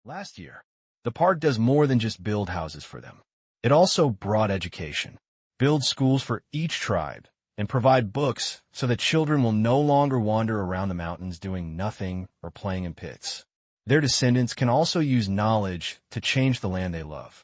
Last year, the park does more than just build houses for them. It also brought education, build schools for each tribe, and provide books so that children will no longer wander around the mountains doing nothing or playing in pits. Their descendants can also use knowledge to change the land they love.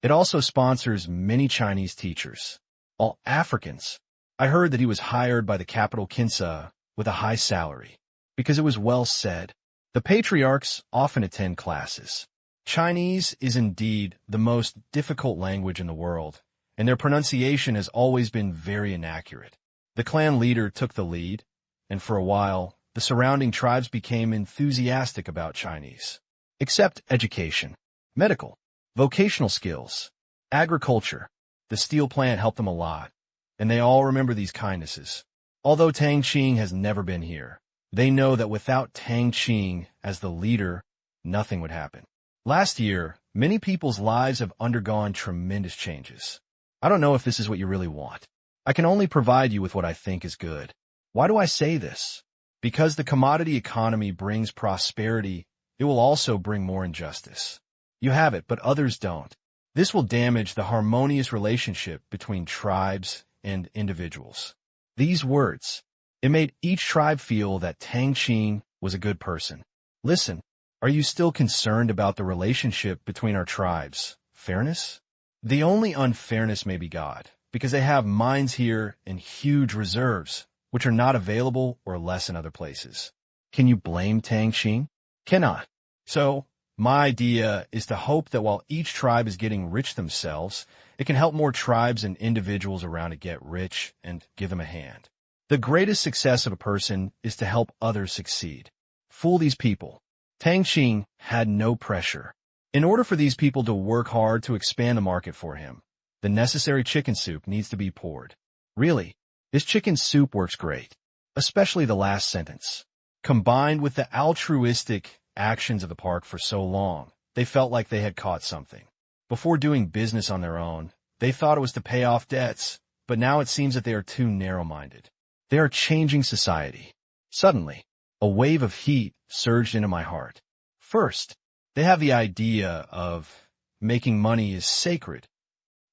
It also sponsors many Chinese teachers, all Africans. I heard that he was hired by the capital Kinsa with a high salary because it was well said. The patriarchs often attend classes. Chinese is indeed the most difficult language in the world, and their pronunciation has always been very inaccurate. The clan leader took the lead, and for a while, the surrounding tribes became enthusiastic about Chinese. Except education, medical, vocational skills, agriculture. The steel plant helped them a lot, and they all remember these kindnesses. Although Tang Qing has never been here, they know that without Tang Qing as the leader, nothing would happen. Last year, many people's lives have undergone tremendous changes. I don't know if this is what you really want. I can only provide you with what I think is good. Why do I say this? Because the commodity economy brings prosperity, it will also bring more injustice. You have it, but others don't. This will damage the harmonious relationship between tribes and individuals. These words, it made each tribe feel that Tang Qing was a good person. Listen, are you still concerned about the relationship between our tribes? Fairness? The only unfairness may be God, because they have mines here and huge reserves, which are not available or less in other places. Can you blame Tang Qing? Cannot. So, my idea is to hope that while each tribe is getting rich themselves, it can help more tribes and individuals around it get rich and give them a hand. The greatest success of a person is to help others succeed. Fool these people. Tang Qing had no pressure. In order for these people to work hard to expand the market for him, the necessary chicken soup needs to be poured. Really, this chicken soup works great, especially the last sentence. Combined with the altruistic actions of the park for so long, they felt like they had caught something. Before doing business on their own, they thought it was to pay off debts, but now it seems that they are too narrow-minded. They are changing society. Suddenly, a wave of heat surged into my heart. First, they have the idea of making money is sacred.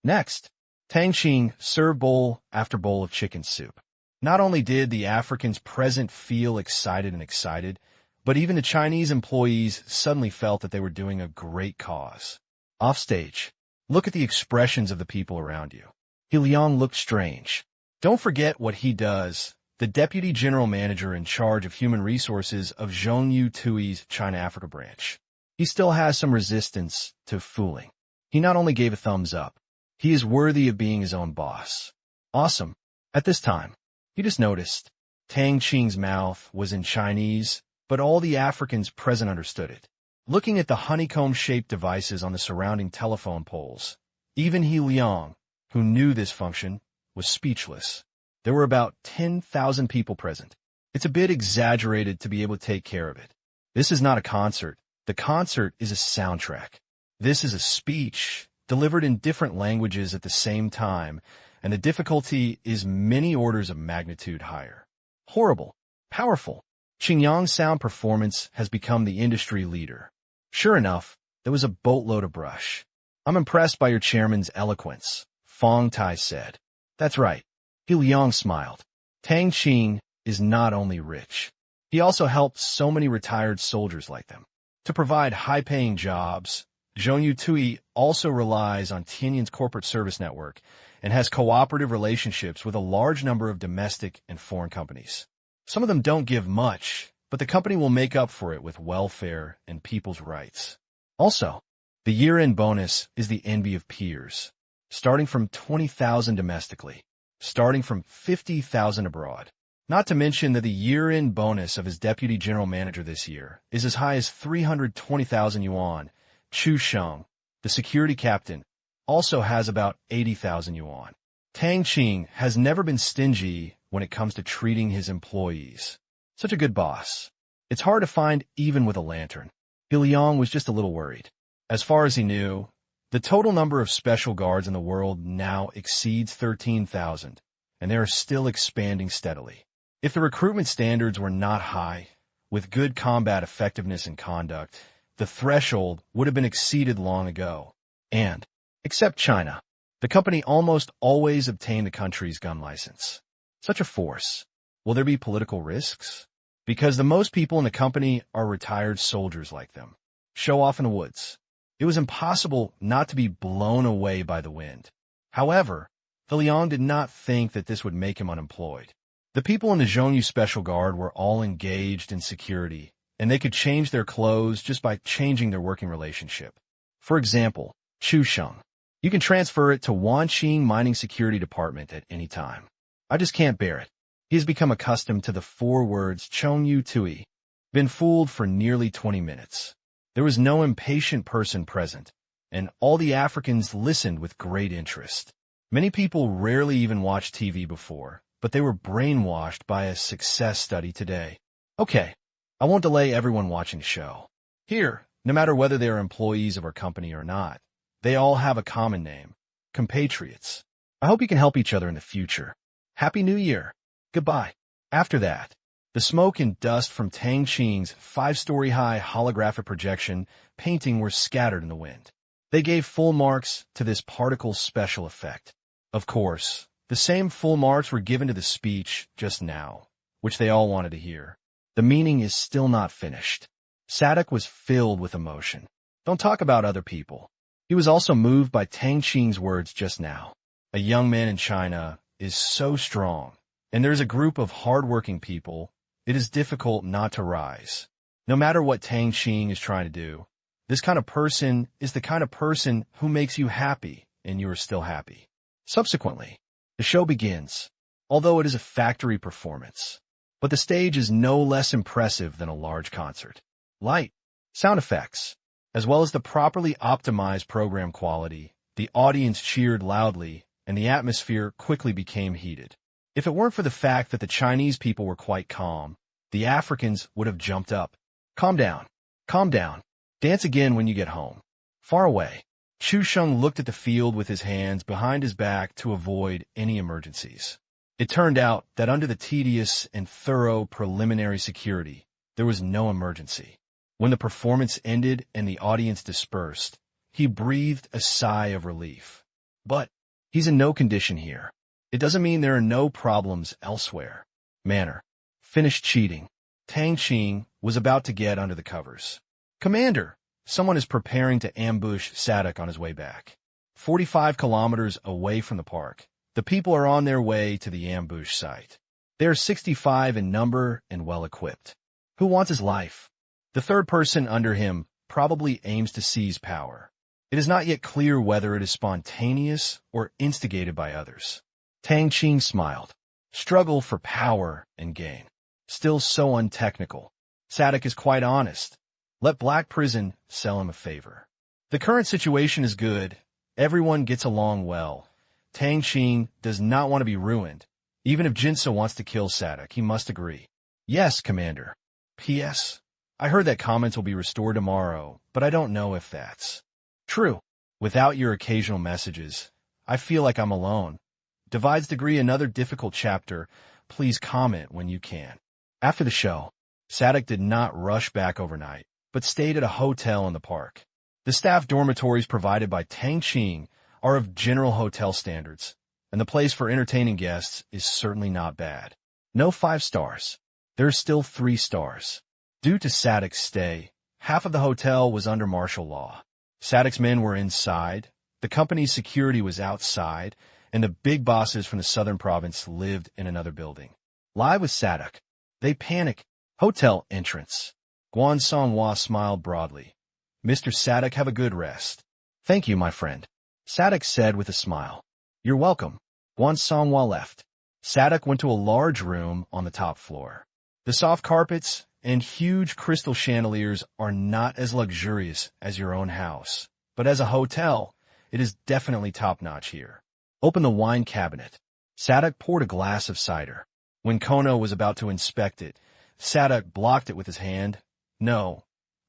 Next, Tang Qing served bowl after bowl of chicken soup. Not only did the Africans present feel excited, but even the Chinese employees suddenly felt that they were doing a great cause. Offstage, look at the expressions of the people around you. He Liang looked strange. Don't forget what he does. The deputy general manager in charge of human resources of Zhongyu Tui's China-Africa branch. He still has some resistance to fooling. He not only gave a thumbs up, he is worthy of being his own boss. Awesome. At this time, he just noticed. Tang Qing's mouth was in Chinese, but all the Africans present understood it. Looking at the honeycomb-shaped devices on the surrounding telephone poles, even He Liang, who knew this function, was speechless. There were about 10,000 people present. It's a bit exaggerated to be able to take care of it. This is not a concert. The concert is a soundtrack. This is a speech, delivered in different languages at the same time, and the difficulty is many orders of magnitude higher. Horrible. Powerful. Qingyang's sound performance has become the industry leader. Sure enough, there was a boatload of brush. I'm impressed by your chairman's eloquence, Fong Tai said. That's right. He Liang smiled. Tang Qing is not only rich. He also helped so many retired soldiers like them. To provide high-paying jobs, Zhongyu Tui also relies on Tianyan's corporate service network and has cooperative relationships with a large number of domestic and foreign companies. Some of them don't give much, but the company will make up for it with welfare and people's rights. Also, the year-end bonus is the envy of peers, starting from 20,000 domestically, starting from 50,000 abroad. Not to mention that the year-end bonus of his deputy general manager this year is as high as 320,000 yuan. Chu Sheng, the security captain, also has about 80,000 yuan. Tang Qing has never been stingy when it comes to treating his employees. Such a good boss. It's hard to find even with a lantern. He Liang was just a little worried. As far as he knew, the total number of special guards in the world now exceeds 13,000, and they are still expanding steadily. If the recruitment standards were not high, with good combat effectiveness and conduct, the threshold would have been exceeded long ago. And, except China, the company almost always obtained the country's gun license. Such a force. Will there be political risks? Because the most people in the company are retired soldiers like them. Show off in the woods. It was impossible not to be blown away by the wind. However, the Liang did not think that this would make him unemployed. The people in the Zhongyu Special Guard were all engaged in security, and they could change their clothes just by changing their working relationship. For example, Chu Sheng. You can transfer it to Wanqing Mining Security Department at any time. I just can't bear it. He has become accustomed to the 4 words Chongyu Tui. Been fooled for nearly 20 minutes. There was no impatient person present, and all the Africans listened with great interest. Many people rarely even watched TV before, but they were brainwashed by a success study today. Okay, I won't delay everyone watching the show. Here, no matter whether they are employees of our company or not, they all have a common name, compatriots. I hope you can help each other in the future. Happy New Year. Goodbye. After that, the smoke and dust from Tang Qing's 5-story high holographic projection painting were scattered in the wind. They gave full marks to this particle special effect. Of course, the same full marks were given to the speech just now, which they all wanted to hear. The meaning is still not finished. Sadek was filled with emotion. Don't talk about other people. He was also moved by Tang Qing's words just now. A young man in China is so strong, and there is a group of hard-working people. It is difficult not to rise. No matter what Tang Qing is trying to do, this kind of person is the kind of person who makes you happy, and you are still happy. Subsequently, the show begins, although it is a factory performance. But the stage is no less impressive than a large concert. Light, sound effects, as well as the properly optimized program quality, the audience cheered loudly, and the atmosphere quickly became heated. If it weren't for the fact that the Chinese people were quite calm, the Africans would have jumped up. Calm down. Calm down. Dance again when you get home. Far away, Chu Sheng looked at the field with his hands behind his back to avoid any emergencies. It turned out that under the tedious and thorough preliminary security, there was no emergency. When the performance ended and the audience dispersed, he breathed a sigh of relief. But he's in no condition here. It doesn't mean there are no problems elsewhere. Manner. Finished cheating. Tang Qing was about to get under the covers. Commander, someone is preparing to ambush Sadek on his way back. 45 kilometers away from the park, the people are on their way to the ambush site. They are 65 in number and well-equipped. Who wants his life? The third person under him probably aims to seize power. It is not yet clear whether it is spontaneous or instigated by others. Tang Qing smiled. Struggle for power and gain. Still so untechnical. Sadek is quite honest. Let Black Prison sell him a favor. The current situation is good. Everyone gets along well. Tang Qing does not want to be ruined. Even if Jinso wants to kill Sadek, he must agree. Yes, Commander. P.S. I heard that comments will be restored tomorrow, but I don't know if that's true. Without your occasional messages, I feel like I'm alone. Divides degree another difficult chapter. Please comment when you can. After the show, Sadek did not rush back overnight, but stayed at a hotel in the park. The staff dormitories provided by Tang Qing are of general hotel standards, and the place for entertaining guests is certainly not bad. No 5 stars. There are still 3 stars. Due to Sadek's stay, half of the hotel was under martial law. Sadek's men were inside, the company's security was outside, and the big bosses from the southern province lived in another building. Live with Sadek. They panic. Hotel entrance. Guan Songhua smiled broadly. Mr. Sadek, have a good rest. Thank you, my friend. Sadek said with a smile. You're welcome. Guan Songhua left. Sadek went to a large room on the top floor. The soft carpets and huge crystal chandeliers are not as luxurious as your own house, but as a hotel, it is definitely top-notch here. Open the wine cabinet. Sadek poured a glass of cider. When Kono was about to inspect it, Sadek blocked it with his hand. No,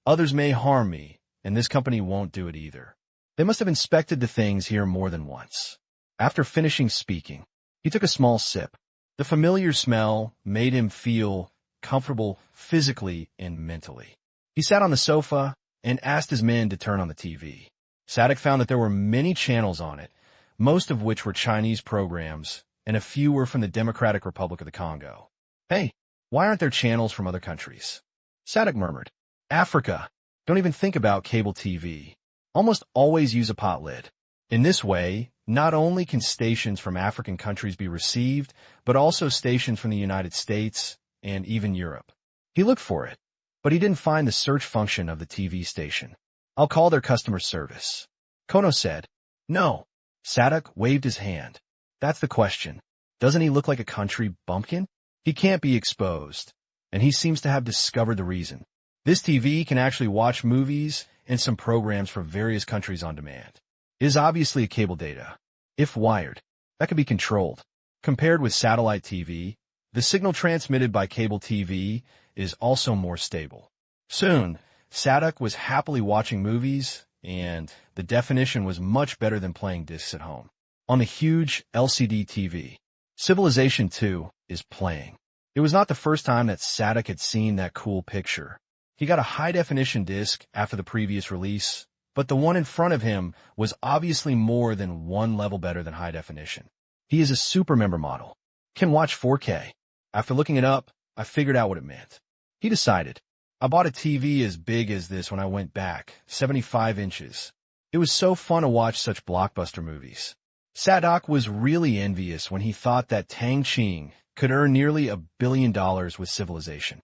others may harm me, and this company won't do it either. They must have inspected the things here more than once. After finishing speaking, he took a small sip. The familiar smell made him feel comfortable physically and mentally. He sat on the sofa, and asked his men to turn on the TV. Sadek found that there were many channels on it, most of which were Chinese programs, and a few were from the Democratic Republic of the Congo. Hey, why aren't there channels from other countries? Sadek murmured. Africa. Don't even think about cable TV. Almost always use a pot lid. In this way, not only can stations from African countries be received, but also stations from the United States and even Europe. He looked for it, but he didn't find the search function of the TV station. I'll call their customer service. Kono said. No. Sadek waved his hand. That's the question. Doesn't he look like a country bumpkin? He can't be exposed, and he seems to have discovered the reason. This TV can actually watch movies and some programs from various countries on demand. It is obviously a cable data. If wired, that can be controlled. Compared with satellite TV, the signal transmitted by cable TV is also more stable. Soon, Sadek was happily watching movies, and the definition was much better than playing discs at home. On the huge LCD TV, Civilization 2 is playing. It was not the first time that Sadek had seen that cool picture. He got a high-definition disc after the previous release, but the one in front of him was obviously more than one level better than high definition. He is a super member model. Can watch 4K. After looking it up, I figured out what it meant. He decided. I bought a TV as big as this when I went back, 75 inches. It was so fun to watch such blockbuster movies. Sadek was really envious when he thought that Tang Qing could earn nearly $1 billion with Civilization.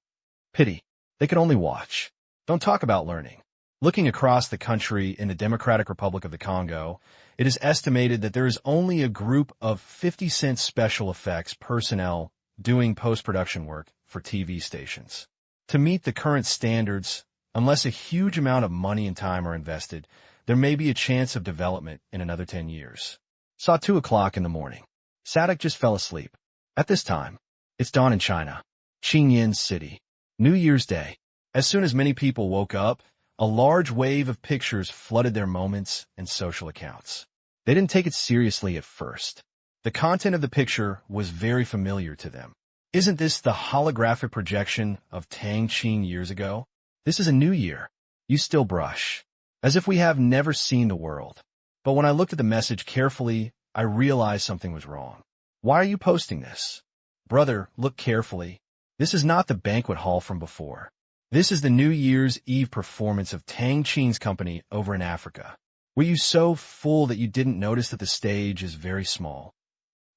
Pity. They could only watch. Don't talk about learning. Looking across the country in the Democratic Republic of the Congo, it is estimated that there is only a group of 50-cent special effects personnel doing post-production work for TV stations. To meet the current standards, unless a huge amount of money and time are invested, there may be a chance of development in another 10 years. Saw 2 o'clock in the morning. Sadek just fell asleep. At this time, it's dawn in China, Qingyan City. New Year's Day. As soon as many people woke up, a large wave of pictures flooded their moments and social accounts. They didn't take it seriously at first. The content of the picture was very familiar to them. Isn't this the holographic projection of Tang Qing years ago? This is a new year. You still brush. As if we have never seen the world. But when I looked at the message carefully, I realized something was wrong. Why are you posting this? Brother, look carefully. This is not the banquet hall from before. This is the New Year's Eve performance of Tang Qing's company over in Africa. Were you so full that you didn't notice that the stage is very small?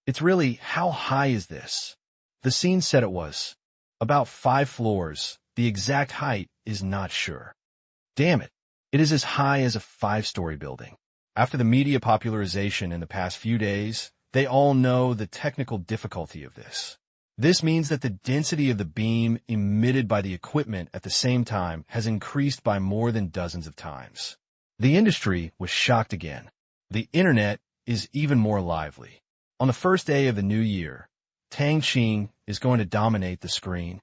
It's really, how high is this? The scene said it was. About 5 floors. The exact height is not sure. Damn it. It is as high as a 5-story building. After the media popularization in the past few days, they all know the technical difficulty of this. This means that the density of the beam emitted by the equipment at the same time has increased by more than dozens of times. The industry was shocked again. The internet is even more lively. On the first day of the new year, Tang Qing is going to dominate the screen.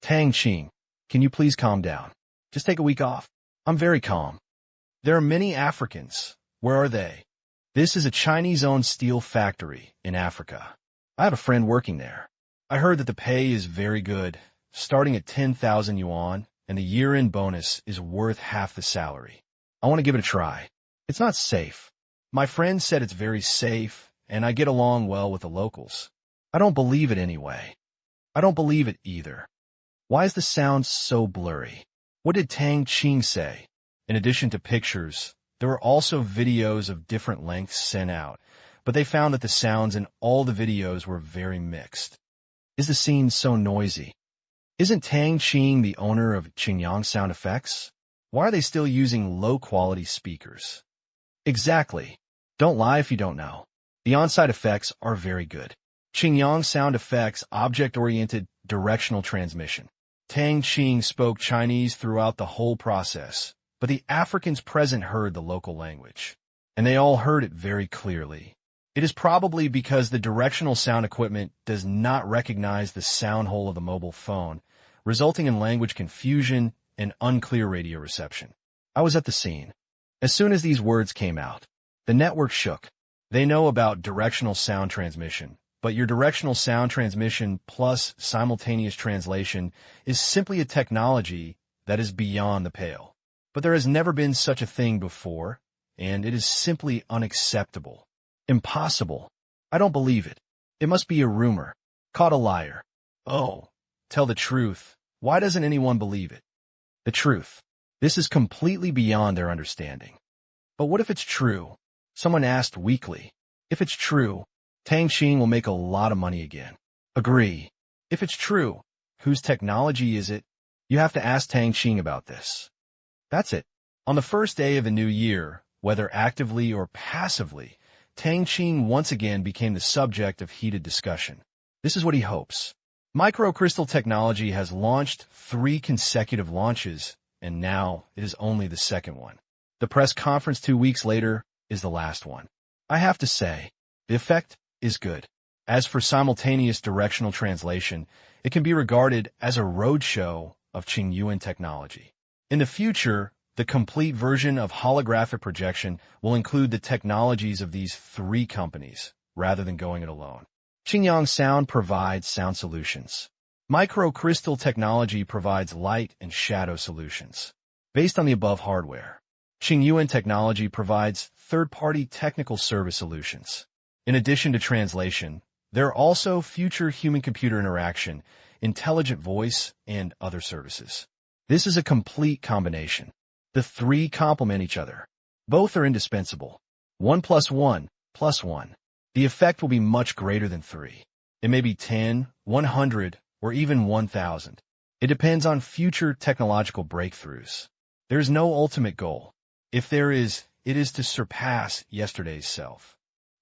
Tang Qing, can you please calm down? Just take a week off. I'm very calm. There are many Africans. Where are they? This is a Chinese-owned steel factory in Africa. I have a friend working there. I heard that the pay is very good, starting at 10,000 yuan, and the year-end bonus is worth half the salary. I want to give it a try. It's not safe. My friend said it's very safe, and I get along well with the locals. I don't believe it anyway. I don't believe it either. Why is the sound so blurry? What did Tang Qing say? In addition to pictures, there were also videos of different lengths sent out, but they found that the sounds in all the videos were very mixed. Is the scene so noisy? Isn't Tang Qing the owner of Qingyang Sound Effects? Why are they still using low-quality speakers? Exactly. Don't lie if you don't know. The on-site effects are very good. Qingyang Sound Effects object-oriented directional transmission. Tang Qing spoke Chinese throughout the whole process, but the Africans present heard the local language, and they all heard it very clearly. It is probably because the directional sound equipment does not recognize the sound hole of the mobile phone, resulting in language confusion and unclear radio reception. I was at the scene. As soon as these words came out, the network shook. They know about directional sound transmission, but your directional sound transmission plus simultaneous translation is simply a technology that is beyond the pale. But there has never been such a thing before, and it is simply unacceptable. Impossible. I don't believe it. It must be a rumor. Caught a liar. Oh, tell the truth. Why doesn't anyone believe it? The truth. This is completely beyond their understanding. But what if it's true? Someone asked weakly. If it's true, Tang Qing will make a lot of money again. Agree. If it's true, whose technology is it? You have to ask Tang Qing about this. That's it. On the first day of the new year, whether actively or passively, Tang Qing once again became the subject of heated discussion. This is what he hopes. Microcrystal technology has launched 3 consecutive launches, and now it is only the second one. The press conference 2 weeks later is the last one. I have to say, the effect is good. As for simultaneous directional translation, it can be regarded as a roadshow of Qingyuan technology. In the future, the complete version of holographic projection will include the technologies of these 3 companies, rather than going it alone. Qingyang Sound provides sound solutions. Microcrystal technology provides light and shadow solutions. Based on the above hardware, Qingyuan technology provides third-party technical service solutions. In addition to translation, there are also future human-computer interaction, intelligent voice, and other services. This is a complete combination. The 3 complement each other. Both are indispensable. 1 + 1 + 1. The effect will be much greater than 3. It may be 10, 100, or even 1,000. It depends on future technological breakthroughs. There is no ultimate goal. If there is, it is to surpass yesterday's self.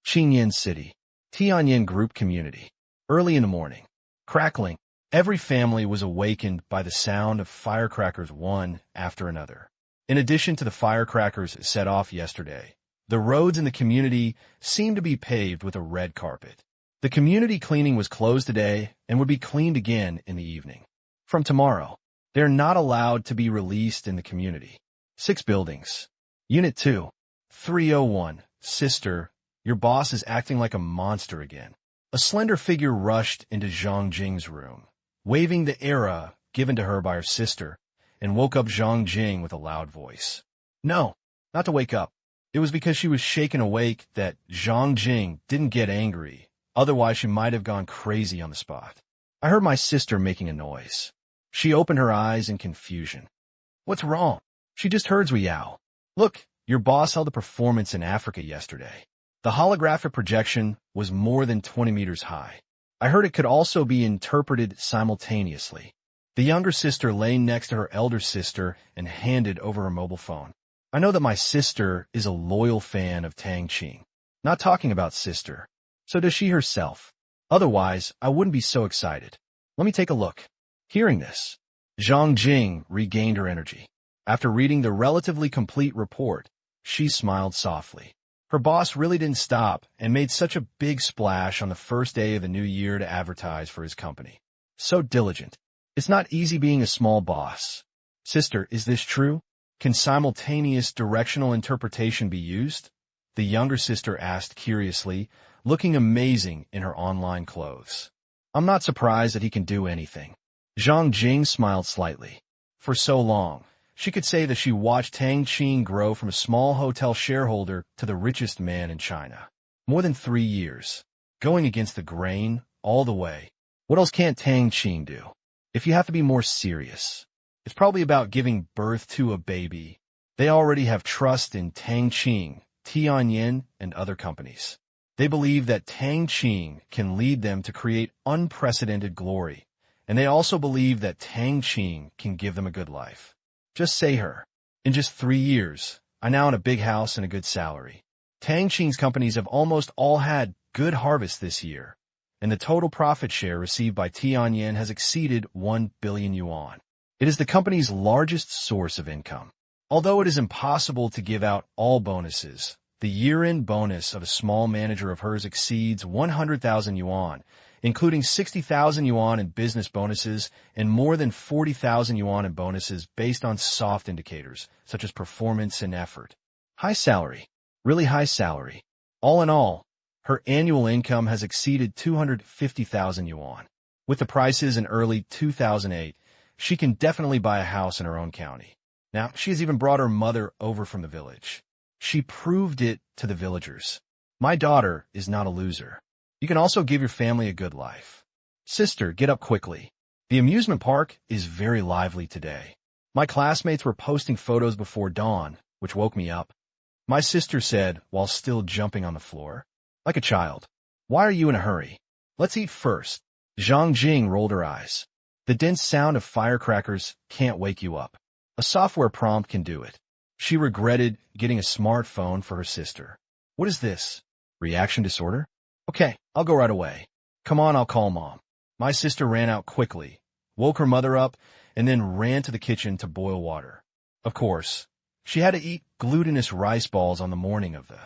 Qingyan City. Tianyin Group Community. Early in the morning. Crackling. Every family was awakened by the sound of firecrackers one after another. In addition to the firecrackers set off yesterday, the roads in the community seemed to be paved with a red carpet. The community cleaning was closed today and would be cleaned again in the evening. From tomorrow, they're not allowed to be released in the community. 6 buildings. Unit 2. 301. Sister, your boss is acting like a monster again. A slender figure rushed into Zhang Jing's room, waving the era given to her by her sister, and woke up Zhang Jing with a loud voice. No, not to wake up. It was because she was shaken awake that Zhang Jing didn't get angry, otherwise she might have gone crazy on the spot. I heard my sister making a noise. She opened her eyes in confusion. What's wrong? She just heard Zuyao. Look, your boss held a performance in Africa yesterday. The holographic projection was more than 20 meters high. I heard it could also be interpreted simultaneously. The younger sister lay next to her elder sister and handed over her mobile phone. I know that my sister is a loyal fan of Tang Qing. Not talking about sister. So does she herself. Otherwise, I wouldn't be so excited. Let me take a look. Hearing this, Zhang Jing regained her energy. After reading the relatively complete report, she smiled softly. Her boss really didn't stop and made such a big splash on the first day of the new year to advertise for his company. So diligent. It's not easy being a small boss. Sister, is this true? Can simultaneous directional interpretation be used? The younger sister asked curiously, looking amazing in her online clothes. I'm not surprised that he can do anything. Zhang Jing smiled slightly. For so long, she could say that she watched Tang Qing grow from a small hotel shareholder to the richest man in China. More than 3 years. Going against the grain, all the way. What else can't Tang Qing do? If you have to be more serious, it's probably about giving birth to a baby. They already have trust in Tang Qing, Tianyin, and other companies. They believe that Tang Qing can lead them to create unprecedented glory, and they also believe that Tang Qing can give them a good life. Just say her. In just 3 years, I now own a big house and a good salary. Tang Qing's companies have almost all had good harvests this year, and the total profit share received by Tianyin has exceeded 1 billion yuan. It is the company's largest source of income. Although it is impossible to give out all bonuses, the year-end bonus of a small manager of hers exceeds 100,000 yuan, including 60,000 yuan in business bonuses and more than 40,000 yuan in bonuses based on soft indicators, such as performance and effort. High salary. Really high salary. All in all, her annual income has exceeded 250,000 yuan. With the prices in early 2008, she can definitely buy a house in her own county. Now, she has even brought her mother over from the village. She proved it to the villagers. My daughter is not a loser. You can also give your family a good life. Sister, get up quickly. The amusement park is very lively today. My classmates were posting photos before dawn, which woke me up. My sister said, while still jumping on the floor, like a child, "Why are you in a hurry? Let's eat first." Zhang Jing rolled her eyes. The dense sound of firecrackers can't wake you up. A software prompt can do it. She regretted getting a smartphone for her sister. What is this? Reaction disorder? Okay, I'll go right away. Come on, I'll call Mom. My sister ran out quickly, woke her mother up, and then ran to the kitchen to boil water. Of course, she had to eat glutinous rice balls on the morning of the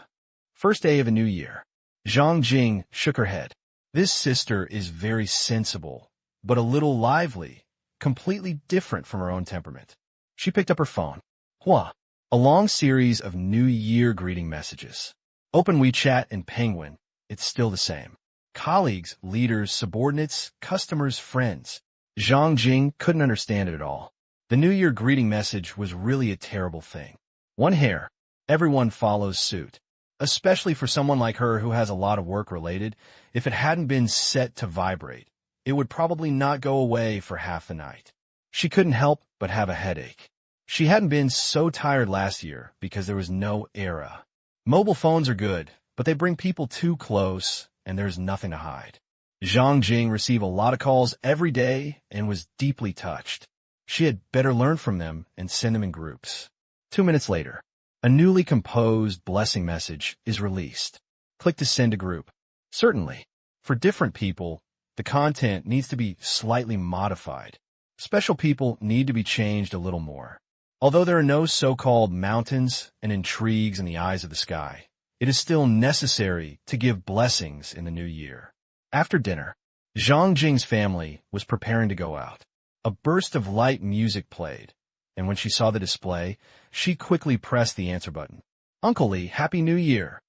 first day of a new year. Zhang Jing shook her head. This sister is very sensible, but a little lively, completely different from her own temperament. She picked up her phone. Hua, a long series of New Year greeting messages. Open WeChat and Penguin. It's still the same. Colleagues, leaders, subordinates, customers, friends. Zhang Jing couldn't understand it at all. The New Year greeting message was really a terrible thing. One hair. Everyone follows suit. Especially for someone like her who has a lot of work related, if it hadn't been set to vibrate, it would probably not go away for half the night. She couldn't help but have a headache. She hadn't been so tired last year because there was no era. Mobile phones are good, but they bring people too close, and there's nothing to hide. Zhang Jing received a lot of calls every day and was deeply touched. She had better learn from them and send them in groups. 2 minutes later, a newly composed blessing message is released. Click to send to group. Certainly, for different people, the content needs to be slightly modified. Special people need to be changed a little more. Although there are no so-called mountains and intrigues in the eyes of the sky, it is still necessary to give blessings in the new year. After dinner, Zhang Jing's family was preparing to go out. A burst of light music played, and when she saw the display, she quickly pressed the answer button. Uncle Li, Happy New Year.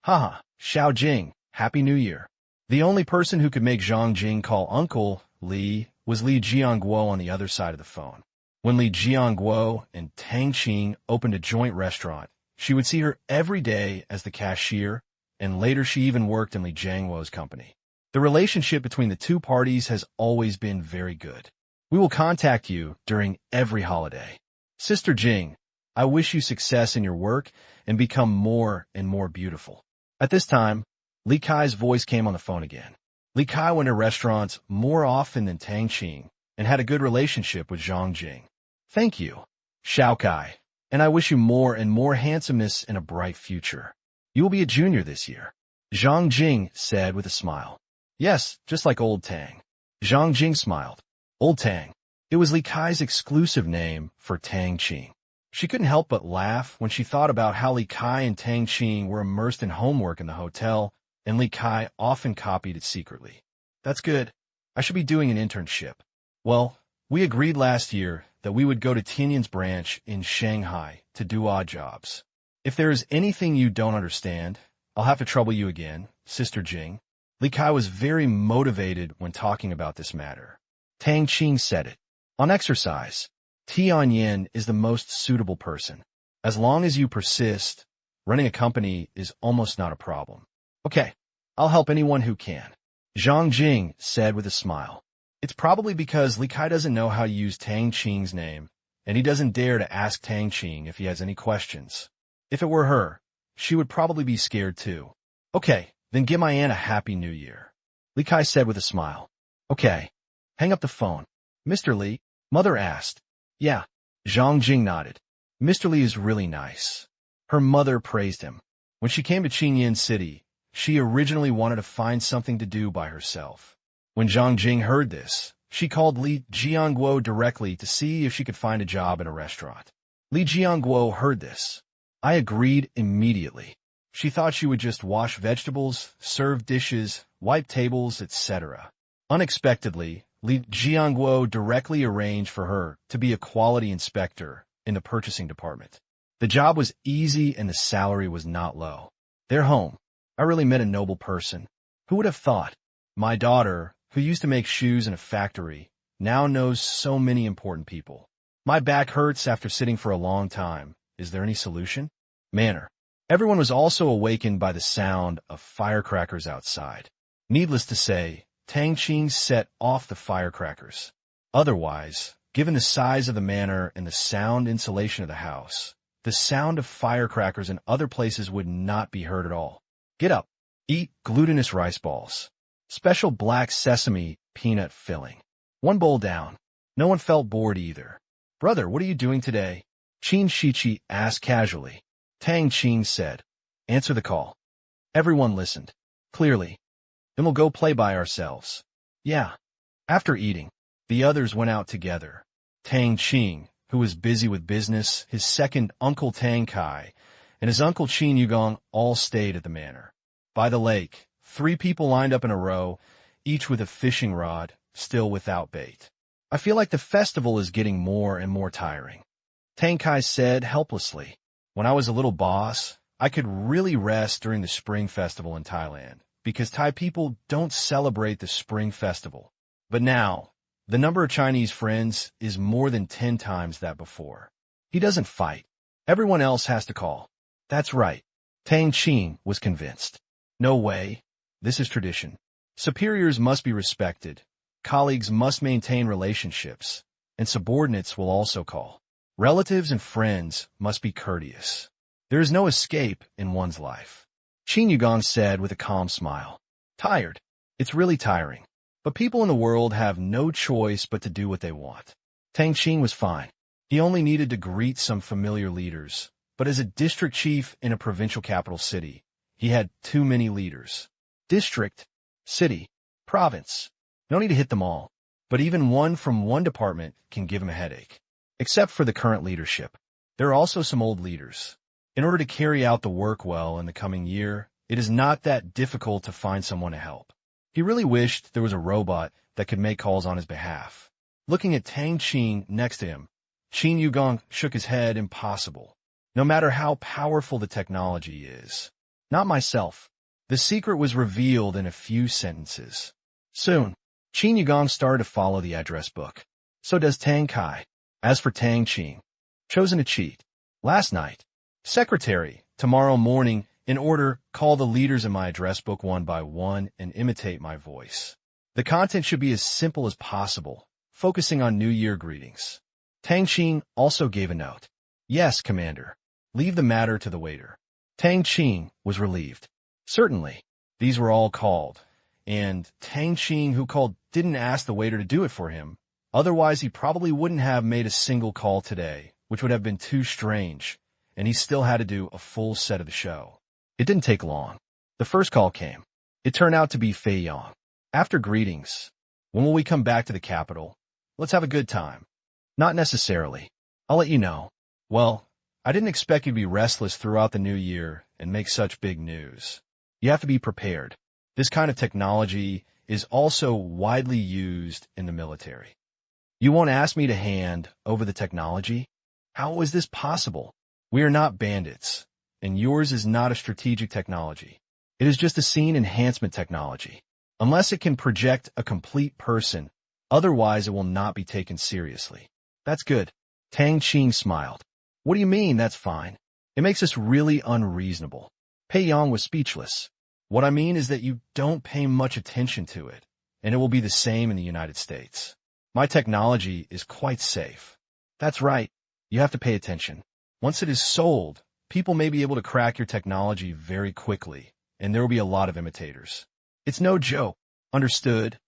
Haha, Xiao Jing, Happy New Year. The only person who could make Zhang Jing call Uncle Li was Li Jianguo on the other side of the phone. When Li Jianguo and Tang Qing opened a joint restaurant, she would see her every day as the cashier, and later she even worked in Li Jianguo's company. The relationship between the two parties has always been very good. We will contact you during every holiday. Sister Jing, I wish you success in your work and become more and more beautiful. At this time, Li Kai's voice came on the phone again. Li Kai went to restaurants more often than Tang Qing and had a good relationship with Zhang Jing. Thank you, Xiao Kai, and I wish you more and more handsomeness and a bright future. You will be a junior this year. Zhang Jing said with a smile. Yes, just like Old Tang. Zhang Jing smiled. Old Tang. It was Li Kai's exclusive name for Tang Qing. She couldn't help but laugh when she thought about how Li Kai and Tang Qing were immersed in homework in the hotel, and Li Kai often copied it secretly. That's good. I should be doing an internship. Well, we agreed last year that we would go to Tianyan's branch in Shanghai to do odd jobs. If there is anything you don't understand, I'll have to trouble you again, Sister Jing. Li Kai was very motivated when talking about this matter. Tang Qing said it. On exercise, Tianyan is the most suitable person. As long as you persist, running a company is almost not a problem. Okay, I'll help anyone who can. Zhang Jing said with a smile. It's probably because Li Kai doesn't know how to use Tang Qing's name, and he doesn't dare to ask Tang Qing if he has any questions. If it were her, she would probably be scared too. Okay, then give my aunt a Happy New Year. Li Kai said with a smile. Okay. Hang up the phone. Mr. Li, Mother asked. Yeah. Zhang Jing nodded. Mr. Li is really nice. Her mother praised him. When she came to Qinyan City, she originally wanted to find something to do by herself. When Zhang Jing heard this, she called Li Jianguo directly to see if she could find a job in a restaurant. Li Jianguo heard this. I agreed immediately. She thought she would just wash vegetables, serve dishes, wipe tables, etc. Unexpectedly, Li Jianguo directly arranged for her to be a quality inspector in the purchasing department. The job was easy and the salary was not low. Their home. I really met a noble person. Who would have thought? My daughter, who used to make shoes in a factory, now knows so many important people. My back hurts after sitting for a long time. Is there any solution? Manner. Everyone was also awakened by the sound of firecrackers outside. Needless to say, Tang Qing set off the firecrackers. Otherwise, given the size of the manor and the sound insulation of the house, the sound of firecrackers in other places would not be heard at all. Get up. Eat glutinous rice balls. Special black sesame peanut filling. One bowl down. No one felt bored either. Brother, what are you doing today? Qin Shichi asked casually. Tang Qing said, answer the call. Everyone listened. Clearly. Then we'll go play by ourselves. Yeah. After eating, the others went out together. Tang Qing, who was busy with business, his second uncle Tang Kai, and his uncle Qin Yugong all stayed at the manor. By the lake, 3 people lined up in a row, each with a fishing rod, still without bait. I feel like the festival is getting more and more tiring. Tang Kai said helplessly. When I was a little boss, I could really rest during the Spring Festival in Thailand, because Thai people don't celebrate the Spring Festival. But now, the number of Chinese friends is more than 10 times that before. He doesn't fight. Everyone else has to call. That's right. Tang Qing was convinced. No way. This is tradition. Superiors must be respected. Colleagues must maintain relationships. And subordinates will also call. Relatives and friends must be courteous. There is no escape in one's life. Qin Yugong said with a calm smile. Tired. It's really tiring. But people in the world have no choice but to do what they want. Tang Qing was fine. He only needed to greet some familiar leaders. But as a district chief in a provincial capital city, he had too many leaders. District, city, province. No need to hit them all. But even one from one department can give him a headache. Except for the current leadership. There are also some old leaders. In order to carry out the work well in the coming year, it is not that difficult to find someone to help. He really wished there was a robot that could make calls on his behalf. Looking at Tang Qing next to him, Qin Yugong shook his head. Impossible. No matter how powerful the technology is. Not myself. The secret was revealed in a few sentences. Soon, Qin Yugong started to follow the address book. So does Tang Kai. As for Tang Qing, chosen to cheat. Last night, secretary, tomorrow morning, in order, call the leaders in my address book one by one and imitate my voice. The content should be as simple as possible, focusing on New Year greetings. Tang Qing also gave a note. Yes, Commander. Leave the matter to the waiter. Tang Qing was relieved. Certainly, these were all called, and Tang Qing, who called, didn't ask the waiter to do it for him. Otherwise, he probably wouldn't have made a single call today, which would have been too strange, and he still had to do a full set of the show. It didn't take long. The first call came. It turned out to be Fei Yong. After greetings, when will we come back to the capital? Let's have a good time. Not necessarily. I'll let you know. Well, I didn't expect you to be restless throughout the new year and make such big news. You have to be prepared. This kind of technology is also widely used in the military. You won't ask me to hand over the technology? How is this possible? We are not bandits, and yours is not a strategic technology. It is just a scene enhancement technology. Unless it can project a complete person, otherwise it will not be taken seriously. That's good. Tang Qing smiled. What do you mean, that's fine? It makes us really unreasonable. Pei Yang was speechless. What I mean is that you don't pay much attention to it, and it will be the same in the United States. My technology is quite safe. That's right. You have to pay attention. Once it is sold, people may be able to crack your technology very quickly, and there will be a lot of imitators. It's no joke. Understood?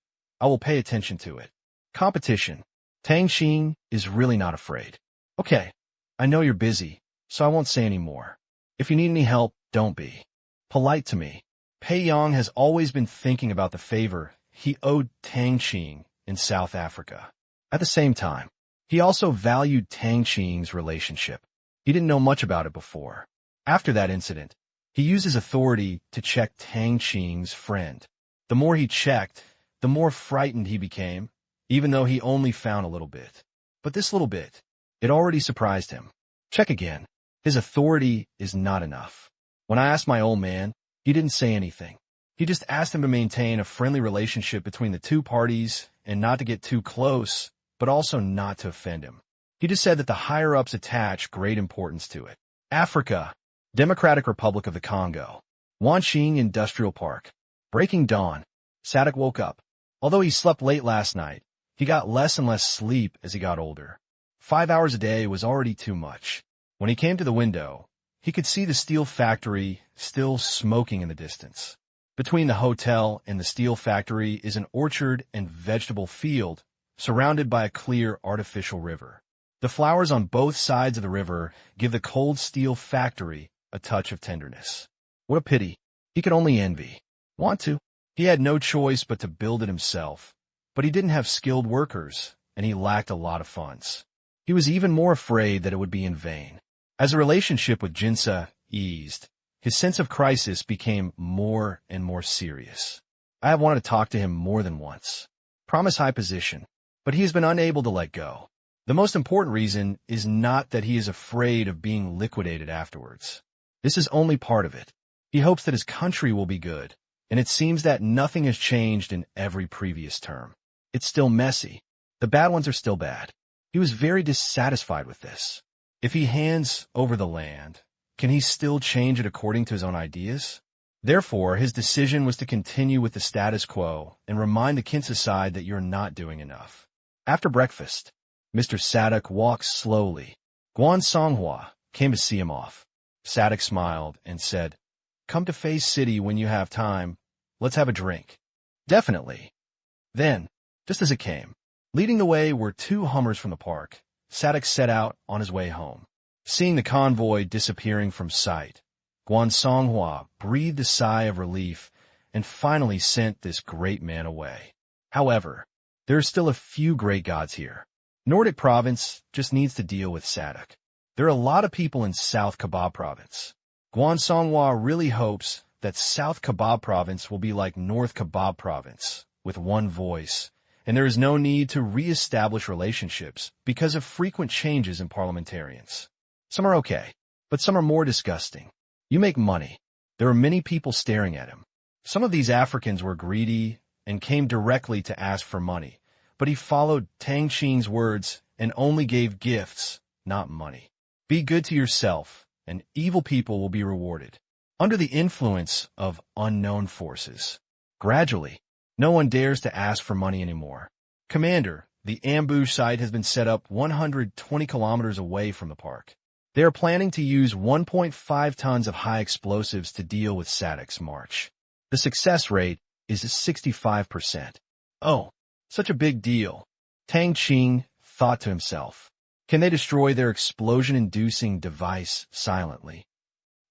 I will pay attention to it. Competition. Tang Qing is really not afraid. Okay. I know you're busy, so I won't say any more. If you need any help, don't be polite to me. Pei Yang has always been thinking about the favor he owed Tang Qing in South Africa. At the same time, he also valued Tang Qing's relationship. He didn't know much about it before. After that incident, he used his authority to check Tang Qing's friend. The more he checked, the more frightened he became, even though he only found a little bit. But this little bit, it already surprised him. Check again. His authority is not enough. When I asked my old man, he didn't say anything. He just asked him to maintain a friendly relationship between the two parties and not to get too close, but also not to offend him. He just said that the higher-ups attach great importance to it. Africa, Democratic Republic of the Congo. Wanqing Industrial Park. Breaking dawn. Sadok woke up. Although he slept late last night, he got less and less sleep as he got older. 5 hours a day was already too much. When he came to the window, he could see the steel factory still smoking in the distance. Between the hotel and the steel factory is an orchard and vegetable field surrounded by a clear artificial river. The flowers on both sides of the river give the cold steel factory a touch of tenderness. What a pity. He could only envy. Want to. He had no choice but to build it himself. But he didn't have skilled workers, and he lacked a lot of funds. He was even more afraid that it would be in vain. As the relationship with Jinsa eased, his sense of crisis became more and more serious. I have wanted to talk to him more than once. Promise high position, but he has been unable to let go. The most important reason is not that he is afraid of being liquidated afterwards. This is only part of it. He hopes that his country will be good, and it seems that nothing has changed in every previous term. It's still messy. The bad ones are still bad. He was very dissatisfied with this. If he hands over the land, can he still change it according to his own ideas? Therefore, his decision was to continue with the status quo and remind the Kinsa side that you're not doing enough. After breakfast, Mr. Sadok walked slowly. Guan Songhua came to see him off. Sadok smiled and said, "Come to Fei City when you have time. Let's have a drink." "Definitely." Then, just as it came, leading the way were 2 Hummers from the park. Sadok set out on his way home. Seeing the convoy disappearing from sight, Guan Songhua breathed a sigh of relief and finally sent this great man away. However, there are still a few great gods here. Nordic Province just needs to deal with Sadok. There are a lot of people in South Kabab Province. Guan Songhua really hopes that South Kabab Province will be like North Kabab Province, with one voice, and there is no need to re-establish relationships because of frequent changes in parliamentarians. Some are okay, but some are more disgusting. You make money. There are many people staring at him. Some of these Africans were greedy and came directly to ask for money, but he followed Tang Qing's words and only gave gifts, not money. Be good to yourself, and evil people will be rewarded. Under the influence of unknown forces, gradually, no one dares to ask for money anymore. Commander, the ambush site has been set up 120 kilometers away from the park. They are planning to use 1.5 tons of high explosives to deal with Sadok's march. The success rate is 65%. Oh, such a big deal. Tang Qing thought to himself. Can they destroy their explosion-inducing device silently?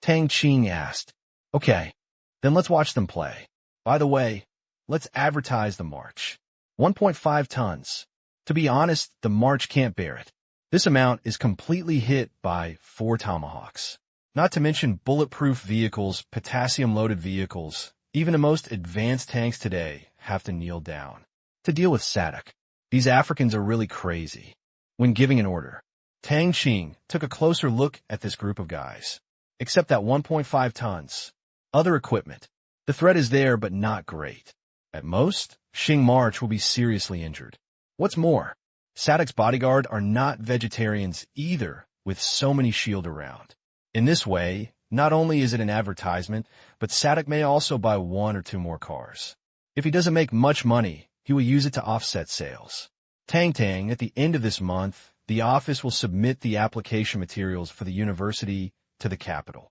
Tang Qing asked. Okay, then let's watch them play. By the way, let's advertise the march. 1.5 tons. To be honest, the march can't bear it. This amount is completely hit by 4 Tomahawks. Not to mention bulletproof vehicles, potassium-loaded vehicles. Even the most advanced tanks today have to kneel down. To deal with Sadok, these Africans are really crazy. When giving an order, Tang Qing took a closer look at this group of guys. Except that 1.5 tons. Other equipment. The threat is there, but not great. At most, Qing March will be seriously injured. What's more, Sadok's bodyguard are not vegetarians either, with so many shield around. In this way, not only is it an advertisement, but Sadok may also buy 1 or 2 more cars. If he doesn't make much money, he will use it to offset sales. Tang, at the end of this month, the office will submit the application materials for the university to the capital.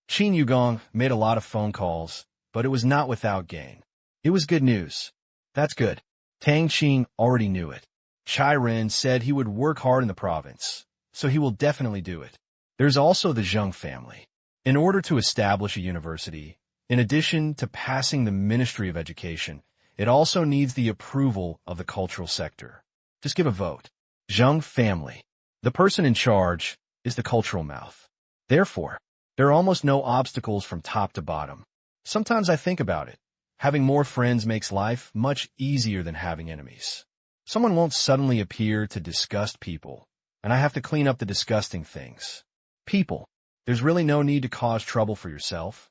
Qin Yugong made a lot of phone calls, but it was not without gain. It was good news. That's good. Tang Qing already knew it. Chai Ren said he would work hard in the province, so he will definitely do it. There's also the Zheng family. In order to establish a university, in addition to passing the Ministry of Education, it also needs the approval of the cultural sector. Just give a vote. Zheng family. The person in charge is the cultural mouth. Therefore, there are almost no obstacles from top to bottom. Sometimes I think about it. Having more friends makes life much easier than having enemies. Someone won't suddenly appear to disgust people, and I have to clean up the disgusting things. People, there's really no need to cause trouble for yourself.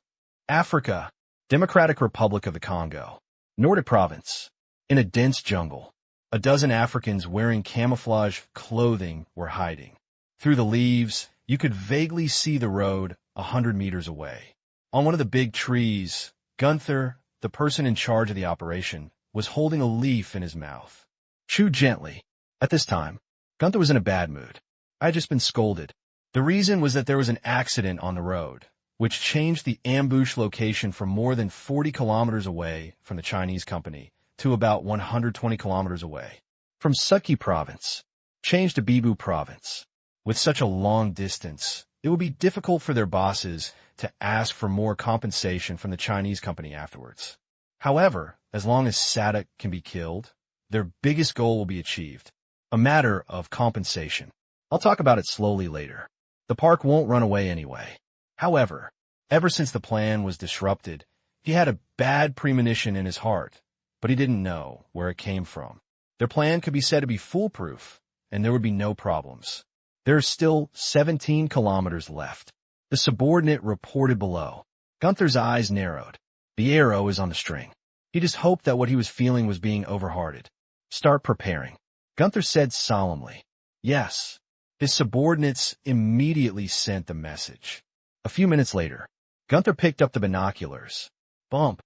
Africa, Democratic Republic of the Congo, Nordic Province. In a dense jungle, A dozen Africans wearing camouflage clothing were hiding. Through the leaves, you could vaguely see the road 100 meters away. On one of the big trees, Gunther, the person in charge of the operation, was holding a leaf in his mouth. Chew gently. At this time, Gunther was in a bad mood. I had just been scolded. The reason was that there was an accident on the road, which changed the ambush location from more than 40 kilometers away from the Chinese company to about 120 kilometers away. From Sudki province, changed to Bibu province. With such a long distance, it would be difficult for their bosses to ask for more compensation from the Chinese company afterwards. However, as long as Sadek can be killed, their biggest goal will be achieved. A matter of compensation. I'll talk about it slowly later. The park won't run away anyway. However, ever since the plan was disrupted, he had a bad premonition in his heart, but he didn't know where it came from. Their plan could be said to be foolproof, and there would be no problems. There are still 17 kilometers left. The subordinate reported below. Gunther's eyes narrowed. The arrow is on the string. He just hoped that what he was feeling was being overhearted. Start preparing. Gunther said solemnly. Yes. His subordinates immediately sent the message. A few minutes later, Gunther picked up the binoculars. Bump.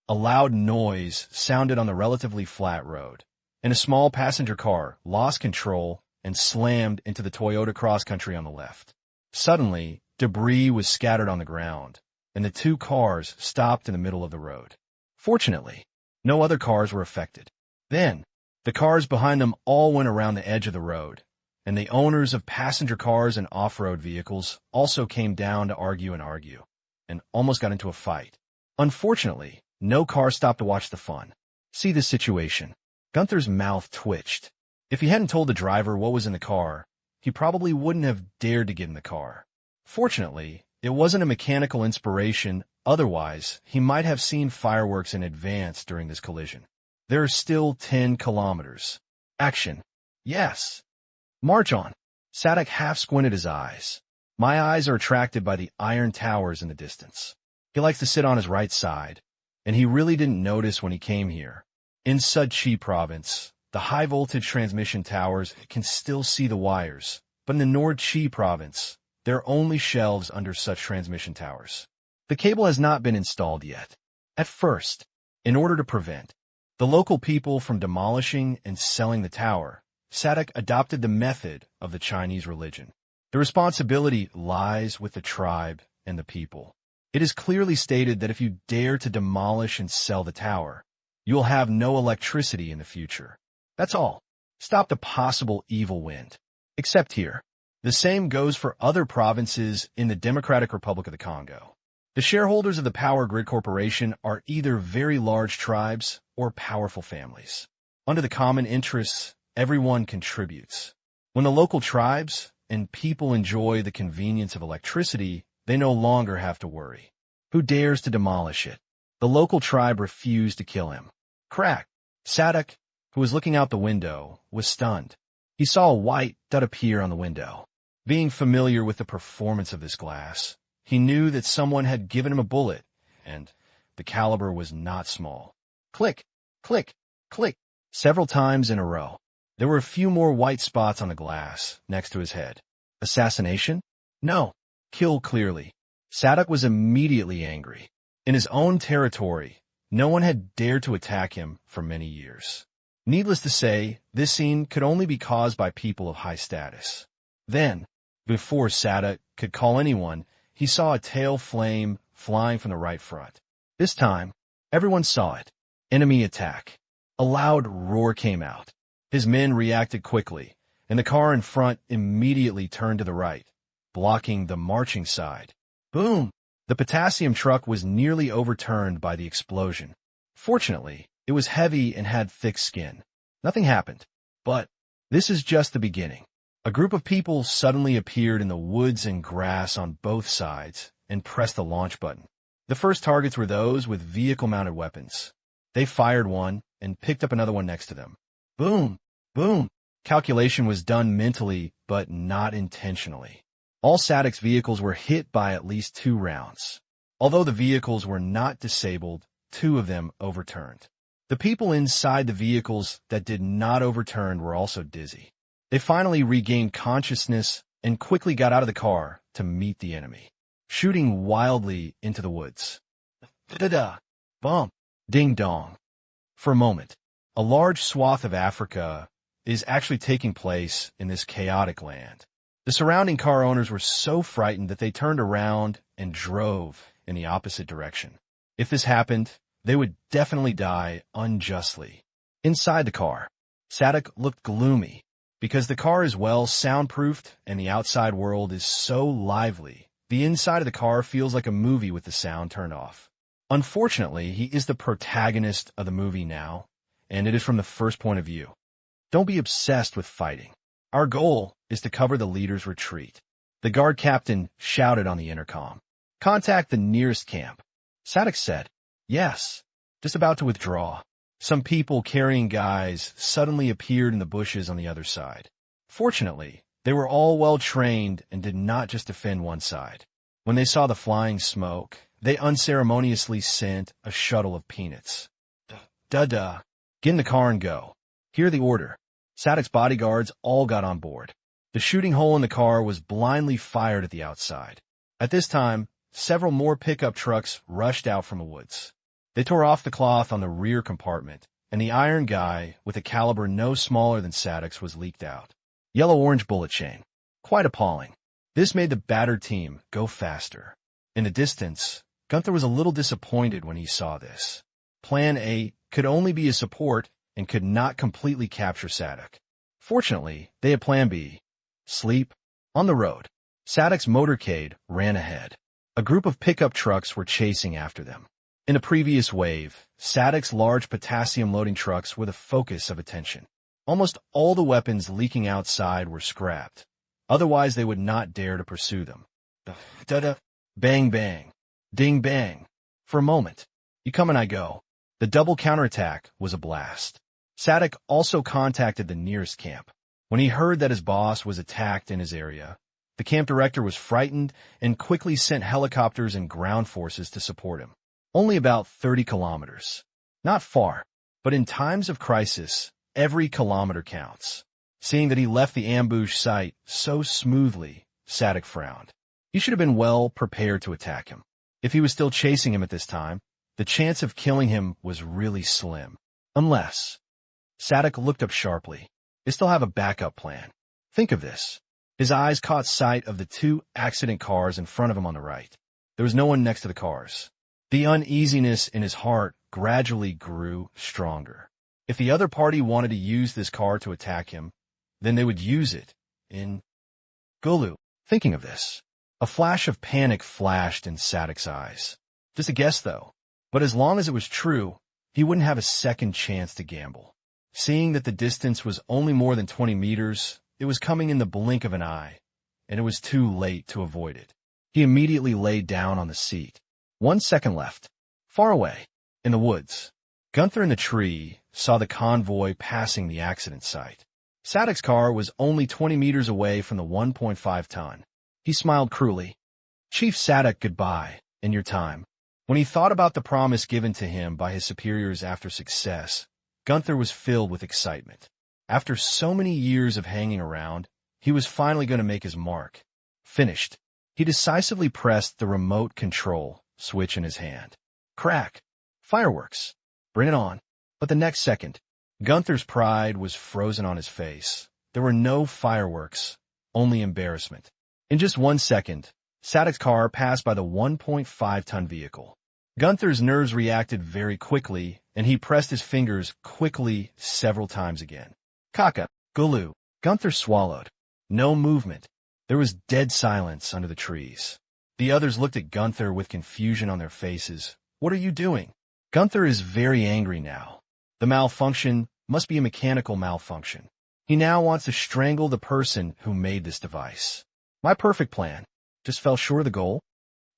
A loud noise sounded on the relatively flat road, and a small passenger car lost control and slammed into the Toyota Cross Country on the left. Suddenly, debris was scattered on the ground, and the two cars stopped in the middle of the road. Fortunately, no other cars were affected. Then, the cars behind them all went around the edge of the road, and the owners of passenger cars and off-road vehicles also came down to argue, and almost got into a fight. Unfortunately, no car stopped to watch the fun. See this situation. Gunther's mouth twitched. If he hadn't told the driver what was in the car, he probably wouldn't have dared to get in the car. Fortunately, it wasn't a mechanical inspiration, otherwise he might have seen fireworks in advance during this collision. There are still 10 kilometers. Action. Yes. March on. Sadek half squinted his eyes. My eyes are attracted by the iron towers in the distance. He likes to sit on his right side, and he really didn't notice when he came here. In Sudki province, the high-voltage transmission towers can still see the wires, but in the Nord Qi province, there are only shelves under such transmission towers. The cable has not been installed yet. At first, in order to prevent the local people from demolishing and selling the tower, Sadek adopted the method of the Chinese religion. The responsibility lies with the tribe and the people. It is clearly stated that if you dare to demolish and sell the tower, you will have no electricity in the future. That's all. Stop the possible evil wind. Except here. The same goes for other provinces in the Democratic Republic of the Congo. The shareholders of the Power Grid Corporation are either very large tribes or powerful families. Under the common interests, everyone contributes. When the local tribes and people enjoy the convenience of electricity, they no longer have to worry. Who dares to demolish it? The local tribe refused to kill him. Crack. Sadek, who was looking out the window, was stunned. He saw a white dot appear on the window. Being familiar with the performance of this glass, he knew that someone had given him a bullet, and the caliber was not small. Click, click, click, several times in a row. There were a few more white spots on the glass next to his head. Assassination? No. Kill clearly. Sadek was immediately angry. In his own territory, no one had dared to attack him for many years. Needless to say, this scene could only be caused by people of high status. Then, before Sadek could call anyone, he saw a tail flame flying from the right front. This time, everyone saw it. Enemy attack. A loud roar came out. His men reacted quickly, and the car in front immediately turned to the right, blocking the marching side. Boom! The potassium truck was nearly overturned by the explosion. Fortunately, it was heavy and had thick skin. Nothing happened. But this is just the beginning. A group of people suddenly appeared in the woods and grass on both sides and pressed the launch button. The first targets were those with vehicle-mounted weapons. They fired one and picked up another one next to them. Boom! Boom! Calculation was done mentally, but not intentionally. All Sadek's vehicles were hit by at least 2 rounds. Although the vehicles were not disabled, 2 of them overturned. The people inside the vehicles that did not overturn were also dizzy. They finally regained consciousness and quickly got out of the car to meet the enemy, shooting wildly into the woods. Da-da! Bump! Ding-dong! For a moment, a large swath of Africa is actually taking place in this chaotic land. The surrounding car owners were so frightened that they turned around and drove in the opposite direction. If this happened, they would definitely die unjustly. Inside the car, Sadok looked gloomy because the car is well soundproofed and the outside world is so lively. The inside of the car feels like a movie with the sound turned off. Unfortunately, he is the protagonist of the movie now, and it is from the first point of view. Don't be obsessed with fighting. Our goal is to cover the leader's retreat. The guard captain shouted on the intercom. Contact the nearest camp. Sadok said, yes, just about to withdraw. Some people carrying guys suddenly appeared in the bushes on the other side. Fortunately, they were all well trained and did not just defend one side. When they saw the flying smoke, they unceremoniously sent a shuttle of peanuts. Get in the car and go. Hear the order. Sadok's bodyguards all got on board. The shooting hole in the car was blindly fired at the outside. At this time, several more pickup trucks rushed out from the woods. They tore off the cloth on the rear compartment, and the iron guy with a caliber no smaller than Sadok's was leaked out. Yellow-orange bullet chain. Quite appalling. This made the battered team go faster. In the distance, Gunther was a little disappointed when he saw this. Plan A could only be a support and could not completely capture Sadok. Fortunately, they had Plan B. Sleep. On the road, Sadok's motorcade ran ahead. A group of pickup trucks were chasing after them. In a previous wave, Sadok's large potassium-loading trucks were the focus of attention. Almost all the weapons leaking outside were scrapped. Otherwise, they would not dare to pursue them. Da-da, bang, bang, ding, bang. For a moment, you come and I go. The double counterattack was a blast. Sadok also contacted the nearest camp. When he heard that his boss was attacked in his area, the camp director was frightened and quickly sent helicopters and ground forces to support him. Only about 30 kilometers. Not far, but in times of crisis, every kilometer counts. Seeing that he left the ambush site so smoothly, Sadok frowned. He should have been well prepared to attack him. If he was still chasing him at this time, the chance of killing him was really slim. Unless... Sadok looked up sharply. They still have a backup plan. Think of this. His eyes caught sight of the two accident cars in front of him on the right. There was no one next to the cars. The uneasiness in his heart gradually grew stronger. If the other party wanted to use this car to attack him, then they would use it in Gulu. Thinking of this, a flash of panic flashed in Sadok's eyes. Just a guess, though. But as long as it was true, he wouldn't have a second chance to gamble. Seeing that the distance was only more than 20 meters, it was coming in the blink of an eye, and it was too late to avoid it. He immediately laid down on the seat. 1 second left. Far away, in the woods, Gunther in the tree saw the convoy passing the accident site. Sadok's car was only 20 meters away from the 1.5 ton. He smiled cruelly. Chief Sadok, goodbye, in your time. When he thought about the promise given to him by his superiors after success, Gunther was filled with excitement. After so many years of hanging around, he was finally going to make his mark. Finished. He decisively pressed the remote control switch in his hand. Crack. Fireworks. Bring it on. But the next second, Gunther's pride was frozen on his face. There were no fireworks, only embarrassment. In just 1 second, Sadok's car passed by the 1.5-ton vehicle. Gunther's nerves reacted very quickly, and he pressed his fingers quickly several times again. Kaka, Gulu. Gunther swallowed. No movement. There was dead silence under the trees. The others looked at Gunther with confusion on their faces. What are you doing? Gunther is very angry now. The malfunction must be a mechanical malfunction. He now wants to strangle the person who made this device. My perfect plan. Just fell short of the goal.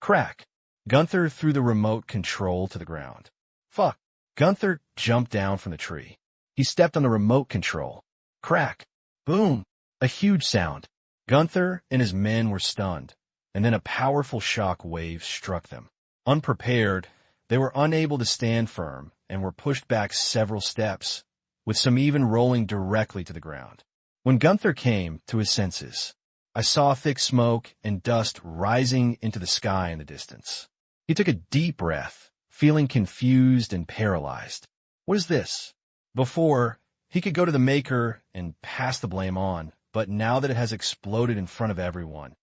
Crack. Gunther threw the remote control to the ground. Fuck. Gunther jumped down from the tree. He stepped on the remote control. Crack. Boom. A huge sound. Gunther and his men were stunned, and then a powerful shock wave struck them. Unprepared, they were unable to stand firm and were pushed back several steps, with some even rolling directly to the ground. When Gunther came to his senses, I saw thick smoke and dust rising into the sky in the distance. He took a deep breath, feeling confused and paralyzed. What is this? Before, he could go to the maker and pass the blame on, but now that it has exploded in front of everyone,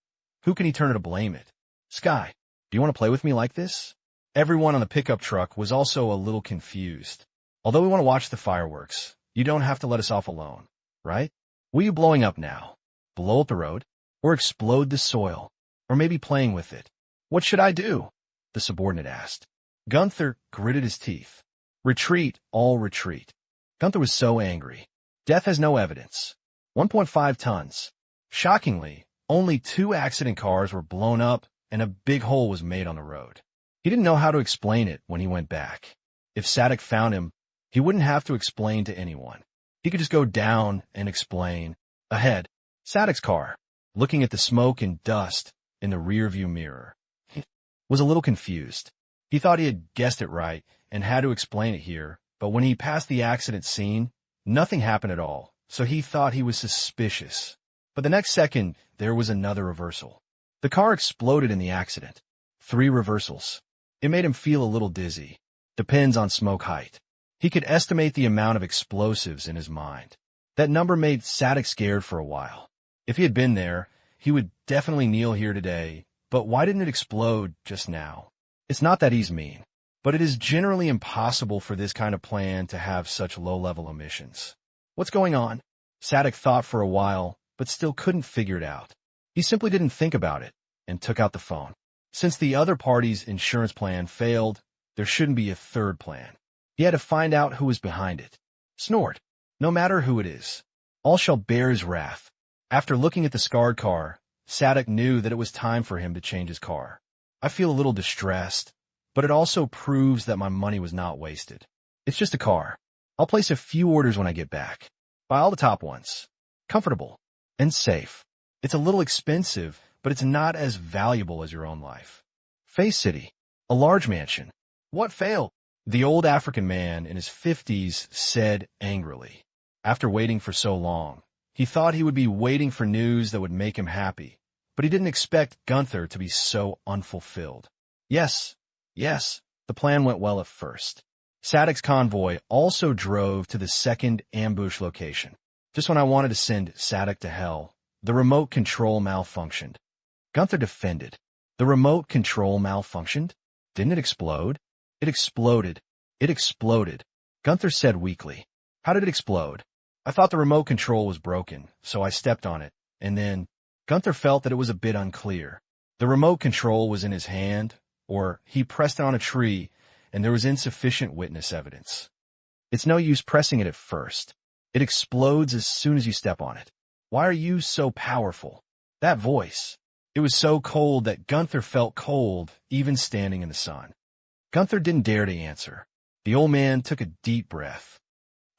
who can he turn to blame it? Sky, do you want to play with me like this? Everyone on the pickup truck was also a little confused. Although we want to watch the fireworks, you don't have to let us off alone, right? What are you blowing up now? Blow up the road? Or explode the soil? Or maybe playing with it? What should I do? The subordinate asked. Gunther gritted his teeth. Retreat, all retreat. Gunther was so angry. Death has no evidence. 1.5 tons. Shockingly, only 2 accident cars were blown up and a big hole was made on the road. He didn't know how to explain it when he went back. If Sadek found him, he wouldn't have to explain to anyone. He could just go down and explain. Ahead, Sadek's car, looking at the smoke and dust in the rearview mirror, was a little confused. He thought he had guessed it right and had to explain it here, but when he passed the accident scene, nothing happened at all, so he thought he was suspicious. But the next second, there was another reversal. The car exploded in the accident. 3 reversals. It made him feel a little dizzy. Depends on smoke height. He could estimate the amount of explosives in his mind. That number made Sadek scared for a while. If he had been there, he would definitely kneel here today, but why didn't it explode just now? It's not that he's mean, but it is generally impossible for this kind of plan to have such low-level emissions. What's going on? Sadek thought for a while, but still couldn't figure it out. He simply didn't think about it and took out the phone. Since the other party's insurance plan failed, there shouldn't be a third plan. He had to find out who was behind it. Snort. No matter who it is, all shall bear his wrath. After looking at the scarred car, Sadek knew that it was time for him to change his car. I feel a little distressed, but it also proves that my money was not wasted. It's just a car. I'll place a few orders when I get back. Buy all the top ones. Comfortable. And safe. It's a little expensive, but it's not as valuable as your own life. Face City. A large mansion. What failed? The old African man in his 50s said angrily. After waiting for so long, he thought he would be waiting for news that would make him happy, but he didn't expect Gunther to be so unfulfilled. Yes, the plan went well at first. Sadek's convoy also drove to the second ambush location. Just when I wanted to send Sadek to hell, the remote control malfunctioned. Gunther defended. The remote control malfunctioned? Didn't it explode? It exploded. It exploded. Gunther said weakly. How did it explode? I thought the remote control was broken, so I stepped on it, and then Gunther felt that it was a bit unclear. The remote control was in his hand, or he pressed it on a tree, and there was insufficient witness evidence. It's no use pressing it at first. It explodes as soon as you step on it. Why are you so powerful? That voice. It was so cold that Gunther felt cold, even standing in the sun. Gunther didn't dare to answer. The old man took a deep breath.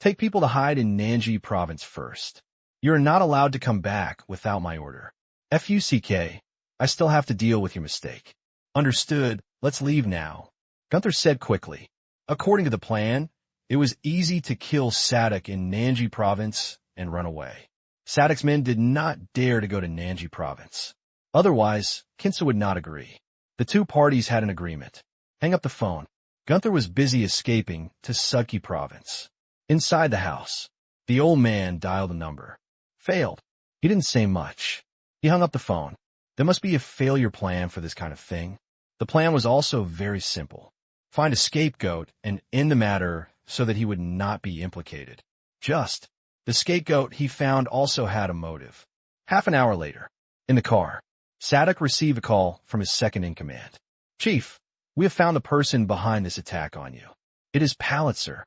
Take people to hide in Nanji province first. You are not allowed to come back without my order. FUCK. I still have to deal with your mistake. Understood. Let's leave now. Gunther said quickly. According to the plan, it was easy to kill Sadek in Nanji province and run away. Sadek's men did not dare to go to Nanji province. Otherwise, Kinsa would not agree. The two parties had an agreement. Hang up the phone. Gunther was busy escaping to Sudki province. Inside the house, the old man dialed a number. Failed. He didn't say much. He hung up the phone. There must be a failure plan for this kind of thing. The plan was also very simple. Find a scapegoat and end the matter so that he would not be implicated. The scapegoat he found also had a motive. Half an hour later, in the car, Sadek received a call from his second-in-command. Chief, we have found the person behind this attack on you. It is Palitzer.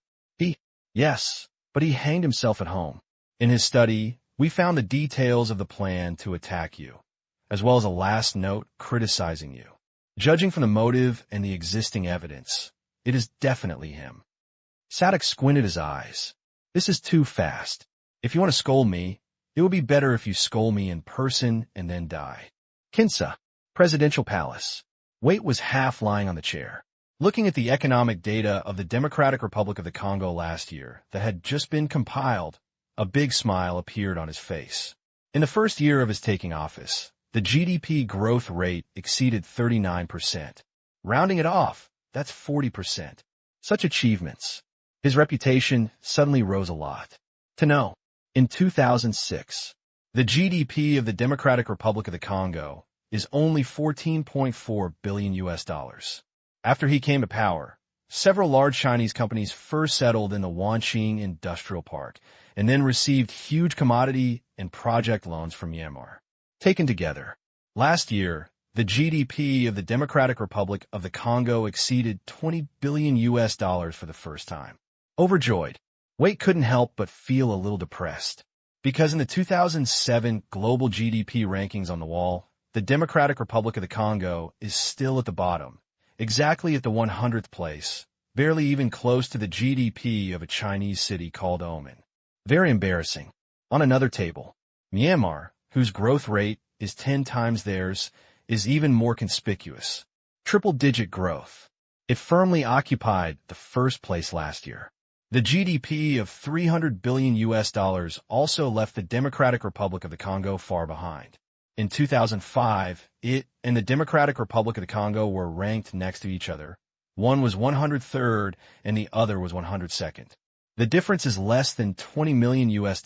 Yes, but he hanged himself at home. In his study, we found the details of the plan to attack you, as well as a last note criticizing you. Judging from the motive and the existing evidence, it is definitely him. Sadek squinted his eyes. This is too fast. If you want to scold me, it would be better if you scold me in person and then die. Kinsa, Presidential Palace. Wait was half lying on the chair. Looking at the economic data of the Democratic Republic of the Congo last year that had just been compiled, a big smile appeared on his face. In the first year of his taking office, the GDP growth rate exceeded 39%. Rounding it off, that's 40%. Such achievements. His reputation suddenly rose a lot. To know, in 2006, the GDP of the Democratic Republic of the Congo is only $14.4 billion US. After he came to power, several large Chinese companies first settled in the Wanqing Industrial Park and then received huge commodity and project loans from Myanmar. Taken together, last year, the GDP of the Democratic Republic of the Congo exceeded $20 billion US for the first time. Overjoyed, Wade couldn't help but feel a little depressed, because in the 2007 global GDP rankings on the wall, the Democratic Republic of the Congo is still at the bottom, exactly at the 100th place, barely even close to the GDP of a Chinese city called Oman. Very embarrassing. On another table, Myanmar, whose growth rate is 10 times theirs, is even more conspicuous. Triple-digit growth. It firmly occupied the first place last year. The GDP of $300 billion US also left the Democratic Republic of the Congo far behind. In 2005, it and the Democratic Republic of the Congo were ranked next to each other. One was 103rd and the other was 102nd. The difference is less than $20 million US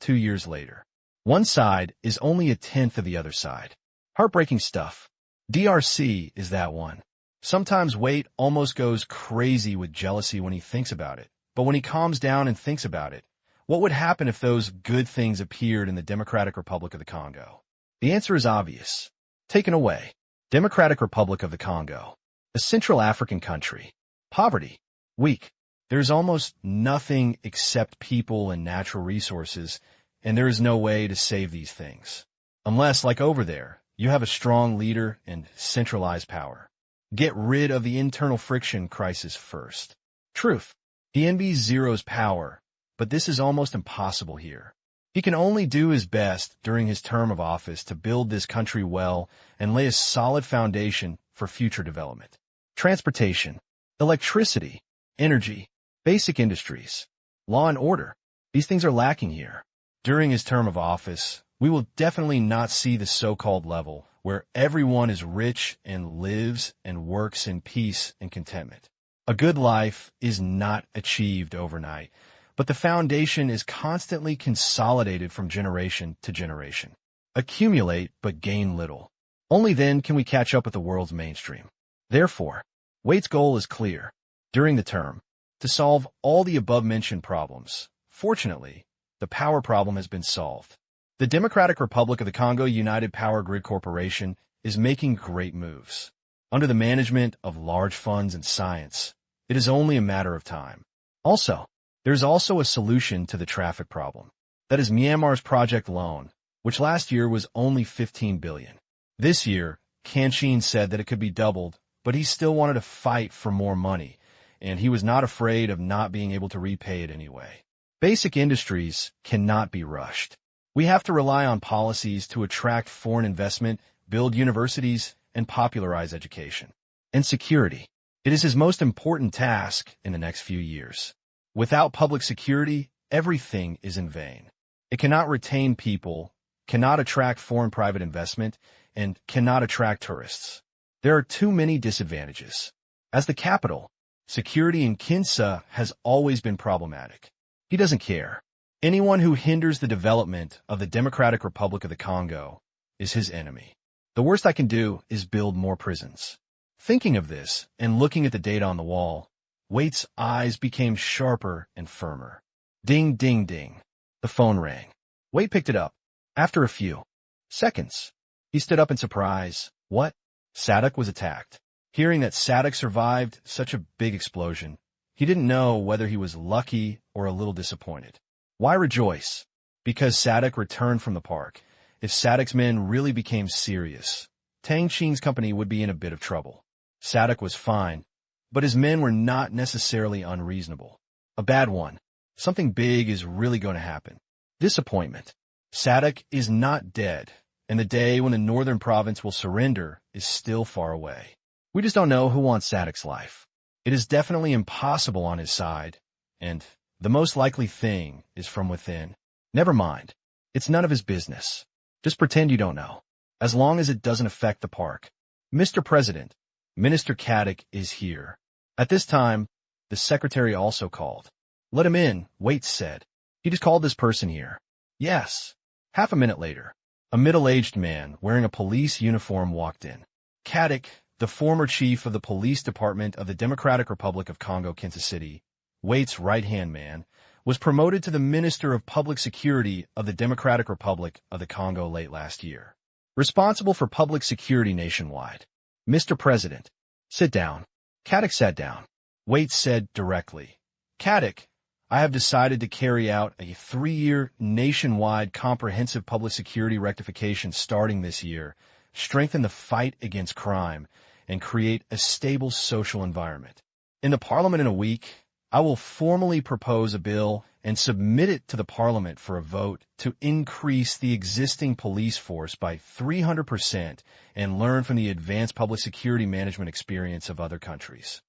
2 years later. One side is only a tenth of the other side. Heartbreaking stuff. DRC is that one. Sometimes Wade almost goes crazy with jealousy when he thinks about it. But when he calms down and thinks about it, what would happen if those good things appeared in the Democratic Republic of the Congo? The answer is obvious. Taken away. Democratic Republic of the Congo. A Central African country. Poverty. Weak. There's almost nothing except people and natural resources, and there is no way to save these things. Unless, like over there, you have a strong leader and centralized power. Get rid of the internal friction crisis first. Truth. He envies Zero's power, but this is almost impossible here. He can only do his best during his term of office to build this country well and lay a solid foundation for future development. Transportation, electricity, energy, basic industries, law and order. These things are lacking here. During his term of office, we will definitely not see the so-called level where everyone is rich and lives and works in peace and contentment. A good life is not achieved overnight, but the foundation is constantly consolidated from generation to generation. Accumulate but gain little. Only then can we catch up with the world's mainstream. Therefore, Wade's goal is clear. During the term, to solve all the above-mentioned problems. Fortunately, the power problem has been solved. The Democratic Republic of the Congo United Power Grid Corporation is making great moves. Under the management of large funds and science, it is only a matter of time. Also, there's also a solution to the traffic problem. That is Myanmar's project loan, which last year was only $15 billion. This year, Tang Qing said that it could be doubled, but he still wanted to fight for more money, and he was not afraid of not being able to repay it anyway. Basic industries cannot be rushed. We have to rely on policies to attract foreign investment, build universities, and popularize education. And security. It is his most important task in the next few years. Without public security, everything is in vain. It cannot retain people, cannot attract foreign private investment, and cannot attract tourists. There are too many disadvantages. As the capital, security in Kinshasa has always been problematic. He doesn't care. Anyone who hinders the development of the Democratic Republic of the Congo is his enemy. The worst I can do is build more prisons. Thinking of this and looking at the data on the wall, Wade's eyes became sharper and firmer. Ding, ding, ding. The phone rang. Wade picked it up. After a few seconds, he stood up in surprise. What? Sadek was attacked. Hearing that Sadek survived such a big explosion, he didn't know whether he was lucky or a little disappointed. Why rejoice? Because Sadek returned from the park. If Sadek's men really became serious, Tang Qing's company would be in a bit of trouble. Sadek was fine, but his men were not necessarily unreasonable. A bad one. Something big is really going to happen. Disappointment. Sadek is not dead, and the day when the northern province will surrender is still far away. We just don't know who wants Sadek's life. It is definitely impossible on his side, and the most likely thing is from within. Never mind. It's none of his business. Just pretend you don't know. As long as it doesn't affect the park. Mr. President, Minister Caddick is here. At this time, the secretary also called. Let him in, Waits said. He just called this person here. Yes. Half a minute later, a middle-aged man wearing a police uniform walked in. Caddick, the former chief of the police department of the Democratic Republic of Congo, Kansas City, Waits' right-hand man, was promoted to the Minister of Public Security of the Democratic Republic of the Congo late last year. Responsible for public security nationwide. Mr. President, sit down. Caddick sat down. Waits said directly, Caddick, I have decided to carry out a 3-year nationwide comprehensive public security rectification starting this year, strengthen the fight against crime, and create a stable social environment. In the Parliament in a week, I will formally propose a bill and submit it to the Parliament for a vote to increase the existing police force by 300% and learn from the advanced public security management experience of other countries.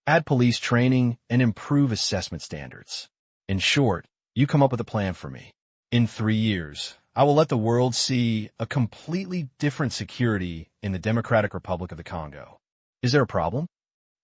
Add police training and improve assessment standards. In short, you come up with a plan for me. In 3 years, I will let the world see a completely different security in the Democratic Republic of the Congo. Is there a problem?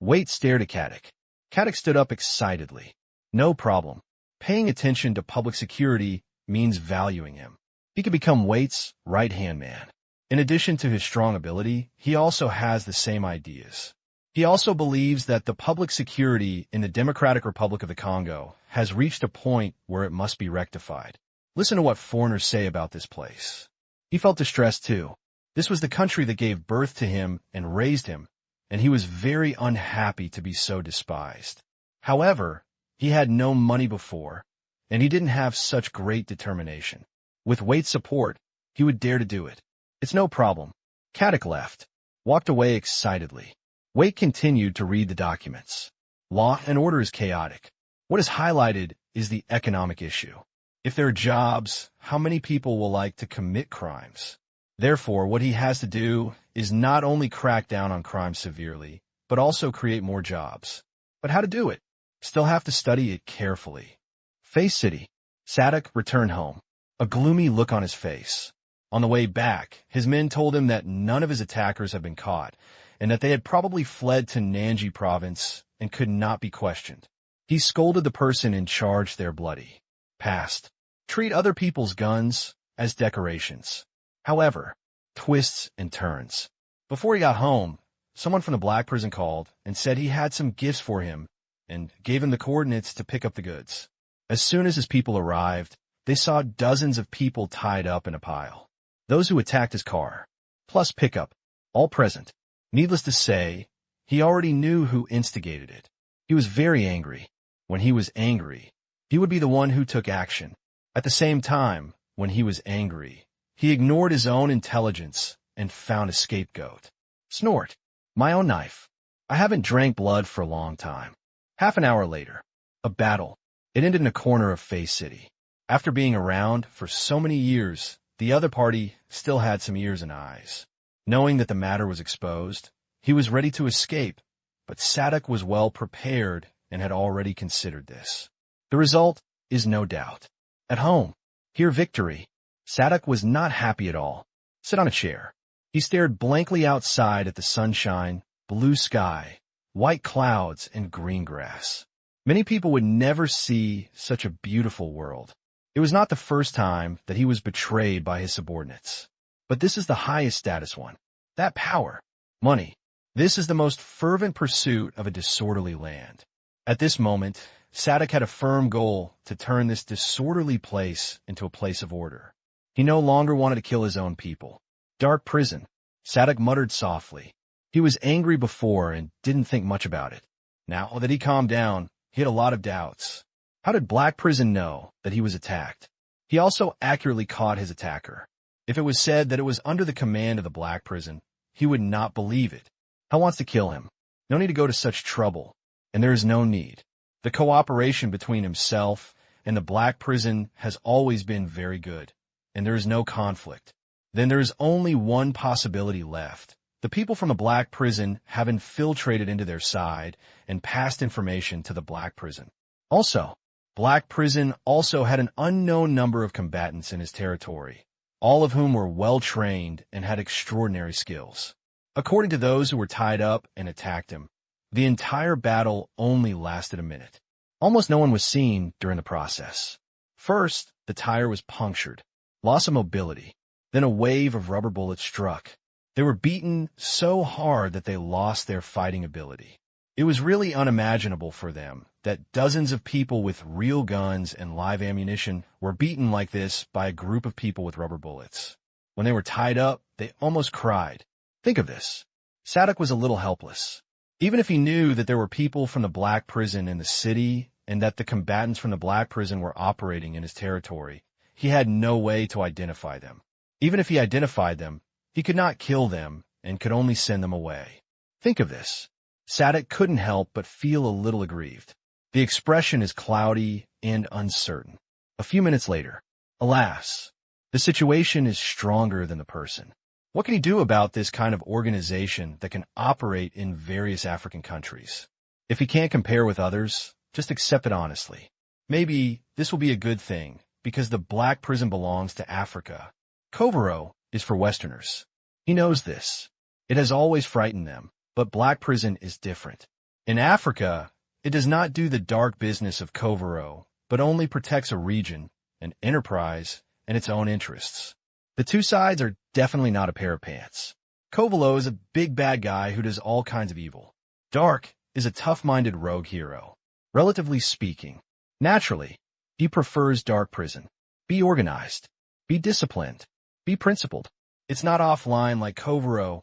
Waits stared at Caddick. Caddick stood up excitedly. No problem. Paying attention to public security means valuing him. He could become Waits' right-hand man. In addition to his strong ability, he also has the same ideas. He also believes that the public security in the Democratic Republic of the Congo has reached a point where it must be rectified. Listen to what foreigners say about this place. He felt distressed too. This was the country that gave birth to him and raised him, and he was very unhappy to be so despised. However, he had no money before, and he didn't have such great determination. With Waits' support, he would dare to do it. It's no problem. Caddick left, walked away excitedly. Waits continued to read the documents. Law and order is chaotic. What is highlighted is the economic issue. If there are jobs, how many people will like to commit crimes? Therefore, what he has to do is not only crack down on crime severely, but also create more jobs. But how to do it? Still have to study it carefully. Face City. Sadek returned home, a gloomy look on his face. On the way back, his men told him that none of his attackers had been caught, and that they had probably fled to Nanji province and could not be questioned. He scolded the person in charge there bloody. Past. Treat other people's guns as decorations. However, twists and turns. Before he got home, someone from the black prison called and said he had some gifts for him and gave him the coordinates to pick up the goods. As soon as his people arrived, they saw dozens of people tied up in a pile. Those who attacked his car, plus pickup, all present. Needless to say, he already knew who instigated it. He was very angry. When he was angry, he would be the one who took action. At the same time, when he was angry, he ignored his own intelligence and found a scapegoat. Snort. My own knife. I haven't drank blood for a long time. Half an hour later, a battle. It ended in a corner of Face City. After being around for so many years, the other party still had some ears and eyes. Knowing that the matter was exposed, he was ready to escape, but Sadek was well prepared and had already considered this. The result is no doubt. At home, here victory. Sadek was not happy at all. Sit on a chair. He stared blankly outside at the sunshine, blue sky, white clouds, and green grass. Many people would never see such a beautiful world. It was not the first time that he was betrayed by his subordinates. But this is the highest status one. That power, money. This is the most fervent pursuit of a disorderly land. At this moment, Sadek had a firm goal to turn this disorderly place into a place of order. He no longer wanted to kill his own people. Dark prison. Sadek muttered softly. He was angry before and didn't think much about it. Now that he calmed down, he had a lot of doubts. How did Black Prison know that he was attacked? He also accurately caught his attacker. If it was said that it was under the command of the Black Prison, he would not believe it. Hell wants to kill him. No need to go to such trouble, and there is no need. The cooperation between himself and the Black Prison has always been very good, and there is no conflict. Then there is only one possibility left. The people from the black prison have infiltrated into their side and passed information to the black prison. Also, black prison also had an unknown number of combatants in his territory, all of whom were well-trained and had extraordinary skills. According to those who were tied up and attacked him, the entire battle only lasted a minute. Almost no one was seen during the process. First, the tire was punctured, loss of mobility. Then a wave of rubber bullets struck. They were beaten so hard that they lost their fighting ability. It was really unimaginable for them that dozens of people with real guns and live ammunition were beaten like this by a group of people with rubber bullets. When they were tied up, they almost cried. Think of this. Sadok was a little helpless. Even if he knew that there were people from the black prison in the city and that the combatants from the black prison were operating in his territory, he had no way to identify them. Even if he identified them, he could not kill them and could only send them away. Think of this. Sadok couldn't help but feel a little aggrieved. The expression is cloudy and uncertain. A few minutes later, alas, the situation is stronger than the person. What can he do about this kind of organization that can operate in various African countries? If he can't compare with others, just accept it honestly. Maybe this will be a good thing, because the black prison belongs to Africa. Kovaro is for Westerners. He knows this. It has always frightened them, but black prison is different. In Africa, it does not do the dark business of Kovaro, but only protects a region, an enterprise, and its own interests. The two sides are definitely not a pair of pants. Kovalo is a big bad guy who does all kinds of evil. Dark is a tough-minded rogue hero. Relatively speaking, naturally, he prefers dark prison. Be organized. Be disciplined. Be principled. It's not offline like Kovaro.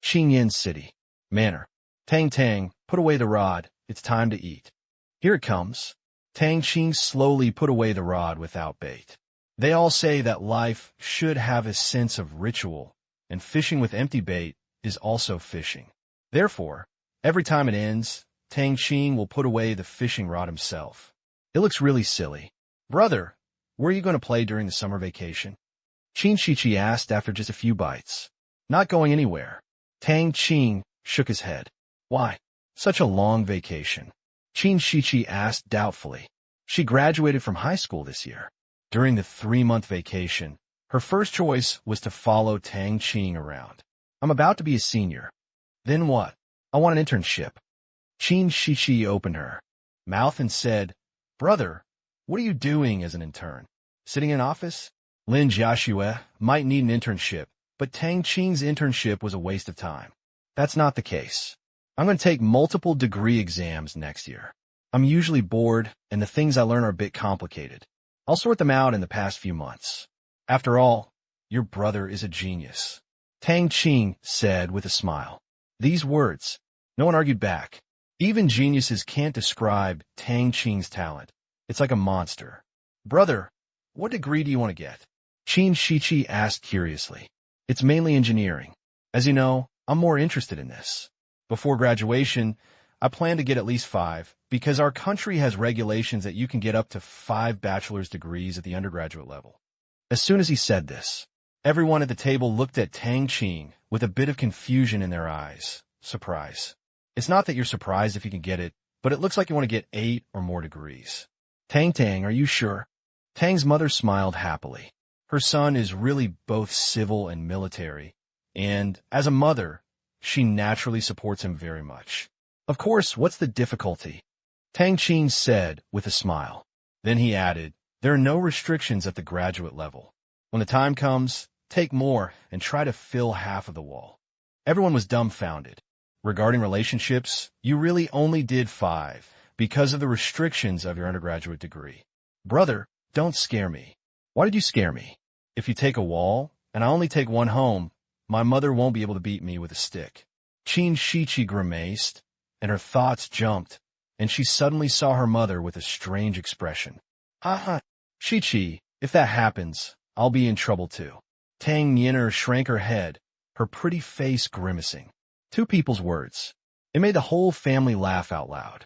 Qingyin City. Manner. Tang, put away the rod. It's time to eat. Here it comes. Tang Qing slowly put away the rod without bait. They all say that life should have a sense of ritual, and fishing with empty bait is also fishing. Therefore, every time it ends, Tang Qing will put away the fishing rod himself. It looks really silly. Brother, where are you going to play during the summer vacation? Qin Shichi asked after just a few bites. Not going anywhere. Tang Qing shook his head. Why? Such a long vacation. Qin Shichi asked doubtfully. She graduated from high school this year. During the 3-month vacation, her first choice was to follow Tang Qing around. I'm about to be a senior. Then what? I want an internship. Qin Shichi opened her mouth and said, Brother, what are you doing as an intern? Sitting in an office? Lin Jiaxue might need an internship, but Tang Qing's internship was a waste of time. That's not the case. I'm going to take multiple degree exams next year. I'm usually bored, and the things I learn are a bit complicated. I'll sort them out in the past few months. After all, your brother is a genius. Tang Qing said with a smile. These words, no one argued back. Even geniuses can't describe Tang Qing's talent. It's like a monster. Brother, what degree do you want to get? Qin Shichi asked curiously. It's mainly engineering. As you know, I'm more interested in this. Before graduation, I plan to get at least 5, because our country has regulations that you can get up to 5 bachelor's degrees at the undergraduate level. As soon as he said this, everyone at the table looked at Tang Qing with a bit of confusion in their eyes. Surprise. It's not that you're surprised if you can get it, but it looks like you want to get 8 or more degrees. Tang, are you sure? Tang's mother smiled happily. Her son is really both civil and military, and as a mother, she naturally supports him very much. Of course, what's the difficulty? Tang Qing said with a smile. Then he added, there are no restrictions at the graduate level. When the time comes, take more and try to fill half of the wall. Everyone was dumbfounded. Regarding relationships, you really only did 5 because of the restrictions of your undergraduate degree. Brother, don't scare me. Why did you scare me? If you take a wall, and I only take 1 home, my mother won't be able to beat me with a stick. Qin Shichi grimaced, and her thoughts jumped, and she suddenly saw her mother with a strange expression. Shichi, if that happens, I'll be in trouble too. Tang Yin'er shrank her head, her pretty face grimacing. 2 people's words. It made the whole family laugh out loud.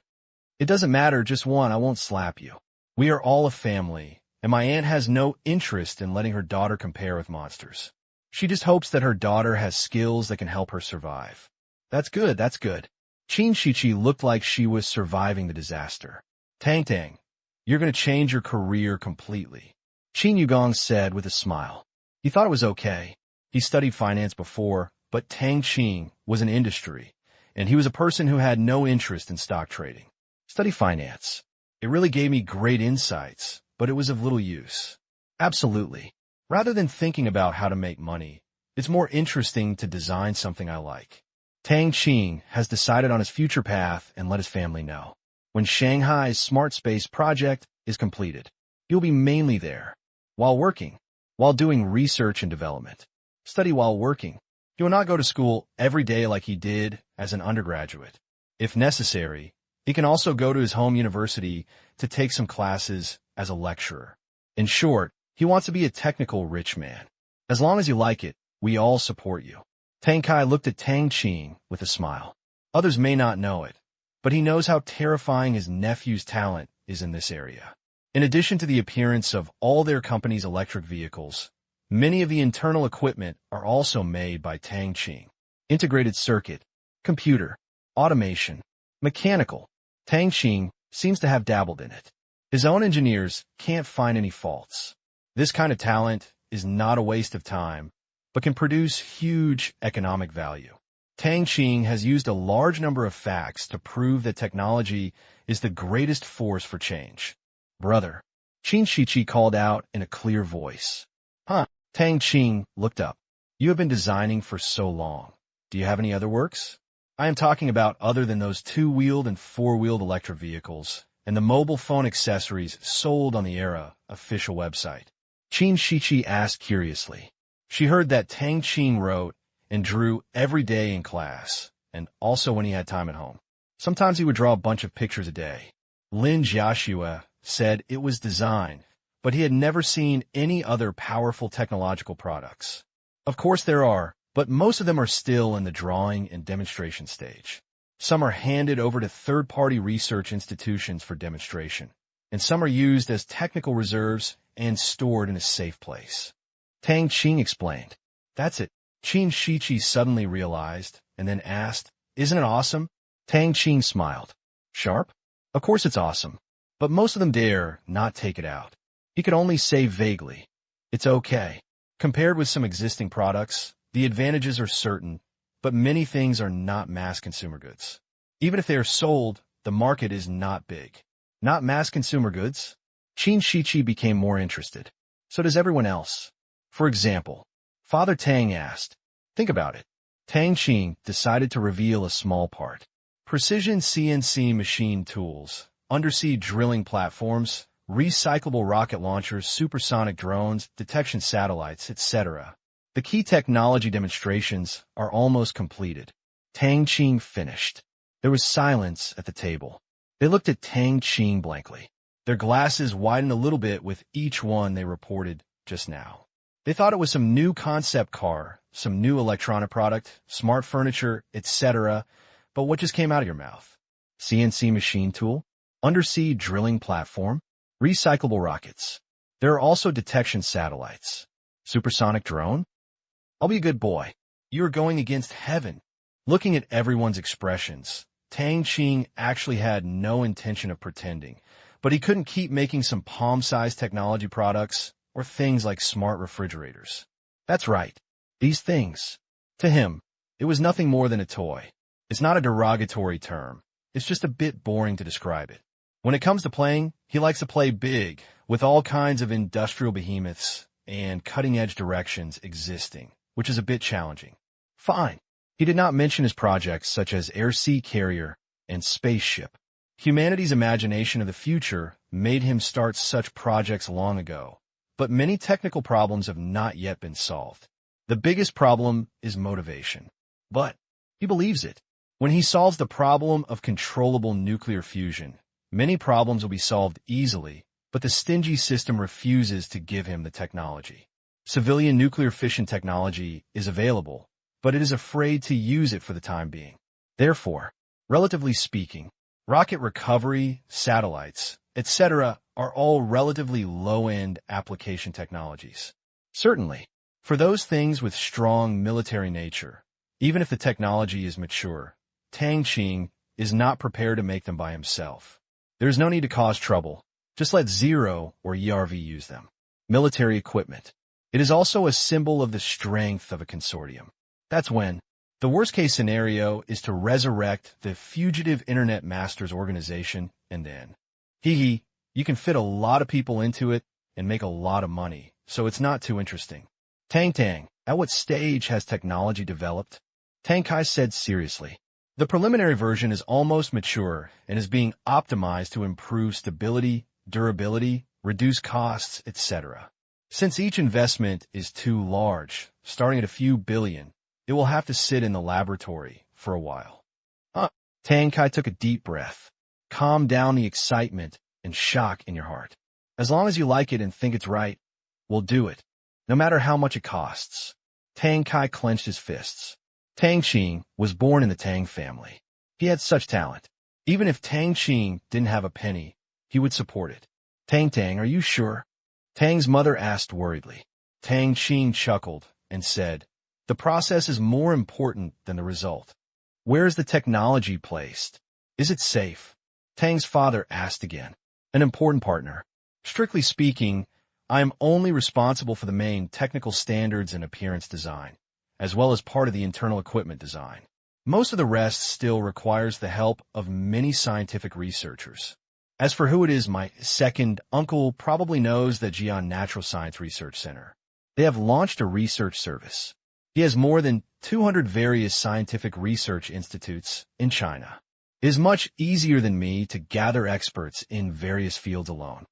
It doesn't matter, just one, I won't slap you. We are all a family, and my aunt has no interest in letting her daughter compare with monsters. She just hopes that her daughter has skills that can help her survive. That's good, that's good. Qin Shichi looked like she was surviving the disaster. Tang, you're going to change your career completely, Qin Yugong said with a smile. He thought it was okay. He studied finance before, but Tang Qing was an industry, and he was a person who had no interest in stock trading. Study finance. It really gave me great insights, but it was of little use. Absolutely. Rather than thinking about how to make money, it's more interesting to design something I like. Tang Qing has decided on his future path and let his family know. When Shanghai's smart space project is completed, he'll be mainly there, while working, while doing research and development. Study while working. He will not go to school every day like he did as an undergraduate. If necessary, he can also go to his home university to take some classes as a lecturer. In short, he wants to be a technical rich man. As long as you like it, we all support you. Tang Kai looked at Tang Qing with a smile. Others may not know it, but he knows how terrifying his nephew's talent is in this area. In addition to the appearance of all their company's electric vehicles, many of the internal equipment are also made by Tang Qing. Integrated circuit, computer, automation, mechanical. Tang Qing seems to have dabbled in it. His own engineers can't find any faults. This kind of talent is not a waste of time, but can produce huge economic value. Tang Qing has used a large number of facts to prove that technology is the greatest force for change. Brother, Qin Shichi called out in a clear voice. Huh? Tang Qing looked up. You have been designing for so long. Do you have any other works? I am talking about other than those two-wheeled and four-wheeled electric vehicles and the mobile phone accessories sold on the Era official website. Qin Shichi asked curiously. She heard that Tang Qing wrote and drew every day in class, and also when he had time at home. Sometimes he would draw a bunch of pictures a day. Lin Jiaxue said it was design, but he had never seen any other powerful technological products. Of course there are, but most of them are still in the drawing and demonstration stage. Some are handed over to third-party research institutions for demonstration, and some are used as technical reserves and stored in a safe place. Tang Qing explained. That's it. Qin Shichi suddenly realized, and then asked, Isn't it awesome? Tang Qing smiled. Sharp? Of course it's awesome, but most of them dare not take it out. He could only say vaguely, It's okay. Compared with some existing products, the advantages are certain, but many things are not mass consumer goods. Even if they are sold, the market is not big. Not mass consumer goods? Qin Shichi became more interested. So does everyone else. For example, Father Tang asked, Think about it. Tang Qing decided to reveal a small part. Precision CNC machine tools, undersea drilling platforms, recyclable rocket launchers, supersonic drones, detection satellites, etc. The key technology demonstrations are almost completed. Tang Qing finished. There was silence at the table. They looked at Tang Qing blankly. Their glasses widened a little bit with each one they reported just now. They thought it was some new concept car, some new electronic product, smart furniture, etc. But what just came out of your mouth? CNC machine tool? Undersea drilling platform? Recyclable rockets. There are also detection satellites. Supersonic drone? I'll be a good boy. You are going against heaven. Looking at everyone's expressions, Tang Qing actually had no intention of pretending, but he couldn't keep making some palm-sized technology products or things like smart refrigerators. That's right. These things. To him, it was nothing more than a toy. It's not a derogatory term. It's just a bit boring to describe it. When it comes to playing, he likes to play big, with all kinds of industrial behemoths and cutting-edge directions existing, which is a bit challenging. Fine. He did not mention his projects such as air-sea carrier and spaceship. Humanity's imagination of the future made him start such projects long ago, but many technical problems have not yet been solved. The biggest problem is motivation. But he believes it. When he solves the problem of controllable nuclear fusion, many problems will be solved easily, but the stingy system refuses to give him the technology. Civilian nuclear fission technology is available, but it is afraid to use it for the time being. Therefore, relatively speaking, rocket recovery, satellites, etc. are all relatively low-end application technologies. Certainly, For those things with strong military nature, even if the technology is mature, Tang Qing is not prepared to make them by himself. There's no need to cause trouble. Just let Zero or ERV use them. Military equipment. It is also a symbol of the strength of a consortium. That's when the worst-case scenario is to resurrect the fugitive Internet Masters organization, and then, you can fit a lot of people into it and make a lot of money, so it's not too interesting. Tang, at what stage has technology developed? Tang Kai said seriously. The preliminary version is almost mature and is being optimized to improve stability, durability, reduce costs, etc. Since each investment is too large, starting at a few billion, it will have to sit in the laboratory for a while. Tang Kai took a deep breath. Calm down the excitement and shock in your heart. As long as you like it and think it's right, we'll do it, no matter how much it costs. Tang Kai clenched his fists. Tang Qing was born in the Tang family. He had such talent. Even if Tang Qing didn't have a penny, he would support it. Tang, are you sure? Tang's mother asked worriedly. Tang Qing chuckled and said, the process is more important than the result. Where is the technology placed? Is it safe? Tang's father asked again. An important partner. Strictly speaking, I am only responsible for the main technical standards and appearance design, as well as part of the internal equipment design. Most of the rest still requires the help of many scientific researchers. As for who it is, my second uncle probably knows the Jian Natural Science Research Center. They have launched a research service. He has more than 200 various scientific research institutes in China. It is much easier than me to gather experts in various fields alone.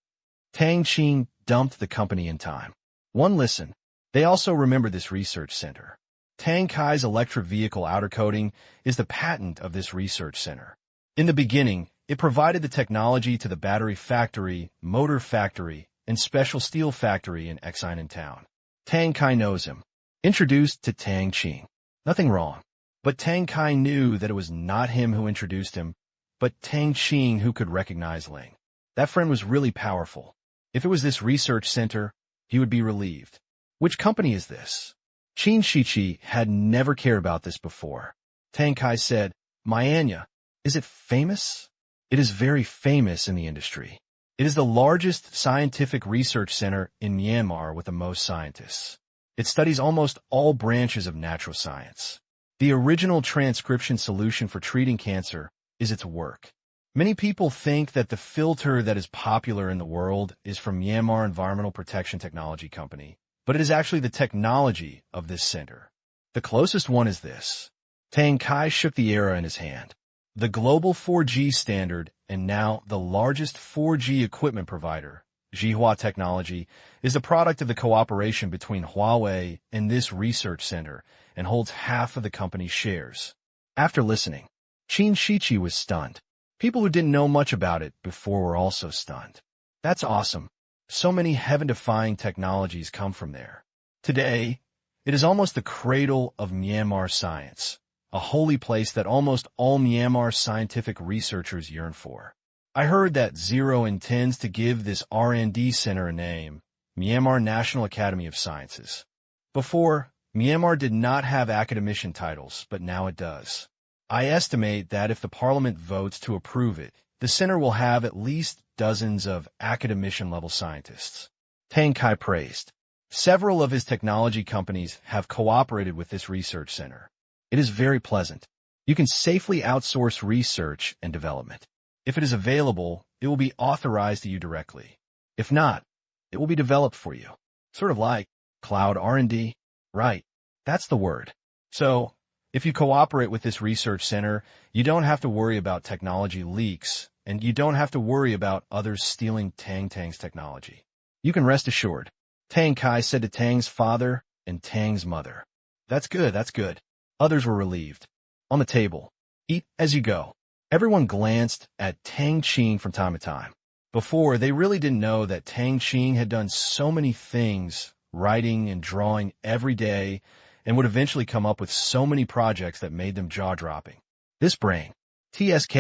Tang Qing dumped the company in time. One listen. They also remember this research center. Tang Kai's electric vehicle outer coating is the patent of this research center. In the beginning, it provided the technology to the battery factory, motor factory, and special steel factory in Xinan town. Tang Kai knows him. Introduced to Tang Qing. Nothing wrong. But Tang Kai knew that it was not him who introduced him, but Tang Qing who could recognize Ling. That friend was really powerful. If it was this research center, he would be relieved. Which company is this? Qin Shichi had never cared about this before. Tang Kai said, My Anya, is it famous? It is very famous in the industry. It is the largest scientific research center in Myanmar with the most scientists. It studies almost all branches of natural science. The original transcription solution for treating cancer is its work. Many people think that the filter that is popular in the world is from Myanmar Environmental Protection Technology Company, but it is actually the technology of this center. The closest one is this. Tang Kai shook the arrow in his hand. The global 4G standard and now the largest 4G equipment provider, Zhihua Technology, is the product of the cooperation between Huawei and this research center and holds half of the company's shares. After listening, Qin Shichi was stunned. People who didn't know much about it before were also stunned. That's awesome. So many heaven-defying technologies come from there. Today, it is almost the cradle of Myanmar science, a holy place that almost all Myanmar scientific researchers yearn for. I heard that Zero intends to give this R&D center a name, Myanmar National Academy of Sciences. Before, Myanmar did not have academician titles, but now it does. I estimate that if the parliament votes to approve it, the center will have at least dozens of academician-level scientists. Tang Kai praised. Several of his technology companies have cooperated with this research center. It is very pleasant. You can safely outsource research and development. If it is available, it will be authorized to you directly. If not, it will be developed for you. Sort of like cloud R&D. Right. That's the word. So, if you cooperate with this research center, you don't have to worry about technology leaks, and you don't have to worry about others stealing Tang's technology. You can rest assured. Tang Kai said to Tang's father and Tang's mother. That's good, that's good. Others were relieved. On the table. Eat as you go. Everyone glanced at Tang Qing from time to time. Before, they really didn't know that Tang Qing had done so many things, writing and drawing every day, and would eventually come up with so many projects that made them jaw-dropping. This brain. TSK.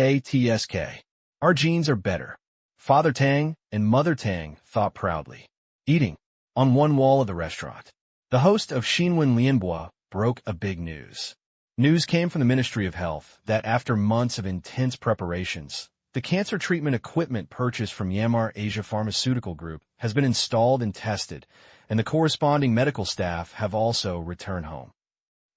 Our genes are better. Father Tang and Mother Tang thought proudly. Eating. On one wall of the restaurant. The host of Xinwen Lianbua broke a big news. News came from the Ministry of Health that after months of intense preparations, the cancer treatment equipment purchased from Myanmar Asia Pharmaceutical Group has been installed and tested, and the corresponding medical staff have also returned home.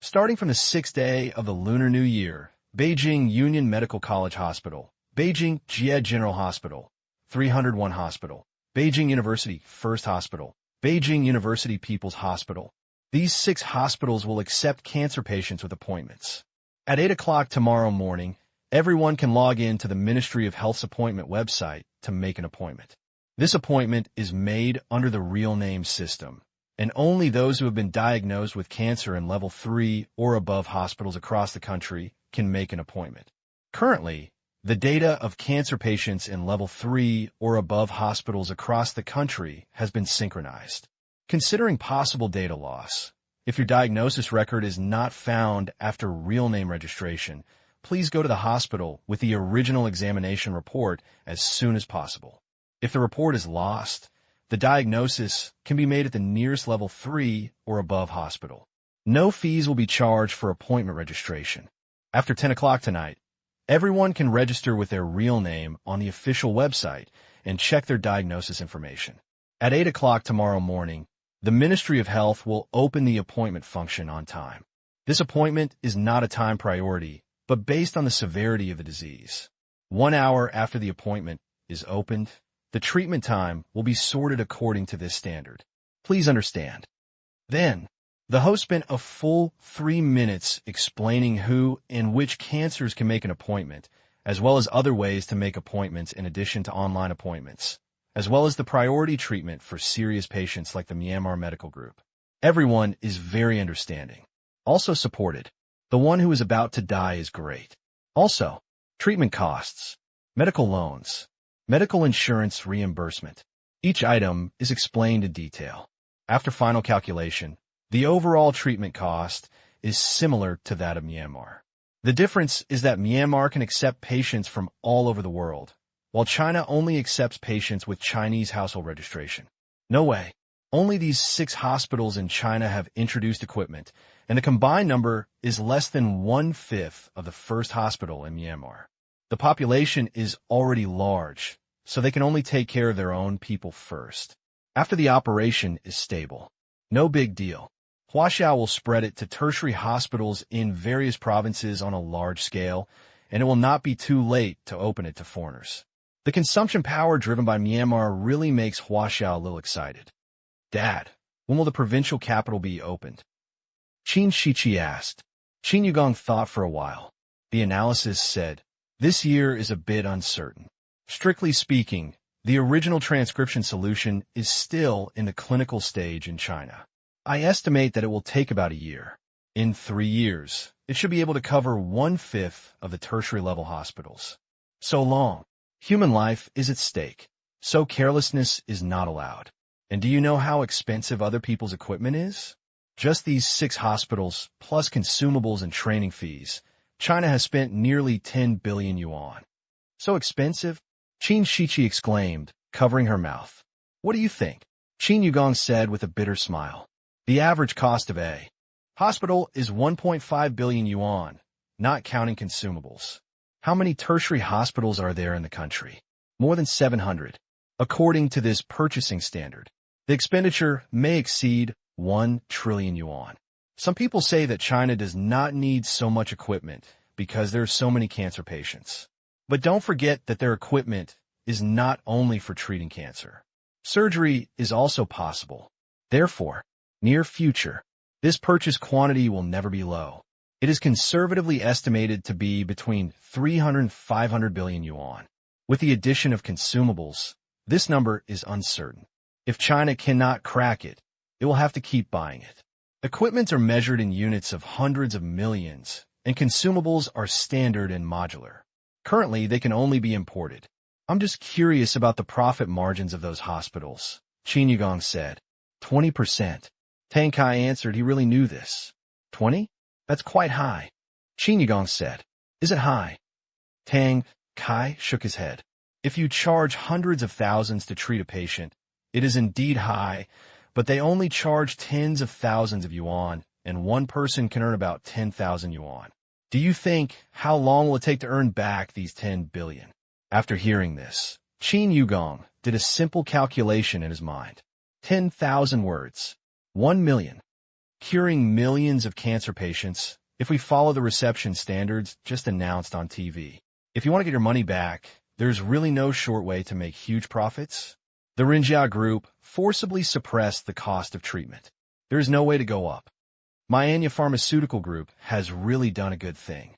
Starting from the 6th day of the Lunar New Year, Beijing Union Medical College Hospital, Beijing Jie General Hospital, 301 Hospital, Beijing University First Hospital, Beijing University People's Hospital. These 6 hospitals will accept cancer patients with appointments. At 8 o'clock tomorrow morning, everyone can log in to the Ministry of Health's appointment website to make an appointment. This appointment is made under the real name system, and only those who have been diagnosed with cancer in level 3 or above hospitals across the country can make an appointment. Currently, the data of cancer patients in level 3 or above hospitals across the country has been synchronized. Considering possible data loss, if your diagnosis record is not found after real name registration, please go to the hospital with the original examination report as soon as possible. If the report is lost, the diagnosis can be made at the nearest level 3 or above hospital. No fees will be charged for appointment registration. After 10 o'clock tonight, everyone can register with their real name on the official website and check their diagnosis information. At 8 o'clock tomorrow morning, the Ministry of Health will open the appointment function on time. This appointment is not a time priority, but based on the severity of the disease. 1 hour after the appointment is opened, the treatment time will be sorted according to this standard. Please understand. Then, the host spent a full 3 minutes explaining who and which cancers can make an appointment, as well as other ways to make appointments in addition to online appointments, as well as the priority treatment for serious patients like the Myanmar Medical Group. Everyone is very understanding. Also supported. The one who is about to die is great. Also, treatment costs, medical loans, medical insurance reimbursement. Each item is explained in detail. After final calculation, the overall treatment cost is similar to that of Myanmar. The difference is that Myanmar can accept patients from all over the world, while China only accepts patients with Chinese household registration. No way. Only these 6 hospitals in China have introduced equipment, and the combined number is less than 1/5 of the first hospital in Myanmar. The population is already large, so they can only take care of their own people first. After the operation is stable, no big deal. Huaxiao will spread it to tertiary hospitals in various provinces on a large scale, and it will not be too late to open it to foreigners. The consumption power driven by Myanmar really makes Huaxiao a little excited. Dad, when will the provincial capital be opened? Qin Shiqi asked. Qin Yugong thought for a while. The analysis said, this year is a bit uncertain. Strictly speaking, the original transcription solution is still in the clinical stage in China. I estimate that it will take about a year. In 3 years, it should be able to cover 1/5 of the tertiary level hospitals. So long. Human life is at stake, so carelessness is not allowed. And do you know how expensive other people's equipment is? Just these 6 hospitals, plus consumables and training fees, China has spent nearly 10 billion yuan. So expensive? Qin Shiqi exclaimed, covering her mouth. What do you think? Qin Yugong said with a bitter smile. The average cost of a hospital is 1.5 billion yuan, not counting consumables. How many tertiary hospitals are there in the country? More than 700. According to this purchasing standard, the expenditure may exceed 1 trillion yuan. Some people say that China does not need so much equipment because there are so many cancer patients. But don't forget that their equipment is not only for treating cancer. Surgery is also possible. Therefore, near future, this purchase quantity will never be low. It is conservatively estimated to be between 300 and 500 billion yuan. With the addition of consumables, this number is uncertain. If China cannot crack it, it will have to keep buying it. Equipments are measured in units of hundreds of millions, and consumables are standard and modular. Currently, they can only be imported. I'm just curious about the profit margins of those hospitals, Qin Yugong said. 20%. Tang Qing answered he really knew this. 20? That's quite high. Qin Yugong said. Is it high? Tang Qing shook his head. If you charge hundreds of thousands to treat a patient, it is indeed high, but they only charge tens of thousands of yuan, and one person can earn about 10,000 yuan. Do you think how long will it take to earn back these 10 billion? After hearing this, Qin Yugong did a simple calculation in his mind. 10,000 words. 1 million. Curing millions of cancer patients if we follow the reception standards just announced on TV. If you want to get your money back, there's really no short way to make huge profits. The Rinjia Group forcibly suppressed the cost of treatment. There is no way to go up. Myanya Pharmaceutical Group has really done a good thing.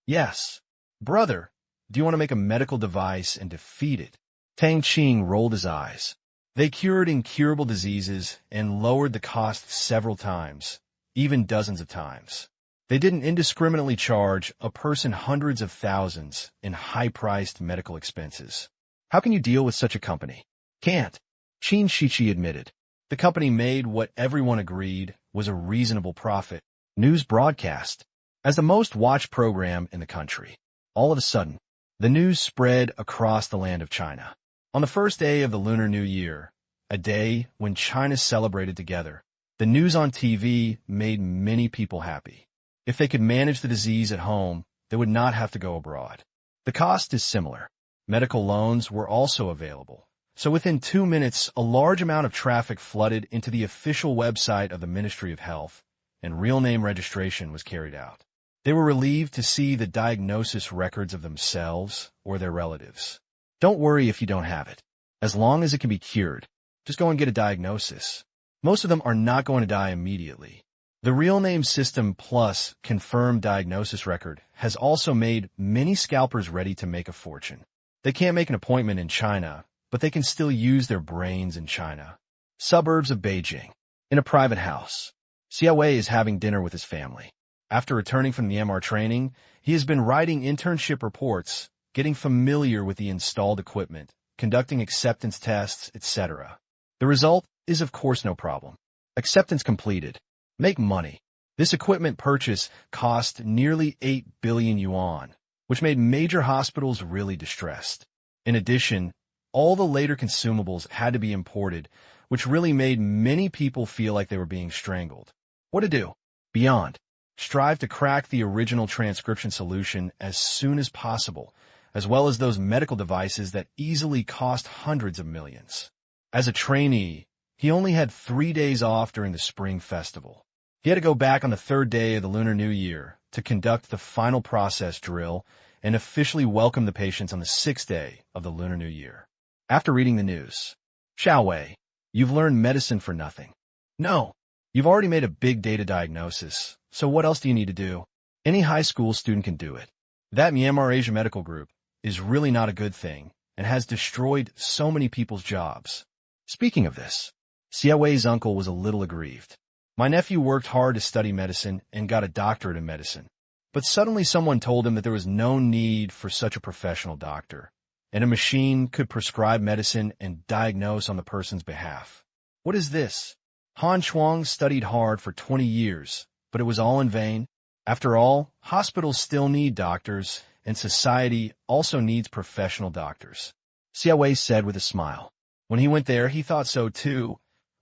Yes. Brother, do you want to make a medical device and defeat it? Tang Qing rolled his eyes. They cured incurable diseases and lowered the cost several times, even dozens of times. They didn't indiscriminately charge a person hundreds of thousands in high-priced medical expenses. How can you deal with such a company? Can't. Qin Shichi admitted. The company made what everyone agreed was a reasonable profit. News broadcast. As the most watched program in the country. All of a sudden, the news spread across the land of China. On the first day of the Lunar New Year, a day when China celebrated together, the news on TV made many people happy. If they could manage the disease at home, they would not have to go abroad. The cost is similar. Medical loans were also available. So within 2 minutes, a large amount of traffic flooded into the official website of the Ministry of Health, and real name registration was carried out. They were relieved to see the diagnosis records of themselves or their relatives. Don't worry if you don't have it. As long as it can be cured, just go and get a diagnosis. Most of them are not going to die immediately. The Real Name System Plus confirmed diagnosis record has also made many scalpers ready to make a fortune. They can't make an appointment in China, but they can still use their brains in China. Suburbs of Beijing. In a private house, Xia Wei is having dinner with his family. After returning from the MR training, he has been writing internship reports, getting familiar with the installed equipment, conducting acceptance tests, etc. The result is, of course, no problem. Acceptance completed. Make money. This equipment purchase cost nearly 8 billion yuan, which made major hospitals really distressed. In addition, all the later consumables had to be imported, which really made many people feel like they were being strangled. What to do? Beyond. Strive to crack the original transcription solution as soon as possible, as well as those medical devices that easily cost hundreds of millions. As a trainee, he only had 3 days off during the Spring Festival. He had to go back on the 3rd day of the Lunar New Year to conduct the final process drill and officially welcome the patients on the 6th day of the Lunar New Year. After reading the news, Xiao Wei, you've learned medicine for nothing. No, you've already made a big data diagnosis, so what else do you need to do? Any high school student can do it. That Myanmar Asia Medical Group is really not a good thing and has destroyed so many people's jobs. Speaking of this, Xia Wei's uncle was a little aggrieved. My nephew worked hard to study medicine and got a doctorate in medicine. But suddenly someone told him that there was no need for such a professional doctor, and a machine could prescribe medicine and diagnose on the person's behalf. What is this? Han Chuang studied hard for 20 years, but it was all in vain. After all, hospitals still need doctors, and society also needs professional doctors. Xia Wei said with a smile. When he went there, he thought so too,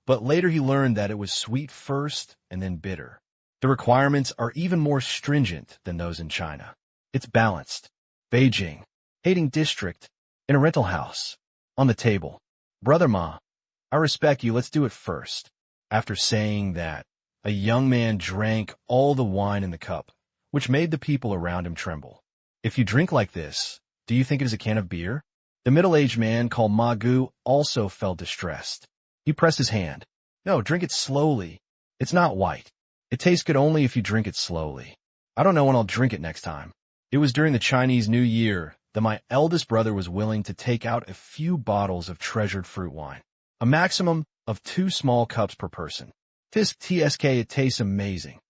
but later he learned that it was sweet first and then bitter. The requirements are even more stringent than those in China. It's balanced. Beijing. Hating district. In a rental house. On the table. Brother Ma, I respect you, let's do it first. After saying that, a young man drank all the wine in the cup, which made the people around him tremble. If you drink like this, do you think it is a can of beer? The middle-aged man called Ma Gu also felt distressed. He pressed his hand. No, drink it slowly. It's not white. It tastes good only if you drink it slowly. I don't know when I'll drink it next time. It was during the Chinese New Year that my eldest brother was willing to take out a few bottles of treasured fruit wine. A maximum of 2 small cups per person. Tsk, it tastes amazing.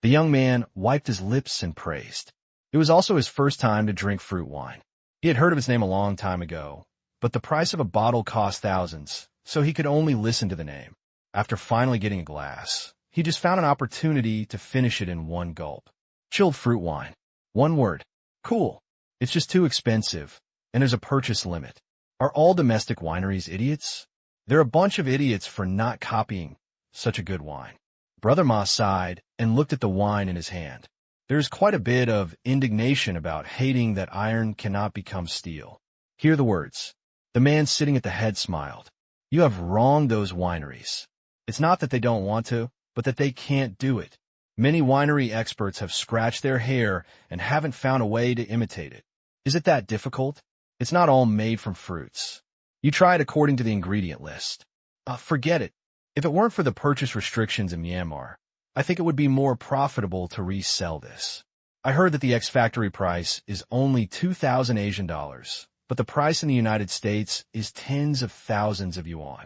The young man wiped his lips and praised. It was also his first time to drink fruit wine. He had heard of its name a long time ago, but the price of a bottle cost thousands, so he could only listen to the name. After finally getting a glass, he just found an opportunity to finish it in one gulp. Chilled fruit wine. One word. Cool. It's just too expensive, and there's a purchase limit. Are all domestic wineries idiots? They're a bunch of idiots for not copying such a good wine. Brother Ma sighed and looked at the wine in his hand. There is quite a bit of indignation about hating that iron cannot become steel. Hear the words. The man sitting at the head smiled. You have wronged those wineries. It's not that they don't want to, but that they can't do it. Many winery experts have scratched their hair and haven't found a way to imitate it. Is it that difficult? It's not all made from fruits. You try it according to the ingredient list. Forget it. If it weren't for the purchase restrictions in Myanmar, I think it would be more profitable to resell this. I heard that the ex-factory price is only 2,000 Asian dollars, but the price in the United States is tens of thousands of yuan.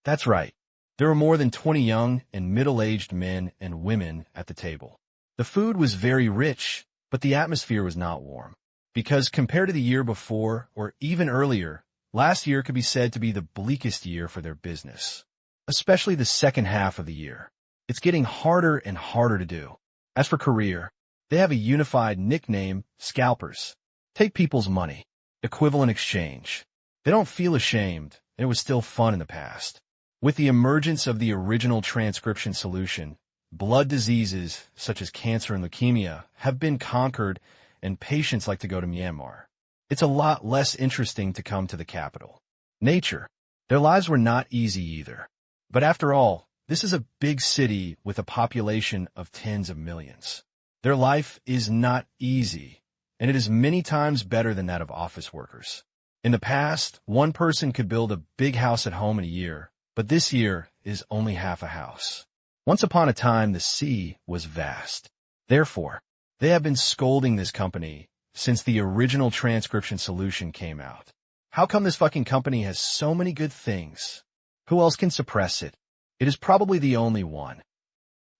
That's right. There were more than 20 young and middle-aged men and women at the table. The food was very rich, but the atmosphere was not warm. Because compared to the year before, or even earlier, last year could be said to be the bleakest year for their business. Especially the second half of the year. It's getting harder and harder to do. As for career, they have a unified nickname, scalpers. Take people's money. Equivalent exchange. They don't feel ashamed, and it was still fun in the past. With the emergence of the original transcription solution, blood diseases such as cancer and leukemia have been conquered, and patients like to go to Myanmar. It's a lot less interesting to come to the capital. Nature. Their lives were not easy either. But after all, this is a big city with a population of tens of millions. Their life is not easy, and it is many times better than that of office workers. In the past, one person could build a big house at home in a year, but this year is only half a house. Once upon a time, the sea was vast. Therefore, they have been scolding this company since the original transcription solution came out. How come this fucking company has so many good things? Who else can suppress it? It is probably the only one.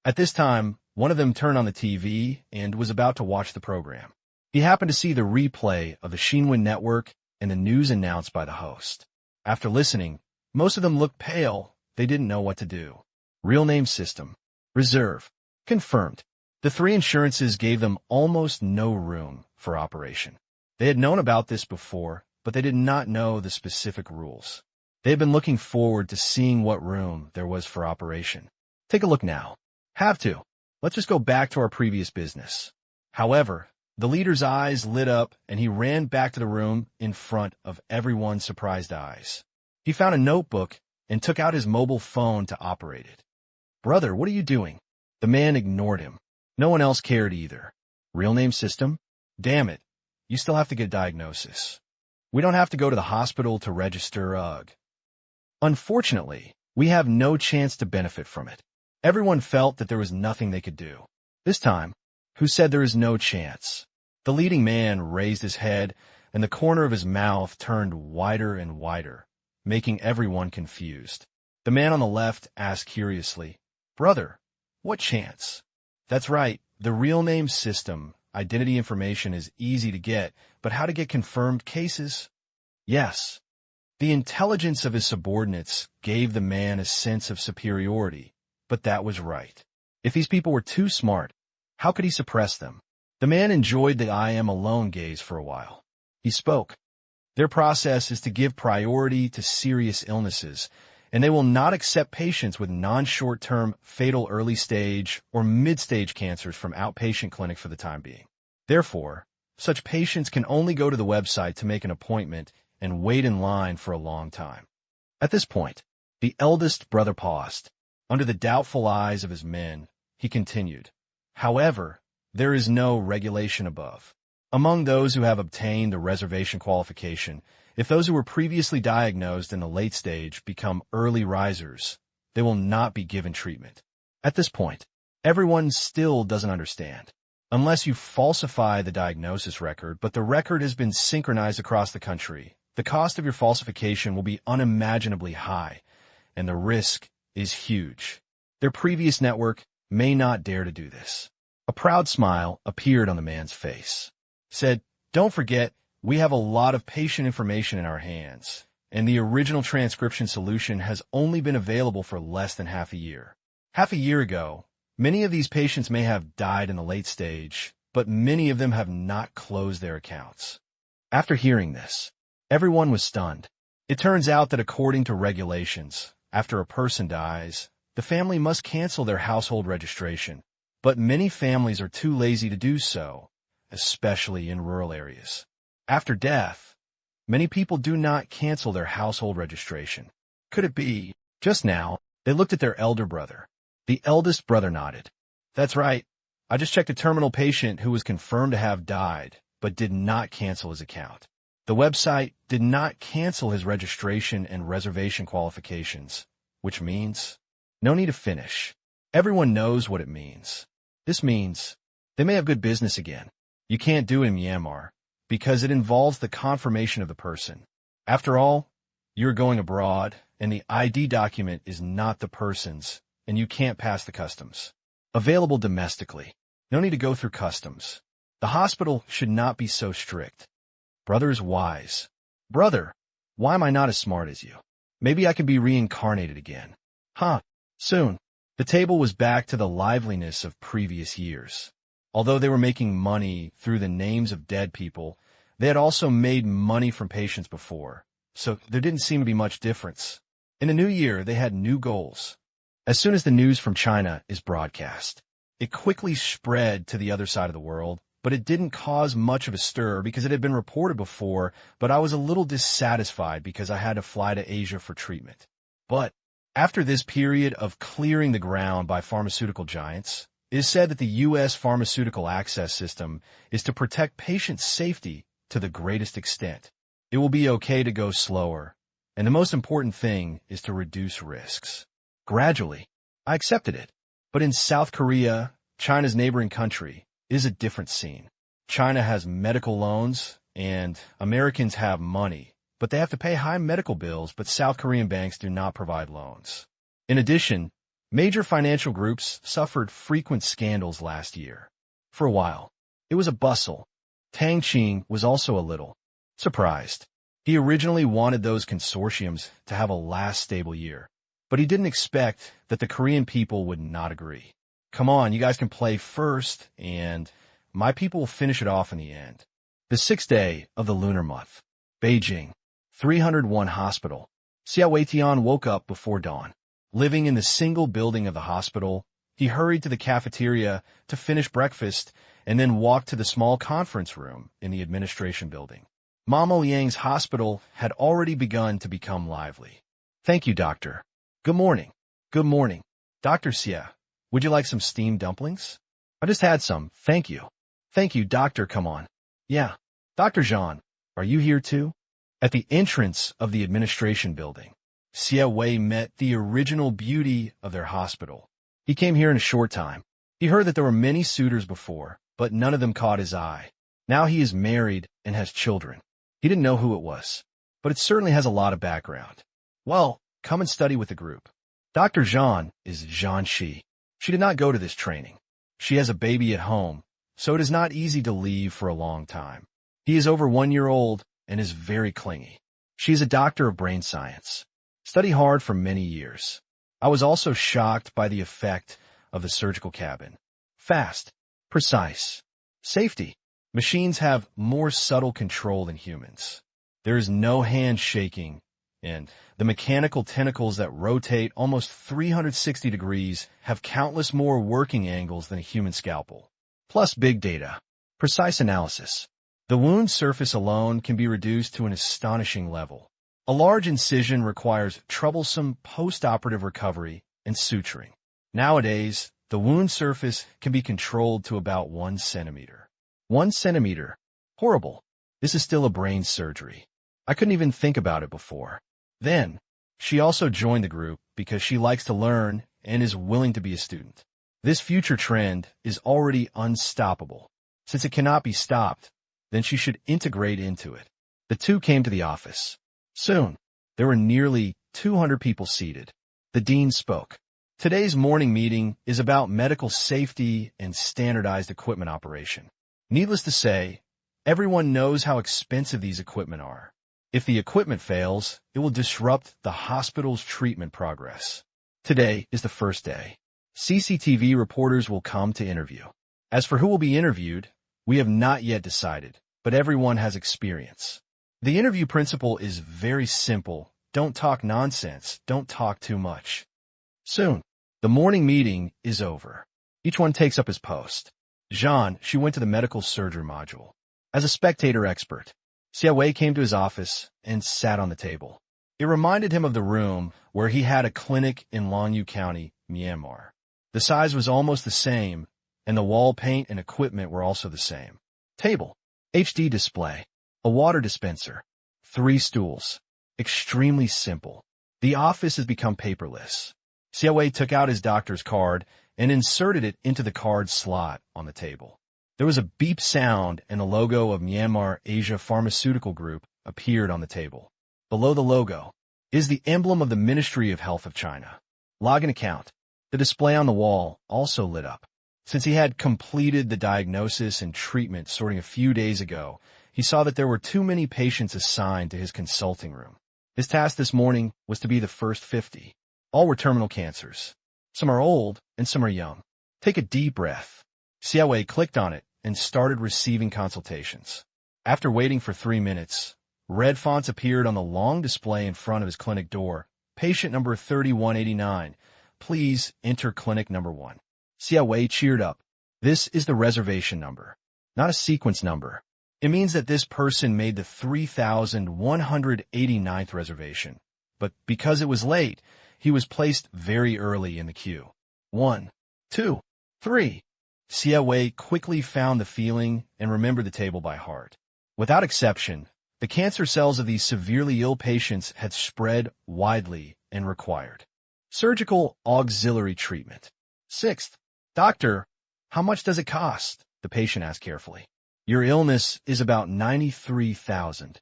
At this time, one of them turned on the TV and was about to watch the program. He happened to see the replay of the Shinwen network and the news announced by the host. After listening, most of them looked pale. They didn't know what to do. Real name system. Reserve. Confirmed. The three insurances gave them almost no room for operation. They had known about this before, but they did not know the specific rules. They had been looking forward to seeing what room there was for operation. Take a look now. Have to. Let's just go back to our previous business. However, the leader's eyes lit up and he ran back to the room in front of everyone's surprised eyes. He found a notebook and took out his mobile phone to operate it. Brother, what are you doing? The man ignored him. No one else cared either. Real name system? Damn it. You still have to get a diagnosis. We don't have to go to the hospital to register, ugh. Unfortunately, we have no chance to benefit from it. Everyone felt that there was nothing they could do. This time, who said there is no chance? The leading man raised his head, and the corner of his mouth turned wider and wider, making everyone confused. The man on the left asked curiously, Brother, what chance? That's right, the real name system. Identity information is easy to get, but how to get confirmed cases? Yes. The intelligence of his subordinates gave the man a sense of superiority, but that was right. If these people were too smart, how could he suppress them? The man enjoyed the I am alone gaze for a while. He spoke. Their process is to give priority to serious illnesses, and they will not accept patients with non-short-term, fatal early-stage or mid-stage cancers from outpatient clinic for the time being. Therefore, such patients can only go to the website to make an appointment and wait in line for a long time. At this point, the eldest brother paused. Under the doubtful eyes of his men, he continued, However, there is no regulation above. Among those who have obtained the reservation qualification, if those who were previously diagnosed in the late stage become early risers, they will not be given treatment. At this point, everyone still doesn't understand. Unless you falsify the diagnosis record, but the record has been synchronized across the country, the cost of your falsification will be unimaginably high, and the risk is huge. Their previous network may not dare to do this. A proud smile appeared on the man's face. Said, Don't forget, we have a lot of patient information in our hands, and the original transcription solution has only been available for less than half a year. Half a year ago, many of these patients may have died in the late stage, but many of them have not closed their accounts. After hearing this, everyone was stunned. It turns out that according to regulations, after a person dies, the family must cancel their household registration, but many families are too lazy to do so, especially in rural areas. After death, many people do not cancel their household registration. Could it be? Just now, they looked at their elder brother. The eldest brother nodded. That's right. I just checked a terminal patient who was confirmed to have died, but did not cancel his account. The website did not cancel his registration and reservation qualifications, which means no need to finish. Everyone knows what it means. This means they may have good business again. You can't do it in Myanmar because it involves the confirmation of the person. After all, you're going abroad, and the ID document is not the person's, and you can't pass the customs. Available domestically. No need to go through customs. The hospital should not be so strict. Brother is wise. Brother, why am I not as smart as you? Maybe I can be reincarnated again. Soon. The table was back to the liveliness of previous years. Although they were making money through the names of dead people, they had also made money from patients before, so there didn't seem to be much difference. In the new year, they had new goals. As soon as the news from China is broadcast, it quickly spread to the other side of the world, but it didn't cause much of a stir because it had been reported before, but I was a little dissatisfied because I had to fly to Asia for treatment. But after this period of clearing the ground by pharmaceutical giants, it is said that the U.S. pharmaceutical access system is to protect patient safety to the greatest extent. It will be okay to go slower, and the most important thing is to reduce risks. Gradually, I accepted it. But in South Korea, China's neighboring country, is a different scene. China has medical loans, and Americans have money, but they have to pay high medical bills, but South Korean banks do not provide loans. In addition, major financial groups suffered frequent scandals last year. For a while, it was a bustle. Tang Qing was also a little surprised. He originally wanted those consortiums to have a last stable year, but he didn't expect that the Korean people would not agree. Come on, you guys can play first, and my people will finish it off in the end. The 6th day of the lunar month. Beijing. 301 Hospital. Xia Weitian woke up before dawn. Living in the single building of the hospital, he hurried to the cafeteria to finish breakfast and then walked to the small conference room in the administration building. Mama Liang's hospital had already begun to become lively. Thank you, doctor. Good morning. Good morning. Dr. Xia, would you like some steamed dumplings? I just had some, thank you. Thank you, doctor, come on. Yeah. Dr. Zhang, are you here too? At the entrance of the administration building, Xia Wei met the original beauty of their hospital. He came here in a short time. He heard that there were many suitors before, but none of them caught his eye. Now he is married and has children. He didn't know who it was, but it certainly has a lot of background. Well, come and study with the group. Dr. Zhang is Zhang Shi. She did not go to this training. She has a baby at home, so it is not easy to leave for a long time. He is over 1 year old and is very clingy. She is a doctor of brain science. Study hard for many years. I was also shocked by the effect of the surgical cabin. Fast, precise, safety. Machines have more subtle control than humans. There is no hand shaking, and the mechanical tentacles that rotate almost 360 degrees have countless more working angles than a human scalpel. Plus big data, precise analysis. The wound surface alone can be reduced to an astonishing level. A large incision requires troublesome post-operative recovery and suturing. Nowadays, the wound surface can be controlled to about 1 centimeter. 1 centimeter. Horrible. This is still a brain surgery. I couldn't even think about it before. Then, she also joined the group because she likes to learn and is willing to be a student. This future trend is already unstoppable. Since it cannot be stopped, then she should integrate into it. The two came to the office. Soon, there were nearly 200 people seated. The dean spoke. Today's morning meeting is about medical safety and standardized equipment operation. Needless to say, everyone knows how expensive these equipment are. If the equipment fails, it will disrupt the hospital's treatment progress. Today is the first day. CCTV reporters will come to interview. As for who will be interviewed, we have not yet decided, but everyone has experience. The interview principle is very simple. Don't talk nonsense. Don't talk too much. Soon, The morning meeting is over. Each one takes up his post. Jean, she went to the medical surgery module. As a spectator expert, Xiaowei came to his office and sat on the table. It reminded him of the room where he had a clinic in Longyu County, Myanmar. The size was almost the same, and the wall paint and equipment were also the same. Table, HD display, a water dispenser, 3 stools. Extremely simple. The office has become paperless. Xiaowei took out his doctor's card and inserted it into the card slot on the table. There was a beep sound and a logo of Myanmar Asia Pharmaceutical Group appeared on the table. Below the logo is the emblem of the Ministry of Health of China. Login account. The display on the wall also lit up. Since he had completed the diagnosis and treatment sorting a few days ago, he saw that there were too many patients assigned to his consulting room. His task this morning was to be the first 50. All were terminal cancers. Some are old and some are young. Take a deep breath. Xiaowei clicked on it and started receiving consultations. After waiting for 3 minutes, red fonts appeared on the long display in front of his clinic door. Patient number 3189. Please enter clinic number 1. Xiaowei cheered up. This is the reservation number, not a sequence number. It means that this person made the 3,189th reservation, but because it was late, he was placed very early in the queue. 1, 2, 3. Xiaowei quickly found the feeling and remembered the table by heart. Without exception, the cancer cells of these severely ill patients had spread widely and required surgical auxiliary treatment. 6th, Doctor, how much does it cost? The patient asked carefully. Your illness is about 93,000.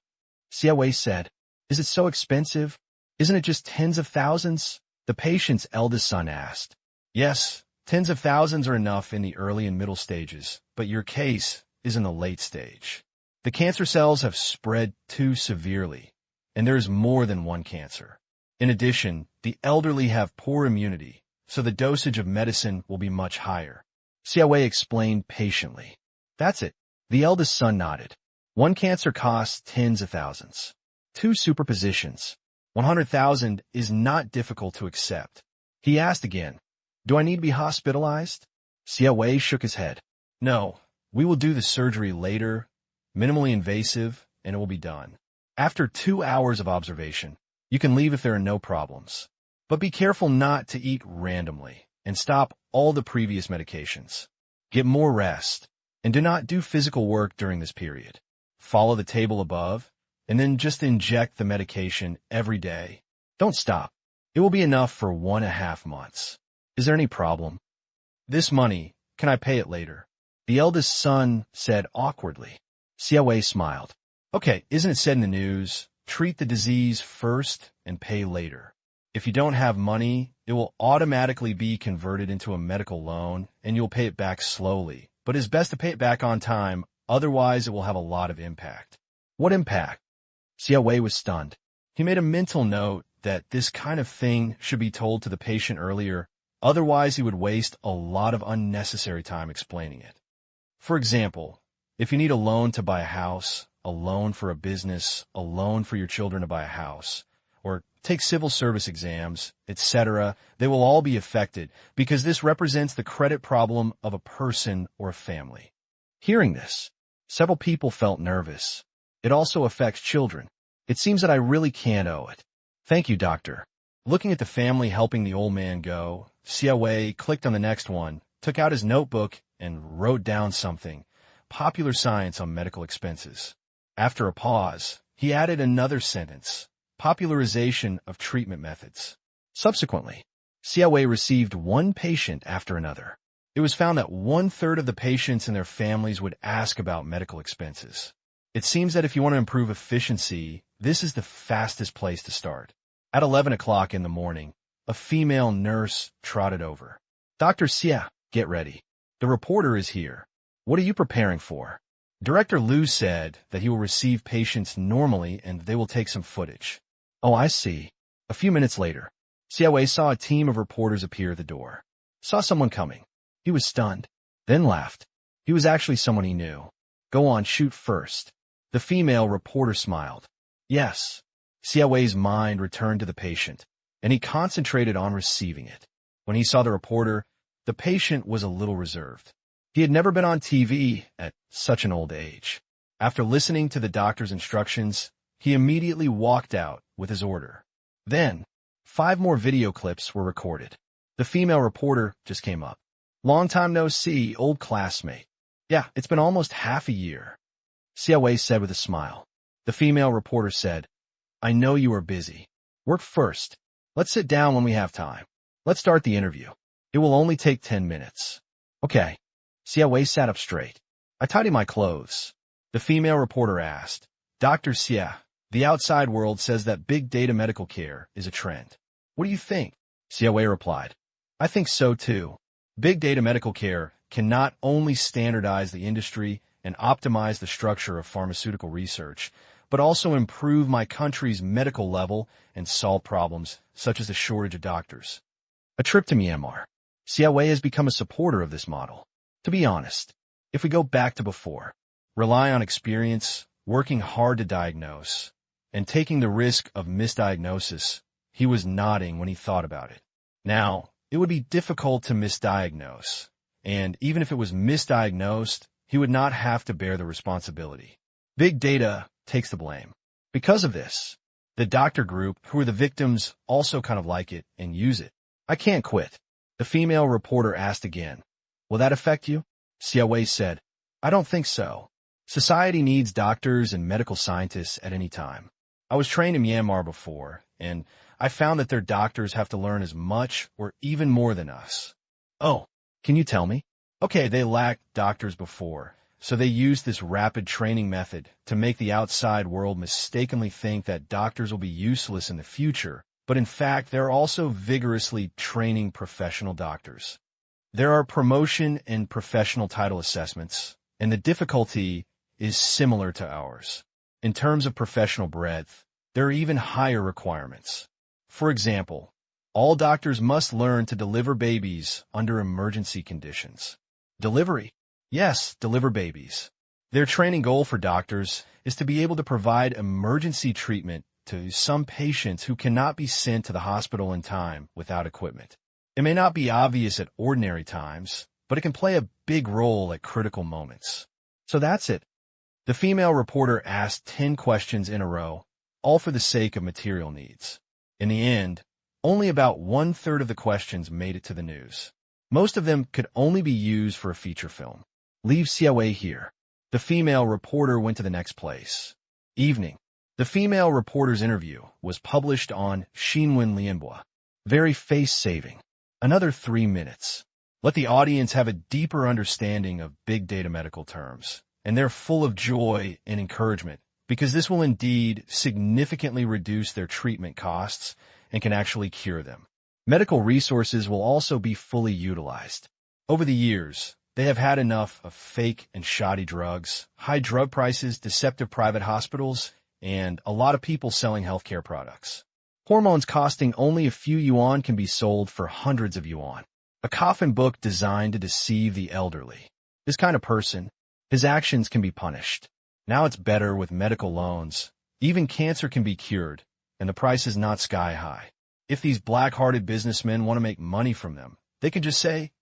Xiaowei said, Is it so expensive? Isn't it just tens of thousands? The patient's eldest son asked. Yes, tens of thousands are enough in the early and middle stages, but your case is in the late stage. The cancer cells have spread too severely, and there is more than one cancer. In addition, the elderly have poor immunity, so the dosage of medicine will be much higher. Xiaowei explained patiently. That's it. The eldest son nodded. One cancer costs tens of thousands. 2 superpositions. 100,000 is not difficult to accept. He asked again, Do I need to be hospitalized? Xiaowei shook his head. No, we will do the surgery later, minimally invasive, and it will be done. After 2 hours of observation, you can leave if there are no problems. But be careful not to eat randomly and stop all the previous medications. Get more rest and do not do physical work during this period. Follow the table above and then just inject the medication every day. Don't stop. It will be enough for 1.5 months. Is there any problem? This money, can I pay it later? The eldest son said awkwardly. Xiaowei smiled. Okay, isn't it said in the news, treat the disease first and pay later? If you don't have money, it will automatically be converted into a medical loan and you'll pay it back slowly. But it's best to pay it back on time, otherwise it will have a lot of impact. What impact? Xiaowei was stunned. He made a mental note that this kind of thing should be told to the patient earlier, otherwise he would waste a lot of unnecessary time explaining it. For example, if you need a loan to buy a house, a loan for a business, a loan for your children to buy a house, or take civil service exams, etc., they will all be affected because this represents the credit problem of a person or a family. Hearing this, several people felt nervous. It also affects children. It seems that I really can't owe it. Thank you, doctor. Looking at the family helping the old man go, Xiaowei clicked on the next one, took out his notebook, and wrote down something. Popular science on medical expenses. After a pause, he added another sentence. Popularization of treatment methods. Subsequently, Xiaowei received one patient after another. It was found that 1/3 of the patients and their families would ask about medical expenses. It seems that if you want to improve efficiency, this is the fastest place to start. At 11 o'clock in the morning, a female nurse trotted over. Dr. Xia, get ready. The reporter is here. What are you preparing for? Director Liu said that he will receive patients normally and they will take some footage. Oh, I see. A few minutes later, Xiaowei saw a team of reporters appear at the door. Saw someone coming. He was stunned, then laughed. He was actually someone he knew. Go on, shoot first. The female reporter smiled. Yes. Xiaowei's mind returned to the patient, and he concentrated on receiving it. When he saw the reporter, the patient was a little reserved. He had never been on TV at such an old age. After listening to the doctor's instructions, he immediately walked out with his order. Then, 5 more video clips were recorded. The female reporter just came up. "Long time no see, old classmate." "Yeah, it's been almost half a year," Xiaowei said with a smile. The female reporter said, "I know you are busy. Work first. Let's sit down when we have time. Let's start the interview. It will only take 10 minutes. "Okay." Xiaowei sat up straight. "I tidy my clothes." The female reporter asked, "Dr. Xia, the outside world says that big data medical care is a trend. What do you think?" Xiaowei replied, "I think so too. Big data medical care can not only standardize the industry and optimize the structure of pharmaceutical research, but also improve my country's medical level and solve problems such as the shortage of doctors." A trip to Myanmar. Xiaowei has become a supporter of this model. To be honest, if we go back to before, rely on experience, working hard to diagnose, and taking the risk of misdiagnosis, he was nodding when he thought about it. Now, it would be difficult to misdiagnose, and even if it was misdiagnosed, he would not have to bear the responsibility. Big data takes the blame. Because of this, the doctor group, who are the victims, also kind of like it and use it. "I can't quit." The female reporter asked again, "Will that affect you?" Xiaowei said, "I don't think so. Society needs doctors and medical scientists at any time. I was trained in Myanmar before, and I found that their doctors have to learn as much or even more than us." "Oh, can you tell me?" "Okay, they lacked doctors before, so they used this rapid training method to make the outside world mistakenly think that doctors will be useless in the future, but in fact, they're also vigorously training professional doctors. There are promotion and professional title assessments, and the difficulty is similar to ours. In terms of professional breadth, there are even higher requirements. For example, all doctors must learn to deliver babies under emergency conditions." Delivery? Yes, deliver babies. Their training goal for doctors is to be able to provide emergency treatment to some patients who cannot be sent to the hospital in time without equipment. It may not be obvious at ordinary times, but it can play a big role at critical moments. So that's it. The female reporter asked 10 questions in a row, all for the sake of material needs. In the end, only about 1/3 of the questions made it to the news. Most of them could only be used for a feature film. Leave Xiaowei here. The female reporter went to the next place. Evening. The female reporter's interview was published on Xinwen Lianhua. Very face-saving. Another 3 minutes. Let the audience have a deeper understanding of big data medical terms, and they're full of joy and encouragement, because this will indeed significantly reduce their treatment costs and can actually cure them. Medical resources will also be fully utilized. Over the years, they have had enough of fake and shoddy drugs, high drug prices, deceptive private hospitals, and a lot of people selling healthcare products. Hormones costing only a few yuan can be sold for hundreds of yuan. A coffin book designed to deceive the elderly. This kind of person, his actions can be punished. Now it's better with medical loans. Even cancer can be cured, and the price is not sky high. If these black-hearted businessmen want to make money from them, they can just say,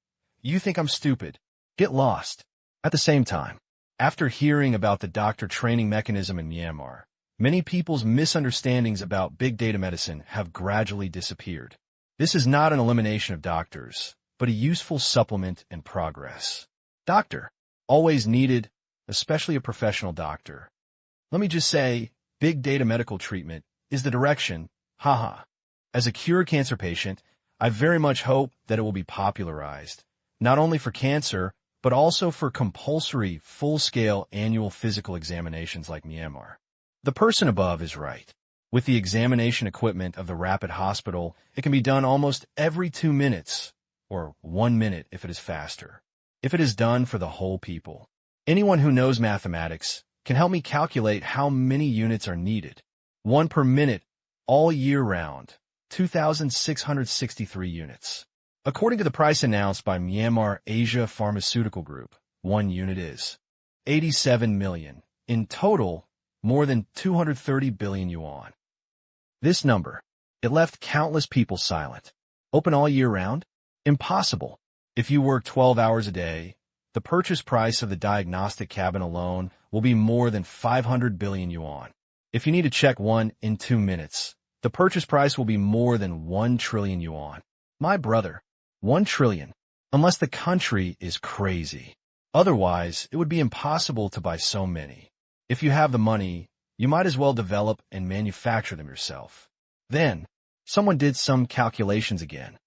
"You think I'm stupid? Get lost." At the same time, after hearing about the doctor training mechanism in Myanmar, many people's misunderstandings about big data medicine have gradually disappeared. This is not an elimination of doctors, but a useful supplement and progress. Doctor, always needed, especially a professional doctor. Let me just say, big data medical treatment is the direction, haha. As a cured cancer patient, I very much hope that it will be popularized, not only for cancer, but also for compulsory, full-scale annual physical examinations like Myanmar. The person above is right. With the examination equipment of the rapid hospital, it can be done almost every 2 minutes, or 1 minute if it is faster. If it is done for the whole people. Anyone who knows mathematics can help me calculate how many units are needed. 1 per minute, all year round, 2,663 units. According to the price announced by Myanmar Asia Pharmaceutical Group, 1 unit is 87 million. In total, more than 230 billion yuan. This number, it left countless people silent. Open all year round? Impossible. If you work 12 hours a day, the purchase price of the diagnostic cabin alone will be more than 500 billion yuan. If you need to check one in 2 minutes, the purchase price will be more than 1 trillion yuan. My brother, 1 trillion. Unless the country is crazy. Otherwise, it would be impossible to buy so many. If you have the money, you might as well develop and manufacture them yourself. Then, someone did some calculations again.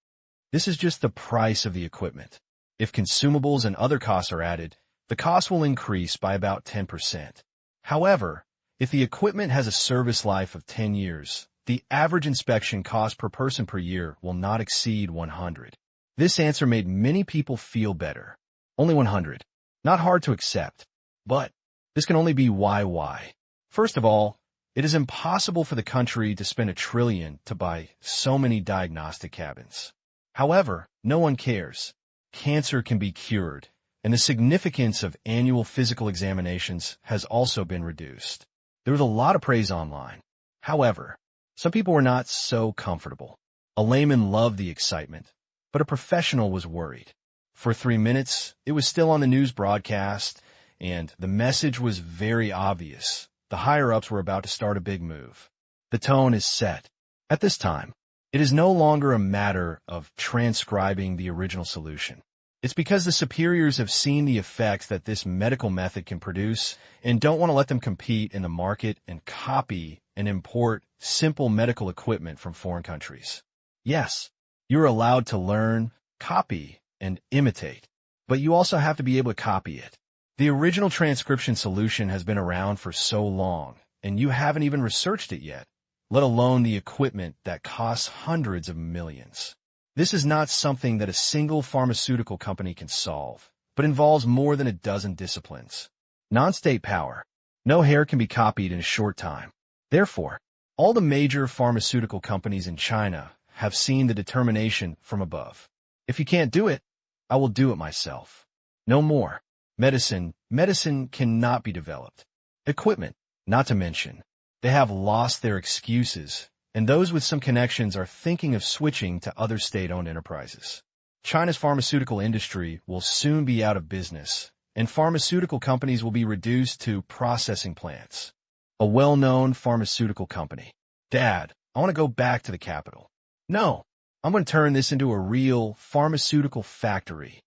This is just the price of the equipment. If consumables and other costs are added, the cost will increase by about 10%. However, if the equipment has a service life of 10 years, the average inspection cost per person per year will not exceed 100. This answer made many people feel better. Only 100. Not hard to accept. But this can only be why. First of all, it is impossible for the country to spend 1 trillion to buy so many diagnostic cabins. However, no one cares. Cancer can be cured, and the significance of annual physical examinations has also been reduced. There was a lot of praise online. However, some people were not so comfortable. A layman loved the excitement, but a professional was worried. For 3 minutes, it was still on the news broadcast, and the message was very obvious. The higher-ups were about to start a big move. The tone is set. At this time, it is no longer a matter of transcribing the original solution. It's because the superiors have seen the effects that this medical method can produce and don't want to let them compete in the market and copy and import simple medical equipment from foreign countries. Yes, you're allowed to learn, copy, and imitate, but you also have to be able to copy it. The original transcription solution has been around for so long, and you haven't even researched it yet, let alone the equipment that costs hundreds of millions. This is not something that a single pharmaceutical company can solve, but involves more than a dozen disciplines. Non-state power. No hair can be copied in a short time. Therefore, all the major pharmaceutical companies in China have seen the determination from above. If you can't do it, I will do it myself. No more. Medicine cannot be developed. Equipment, not to mention. They have lost their excuses, and those with some connections are thinking of switching to other state-owned enterprises. China's pharmaceutical industry will soon be out of business, and pharmaceutical companies will be reduced to processing plants. A well-known pharmaceutical company. Dad, I want to go back to the capital. No, I'm going to turn this into a real pharmaceutical factory.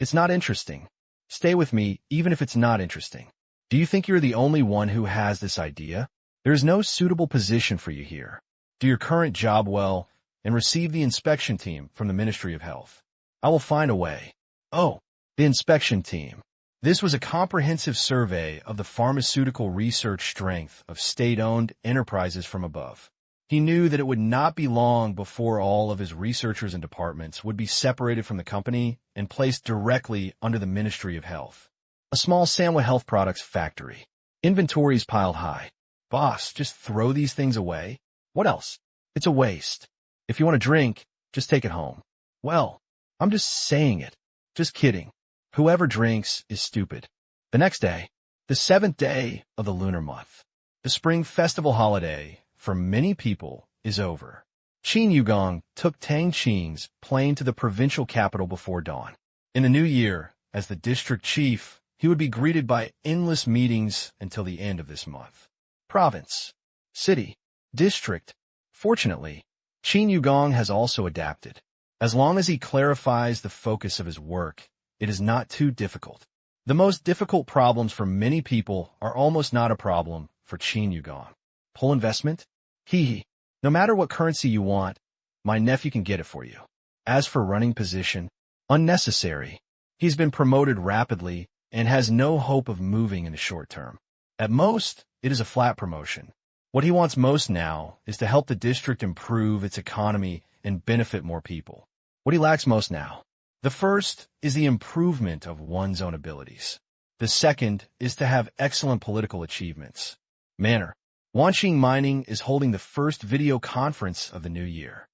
It's not interesting. Stay with me, even if it's not interesting. Do you think you're the only one who has this idea? There is no suitable position for you here. Do your current job well and receive the inspection team from the Ministry of Health. I will find a way. Oh, the inspection team. This was a comprehensive survey of the pharmaceutical research strength of state-owned enterprises from above. He knew that it would not be long before all of his researchers and departments would be separated from the company and placed directly under the Ministry of Health. A small Sanwa Health Products factory. Inventories piled high. Boss, just throw these things away? What else? It's a waste. If you want to drink, just take it home. Well, I'm just saying it. Just kidding. Whoever drinks is stupid. The next day, the 7th day of the lunar month, the spring festival holiday for many people is over. Qin Yugong took Tang Qing's plane to the provincial capital before dawn. In the new year, as the district chief, he would be greeted by endless meetings until the end of this month. Province, city, district. Fortunately, Qin Yugong has also adapted. As long as he clarifies the focus of his work, it is not too difficult. The most difficult problems for many people are almost not a problem for Qin Yugong. Pull investment? Hee. No matter what currency you want, my nephew can get it for you. As for running position, unnecessary. He's been promoted rapidly and has no hope of moving in the short term. At most, it is a flat promotion. What he wants most now is to help the district improve its economy and benefit more people. What he lacks most now. The first is the improvement of one's own abilities. The second is to have excellent political achievements. Manner. Wanqing Mining is holding the first video conference of the new year.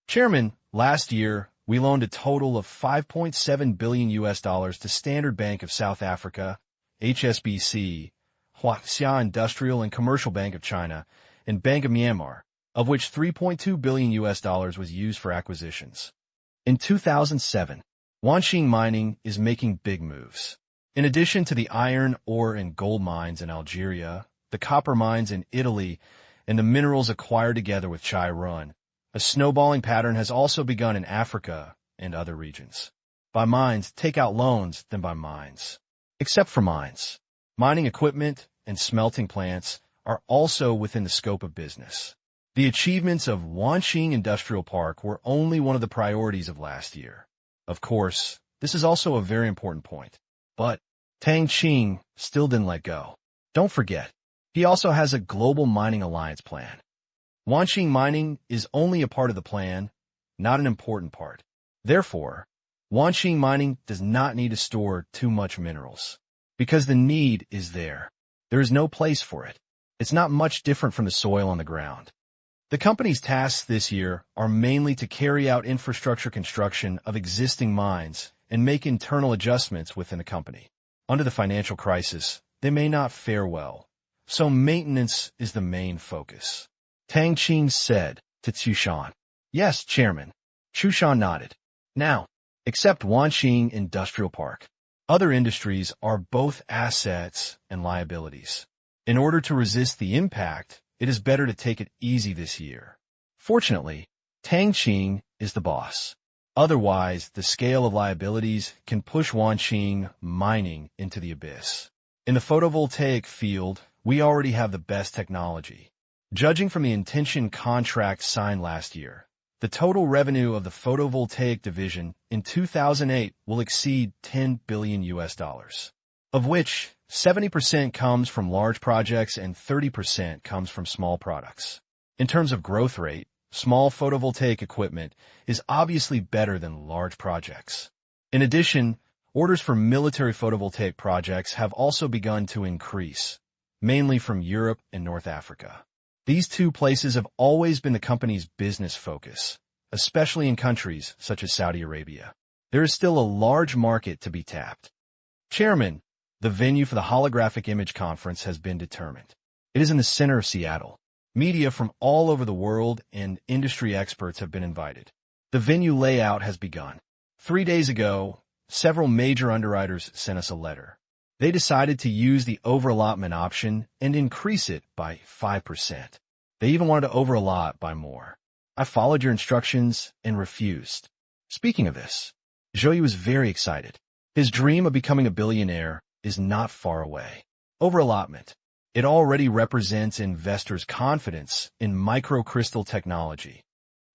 Chairman, last year, we loaned a total of $5.7 billion to Standard Bank of South Africa, HSBC, Huaxia Industrial and Commercial Bank of China, and Bank of Myanmar, of which $3.2 billion was used for acquisitions. In 2007, Wanqing Mining is making big moves. In addition to the iron, ore, and gold mines in Algeria, the copper mines in Italy, and the minerals acquired together with Chai Run, a snowballing pattern has also begun in Africa and other regions. By mines, take out loans, then buy mines. Except for mines. Mining equipment and smelting plants are also within the scope of business. The achievements of Wanqing Industrial Park were only one of the priorities of last year. Of course, this is also a very important point. But Tang Qing still didn't let go. Don't forget, he also has a global mining alliance plan. Wanqing Mining is only a part of the plan, not an important part. Therefore, Wanqing Mining does not need to store too much minerals. Because the need is there. There is no place for it. It's not much different from the soil on the ground. The company's tasks this year are mainly to carry out infrastructure construction of existing mines and make internal adjustments within the company. Under the financial crisis, they may not fare well, so maintenance is the main focus. Tang Qing said to Chushan. Yes, Chairman. Chushan nodded. Now, except Wanqing Industrial Park. Other industries are both assets and liabilities. In order to resist the impact, it is better to take it easy this year. Fortunately, Tang Qing is the boss. Otherwise, the scale of liabilities can push Wanqing Mining into the abyss. In the photovoltaic field, we already have the best technology. Judging from the intention contract signed last year, the total revenue of the photovoltaic division in 2008 will exceed $10 billion, of which 70% comes from large projects and 30% comes from small products. In terms of growth rate, small photovoltaic equipment is obviously better than large projects. In addition, orders for military photovoltaic projects have also begun to increase, mainly from Europe and North Africa. These two places have always been the company's business focus, especially in countries such as Saudi Arabia. There is still a large market to be tapped. Chairman, the venue for the holographic image conference has been determined. It is in the center of Seattle. Media from all over the world and industry experts have been invited. The venue layout has begun. 3 days ago, several major underwriters sent us a letter. They decided to use the over-allotment option and increase it by 5%. They even wanted to over-allot by more. I followed your instructions and refused. Speaking of this, Joey was very excited. His dream of becoming a billionaire is not far away. Over-allotment. It already represents investors' confidence in microcrystal technology.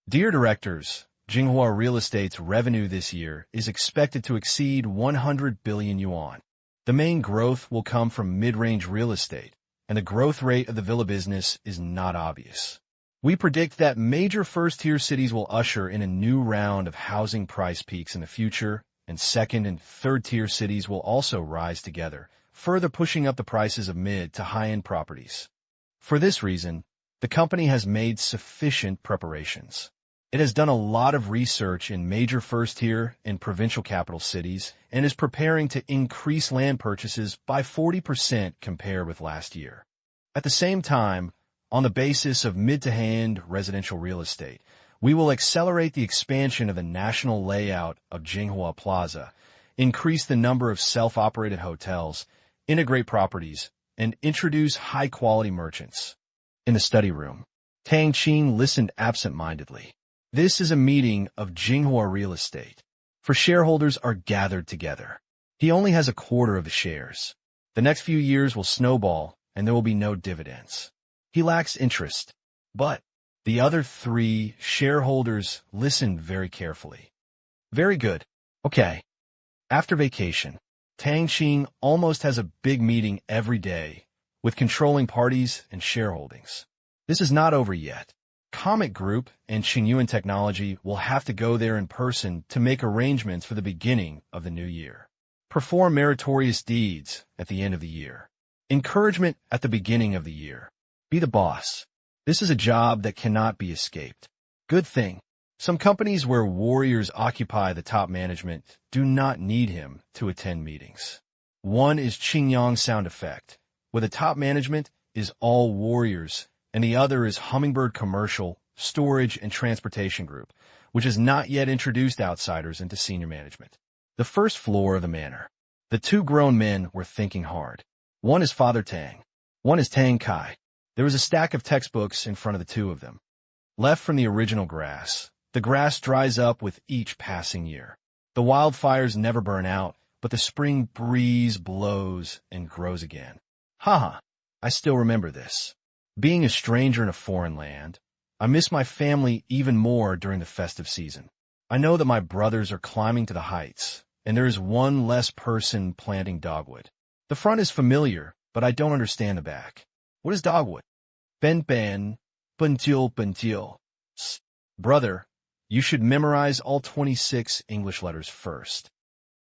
Dear directors, Jinghua Real Estate's revenue this year is expected to exceed 100 billion yuan. The main growth will come from mid-range real estate, and the growth rate of the villa business is not obvious. We predict that major first-tier cities will usher in a new round of housing price peaks in the future, and second- and third-tier cities will also rise together, further pushing up the prices of mid to high-end properties. For this reason, the company has made sufficient preparations. It has done a lot of research in major first-tier and provincial capital cities and is preparing to increase land purchases by 40% compared with last year. At the same time, on the basis of mid-to-high-end residential real estate, we will accelerate the expansion of the national layout of Jinghua Plaza, increase the number of self-operated hotels, integrate properties, and introduce high-quality merchants. In the study room, Tang Qing listened absent-mindedly. This is a meeting of Jinghua Real Estate, for shareholders are gathered together. He only has a quarter of the shares. The next few years will snowball, and there will be no dividends. He lacks interest, but the other 3 shareholders listened very carefully. Very good. Okay. After vacation, Tang Qing almost has a big meeting every day with controlling parties and shareholdings. This is not over yet. Comet Group and Qingyuan Technology will have to go there in person to make arrangements for the beginning of the new year. Perform meritorious deeds at the end of the year. Encouragement at the beginning of the year. Be the boss. This is a job that cannot be escaped. Good thing. Some companies where warriors occupy the top management do not need him to attend meetings. One is Qingyang Sound Effect, where the top management is all warriors, and the other is Hummingbird Commercial, storage, and transportation group, which has not yet introduced outsiders into senior management. The first floor of the manor. The two grown men were thinking hard. One is Father Tang. One is Tang Kai. There was a stack of textbooks in front of the two of them. Left from the original grass, the grass dries up with each passing year. The wildfires never burn out, but the spring breeze blows and grows again. Haha, I still remember this. Being a stranger in a foreign land, I miss my family even more during the festive season. I know that my brothers are climbing to the heights, and there is one less person planting dogwood. The front is familiar, but I don't understand the back. What is dogwood? Ben, buntil. Brother, you should memorize all 26 English letters first.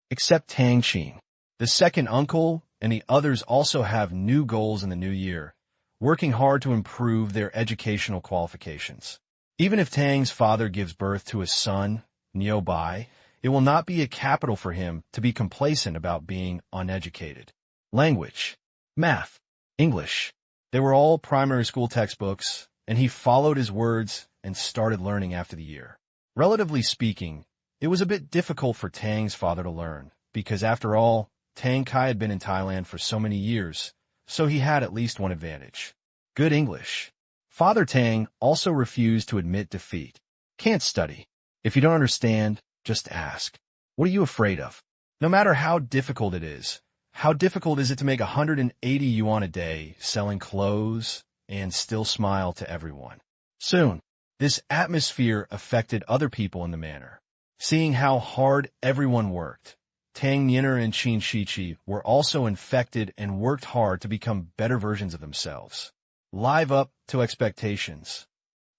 Except Tang Qing. The second uncle and the others also have new goals in the new year, working hard to improve their educational qualifications. Even if Tang's father gives birth to a son, Niu Bai, it will not be a capital for him to be complacent about being uneducated. Language, math, English. They were all primary school textbooks, and he followed his words and started learning after the year. Relatively speaking, it was a bit difficult for Tang's father to learn, because after all, Tang Kai had been in Thailand for so many years, so he had at least one advantage. Good English. Father Tang also refused to admit defeat. Can't study. If you don't understand, just ask. What are you afraid of? No matter how difficult it is, how difficult is it to make 180 yuan a day selling clothes and still smile to everyone? Soon, this atmosphere affected other people in the manor. Seeing how hard everyone worked, Tang Niner and Qin Shichi were also infected and worked hard to become better versions of themselves. Live up to expectations.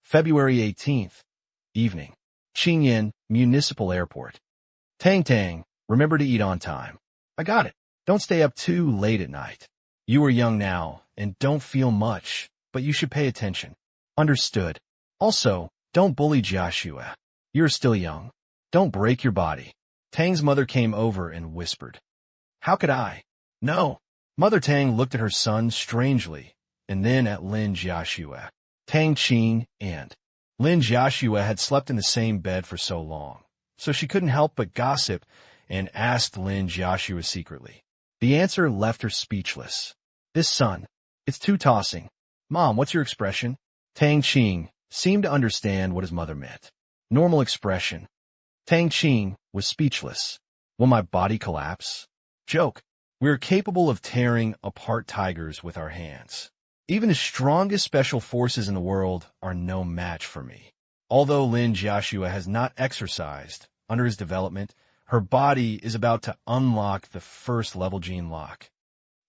February 18th, evening. Qingyan Municipal Airport. Tang, remember to eat on time. I got it. Don't stay up too late at night. You are young now and don't feel much, but you should pay attention. Understood. Also, don't bully Joshua. You're still young. Don't break your body. Tang's mother came over and whispered. How could I? No. Mother Tang looked at her son strangely, and then at Lin Joshua. Tang Qing and Lin Joshua had slept in the same bed for so long, so she couldn't help but gossip and asked Lin Joshua secretly. The answer left her speechless. This son, it's too tossing. Mom, what's your expression? Tang Qing seemed to understand what his mother meant. Normal expression. Tang Qing was speechless. Will my body collapse? Joke. We are capable of tearing apart tigers with our hands. Even the strongest special forces in the world are no match for me. Although Lin Joshua has not exercised under his development, her body is about to unlock the first level gene lock.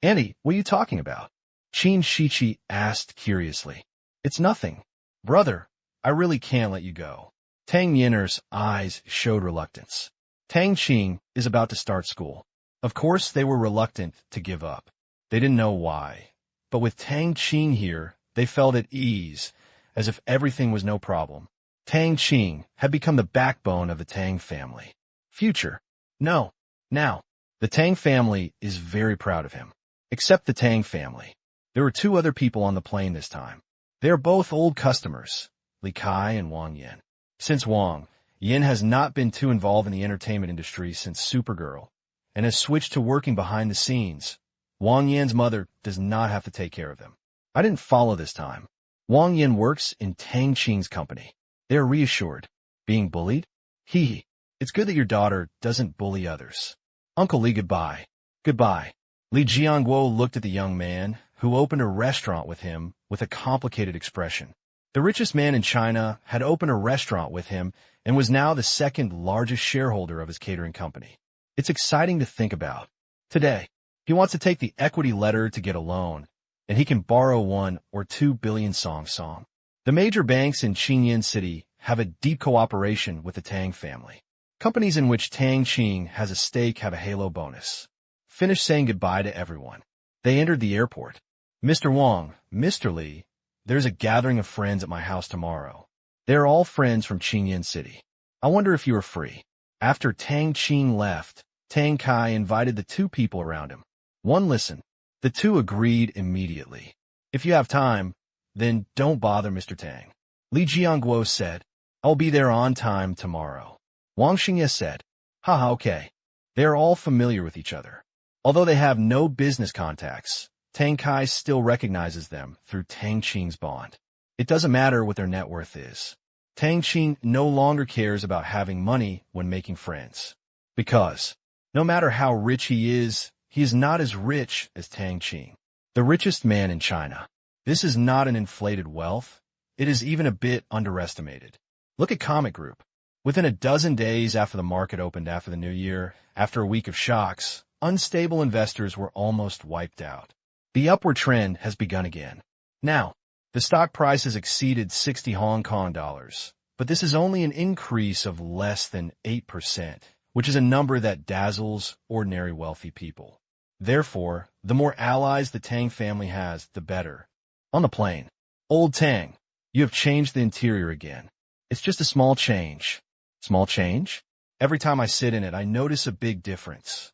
Andy, what are you talking about? Qin Shichi asked curiously. It's nothing. Brother, I really can't let you go. Tang Yiner's eyes showed reluctance. Tang Qing is about to start school. Of course, they were reluctant to give up. They didn't know why. But with Tang Qing here, they felt at ease, as if everything was no problem. Tang Qing had become the backbone of the Tang family. Future. No. Now. The Tang family is very proud of him. Except the Tang family. There were two other people on the plane this time. They are both old customers, Li Kai and Wang Yin. Since Wang Yin has not been too involved in the entertainment industry since Supergirl, and has switched to working behind the scenes, Wang Yin's mother does not have to take care of them. I didn't follow this time. Wang Yin works in Tang Qing's company. They are reassured. Being bullied? Hee hee. It's good that your daughter doesn't bully others. Uncle Li, goodbye. Goodbye. Li Jiangguo looked at the young man, who opened a restaurant with him, with a complicated expression. The richest man in China had opened a restaurant with him and was now the second largest shareholder of his catering company. It's exciting to think about. Today, he wants to take the equity letter to get a loan, and he can borrow 1 or 2 billion song. The major banks in Qingyan City have a deep cooperation with the Tang family. Companies in which Tang Qing has a stake have a halo bonus. Finished saying goodbye to everyone. They entered the airport. Mr. Wang, Mr. Li, there's a gathering of friends at my house tomorrow. They're all friends from Qingyan City. I wonder if you are free. After Tang Qing left, Tang Kai invited the two people around him. One listened. The two agreed immediately. If you have time, then don't bother Mr. Tang. Li Jianguo said, I'll be there on time tomorrow. Wang Xingye said, haha, okay. They are all familiar with each other. Although they have no business contacts, Tang Kai still recognizes them through Tang Qing's bond. It doesn't matter what their net worth is. Tang Qing no longer cares about having money when making friends. Because, no matter how rich he is not as rich as Tang Qing, the richest man in China. This is not an inflated wealth. It is even a bit underestimated. Look at Comic Group. Within a dozen days after the market opened after the new year, after a week of shocks, unstable investors were almost wiped out. The upward trend has begun again. Now, the stock price has exceeded 60 Hong Kong dollars, but this is only an increase of less than 8%, which is a number that dazzles ordinary wealthy people. Therefore, the more allies the Tang family has, the better. On the plane, old Tang, you have changed the interior again. It's just a small change. Small change? Every time I sit in it, I notice a big difference.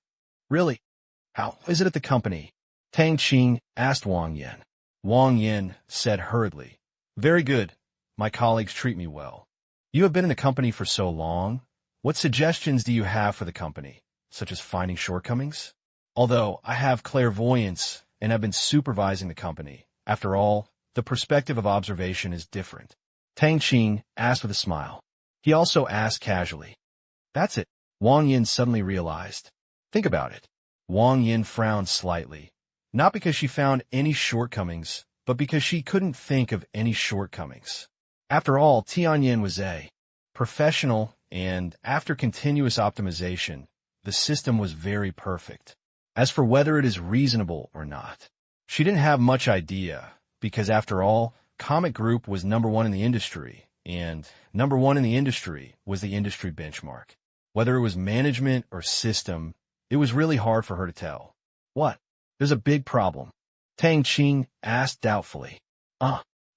Really? How is it at the company? Tang Qing asked Wang Yin. Wang Yin said hurriedly, very good. My colleagues treat me well. You have been in the company for so long. What suggestions do you have for the company, such as finding shortcomings? Although I have clairvoyance and have been supervising the company, after all, the perspective of observation is different. Tang Qing asked with a smile. He also asked casually. That's it. Wang Yin suddenly realized. Think about it. Wang Yin frowned slightly, not because she found any shortcomings, but because she couldn't think of any shortcomings. After all, Tianyin was a professional, and after continuous optimization, the system was very perfect. As for whether it is reasonable or not, she didn't have much idea, because after all, Comic Group was #1 in the industry, and #1 in the industry was the industry benchmark. Whether it was management or system, it was really hard for her to tell. What? There's a big problem. Tang Qing asked doubtfully.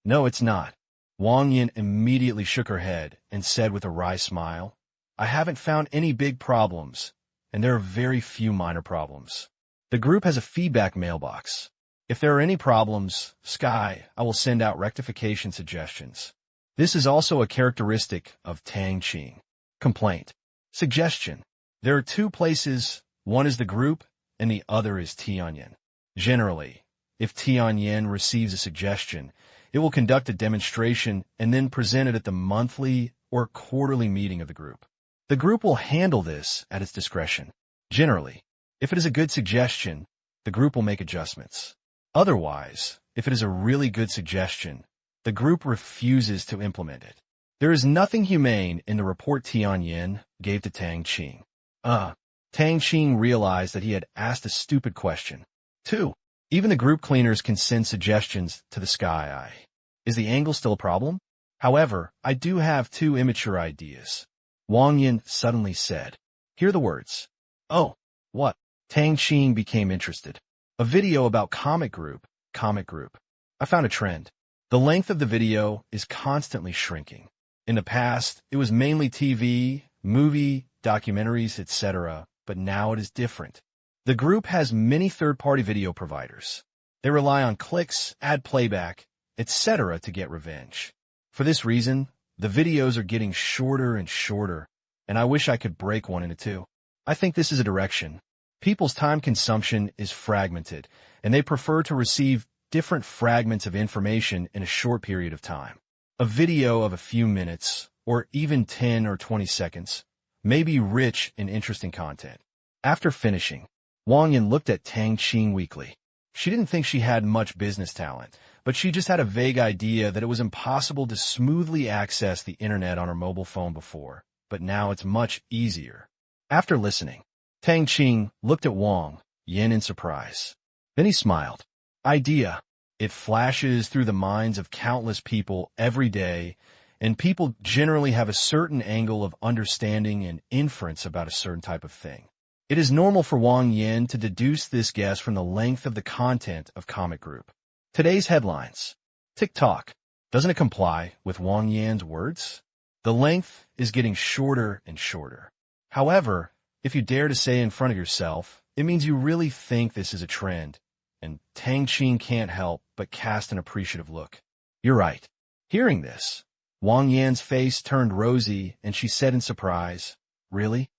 No, it's not. Wang Yin immediately shook her head and said with a wry smile, I haven't found any big problems, and there are very few minor problems. The group has a feedback mailbox. If there are any problems, Sky, I will send out rectification suggestions. This is also a characteristic of Tang Qing. Complaint. Suggestion. There are two places, one is the group, and the other is Tianyin. Generally, if Tianyin receives a suggestion, it will conduct a demonstration and then present it at the monthly or quarterly meeting of the group. The group will handle this at its discretion. Generally, if it is a good suggestion, the group will make adjustments. Otherwise, if it is a really good suggestion, the group refuses to implement it. There is nothing humane in the report Tianyin gave to Tang Qing. Tang Qing realized that he had asked a stupid question. 2. Even the group cleaners can send suggestions to the Sky Eye. Is the angle still a problem? However, I do have 2 immature ideas. Wang Yin suddenly said. Hear the words. Oh, what? Tang Qing became interested. A video about Comic Group. I found a trend. The length of the video is constantly shrinking. In the past, it was mainly TV, movie, documentaries, etc., but now it is different. The group has many third-party video providers. They rely on clicks, ad playback, etc. to get revenge. For this reason, the videos are getting shorter and shorter, and I wish I could break one into 2. I think this is a direction. People's time consumption is fragmented, and they prefer to receive different fragments of information in a short period of time. A video of a few minutes, or even 10 or 20 seconds, may be rich in interesting content. After finishing, Wang Yin looked at Tang Qing weakly. She didn't think she had much business talent, but she just had a vague idea that it was impossible to smoothly access the internet on her mobile phone before, but now it's much easier. After listening, Tang Qing looked at Wang Yin in surprise. Then he smiled. Idea. It flashes through the minds of countless people every day, and people generally have a certain angle of understanding and inference about a certain type of thing. It is normal for Wang Yin to deduce this guess from the length of the content of Comic Group. Today's headlines. TikTok. Doesn't it comply with Wang Yin's words? The length is getting shorter and shorter. However, if you dare to say in front of yourself, it means you really think this is a trend, and Tang Qing can't help but cast an appreciative look. You're right. Hearing this, Wang Yan's face turned rosy, and she said in surprise, "Really?"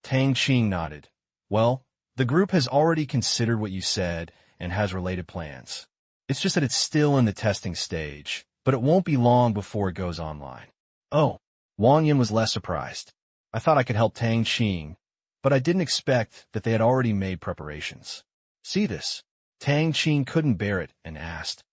Tang Qing nodded. "Well, the group has already considered what you said and has related plans. It's just that it's still in the testing stage, but it won't be long before it goes online." "Oh." Wang Yan was less surprised. "I thought I could help Tang Qing, but I didn't expect that they had already made preparations." "See this?" Tang Qing couldn't bear it and asked,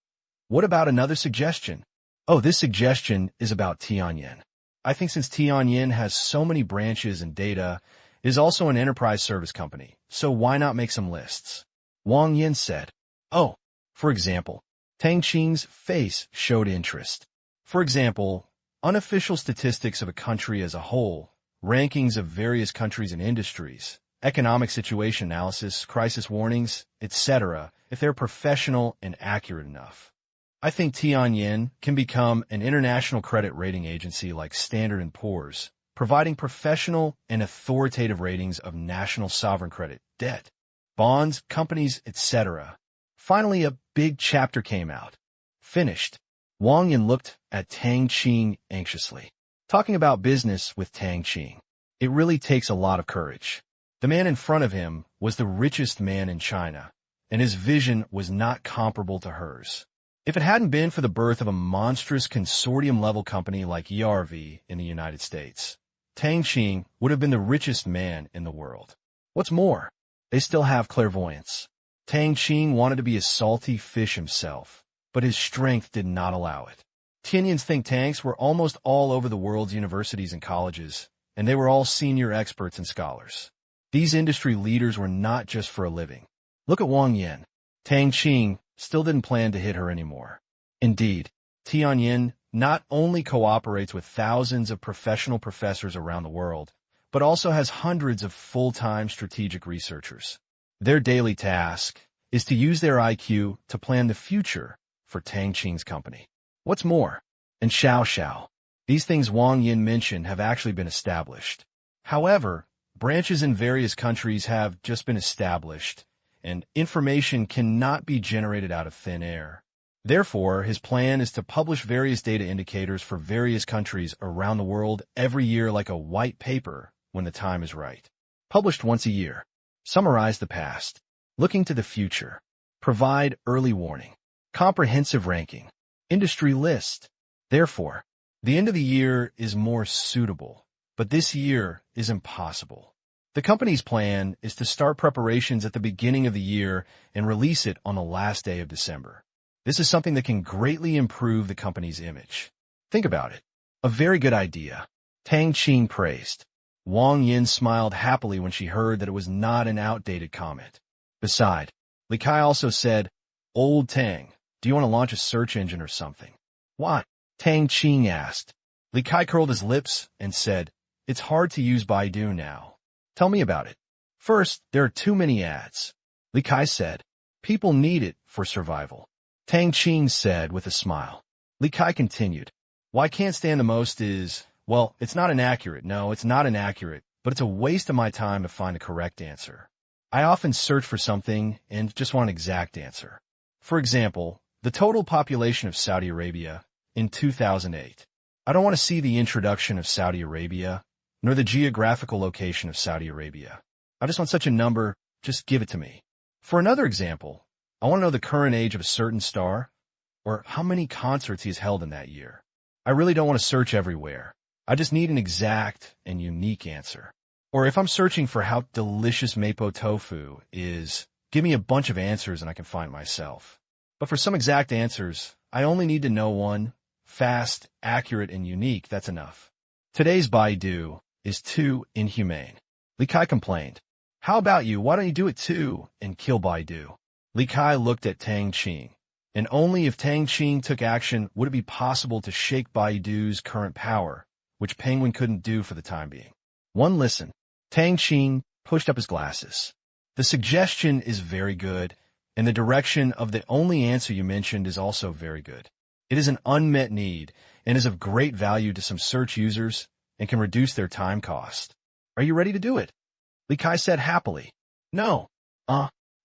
"What about another suggestion?" "Oh, this suggestion is about Tianyin. I think since Tianyin has so many branches and data, it is also an enterprise service company, so why not make some lists?" Wang Yin said. "Oh, for example." Tang Qing's face showed interest. "For example, unofficial statistics of a country as a whole, rankings of various countries and industries, economic situation analysis, crisis warnings, etc., if they're professional and accurate enough. I think Tianyin can become an international credit rating agency like Standard & Poor's, providing professional and authoritative ratings of national sovereign credit, debt, bonds, companies, etc. Finally, a big chapter came out. Finished. Wang Yin looked at Tang Qing anxiously. Talking about business with Tang Qing. It really takes a lot of courage. The man in front of him was the richest man in China, and his vision was not comparable to hers. If it hadn't been for the birth of a monstrous consortium-level company like ERV in the United States, Tang Qing would have been the richest man in the world. What's more, they still have clairvoyance. Tang Qing wanted to be a salty fish himself, but his strength did not allow it. Tianyin's think tanks were almost all over the world's universities and colleges, and they were all senior experts and scholars. These industry leaders were not just for a living. Look at Wang Yan. Tang Qing still didn't plan to hit her anymore. Indeed, Tianyin not only cooperates with thousands of professional professors around the world, but also has hundreds of full-time strategic researchers. Their daily task is to use their IQ to plan the future for Tang Qing's company. What's more, and Xiao, these things Wang Yin mentioned have actually been established. However, branches in various countries have just been established, and information cannot be generated out of thin air. Therefore, his plan is to publish various data indicators for various countries around the world every year like a white paper when the time is right. Published once a year. Summarize the past. Looking to the future. Provide early warning. Comprehensive ranking. Industry list. Therefore, the end of the year is more suitable, but this year is impossible. The company's plan is to start preparations at the beginning of the year and release it on the last day of December. This is something that can greatly improve the company's image. Think about it. A very good idea. Tang Qing praised. Wang Yin smiled happily when she heard that it was not an outdated comment. Beside, Li Kai also said, "Old Tang, do you want to launch a search engine or something?" "What?" Tang Qing asked. Li Kai curled his lips and said, "It's hard to use Baidu now. Tell me about it." "First, there are too many ads." Li Kai said, "People need it for survival." Tang Qing said with a smile. Li Kai continued, "What I can't stand the most is, well, it's not inaccurate. No, it's not inaccurate, but it's a waste of my time to find the correct answer. I often search for something and just want an exact answer. For example, the total population of Saudi Arabia in 2008. I don't want to see the introduction of Saudi Arabia, nor the geographical location of Saudi Arabia. I just want such a number, just give it to me. For another example, I want to know the current age of a certain star, or how many concerts he has held in that year. I really don't want to search everywhere. I just need an exact and unique answer. Or if I'm searching for how delicious mapo tofu is, give me a bunch of answers and I can find it myself. But for some exact answers, I only need to know one, fast, accurate, and unique, that's enough. Today's Baidu is too inhumane." Li Kai complained. "How about you? Why don't you do it too and kill Baidu?" Li Kai looked at Tang Qing, and only if Tang Qing took action would it be possible to shake Baidu's current power, which Penguin couldn't do for the time being. One listen. Tang Qing pushed up his glasses. "The suggestion is very good, and the direction of the only answer you mentioned is also very good. It is an unmet need and is of great value to some search users and can reduce their time cost. Are you ready to do it?" Li Kai said happily. "No.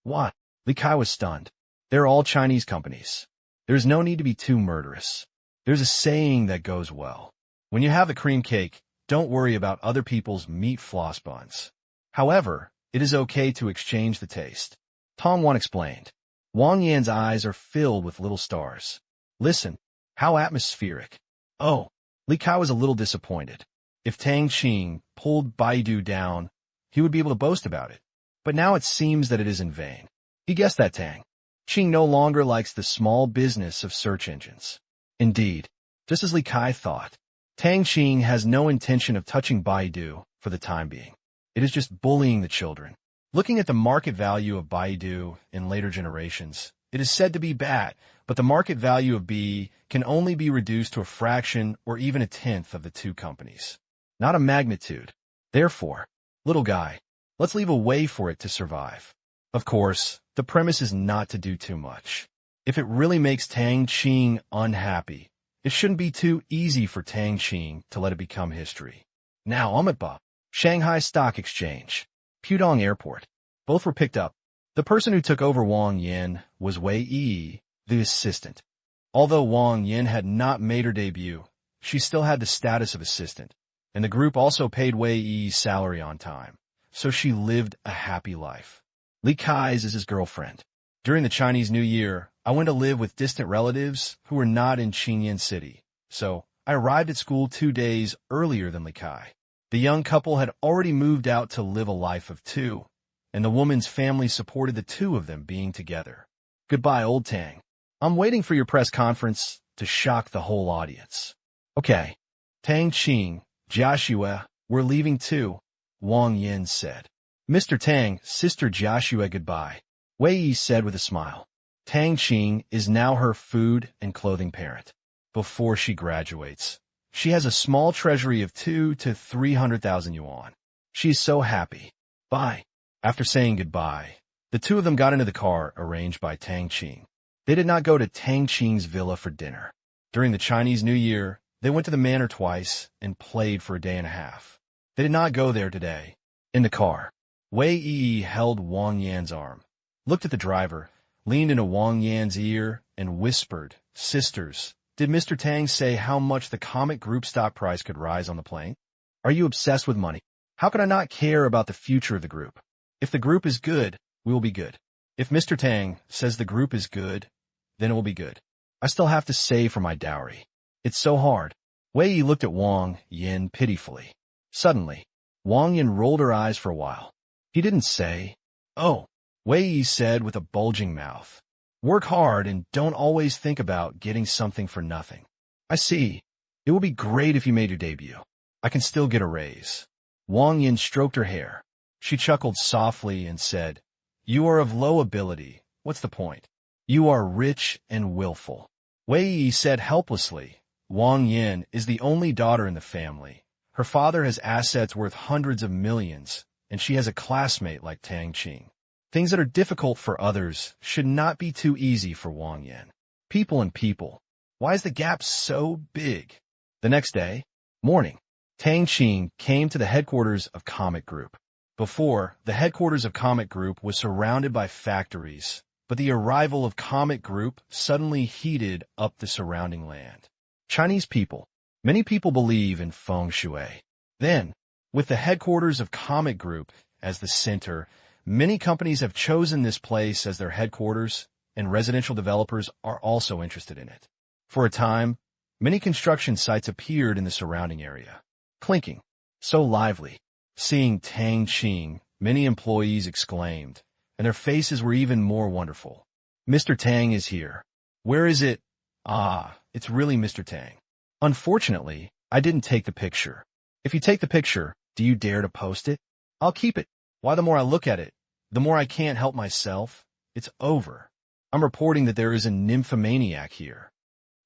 What?" Li Kai was stunned. "They're all Chinese companies. There is no need to be too murderous. There's a saying that goes well. When you have the cream cake, don't worry about other people's meat floss buns. However, it is okay to exchange the taste. Tang Wan explained. Wang Yan's eyes are filled with little stars. Listen, how atmospheric. Oh, Li Kai was a little disappointed. If Tang Qing pulled Baidu down, he would be able to boast about it. But now it seems that it is in vain. He guessed that Tang Qing no longer likes the small business of search engines. Indeed, just as Li Kai thought, Tang Qing has no intention of touching Baidu for the time being. It is just bullying the children. Looking at the market value of Baidu in later generations, it is said to be bad, but the market value of B can only be reduced to a fraction or even a tenth of the two companies. Not a magnitude. Therefore, little guy, let's leave a way for it to survive. Of course, the premise is not to do too much. If it really makes Tang Qing unhappy, it shouldn't be too easy for Tang Qing to let it become history. Now, Amitabha, Shanghai Stock Exchange, Pudong Airport. Both were picked up. The person who took over Wang Yan was Wei Yi, the assistant. Although Wang Yan had not made her debut, she still had the status of assistant, and the group also paid Wei Yi's salary on time, so she lived a happy life. Li Kai's is his girlfriend. During the Chinese New Year, I went to live with distant relatives who were not in Qingyan City, so I arrived at school 2 days earlier than Li Kai. The young couple had already moved out to live a life of two, and the woman's family supported the two of them being together. Goodbye, old Tang. I'm waiting for your press conference to shock the whole audience. Okay. Tang Qing, Joshua, we're leaving too, Wang Yan said. Mr. Tang, Sister Joshua, goodbye, Wei Yi said with a smile. Tang Qing is now her food and clothing parent. Before she graduates, she has a small treasury of 200,000 to 300,000 yuan. She's so happy. Bye. After saying goodbye, the two of them got into the car arranged by Tang Qing. They did not go to Tang Qing's villa for dinner. During the Chinese New Year, they went to the manor twice and played for a day and a half. They did not go there today. In the car, Wei Yi held Wang Yan's arm, looked at the driver, leaned into Wang Yan's ear, and whispered, Sisters, did Mr. Tang say how much the Comet Group stock price could rise on the plane? Are you obsessed with money? How could I not care about the future of the group? If the group is good, we will be good. If Mr. Tang says the group is good, then it will be good. I still have to save for my dowry. It's so hard. Wei Yi looked at Wang Yan pitifully. Suddenly, Wang Yan rolled her eyes for a while. He didn't say, Oh, Wei Yi said with a bulging mouth. Work hard and don't always think about getting something for nothing. I see. It would be great if you made your debut. I can still get a raise. Wang Yan stroked her hair. She chuckled softly and said, You are of low ability. What's the point? You are rich and willful. Wei Yi said helplessly. Wang Yan is the only daughter in the family. Her father has assets worth hundreds of millions, and she has a classmate like Tang Qing. Things that are difficult for others should not be too easy for Wang Yan. People and people. Why is the gap so big? The next day, morning, Tang Qing came to the headquarters of Comet Group. Before, the headquarters of Comet Group was surrounded by factories, but the arrival of Comet Group suddenly heated up the surrounding land. Chinese people. Many people believe in feng shui. Then, with the headquarters of Comet Group as the center, many companies have chosen this place as their headquarters, and residential developers are also interested in it. For a time, many construction sites appeared in the surrounding area. Clinking. So lively. Seeing Tang Qing, many employees exclaimed, and their faces were even more wonderful. Mr. Tang is here. Where is it? Ah, it's really Mr. Tang. Unfortunately, I didn't take the picture. If you take the picture, do you dare to post it? I'll keep it. Why, the more I look at it, the more I can't help myself. It's over. I'm reporting that there is a nymphomaniac here.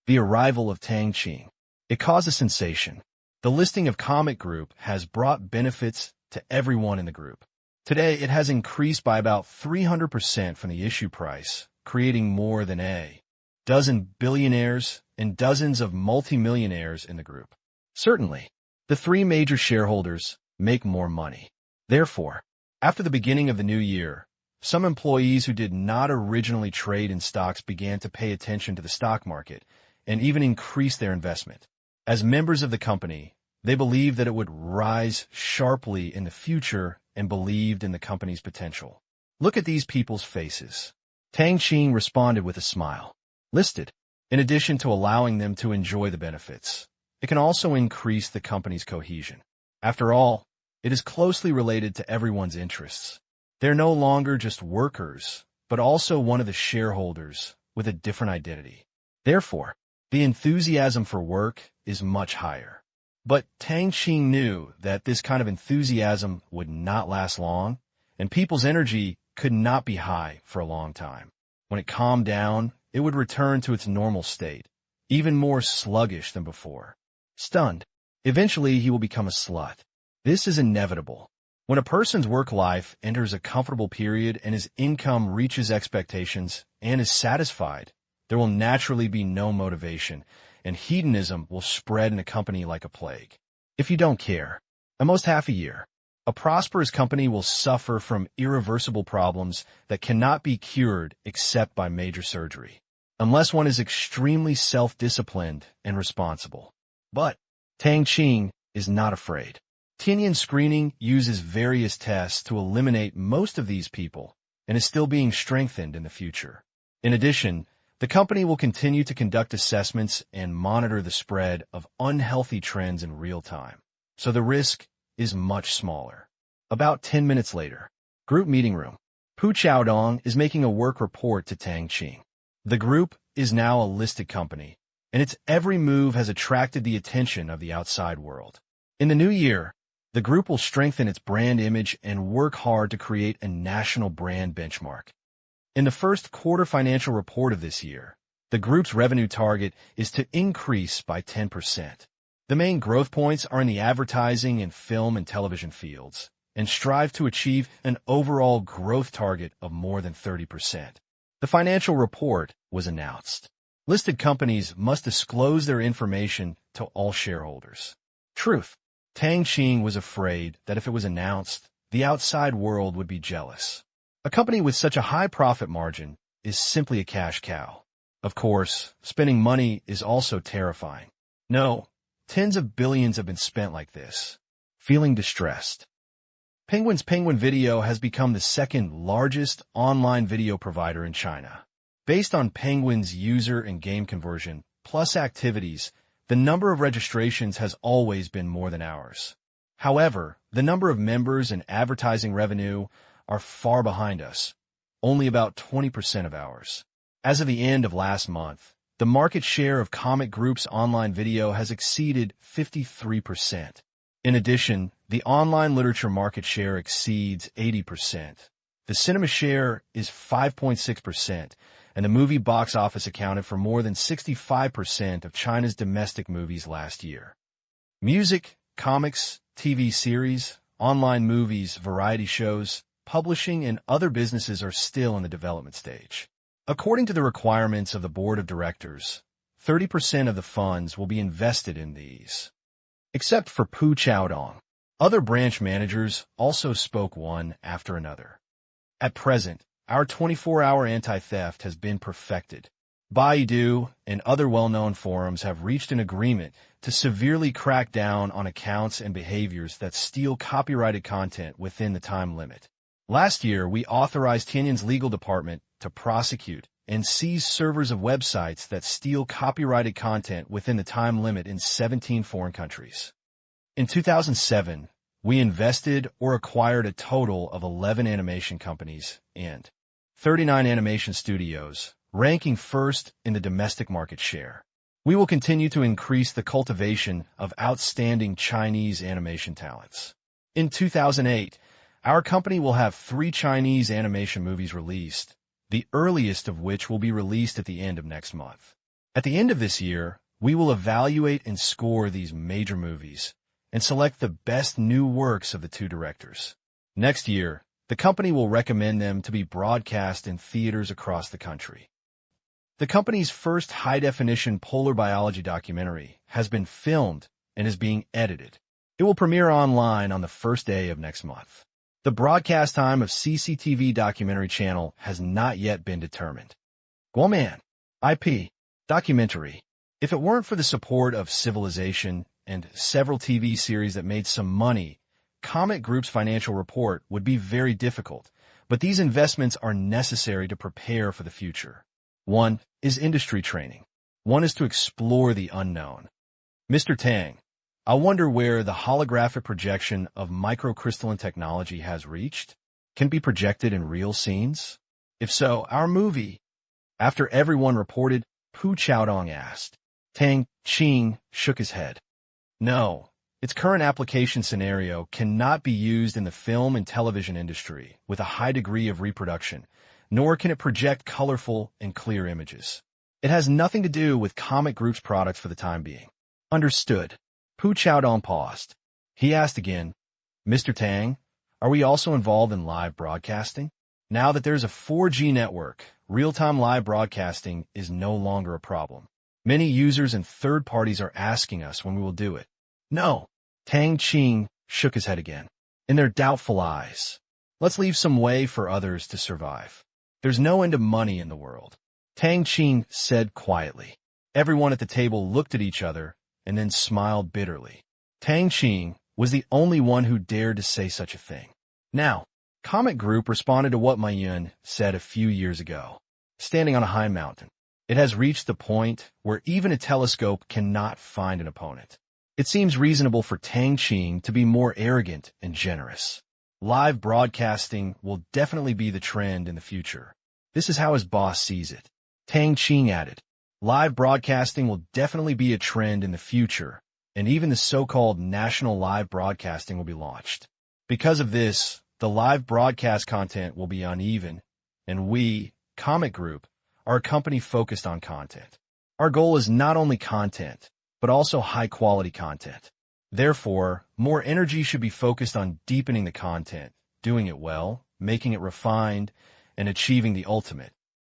The arrival of Tang Qing. It caused a sensation. The listing of Comet Group has brought benefits to everyone in the group. Today, it has increased by about 300% from the issue price, creating more than a dozen billionaires and dozens of multimillionaires in the group. Certainly, the three major shareholders make more money. Therefore, after the beginning of the new year, some employees who did not originally trade in stocks began to pay attention to the stock market and even increase their investment. As members of the company, they believed that it would rise sharply in the future and believed in the company's potential. Look at these people's faces. Tang Qing responded with a smile. Listed. In addition to allowing them to enjoy the benefits, it can also increase the company's cohesion. After all, it is closely related to everyone's interests. They're no longer just workers, but also one of the shareholders with a different identity. Therefore, the enthusiasm for work is much higher. But Tang Qing knew that this kind of enthusiasm would not last long, and people's energy could not be high for a long time. When it calmed down, it would return to its normal state, even more sluggish than before. Stunned, eventually he will become a slut. This is inevitable. When a person's work life enters a comfortable period and his income reaches expectations and is satisfied, there will naturally be no motivation, and hedonism will spread in a company like a plague. If you don't care, almost half a year, a prosperous company will suffer from irreversible problems that cannot be cured except by major surgery, unless one is extremely self-disciplined and responsible. But Tang Qing is not afraid. Tianyan screening uses various tests to eliminate most of these people and is still being strengthened in the future. In addition, the company will continue to conduct assessments and monitor the spread of unhealthy trends in real time, so the risk is much smaller. About 10 minutes later, group meeting room. Pu Chaodong is making a work report to Tang Qing. The group is now a listed company, and its every move has attracted the attention of the outside world. In the new year, the group will strengthen its brand image and work hard to create a national brand benchmark. In the first quarter financial report of this year, the group's revenue target is to increase by 10%. The main growth points are in the advertising and film and television fields, and strive to achieve an overall growth target of more than 30%. The financial report was announced. Listed companies must disclose their information to all shareholders. Truth. Tang Qing was afraid that if it was announced, the outside world would be jealous. A company with such a high profit margin is simply a cash cow. Of course, spending money is also terrifying. No, tens of billions have been spent like this. Feeling distressed. Penguin's Penguin Video has become the second largest online video provider in China. Based on Penguin's user and game conversion, plus activities, the number of registrations has always been more than ours. However, the number of members and advertising revenue are far behind us, only about 20% of ours. As of the end of last month, the market share of comic groups' online video has exceeded 53%. In addition, the online literature market share exceeds 80%. The cinema share is 5.6%, and the movie box office accounted for more than 65% of China's domestic movies last year. Music, comics, TV series, online movies, variety shows, publishing, and other businesses are still in the development stage. According to the requirements of the board of directors, 30% of the funds will be invested in these. Except for Pu Chaodong, other branch managers also spoke one after another. At present, our 24-hour anti-theft has been perfected. Baidu and other well-known forums have reached an agreement to severely crack down on accounts and behaviors that steal copyrighted content within the time limit. Last year, we authorized Tianyan's legal department to prosecute and seize servers of websites that steal copyrighted content within the time limit in 17 foreign countries. In 2007, we invested or acquired a total of 11 animation companies and 39 animation studios, ranking first in the domestic market share. We will continue to increase the cultivation of outstanding Chinese animation talents. In 2008, our company will have 3 Chinese animation movies released, the earliest of which will be released at the end of next month. At the end of this year, we will evaluate and score these major movies and select the best new works of the 2 directors. Next year, the company will recommend them to be broadcast in theaters across the country. The company's first high-definition polar biology documentary has been filmed and is being edited. It will premiere online on the first day of next month. The broadcast time of CCTV documentary channel has not yet been determined. Guoman IP documentary. If it weren't for the support of Civilization and several TV series that made some money, Comic Group's financial report would be very difficult, but these investments are necessary to prepare for the future. One is industry training. One is to explore the unknown. Mr. Tang, I wonder where the holographic projection of microcrystalline technology has reached. Can it be projected in real scenes? If so, our movie. After everyone reported, Pu Chaodong asked. Tang Qing shook his head. No, its current application scenario cannot be used in the film and television industry with a high degree of reproduction, nor can it project colorful and clear images. It has nothing to do with Comic Group's products for the time being. Understood. Pu Chaodong paused. He asked again, Mr. Tang, are we also involved in live broadcasting? Now that there's a 4G network, real-time live broadcasting is no longer a problem. Many users and third parties are asking us when we will do it. No. Tang Qing shook his head again. In their doubtful eyes. Let's leave some way for others to survive. There's no end to money in the world. Tang Qing said quietly. Everyone at the table looked at each other and then smiled bitterly. Tang Qing was the only one who dared to say such a thing. Now, Comic Group responded to what Ma Yun said a few years ago. Standing on a high mountain, it has reached the point where even a telescope cannot find an opponent. It seems reasonable for Tang Qing to be more arrogant and generous. Live broadcasting will definitely be the trend in the future. This is how his boss sees it. Tang Qing added, live broadcasting will definitely be a trend in the future, and even the so-called national live broadcasting will be launched. Because of this, the live broadcast content will be uneven, and we, Comic Group, are a company focused on content. Our goal is not only content, but also high-quality content. Therefore, more energy should be focused on deepening the content, doing it well, making it refined, and achieving the ultimate.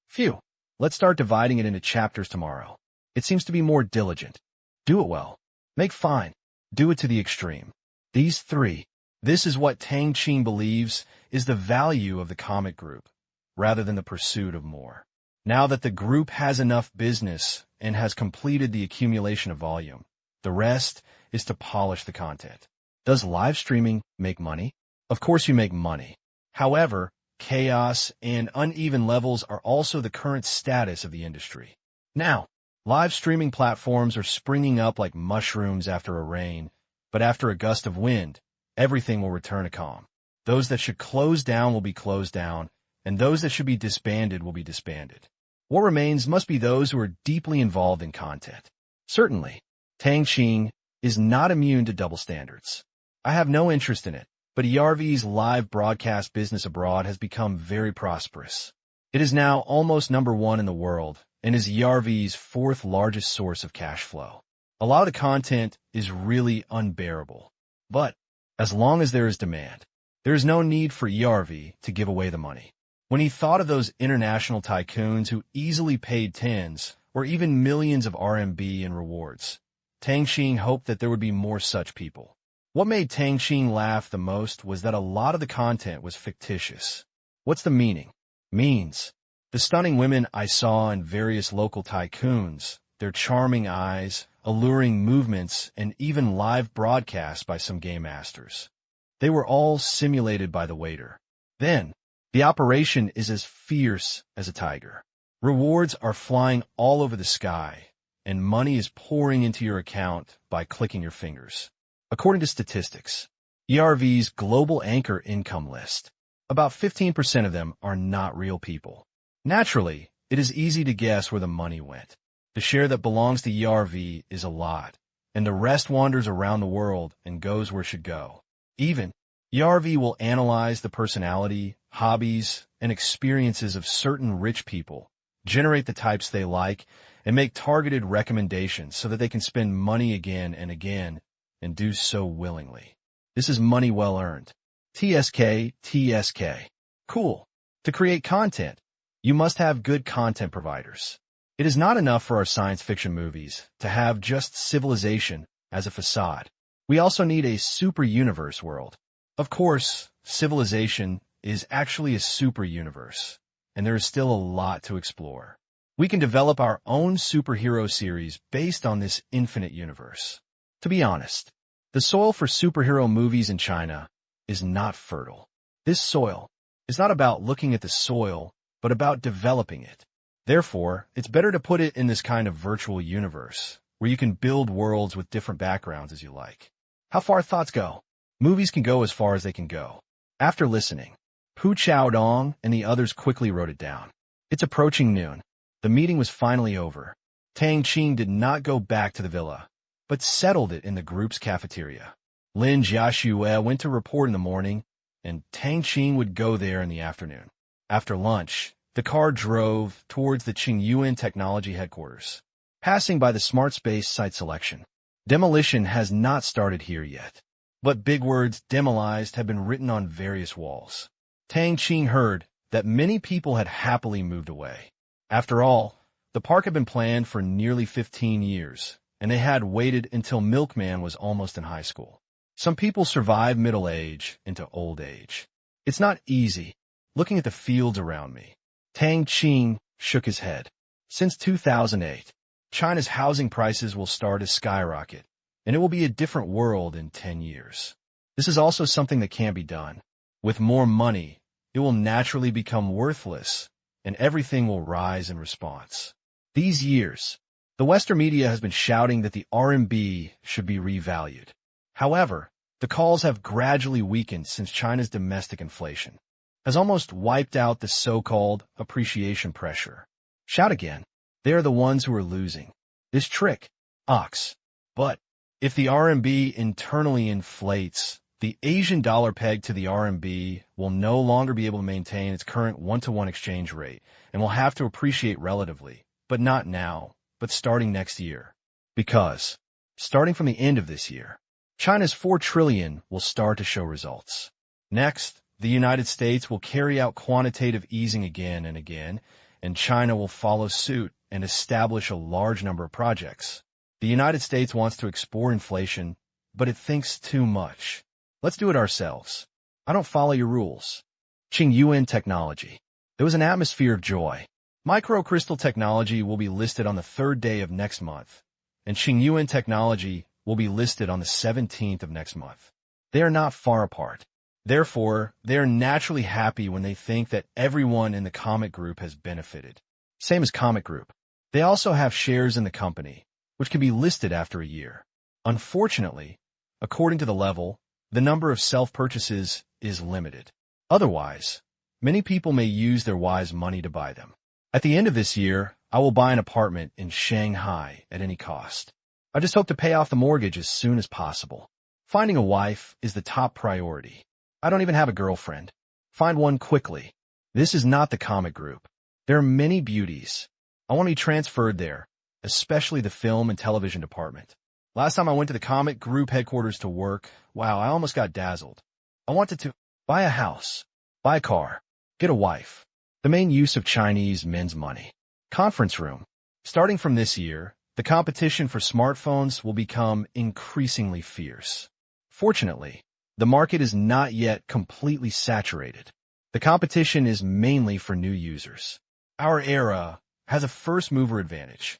Phew! Let's start dividing it into chapters tomorrow. It seems to be more diligent. Do it well. Make fine. Do it to the extreme. These three. This is what Tang Qing believes is the value of the Comic Group, rather than the pursuit of more. Now that the group has enough business and has completed the accumulation of volume, the rest is to polish the content. Does live streaming make money? Of course you make money. However, chaos and uneven levels are also the current status of the industry. Now, live streaming platforms are springing up like mushrooms after a rain, but after a gust of wind, everything will return to calm. Those that should close down will be closed down, and those that should be disbanded will be disbanded. What remains must be those who are deeply involved in content. Certainly, Tang Qing is not immune to double standards. I have no interest in it, but ERV's live broadcast business abroad has become very prosperous. It is now almost #1 in the world and is ERV's fourth largest source of cash flow. A lot of the content is really unbearable. But as long as there is demand, there is no need for ERV to give away the money. When he thought of those international tycoons who easily paid tens or even millions of RMB in rewards, Tang Qing hoped that there would be more such people. What made Tang Qing laugh the most was that a lot of the content was fictitious. What's the meaning? Means. The stunning women I saw in various local tycoons, their charming eyes, alluring movements, and even live broadcasts by some game masters. They were all simulated by the waiter. Then, the operation is as fierce as a tiger. Rewards are flying all over the sky, and money is pouring into your account by clicking your fingers. According to statistics, ERV's global anchor income list, about 15% of them are not real people. Naturally, it is easy to guess where the money went. The share that belongs to ERV is a lot, and the rest wanders around the world and goes where it should go. Even, ERV will analyze the personality, hobbies, and experiences of certain rich people, generate the types they like, and make targeted recommendations so that they can spend money again and again, and do so willingly. This is money well earned. TSK. Cool. To create content, you must have good content providers. It is not enough for our science fiction movies to have just civilization as a facade. We also need a super universe world. Of course, civilization is actually a super universe, and there is still a lot to explore. We can develop our own superhero series based on this infinite universe. To be honest, the soil for superhero movies in China is not fertile. This soil is not about looking at the soil, but about developing it. Therefore, it's better to put it in this kind of virtual universe, where you can build worlds with different backgrounds as you like. How far thoughts go? Movies can go as far as they can go. After listening, Pu Chaodong and the others quickly wrote it down. It's approaching noon. The meeting was finally over. Tang Qing did not go back to the villa, but settled it in the group's cafeteria. Lin Jiaxue went to report in the morning, and Tang Qing would go there in the afternoon. After lunch, the car drove towards the Qingyuan Technology headquarters, passing by the Smart Space site selection. Demolition has not started here yet, but big words demolized have been written on various walls. Tang Qing heard that many people had happily moved away. After all, the park had been planned for nearly 15 years, and they had waited until Milkman was almost in high school. Some people survive middle age into old age. It's not easy, looking at the fields around me. Tang Qing shook his head. Since 2008, China's housing prices will start to skyrocket, and it will be a different world in 10 years. This is also something that can't be done. With more money, it will naturally become worthless, and everything will rise in response. These years, the Western media has been shouting that the RMB should be revalued. However, the calls have gradually weakened since China's domestic inflation has almost wiped out the so-called appreciation pressure. Shout again. They are the ones who are losing. This trick, ox. But if the RMB internally inflates, the Asian dollar pegged to the RMB will no longer be able to maintain its current one-to-one exchange rate and will have to appreciate relatively, but not now, but starting next year. Because, starting from the end of this year, China's 4 trillion will start to show results. Next, the United States will carry out quantitative easing again and again, and China will follow suit and establish a large number of projects. The United States wants to export inflation, but it thinks too much. Let's do it ourselves. I don't follow your rules. Qingyuan Technology. There was an atmosphere of joy. Microcrystal technology will be listed on the 3rd day of next month, and Qingyuan Technology will be listed on the 17th of next month. They are not far apart. Therefore, they are naturally happy when they think that everyone in the Comet Group has benefited. Same as Comet Group. They also have shares in the company, which can be listed after a year. Unfortunately, according to the level, the number of self-purchases is limited. Otherwise, many people may use their wise money to buy them. At the end of this year, I will buy an apartment in Shanghai at any cost. I just hope to pay off the mortgage as soon as possible. Finding a wife is the top priority. I don't even have a girlfriend. Find one quickly. This is not the Comet Group. There are many beauties. I want to be transferred there, especially the film and television department. Last time I went to the Comet Group headquarters to work, wow, I almost got dazzled. I wanted to buy a house, buy a car, get a wife. The main use of Chinese men's money. Conference room. Starting from this year, the competition for smartphones will become increasingly fierce. Fortunately, the market is not yet completely saturated. The competition is mainly for new users. Our era has a first-mover advantage.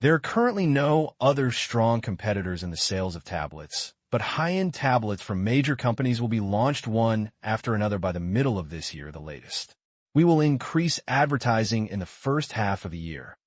There are currently no other strong competitors in the sales of tablets, but high-end tablets from major companies will be launched one after another by the middle of this year, the latest. We will increase advertising in the first half of the year.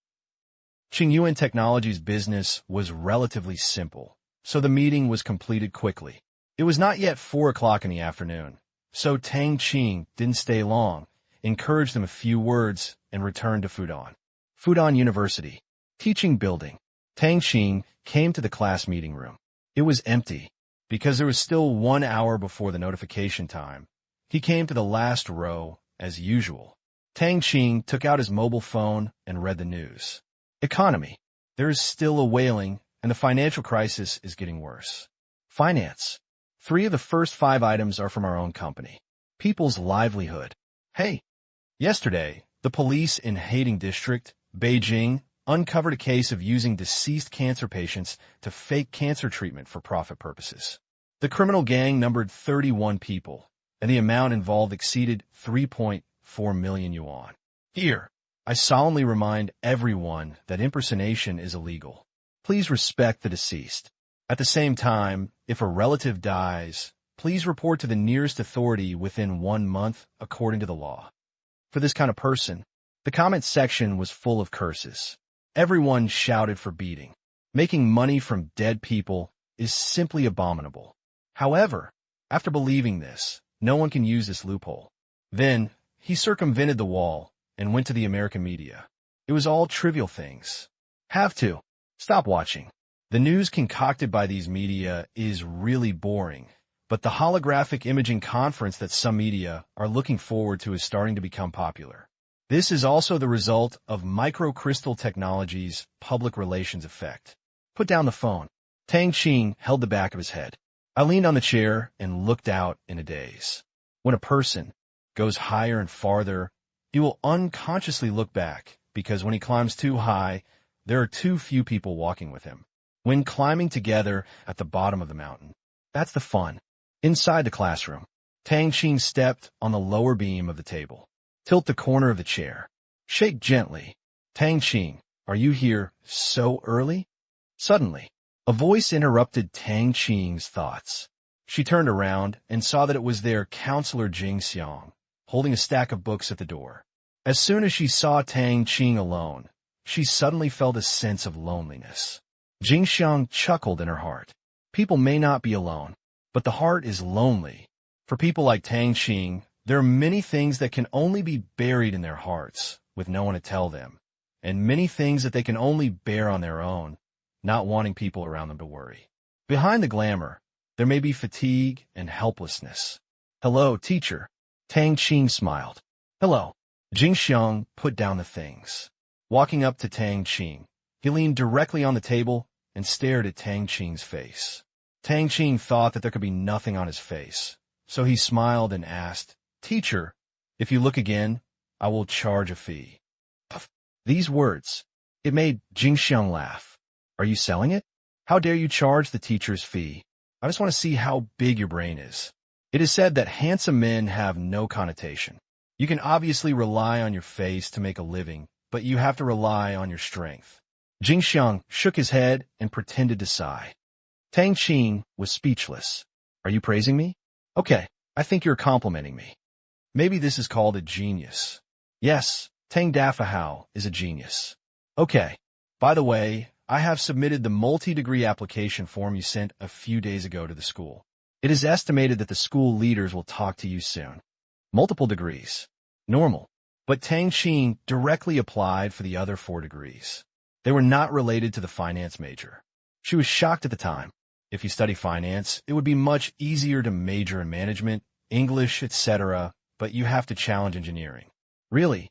Qingyuan Technology's business was relatively simple, so the meeting was completed quickly. It was not yet 4 o'clock in the afternoon, so Tang Qing didn't stay long, encouraged them a few words, and returned to Fudan. Fudan University. Teaching building. Tang Qing came to the class meeting room. It was empty, because there was still 1 hour before the notification time. He came to the last row, as usual. Tang Qing took out his mobile phone and read the news. Economy. There is still a wailing, and the financial crisis is getting worse. Finance. 3 of the first 5 items are from our own company. People's livelihood. Hey! Yesterday, the police in Haiding District, Beijing, uncovered a case of using deceased cancer patients to fake cancer treatment for profit purposes. The criminal gang numbered 31 people, and the amount involved exceeded 3.4 million yuan. Here, I solemnly remind everyone that impersonation is illegal. Please respect the deceased. At the same time, if a relative dies, please report to the nearest authority within 1 month according to the law. For this kind of person, the comment section was full of curses. Everyone shouted for beating. Making money from dead people is simply abominable. However, after believing this, no one can use this loophole. Then, he circumvented the wall and went to the American media. It was all trivial things. Have to. Stop watching. The news concocted by these media is really boring, but the holographic imaging conference that some media are looking forward to is starting to become popular. This is also the result of microcrystal technology's public relations effect. Put down the phone. Tang Qing held the back of his head. I leaned on the chair and looked out in a daze. When a person goes higher and farther, he will unconsciously look back, because when he climbs too high, there are too few people walking with him. When climbing together at the bottom of the mountain, that's the fun. Inside the classroom, Tang Qing stepped on the lower beam of the table. Tilt the corner of the chair. Shake gently. Tang Qing, are you here so early? Suddenly, a voice interrupted Tang Qing's thoughts. She turned around and saw that it was their counselor Jing Xiang, holding a stack of books at the door. As soon as she saw Tang Qing alone, she suddenly felt a sense of loneliness. Jing Xiang chuckled in her heart. People may not be alone, but the heart is lonely. For people like Tang Qing, there are many things that can only be buried in their hearts, with no one to tell them, and many things that they can only bear on their own, not wanting people around them to worry. Behind the glamour, there may be fatigue and helplessness. Hello, teacher. Tang Qing smiled. Hello. Jing Xiang put down the things. Walking up to Tang Qing, he leaned directly on the table and stared at Tang Qing's face. Tang Qing thought that there could be nothing on his face, so he smiled and asked, Teacher, if you look again, I will charge a fee. Puff. These words, it made Jing Xiang laugh. Are you selling it? How dare you charge the teacher's fee? I just want to see how big your brain is. It is said that handsome men have no connotation. You can obviously rely on your face to make a living, but you have to rely on your strength. Jing Xiang shook his head and pretended to sigh. Tang Qing was speechless. Are you praising me? Okay, I think you're complimenting me. Maybe this is called a genius. Yes, Tang Dafahao is a genius. Okay, by the way, I have submitted the multi-degree application form you sent a few days ago to the school. It is estimated that the school leaders will talk to you soon. Multiple degrees. Normal. But Tang Qing directly applied for the other 4 degrees. They were not related to the finance major. She was shocked at the time. If you study finance, it would be much easier to major in management, English, etc., but you have to challenge engineering. Really?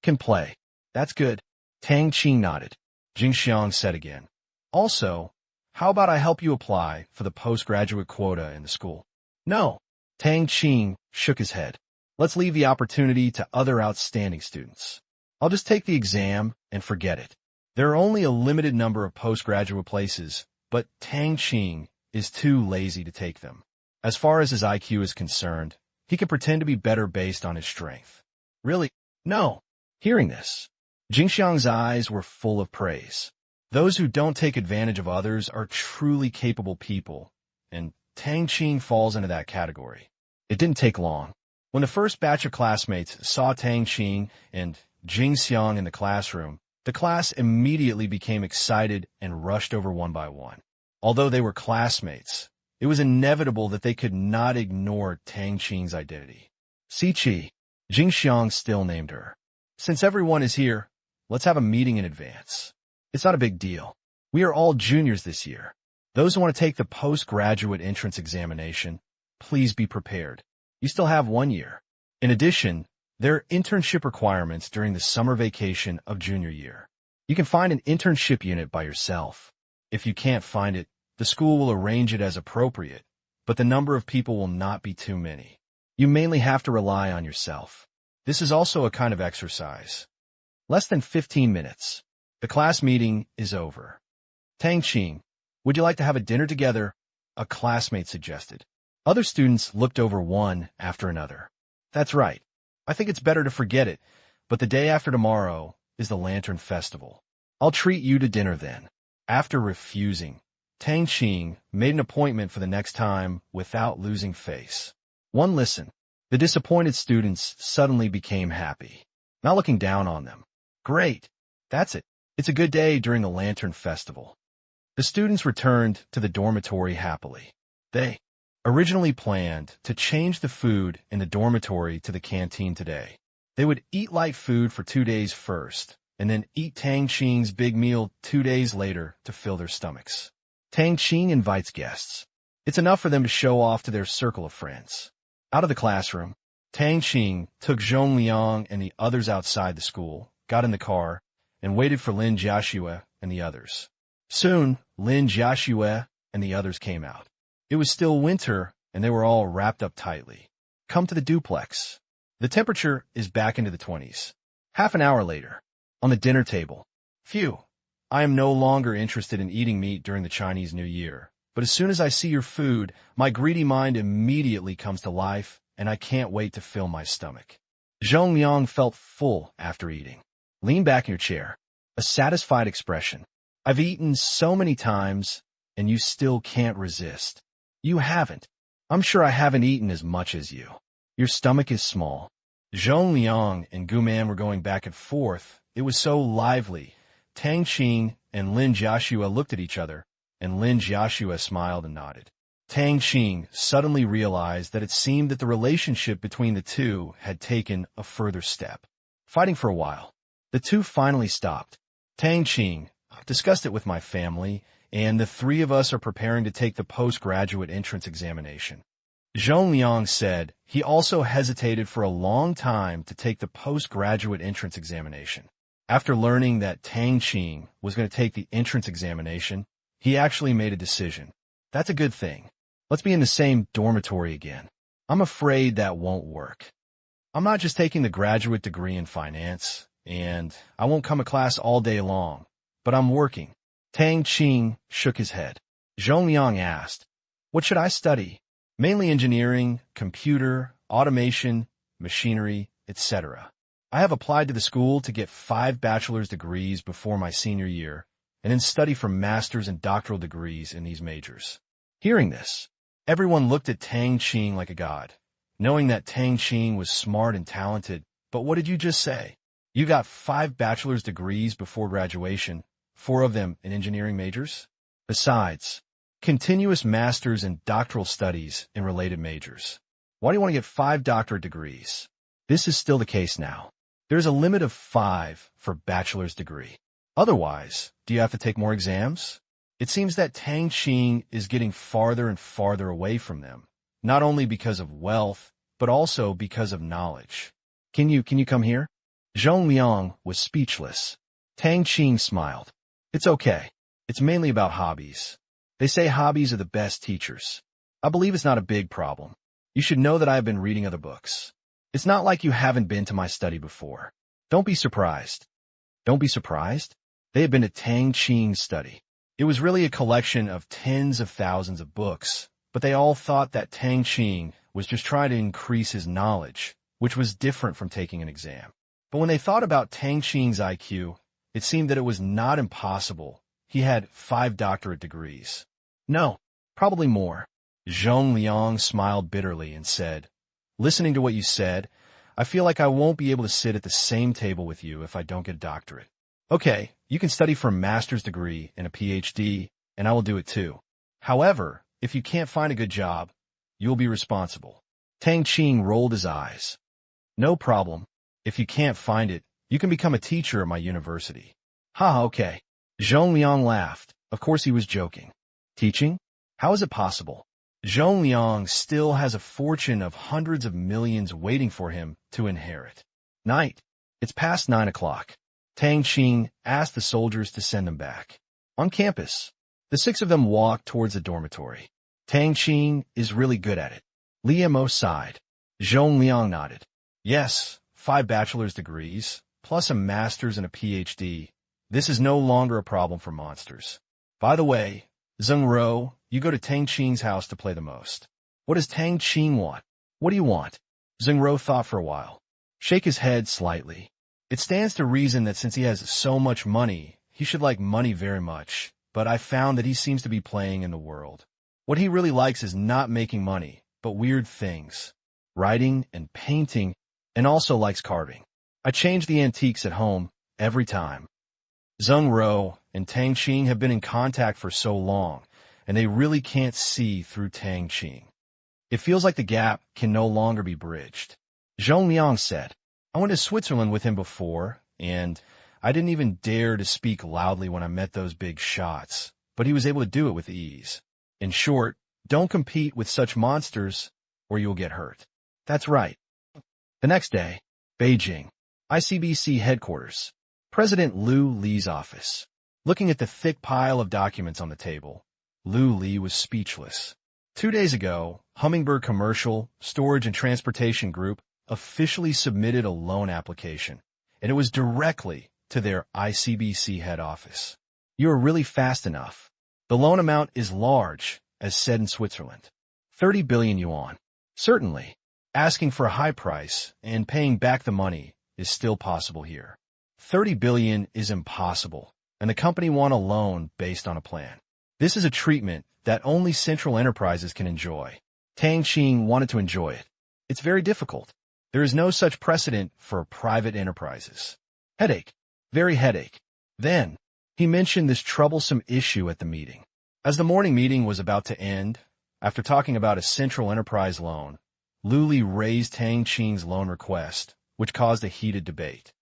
Can play. That's good. Tang Qing nodded. Jing Xiang said again. Also, how about I help you apply for the postgraduate quota in the school? No. Tang Qing shook his head. Let's leave the opportunity to other outstanding students. I'll just take the exam and forget it. There are only a limited number of postgraduate places, but Tang Qing is too lazy to take them. As far as his IQ is concerned, he can pretend to be better based on his strength. Really? No. Hearing this, Jing Xiang's eyes were full of praise. Those who don't take advantage of others are truly capable people, and Tang Qing falls into that category. It didn't take long. When the first batch of classmates saw Tang Qing and Jing Xiang in the classroom, the class immediately became excited and rushed over one by one. Although they were classmates, it was inevitable that they could not ignore Tang Qing's identity. Siqi, Jing Xiang still named her. Since everyone is here, let's have a meeting in advance. It's not a big deal. We are all juniors this year. Those who want to take the postgraduate entrance examination, please be prepared. You still have 1 year. In addition, there are internship requirements during the summer vacation of junior year. You can find an internship unit by yourself. If you can't find it, the school will arrange it as appropriate, but the number of people will not be too many. You mainly have to rely on yourself. This is also a kind of exercise. Less than 15 minutes. The class meeting is over. Tang Qing, would you like to have a dinner together? A classmate suggested. Other students looked over one after another. That's right. I think it's better to forget it. But the day after tomorrow is the Lantern Festival. I'll treat you to dinner then. After refusing, Tang Qing made an appointment for the next time without losing face. One listen. The disappointed students suddenly became happy, not looking down on them. Great. That's it. It's a good day during the Lantern Festival. The students returned to the dormitory happily. They originally planned to change the food in the dormitory to the canteen today. They would eat light food for 2 days first, and then eat Tang Qing's big meal 2 days later to fill their stomachs. Tang Qing invites guests. It's enough for them to show off to their circle of friends. Out of the classroom, Tang Qing took Zhong Liang and the others outside the school, got in the car, and waited for Lin Jiaxue and the others. Soon, Lin Jiaxue and the others came out. It was still winter, and they were all wrapped up tightly. Come to the duplex. The temperature is back into the 20s. Half an hour later, on the dinner table. Phew, I am no longer interested in eating meat during the Chinese New Year, but as soon as I see your food, my greedy mind immediately comes to life, and I can't wait to fill my stomach. Zhong Liang felt full after eating. Lean back in your chair. A satisfied expression. I've eaten so many times, and you still can't resist. You haven't. I'm sure I haven't eaten as much as you. Your stomach is small. Zhong Liang and Guman were going back and forth. It was so lively. Tang Qing and Lin Jiaxue looked at each other, and Lin Jiaxue smiled and nodded. Tang Qing suddenly realized that it seemed that the relationship between the two had taken a further step. Fighting for a while, the two finally stopped. Tang Qing, I've discussed it with my family, and the three of us are preparing to take the postgraduate entrance examination. Zhong Liang said he also hesitated for a long time to take the postgraduate entrance examination. After learning that Tang Qing was going to take the entrance examination, he actually made a decision. That's a good thing. Let's be in the same dormitory again. I'm afraid that won't work. I'm not just taking the graduate degree in finance, and I won't come to class all day long, but I'm working. Tang Qing shook his head. Zhong Liang asked, what should I study? Mainly engineering, computer, automation, machinery, etc. I have applied to the school to get 5 bachelor's degrees before my senior year, and then study for master's and doctoral degrees in these majors. Hearing this, everyone looked at Tang Qing like a god, knowing that Tang Qing was smart and talented. But what did you just say? You got 5 bachelor's degrees before graduation, 4 of them in engineering majors? Besides, continuous master's and doctoral studies in related majors. Why do you want to get 5 doctorate degrees? This is still the case now. There's a limit of 5 for bachelor's degree. Otherwise, do you have to take more exams? It seems that Tang Qing is getting farther and farther away from them, not only because of wealth, but also because of knowledge. Can you come here? Zhong Liang was speechless. Tang Qing smiled. It's okay. It's mainly about hobbies. They say hobbies are the best teachers. I believe it's not a big problem. You should know that I have been reading other books. It's not like you haven't been to my study before. Don't be surprised. Don't be surprised? They had been to Tang Qing's study. It was really a collection of tens of thousands of books, but they all thought that Tang Qing was just trying to increase his knowledge, which was different from taking an exam. But when they thought about Tang Qing's IQ, it seemed that it was not impossible. He had 5 doctorate degrees. No, probably more. Zhong Liang smiled bitterly and said, listening to what you said, I feel like I won't be able to sit at the same table with you if I don't get a doctorate. Okay, you can study for a master's degree and a PhD, and I will do it too. However, if you can't find a good job, you will be responsible. Tang Qing rolled his eyes. No problem. If you can't find it, you can become a teacher at my university. Ha, okay. Zhong Liang laughed. Of course he was joking. Teaching? How is it possible? Zhong Liang still has a fortune of hundreds of millions waiting for him to inherit. Night. It's past 9 o'clock. Tang Qing asked the soldiers to send them back. On campus, the 6 of them walked towards the dormitory. Tang Qing is really good at it. Li Mo sighed. Zhong Liang nodded. Yes, 5 bachelor's degrees, plus a master's and a PhD. This is no longer a problem for monsters. By the way, Zheng Ro, you go to Tang Qing's house to play the most. What does Tang Qing want? What do you want? Zheng Ro thought for a while. Shake his head slightly. It stands to reason that since he has so much money, he should like money very much, but I found that he seems to be playing in the world. What he really likes is not making money, but weird things. Writing and painting, and also likes carving. I change the antiques at home every time. Zheng Ro and Tang Qing have been in contact for so long, and they really can't see through Tang Qing. It feels like the gap can no longer be bridged. Zhong Liang said, I went to Switzerland with him before, and I didn't even dare to speak loudly when I met those big shots, but he was able to do it with ease. In short, don't compete with such monsters, or you'll get hurt. That's right. The next day, Beijing, ICBC headquarters. President Liu Li's office. Looking at the thick pile of documents on the table, Liu Li was speechless. 2 days ago, Hummingbird Commercial, Storage and Transportation Group officially submitted a loan application, and it was directly to their ICBC head office. You are really fast enough. The loan amount is large, as said in Switzerland. 30 billion yuan. Certainly, asking for a high price and paying back the money is still possible here. 30 billion is impossible, and the company want a loan based on a plan. This is a treatment that only central enterprises can enjoy. Tang Qing wanted to enjoy it. It's very difficult. There is no such precedent for private enterprises. Headache. Very headache. Then, he mentioned this troublesome issue at the meeting. As the morning meeting was about to end, after talking about a central enterprise loan, Liu Li raised Tang Qing's loan request, which caused a heated debate.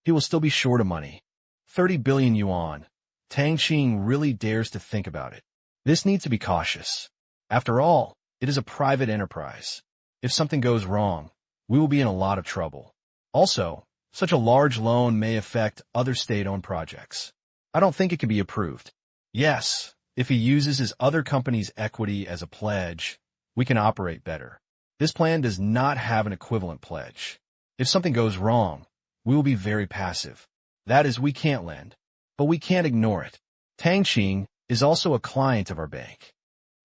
He will still be short of money. 30 billion yuan. Tang Qing really dares to think about it. This needs to be cautious. After all, it is a private enterprise. If something goes wrong, we will be in a lot of trouble. Also, such a large loan may affect other state-owned projects. I don't think it can be approved. Yes, if he uses his other company's equity as a pledge, we can operate better. This plan does not have an equivalent pledge. If something goes wrong, we will be very passive. That is, we can't lend, but we can't ignore it. Tang Qing is also a client of our bank.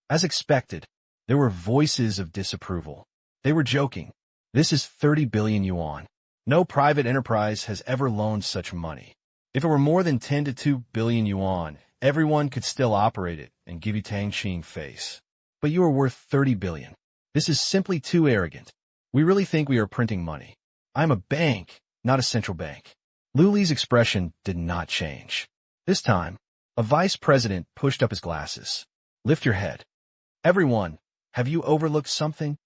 As expected, there were voices of disapproval. They were joking. This is 30 billion yuan. No private enterprise has ever loaned such money. If it were more than 10 to 2 billion yuan, everyone could still operate it and give you Tang Qing face. But you are worth 30 billion. This is simply too arrogant. We really think we are printing money. I'm a bank, not a central bank. Liu Li's expression did not change. This time, a vice president pushed up his glasses. Lift your head. Everyone, have you overlooked something?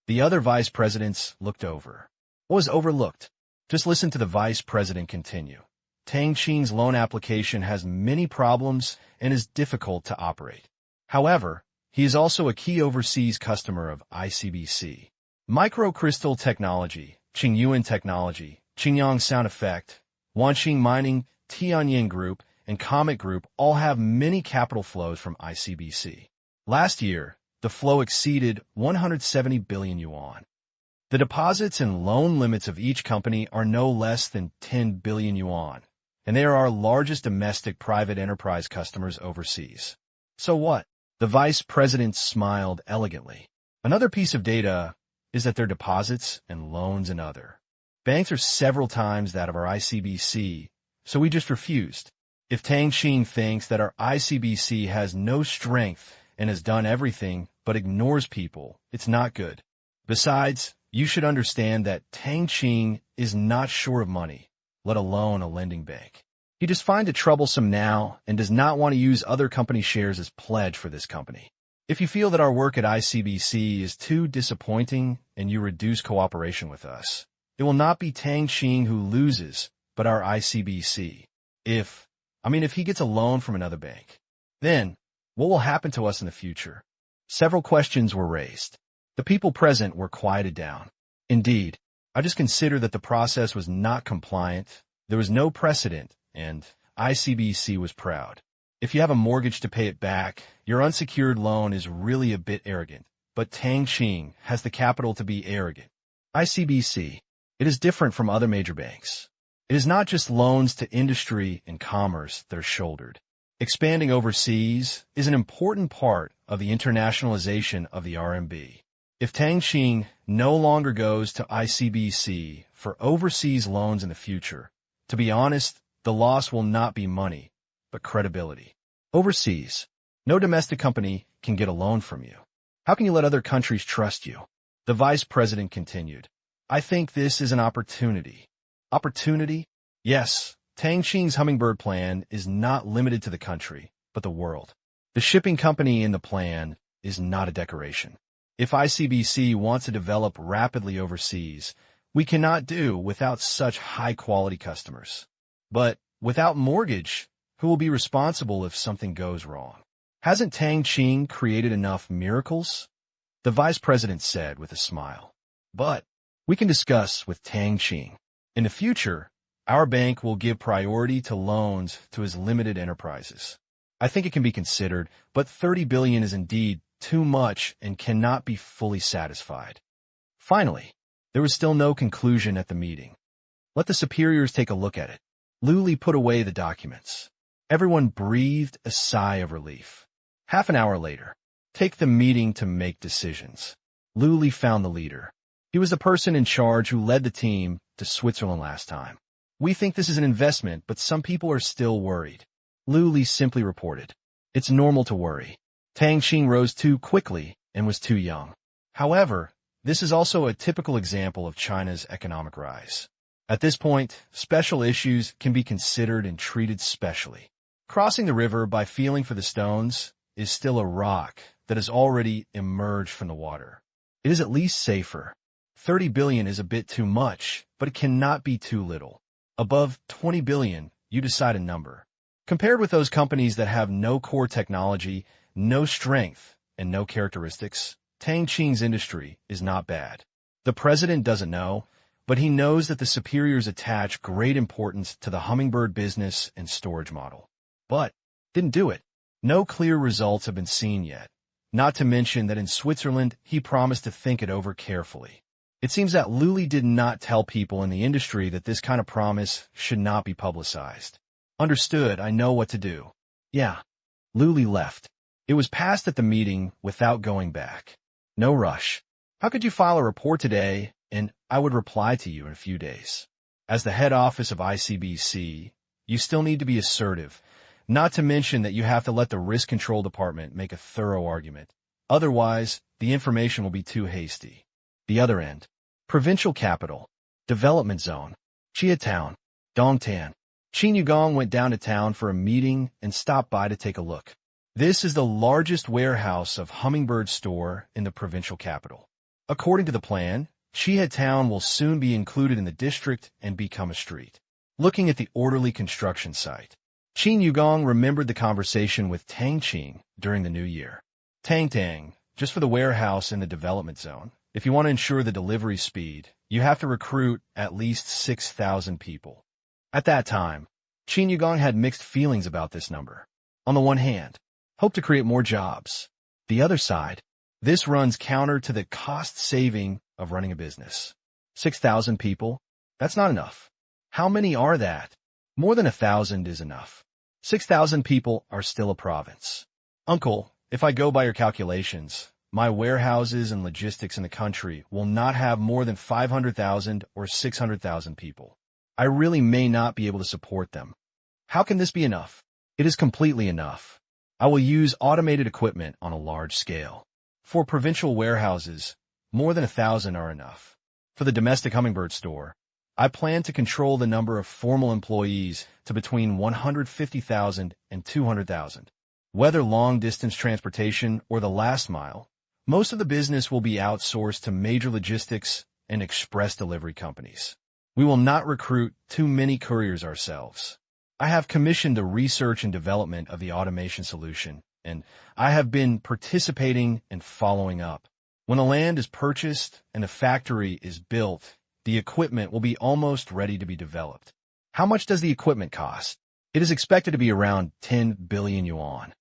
The other vice presidents looked over. What was overlooked? Just listen to the vice president continue. Tang Qing's loan application has many problems and is difficult to operate. However, he is also a key overseas customer of ICBC. Microcrystal Technology, Qingyuan Technology, Qingyang Sound Effect, Wanqing Mining, Tianyin Group, and Comet Group all have many capital flows from ICBC. Last year, the flow exceeded 170 billion yuan. The deposits and loan limits of each company are no less than 10 billion yuan, and they are our largest domestic private enterprise customers overseas. So what? The vice president smiled elegantly. Another piece of data is that their deposits and loans and other banks are several times that of our ICBC, so we just refused. If Tang Qing thinks that our ICBC has no strength and has done everything but ignores people, it's not good. Besides, you should understand that Tang Qing is not short of money, let alone a lending bank. He just finds it troublesome now and does not want to use other company shares as pledge for this company. If you feel that our work at ICBC is too disappointing and you reduce cooperation with us, it will not be Tang Qing who loses, but our ICBC. If he gets a loan from another bank, then what will happen to us in the future? Several questions were raised. The people present were quieted down. Indeed, I just consider that the process was not compliant, there was no precedent, and ICBC was proud. If you have a mortgage to pay it back, your unsecured loan is really a bit arrogant, but Tang Qing has the capital to be arrogant. ICBC, it is different from other major banks. It is not just loans to industry and commerce that are shouldered. Expanding overseas is an important part of the internationalization of the RMB. If Tang Qing no longer goes to ICBC for overseas loans in the future. To be honest, the loss will not be money, but credibility. Overseas, no domestic company can get a loan from you. How can you let other countries trust you? The vice president continued. I think this is an opportunity. Opportunity? Yes, Tang Qing's Hummingbird plan is not limited to the country, but the world. The shipping company in the plan is not a decoration. If ICBC wants to develop rapidly overseas, we cannot do without such high-quality customers. But without mortgage, who will be responsible if something goes wrong? Hasn't Tang Qing created enough miracles? The vice president said with a smile. But we can discuss with Tang Qing. In the future, our bank will give priority to loans to his limited enterprises. I think it can be considered, but 30 billion is indeed too much and cannot be fully satisfied. Finally, there was still no conclusion at the meeting. Let the superiors take a look at it. Luli put away the documents. Everyone breathed a sigh of relief. Half an hour later, take the meeting to make decisions. Luli found the leader. He was the person in charge who led the team to Switzerland last time. We think this is an investment, but some people are still worried. Luli simply reported. It's normal to worry. Tang Qing rose too quickly and was too young. However, this is also a typical example of China's economic rise. At this point, special issues can be considered and treated specially. Crossing the river by feeling for the stones is still a rock that has already emerged from the water. It is at least safer. 30 billion is a bit too much, but it cannot be too little. Above 20 billion, you decide a number. Compared with those companies that have no core technology, no strength, and no characteristics, Tang Qing's industry is not bad. The president doesn't know, but he knows that the superiors attach great importance to the Hummingbird business and storage model. But didn't do it. No clear results have been seen yet. Not to mention that in Switzerland, he promised to think it over carefully. It seems that Luli did not tell people in the industry that this kind of promise should not be publicized. Understood, I know what to do. Yeah. Luli left. It was passed at the meeting without going back. No rush. How could you file a report today, and I would reply to you in a few days? As the head office of ICBC, you still need to be assertive, not to mention that you have to let the risk control department make a thorough argument. Otherwise, the information will be too hasty. The other end. Provincial capital. Development zone. Chiatown. Dongtan. Qin Yugong went down to town for a meeting and stopped by to take a look. This is the largest warehouse of Hummingbird store in the provincial capital. According to the plan, Chiatown will soon be included in the district and become a street. Looking at the orderly construction site, Qin Yugong remembered the conversation with Tang Qing during the new year. Tang, just for the warehouse in the development zone, if you want to ensure the delivery speed, you have to recruit at least 6,000 people. At that time, Qin Yugong had mixed feelings about this number. On the one hand, hope to create more jobs. The other side, this runs counter to the cost saving of running a business. 6,000 people? That's not enough. How many are that? More than 1,000 is enough. 6,000 people are still a province. Uncle, if I go by your calculations, my warehouses and logistics in the country will not have more than 500,000 or 600,000 people. I really may not be able to support them. How can this be enough? It is completely enough. I will use automated equipment on a large scale. For provincial warehouses, more than 1,000 are enough. For the domestic Hummingbird store, I plan to control the number of formal employees to between 150,000 and 200,000. Whether long-distance transportation or the last mile, most of the business will be outsourced to major logistics and express delivery companies. We will not recruit too many couriers ourselves. I have commissioned the research and development of the automation solution, and I have been participating and following up. When the land is purchased and the factory is built, the equipment will be almost ready to be developed. How much does the equipment cost? It is expected to be around 10 billion yuan.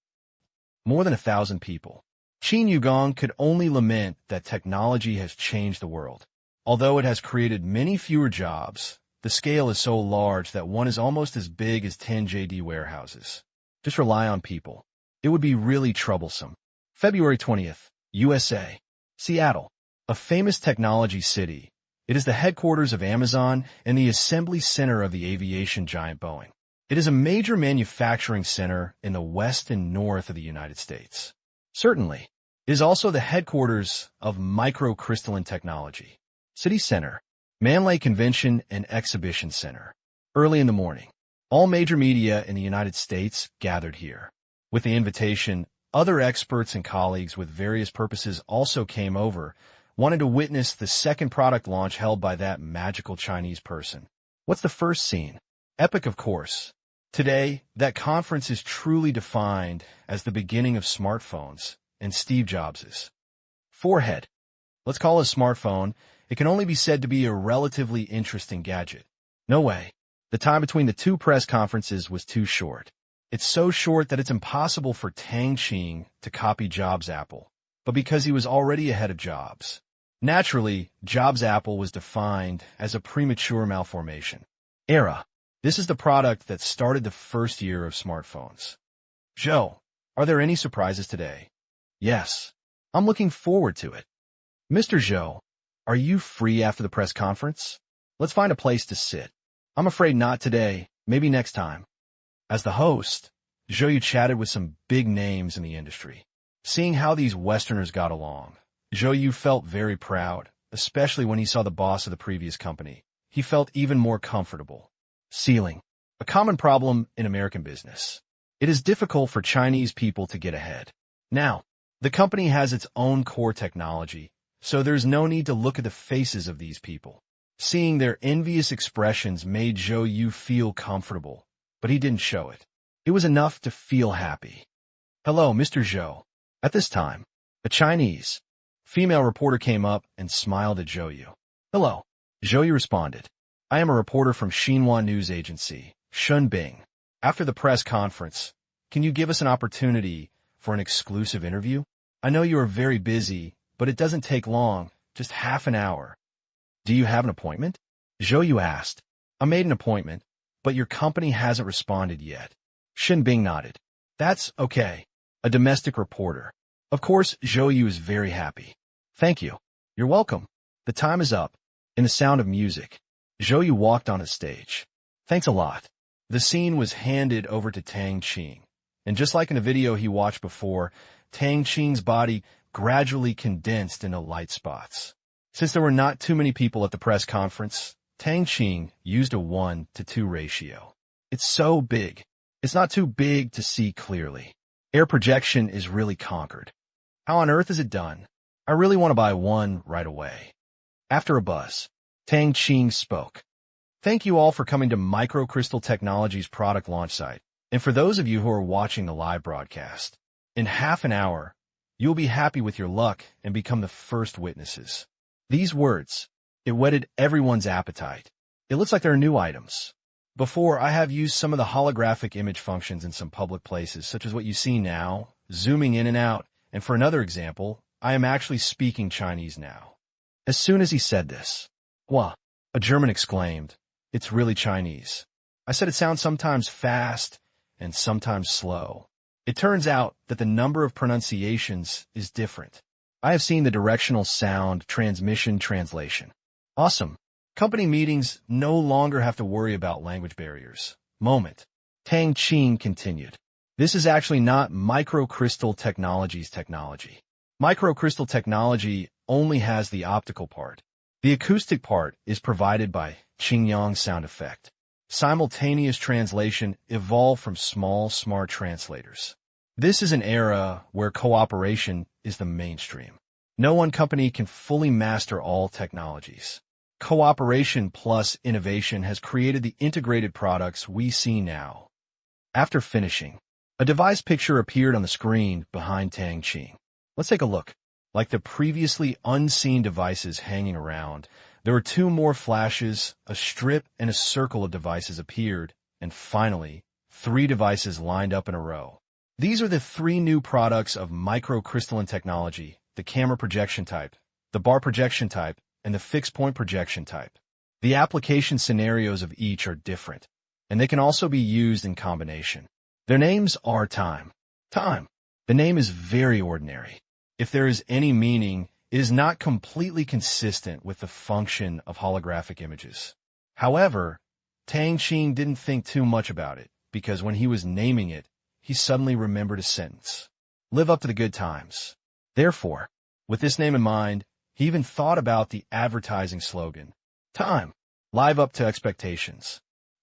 More than 1,000 people. Qin Yugong could only lament that technology has changed the world. Although it has created many fewer jobs, the scale is so large that one is almost as big as 10 JD warehouses. Just rely on people. It would be really troublesome. February 20th, USA. Seattle. A famous technology city, It is the headquarters of Amazon and the assembly center of the aviation giant Boeing. It is a major manufacturing center in the west and north of the United States. Certainly, it is also the headquarters of microcrystalline technology. City Center, Manley Convention and Exhibition Center. Early in the morning, all major media in the United States gathered here. With the invitation, other experts and colleagues with various purposes also came over, wanted to witness the second product launch held by that magical Chinese person. What's the first scene? Epic, of course. Today, that conference is truly defined as the beginning of smartphones and Steve Jobs's forehead. Let's call it a smartphone. It can only be said to be a relatively interesting gadget. No way. The time between the two press conferences was too short. It's so short that it's impossible for Tang Qing to copy Jobs' Apple, but because he was already ahead of Jobs. Naturally, Jobs' Apple was defined as a premature malformation. Era. This is the product that started the first year of smartphones. Joe, are there any surprises today? Yes. I'm looking forward to it. Mr. Zhou, are you free after the press conference? Let's find a place to sit. I'm afraid not today, maybe next time. As the host, Zhou chatted with some big names in the industry. Seeing how these Westerners got along, Zhou felt very proud, especially when he saw the boss of the previous company. He felt even more comfortable. Ceiling. A common problem in American business. It is difficult for Chinese people to get ahead. Now, the company has its own core technology, so there's no need to look at the faces of these people. Seeing their envious expressions made Zhou feel comfortable, but he didn't show it. It was enough to feel happy. Hello, Mr. Zhou. At this time, a Chinese female reporter came up and smiled at Zhou. Hello. Zhou responded. I am a reporter from Xinhua News Agency, Shunbing. After the press conference, can you give us an opportunity for an exclusive interview? I know you are very busy, but it doesn't take long, just half an hour. Do you have an appointment? Zhou asked. I made an appointment, but your company hasn't responded yet. Shunbing nodded. That's okay. A domestic reporter. Of course, Zhou is very happy. Thank you. You're welcome. The time is up. In the sound of music, Zhou walked on a stage. Thanks a lot. The scene was handed over to Tang Qing, and just like in the video he watched before, Tang Qing's body gradually condensed into light spots. Since there were not too many people at the press conference, Tang Qing used a 1:2 ratio. It's so big. It's not too big to see clearly. Air projection is really conquered. How on earth is it done? I really want to buy one right away. After a buzz, Tang Qing spoke. Thank you all for coming to Microcrystal Technologies product launch site. And for those of you who are watching the live broadcast, in half an hour, you'll be happy with your luck and become the first witnesses. These words, it whetted everyone's appetite. It looks like there are new items. Before, I have used some of the holographic image functions in some public places, such as what you see now, zooming in and out, and for another example, I am actually speaking Chinese now. As soon as he said this, "Wah," a German exclaimed, "It's really Chinese." I said it sounds sometimes fast and sometimes slow. It turns out that the number of pronunciations is different. I have seen the directional sound transmission translation. Awesome. Company meetings no longer have to worry about language barriers. Moment. Tang Qing continued. This is actually not Microcrystal Technologies technology. Microcrystal technology only has the optical part. The acoustic part is provided by Qingyang sound effect. Simultaneous translation evolved from small, smart translators. This is an era where cooperation is the mainstream. No one company can fully master all technologies. Cooperation plus innovation has created the integrated products we see now. After finishing, a device picture appeared on the screen behind Tang Qing. Let's take a look. Like the previously unseen devices hanging around, there were two more flashes, a strip and a circle of devices appeared, and finally, 3 devices lined up in a row. These are the 3 new products of microcrystalline technology, the camera projection type, the bar projection type, and the fixed point projection type. The application scenarios of each are different, and they can also be used in combination. Their names are Time. The name is very ordinary. If there is any meaning, is not completely consistent with the function of holographic images. However, Tang Qing didn't think too much about it, because when he was naming it, he suddenly remembered a sentence. Live up to the good times. Therefore, with this name in mind, he even thought about the advertising slogan. Time. Live up to expectations.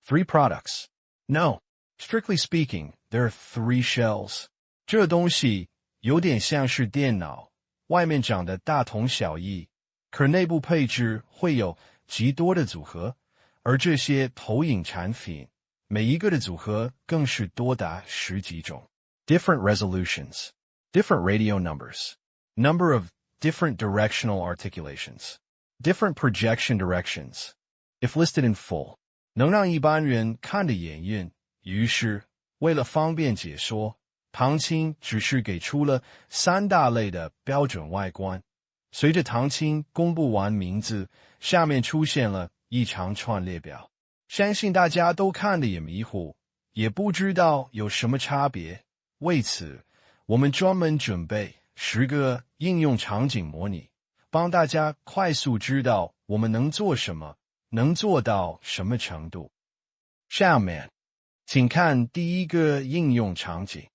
3 products. No. Strictly speaking, there are 3 shells. 这东西有点像是电脑，外面长得大同小异，可内部配置会有极多的组合，而这些投影产品，每一个的组合更是多达10几种。Different resolutions. Different radio numbers. Number of different directional articulations. Different projection directions. If listed in full. 能让一般人看得眼晕。于是，为了方便解说，唐青只是给出了3大类的标准外观。随着唐青公布完名字，下面出现了一长串列表。相信大家都看得也迷糊，也不知道有什么差别。为此，我们专门准备10个应用场景模拟，帮大家快速知道我们能做什么，能做到什么程度。下面，请看第一个应用场景。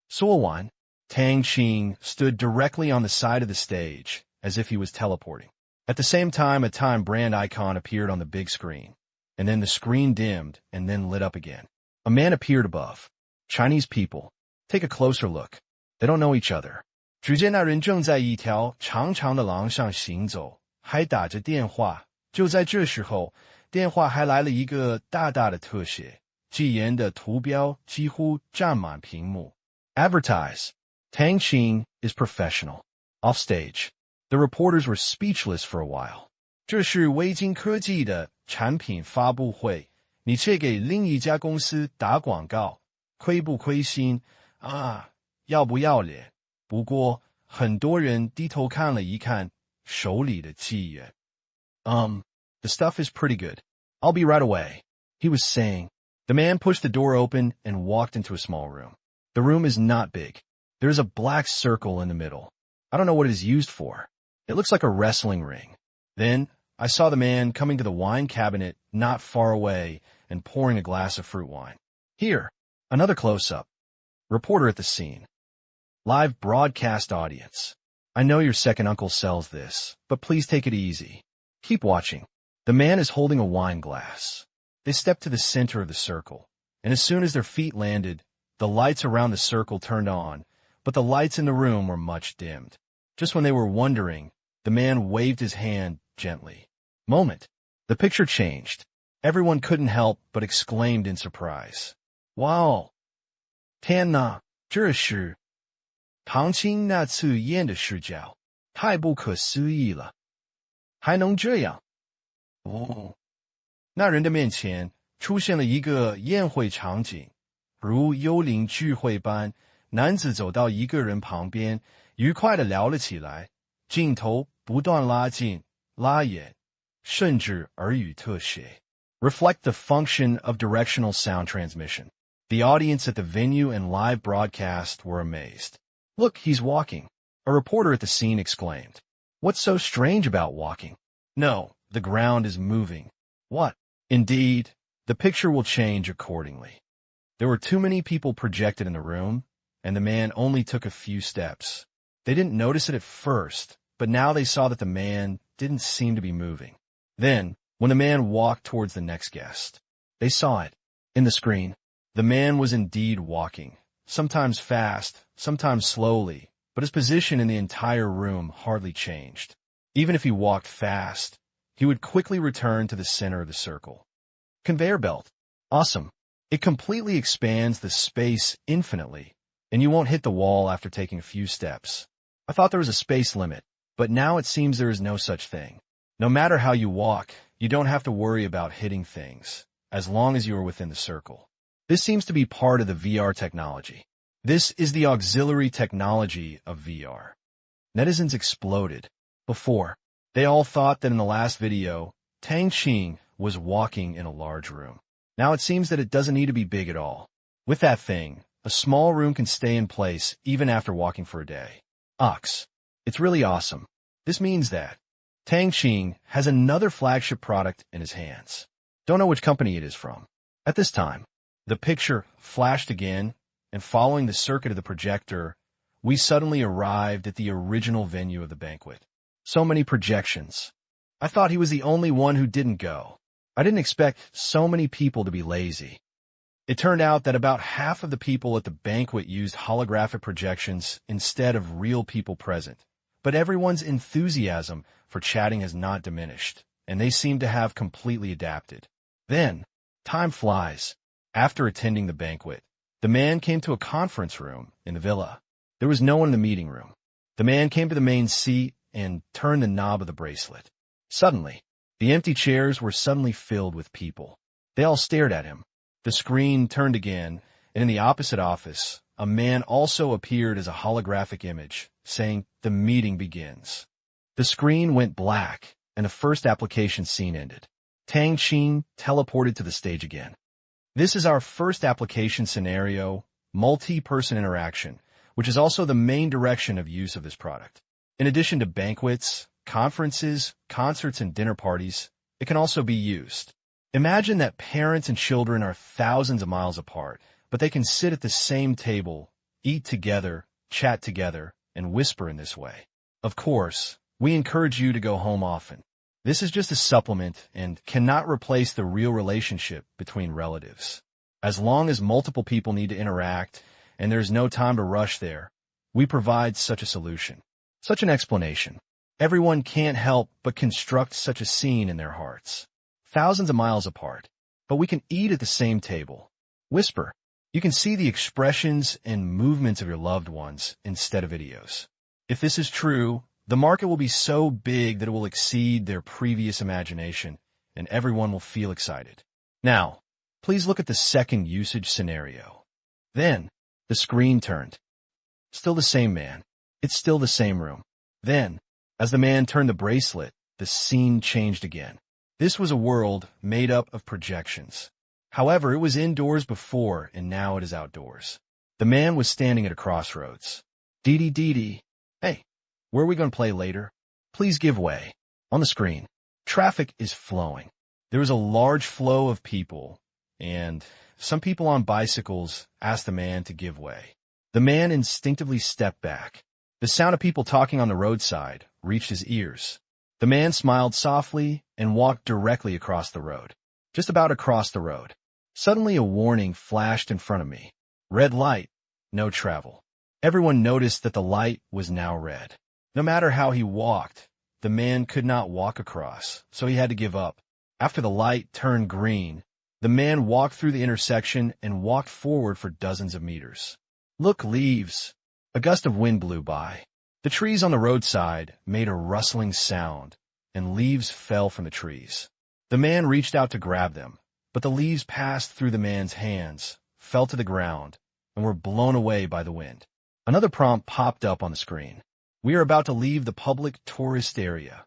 说完 Tang Qing stood directly on the side of the stage, as if he was teleporting. At the same time, a Time brand icon appeared on the big screen, and then the screen dimmed and then lit up again. A man appeared above. Chinese people. Take a closer look. They don't know each other. 只见那人正在一条长长的廊上行走，还打着电话。就在这时候，电话还来了一个大大的特写，禁言的图标几乎占满屏幕。Advertise. Tang Qing is professional. Off stage. The reporters were speechless for a while. 这是微晶科技的产品发布会，你却给另一家公司打广告，亏不亏心啊？要不要脸？不过很多人低头看了一看手里的纪元。The stuff is pretty good. I'll be right away, he was saying. The man pushed the door open and walked into a small room. The room is not big. There's a black circle in the middle. I don't know what it is used for. It looks like a wrestling ring. Then I saw the man coming to the wine cabinet not far away and pouring a glass of fruit wine. Here, another close-up. Reporter at the scene. Live broadcast audience. I know your second uncle sells this, but please take it easy. Keep watching. The man is holding a wine glass. They step to the center of the circle, and as soon as their feet landed, the lights around the circle turned on, but the lights in the room were much dimmed. Just when they were wondering, the man waved his hand gently. Moment. The picture changed. Everyone couldn't help but exclaimed in surprise. Wow! 天哪，这是唐青那次演的视角，太不可思议了，还能这样？哦，那人的面前出现了一个宴会场景，如幽灵聚会般，男子走到一个人旁边，愉快地聊了起来，镜头不断拉近、拉远，甚至耳语特写。Reflect the function of directional sound transmission. The audience at the venue and live broadcast were amazed. Look, he's walking. A reporter at the scene exclaimed. What's so strange about walking? No, the ground is moving. What? Indeed, the picture will change accordingly. There were too many people projected in the room, and the man only took a few steps. They didn't notice it at first, but now they saw that the man didn't seem to be moving. Then, when the man walked towards the next guest, they saw it. In the screen, the man was indeed walking, sometimes fast, sometimes slowly, but his position in the entire room hardly changed. Even if he walked fast, he would quickly return to the center of the circle. Conveyor belt. Awesome. It completely expands the space infinitely, and you won't hit the wall after taking a few steps. I thought there was a space limit, but now it seems there is no such thing. No matter how you walk, you don't have to worry about hitting things, as long as you are within the circle. This seems to be part of the VR technology. This is the auxiliary technology of VR. Netizens exploded. Before, they all thought that in the last video, Tang Qing was walking in a large room. Now it seems that it doesn't need to be big at all. With that thing, a small room can stay in place even after walking for a day. Ox. It's really awesome. This means that Tang Qing has another flagship product in his hands. Don't know which company it is from. At this time, the picture flashed again, and following the circuit of the projector, we suddenly arrived at the original venue of the banquet. So many projections. I thought he was the only one who didn't go. I didn't expect so many people to be lazy. It turned out that about half of the people at the banquet used holographic projections instead of real people present. But everyone's enthusiasm for chatting has not diminished, and they seem to have completely adapted. Then, time flies. After attending the banquet, the man came to a conference room in the villa. There was no one in the meeting room. The man came to the main seat and turned the knob of the bracelet. Suddenly, the empty chairs were suddenly filled with people. They all stared at him. The screen turned again, and in the opposite office, a man also appeared as a holographic image, saying, "The meeting begins." The screen went black, and the first application scene ended. Tang Qing teleported to the stage again. This is our first application scenario, multi-person interaction, which is also the main direction of use of this product. In addition to banquets, conferences, concerts, and dinner parties, it can also be used. Imagine that parents and children are thousands of miles apart, but they can sit at the same table, eat together, chat together, and whisper in this way. Of course, we encourage you to go home often. This is just a supplement and cannot replace the real relationship between relatives. As long as multiple people need to interact and there's no time to rush there, we provide such a solution. Such an explanation. Everyone can't help but construct such a scene in their hearts. Thousands of miles apart, but we can eat at the same table. Whisper. You can see the expressions and movements of your loved ones instead of videos. If this is true, the market will be so big that it will exceed their previous imagination, and everyone will feel excited. Now, please look at the second usage scenario. Then, the screen turned. Still the same man. It's still the same room. Then, as the man turned the bracelet, the scene changed again. This was a world made up of projections. However, it was indoors before, and now it is outdoors. The man was standing at a crossroads. Dee. Hey, where are we going to play later? Please give way. On the screen, traffic is flowing. There is a large flow of people, and some people on bicycles asked the man to give way. The man instinctively stepped back. The sound of people talking on the roadside reached his ears. The man smiled softly and walked directly across the road. Just about across the road. Suddenly a warning flashed in front of me. Red light, no travel. Everyone noticed that the light was now red. No matter how he walked, the man could not walk across, so he had to give up. After the light turned green, the man walked through the intersection and walked forward for dozens of meters. Look, leaves. A gust of wind blew by. The trees on the roadside made a rustling sound, and leaves fell from the trees. The man reached out to grab them, but the leaves passed through the man's hands, fell to the ground, and were blown away by the wind. Another prompt popped up on the screen. We are about to leave the public tourist area.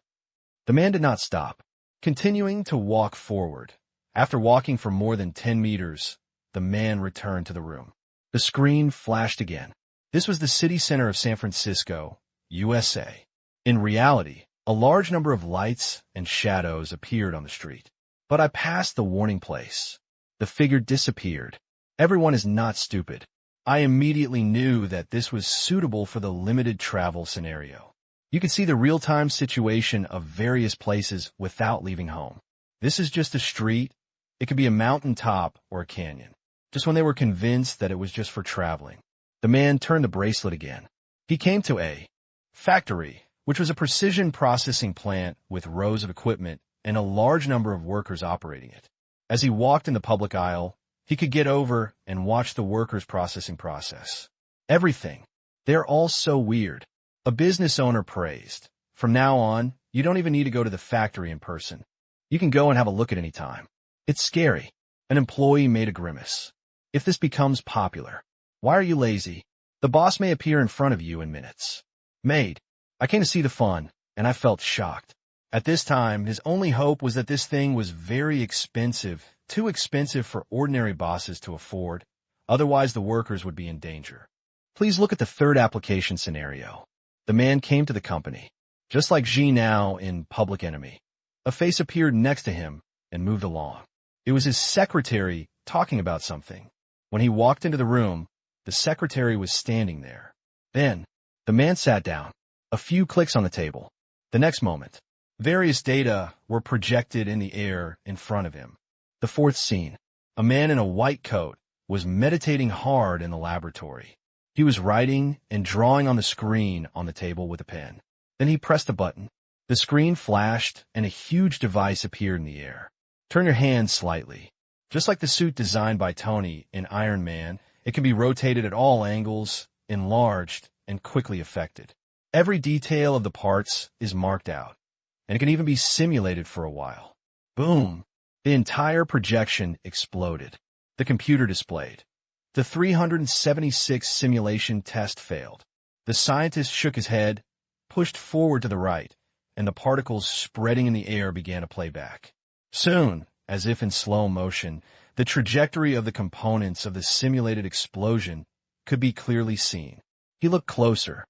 The man did not stop, continuing to walk forward. After walking for more than 10 meters, the man returned to the room. The screen flashed again. This was the city center of San Francisco, USA. In reality, a large number of lights and shadows appeared on the street. But I passed the warning place. The figure disappeared. Everyone is not stupid. I immediately knew that this was suitable for the limited travel scenario. You could see the real-time situation of various places without leaving home. This is just a street. It could be a mountaintop or a canyon. Just when they were convinced that it was just for traveling, the man turned the bracelet again. He came to a factory, which was a precision processing plant with rows of equipment and a large number of workers operating it. As he walked in the public aisle, he could get over and watch the workers processing process. Everything. They're all so weird. A business owner praised. From now on, you don't even need to go to the factory in person. You can go and have a look at any time. It's scary. An employee made a grimace. If this becomes popular, why are you lazy? The boss may appear in front of you in minutes. Maid. I came to see the fun, and I felt shocked. At this time, his only hope was that this thing was very expensive, too expensive for ordinary bosses to afford. Otherwise, the workers would be in danger. Please look at the third application scenario. The man came to the company. just like Ji now in Public Enemy. A face appeared next to him and moved along. It was his secretary talking about something. When he walked into the room, the secretary was standing there. Then, the man sat down. A few clicks on the table. The next moment, various data were projected in the air in front of him. The fourth scene. A man in a white coat was meditating hard in the laboratory. He was writing and drawing on the screen on the table with a pen. Then he pressed a button. The screen flashed and a huge device appeared in the air. Turn your hand slightly. Just like the suit designed by Tony in Iron Man, it can be rotated at all angles, enlarged, and quickly affected. Every detail of the parts is marked out, and it can even be simulated for a while. Boom! The entire projection exploded. The computer displayed. The 376 simulation test failed. The scientist shook his head, pushed forward to the right, and the particles spreading in the air began to play back. Soon, as if in slow motion, the trajectory of the components of the simulated explosion could be clearly seen. He looked closer.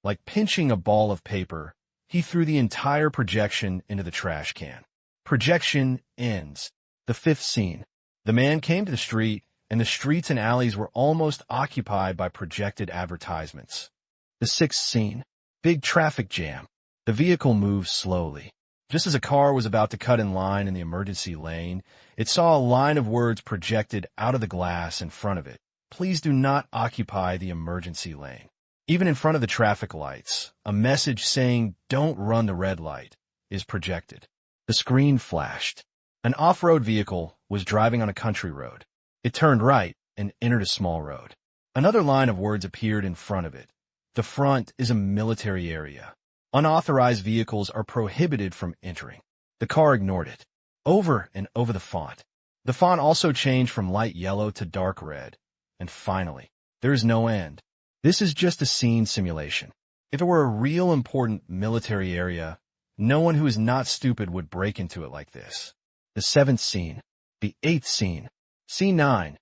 Like pinching a ball of paper, he threw the entire projection into the trash can. Projection ends. The fifth scene. The man came to the street, and the streets and alleys were almost occupied by projected advertisements. The sixth scene. Big traffic jam. The vehicle moved slowly. Just as a car was about to cut in line in the emergency lane, it saw a line of words projected out of the glass in front of it. Please do not occupy the emergency lane. Even in front of the traffic lights, a message saying, "Don't run the red light," is projected. The screen flashed. An off-road vehicle was driving on a country road. It turned right and entered a small road. Another line of words appeared in front of it. The front is a military area. Unauthorized vehicles are prohibited from entering. The car ignored it. Over and over the font. The font also changed from light yellow to dark red. And finally, there is no end. This is just a scene simulation. If it were a real important military area, no one who is not stupid would break into it like this. The seventh scene. The eighth scene. Scene 9.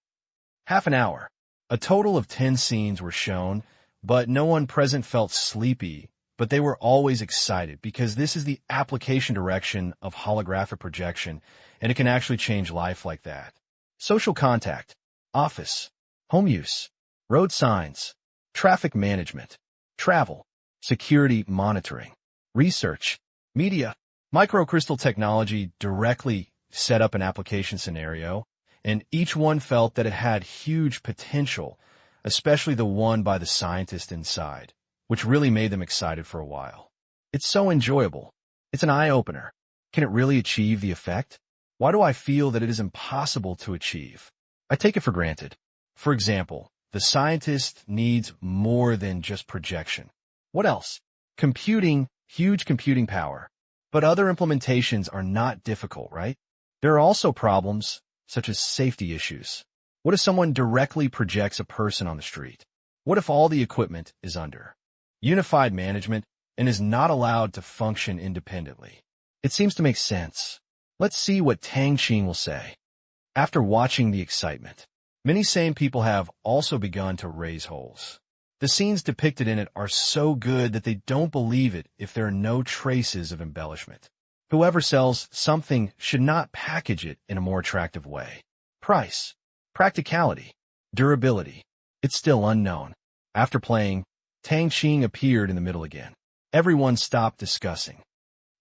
Half an hour. A total of 10 scenes were shown, but no one present felt sleepy, but they were always excited because this is the application direction of holographic projection, and it can actually change life like that. Social contact, office, home use, road signs, traffic management, travel, security monitoring, research, media, microcrystal technology directly set up an application scenario, and each one felt that it had huge potential, especially the one by the scientist inside, which really made them excited for a while. It's so enjoyable. It's an eye-opener. Can it really achieve the effect? Why do I feel that it is impossible to achieve? I take it for granted. For example, the scientist needs more than just projection. What else? Computing, huge computing power. But other implementations are not difficult, right? There are also problems, such as safety issues. What if someone directly projects a person on the street? What if all the equipment is under unified management and is not allowed to function independently? It seems to make sense. Let's see what Tang Qing will say. After watching the excitement, many sane people have also begun to raise holes. The scenes depicted in it are so good that they don't believe it if there are no traces of embellishment. Whoever sells something should not package it in a more attractive way. Price, practicality, durability. It's still unknown. After playing, Tang Qing appeared in the middle again. Everyone stopped discussing.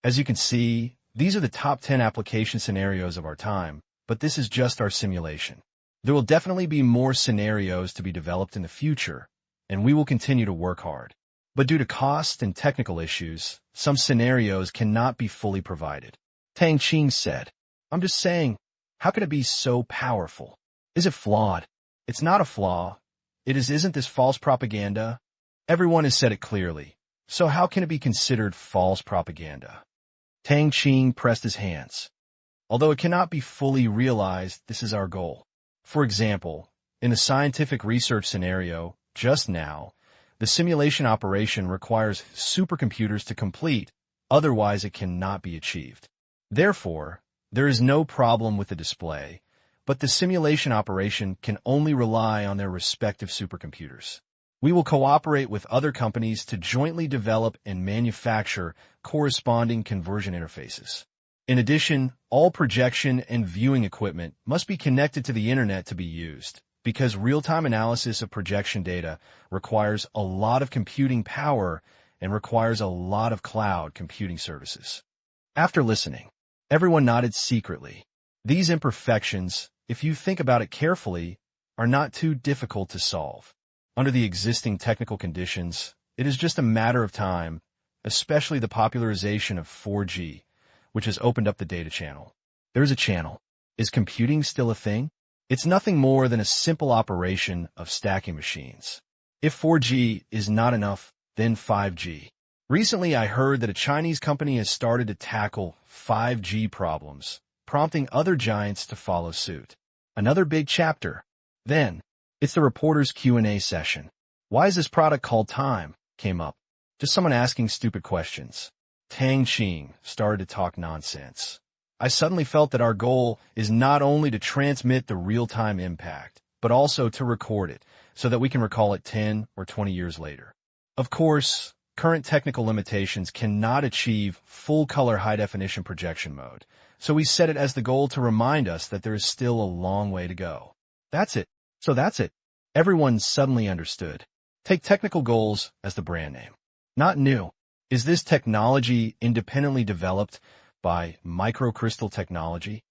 As you can see, these are the top 10 application scenarios of our time, but this is just our simulation. There will definitely be more scenarios to be developed in the future, and we will continue to work hard. But due to cost and technical issues, some scenarios cannot be fully provided. Tang Qing said, "I'm just saying, how can it be so powerful? Is it flawed? It's not a flaw. Isn't this false propaganda? Everyone has said it clearly. So how can it be considered false propaganda?" Tang Qing pressed his hands. Although it cannot be fully realized, this is our goal. For example, in the scientific research scenario, just now, the simulation operation requires supercomputers to complete, otherwise it cannot be achieved. Therefore, there is no problem with the display, but the simulation operation can only rely on their respective supercomputers. We will cooperate with other companies to jointly develop and manufacture corresponding conversion interfaces. In addition, all projection and viewing equipment must be connected to the internet to be used, because real-time analysis of projection data requires a lot of computing power and requires a lot of cloud computing services. After listening, everyone nodded secretly. These imperfections, if you think about it carefully, are not too difficult to solve. Under the existing technical conditions, it is just a matter of time, especially the popularization of 4G, which has opened up the data channel. There's a channel. Is computing still a thing? It's nothing more than a simple operation of stacking machines. If 4G is not enough, then 5G. Recently, I heard that a Chinese company has started to tackle 5G problems, prompting other giants to follow suit. Another big chapter. Then, it's the reporter's Q&A session. Why is this product called Time? Came up. Just someone asking stupid questions. Tang Qing started to talk nonsense. I suddenly felt that our goal is not only to transmit the real-time impact, but also to record it, so that we can recall it 10 or 20 years later. Of course, current technical limitations cannot achieve full-color high-definition projection mode, so we set it as the goal to remind us that there is still a long way to go. That's it. So that's it. Everyone suddenly understood. Take technical goals as the brand name. Not new. Is this technology independently developed by microcrystal technology?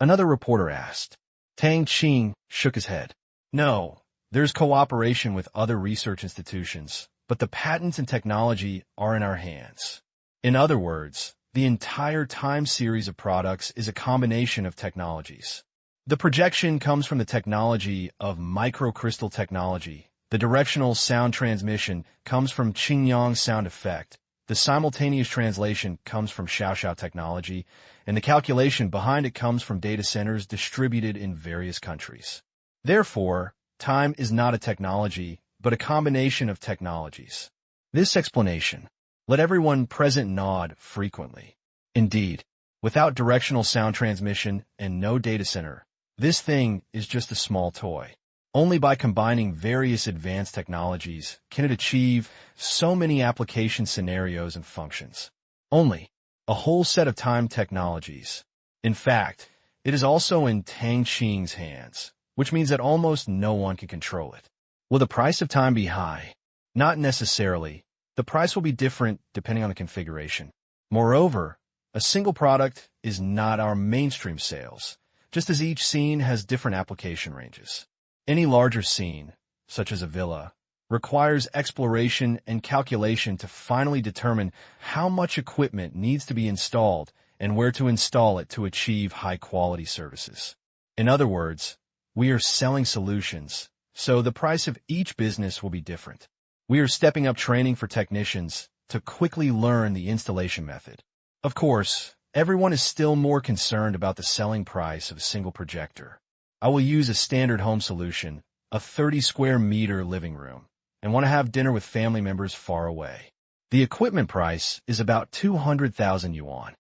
Another reporter asked. Tang Qing shook his head. No, there's cooperation with other research institutions, but the patents and technology are in our hands. In other words, the entire time series of products is a combination of technologies. The projection comes from the technology of microcrystal technology. The directional sound transmission comes from Qingyang sound effect. The simultaneous translation comes from Xiaoxiao technology, and the calculation behind it comes from data centers distributed in various countries. Therefore, time is not a technology, but a combination of technologies. This explanation let everyone present nod frequently. Indeed, without directional sound transmission and no data center, this thing is just a small toy. Only by combining various advanced technologies can it achieve so many application scenarios and functions. Only a whole set of time technologies. In fact, it is also in Tang Qing's hands, which means that almost no one can control it. Will the price of time be high? Not necessarily. The price will be different depending on the configuration. Moreover, a single product is not our mainstream sales, just as each scene has different application ranges. Any larger scene, such as a villa, requires exploration and calculation to finally determine how much equipment needs to be installed and where to install it to achieve high-quality services. In other words, we are selling solutions, so the price of each business will be different. We are stepping up training for technicians to quickly learn the installation method. Of course, everyone is still more concerned about the selling price of a single projector. I will use a standard home solution, a 30-square-meter living room, and want to have dinner with family members far away. The equipment price is about 200,000 yuan.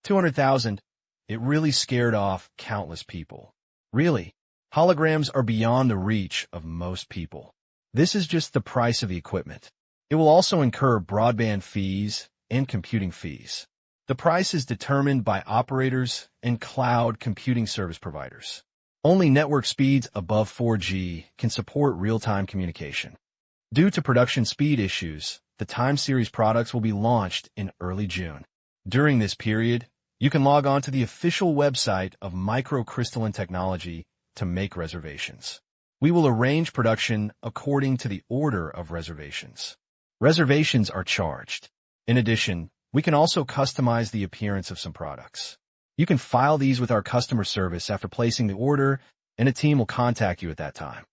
200,000? It really scared off countless people. Really, holograms are beyond the reach of most people. This is just the price of the equipment. It will also incur broadband fees and computing fees. The price is determined by operators and cloud computing service providers. Only network speeds above 4G can support real-time communication. Due to production speed issues, the time series products will be launched in early June. During this period, you can log on to the official website of Microcrystalline Technology to make reservations. We will arrange production according to the order of reservations. Reservations are charged. In addition, we can also customize the appearance of some products. You can file these with our customer service after placing the order, and a team will contact you at that time.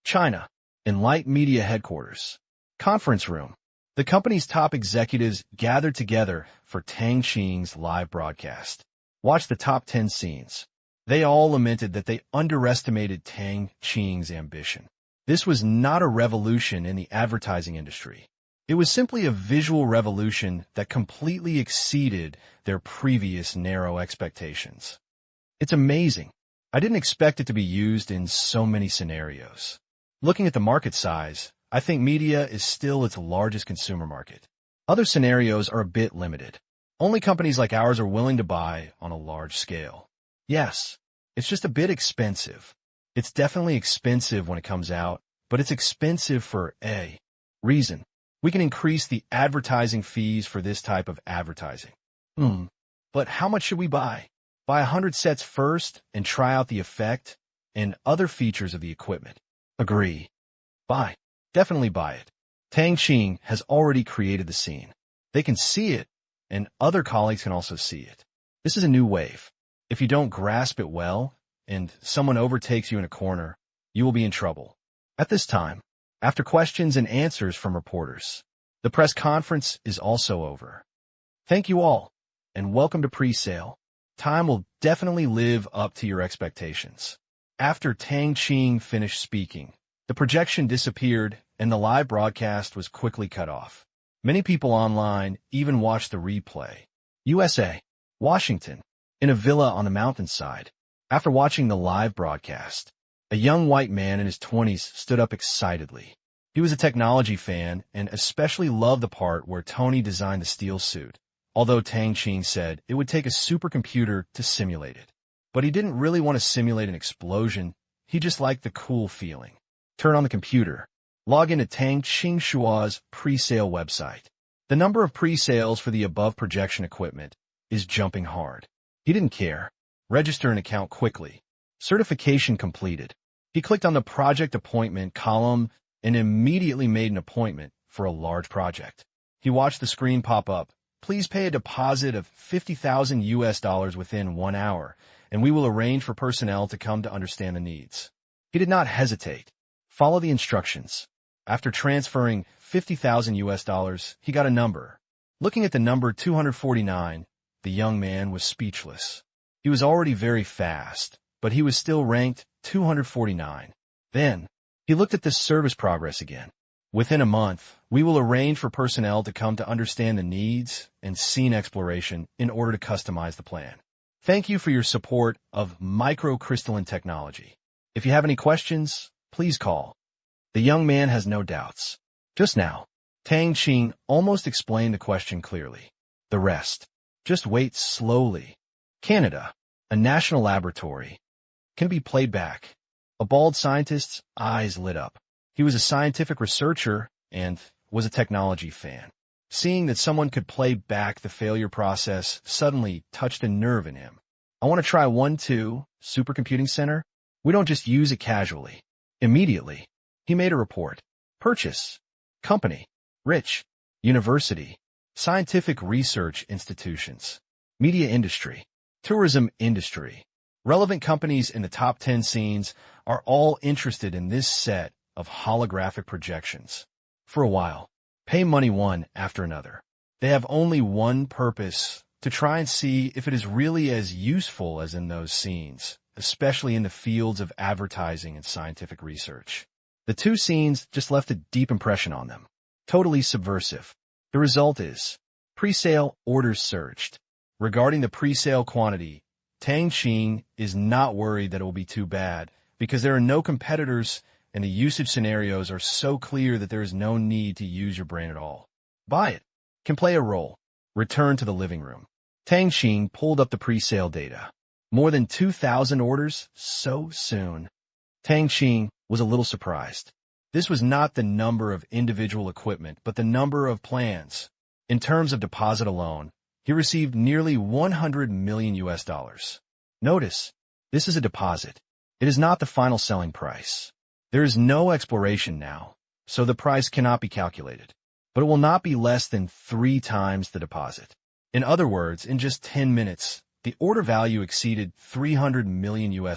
China, Enlight Media Headquarters. Conference room. The company's top executives gathered together for Tang Qing's live broadcast. Watch the top 10 scenes. They all lamented that they underestimated Tang Qing's ambition. This was not a revolution in the advertising industry. It was simply a visual revolution that completely exceeded their previous narrow expectations. It's amazing. I didn't expect it to be used in so many scenarios. Looking at the market size, I think media is still its largest consumer market. Other scenarios are a bit limited. Only companies like ours are willing to buy on a large scale. Yes, it's just a bit expensive. It's definitely expensive when it comes out, but it's expensive for a reason. We can increase the advertising fees for this type of advertising. But how much should we buy? Buy 100 sets first and try out the effect and other features of the equipment. Agree. Buy. Definitely buy it. Tang Qing has already created the scene. They can see it, and other colleagues can also see it. This is a new wave. If you don't grasp it well, and someone overtakes you in a corner, you will be in trouble. At this time, after questions and answers from reporters, the press conference is also over. Thank you all, and welcome to pre-sale. Time will definitely live up to your expectations. After Tang Qing finished speaking, the projection disappeared and the live broadcast was quickly cut off. Many people online even watched the replay. USA, Washington, in a villa on the mountainside. After watching the live broadcast, a young white man in his 20s stood up excitedly. He was a technology fan and especially loved the part where Tony designed the steel suit, although Tang Qing said it would take a supercomputer to simulate it. But he didn't really want to simulate an explosion, he just liked the cool feeling. Turn on the computer. Log into Tang Qing Shua's pre-sale website. The number of pre-sales for the above projection equipment is jumping hard. He didn't care. Register an account quickly. Certification completed. He clicked on the project appointment column and immediately made an appointment for a large project. He watched the screen pop up. Please pay a deposit of $50,000 within 1 hour, and we will arrange for personnel to come to understand the needs. He did not hesitate. Follow the instructions. After transferring $50,000, he got a number. Looking at the number 249, the young man was speechless. He was already very fast, but he was still ranked 249. Then, he looked at the service progress again. Within a month, we will arrange for personnel to come to understand the needs and scene exploration in order to customize the plan. Thank you for your support of microcrystalline technology. If you have any questions, please call. The young man has no doubts. Just now, Tang Qing almost explained the question clearly. The rest. Just wait slowly. Canada, a national laboratory, can be played back. A bald scientist's eyes lit up. He was a scientific researcher and was a technology fan. Seeing that someone could play back the failure process suddenly touched a nerve in him. I want to try 1-2 supercomputing center. We don't just use it casually. Immediately, he made a report. Purchase. Company. Rich. University. Scientific research institutions. Media industry. Tourism industry. Relevant companies in the top 10 scenes are all interested in this set of holographic projections. For a while, pay money one after another. They have only one purpose, to try and see if it is really as useful as in those scenes, especially in the fields of advertising and scientific research. The two scenes just left a deep impression on them. Totally subversive. The result is, pre-sale orders surged. Regarding the pre-sale quantity, Tang Qing is not worried that it will be too bad, because there are no competitors and the usage scenarios are so clear that there is no need to use your brain at all. Buy it. Can play a role. Return to the living room. Tang Qing pulled up the pre-sale data. More than 2,000 orders so soon. Tang Qing was a little surprised. This was not the number of individual equipment, but the number of plans. In terms of deposit alone, he received nearly $100 million. Notice, this is a deposit. It is not the final selling price. There is no exploration now, so the price cannot be calculated. But it will not be less than 3 times the deposit. In other words, in just 10 minutes, the order value exceeded $300 million.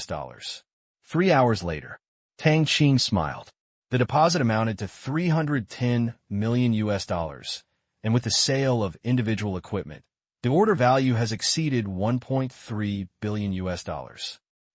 3 hours later, Tang Qing smiled. The deposit amounted to $310 million, and with the sale of individual equipment, the order value has exceeded $1.3 billion.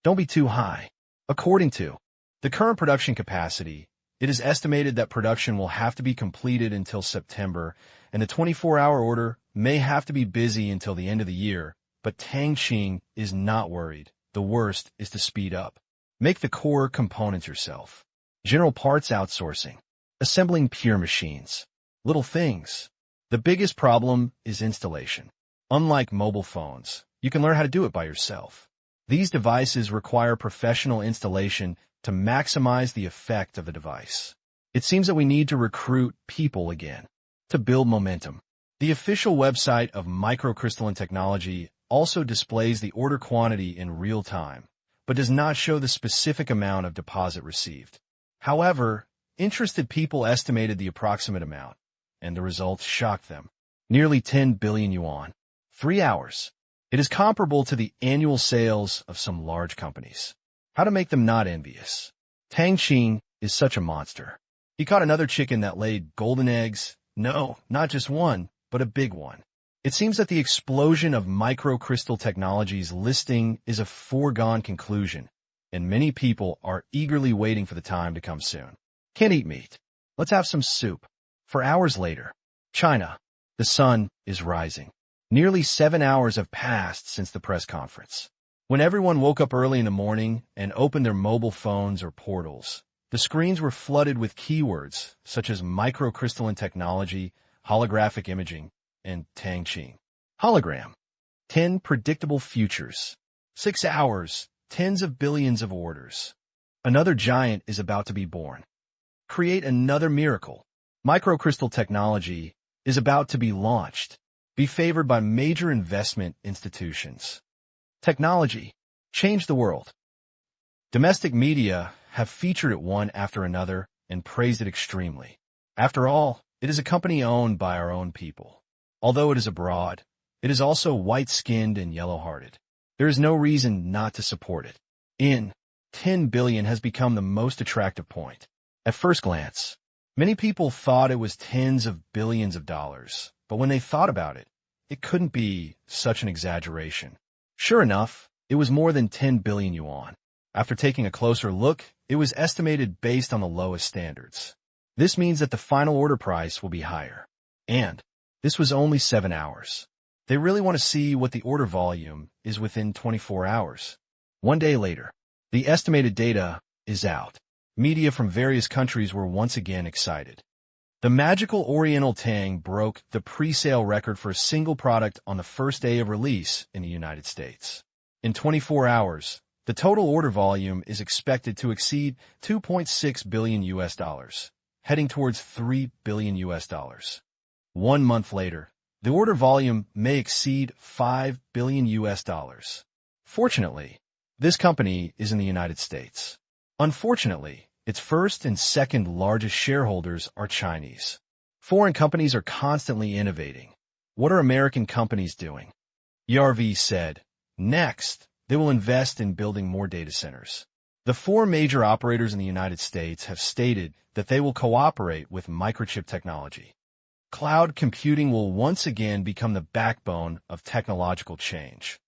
Don't be too high. According to the current production capacity, it is estimated that production will have to be completed until September, and the 24-hour order may have to be busy until the end of the year, but Tang Qing is not worried. The worst is to speed up. Make the core components yourself. General parts outsourcing. assembling pure machines. Little things. The biggest problem is installation. Unlike mobile phones, you can learn how to do it by yourself. These devices require professional installation to maximize the effect of the device. It seems that we need to recruit people again to build momentum. The official website of microcrystalline technology also displays the order quantity in real time, but does not show the specific amount of deposit received. However, interested people estimated the approximate amount, and the results shocked them. Nearly 10 billion yuan. 3 hours. It is comparable to the annual sales of some large companies. How to make them not envious? Tang Qing is such a monster. He caught another chicken that laid golden eggs. No, not just one, but a big one. It seems that the explosion of microcrystal technology's listing is a foregone conclusion, and many people are eagerly waiting for the time to come soon. Can't eat meat. Let's have some soup. For hours later, China. The sun is rising. Nearly 7 hours have passed since the press conference. When everyone woke up early in the morning and opened their mobile phones or portals, the screens were flooded with keywords such as microcrystalline technology, holographic imaging, and Tang Qing. Hologram. 10 predictable futures. 6 hours, tens of billions of orders. Another giant is about to be born. Create another miracle. Microcrystal technology is about to be launched. Be favored by major investment institutions. Technology. Change the world. Domestic media have featured it one after another and praised it extremely. After all, it is a company owned by our own people. Although it is abroad, it is also white-skinned and yellow-hearted. There is no reason not to support it. 10 billion has become the most attractive point. At first glance, many people thought it was tens of billions of dollars, but when they thought about it, it couldn't be such an exaggeration. Sure enough, it was more than 10 billion yuan. After taking a closer look, it was estimated based on the lowest standards. This means that the final order price will be higher. And this was only 7 hours. They really want to see what the order volume is within 24 hours. 1 day later, the estimated data is out. Media from various countries were once again excited. The magical Oriental Tang broke the pre-sale record for a single product on the first day of release in the United States. In 24 hours, the total order volume is expected to exceed 2.6 billion US dollars, heading towards 3 billion US dollars. 1 month later, the order volume may exceed 5 billion US dollars. Fortunately, this company is in the United States. Unfortunately, its first and second largest shareholders are Chinese. Foreign companies are constantly innovating. What are American companies doing? ERV said, next, they will invest in building more data centers. The 4 major operators in the United States have stated that they will cooperate with microchip technology. Cloud computing will once again become the backbone of technological change.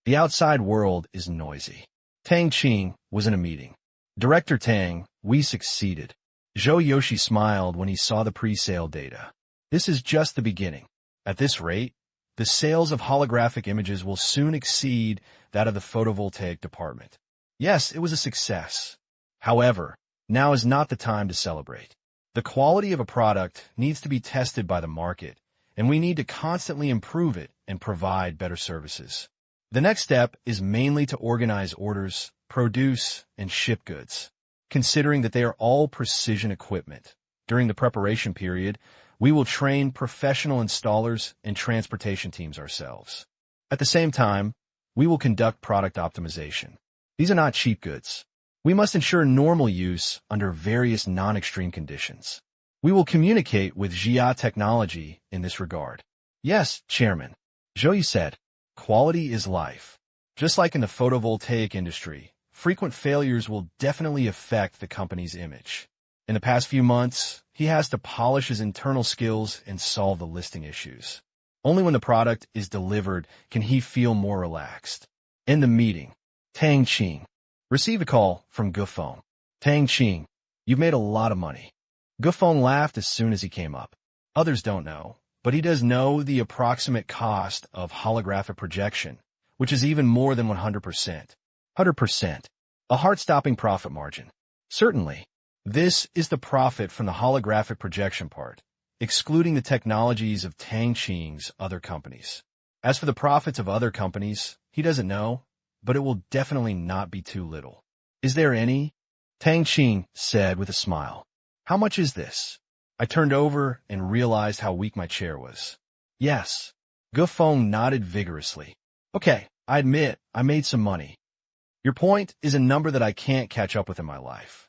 The outside world is noisy. Tang Qing was in a meeting. Director Tang, we succeeded. Zhou Yoshi smiled when he saw the pre-sale data. This is just the beginning. At this rate, the sales of holographic images will soon exceed that of the photovoltaic department. Yes, it was a success. However, now is not the time to celebrate. The quality of a product needs to be tested by the market, and we need to constantly improve it and provide better services. The next step is mainly to organize orders, produce, and ship goods, considering that they are all precision equipment. During the preparation period, we will train professional installers and transportation teams ourselves. At the same time, we will conduct product optimization. These are not cheap goods. We must ensure normal use under various non-extreme conditions. We will communicate with Jia Technology in this regard. Yes, Chairman. Zhou said, quality is life. Just like in the photovoltaic industry, frequent failures will definitely affect the company's image. In the past few months, he has to polish his internal skills and solve the listing issues. Only when the product is delivered can he feel more relaxed. In the meeting, Tang Qing received a call from Gufeng. Tang Qing, you've made a lot of money. Gufeng laughed as soon as he came up. Others don't know, but he does know the approximate cost of holographic projection, which is even more than 100%. 100%. A heart-stopping profit margin. Certainly. This is the profit from the holographic projection part, excluding the technologies of Tang Qing's other companies. As for the profits of other companies, he doesn't know, but it will definitely not be too little. Is there any? Tang Qing said with a smile. How much is this? I turned over and realized how weak my chair was. Yes. Gufeng nodded vigorously. Okay, I admit I made some money. Your point is a number that I can't catch up with in my life.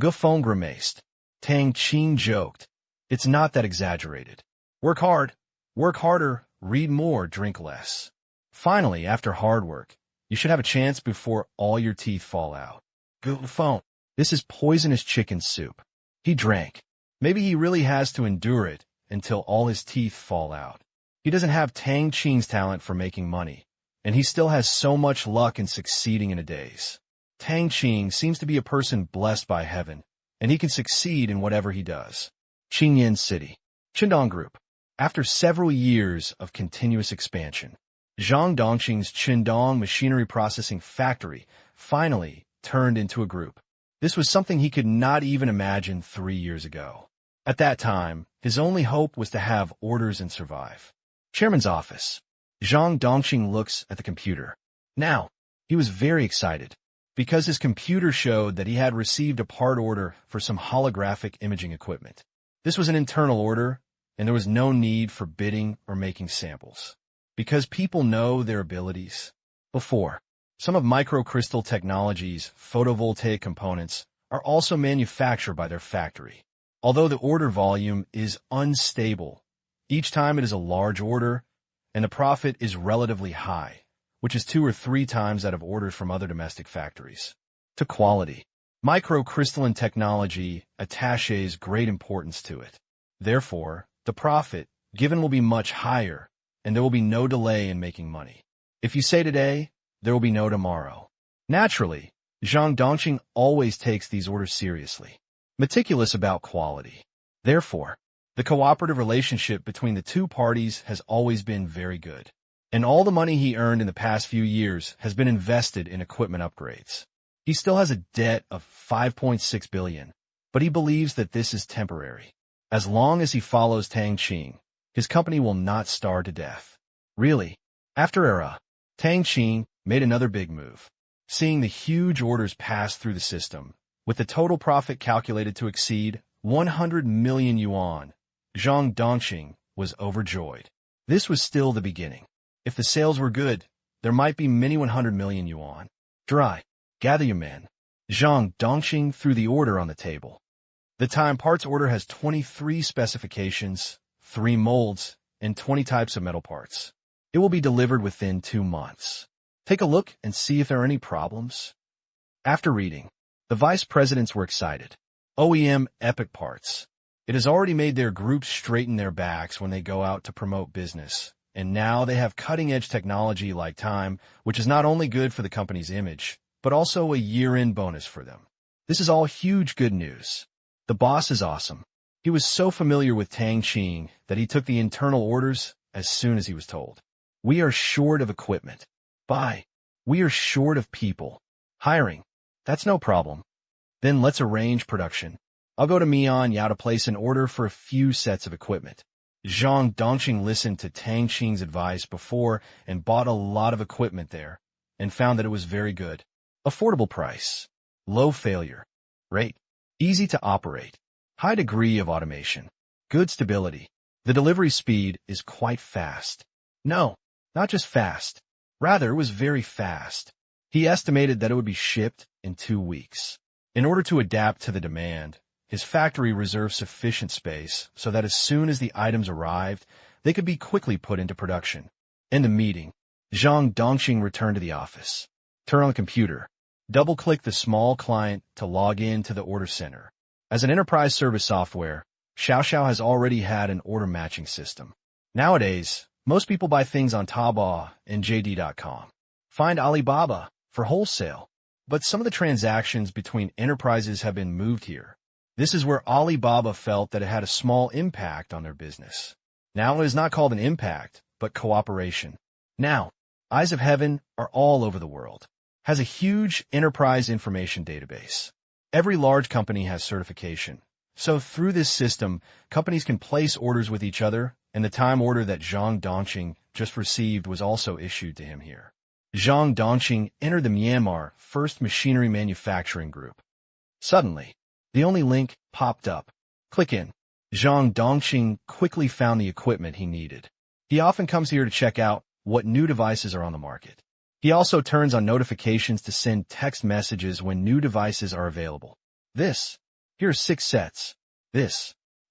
Gufeng grimaced. Tang Qing joked. It's not that exaggerated. Work hard, work harder, read more, drink less. Finally, after hard work, you should have a chance before all your teeth fall out. Gufeng, this is poisonous chicken soup. He drank. Maybe he really has to endure it until all his teeth fall out. He doesn't have Tang Qing's talent for making money, and he still has so much luck in succeeding in a daze. Tang Qing seems to be a person blessed by heaven, and he can succeed in whatever he does. Qingyan City. Qindong Group. After several years of continuous expansion, Zhang Dongqing's Qindong machinery processing factory finally turned into a group. This was something he could not even imagine 3 years ago. At that time, his only hope was to have orders and survive. Chairman's office. Zhang Dongqing looks at the computer. Now, he was very excited, because his computer showed that he had received a part order for some holographic imaging equipment. This was an internal order, and there was no need for bidding or making samples, because people know their abilities. Before, some of Microcrystal Technologies' photovoltaic components are also manufactured by their factory. Although the order volume is unstable, each time it is a large order, and the profit is relatively high, which is 2 or 3 times that of orders from other domestic factories. To quality, microcrystalline technology attaches great importance to it. Therefore, the profit given will be much higher, and there will be no delay in making money. If you say today, there will be no tomorrow. Naturally, Zhang Dongqing always takes these orders seriously, meticulous about quality. Therefore, the cooperative relationship between the two parties has always been very good, and all the money he earned in the past few years has been invested in equipment upgrades. He still has a debt of 5.6 billion, but he believes that this is temporary. As long as he follows Tang Qing, his company will not starve to death. Really, after Era, Tang Qing made another big move. Seeing the huge orders pass through the system, with the total profit calculated to exceed 100 million yuan, Zhang Dongqing was overjoyed. This was still the beginning. If the sales were good, there might be many 100 million yuan. Dry. Gather your men. Zhang Dongqing threw the order on the table. The time parts order has 23 specifications, 3 molds, and 20 types of metal parts. It will be delivered within 2 months. Take a look and see if there are any problems. After reading, the vice presidents were excited. OEM Epic Parts. It has already made their groups straighten their backs when they go out to promote business, and now they have cutting-edge technology like time, which is not only good for the company's image, but also a year-end bonus for them. This is all huge good news. The boss is awesome. He was so familiar with Tang Qing that he took the internal orders as soon as he was told. We are short of equipment. Buy. We are short of people. Hiring. That's no problem. Then let's arrange production. I'll go to Mianyao to place an order for a few sets of equipment. Zhang Dongqing listened to Tang Qing's advice before and bought a lot of equipment there, and found that it was very good. Affordable price. Low failure rate. Easy to operate. High degree of automation. Good stability. The delivery speed is quite fast. No, not just fast. Rather, it was very fast. He estimated that it would be shipped in 2 weeks. In order to adapt to the demand, his factory reserved sufficient space so that as soon as the items arrived, they could be quickly put into production. In the meeting, Zhang Dongqing returned to the office. Turn on the computer. Double-click the small client to log in to the order center. As an enterprise service software, Xiaoxiao has already had an order matching system. Nowadays, most people buy things on Taobao and JD.com. Find Alibaba for wholesale, but some of the transactions between enterprises have been moved here. This is where Alibaba felt that it had a small impact on their business. Now it is not called an impact, but cooperation. Now, Eyes of Heaven are all over the world. Has a huge enterprise information database. Every large company has certification. So through this system, companies can place orders with each other, and the time order that Zhang Dongqing just received was also issued to him here. Zhang Dongqing entered the Myanmar First Machinery Manufacturing Group. Suddenly, the only link popped up. Click in. Zhang Dongqing quickly found the equipment he needed. He often comes here to check out what new devices are on the market. He also turns on notifications to send text messages when new devices are available. Here's 6 sets.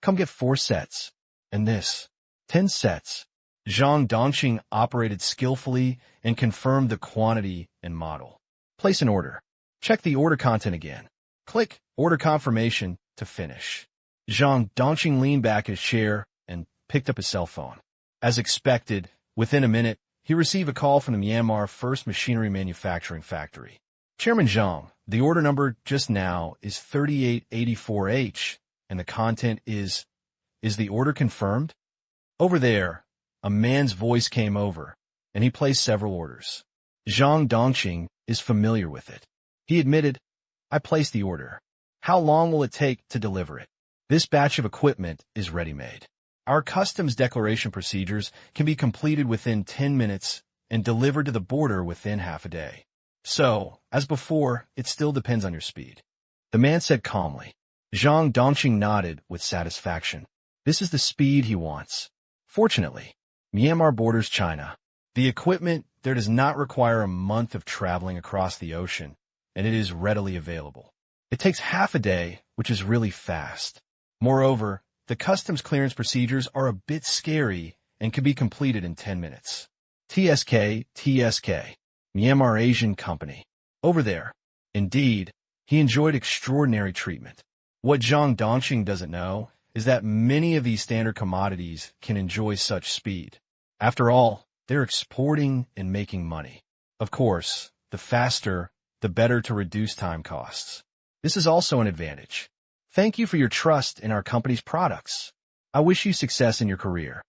Come get 4 sets. And 10 sets. Zhang Dongqing operated skillfully and confirmed the quantity and model. Place an order. Check the order content again. Click Order Confirmation to finish. Zhang Dongqing leaned back in his chair and picked up his cell phone. As expected, within a minute, he received a call from the Myanmar First Machinery Manufacturing Factory. Chairman Zhang, the order number just now is 3884H, and the content is the order confirmed? Over there, a man's voice came over, and he placed several orders. Zhang Dongqing is familiar with it. He admitted, I placed the order. How long will it take to deliver it? This batch of equipment is ready-made. Our customs declaration procedures can be completed within 10 minutes and delivered to the border within half a day. So, as before, it still depends on your speed. The man said calmly. Zhang Dongqing nodded with satisfaction. This is the speed he wants. Fortunately, Myanmar borders China. The equipment there does not require a month of traveling across the ocean, and it is readily available. It takes half a day, which is really fast. Moreover, the customs clearance procedures are a bit scary and can be completed in 10 minutes. TSK, Myanmar Asian Company. Over there. Indeed, he enjoyed extraordinary treatment. What Zhang Dongqing doesn't know is that many of these standard commodities can enjoy such speed. After all, they're exporting and making money. Of course, the faster, the better to reduce time costs. This is also an advantage. Thank you for your trust in our company's products. I wish you success in your career.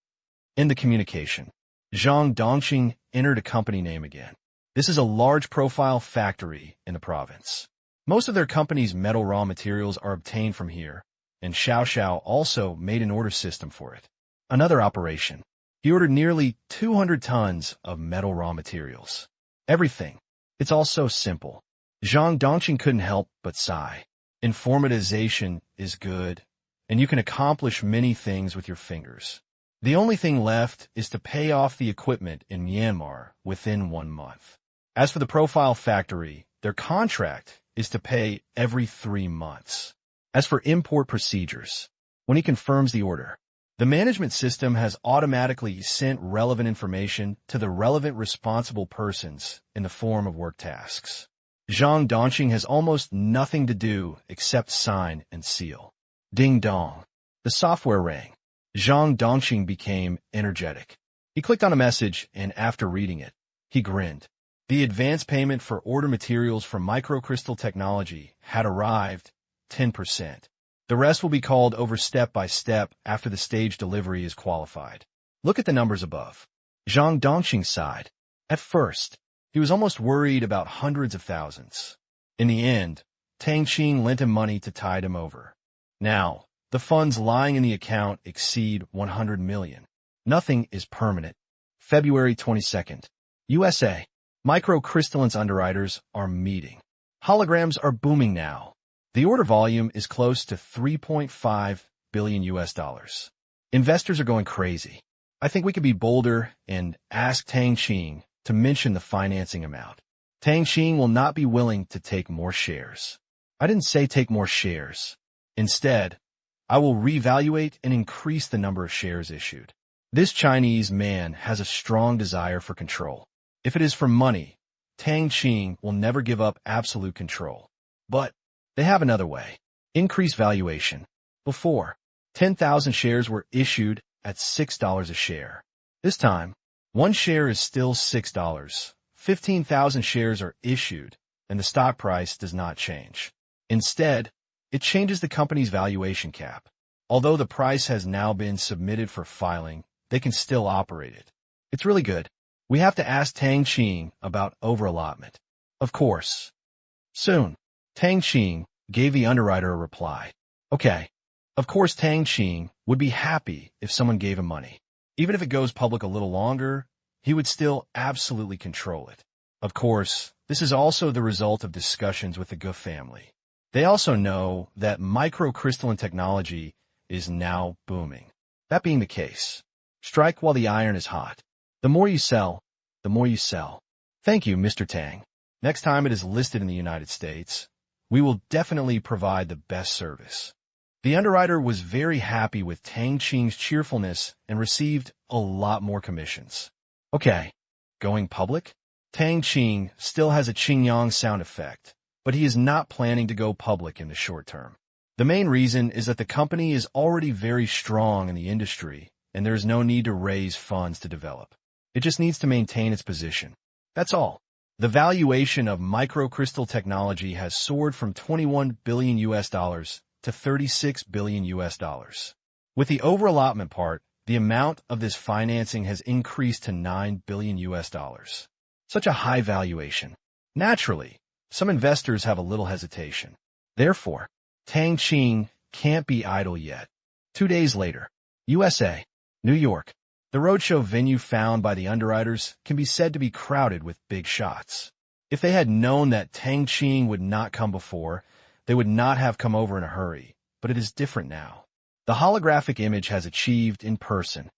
In the communication, Zhang Dongqing entered a company name again. This is a large-profile factory in the province. Most of their company's metal raw materials are obtained from here, and Xiao also made an order system for it. Another operation. He ordered nearly 200 tons of metal raw materials. Everything. It's all so simple. Zhang Dongqing couldn't help but sigh. Informatization is good, and you can accomplish many things with your fingers. The only thing left is to pay off the equipment in Myanmar within 1 month. As for the profile factory, their contract is to pay every 3 months. As for import procedures, when he confirms the order, the management system has automatically sent relevant information to the relevant responsible persons in the form of work tasks. Zhang Dongqing has almost nothing to do except sign and seal. Ding dong. The software rang. Zhang Dongqing became energetic. He clicked on a message, and after reading it, he grinned. The advance payment for order materials from microcrystal technology had arrived, 10%. The rest will be called over step by step after the stage delivery is qualified. Look at the numbers above. Zhang Dongqing sighed. At first, he was almost worried about hundreds of thousands. In the end, Tang Qing lent him money to tide him over. Now, the funds lying in the account exceed 100 million. Nothing is permanent. February 22nd. USA. Microcrystallines underwriters are meeting. Holograms are booming now. The order volume is close to 3.5 billion US dollars. Investors are going crazy. I think we could be bolder and ask Tang Qing to mention the financing amount. Tang Qing will not be willing to take more shares. I didn't say take more shares. Instead, I will reevaluate and increase the number of shares issued. This Chinese man has a strong desire for control. If it is for money, Tang Qing will never give up absolute control. But they have another way. Increase valuation. Before, 10,000 shares were issued at $6 a share. This time, 1 share is still $6. 15,000 shares are issued, and the stock price does not change. Instead, it changes the company's valuation cap. Although the price has now been submitted for filing, they can still operate it. It's really good. We have to ask Tang Qing about overallotment. Of course. Soon, Tang Qing gave the underwriter a reply. Okay. Of course, Tang Qing would be happy if someone gave him money. Even if it goes public a little longer, he would still absolutely control it. Of course, this is also the result of discussions with the Gu family. They also know that microcrystalline technology is now booming. That being the case, strike while the iron is hot. The more you sell, the more you sell. Thank you, Mr. Tang. Next time it is listed in the United States, we will definitely provide the best service. The underwriter was very happy with Tang Qing's cheerfulness and received a lot more commissions. Okay, going public? Tang Qing still has a Qingyang sound effect, but he is not planning to go public in the short term. The main reason is that the company is already very strong in the industry, and there is no need to raise funds to develop. It just needs to maintain its position. That's all. The valuation of microcrystal technology has soared from $21 billion to $36 billion. With the overallotment part, the amount of this financing has increased to $9 billion. Such a high valuation. Naturally, some investors have a little hesitation. Therefore, Tang Qing can't be idle yet. 2 days later, USA, New York. The roadshow venue found by the underwriters can be said to be crowded with big shots. If they had known that Tang Qing would not come before, they would not have come over in a hurry, but it is different now. The holographic image has achieved in person,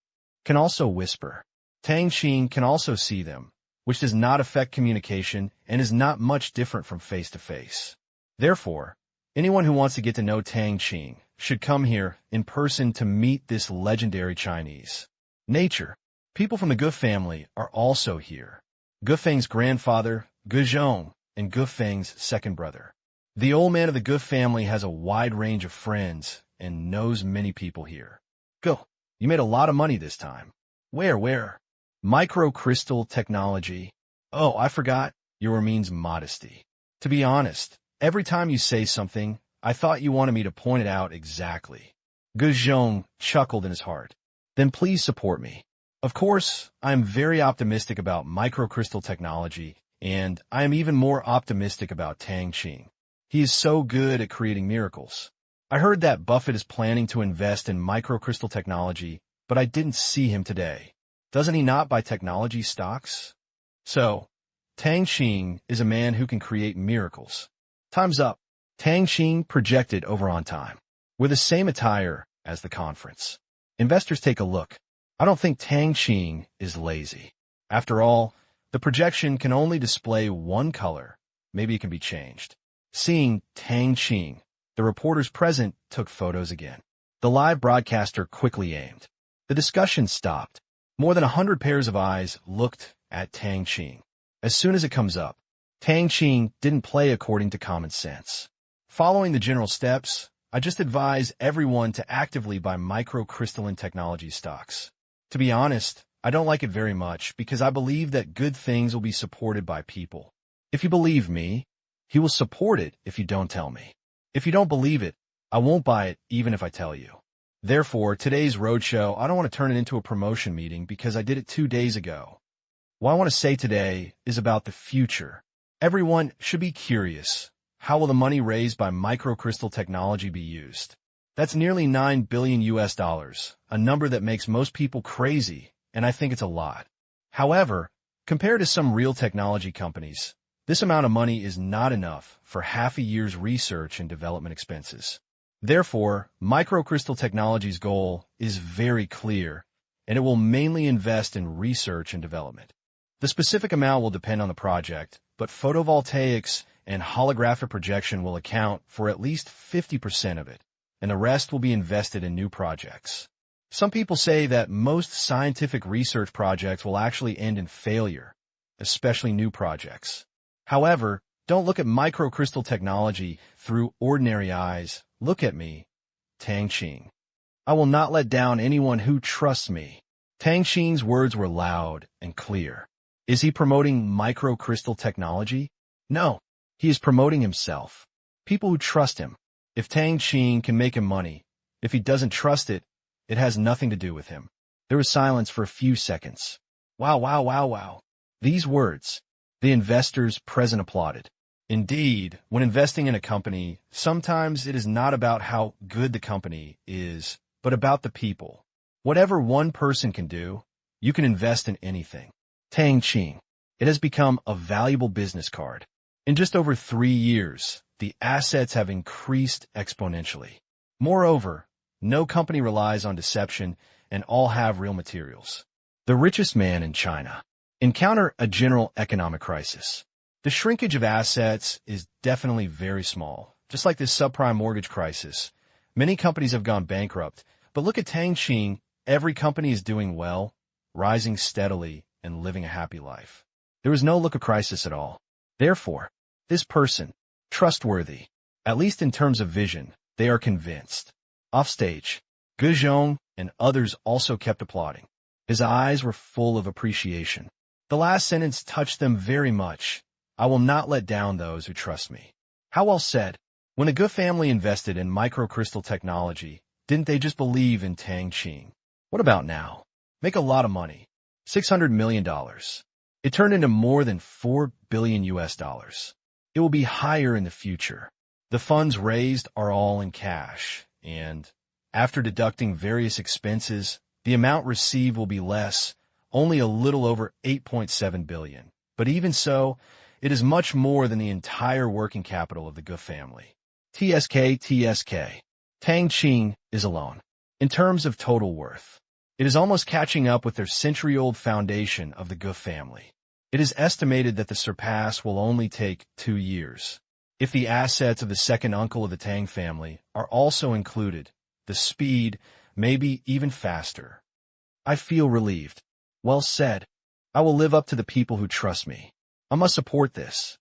can also whisper. Tang Qing can also see them, which does not affect communication and is not much different from face-to-face. Therefore, anyone who wants to get to know Tang Qing should come here in person to meet this legendary Chinese. Nature. People from the Gu family are also here. Gu Feng's grandfather, Gu Zhong, and Gu Feng's second brother. The old man of the Gu family has a wide range of friends and knows many people here. Gu, you made a lot of money this time. Where? Microcrystal technology. Oh, I forgot. Your means modesty. To be honest, every time you say something, I thought you wanted me to point it out exactly. Gu Zhong chuckled in his heart. Then please support me. Of course, I am very optimistic about microcrystal technology, and I am even more optimistic about Tang Qing. He is so good at creating miracles. I heard that Buffett is planning to invest in microcrystal technology, but I didn't see him today. Doesn't he not buy technology stocks? So, Tang Qing is a man who can create miracles. Time's up. Tang Qing projected over on time. We're the same attire as the conference. Investors take a look. I don't think Tang Qing is lazy. After all, the projection can only display one color. Maybe it can be changed. Seeing Tang Qing, the reporters present took photos again. The live broadcaster quickly aimed. The discussion stopped. More than 100 pairs of eyes looked at Tang Qing. As soon as it comes up, Tang Qing didn't play according to common sense. Following the general steps, I just advise everyone to actively buy microcrystalline technology stocks. To be honest, I don't like it very much because I believe that good things will be supported by people. If you believe me, he will support it if you don't tell me. If you don't believe it, I won't buy it even if I tell you. Therefore, today's roadshow, I don't want to turn it into a promotion meeting because I did it 2 days ago. What I want to say today is about the future. Everyone should be curious. How will the money raised by microcrystal technology be used? That's nearly $9 billion, a number that makes most people crazy, and I think it's a lot. However, compared to some real technology companies, this amount of money is not enough for half a year's research and development expenses. Therefore, microcrystal technology's goal is very clear, and it will mainly invest in research and development. The specific amount will depend on the project, but photovoltaics and holographic projection will account for at least 50% of it, and the rest will be invested in new projects. Some people say that most scientific research projects will actually end in failure, especially new projects. However, don't look at microcrystal technology through ordinary eyes. Look at me, Tang Qing. I will not let down anyone who trusts me. Tang Qing's words were loud and clear. Is he promoting microcrystal technology? No, he is promoting himself. People who trust him. If Tang Qing can make him money, if he doesn't trust it, it has nothing to do with him. There was silence for a few seconds. Wow. These words. The investors present applauded. Indeed, when investing in a company, sometimes it is not about how good the company is, but about the people. Whatever one person can do, you can invest in anything. Tang Qing. It has become a valuable business card. In just over 3 years, the assets have increased exponentially. Moreover, no company relies on deception and all have real materials. The richest man in China. Encounter a general economic crisis. The shrinkage of assets is definitely very small. Just like this subprime mortgage crisis, many companies have gone bankrupt. But look at Tang Qing. Every company is doing well, rising steadily, and living a happy life. There is no look of crisis at all. Therefore, this person, trustworthy, at least in terms of vision, they are convinced. Offstage, Guzhong and others also kept applauding. His eyes were full of appreciation. The last sentence touched them very much. I will not let down those who trust me. How well said. When the Gu family invested in microcrystal technology, didn't they just believe in Tang Qing? What about now? Make a lot of money. $600 million. It turned into more than $4 billion US. It will be higher in the future. The funds raised are all in cash, and after deducting various expenses, the amount received will be less, only a little over $8.7 billion. But even so, it is much more than the entire working capital of the Gu family. TSK. Tang Qing is alone. In terms of total worth, it is almost catching up with their century-old foundation of the Gu family. It is estimated that the surpass will only take 2 years. If the assets of the second uncle of the Tang family are also included, the speed may be even faster. I feel relieved. Well said. I will live up to the people who trust me. I must support this.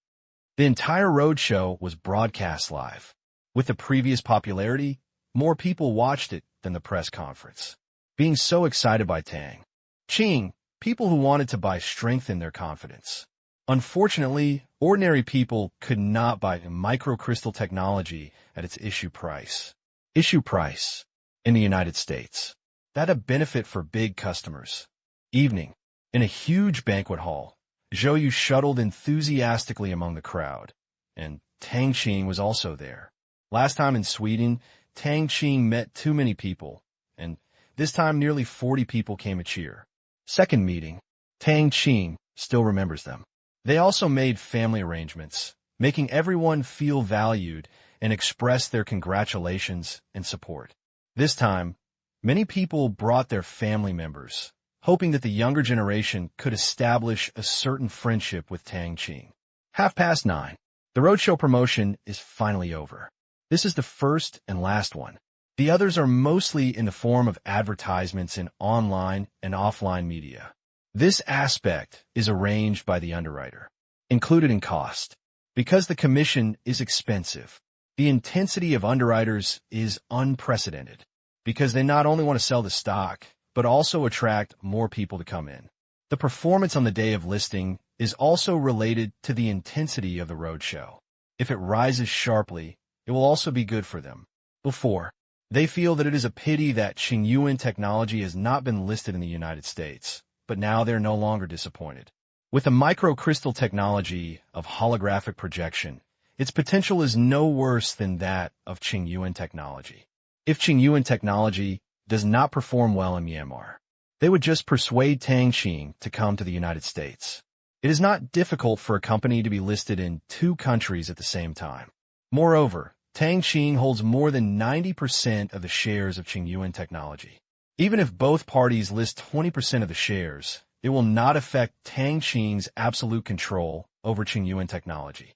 The entire roadshow was broadcast live. With the previous popularity, more people watched it than the press conference. Being so excited by Tang Qing, people who wanted to buy strengthened their confidence. Unfortunately, ordinary people could not buy microcrystal technology at its issue price. Issue price in the United States. That a benefit for big customers. Evening. In a huge banquet hall, Zhou Yu shuttled enthusiastically among the crowd, and Tang Qing was also there. Last time in Sweden, Tang Qing met too many people, and this time nearly 40 people came to cheer. Second meeting, Tang Qing still remembers them. They also made family arrangements, making everyone feel valued and express their congratulations and support. This time, many people brought their family members, hoping that the younger generation could establish a certain friendship with Tang Qing. 9:30. The roadshow promotion is finally over. This is the first and last one. The others are mostly in the form of advertisements in online and offline media. This aspect is arranged by the underwriter, included in cost. Because the commission is expensive, the intensity of underwriters is unprecedented, because they not only want to sell the stock, but also attract more people to come in. The performance on the day of listing is also related to the intensity of the roadshow. If it rises sharply, it will also be good for them. Before, they feel that it is a pity that Qingyuan technology has not been listed in the United States, but now they're no longer disappointed. With the microcrystal technology of holographic projection, its potential is no worse than that of Qingyuan technology. If Qingyuan technology does not perform well in Myanmar, they would just persuade Tang Qing to come to the United States. It is not difficult for a company to be listed in 2 countries at the same time. Moreover, Tang Qing holds more than 90% of the shares of Qingyuan technology. Even if both parties list 20% of the shares, it will not affect Tang Qing's absolute control over Qingyuan technology.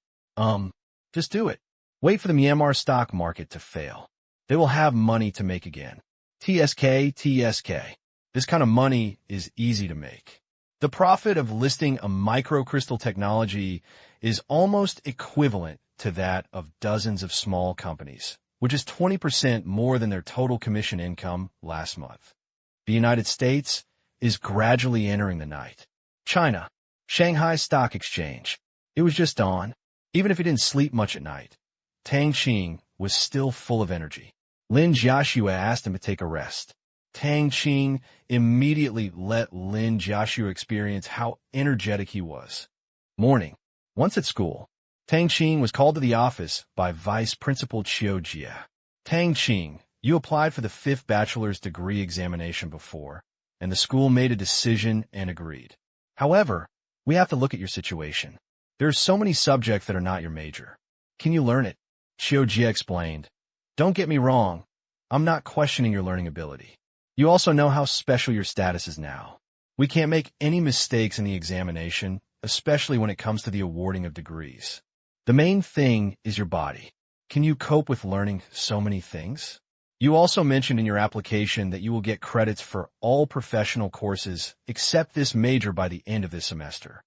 Just do it. Wait for the Myanmar stock market to fail. They will have money to make again. TSK. This kind of money is easy to make. The profit of listing a microcrystal technology is almost equivalent to that of dozens of small companies, which is 20% more than their total commission income last month. The United States is gradually entering the night. China, Shanghai Stock Exchange. It was just dawn. Even if he didn't sleep much at night, Tang Qing was still full of energy. Lin Jiaxue asked him to take a rest. Tang Qing immediately let Lin Jiaxue experience how energetic he was. Morning. Once at school, Tang Qing was called to the office by Vice Principal Qiu Jie. Tang Qing, you applied for the 5th bachelor's degree examination before, and the school made a decision and agreed. However, we have to look at your situation. There are so many subjects that are not your major. Can you learn it? Qiu Jie explained. Don't get me wrong. I'm not questioning your learning ability. You also know how special your status is now. We can't make any mistakes in the examination, especially when it comes to the awarding of degrees. The main thing is your body. Can you cope with learning so many things? You also mentioned in your application that you will get credits for all professional courses except this major by the end of this semester.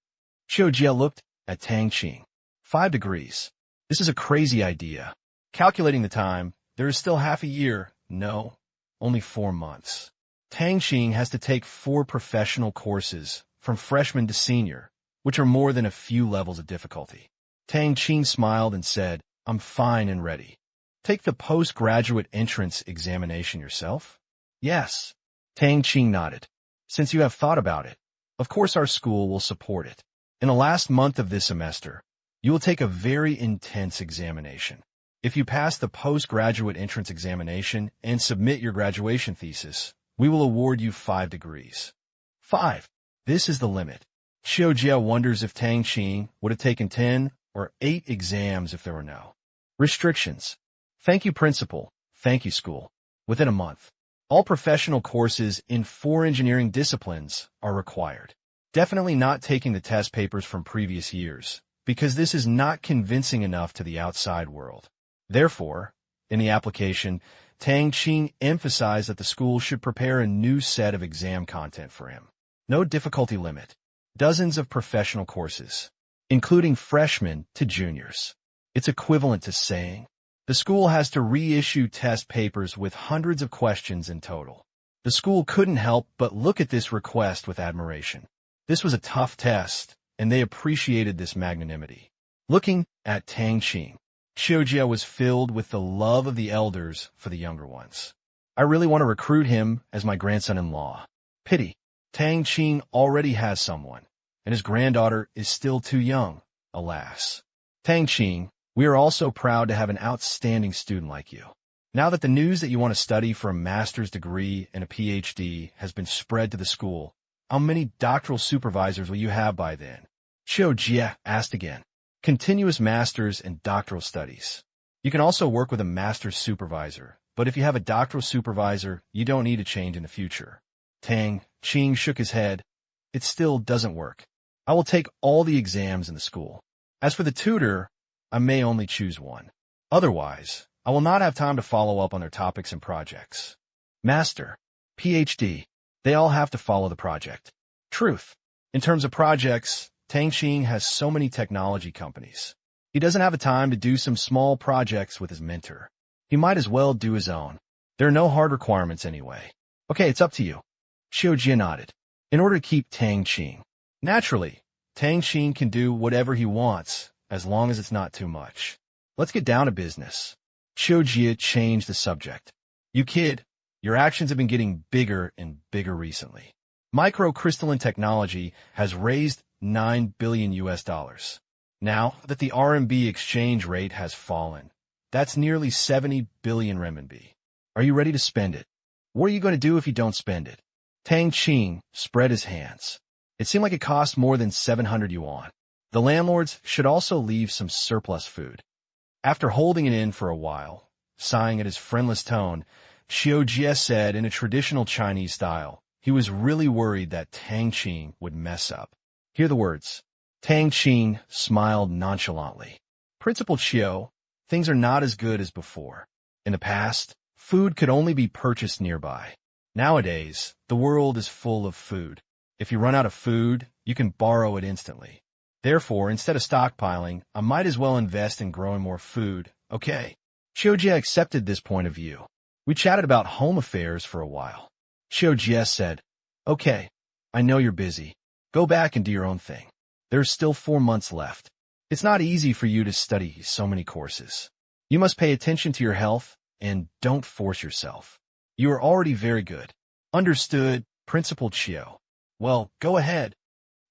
Qiu Jie looked at Tang Qing. 5 degrees. This is a crazy idea. Calculating the time, there is still half a year. No, only 4 months. Tang Qing has to take 4 professional courses from freshman to senior, which are more than a few levels of difficulty. Tang Qing smiled and said, I'm fine and ready. Take the postgraduate entrance examination yourself? Yes. Tang Qing nodded. Since you have thought about it, of course our school will support it. In the last month of this semester, you will take a very intense examination. If you pass the postgraduate entrance examination and submit your graduation thesis, we will award you 5 degrees. 5. This is the limit. Qiu Jie wonders if Tang Qing would have taken 10 or 8 exams if there were no restrictions. Thank you, principal. Thank you, school. Within a month, all professional courses in 4 engineering disciplines are required. Definitely not taking the test papers from previous years, because this is not convincing enough to the outside world. Therefore, in the application, Tang Qing emphasized that the school should prepare a new set of exam content for him. No difficulty limit. Dozens of professional courses, including freshmen to juniors. It's equivalent to saying, the school has to reissue test papers with hundreds of questions in total. The school couldn't help but look at this request with admiration. This was a tough test, and they appreciated this magnanimity. Looking at Tang Qing, Qiu Jie was filled with the love of the elders for the younger ones. I really want to recruit him as my grandson-in-law. Pity. Tang Qing already has someone, and his granddaughter is still too young, alas. Tang Qing, we are also proud to have an outstanding student like you. Now that the news that you want to study for a master's degree and a PhD has been spread to the school, how many doctoral supervisors will you have by then? Qiu Jie asked again. Continuous master's and doctoral studies. You can also work with a master's supervisor, but if you have a doctoral supervisor, you don't need to change in the future. Tang Qing shook his head. It still doesn't work. I will take all the exams in the school. As for the tutor, I may only choose one. Otherwise, I will not have time to follow up on their topics and projects. Master, PhD, they all have to follow the project. Truth. In terms of projects, Tang Qing has so many technology companies. He doesn't have the time to do some small projects with his mentor. He might as well do his own. There are no hard requirements anyway. Okay, it's up to you. Qiu Jie nodded. In order to keep Tang Qing. Naturally, Tang Qing can do whatever he wants, as long as it's not too much. Let's get down to business. Qiu Jie changed the subject. You kid, your actions have been getting bigger and bigger recently. Microcrystalline technology has raised $9 billion US. Now that the RMB exchange rate has fallen, that's nearly 70 billion renminbi. Are you ready to spend it? What are you going to do if you don't spend it? Tang Qing spread his hands. It seemed like it cost more than 700 yuan. The landlords should also leave some surplus food. After holding it in for a while, sighing at his friendless tone, Qiu Jie said in a traditional Chinese style, he was really worried that Tang Qing would mess up. Hear the words. Tang Qing smiled nonchalantly. Principal Qiu, things are not as good as before. In the past, food could only be purchased nearby. Nowadays, the world is full of food. If you run out of food, you can borrow it instantly. Therefore, instead of stockpiling, I might as well invest in growing more food. Okay. Qiu Jie accepted this point of view. We chatted about home affairs for a while. Qiu Jie said, okay, I know you're busy. Go back and do your own thing. There's still 4 months left. It's not easy for you to study so many courses. You must pay attention to your health and don't force yourself. You are already very good. Understood, Principal Qiu. Well, go ahead.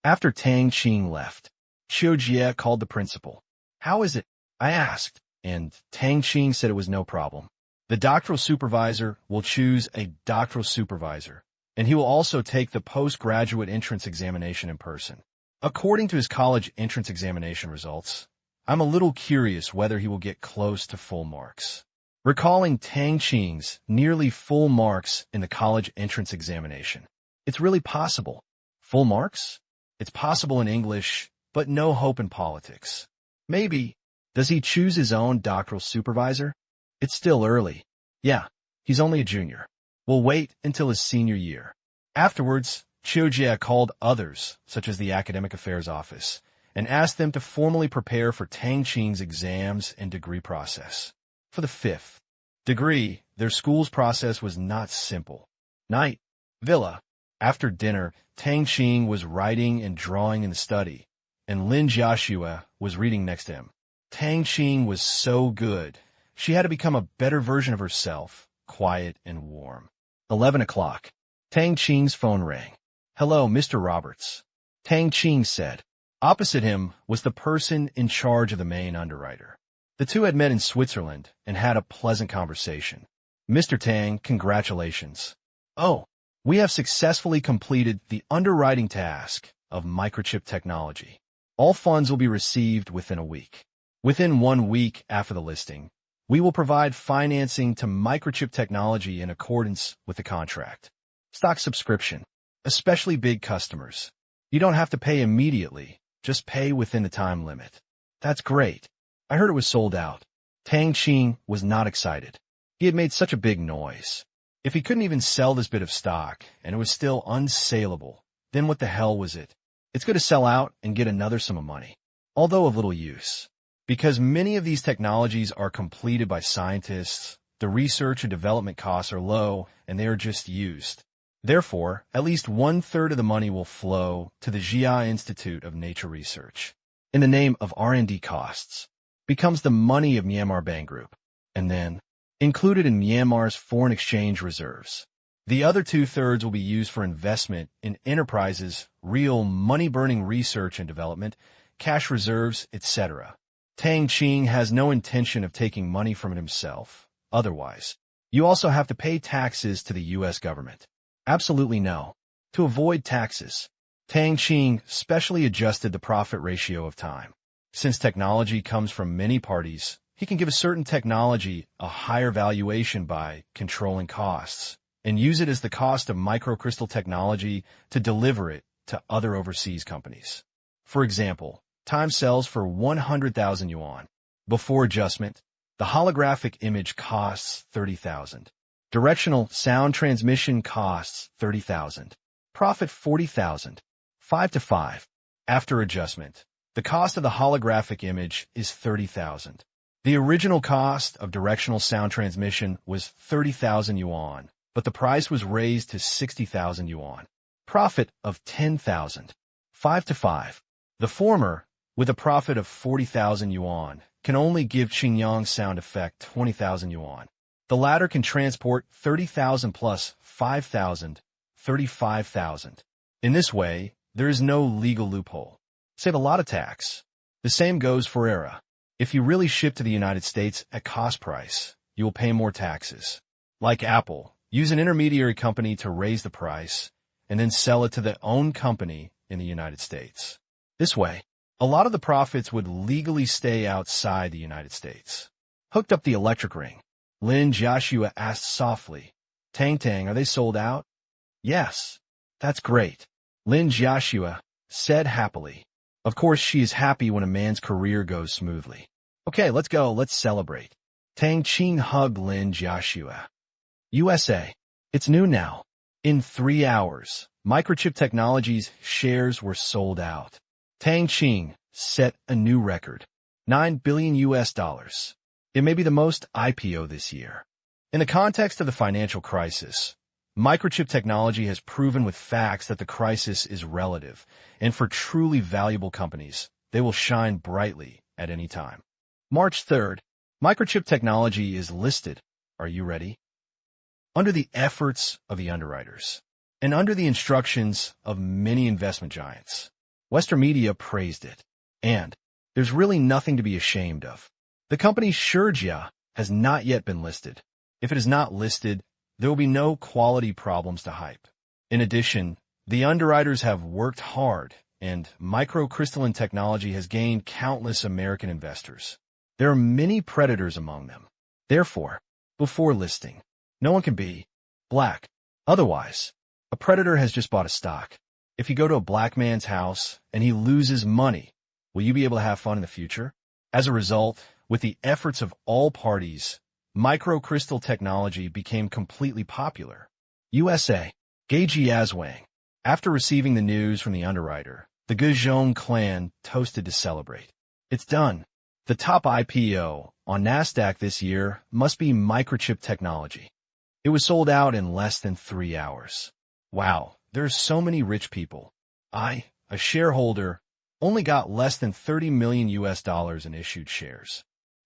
After Tang Qing left, Qiu Jie called the principal. How is it? I asked, and Tang Qing said it was no problem. The doctoral supervisor will choose a doctoral supervisor, and he will also take the postgraduate entrance examination in person. According to his college entrance examination results, I'm a little curious whether he will get close to full marks. Recalling Tang Qing's nearly full marks in the college entrance examination, it's really possible. Full marks? It's possible in English, but no hope in politics. Maybe. Does he choose his own doctoral supervisor? It's still early. Yeah, he's only a junior. We'll wait until his senior year. Afterwards, Chiujia called others, such as the Academic Affairs Office, and asked them to formally prepare for Tang Qing's exams and degree process. For the 5th degree, their school's process was not simple. Night. Villa. After dinner, Tang Qing was writing and drawing in the study, and Lin Jiaxue was reading next to him. Tang Qing was so good, she had to become a better version of herself, quiet and warm. 11 o'clock. Tang Qing's phone rang. Hello, Mr. Roberts. Tang Qing said. Opposite him was the person in charge of the main underwriter. The two had met in Switzerland and had a pleasant conversation. Mr. Tang, congratulations. Oh, we have successfully completed the underwriting task of microchip technology. All funds will be received within a week. Within 1 week after the listing, we will provide financing to microchip technology in accordance with the contract. Stock subscription, especially big customers. You don't have to pay immediately, just pay within the time limit. That's great. I heard it was sold out. Tang Qing was not excited. He had made such a big noise. If he couldn't even sell this bit of stock, and it was still unsaleable, then what the hell was it? It's good to sell out and get another sum of money, although of little use. Because many of these technologies are completed by scientists, the research and development costs are low, and they are just used. Therefore, at least 1/3 of the money will flow to the Jia Institute of Nature Research, in the name of R&D costs, becomes the money of Myanmar Bank Group, and then, included in Myanmar's foreign exchange reserves. The other 2/3 will be used for investment in enterprises, real money-burning research and development, cash reserves, etc. Tang Qing has no intention of taking money from it himself. Otherwise, you also have to pay taxes to the U.S. government. Absolutely no. To avoid taxes, Tang Qing specially adjusted the profit ratio of time. Since technology comes from many parties, he can give a certain technology a higher valuation by controlling costs and use it as the cost of microcrystal technology to deliver it to other overseas companies. For example, time sells for 100,000 yuan. Before adjustment, the holographic image costs 30,000. Directional sound transmission costs 30,000. Profit 40,000. 5 to 5. After adjustment, the cost of the holographic image is 30,000. The original cost of directional sound transmission was 30,000 yuan, but the price was raised to 60,000 yuan. Profit of 10,000. 5 to 5. The former, with a profit of 40,000 yuan, can only give Qingyang sound effect 20,000 yuan. The latter can transport 30,000 plus 5,000, 35,000. In this way, there is no legal loophole. Save a lot of tax. The same goes for ERA. If you really ship to the United States at cost price, you will pay more taxes. Like Apple, use an intermediary company to raise the price and then sell it to their own company in the United States. This way, a lot of the profits would legally stay outside the United States. Hooked up the electric ring. Lin Jiaxue asked softly, Tang Tang, are they sold out? Yes. That's great. Lin Jiaxue said happily. Of course, she is happy when a man's career goes smoothly. Okay, let's go. Let's celebrate. Tang Qing hugged Lin Jiaxue. USA. It's new now. In 3 hours, Microchip Technologies shares were sold out. Tang Qing set a new record. $9 billion US. It may be the most IPO this year. In the context of the financial crisis, Microchip Technology has proven with facts that the crisis is relative, and for truly valuable companies, they will shine brightly at any time. March 3rd, Microchip Technology is listed. Are you ready? Under the efforts of the underwriters, and under the instructions of many investment giants, Western media praised it, and There's really nothing to be ashamed of. The company Shurjia has not yet been listed. If it is not listed, there will be no quality problems to hype. In addition, the underwriters have worked hard, and microcrystalline technology has gained countless American investors. There are many predators among them. Therefore, before listing, no one can be black. Otherwise, a predator has just bought a stock. If you go to a black man's house and he loses money, will you be able to have fun in the future? As a result, with the efforts of all parties, microcrystal technology became completely popular. USA. Geiji Yazwang. After receiving the news from the underwriter, the Guzhong clan toasted to celebrate. It's done. The top IPO on NASDAQ this year must be microchip technology. It was sold out in less than 3 hours. Wow, there's so many rich people. I, a shareholder, only got less than $30 million in issued shares.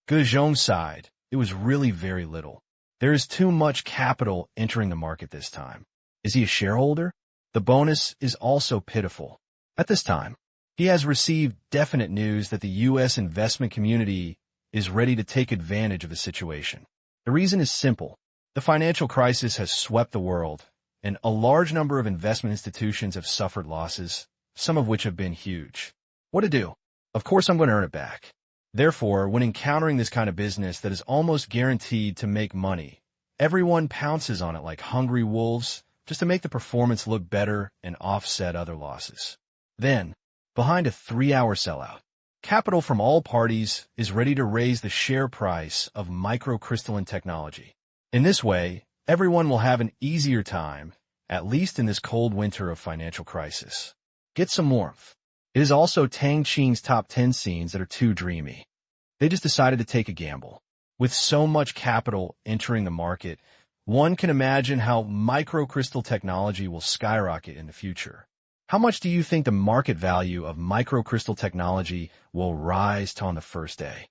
Guzhong sighed. It was really very little. There is too much capital entering the market this time. Is he a shareholder? The bonus is also pitiful. At this time, he has received definite news that the U.S. investment community is ready to take advantage of the situation. The reason is simple. The financial crisis has swept the world, and a large number of investment institutions have suffered losses, some of which have been huge. What to do? Of course I'm going to earn it back. Therefore, when encountering this kind of business that is almost guaranteed to make money, everyone pounces on it like hungry wolves just to make the performance look better and offset other losses. Then, behind a 3-hour sellout, capital from all parties is ready to raise the share price of microcrystalline technology. In this way, everyone will have an easier time, at least in this cold winter of financial crisis. Get some warmth. It is also Tang Qing's top 10 scenes that are too dreamy. They just decided to take a gamble. With so much capital entering the market, one can imagine how microcrystal technology will skyrocket in the future. How much do you think the market value of microcrystal technology will rise to on the first day?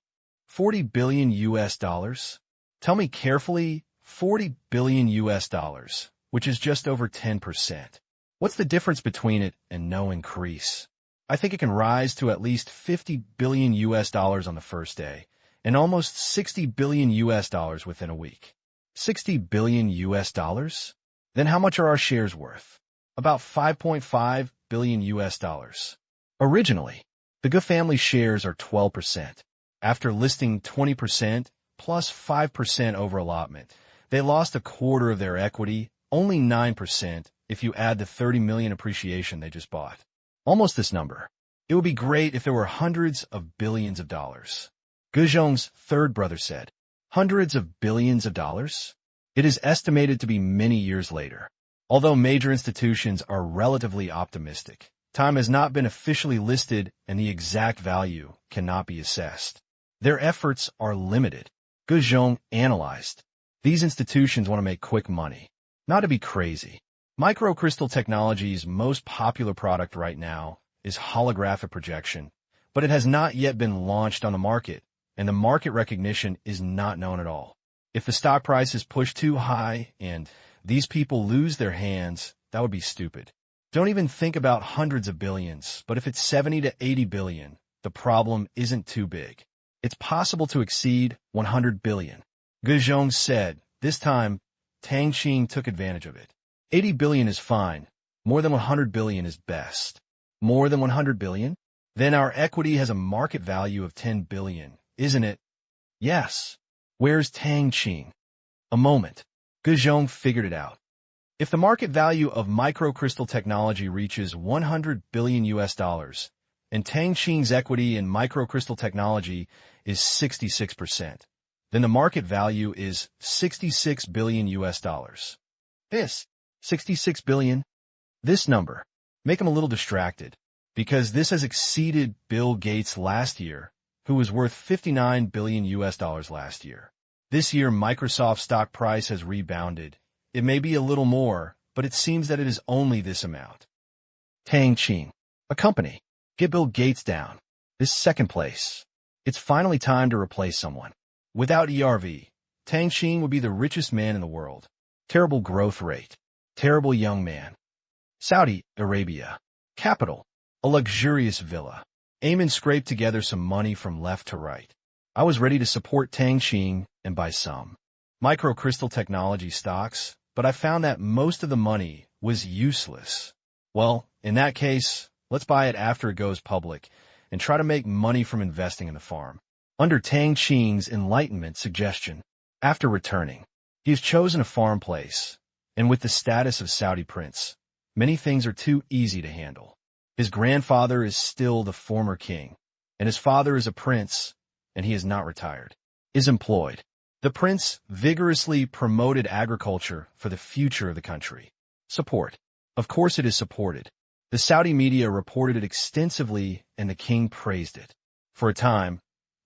$40 billion US dollars? Tell me carefully, $40 billion US dollars, which is just over 10%. What's the difference between it and no increase? I think it can rise to at least $50 billion US dollars on the first day, and almost $60 billion US dollars within a week. 60 billion US dollars? Then how much are our shares worth? About 5.5 billion US dollars. Originally, the Gu family shares are 12%. After listing 20% plus 5% over allotment, they lost a quarter of their equity, only 9% if you add the 30 million appreciation they just bought. Almost this number. It would be great if there were hundreds of billions of dollars. Guzhong's third brother said, hundreds of billions of dollars? It is estimated to be many years later. Although major institutions are relatively optimistic, time has not been officially listed and the exact value cannot be assessed. Their efforts are limited. Guzhong analyzed. These institutions want to make quick money. Not to be crazy. Microcrystal technology's most popular product right now is holographic projection, but it has not yet been launched on the market, and the market recognition is not known at all. If the stock price is pushed too high and these people lose their hands, that would be stupid. Don't even think about hundreds of billions, but if it's 70 to 80 billion, the problem isn't too big. It's possible to exceed 100 billion. Guzhong said, this time, Tang Qing took advantage of it. 80 billion is fine. More than 100 billion is best. More than 100 billion? Then our equity has a market value of 10 billion, isn't it? Yes. Where's Tang Qing? A moment. Guzhong figured it out. If the market value of microcrystal technology reaches 100 billion US dollars, and Tang Qing's equity in microcrystal technology is 66%, then the market value is 66 billion US dollars. This, 66 billion? This number, make him a little distracted, because this has exceeded Bill Gates last year, who was worth 59 billion US dollars last year. This year, Microsoft's stock price has rebounded. It may be a little more, but it seems that it is only this amount. Tang Qing, a company. Get Bill Gates down. This second place. It's finally time to replace someone. Without ERV, Tang Qing would be the richest man in the world. Terrible growth rate. Terrible young man. Saudi Arabia. Capital. A luxurious villa. Eamon scraped together some money from left to right. I was ready to support Tang Qing and buy some microcrystal technology stocks, but I found that most of the money was useless. Well, in that case, let's buy it after it goes public and try to make money from investing in the farm. Under Tang Qing's enlightenment suggestion, after returning, he has chosen a farm place, and with the status of Saudi prince, many things are too easy to handle. His grandfather is still the former king, and his father is a prince, and he is not retired, is employed. The prince vigorously promoted agriculture for the future of the country. Support. Of course it is supported. The Saudi media reported it extensively, and the king praised it. For a time,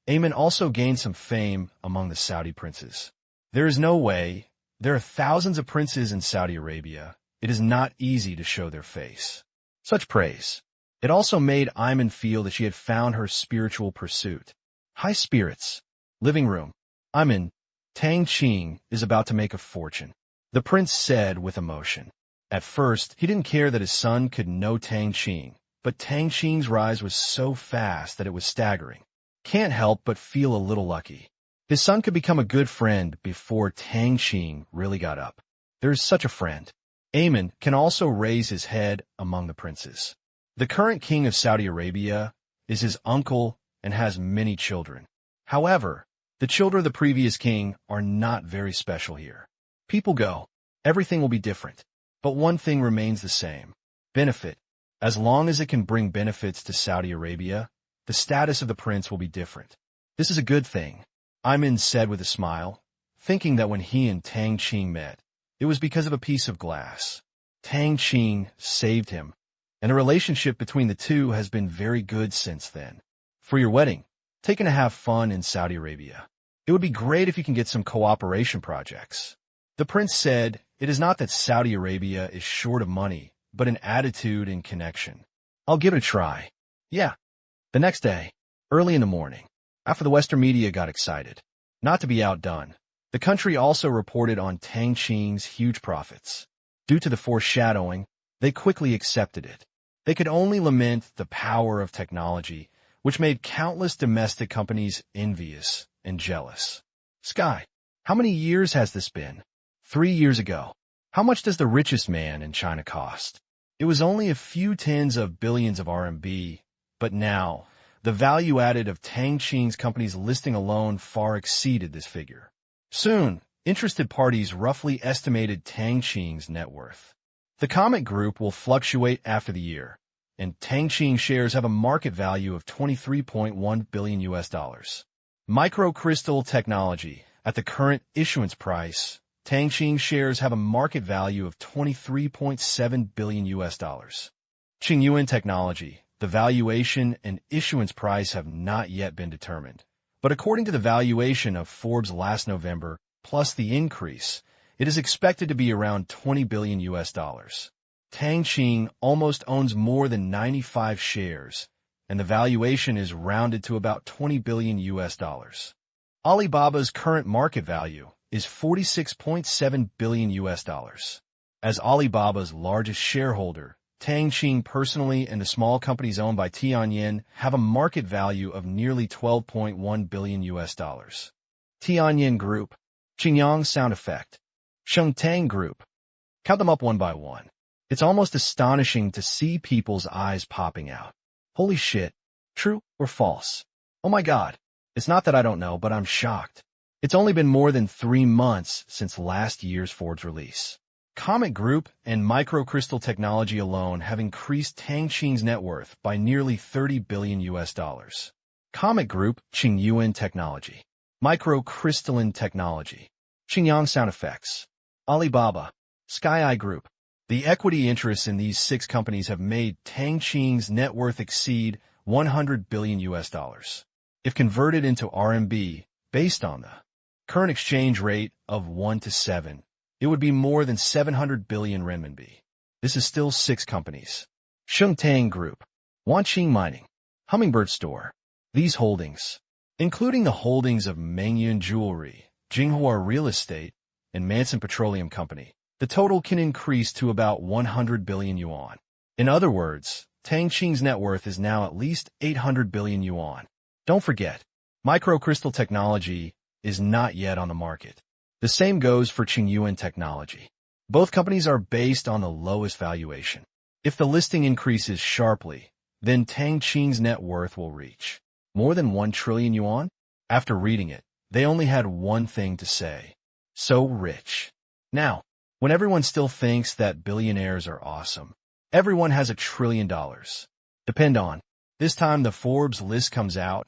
Eamon also gained some fame among the Saudi princes. There is no way. There are thousands of princes in Saudi Arabia. It is not easy to show their face. Such praise. It also made Eamon feel that she had found her spiritual pursuit. High spirits. Living room. Eamon, Tang Qing is about to make a fortune, the prince said with emotion. At first, he didn't care that his son could know Tang Qing, but Tang Qing's rise was so fast that it was staggering. Can't help but feel a little lucky. His son could become a good friend before Tang Qing really got up. There is such a friend. Eamon can also raise his head among the princes. The current king of Saudi Arabia is his uncle and has many children. However, the children of the previous king are not very special here. People go. Everything will be different. But one thing remains the same. Benefit. As long as it can bring benefits to Saudi Arabia, the status of the prince will be different. This is a good thing, Eamon said with a smile, thinking that when he and Tang Qing met, it was because of a piece of glass. Tang Qing saved him, and the relationship between the two has been very good since then. For your wedding, taken to have fun in Saudi Arabia. It would be great if you can get some cooperation projects. The prince said, it is not that Saudi Arabia is short of money, but an attitude and connection. I'll give it a try. Yeah. The next day, early in the morning, after the Western media got excited, not to be outdone, the country also reported on Tang Qing's huge profits. Due to the foreshadowing, they quickly accepted it. They could only lament the power of technology, which made countless domestic companies envious and jealous. Sky, how many years has this been? 3 years ago. How much does the richest man in China cost? It was only a few tens of billions of RMB, but now, the value added of Tang Qing's company's listing alone far exceeded this figure. Soon, interested parties roughly estimated Tang Qing's net worth. The Comet Group will fluctuate after the year, and Tang Qing shares have a market value of $23.1 billion US. Microcrystal technology. At the current issuance price, Tang Qing shares have a market value of $23.7 billion US. Qingyuan technology. The valuation and issuance price have not yet been determined, but according to the valuation of Forbes last November, plus the increase, it is expected to be around $20 billion US. Tang Qing almost owns more than 95 shares, and the valuation is rounded to about $20 billion US. Alibaba's current market value is $46.7 billion US. As Alibaba's largest shareholder, Tang Qing personally and the small companies owned by Tianyan have a market value of nearly $12.1 billion US. Tianyan Group, Qingyang Sound Effect, Shengtang Group. Count them up one by one. It's almost astonishing to see people's eyes popping out. Holy shit. True or false? Oh my god. It's not that I don't know, but I'm shocked. It's only been more than 3 months since last year's Forbes release. Comet Group and microcrystal technology alone have increased Tang Qing's net worth by nearly $30 billion US. Comet Group, Qingyuan Technology, Microcrystalline Technology, Qingyang Sound Effects, Alibaba, SkyEye Group. The equity interests in these 6 companies have made Tang Qing's net worth exceed $100 billion US. If converted into RMB, based on the current exchange rate of 1 to 7, it would be more than 700 billion renminbi. This is still 6 companies. Shengtang Group, Wanqing Mining, Hummingbird Store. These holdings, including the holdings of Mengyun Jewelry, Jinghua Real Estate, and Manson Petroleum Company, the total can increase to about 100 billion yuan. In other words, Tang Qing's net worth is now at least 800 billion yuan. Don't forget, microcrystal technology is not yet on the market. The same goes for Qingyuan Technology. Both companies are based on the lowest valuation. If the listing increases sharply, then Tang Qing's net worth will reach more than 1 trillion yuan. After reading it, they only had one thing to say: so rich. Now, when everyone still thinks that billionaires are awesome, everyone has $1 trillion. Depend on. This time the Forbes list comes out,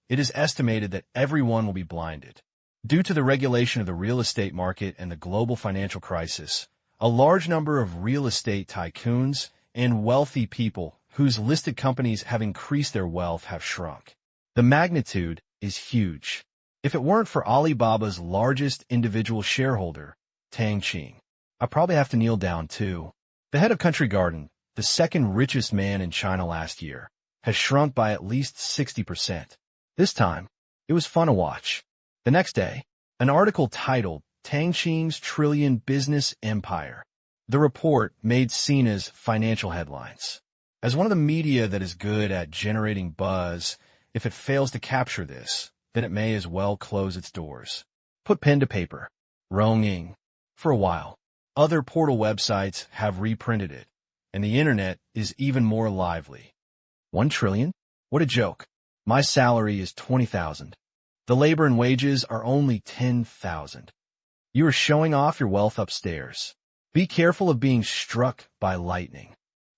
it is estimated that everyone will be blinded. Due to the regulation of the real estate market and the global financial crisis, a large number of real estate tycoons and wealthy people whose listed companies have increased their wealth have shrunk. The magnitude is huge. If it weren't for Alibaba's largest individual shareholder, Tang Qing, I probably have to kneel down too. The head of Country Garden, the second richest man in China last year, has shrunk by at least 60%. This time, it was fun to watch. The next day, an article titled Tang Qing's Trillion Business Empire. The report made Sina's financial headlines. As one of the media that is good at generating buzz, if it fails to capture this, then it may as well close its doors. Put pen to paper. Ronging. For a while, other portal websites have reprinted it, and the internet is even more lively. 1 trillion? What a joke. My salary is 20,000. The labor and wages are only 10,000. You are showing off your wealth upstairs. Be careful of being struck by lightning.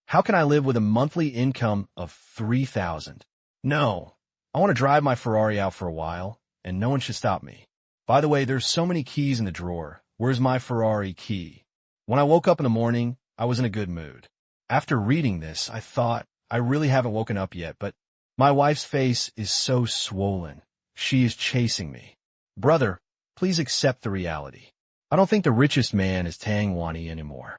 How can I live with a monthly income of 3,000? No, I want to drive my Ferrari out for a while, and no one should stop me. By the way, there's so many keys in the drawer. Where's my Ferrari key? When I woke up in the morning, I was in a good mood. After reading this, I thought, I really haven't woken up yet, but my wife's face is so swollen. She is chasing me. Brother, please accept the reality. I don't think the richest man is Tang Wani anymore.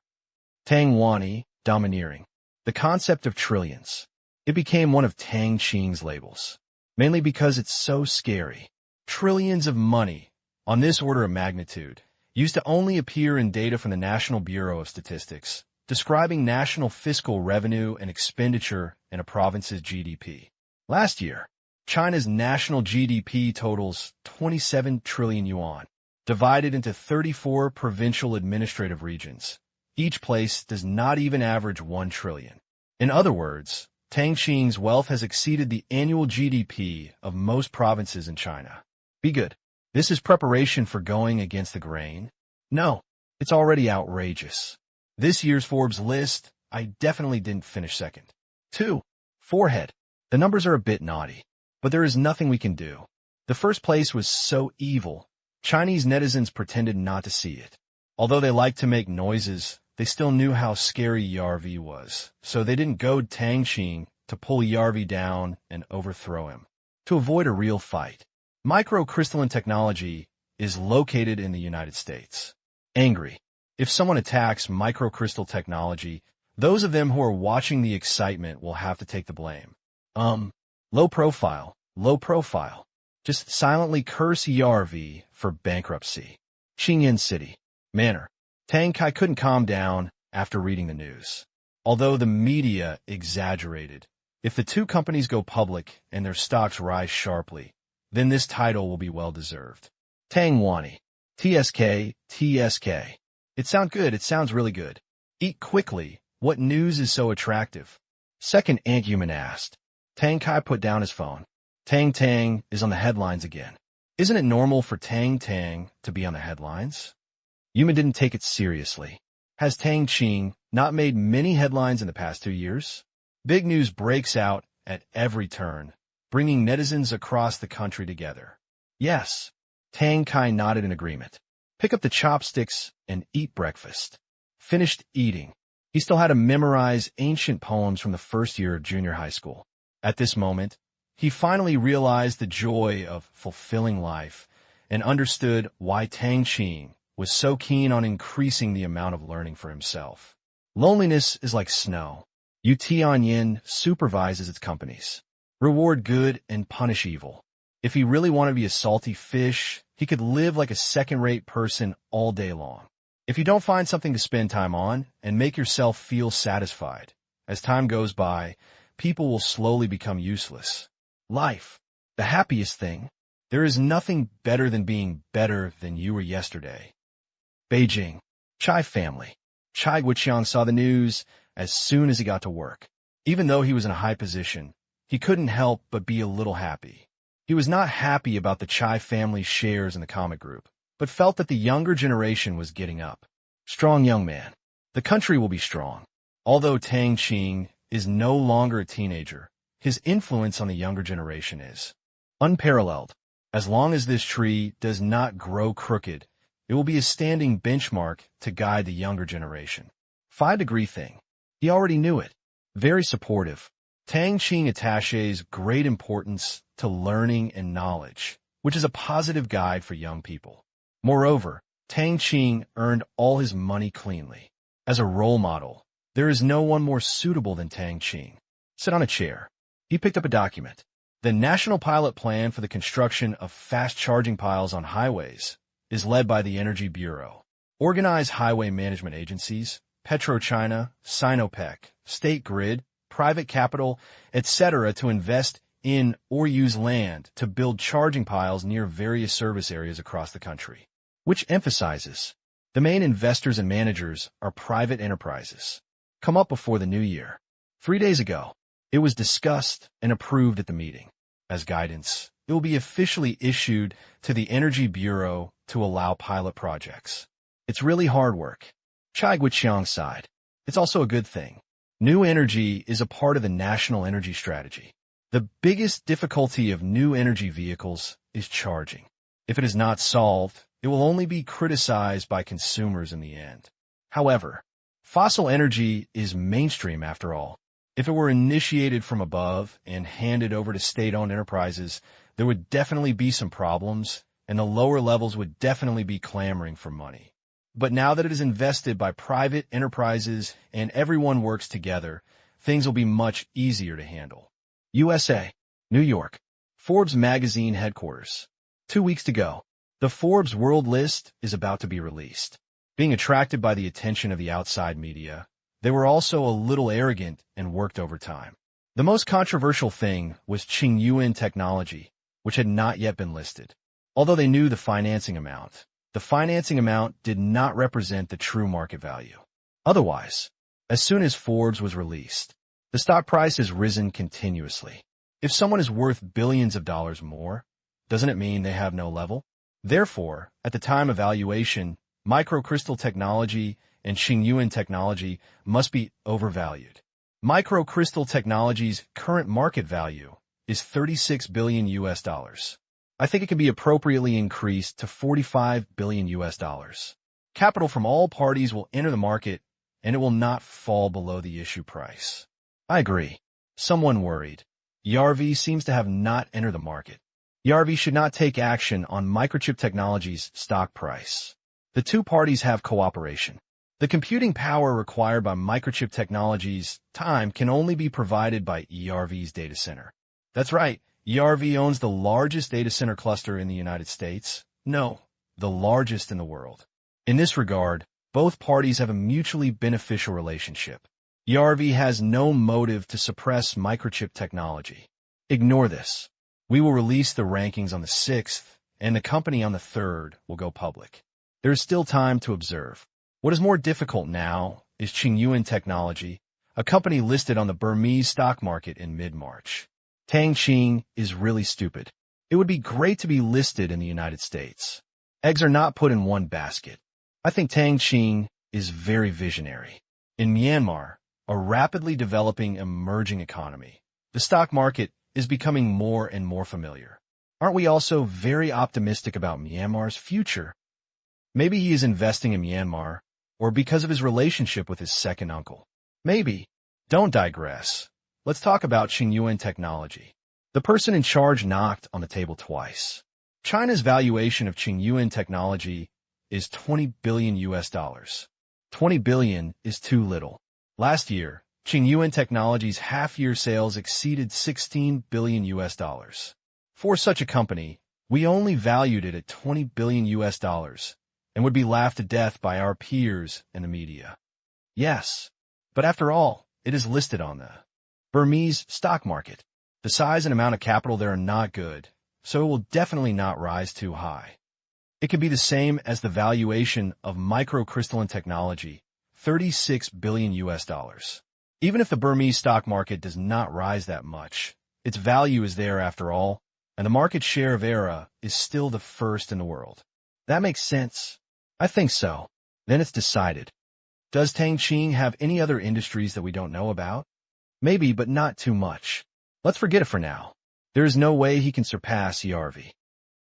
Tang Wani, domineering. The concept of trillions. It became one of Tang Qing's labels, mainly because it's so scary. Trillions of money, on this order of magnitude, used to only appear in data from the National Bureau of Statistics, describing national fiscal revenue and expenditure in a province's GDP. Last year, China's national GDP totals 27 trillion yuan, divided into 34 provincial administrative regions. Each place does not even average 1 trillion. In other words, Tang Qing's wealth has exceeded the annual GDP of most provinces in China. Be good. This is preparation for going against the grain? No, it's already outrageous. This year's Forbes list, I definitely didn't finish second. 2. Forehead. The numbers are a bit naughty, but there is nothing we can do. The first place was so evil, Chinese netizens pretended not to see it. Although they liked to make noises, they still knew how scary Yarvi was, so they didn't goad Tang Qing to pull Yarvi down and overthrow him. To avoid a real fight, microcrystalline technology is located in the United States. Angry. If someone attacks microcrystal technology, those of them who are watching the excitement will have to take the blame. Low profile, low profile. Just silently curse Yarvi for bankruptcy. Qingyan City. Manner. Tang Kai couldn't calm down after reading the news. Although the media exaggerated, if the two companies go public and their stocks rise sharply, then this title will be well-deserved. Tang Wani. TSK, TSK. It sounds good, it sounds really good. Eat quickly. What news is so attractive? Second Ant-Human asked. Tang Kai put down his phone. Tang Tang is on the headlines again. Isn't it normal for Tang Tang to be on the headlines? Human didn't take it seriously. Has Tang Qing not made many headlines in the past 2 years? Big news breaks out at every turn, bringing netizens across the country together. Yes. Tang Kai nodded in agreement. Pick up the chopsticks and eat breakfast. Finished eating. He still had to memorize ancient poems from the first year of junior high school. At this moment, he finally realized the joy of fulfilling life and understood why Tang Qing was so keen on increasing the amount of learning for himself. Loneliness is like snow. Yu Tianyin supervises its companies. Reward good and punish evil. If he really wanted to be a salty fish, he could live like a second-rate person all day long. If you don't find something to spend time on and make yourself feel satisfied, As time goes by, people will slowly become useless. Life, the happiest thing. There is nothing better than being better than you were yesterday. Beijing. Chai family. Chai Guiqiang saw the news as soon as he got to work. Even though he was in a high position, he couldn't help but be a little happy. He was not happy about the Chai family's shares in the comic group, but felt that the younger generation was getting up. Strong young man. The country will be strong. Although Tang Qing is no longer a teenager, his influence on the younger generation is unparalleled. As long as this tree does not grow crooked, it will be a standing benchmark to guide the younger generation. 5-degree thing. He already knew it. Very supportive. Tang Qing attaches great importance to learning and knowledge, which is a positive guide for young people. Moreover, Tang Qing earned all his money cleanly. As a role model, there is no one more suitable than Tang Qing. Sit on a chair. He picked up a document. The National Pilot Plan for the Construction of Fast Charging Piles on Highways is led by the Energy Bureau. Organized highway management agencies, PetroChina, Sinopec, State Grid, private capital, etc. to invest in or use land to build charging piles near various service areas across the country, which emphasizes the main investors and managers are private enterprises. Come up before the new year. 3 days ago, it was discussed and approved at the meeting. As guidance, it will be officially issued to the Energy Bureau to allow pilot projects. It's really hard work. Chai Guiqiang sighed. It's also a good thing. New energy is a part of the national energy strategy. The biggest difficulty of new energy vehicles is charging. If it is not solved, it will only be criticized by consumers in the end. However, fossil energy is mainstream after all. If it were initiated from above and handed over to state-owned enterprises, there would definitely be some problems, and the lower levels would definitely be clamoring for money. But now that it is invested by private enterprises and everyone works together, things will be much easier to handle. USA, New York, Forbes magazine headquarters. 2 weeks to go. The Forbes World List is about to be released. Being attracted by the attention of the outside media, they were also a little arrogant and worked overtime. The most controversial thing was Qingyuan Technology, which had not yet been listed. Although they knew the financing amount did not represent the true market value. Otherwise, as soon as Forbes was released, the stock price has risen continuously. If someone is worth billions of dollars more, doesn't it mean they have no level? Therefore, at the time of valuation, microcrystal technology and Qingyuan technology must be overvalued. Microcrystal technology's current market value is $36 billion US. I think it can be appropriately increased to $45 billion US. Capital from all parties will enter the market, and it will not fall below the issue price. I agree. Someone worried. ERV seems to have not entered the market. ERV should not take action on Microchip Technology's stock price. The two parties have cooperation. The computing power required by Microchip Technology's time can only be provided by ERV's data center. That's right. ERV owns the largest data center cluster in the United States. No, the largest in the world. In this regard, both parties have a mutually beneficial relationship. ERV has no motive to suppress Microchip Technology. Ignore this. We will release the rankings on the 6th, and the company on the 3rd will go public. There is still time to observe. What is more difficult now is Qingyuan Technology, a company listed on the Burmese stock market in mid-March. Tang Qing is really stupid. It would be great to be listed in the United States. Eggs are not put in one basket. I think Tang Qing is very visionary. In Myanmar, a rapidly developing emerging economy, the stock market is becoming more and more familiar. Aren't we also very optimistic about Myanmar's future? Maybe he is investing in Myanmar, or because of his relationship with his second uncle. Maybe. Don't digress. Let's talk about Qingyuan Technology. The person in charge knocked on the table twice. China's valuation of Qingyuan Technology is $20 billion US. $20 billion is too little. Last year, Qingyuan Technology's half-year sales exceeded $16 billion US. For such a company, we only valued it at $20 billion US and would be laughed to death by our peers and the media. Yes, but after all, it is listed on the Burmese stock market. The size and amount of capital there are not good, so it will definitely not rise too high. It could be the same as the valuation of microcrystalline technology, 36 billion US dollars. Even if the Burmese stock market does not rise that much, its value is there after all, and the market share of ERA is still the first in the world. That makes sense. I think so. Then it's decided. Does Tang Qing have any other industries that we don't know about? Maybe, but not too much. Let's forget it for now. There is no way he can surpass ERV.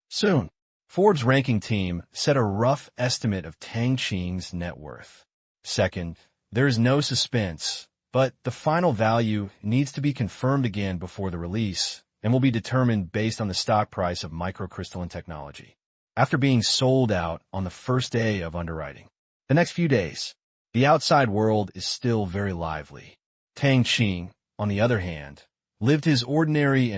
Soon, Forbes' ranking team set a rough estimate of Tang Qing's net worth. Second, there is no suspense, but the final value needs to be confirmed again before the release and will be determined based on the stock price of microcrystalline technology. After being sold out on the first day of underwriting, the next few days, the outside world is still very lively. Tang Qing, on the other hand, lived his ordinary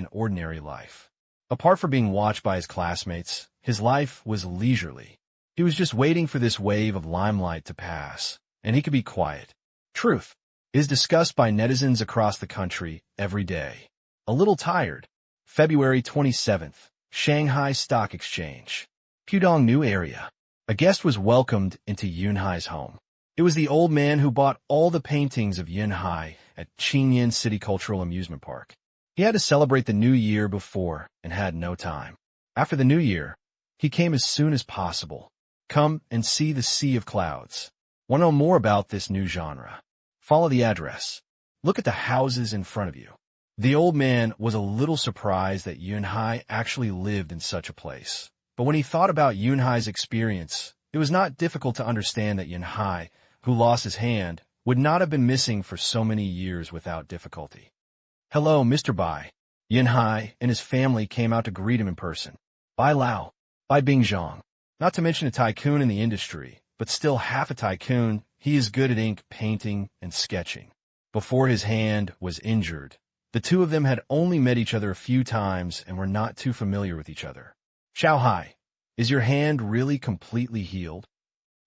life. Apart from being watched by his classmates, his life was leisurely. He was just waiting for this wave of limelight to pass, and he could be quiet. Truth is discussed by netizens across the country every day. A little tired. February 27th, Shanghai Stock Exchange. Pudong New Area. A guest was welcomed into Yunhai's home. It was the old man who bought all the paintings of Yunhai at Qingyan City Cultural Amusement Park. He had to celebrate the new year before and had no time. After the new year, he came as soon as possible. Come and see the sea of clouds. Want to know more about this new genre? Follow the address. Look at the houses in front of you. The old man was a little surprised that Yunhai actually lived in such a place. But when he thought about Yunhai's experience, it was not difficult to understand that Yunhai, who lost his hand, would not have been missing for so many years without difficulty. Hello, Mr. Bai. Yunhai and his family came out to greet him in person. Bai Lao, Bai Bingzhong. Not to mention a tycoon in the industry, but still half a tycoon, he is good at ink painting and sketching. Before his hand was injured, the two of them had only met each other a few times and were not too familiar with each other. Xiao Hai, is your hand really completely healed?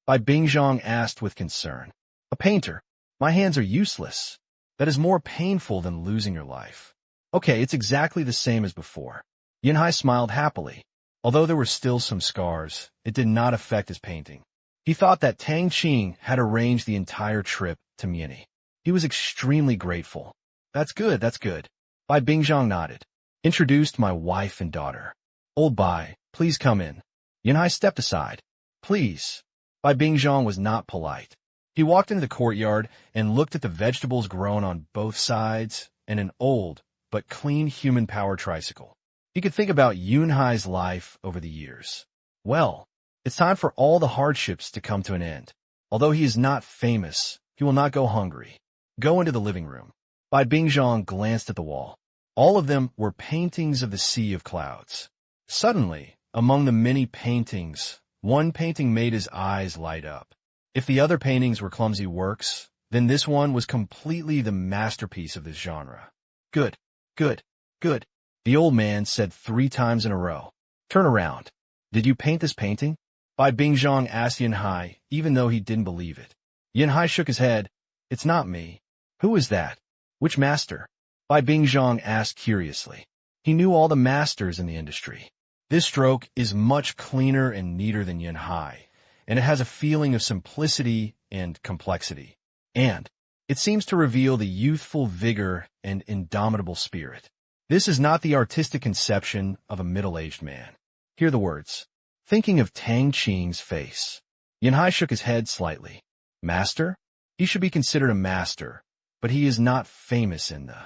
Bai Bingzhong asked with concern. A painter. My hands are useless. That is more painful than losing your life. Okay, it's exactly the same as before. Yunhai smiled happily. Although there were still some scars, it did not affect his painting. He thought that Tang Qing had arranged the entire trip to Miani. He was extremely grateful. That's good, that's good. Bai Bingzhong nodded. Introduced my wife and daughter. Old Bai, please come in. Yunhai stepped aside. Please. Bai Bingzhong was not polite. He walked into the courtyard and looked at the vegetables grown on both sides and an old but clean human power tricycle. He could think about Yunhai's life over the years. Well, it's time for all the hardships to come to an end. Although he is not famous, he will not go hungry. Go into the living room. Bai Bingzhong glanced at the wall. All of them were paintings of the sea of clouds. Suddenly, among the many paintings, one painting made his eyes light up. If the other paintings were clumsy works, then this one was completely the masterpiece of this genre. Good, good, good, the old man said 3 times in a row. Turn around. Did you paint this painting? Bai Bingzhong asked Yunhai, even though he didn't believe it. Yunhai shook his head. It's not me. Who is that? Which master? Bai Bingzhong asked curiously. He knew all the masters in the industry. This stroke is much cleaner and neater than Yunhai, and it has a feeling of simplicity and complexity. And it seems to reveal the youthful vigor and indomitable spirit. This is not the artistic conception of a middle-aged man. Hear the words. Thinking of Tang Qing's face. Yunhai shook his head slightly. Master? He should be considered a master, but he is not famous in the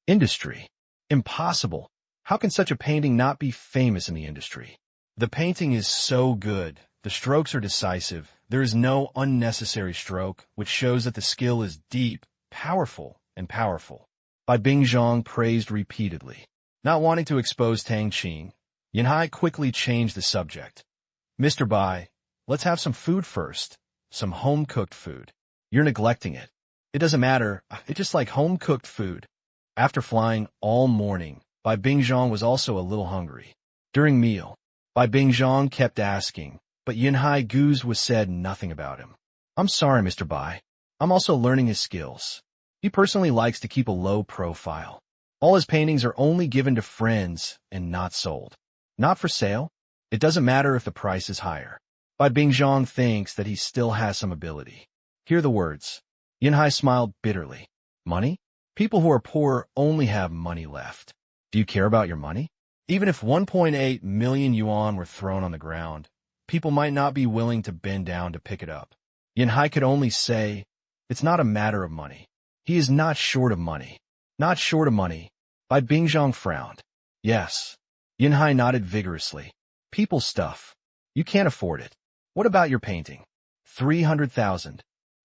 industry. Impossible. How can such a painting not be famous in the industry? The painting is so good. The strokes are decisive. There is no unnecessary stroke, which shows that the skill is deep, powerful, and powerful. Bai Bingzhong praised repeatedly. Not wanting to expose Tang Qing, Yunhai quickly changed the subject. Mr. Bai, let's have some food first. Some home-cooked food. You're neglecting it. It doesn't matter. It's just like home-cooked food. After flying all morning, Bai Bingzhong was also a little hungry. During meal, Bai Bingzhong kept asking, but Yunhai Guz was said nothing about him. I'm sorry, Mr. Bai. I'm also learning his skills. He personally likes to keep a low profile. All his paintings are only given to friends and not sold. Not for sale? It doesn't matter if the price is higher. Bai Bingzhong thinks that he still has some ability. Hear the words. Yinhai smiled bitterly. Money? People who are poor only have money left. Do you care about your money? Even if 1.8 million yuan were thrown on the ground, people might not be willing to bend down to pick it up. Yinhai could only say, it's not a matter of money. He is not short of money. Not short of money. Bai Bingzhong frowned. Yes. Yinhai nodded vigorously. People stuff. You can't afford it. What about your painting? 300,000.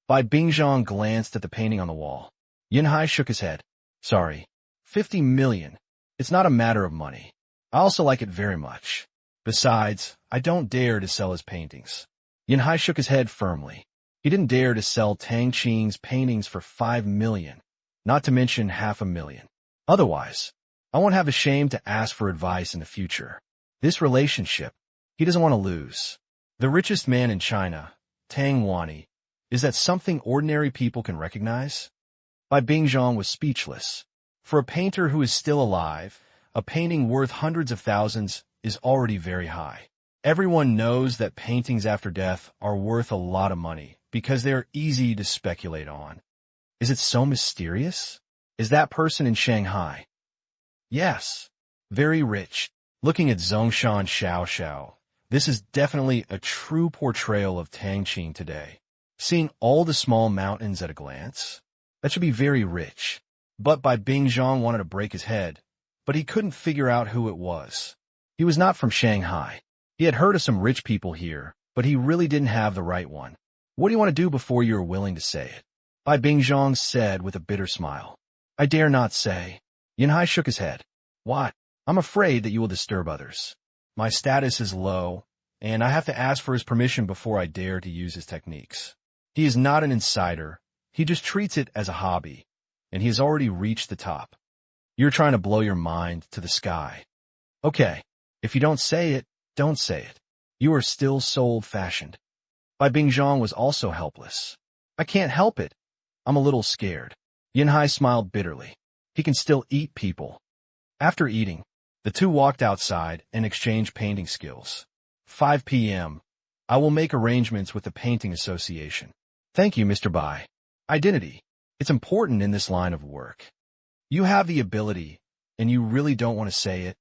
Bai Bingzhong glanced at the painting on the wall. Yinhai shook his head. Sorry. 50 million. It's not a matter of money. I also like it very much. Besides, I don't dare to sell his paintings. Yinhai shook his head firmly. He didn't dare to sell Tang Qing's paintings for 5 million, not to mention 500,000. Otherwise, I won't have a shame to ask for advice in the future. This relationship, he doesn't want to lose. The richest man in China, Tang Wani, is that something ordinary people can recognize? Bai Bingzhong was speechless. For a painter who is still alive, a painting worth hundreds of thousands is already very high. Everyone knows that paintings after death are worth a lot of money because they are easy to speculate on. Is it so mysterious? Is that person in Shanghai? Yes. Very rich. Looking at Zongshan Xiao, this is definitely a true portrayal of Tang Qing today. Seeing all the small mountains at a glance, that should be very rich. But Bai Bingzhong wanted to break his head, but he couldn't figure out who it was. He was not from Shanghai. He had heard of some rich people here, but he really didn't have the right one. What do you want to do before you are willing to say it? Bai Bingzhong said with a bitter smile. I dare not say. Yinhai shook his head. What? I'm afraid that you will disturb others. My status is low, and I have to ask for his permission before I dare to use his techniques. He is not an insider. He just treats it as a hobby, and he has already reached the top. You're trying to blow your mind to the sky. Okay, if you don't say it, don't say it. You are still so old-fashioned. Bai Bingzhong was also helpless. I can't help it. I'm a little scared. Yinhai smiled bitterly. He can still eat people. After eating, the two walked outside and exchanged painting skills. 5 p.m. I will make arrangements with the Painting Association. Thank you, Mr. Bai. Identity. It's important in this line of work. You have the ability, and you really don't want to say it.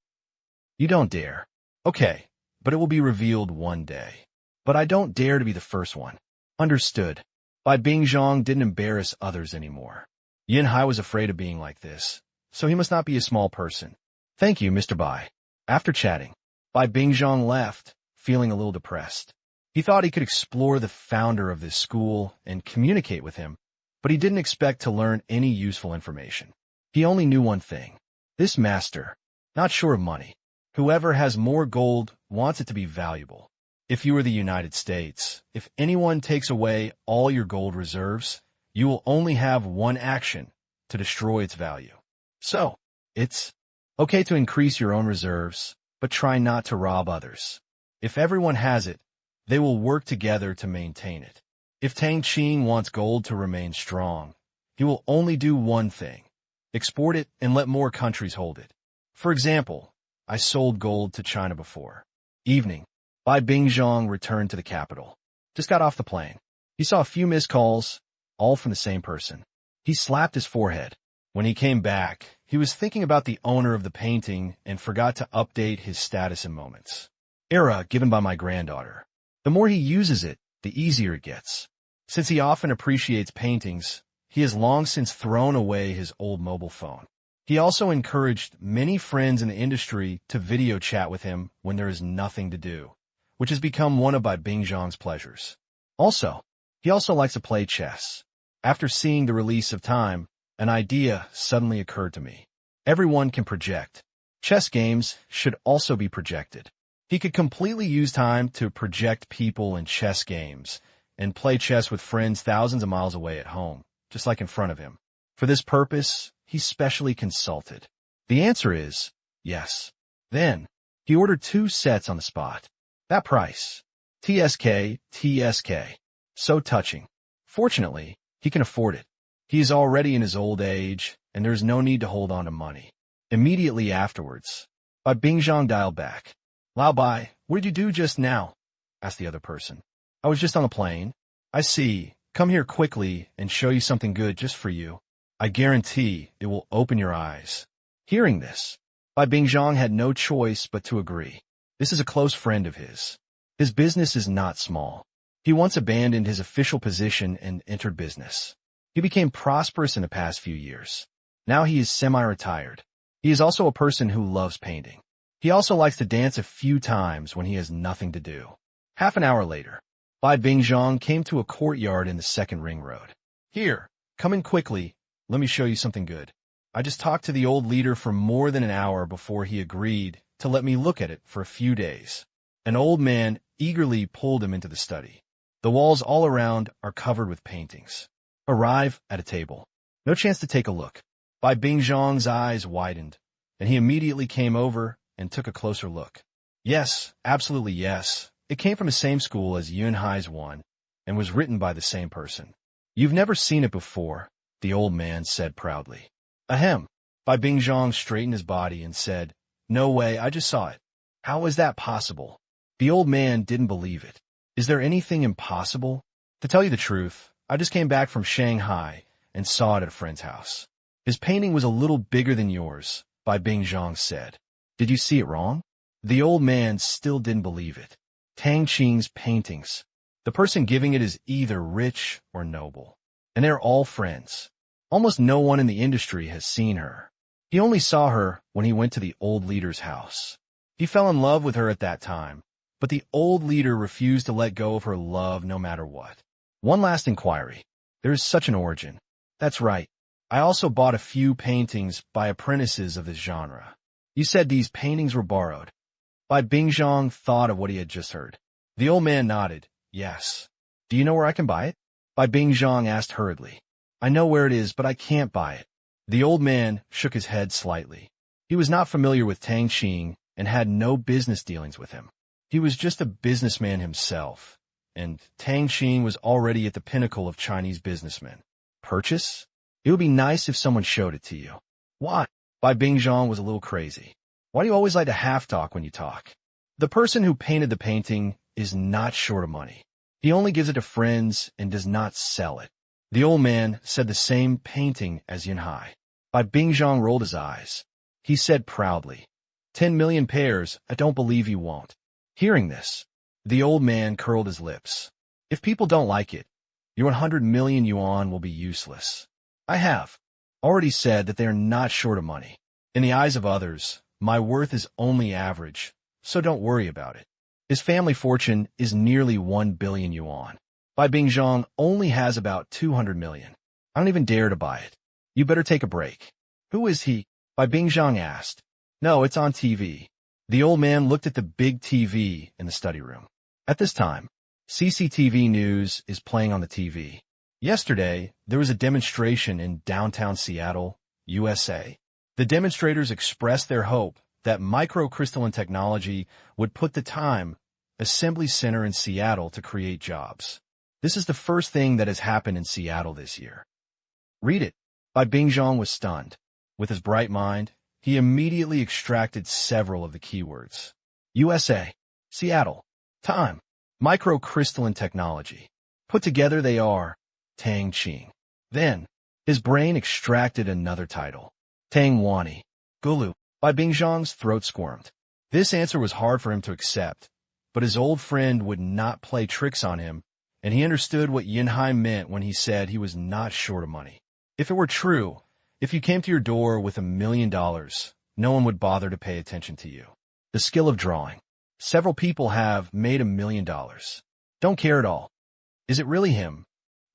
You don't dare. Okay, but it will be revealed one day. But I don't dare to be the first one. Understood. Bai Bingzhong didn't embarrass others anymore. Yinhai was afraid of being like this, so he must not be a small person. Thank you, Mr. Bai. After chatting, Bai Bingzhong left, feeling a little depressed. He thought he could explore the founder of this school and communicate with him, but he didn't expect to learn any useful information. He only knew one thing. This master, not sure of money. Whoever has more gold wants it to be valuable. If you were the United States, if anyone takes away all your gold reserves, you will only have one action to destroy its value. So, it's okay to increase your own reserves, but try not to rob others. If everyone has it, they will work together to maintain it. If Tang Qing wants gold to remain strong, he will only do one thing: export it and let more countries hold it. For example, I sold gold to China before. Evening. Bai Bingzhong returned to the capital. Just got off the plane. He saw a few missed calls, all from the same person. He slapped his forehead. When he came back, he was thinking about the owner of the painting and forgot to update his status in moments. Era given by my granddaughter. The more he uses it, the easier it gets. Since he often appreciates paintings, he has long since thrown away his old mobile phone. He also encouraged many friends in the industry to video chat with him when there is nothing to do, which has become one of Bai Bingzhong's pleasures. He also likes to play chess. After seeing the release of Time, an idea suddenly occurred to me. Everyone can project. Chess games should also be projected. He could completely use Time to project people in chess games and play chess with friends thousands of miles away at home, just like in front of him. For this purpose, he specially consulted. The answer is yes. Then, he ordered 2 sets on the spot. That price. TSK. So touching. Fortunately, he can afford it. He is already in his old age, and there is no need to hold on to money. Immediately afterwards, Bai Bingzhang dialed back. Lao Bai, what did you do just now? Asked the other person. I was just on a plane. I see. Come here quickly and show you something good just for you. I guarantee it will open your eyes. Hearing this, Bai Bingzhang had no choice but to agree. This is a close friend of his. His business is not small. He once abandoned his official position and entered business. He became prosperous in the past few years. Now he is semi-retired. He is also a person who loves painting. He also likes to dance a few times when he has nothing to do. Half an hour later, Bai Bingzhang came to a courtyard in the second ring road. Here, come in quickly. Let me show you something good. I just talked to the old leader for more than an hour before he agreed to let me look at it for a few days. An old man eagerly pulled him into the study. The walls all around are covered with paintings. Arrive at a table. No chance to take a look. Bai Bingzhang's eyes widened, and he immediately came over and took a closer look. Yes, absolutely yes. It came from the same school as Yunhai's one, and was written by the same person. You've never seen it before, the old man said proudly. Ahem. Bai Bingzhang straightened his body and said, No way, I just saw it. How is that possible? The old man didn't believe it. Is there anything impossible? To tell you the truth, I just came back from Shanghai and saw it at a friend's house. His painting was a little bigger than yours, Bai Bingzhang said. Did you see it wrong? The old man still didn't believe it. Tang Qing's paintings. The person giving it is either rich or noble. And they're all friends. Almost no one in the industry has seen her. He only saw her when he went to the old leader's house. He fell in love with her at that time, but the old leader refused to let go of her love no matter what. One last inquiry. There is such an origin. That's right. I also bought a few paintings by apprentices of this genre. You said these paintings were borrowed. Bai Bingzhang thought of what he had just heard. The old man nodded. Yes. Do you know where I can buy it? Bai Bingzhang asked hurriedly. I know where it is, but I can't buy it. The old man shook his head slightly. He was not familiar with Tang Qing and had no business dealings with him. He was just a businessman himself, and Tang Qing was already at the pinnacle of Chinese businessmen. Purchase? It would be nice if someone showed it to you. Why? Bai Bingzhang was a little crazy. Why do you always like to half-talk when you talk? The person who painted the painting is not short of money. He only gives it to friends and does not sell it. The old man said the same painting as Yunhai. Bai Bingzhang rolled his eyes. He said proudly, 10 million pairs, I don't believe you won't. Hearing this, the old man curled his lips. If people don't like it, your 100 million yuan will be useless. I have already said that they are not short of money. In the eyes of others, my worth is only average, so don't worry about it. His family fortune is nearly 1 billion yuan. Bai Bingzhang only has about 200 million. I don't even dare to buy it. You better take a break. Who is he? Bai Bingzhang asked. No, it's on TV. The old man looked at the big TV in the study room. At this time, CCTV news is playing on the TV. Yesterday, there was a demonstration in downtown Seattle, USA. The demonstrators expressed their hope that microcrystalline technology would put the time assembly center in Seattle to create jobs. This is the first thing that has happened in Seattle this year. Read it. Bai Bingzhang was stunned. With his bright mind, he immediately extracted several of the keywords. USA, Seattle, time, microcrystalline technology. Put together they are Tang Qing. Then, his brain extracted another title. Tang Wani, Gulu. Bai Bingzhang's throat squirmed. This answer was hard for him to accept, but his old friend would not play tricks on him, and he understood what Yunhai meant when he said he was not short of money. If it were true, if you came to your door with $1 million, no one would bother to pay attention to you. The skill of drawing. Several people have made $1 million. Don't care at all. Is it really him?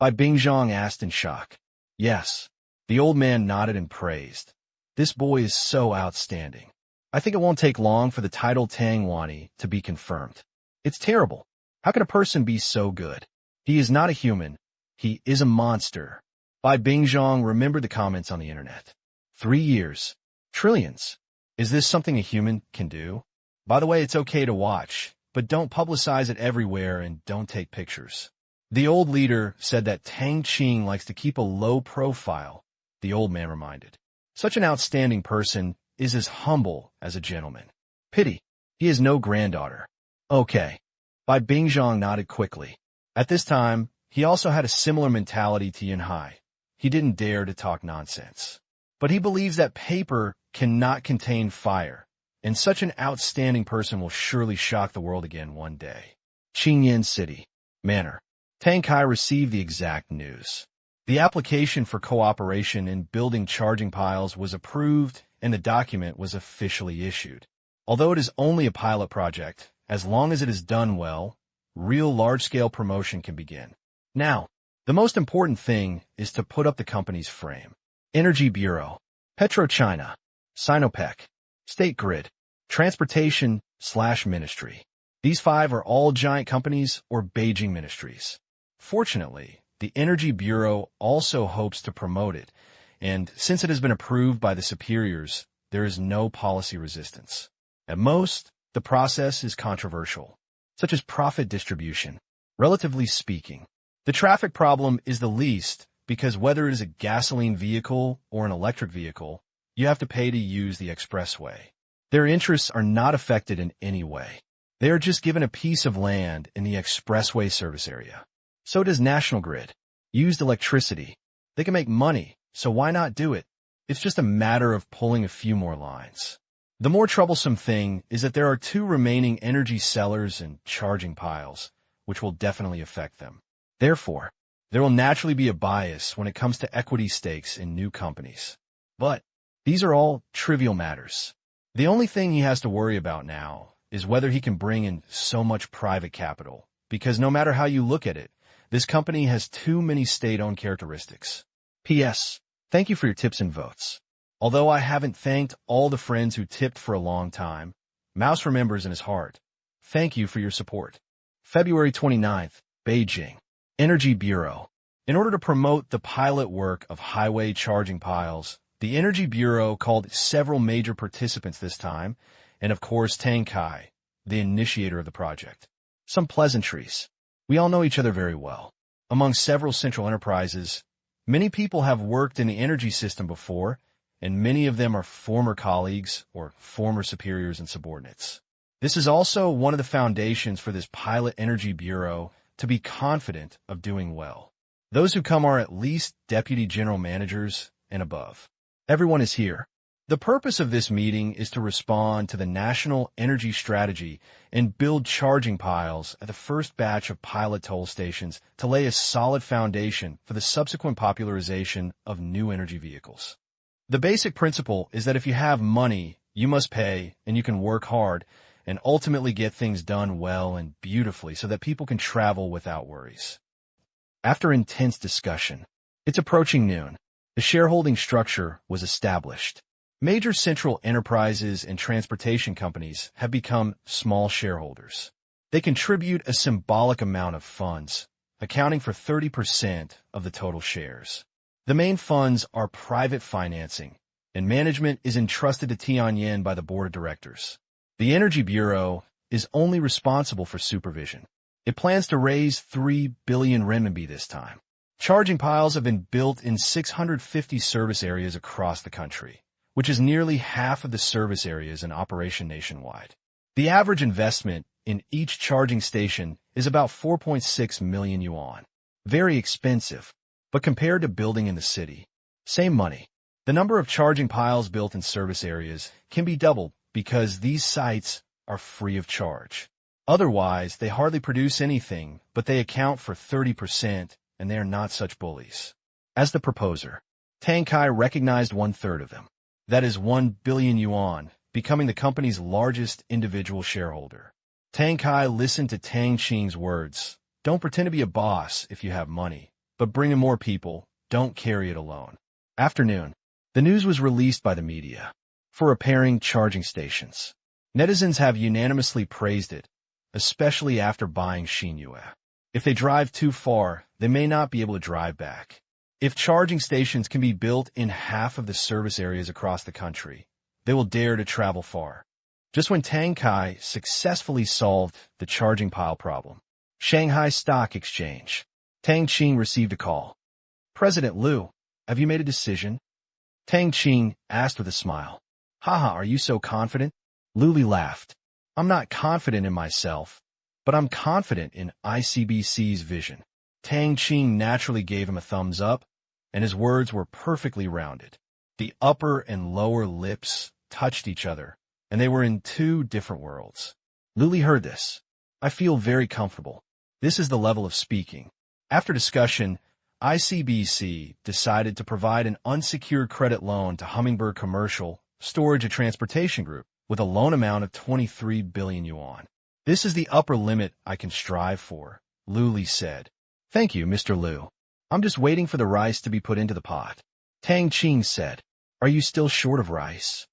Bai Bingzhang asked in shock. Yes. The old man nodded and praised. This boy is so outstanding. I think it won't take long for the title Tang Wani to be confirmed. It's terrible. How can a person be so good? He is not a human. He is a monster. Bai Bingzhang remembered the comments on the internet. 3 years. Trillions. Is this something a human can do? By the way, it's okay to watch, but don't publicize it everywhere and don't take pictures. The old leader said that Tang Qing likes to keep a low profile, the old man reminded. Such an outstanding person is as humble as a gentleman. Pity, he has no granddaughter. Okay. Bai Bingzhong nodded quickly. At this time, he also had a similar mentality to Yunhai. He didn't dare to talk nonsense. But he believes that paper cannot contain fire, and such an outstanding person will surely shock the world again one day. Qingyan City. Manor. Tang Kai received the exact news. The application for cooperation in building charging piles was approved and the document was officially issued. Although it is only a pilot project, as long as it is done well, real large-scale promotion can begin. Now, the most important thing is to put up the company's frame. Energy Bureau, PetroChina, Sinopec, State Grid, Transportation/Ministry. These 5 are all giant companies or Beijing ministries. Fortunately, the Energy Bureau also hopes to promote it, and since it has been approved by the superiors, there is no policy resistance. At most, the process is controversial, such as profit distribution. Relatively speaking, the traffic problem is the least because whether it is a gasoline vehicle or an electric vehicle, you have to pay to use the expressway. Their interests are not affected in any way. They are just given a piece of land in the expressway service area. So does National Grid. Used electricity. They can make money, so why not do it? It's just a matter of pulling a few more lines. The more troublesome thing is that there are 2 remaining energy sellers and charging piles, which will definitely affect them. Therefore, there will naturally be a bias when it comes to equity stakes in new companies. But these are all trivial matters. The only thing he has to worry about now is whether he can bring in so much private capital, because no matter how you look at it, this company has too many state-owned characteristics. P.S. Thank you for your tips and votes. Although I haven't thanked all the friends who tipped for a long time, Mouse remembers in his heart. Thank you for your support. February 29th, Beijing. Energy Bureau. In order to promote the pilot work of highway charging piles, the Energy Bureau called several major participants this time, and of course Tang Kai, the initiator of the project. Some pleasantries. We all know each other very well. Among several central enterprises, many people have worked in the energy system before, and many of them are former colleagues or former superiors and subordinates. This is also one of the foundations for this pilot Energy Bureau to be confident of doing well. Those who come are at least deputy general managers and above. Everyone is here. The purpose of this meeting is to respond to the national energy strategy and build charging piles at the first batch of pilot toll stations to lay a solid foundation for the subsequent popularization of new energy vehicles. The basic principle is that if you have money, you must pay and you can work hard and ultimately get things done well and beautifully so that people can travel without worries. After intense discussion, it's approaching noon. The shareholding structure was established. Major central enterprises and transportation companies have become small shareholders. They contribute a symbolic amount of funds, accounting for 30% of the total shares. The main funds are private financing, and management is entrusted to Tianyan by the board of directors. The Energy Bureau is only responsible for supervision. It plans to raise 3 billion renminbi this time. Charging piles have been built in 650 service areas across the country, which is nearly half of the service areas in operation nationwide. The average investment in each charging station is about 4.6 million yuan. Very expensive, but compared to building in the city, same money. The number of charging piles built in service areas can be doubled because these sites are free of charge. Otherwise, they hardly produce anything, but they account for 30%, and they are not such bullies. As the proposer, Tang Kai recognized 1/3 of them. That is 1 billion yuan, becoming the company's largest individual shareholder. Tang Kai listened to Tang Qing's words. Don't pretend to be a boss if you have money, but bring in more people. Don't carry it alone. Afternoon. The news was released by the media. For repairing charging stations. Netizens have unanimously praised it, especially after buying Xinyue. If they drive too far, they may not be able to drive back. If charging stations can be built in half of the service areas across the country, they will dare to travel far. Just when Tang Kai successfully solved the charging pile problem, Shanghai Stock Exchange. Tang Qing received a call. President Liu, have you made a decision? Tang Qing asked with a smile. Haha, are you so confident? Luli laughed. I'm not confident in myself, but I'm confident in ICBC's vision. Tang Qing naturally gave him a thumbs up, and his words were perfectly rounded. The upper and lower lips touched each other, and they were in two different worlds. Luli heard this. I feel very comfortable. This is the level of speaking. After discussion, ICBC decided to provide an unsecured credit loan to Hummingbird Commercial, Storage and Transportation Group with a loan amount of 23 billion yuan. This is the upper limit I can strive for, Luli said. Thank you, Mr. Liu. I'm just waiting for the rice to be put into the pot. Tang Qing said. Are you still short of rice?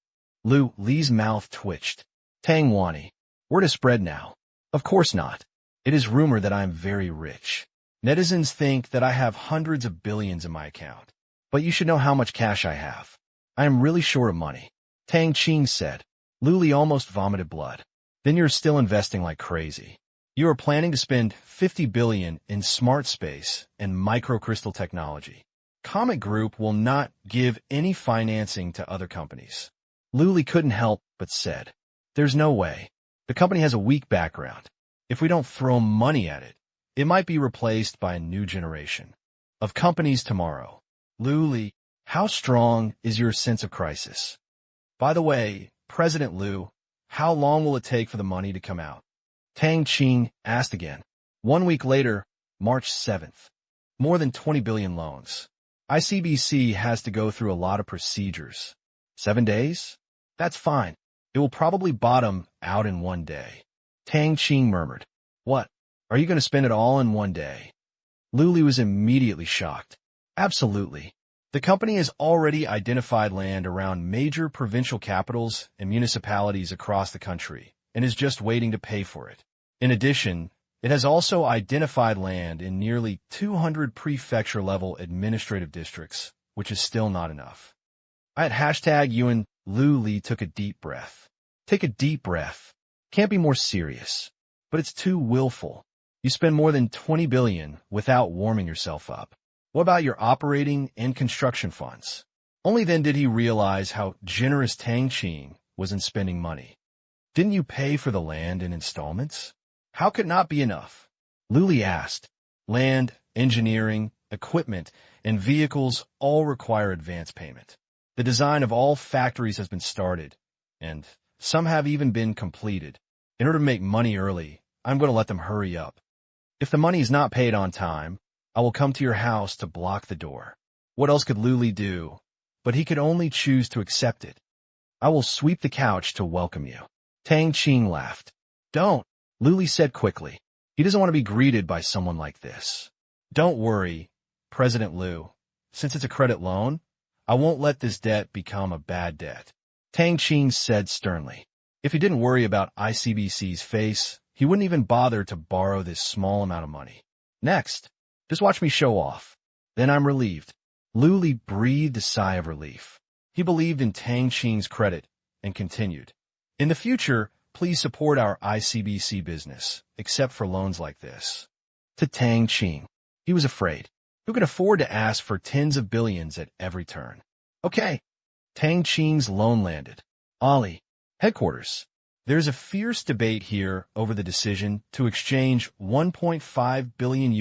Li's mouth twitched. Tang Wani, word has spread now. Of course not. It is rumored that I am very rich. Netizens think that I have hundreds of billions in my account. But you should know how much cash I have. I am really short of money. Tang Qing said. Li almost vomited blood. Then you're still investing like crazy. You are planning to spend 50 billion in smart space and microcrystal technology. Comet Group will not give any financing to other companies. Li couldn't help but said, there's no way. The company has a weak background. If we don't throw money at it, it might be replaced by a new generation of companies tomorrow. Li, how strong is your sense of crisis? By the way, President Liu, how long will it take for the money to come out? Tang Qing asked again. 1 week later, March 7th. More than 20 billion loans. ICBC has to go through a lot of procedures. 7 days? That's fine. It will probably bottom out in 1 day. Tang Qing murmured. What? Are you going to spend it all in 1 day? Li was immediately shocked. Absolutely. The company has already identified land around major provincial capitals and municipalities across the country and is just waiting to pay for it. In addition, it has also identified land in nearly 200 prefecture-level administrative districts, which is still not enough. At #Yuan, Li took a deep breath. Take a deep breath. Can't be more serious. But it's too willful. You spend more than 20 billion without warming yourself up. What about your operating and construction funds? Only then did he realize how generous Tang Qing was in spending money. Didn't you pay for the land in installments? How could it not be enough? Li asked. Land, engineering, equipment, and vehicles all require advance payment. The design of all factories has been started, and some have even been completed. In order to make money early, I'm going to let them hurry up. If the money is not paid on time, I will come to your house to block the door. What else could Li do? But he could only choose to accept it. I will sweep the couch to welcome you. Tang Qing laughed. Don't, Li said quickly. He doesn't want to be greeted by someone like this. Don't worry, President Liu. Since it's a credit loan, I won't let this debt become a bad debt. Tang Qing said sternly. If he didn't worry about ICBC's face, he wouldn't even bother to borrow this small amount of money. Next. Just watch me show off. Then I'm relieved. Li breathed a sigh of relief. He believed in Tang Qing's credit and continued. In the future, please support our ICBC business, except for loans like this. To Tang Qing. He was afraid. Who could afford to ask for tens of billions at every turn? Okay. Tang Qing's loan landed. Ali. Headquarters. There's a fierce debate here over the decision to exchange $1.5 billion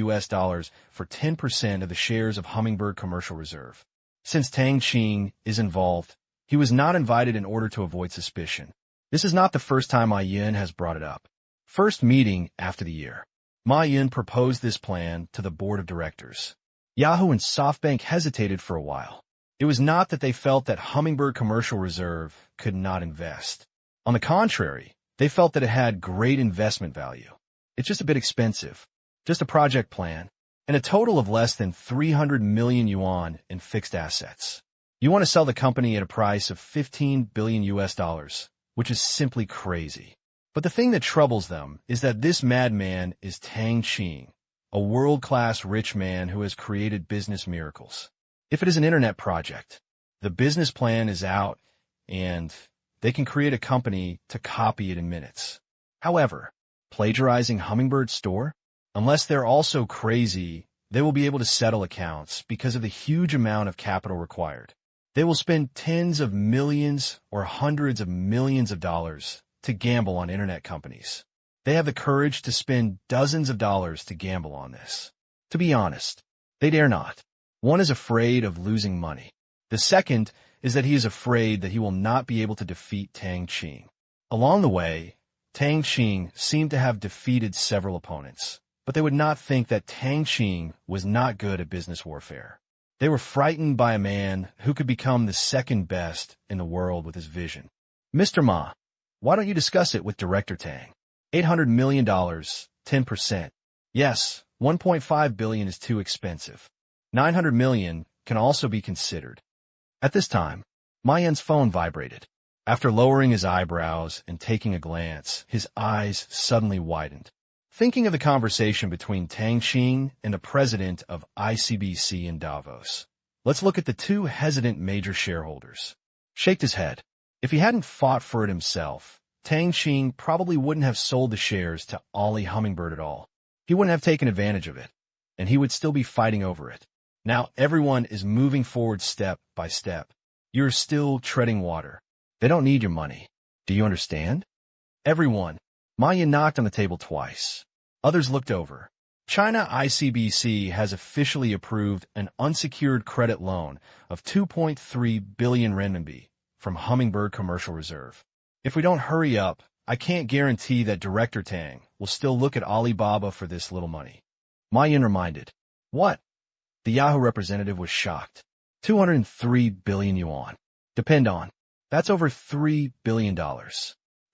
for 10% of the shares of Hummingbird Commercial Reserve. Since Tang Qing is involved, he was not invited in order to avoid suspicion. This is not the first time Ma Yin has brought it up. First meeting after the year. Ma Yin proposed this plan to the board of directors. Yahoo and SoftBank hesitated for a while. It was not that they felt that Hummingbird Commercial Reserve could not invest. On the contrary, they felt that it had great investment value. It's just a bit expensive. Just a project plan, and a total of less than 300 million yuan in fixed assets. You want to sell the company at a price of $15 billion, which is simply crazy. But the thing that troubles them is that this madman is Tang Qing, a world-class rich man who has created business miracles. If it is an internet project, the business plan is out, and they can create a company to copy it in minutes. However, plagiarizing Hummingbird Store? Unless they're also crazy, They will be able to settle accounts because of the huge amount of capital required. They will spend tens of millions or hundreds of millions of dollars to gamble on internet companies. They have the courage to spend dozens of dollars to gamble on this. To be honest, they dare not. One is afraid of losing money. The second is that he is afraid that he will not be able to defeat Tang Qing. Along the way, Tang Qing seemed to have defeated several opponents, but they would not think that Tang Qing was not good at business warfare. They were frightened by a man who could become the second best in the world with his vision. Mr. Ma, why don't you discuss it with Director Tang? $800 million, 10%. Yes, $1.5 billion is too expensive. $900 million can also be considered. At this time, Ma Yan's phone vibrated. After lowering his eyebrows and taking a glance, his eyes suddenly widened. Thinking of the conversation between Tang Qing and the president of ICBC in Davos, let's look at the two hesitant major shareholders. Shaked his head. If he hadn't fought for it himself, Tang Qing probably wouldn't have sold the shares to Ollie Hummingbird at all. He wouldn't have taken advantage of it, and he would still be fighting over it. Now everyone is moving forward step by step. You're still treading water. They don't need your money. Do you understand? Everyone. Ma Yan knocked on the table twice. Others looked over. China ICBC has officially approved an unsecured credit loan of 2.3 billion renminbi from Hummingbird Commercial Reserve. If we don't hurry up, I can't guarantee that Director Tang will still look at Alibaba for this little money. Ma Yan reminded. What? The Yahoo representative was shocked. 203 billion yuan. Depend on. That's over $3 billion.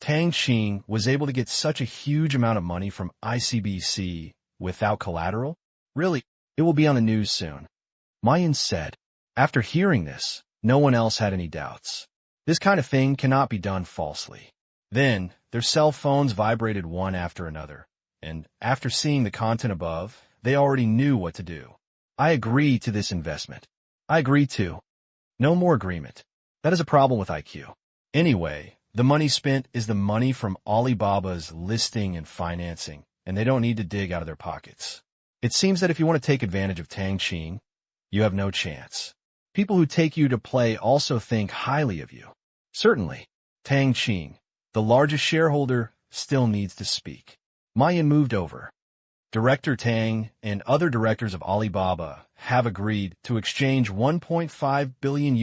Tang Qing was able to get such a huge amount of money from ICBC without collateral? Really, it will be on the news soon. Ma Yan said. After hearing this, no one else had any doubts. This kind of thing cannot be done falsely. Then, their cell phones vibrated one after another, and after seeing the content above, they already knew what to do. I agree to this investment. I agree to. No more agreement. That is a problem with IQ. Anyway, the money spent is the money from Alibaba's listing and financing, and they don't need to dig out of their pockets. It seems that if you want to take advantage of Tang Qing, you have no chance. People who take you to play also think highly of you. Certainly, Tang Qing, the largest shareholder, still needs to speak. Ma Yan moved over. Director Tang and other directors of Alibaba have agreed to exchange $1.5 billion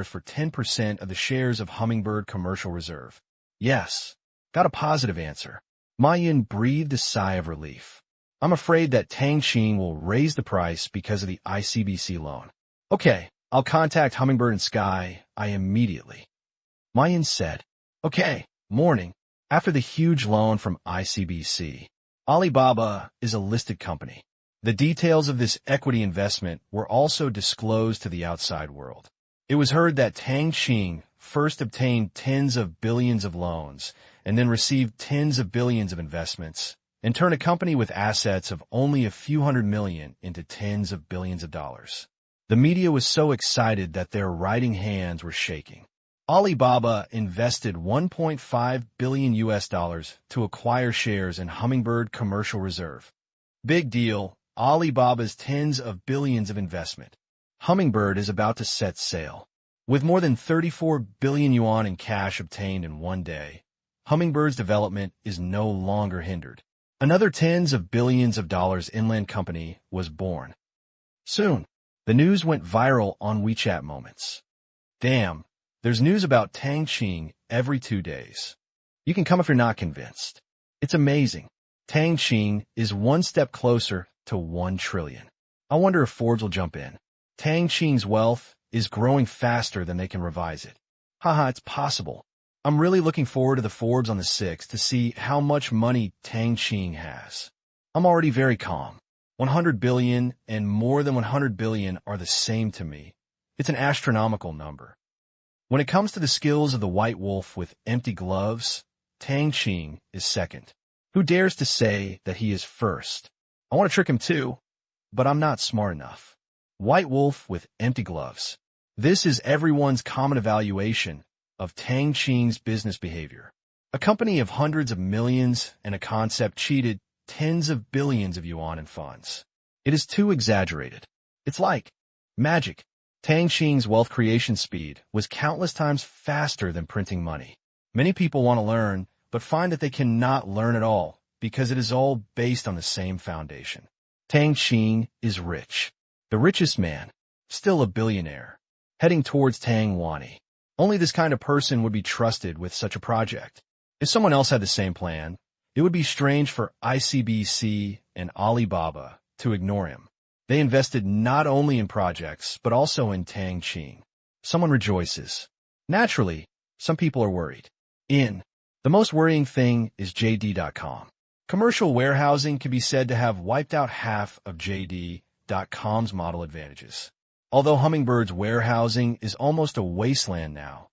for 10% of the shares of Hummingbird Commercial Reserve. Yes, got a positive answer. Ma Yan breathed a sigh of relief. I'm afraid that Tang Qing will raise the price because of the ICBC loan. Okay, I'll contact Hummingbird and Sky immediately. Ma Yan said. Okay, morning. After the huge loan from ICBC, Alibaba is a listed company. The details of this equity investment were also disclosed to the outside world. It was heard that Tang Qing first obtained tens of billions of loans and then received tens of billions of investments and turned a company with assets of only a few hundred million into tens of billions of dollars. The media was so excited that their writing hands were shaking. Alibaba invested $1.5 billion to acquire shares in Hummingbird Commercial Reserve. Big deal, Alibaba's tens of billions of investment. Hummingbird is about to set sail. With more than 34 billion yuan in cash obtained in one day, Hummingbird's development is no longer hindered. Another tens of billions of dollars inland company was born. Soon, the news went viral on WeChat Moments. Damn. There's news about Tang Qing every 2 days. You can come if you're not convinced. It's amazing. Tang Qing is one step closer to 1 trillion. I wonder if Forbes will jump in. Tang Qing's wealth is growing faster than they can revise it. Haha, it's possible. I'm really looking forward to the Forbes on the 6th to see how much money Tang Qing has. I'm already very calm. 100 billion and more than 100 billion are the same to me. It's an astronomical number. When it comes to the skills of the white wolf with empty gloves, Tang Qing is second. Who dares to say that he is first? I want to trick him too, but I'm not smart enough. White wolf with empty gloves. This is everyone's common evaluation of Tang Qing's business behavior. A company of hundreds of millions and a concept cheated tens of billions of yuan in funds. It is too exaggerated. It's like magic. Tang Qing's wealth creation speed was countless times faster than printing money. Many people want to learn, but find that they cannot learn at all because it is all based on the same foundation. Tang Qing is rich. The richest man, still a billionaire, heading towards Tang Wani. Only this kind of person would be trusted with such a project. If someone else had the same plan, it would be strange for ICBC and Alibaba to ignore him. They invested not only in projects, but also in Tang Qing. Someone rejoices. Naturally, some people are worried. The most worrying thing is JD.com. Commercial warehousing can be said to have wiped out half of JD.com's model advantages. Although Hummingbird's warehousing is almost a wasteland now,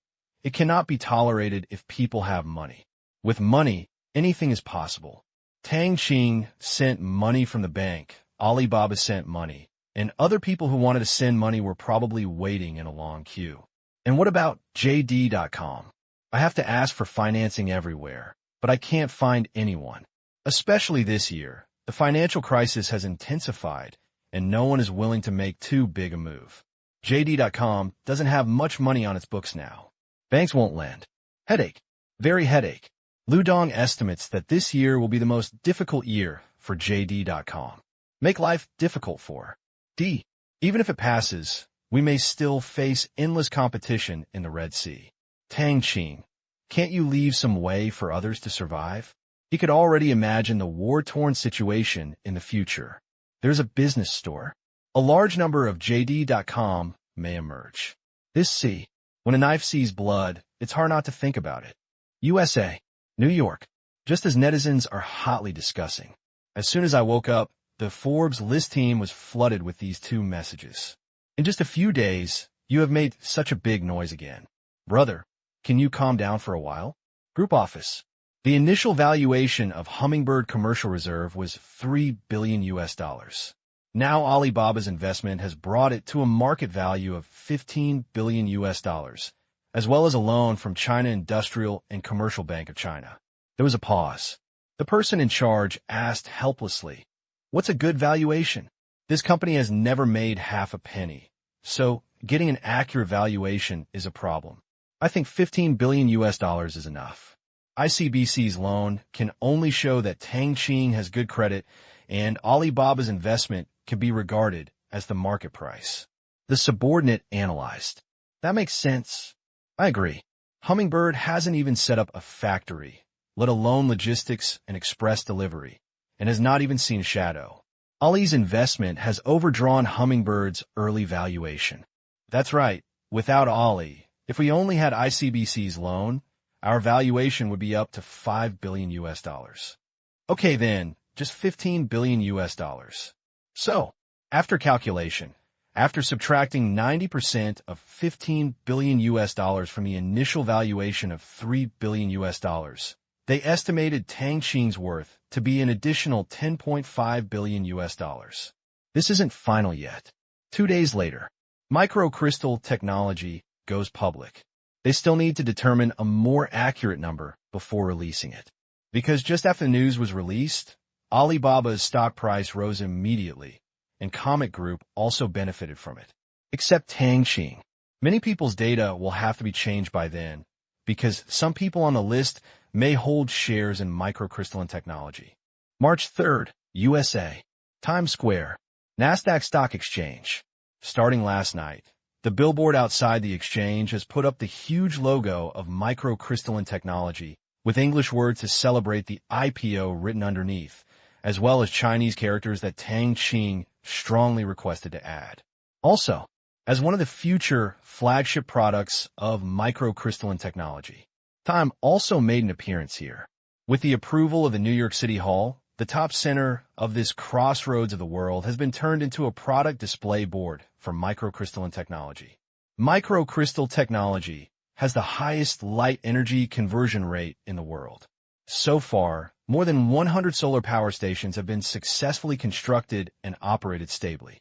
it cannot be tolerated if people have money. With money, anything is possible. Tang Qing sent money from the bank, Alibaba sent money, and other people who wanted to send money were probably waiting in a long queue. And what about JD.com? I have to ask for financing everywhere, but I can't find anyone. Especially this year, the financial crisis has intensified, and no one is willing to make too big a move. JD.com doesn't have much money on its books now. Banks won't lend. Headache. Very headache. Ludong estimates that this year will be the most difficult year for JD.com. Make life difficult for D. Even if it passes, we may still face endless competition in the Red Sea. Tang Qing, can't you leave some way for others to survive? He could already imagine the war-torn situation in the future. There's a business store. A large number of JD.com may emerge. When a knife sees blood, it's hard not to think about it. USA, New York, just as netizens are hotly discussing. As soon as I woke up, the Forbes list team was flooded with these two messages. In just a few days, you have made such a big noise again. Brother, can you calm down for a while? Group office. The initial valuation of Hummingbird Commercial Reserve was $3 billion. Now Alibaba's investment has brought it to a market value of $15 billion, as well as a loan from China Industrial and Commercial Bank of China. There was a pause. The person in charge asked helplessly, "What's a good valuation?" This company has never made half a penny, so getting an accurate valuation is a problem. I think $15 billion is enough. ICBC's loan can only show that Tang Qing has good credit, and Alibaba's investment can be regarded as the market price. The subordinate analyzed. That makes sense. I agree. Hummingbird hasn't even set up a factory, let alone logistics and express delivery, and has not even seen a shadow. Ali's investment has overdrawn Hummingbird's early valuation. That's right. Without Ali, if we only had ICBC's loan, our valuation would be up to $5 billion. Okay then, just $15 billion. So, after calculation, after subtracting 90% of $15 billion from the initial valuation of $3 billion, they estimated Tang Qing's worth to be an additional $10.5 billion. This isn't final yet. 2 days later, Microcrystal Technology goes public. They still need to determine a more accurate number before releasing it. Because just after the news was released, Alibaba's stock price rose immediately, and Comet Group also benefited from it. Except Tang Qing. Many people's data will have to be changed by then, because some people on the list may hold shares in Microcrystal Technology. March 3rd, USA. Times Square. Nasdaq Stock Exchange. Starting last night, the billboard outside the exchange has put up the huge logo of Microcrystal Technology with English words to celebrate the IPO written underneath, as well as Chinese characters that Tang Qing strongly requested to add. Also, as one of the future flagship products of Microcrystal Technology, Time also made an appearance here. With the approval of the New York City Hall, the top center of this crossroads of the world has been turned into a product display board for Microcrystal Technology. Microcrystal Technology has the highest light energy conversion rate in the world. So far, more than 100 solar power stations have been successfully constructed and operated stably.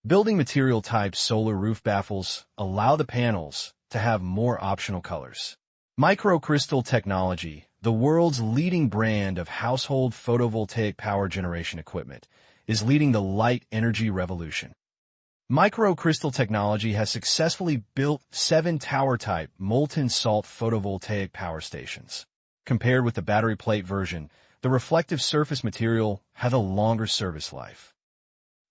Building material type solar roof baffles allow the panels to have more optional colors. Microcrystal Technology, the world's leading brand of household photovoltaic power generation equipment, is leading the light energy revolution. Microcrystal technology has successfully built 7 tower-type molten salt photovoltaic power stations. Compared with the battery plate version, the reflective surface material has a longer service life.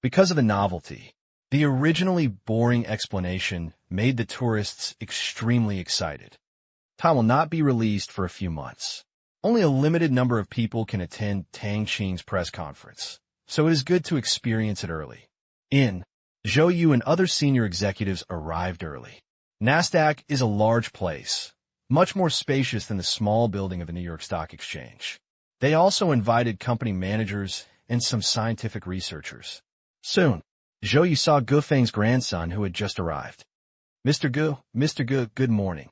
Because of the novelty, the originally boring explanation made the tourists extremely excited. Time will not be released for a few months. Only a limited number of people can attend Tang Qing's press conference, so it is good to experience it early. Zhou Yu and other senior executives arrived early. NASDAQ is a large place, much more spacious than the small building of the New York Stock Exchange. They also invited company managers and some scientific researchers. Soon, Zhou Yu saw Gu Feng's grandson who had just arrived. Mr. Gu, good morning.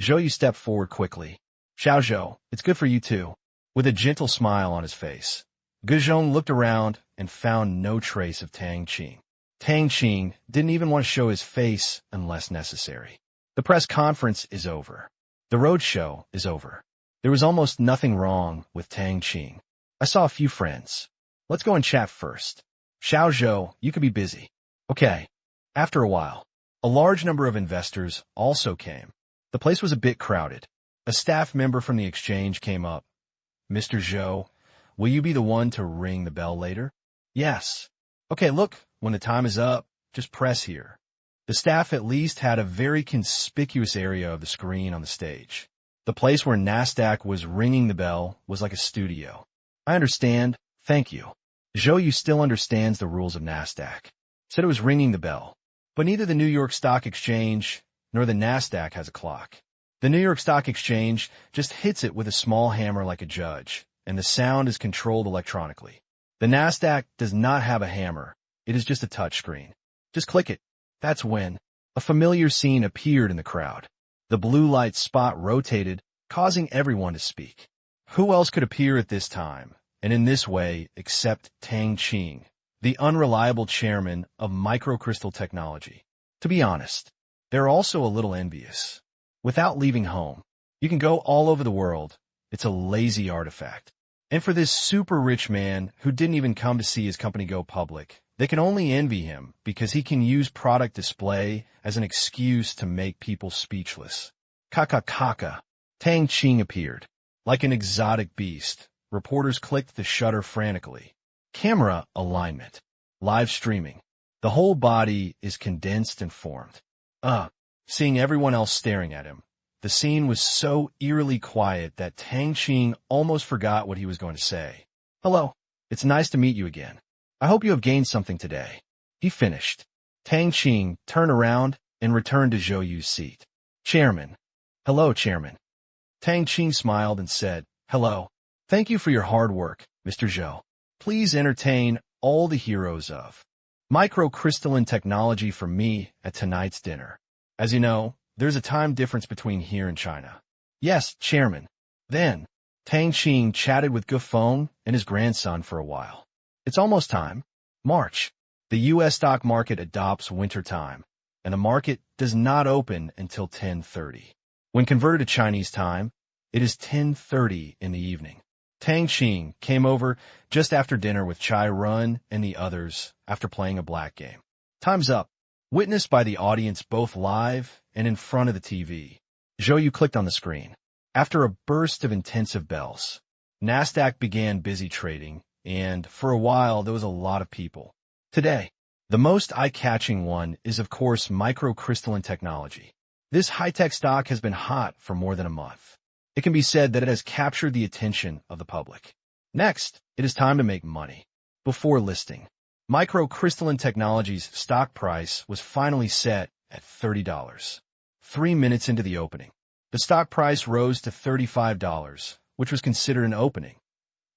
Zhou Yu stepped forward quickly. Xiao Zhou, it's good for you too. With a gentle smile on his face, Gu Zhong looked around and found no trace of Tang Qing. Tang Qing didn't even want to show his face unless necessary. The press conference is over. The roadshow is over. There was almost nothing wrong with Tang Qing. I saw a few friends. Let's go and chat first. Xiao Zhou, you could be busy. Okay. After a while, a large number of investors also came. The place was a bit crowded. A staff member from the exchange came up. Mr. Zhou, will you be the one to ring the bell later? Yes. Okay, look, when the time is up, just press here. The staff at least had a very conspicuous area of the screen on the stage. The place where NASDAQ was ringing the bell was like a studio. I understand, thank you. Zhou Yu still understands the rules of NASDAQ. Said it was ringing the bell. But neither the New York Stock Exchange nor the NASDAQ has a clock. The New York Stock Exchange just hits it with a small hammer like a judge, and the sound is controlled electronically. The NASDAQ does not have a hammer. It is just a touchscreen. Just click it. That's when a familiar scene appeared in the crowd. The blue light spot rotated, causing everyone to speak. Who else could appear at this time, and in this way, except Tang Qing, the unreliable chairman of Microcrystal Technology? To be honest, they're also a little envious. Without leaving home, you can go all over the world. It's a lazy artifact. And for this super rich man who didn't even come to see his company go public, they can only envy him because he can use product display as an excuse to make people speechless. Kaka. Tang Qing appeared. Like an exotic beast, reporters clicked the shutter frantically. Camera alignment. Live streaming. The whole body is condensed and formed. Seeing everyone else staring at him, the scene was so eerily quiet that Tang Qing almost forgot what he was going to say. Hello, it's nice to meet you again. I hope you have gained something today. He finished. Tang Qing turned around and returned to Zhou Yu's seat. Chairman. Hello, Chairman. Tang Qing smiled and said, Hello. Thank you for your hard work, Mr. Zhou. Please entertain all the heroes of microcrystalline technology for me at tonight's dinner. As you know, there's a time difference between here and China. Yes, Chairman. Then, Tang Qing chatted with Gu Feng and his grandson for a while. It's almost time. March. The U.S. stock market adopts winter time, and the market does not open until 10:30. When converted to Chinese time, it is 10:30 in the evening. Tang Qing came over just after dinner with Chai Run and the others after playing a black game. Time's up. Witnessed by the audience both live and in front of the TV. Zhou Yu clicked on the screen. After a burst of intensive bells, NASDAQ began busy trading, and for a while there was a lot of people. Today, the most eye-catching one is of course microcrystalline technology. This high-tech stock has been hot for more than a month. It can be said that it has captured the attention of the public. Next, it is time to make money. Before listing, Microcrystalline Technology's stock price was finally set at $30. 3 minutes into the opening, the stock price rose to $35, which was considered an opening.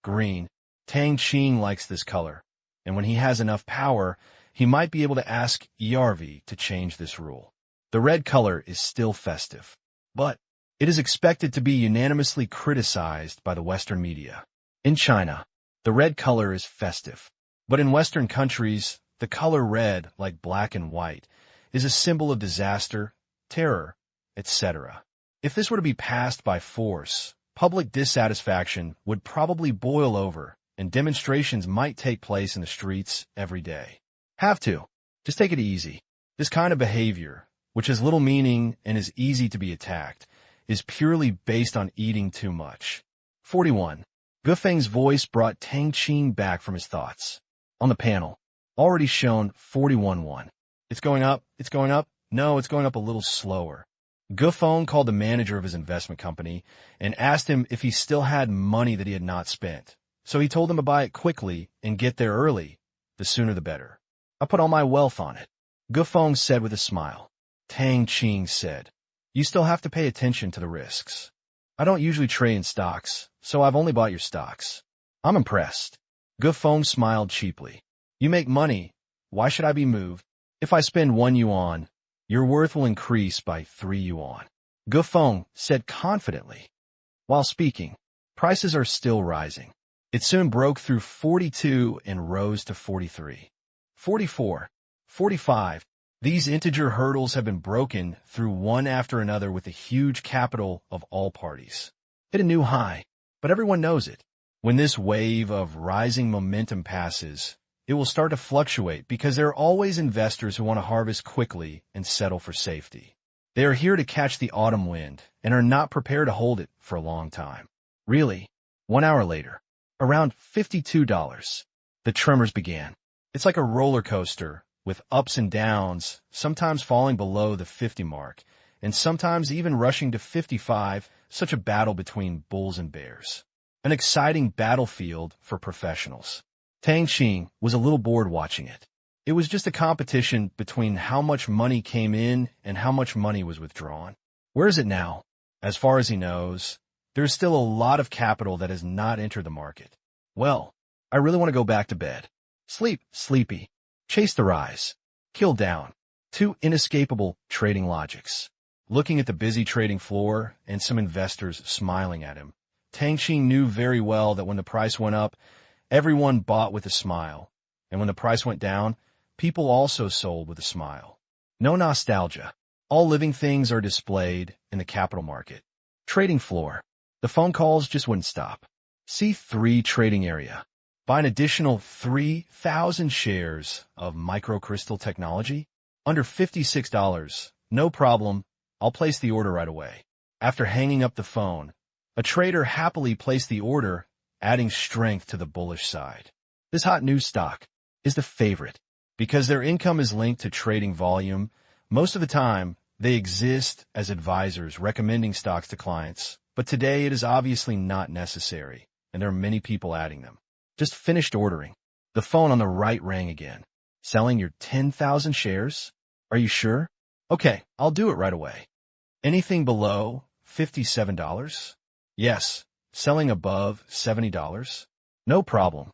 Green. Tang Qing likes this color, and when he has enough power, he might be able to ask ERV to change this rule. The red color is still festive, but it is expected to be unanimously criticized by the Western media. In China, the red color is festive. But in Western countries, the color red, like black and white, is a symbol of disaster, terror, etc. If this were to be passed by force, public dissatisfaction would probably boil over, and demonstrations might take place in the streets every day. Have to. Just take it easy. This kind of behavior, which has little meaning and is easy to be attacked, is purely based on eating too much. 41. Gufeng's voice brought Tang Qing back from his thoughts. On the panel, already shown 41-1. It's going up, it's going up. No, it's going up a little slower. Gufeng called the manager of his investment company and asked him if he still had money that he had not spent. So he told him to buy it quickly and get there early. The sooner the better. I put all my wealth on it. Gufeng said with a smile. Tang Qing said, you still have to pay attention to the risks. I don't usually trade in stocks, so I've only bought your stocks. I'm impressed. Gufeng smiled cheaply. You make money. Why should I be moved? If I spend 1 yuan, your worth will increase by 3 yuan. Gufeng said confidently. While speaking, prices are still rising. It soon broke through 42 and rose to 43. 44. 45. These integer hurdles have been broken through one after another with the huge capital of all parties. Hit a new high, but everyone knows it. When this wave of rising momentum passes, it will start to fluctuate because there are always investors who want to harvest quickly and settle for safety. They are here to catch the autumn wind and are not prepared to hold it for a long time. Really, 1 hour later, around $52, the tremors began. It's like a roller coaster with ups and downs, sometimes falling below the 50 mark, and sometimes even rushing to 55, such a battle between bulls and bears. An exciting battlefield for professionals. Tang Qing was a little bored watching it. It was just a competition between how much money came in and how much money was withdrawn. Where is it now? As far as he knows, there's still a lot of capital that has not entered the market. Well, I really want to go back to bed. Sleep, sleepy. Chase the rise. Kill down. 2 inescapable trading logics. Looking at the busy trading floor and some investors smiling at him, Tang Qing knew very well that when the price went up, everyone bought with a smile, and when the price went down, people also sold with a smile. No nostalgia. All living things are displayed in the capital market. Trading floor. The phone calls just wouldn't stop. C3 trading area. Buy an additional 3,000 shares of microcrystal technology? Under $56. No problem. I'll place the order right away. After hanging up the phone, a trader happily placed the order, adding strength to the bullish side. This hot new stock is the favorite because their income is linked to trading volume. Most of the time, they exist as advisors recommending stocks to clients, but today it is obviously not necessary, and there are many people adding them. Just finished ordering. The phone on the right rang again. Selling your 10,000 shares? Are you sure? Okay, I'll do it right away. Anything below $57? Yes. Selling above $70? No problem.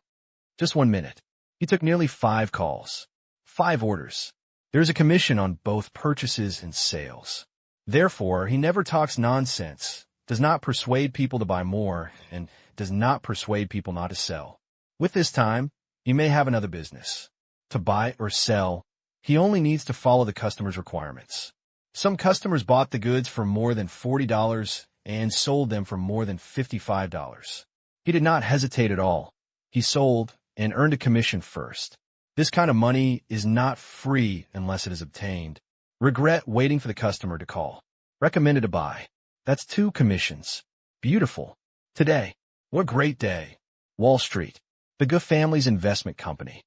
Just 1 minute. He took nearly 5 calls. 5 orders. There's a commission on both purchases and sales. Therefore, he never talks nonsense, does not persuade people to buy more, and does not persuade people not to sell. With this time, you may have another business. To buy or sell, he only needs to follow the customer's requirements. Some customers bought the goods for more than $40 and sold them for more than $55. He did not hesitate at all. He sold and earned a commission first. This kind of money is not free unless it is obtained. Regret waiting for the customer to call. Recommended to buy. That's 2 commissions. Beautiful. Today. What a great day. Wall Street. The Gu family's investment company.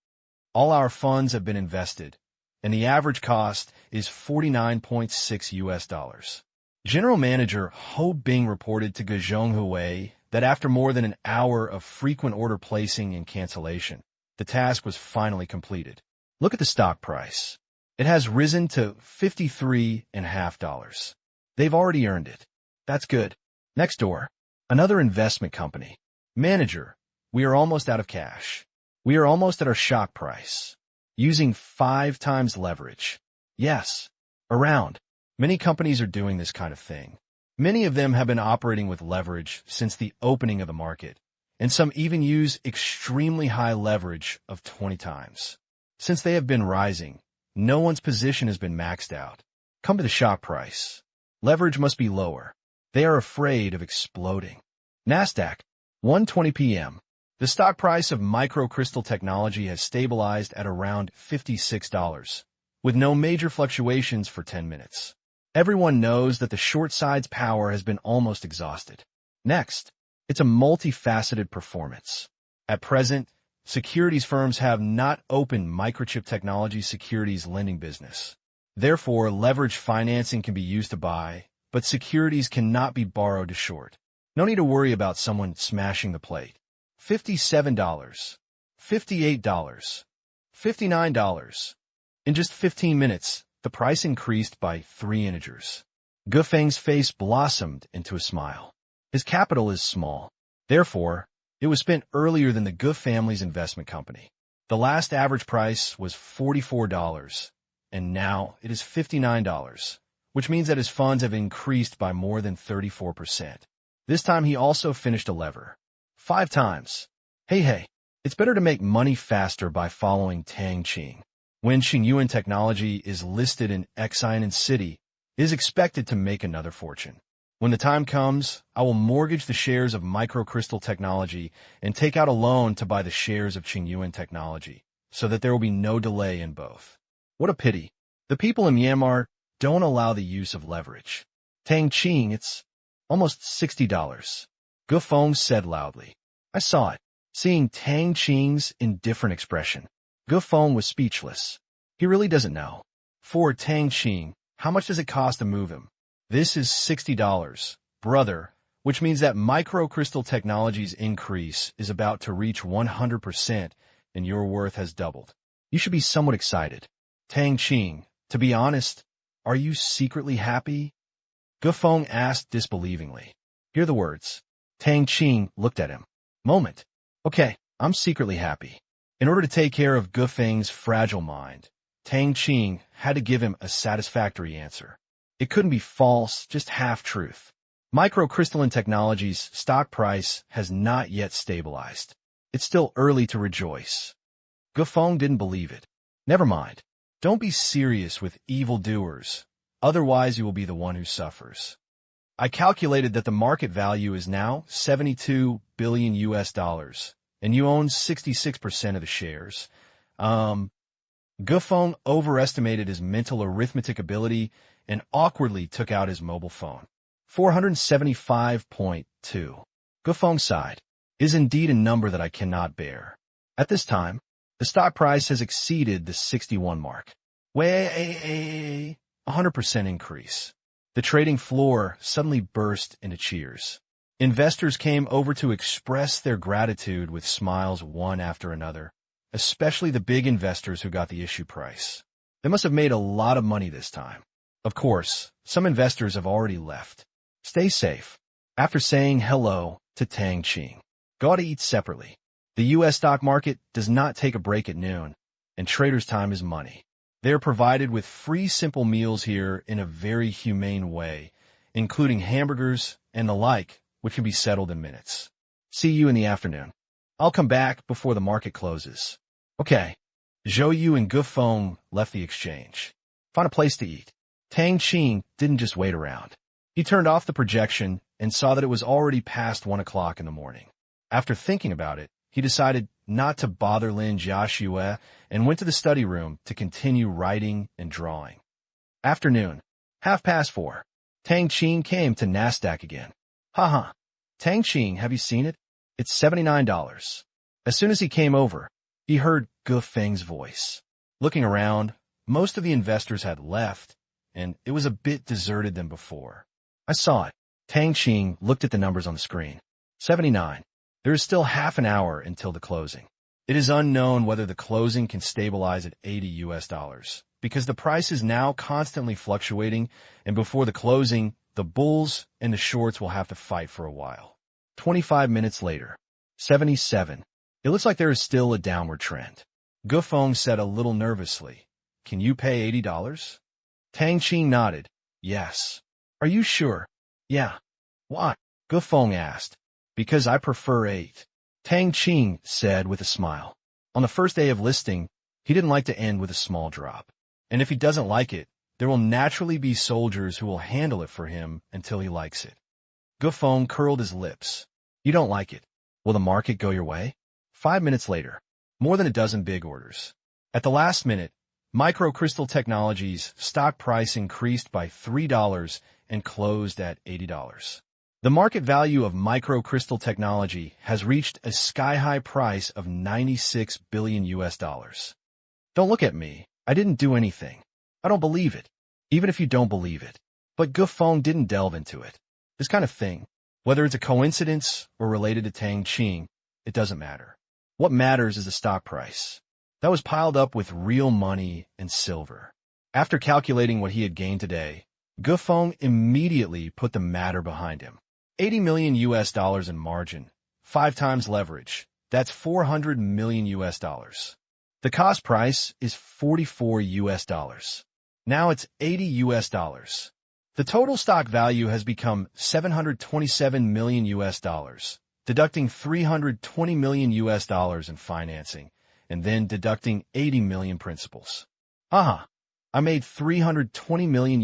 All our funds have been invested, and the average cost is $49.6. General Manager Ho Bing reported to Gu Zhonghui that after more than an hour of frequent order placing and cancellation, the task was finally completed. Look at the stock price. It has risen to $53.50. They've already earned it. That's good. Next door. Another investment company. Manager. We are almost out of cash. We are almost at our shock price. Using 5 times leverage. Yes. Around. Many companies are doing this kind of thing. Many of them have been operating with leverage since the opening of the market, and some even use extremely high leverage of 20 times. Since they have been rising, no one's position has been maxed out. Come to the shock price. Leverage must be lower. They are afraid of exploding. Nasdaq. 1:20 p.m. The stock price of microcrystal technology has stabilized at around $56, with no major fluctuations for 10 minutes. Everyone knows that the short side's power has been almost exhausted. Next, it's a multifaceted performance. At present, securities firms have not opened microchip technology securities lending business. Therefore, leveraged financing can be used to buy, but securities cannot be borrowed to short. No need to worry about someone smashing the plate. $57, $58, $59. In just 15 minutes, the price increased by 3 integers. Gufeng's face blossomed into a smile. His capital is small. Therefore, it was spent earlier than the Guf family's investment company. The last average price was $44, and now it is $59, which means that his funds have increased by more than 34%. This time he also finished a lever. 5 times. Hey, it's better to make money faster by following Tang Qing. When Qingyuan Technology is listed in Xiamen City, it is expected to make another fortune. When the time comes, I will mortgage the shares of microcrystal technology and take out a loan to buy the shares of Qingyuan Technology, so that there will be no delay in both. What a pity. The people in Myanmar don't allow the use of leverage. Tang Qing, it's almost $60. Gufeng said loudly. I saw it. Seeing Tang Qing's indifferent expression, Gufeng was speechless. He really doesn't know. For Tang Qing, how much does it cost to move him? This is $60, brother, which means that microcrystal technology's increase is about to reach 100% and your worth has doubled. You should be somewhat excited. Tang Qing, to be honest, are you secretly happy? Gufeng asked disbelievingly. Hear the words. Tang Qing looked at him. Moment. Okay, I'm secretly happy. In order to take care of Gufeng's fragile mind, Tang Qing had to give him a satisfactory answer. It couldn't be false, just half-truth. Microcrystalline Technology's stock price has not yet stabilized. It's still early to rejoice. Gufeng didn't believe it. Never mind. Don't be serious with evildoers. Otherwise, you will be the one who suffers. I calculated that the market value is now $72 billion, and you own 66% of the shares. Gufeng overestimated his mental arithmetic ability and awkwardly took out his mobile phone. 475.2. Gufeng sighed. Is indeed a number that I cannot bear. At this time, the stock price has exceeded the 61 mark. 100% increase. The trading floor suddenly burst into cheers. Investors came over to express their gratitude with smiles one after another, especially the big investors who got the issue price. They must have made a lot of money this time. Of course, some investors have already left. Stay safe. After saying hello to Tang Qing, go to eat separately. The U.S. stock market does not take a break at noon, and traders' time is money. They are provided with free simple meals here in a very humane way, including hamburgers and the like, which can be settled in minutes. See you in the afternoon. I'll come back before the market closes. Okay. Zhou Yu and Gufeng left the exchange. Find a place to eat. Tang Qing didn't just wait around. He turned off the projection and saw that it was already past 1 o'clock in the morning. After thinking about it, he decided not to bother Lin Jiaxue and went to the study room to continue writing and drawing. Afternoon, 4:30. Tang Qing came to Nasdaq again. Haha. Tang Qing, have you seen it? It's $79. As soon as he came over, he heard Gufeng's voice. Looking around, most of the investors had left, and it was a bit deserted than before. I saw it. Tang Qing looked at the numbers on the screen. 79. There is still half an hour until the closing. It is unknown whether the closing can stabilize at $80, because the price is now constantly fluctuating, and before the closing, the bulls and the shorts will have to fight for a while. 25 minutes later. 77. It looks like there is still a downward trend. Gufeng said a little nervously, Can you pay $80? Tang Qing nodded. Yes. Are you sure? Yeah. Why? Gufeng asked. Because I prefer 8. Tang Qing said with a smile. On the first day of listing, he didn't like to end with a small drop. And if he doesn't like it, there will naturally be soldiers who will handle it for him until he likes it. Gufeng curled his lips. You don't like it. Will the market go your way? 5 minutes later, more than a dozen big orders. At the last minute, Microcrystal Technologies' stock price increased by $3 and closed at $80. The market value of Microcrystal Technology has reached a sky-high price of $96 billion. Don't look at me. I didn't do anything. I don't believe it. Even if you don't believe it. But Gufeng didn't delve into it. This kind of thing, whether it's a coincidence or related to Tang Qing, it doesn't matter. What matters is the stock price. That was piled up with real money and silver. After calculating what he had gained today, Gufeng immediately put the matter behind him. $80 million in margin, 5 times leverage. That's $400 million. The cost price is $44. Now it's $80. The total stock value has become $727 million, deducting $320 million in financing, and then deducting $80 million principals. I made $320 million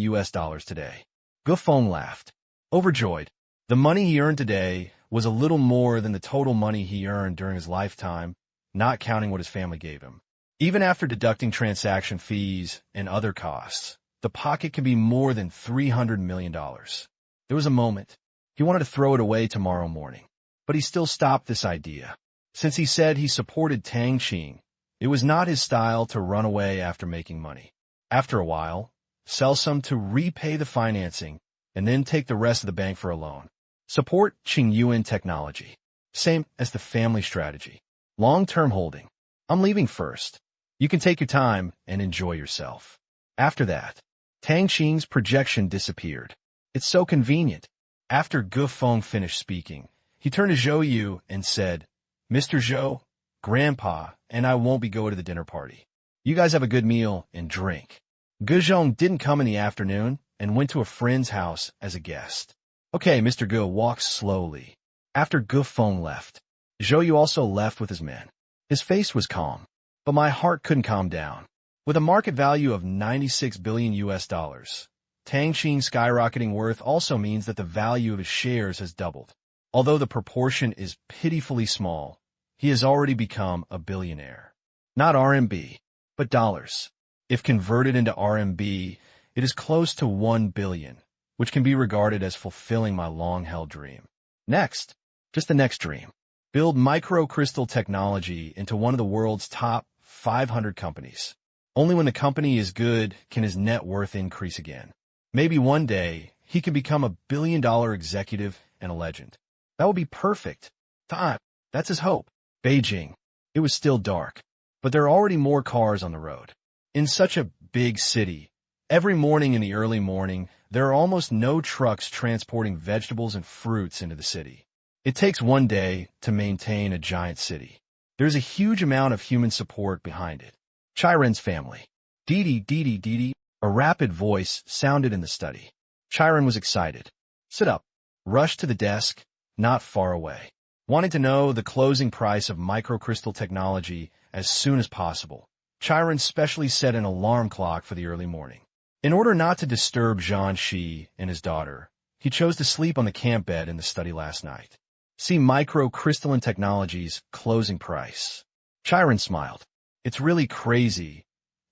today. Gufeng laughed, overjoyed. The money he earned today was a little more than the total money he earned during his lifetime, not counting what his family gave him. Even after deducting transaction fees and other costs, the pocket can be more than $300 million. There was a moment. He wanted to throw it away tomorrow morning, but he still stopped this idea. Since he said he supported Tang Qing, it was not his style to run away after making money. After a while, sell some to repay the financing, and then take the rest of the bank for a loan. Support Qingyuan technology. Same as the family strategy. Long-term holding. I'm leaving first. You can take your time and enjoy yourself. After that, Tang Qing's projection disappeared. It's so convenient. After Gufeng finished speaking, he turned to Zhou Yu and said, Mr. Zhou, Grandpa and I won't be going to the dinner party. You guys have a good meal and drink. Guzhong didn't come in the afternoon and went to a friend's house as a guest. Okay, Mr. Gu walked slowly. After Gufeng left, Zhou Yu also left with his men. His face was calm, but my heart couldn't calm down. With a market value of $96 billion, Tang Qing's skyrocketing worth also means that the value of his shares has doubled. Although the proportion is pitifully small, he has already become a billionaire. Not RMB, but dollars. If converted into RMB, it is close to 1 billion, which can be regarded as fulfilling my long-held dream. Next, just the next dream. Build microcrystal technology into one of the world's top 500 companies. Only when the company is good can his net worth increase again. Maybe one day, he can become a billion-dollar executive and a legend. That would be perfect. Time. That's his hope. Beijing. It was still dark, but there are already more cars on the road. In such a big city, every morning in the early morning, there are almost no trucks transporting vegetables and fruits into the city. It takes one day to maintain a giant city. There's a huge amount of human support behind it. Chiren's family. Didi, Didi, Didi. A rapid voice sounded in the study. Chiren was excited. Sit up. Rushed to the desk, not far away. Wanting to know the closing price of microcrystal technology as soon as possible, Chiren specially set an alarm clock for the early morning. In order not to disturb Zhang Shi and his daughter, he chose to sleep on the camp bed in the study last night. See microcrystalline technology's closing price. Chiren smiled. It's really crazy.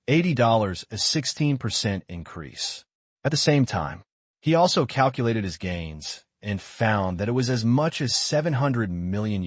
$80, a 16% increase. At the same time, he also calculated his gains and found that it was as much as $700 million.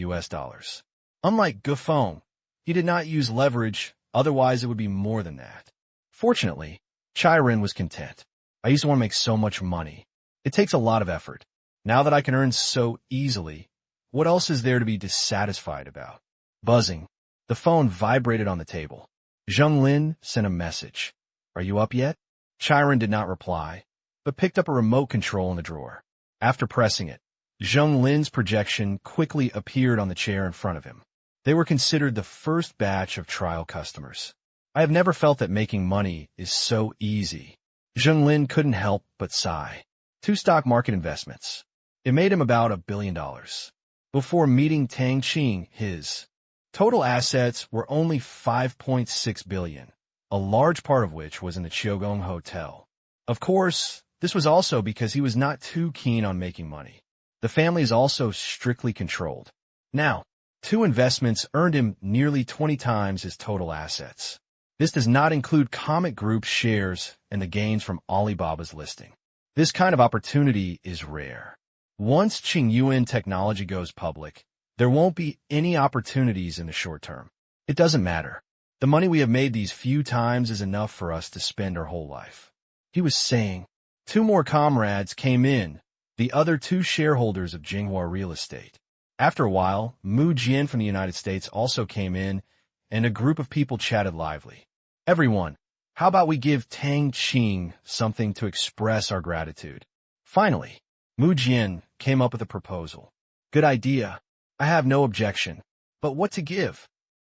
Unlike Gufeng, he did not use leverage, otherwise it would be more than that. Fortunately, Chiren was content. I used to want to make so much money. It takes a lot of effort. Now that I can earn so easily, what else is there to be dissatisfied about? Buzzing. The phone vibrated on the table. Zheng Lin sent a message. Are you up yet? Chiren did not reply, but picked up a remote control in the drawer. After pressing it, Zheng Lin's projection quickly appeared on the chair in front of him. They were considered the first batch of trial customers. I have never felt that making money is so easy. Zheng Lin couldn't help but sigh. 2 stock market investments. It made him about $1 billion. Before meeting Tang Qing, his total assets were only $5.6 billion, a large part of which was in the Chiogong Hotel. Of course, this was also because he was not too keen on making money. The family is also strictly controlled. Now, Two investments earned him nearly 20 times his total assets. This does not include Comet Group's shares and the gains from Alibaba's listing. This kind of opportunity is rare. Once Qing Technology goes public, there won't be any opportunities in the short term. It doesn't matter. The money we have made these few times is enough for us to spend our whole life. He was saying. Two more comrades came in, the other two shareholders of Jinghua Real Estate. After a while, Mu Jian from the United States also came in, and a group of people chatted lively. Everyone, how about we give Tang Qing something to express our gratitude? Finally, Mu Jian came up with a proposal. Good idea. I have no objection. But what to give?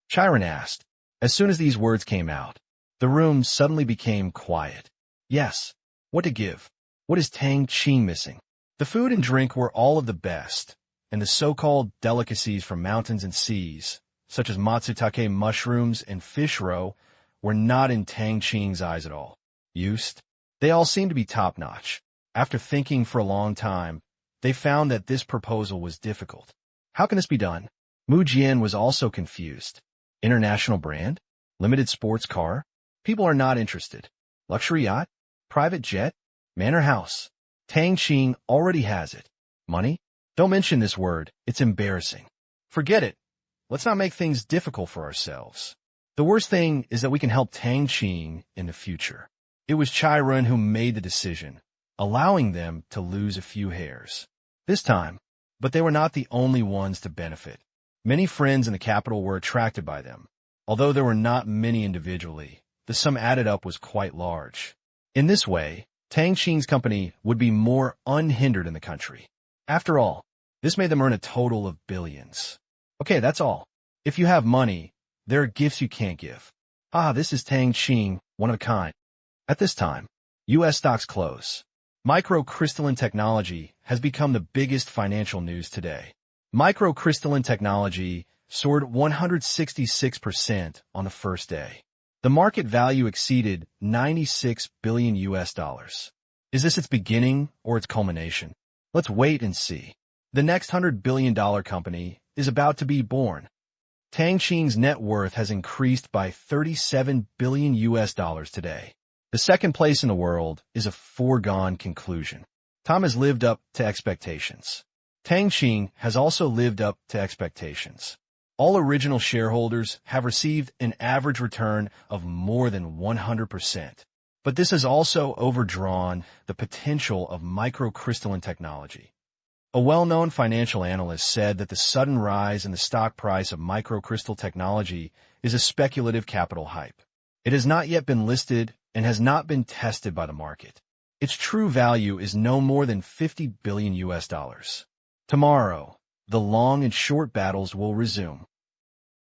Chiron asked. As soon as these words came out, the room suddenly became quiet. Yes. What to give? What is Tang Qing missing? The food and drink were all of the best, and the so-called delicacies from mountains and seas, such as matsutake mushrooms and fish roe, were not in Tang Qing's eyes at all. Used? They all seemed to be top-notch. After thinking for a long time, they found that this proposal was difficult. How can this be done? Mu Jian was also confused. International brand? Limited sports car? People are not interested. Luxury yacht? Private jet? Manor house? Tang Qing already has it. Money? Don't mention this word. It's embarrassing. Forget it. Let's not make things difficult for ourselves. The worst thing is that we can help Tang Qing in the future. It was Chiron who made the decision, allowing them to lose a few hairs. This time, but they were not the only ones to benefit. Many friends in the capital were attracted by them. Although there were not many individually, the sum added up was quite large. In this way, Tang Qing's company would be more unhindered in the country. After all, this made them earn a total of billions. Okay, that's all. If you have money, there are gifts you can't give. This is Tang Qing, one of a kind. At this time, U.S. stocks close. Microcrystalline technology has become the biggest financial news today. Microcrystalline technology soared 166% on the first day. The market value exceeded $96 billion US. Is this its beginning or its culmination? Let's wait and see. The next $100 billion company is about to be born. Tang Qing's net worth has increased by $37 billion US today. The second place in the world is a foregone conclusion. Tom has lived up to expectations. Tang Qing has also lived up to expectations. All original shareholders have received an average return of more than 100%. But this has also overdrawn the potential of microcrystalline technology. A well-known financial analyst said that the sudden rise in the stock price of microcrystal technology is a speculative capital hype. It has not yet been listed and has not been tested by the market. Its true value is no more than $50 billion US. Tomorrow, the long and short battles will resume.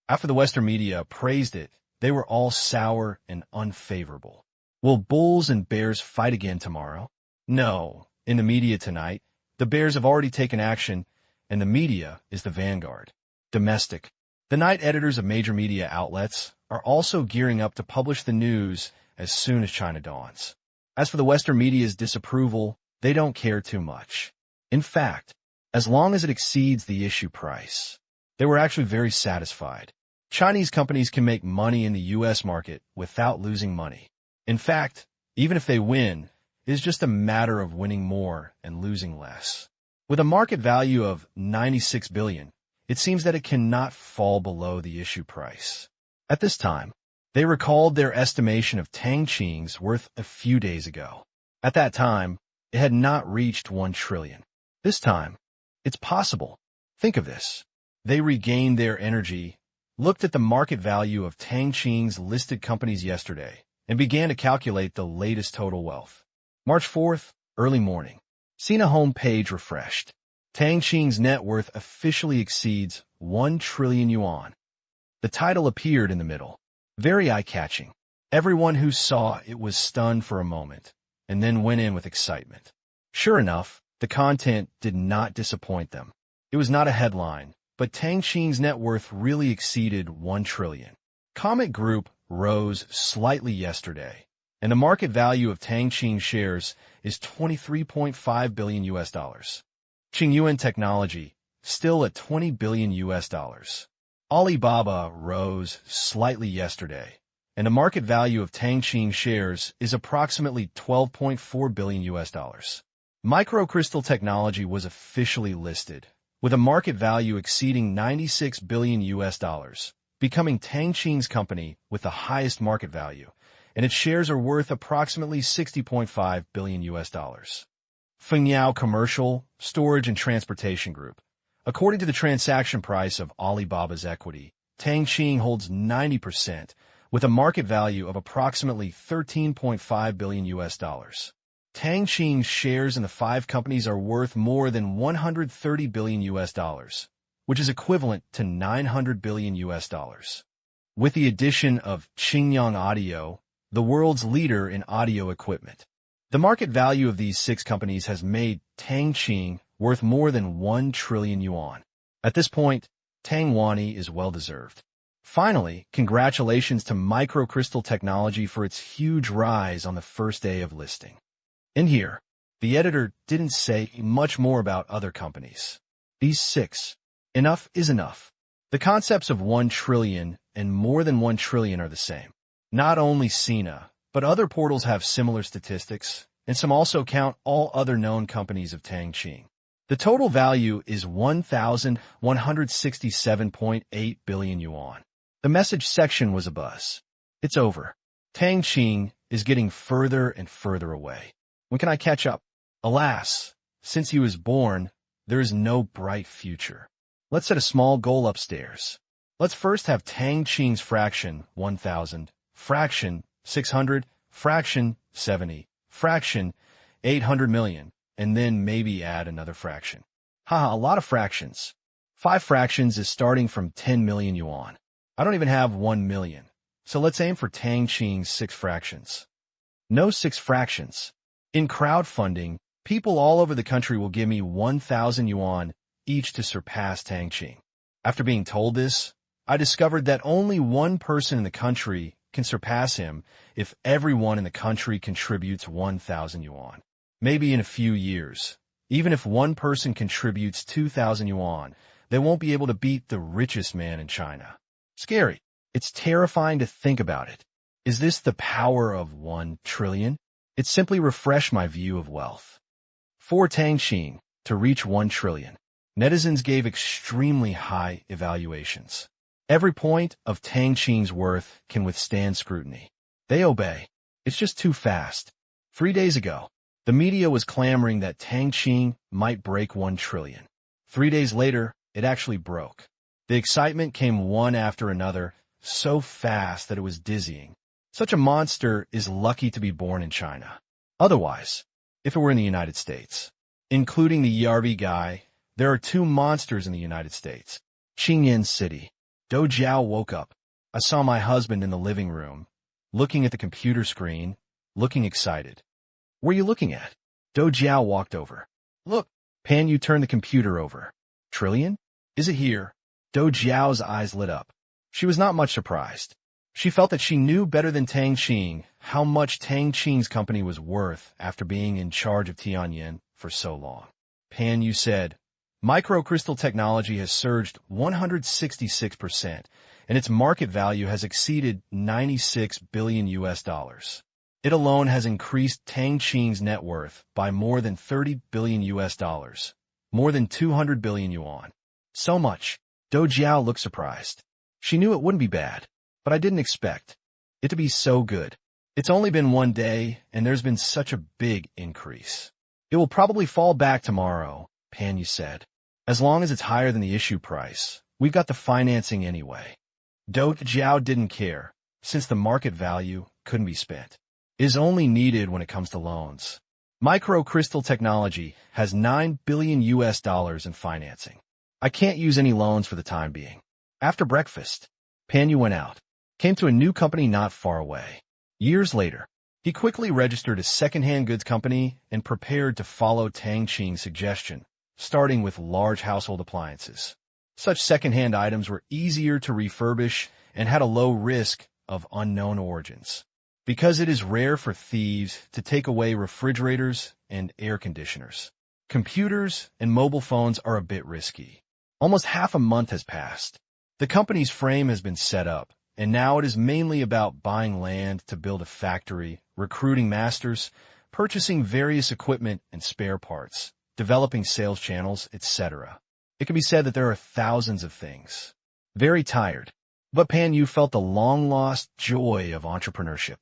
After the Western media praised it, they were all sour and unfavorable. Will bulls and bears fight again tomorrow? No. In the media tonight, the bears have already taken action, and the media is the vanguard. Domestic. The night editors of major media outlets are also gearing up to publish the news as soon as China dawns. As for the Western media's disapproval, they don't care too much. In fact, as long as it exceeds the issue price, they were actually very satisfied. Chinese companies can make money in the U.S. market without losing money. In fact, even if they win, it is just a matter of winning more and losing less. With a market value of $96 billion, it seems that it cannot fall below the issue price. At this time, they recalled their estimation of Tang Qing's worth a few days ago. At that time, it had not reached $1 trillion. This time, it's possible. Think of this. They regained their energy, looked at the market value of Tang Qing's listed companies yesterday, and began to calculate the latest total wealth. March 4th, early morning. Sina home page refreshed. Tang Qing's net worth officially exceeds 1 trillion yuan. The title appeared in the middle. Very eye-catching. Everyone who saw it was stunned for a moment, and then went in with excitement. Sure enough, the content did not disappoint them. It was not a headline, but Tang Qing's net worth really exceeded 1 trillion. Comet Group rose slightly yesterday, and the market value of Tang Qing shares is $23.5 billion US. Qing Technology, still at $20 billion US. Alibaba rose slightly yesterday, and the market value of Tang Qing shares is approximately $12.4 billion US dollars. Microcrystal Technology was officially listed, with a market value exceeding $96 billion US dollars, becoming Tang Qing's company with the highest market value, and its shares are worth approximately $60.5 billion US dollars. Fengyao Commercial, Storage and Transportation Group. According to the transaction price of Alibaba's equity, Tang Qing holds 90%, with a market value of approximately $13.5 billion US dollars. Tang Qing's shares in the five companies are worth more than 130 billion US dollars, which is equivalent to 900 billion US dollars. With the addition of Qingyang Audio, the world's leader in audio equipment, the market value of these six companies has made Tang Qing worth more than 1 trillion yuan. At this point, Tang Wani is well-deserved. Finally, congratulations to Microcrystal Technology for its huge rise on the first day of listing. In here, the editor didn't say much more about other companies. These six. Enough is enough. The concepts of 1 trillion and more than 1 trillion are the same. Not only Sina, but other portals have similar statistics, and some also count all other known companies of Tang Qing. The total value is 1,167.8 billion yuan. The message section was a buzz. It's over. Tang Qing is getting further and further away. When can I catch up? Alas, since he was born, there is no bright future. Let's set a small goal upstairs. Let's first have Tang Qing's fraction 1,000, fraction 600, fraction 70, fraction 800 million, and then maybe add another fraction. Haha, a lot of fractions. 5 fractions is starting from 10 million yuan. I don't even have 1 million, so let's aim for Tang Qing's 6 fractions. No 6 fractions. In crowdfunding, people all over the country will give me 1,000 yuan each to surpass Tang Qing. After being told this, I discovered that only one person in the country can surpass him if everyone in the country contributes 1,000 yuan. Maybe in a few years, even if one person contributes 2,000 yuan, they won't be able to beat the richest man in China. Scary. It's terrifying to think about it. Is this the power of 1 trillion? It simply refreshed my view of wealth. For Tang Qing to reach 1 trillion, netizens gave extremely high evaluations. Every point of Tang Qing's worth can withstand scrutiny. They obey. It's just too fast. 3 days ago, the media was clamoring that Tang Qing might break 1 trillion. 3 days later, it actually broke. The excitement came one after another, so fast that it was dizzying. Such a monster is lucky to be born in China. Otherwise, if it were in the United States, including the Yarby guy, there are 2 monsters in the United States. Qingyan City. Do Jiao woke up. I saw my husband in the living room, looking at the computer screen, looking excited. What are you looking at? Do Jiao walked over. Look, Pan, you turn the computer over. Trillion? Is it here? Do Jiao's eyes lit up. She was not much surprised. She felt that she knew better than Tang Qing how much Tang Qing's company was worth after being in charge of Tianyin for so long. Pan Yu said, Microcrystal Technology has surged 166%, and its market value has exceeded 96 billion US dollars. It alone has increased Tang Qing's net worth by more than 30 billion US dollars, more than 200 billion yuan. So much. Do Jiao looked surprised. She knew it wouldn't be bad, but I didn't expect it to be so good. It's only been 1 day, and there's been such a big increase. It will probably fall back tomorrow, Pan Yu said. As long as it's higher than the issue price, we've got the financing anyway. Do Jiao didn't care, since the market value couldn't be spent. It is only needed when it comes to loans. Microcrystal Technology has 9 billion US dollars in financing. I can't use any loans for the time being. After breakfast, Pan Yu went out, came to a new company not far away. Years later, he quickly registered a second-hand goods company and prepared to follow Tang Qing's suggestion, starting with large household appliances. Such second-hand items were easier to refurbish and had a low risk of unknown origins, because it is rare for thieves to take away refrigerators and air conditioners. Computers and mobile phones are a bit risky. Almost half a month has passed. The company's frame has been set up, and now it is mainly about buying land to build a factory, recruiting masters, purchasing various equipment and spare parts, developing sales channels, etc. It can be said that there are thousands of things. Very tired. But Pan Yu felt the long-lost joy of entrepreneurship.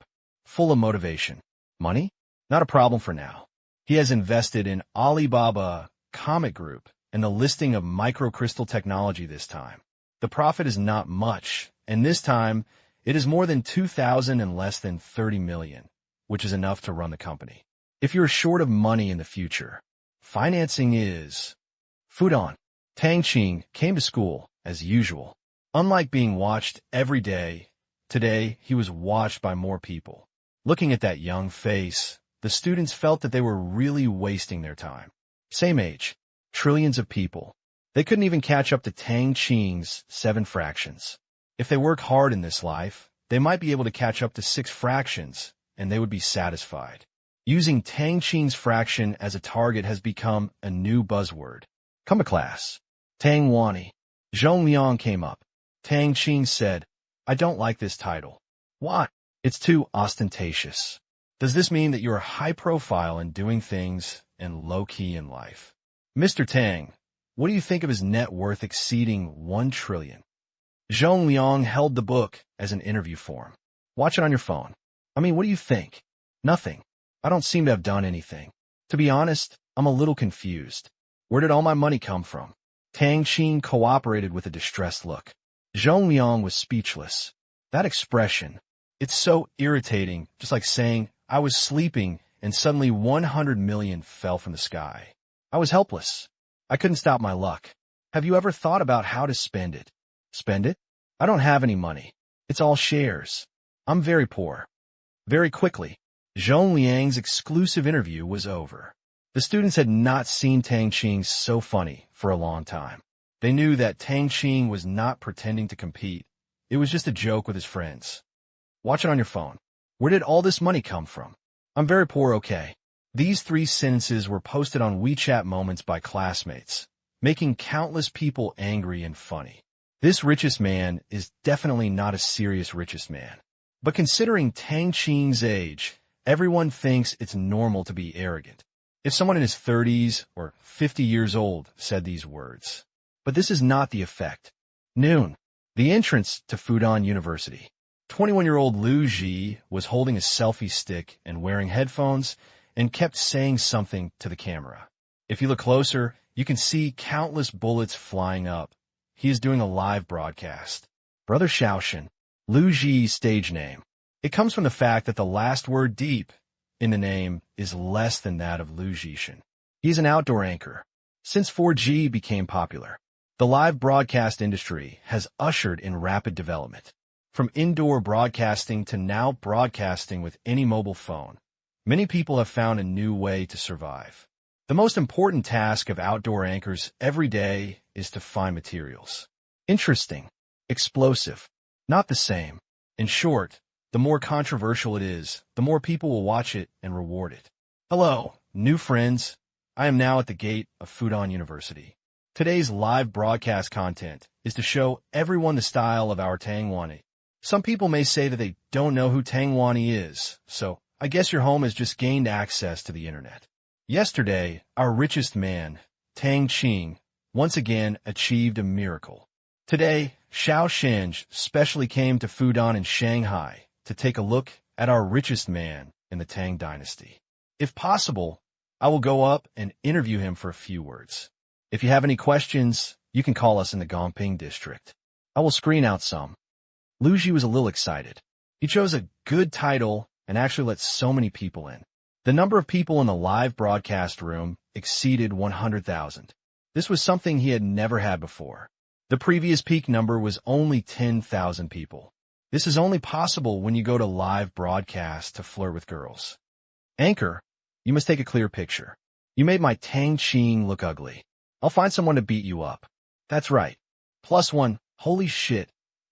Full of motivation. Money? Not a problem for now. He has invested in Alibaba Comet Group and the listing of microcrystal technology this time. The profit is not much, and this time it is more than 2,000 and less than 30 million, which is enough to run the company. If you're short of money in the future, financing is... Fudan. Tang Qing came to school, as usual. Unlike being watched every day, today he was watched by more people. Looking at that young face, the students felt that they were really wasting their time. Same age, trillions of people. They couldn't even catch up to Tang Qing's 7 fractions. If they work hard in this life, they might be able to catch up to 6 fractions, and they would be satisfied. Using Tang Qing's fraction as a target has become a new buzzword. Come to class. Tang Wani. Zhong Liang came up. Tang Qing said, I don't like this title. Why? It's too ostentatious. Does this mean that you're high profile in doing things and low-key in life? Mr. Tang, what do you think of his net worth exceeding 1 trillion? Zhong Liang held the book as an interview form. Watch it on your phone. I mean, what do you think? Nothing. I don't seem to have done anything. To be honest, I'm a little confused. Where did all my money come from? Tang Qing cooperated with a distressed look. Zhong Liang was speechless. That expression, it's so irritating, just like saying, I was sleeping and suddenly 100 million fell from the sky. I was helpless. I couldn't stop my luck. Have you ever thought about how to spend it? Spend it? I don't have any money. It's all shares. I'm very poor. Very quickly, Zhong Liang's exclusive interview was over. The students had not seen Tang Qing so funny for a long time. They knew that Tang Qing was not pretending to compete. It was just a joke with his friends. Watch it on your phone. Where did all this money come from? I'm very poor, okay. These 3 sentences were posted on WeChat Moments by classmates, making countless people angry and funny. This richest man is definitely not a serious richest man. But considering Tang Qing's age, everyone thinks it's normal to be arrogant. If someone in his 30s or 50 years old said these words. But this is not the effect. Noon. The entrance to Fudan University. 21-year-old Liu Ji was holding a selfie stick and wearing headphones and kept saying something to the camera. If you look closer, you can see countless bullets flying up. He is doing a live broadcast. Brother Xiaoshan, Liu Ji's stage name. It comes from the fact that the last word deep in the name is less than that of Liu Jishan. He's an outdoor anchor. Since 4G became popular, the live broadcast industry has ushered in rapid development. From indoor broadcasting to now broadcasting with any mobile phone, many people have found a new way to survive. The most important task of outdoor anchors every day is to find materials. Interesting, explosive, not the same. In short, the more controversial it is, the more people will watch it and reward it. Hello, new friends. I am now at the gate of Fudan University. Today's live broadcast content is to show everyone the style of our Tang Wani. Some people may say that they don't know who Tang Wani is, so I guess your home has just gained access to the internet. Yesterday, our richest man, Tang Qing, once again achieved a miracle. Today, Xiao Shenj specially came to Fudan in Shanghai to take a look at our richest man in the Tang dynasty. If possible, I will go up and interview him for a few words. If you have any questions, you can call us in the Gongping district. I will screen out some. Liu Ji was a little excited. He chose a good title and actually let so many people in. The number of people in the live broadcast room exceeded 100,000. This was something he had never had before. The previous peak number was only 10,000 people. This is only possible when you go to live broadcast to flirt with girls. Anchor, you must take a clear picture. You made my Tang Qing look ugly. I'll find someone to beat you up. That's right. +1, holy shit.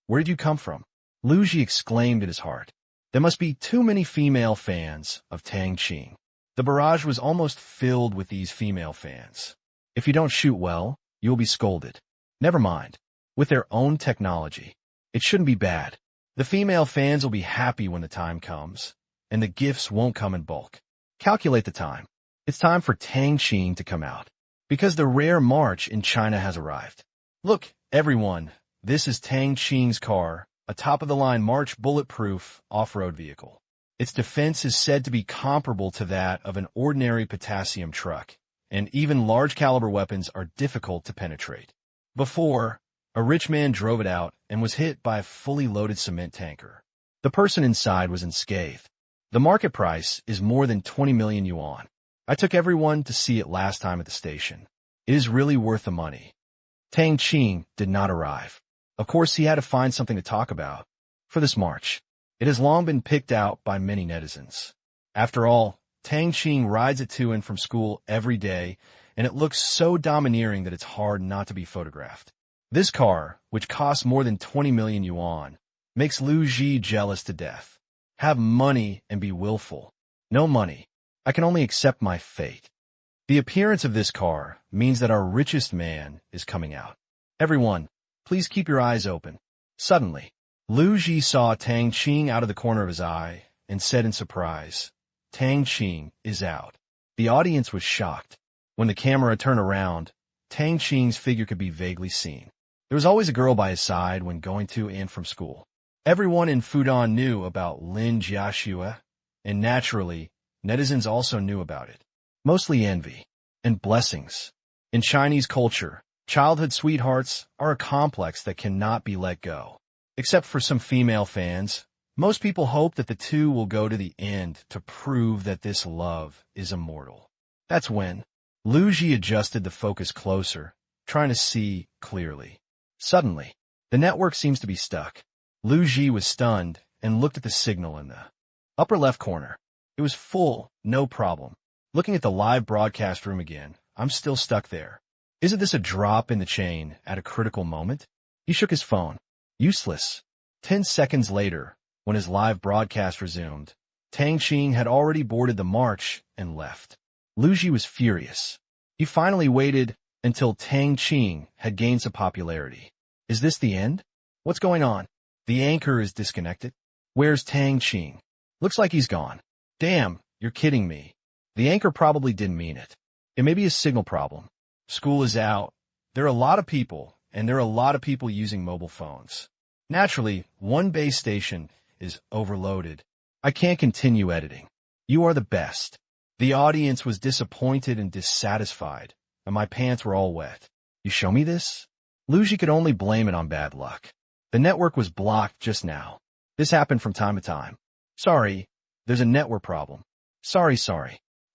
Where did you come from? Liu Ji exclaimed in his heart. There must be too many female fans of Tang Qing. The barrage was almost filled with these female fans. If you don't shoot well, you will be scolded. Never mind. with their own technology. It shouldn't be bad. The female fans will be happy when the time comes, and the gifts won't come in bulk. Calculate the time. It's time for Tang Qing to come out, because the rare March in China has arrived. Look, everyone, this is Tang Qing's car, a top-of-the-line March bulletproof off-road vehicle. Its defense is said to be comparable to that of an ordinary potassium truck, and even large-caliber weapons are difficult to penetrate. Before, a rich man drove it out and was hit by a fully loaded cement tanker. The person inside was unscathed. The market price is more than 20 million yuan. I took everyone to see it last time at the station. It is really worth the money. Tang Qing did not arrive. Of course, he had to find something to talk about. For this March, it has long been picked out by many netizens. After all, Tang Qing rides it to and from school every day, and it looks so domineering that it's hard not to be photographed. This car, which costs more than 20 million yuan, makes Lu Ji jealous to death. Have money and be willful. No money. I can only accept my fate. The appearance of this car means that our richest man is coming out. Everyone, please keep your eyes open. Suddenly, Lu Ji saw Tang Qing out of the corner of his eye and said in surprise, "Tang Qing is out." The audience was shocked. When the camera turned around, Tang Qing's figure could be vaguely seen. There was always a girl by his side when going to and from school. Everyone in Fudan knew about Lin Jiaxue, and naturally, netizens also knew about it. Mostly envy and blessings. In Chinese culture, childhood sweethearts are a complex that cannot be let go. Except for some female fans, most people hope that the two will go to the end to prove that this love is immortal. That's when Lu Ji adjusted the focus closer, trying to see clearly. Suddenly, the network seems to be stuck. Lu Ji was stunned and looked at the signal in the upper left corner. It was full, no problem. Looking at the live broadcast room again, I'm still stuck there. Isn't this a drop in the chain at a critical moment? He shook his phone. Useless. 10 seconds later, when his live broadcast resumed, Tang Qing had already boarded the march and left. Lu Ji was furious. He finally waited until Tang Qing had gained some popularity. Is this the end? What's going on? The anchor is disconnected. Where's Tang Qing? Looks like he's gone. Damn, you're kidding me. The anchor probably didn't mean it. It may be a signal problem. School is out. There are a lot of people, and there are a lot of people using mobile phones. Naturally, one base station is overloaded. I can't continue editing. You are the best. The audience was disappointed and dissatisfied, and my pants were all wet. You show me this? Lu Ji could only blame it on bad luck. The network was blocked just now. This happened from time to time. Sorry, there's a network problem. Sorry.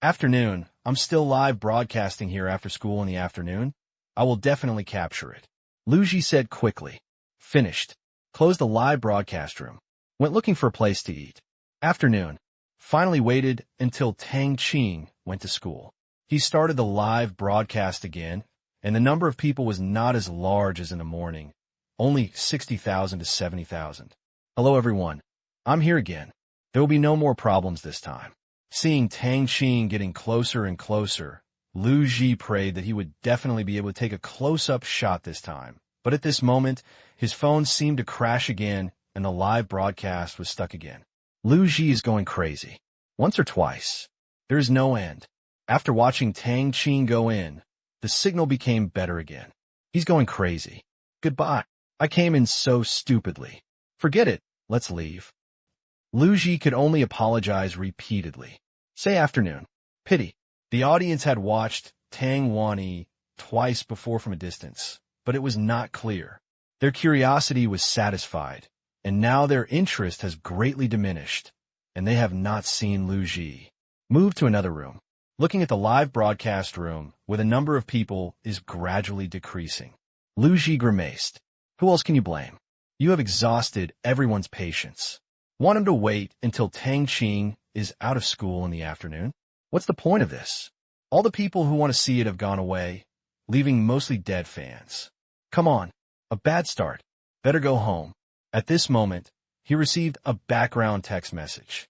Afternoon, I'm still live broadcasting here after school in the afternoon. I will definitely capture it. Lu Ji said quickly. Finished. Closed the live broadcast room. Went looking for a place to eat. Afternoon. Finally waited until Tang Qing went to school. He started the live broadcast again, and the number of people was not as large as in the morning. Only 60,000 to 70,000. Hello everyone. I'm here again. There will be no more problems this time. Seeing Tang Qing getting closer and closer, Lu Ji prayed that he would definitely be able to take a close-up shot this time. But at this moment, his phone seemed to crash again, and the live broadcast was stuck again. Lu Ji is going crazy. Once or twice. There is no end. After watching Tang Qing go in, the signal became better again. He's going crazy. Goodbye. I came in so stupidly. Forget it. Let's leave. Lu Ji could only apologize repeatedly. Say afternoon. Pity. The audience had watched Tang Wani twice before from a distance, but it was not clear. Their curiosity was satisfied, and now their interest has greatly diminished, and they have not seen Lu Ji. Move to another room. Looking at the live broadcast room, where the number of people is gradually decreasing. Lu Ji grimaced. Who else can you blame? You have exhausted everyone's patience. Want him to wait until Tang Qing is out of school in the afternoon? What's the point of this? All the people who want to see it have gone away, leaving mostly dead fans. Come on, a bad start. Better go home. At this moment, he received a background text message.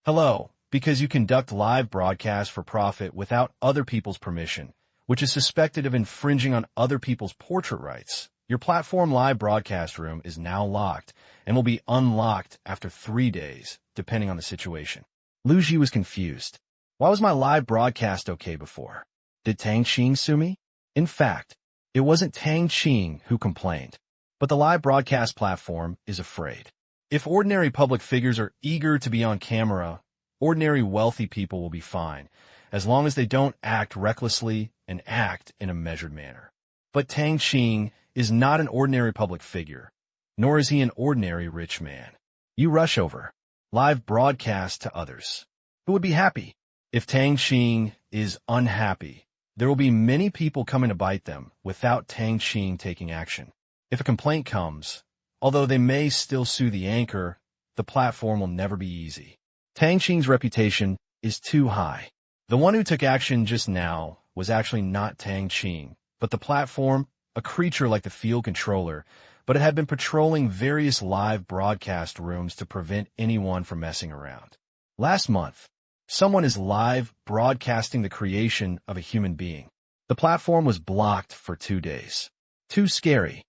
Hello, because you conduct live broadcasts for profit without other people's permission, which is suspected of infringing on other people's portrait rights, Your platform live broadcast room is now locked and will be unlocked after 3 days, depending on the situation. Lu Ji was confused. Why was my live broadcast okay before? Did Tang Qing sue me? In fact, it wasn't Tang Qing who complained, but the live broadcast platform is afraid. If ordinary public figures are eager to be on camera, ordinary wealthy people will be fine, as long as they don't act recklessly and act in a measured manner. But Tang Qing is not an ordinary public figure, nor is he an ordinary rich man. You rush over, live broadcast to others. Who would be happy? If Tang Qing is unhappy, there will be many people coming to bite them without Tang Qing taking action. If a complaint comes, although they may still sue the anchor, the platform will never be easy. Tang Qing's reputation is too high. The one who took action just now was actually not Tang Qing, but the platform, a creature like the field controller, but it had been patrolling various live broadcast rooms to prevent anyone from messing around. Last month, someone is live broadcasting the creation of a human being. The platform was blocked for 2 days. Too scary.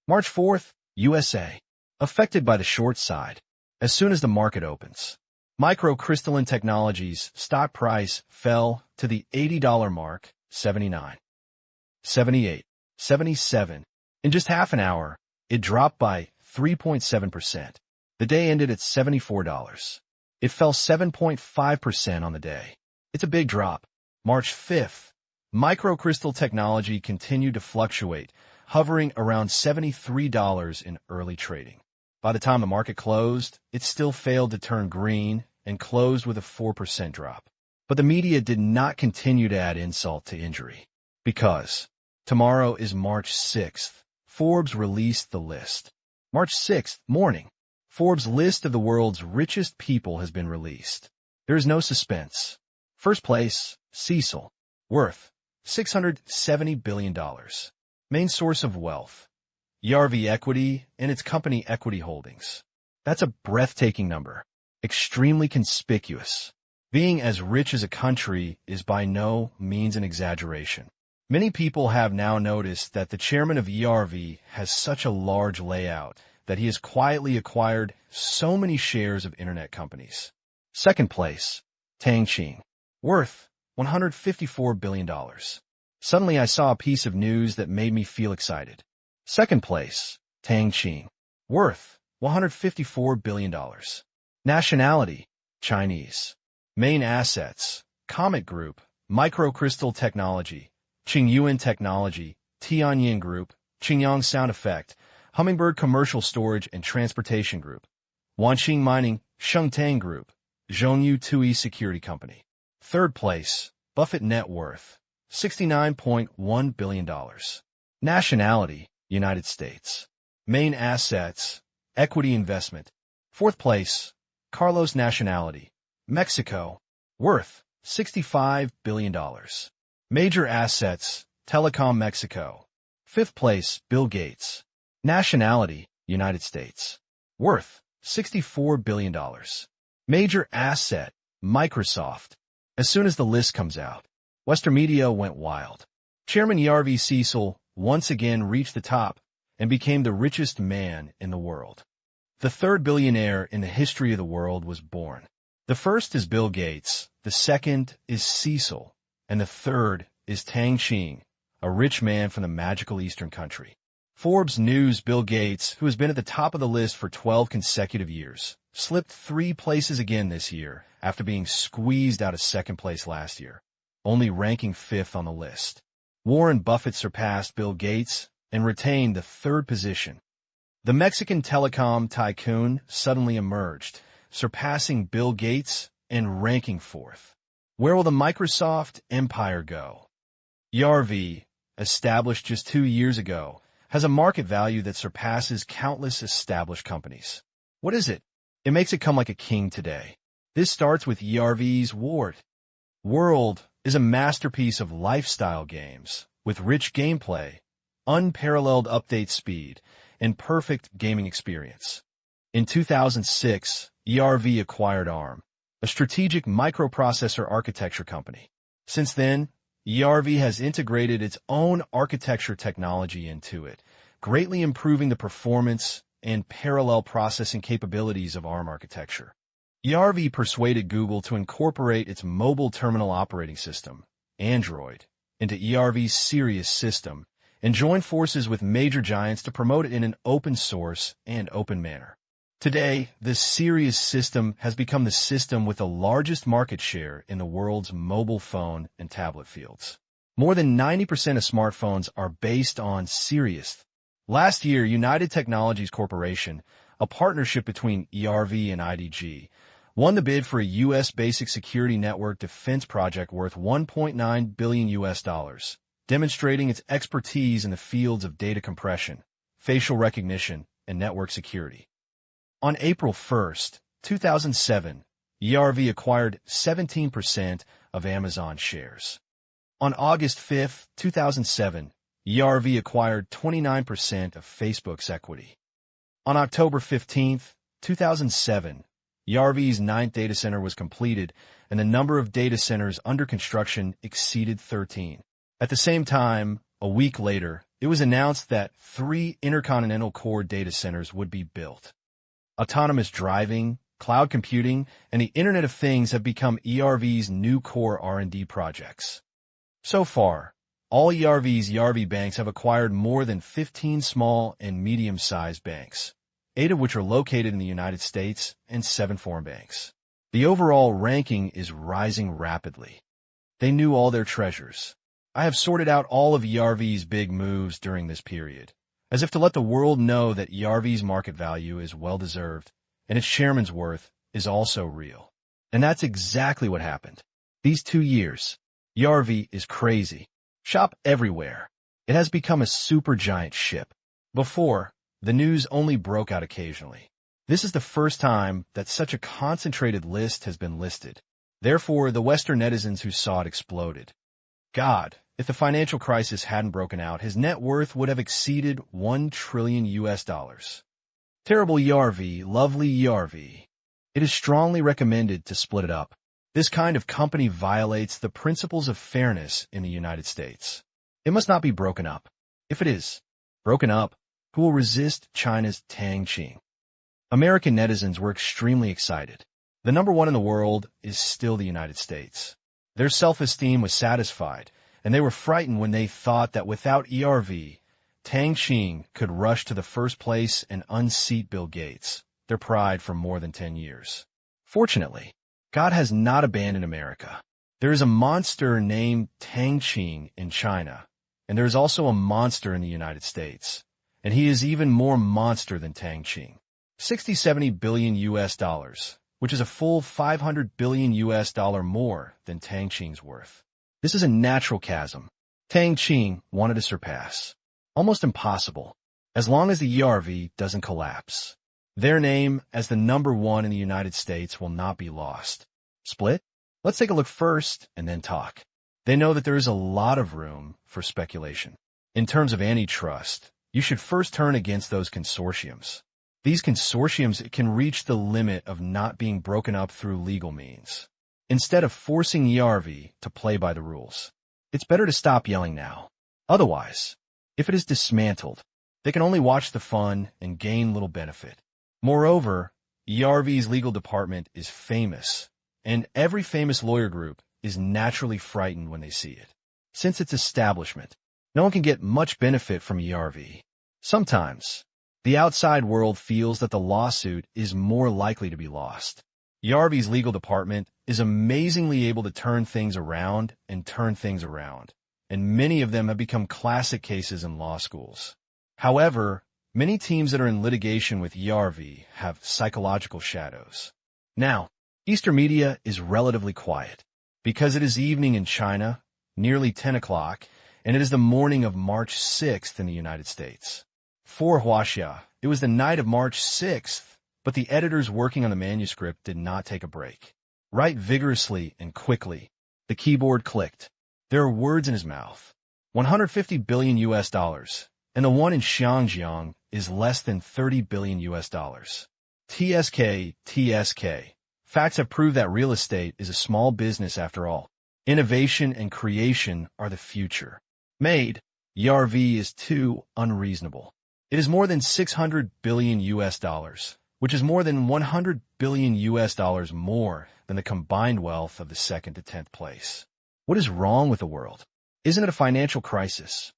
March 4th, USA. Affected by the short side. As soon as the market opens, microcrystalline technologies stock price fell to the $80 mark, 79, 78, 77. In just half an hour, it dropped by 3.7%. The day ended at $74. It fell 7.5% on the day. It's a big drop. March 5th, microcrystal technology continued to fluctuate, hovering around $73 in early trading. By the time the market closed, it still failed to turn green and closed with a 4% drop. But the media did not continue to add insult to injury. Because tomorrow is March 6th, Forbes released the list. March 6th morning, Forbes' list of the world's richest people has been released. There is no suspense. First place, Cecil, worth $670 billion. Main source of wealth, ERV equity and its company equity holdings. That's a breathtaking number. Extremely conspicuous. Being as rich as a country is by no means an exaggeration. Many people have now noticed that the chairman of ERV has such a large layout that he has quietly acquired so many shares of internet companies. Second place, Tang Qing, worth $154 billion. Suddenly I saw a piece of news that made me feel excited. Second place, Tang Qing, worth $154 billion. Nationality, Chinese. Main assets, Comet Group, Microcrystal Technology, Qingyuan Technology, Tianyin Group, Qingyang Sound Effect, Hummingbird Commercial Storage and Transportation Group, Wanqing Mining, Shengtang Group, Zhongyu Tui Security Company. Third place, Buffett net worth, $69.1 billion. Nationality, United States. Main assets, equity investment. Fourth place, Carlos nationality, Mexico, worth $65 billion. Major assets, Telecom Mexico. Fifth place, Bill Gates. Nationality, United States, worth $64 billion. Major asset, Microsoft. As soon as the list comes out, Western media went wild. Chairman ERV Cecil once again reached the top and became the richest man in the world. The third billionaire in the history of the world was born. The first is Bill Gates, the second is Cecil, and the third is Tang Qing, a rich man from the magical Eastern country. Forbes News Bill Gates, who has been at the top of the list for 12 consecutive years, slipped 3 places again this year after being squeezed out of second place last year, only ranking 5th on the list. Warren Buffett surpassed Bill Gates and retained the 3rd position. The Mexican telecom tycoon suddenly emerged, surpassing Bill Gates and ranking 4th. Where will the Microsoft empire go? ERV, established just 2 years ago, has a market value that surpasses countless established companies. What is it? It makes it come like a king today. This starts with ERV's World is a masterpiece of lifestyle games, with rich gameplay, unparalleled update speed, and perfect gaming experience. In 2006, ERV acquired ARM, a strategic microprocessor architecture company. Since then, ERV has integrated its own architecture technology into it, greatly improving the performance and parallel processing capabilities of ARM architecture. ERV persuaded Google to incorporate its mobile terminal operating system, Android, into ERV's Sirius system and join forces with major giants to promote it in an open source and open manner. Today, the Sirius system has become the system with the largest market share in the world's mobile phone and tablet fields. More than 90% of smartphones are based on Sirius. Last year, United Technologies Corporation, a partnership between ERV and IDG, won the bid for a U.S. basic security network defense project worth $1.9 billion, demonstrating its expertise in the fields of data compression, facial recognition, and network security. On April 1, 2007, ERV acquired 17% of Amazon shares. On August 5, 2007, ERV acquired 29% of Facebook's equity. On October 15, 2007, ERV's ninth data center was completed, and the number of data centers under construction exceeded 13. At the same time, a week later, it was announced that 3 intercontinental core data centers would be built. Autonomous driving, cloud computing, and the Internet of Things have become ERV's new core R&D projects. So far, all ERV's ERV banks have acquired more than 15 small and medium-sized banks, 8 of which are located in the United States and 7 foreign banks. The overall ranking is rising rapidly. They knew all their treasures. I have sorted out all of ERV's big moves during this period, as if to let the world know that ERV's market value is well-deserved, and its chairman's worth is also real. And that's exactly what happened. These 2 years, ERV is crazy. Shop everywhere. It has become a supergiant ship. Before, the news only broke out occasionally. This is the first time that such a concentrated list has been listed. Therefore, the Western netizens who saw it exploded. God, if the financial crisis hadn't broken out, his net worth would have exceeded $1 trillion. Terrible ERV, lovely ERV. It is strongly recommended to split it up. This kind of company violates the principles of fairness in the United States. It must not be broken up. If it is broken up, who will resist China's Tang Qing? American netizens were extremely excited. The number one in the world is still the United States. Their self-esteem was satisfied, and they were frightened when they thought that without ERV, Tang Qing could rush to the first place and unseat Bill Gates, their pride for more than 10 years. Fortunately, God has not abandoned America. There is a monster named Tang Qing in China, and there is also a monster in the United States, and he is even more monster than Tang Qing. 60-70 billion US dollars, which is a full 500 billion US dollar more than Tang Qing's worth. This is a natural chasm. Tang Qing wanted to surpass. Almost impossible, as long as the ERV doesn't collapse. Their name as the number one in the United States will not be lost. Split? Let's take a look first and then talk. They know that there is a lot of room for speculation. In terms of antitrust, you should first turn against those consortiums. These consortiums can reach the limit of not being broken up through legal means. Instead of forcing ERV to play by the rules, it's better to stop yelling now. Otherwise, if it is dismantled, they can only watch the fun and gain little benefit. Moreover, ERV's legal department is famous, and every famous lawyer group is naturally frightened when they see it. Since its establishment, no one can get much benefit from ERV. Sometimes, the outside world feels that the lawsuit is more likely to be lost. ERV's legal department is amazingly able to turn things around, and many of them have become classic cases in law schools. However, many teams that are in litigation with ERV have psychological shadows. Now, Eastern media is relatively quiet, because it is evening in China, nearly 10 o'clock, and it is the morning of March 6th in the United States. For Huaxia, it was the night of March 6th, but the editors working on the manuscript did not take a break. Write vigorously and quickly. The keyboard clicked. There are words in his mouth. 150 billion US dollars, and the one in Xiangjiang is less than 30 billion US dollars. TSK. Facts have proved that real estate is a small business after all. Innovation and creation are the future. Made, ERV is too unreasonable. It is more than 600 billion US dollars, which is more than 100 billion US dollars more than the combined wealth of the second to 10th place. What is wrong with the world? Isn't it a financial crisis?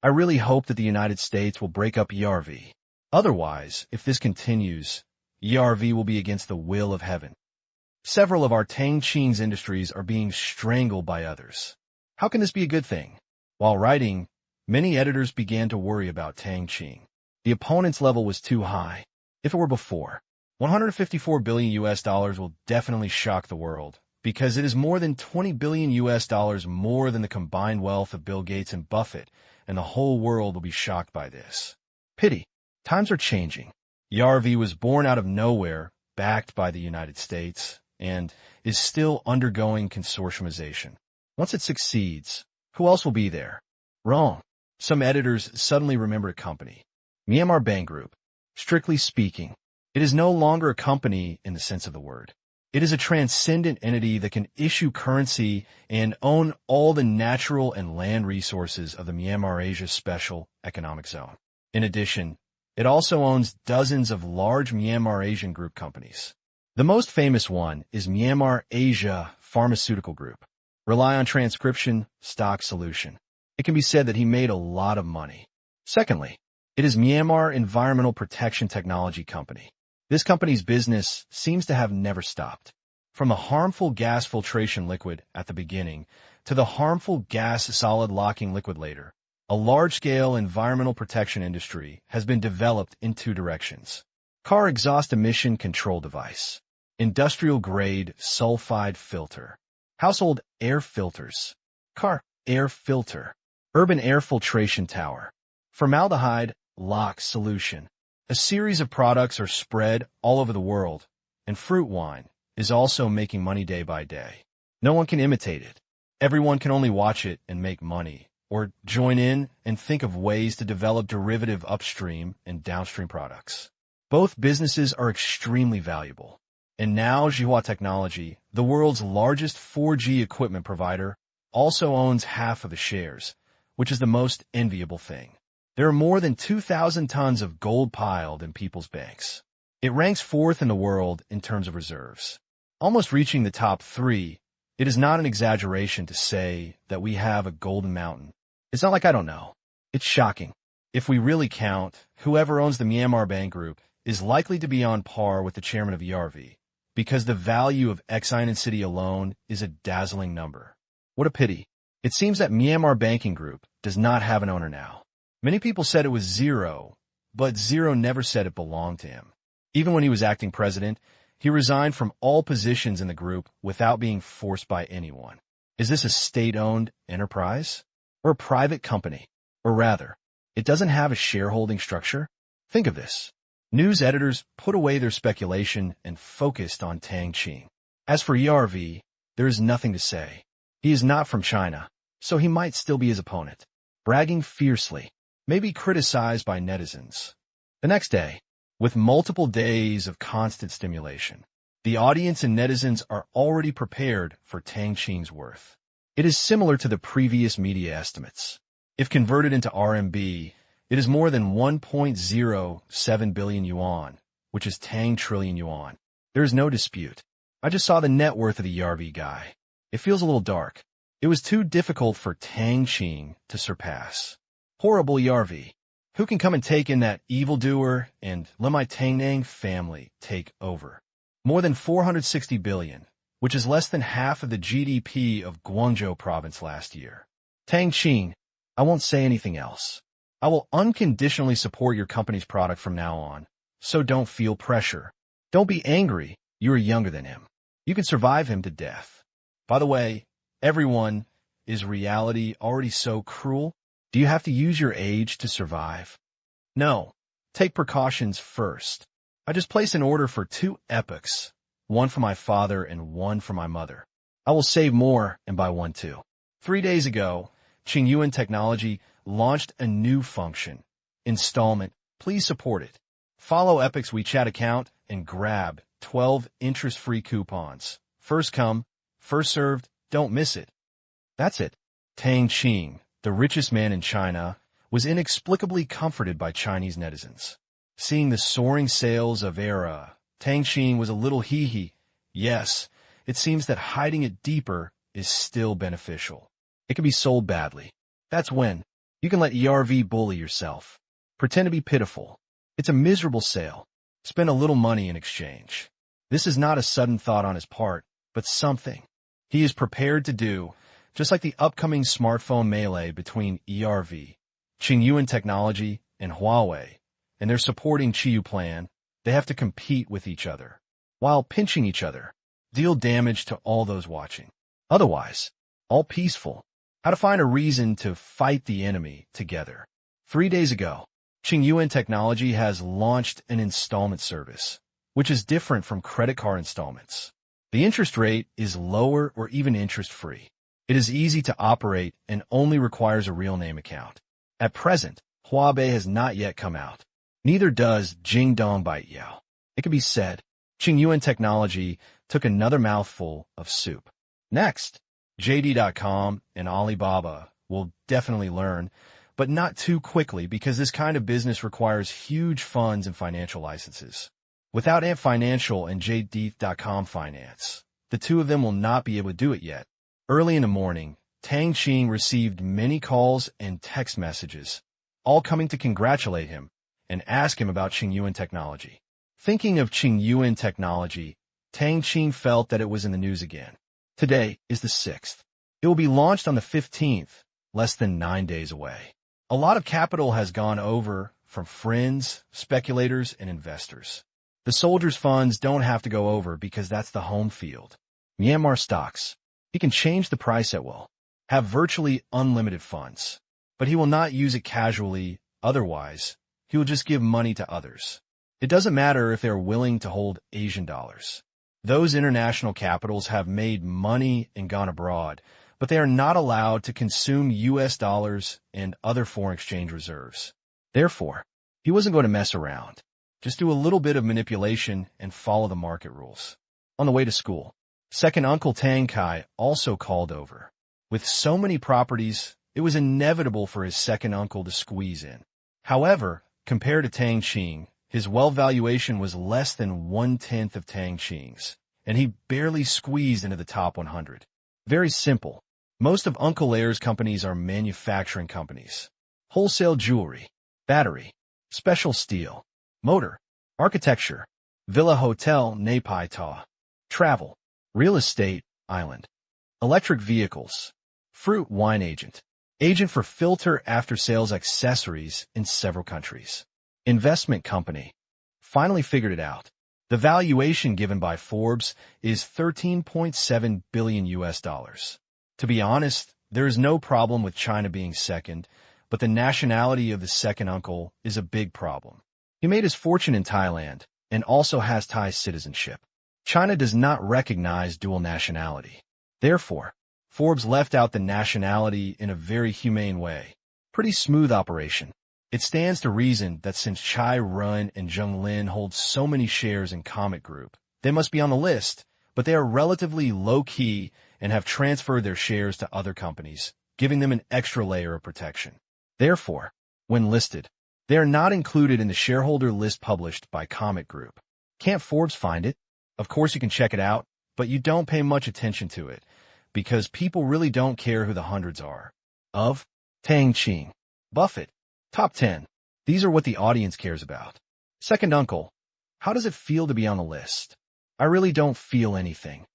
I really hope that the United States will break up ERV. Otherwise, if this continues, ERV will be against the will of heaven. Several of our Tang Qing's industries are being strangled by others. How can this be a good thing? While writing, many editors began to worry about Tang Qing. The opponent's level was too high. If it were before, 154 billion US dollars will definitely shock the world, because it is more than 20 billion US dollars more than the combined wealth of Bill Gates and Buffett, and the whole world will be shocked by this. Pity. Times are changing. ERV was born out of nowhere, backed by the United States, and is still undergoing consortiumization. Once it succeeds, who else will be there? Wrong. Some editors suddenly remember a company. Myanmar Bank Group. Strictly speaking, it is no longer a company in the sense of the word. It is a transcendent entity that can issue currency and own all the natural and land resources of the Myanmar Asia Special Economic Zone. In addition, it also owns dozens of large Myanmar Asian Group companies. The most famous one is Myanmar Asia Pharmaceutical Group. Rely on transcription, stock solution. It can be said that he made a lot of money. Secondly, it is Myanmar Environmental Protection Technology Company. This company's business seems to have never stopped. From the harmful gas filtration liquid at the beginning to the harmful gas solid locking liquid later, a large-scale environmental protection industry has been developed in two directions. Car exhaust emission control device, industrial-grade sulfide filter, household air filters, car air filter, urban air filtration tower, formaldehyde lock solution. A series of products are spread all over the world, and fruit wine is also making money day by day. No one can imitate it. Everyone can only watch it and make money, or join in and think of ways to develop derivative upstream and downstream products. Both businesses are extremely valuable. And now Zhihua Technology, the world's largest 4G equipment provider, also owns half of the shares, which is the most enviable thing. There are more than 2,000 tons of gold piled in people's banks. It ranks fourth in the world in terms of reserves. Almost reaching the top three, it is not an exaggeration to say that we have a golden mountain. It's not like I don't know. It's shocking. If we really count, whoever owns the Myanmar Bank Group is likely to be on par with the chairman of ERV, because the value of Exine and City alone is a dazzling number. What a pity. It seems that Myanmar Banking Group does not have an owner now. Many people said it was Zero, but Zero never said it belonged to him. Even when he was acting president, he resigned from all positions in the group without being forced by anyone. Is this a state-owned enterprise? Or a private company? Or rather, it doesn't have a shareholding structure? Think of this. News editors put away their speculation and focused on Tang Qing. As for ERV, there is nothing to say. He is not from China, so he might still be his opponent. Bragging fiercely, maybe criticized by netizens. The next day, with multiple days of constant stimulation, the audience and netizens are already prepared for Tang Qing's worth. It is similar to the previous media estimates. If converted into RMB, it is more than 1.07 billion yuan, which is Tang trillion yuan. There is no dispute. I just saw the net worth of the ERV guy. It feels a little dark. It was too difficult for Tang Qing to surpass. Horrible ERV. Who can come and take in that evildoer and let my Tang Nang family take over? More than 460 billion, which is less than half of the GDP of Guangzhou province last year. Tang Qing, I won't say anything else. I will unconditionally support your company's product from now on, so don't feel pressure. Don't be angry, you are younger than him. You can survive him to death. By the way, everyone, is reality already so cruel? Do you have to use your age to survive? No. Take precautions first. I just placed an order for 2 epochs, one for my father and one for my mother. I will save more and buy one too. 3 days ago, Qingyuan Technology launched a new function. Installment. Please support it. Follow Epoch's WeChat account and grab 12 interest-free coupons. First come, first served, don't miss it. That's it. Tang Qing, the richest man in China, was inexplicably comforted by Chinese netizens. Seeing the soaring sales of Tang Qing was a little hee-hee. Yes, it seems that hiding it deeper is still beneficial. It can be sold badly. That's when you can let ERV bully yourself. Pretend to be pitiful. It's a miserable sale. Spend a little money in exchange. This is not a sudden thought on his part, but something he is prepared to do, just like the upcoming smartphone melee between ERV, Qingyuan Technology, and Huawei, and their supporting Qiyu plan. They have to compete with each other, while pinching each other, deal damage to all those watching. Otherwise, all peaceful. How to find a reason to fight the enemy together. 3 days ago, Qingyuan Technology has launched an installment service, which is different from credit card installments. The interest rate is lower or even interest-free. It is easy to operate and only requires a real name account. At present, Huawei has not yet come out. Neither does Jingdong Baiyao. It can be said, Qingyuan Technology took another mouthful of soup. Next, JD.com and Alibaba will definitely learn, but not too quickly because this kind of business requires huge funds and financial licenses. Without Ant Financial and JD.com finance, the two of them will not be able to do it yet. Early in the morning, Tang Qing received many calls and text messages, all coming to congratulate him and ask him about Qingyuan Technology. Thinking of Qingyuan Technology, Tang Qing felt that it was in the news again. Today is the 6th. It will be launched on the 15th, less than 9 days away. A lot of capital has gone over from friends, speculators, and investors. The soldiers' funds don't have to go over because that's the home field. Myanmar stocks. He can change the price at will, have virtually unlimited funds. But he will not use it casually, otherwise, he will just give money to others. It doesn't matter if they are willing to hold Asian dollars. Those international capitals have made money and gone abroad, but they are not allowed to consume U.S. dollars and other foreign exchange reserves. Therefore, he wasn't going to mess around. Just do a little bit of manipulation and follow the market rules. On the way to school, second uncle Tang Kai also called over. With so many properties, it was inevitable for his second uncle to squeeze in. However, compared to Tang Qing, his wealth valuation was less than 1/10 of Tang Qing's, and he barely squeezed into the top 100. Very simple. Most of Uncle Air's companies are manufacturing companies. Wholesale jewelry, battery, special steel, motor, architecture, villa hotel Napai Ta, travel, real estate, island, electric vehicles, fruit wine agent, agent for filter after-sales accessories in several countries. Investment company. Finally figured it out. The valuation given by Forbes is $13.7 billion US dollars. To be honest, there is no problem with China being second, but the nationality of the second uncle is a big problem. He made his fortune in Thailand and also has Thai citizenship. China does not recognize dual nationality. Therefore, Forbes left out the nationality in a very humane way. Pretty smooth operation. It stands to reason that since Chai Run and Zheng Lin hold so many shares in Comet Group, they must be on the list, but they are relatively low-key and have transferred their shares to other companies, giving them an extra layer of protection. Therefore, when listed, they are not included in the shareholder list published by Comet Group. Can't Forbes find it? Of course you can check it out, but you don't pay much attention to it, because people really don't care who the hundreds are. Of Tang Qing, Buffett, Top 10. These are what the audience cares about. Second uncle. How does it feel to be on the list? I really don't feel anything,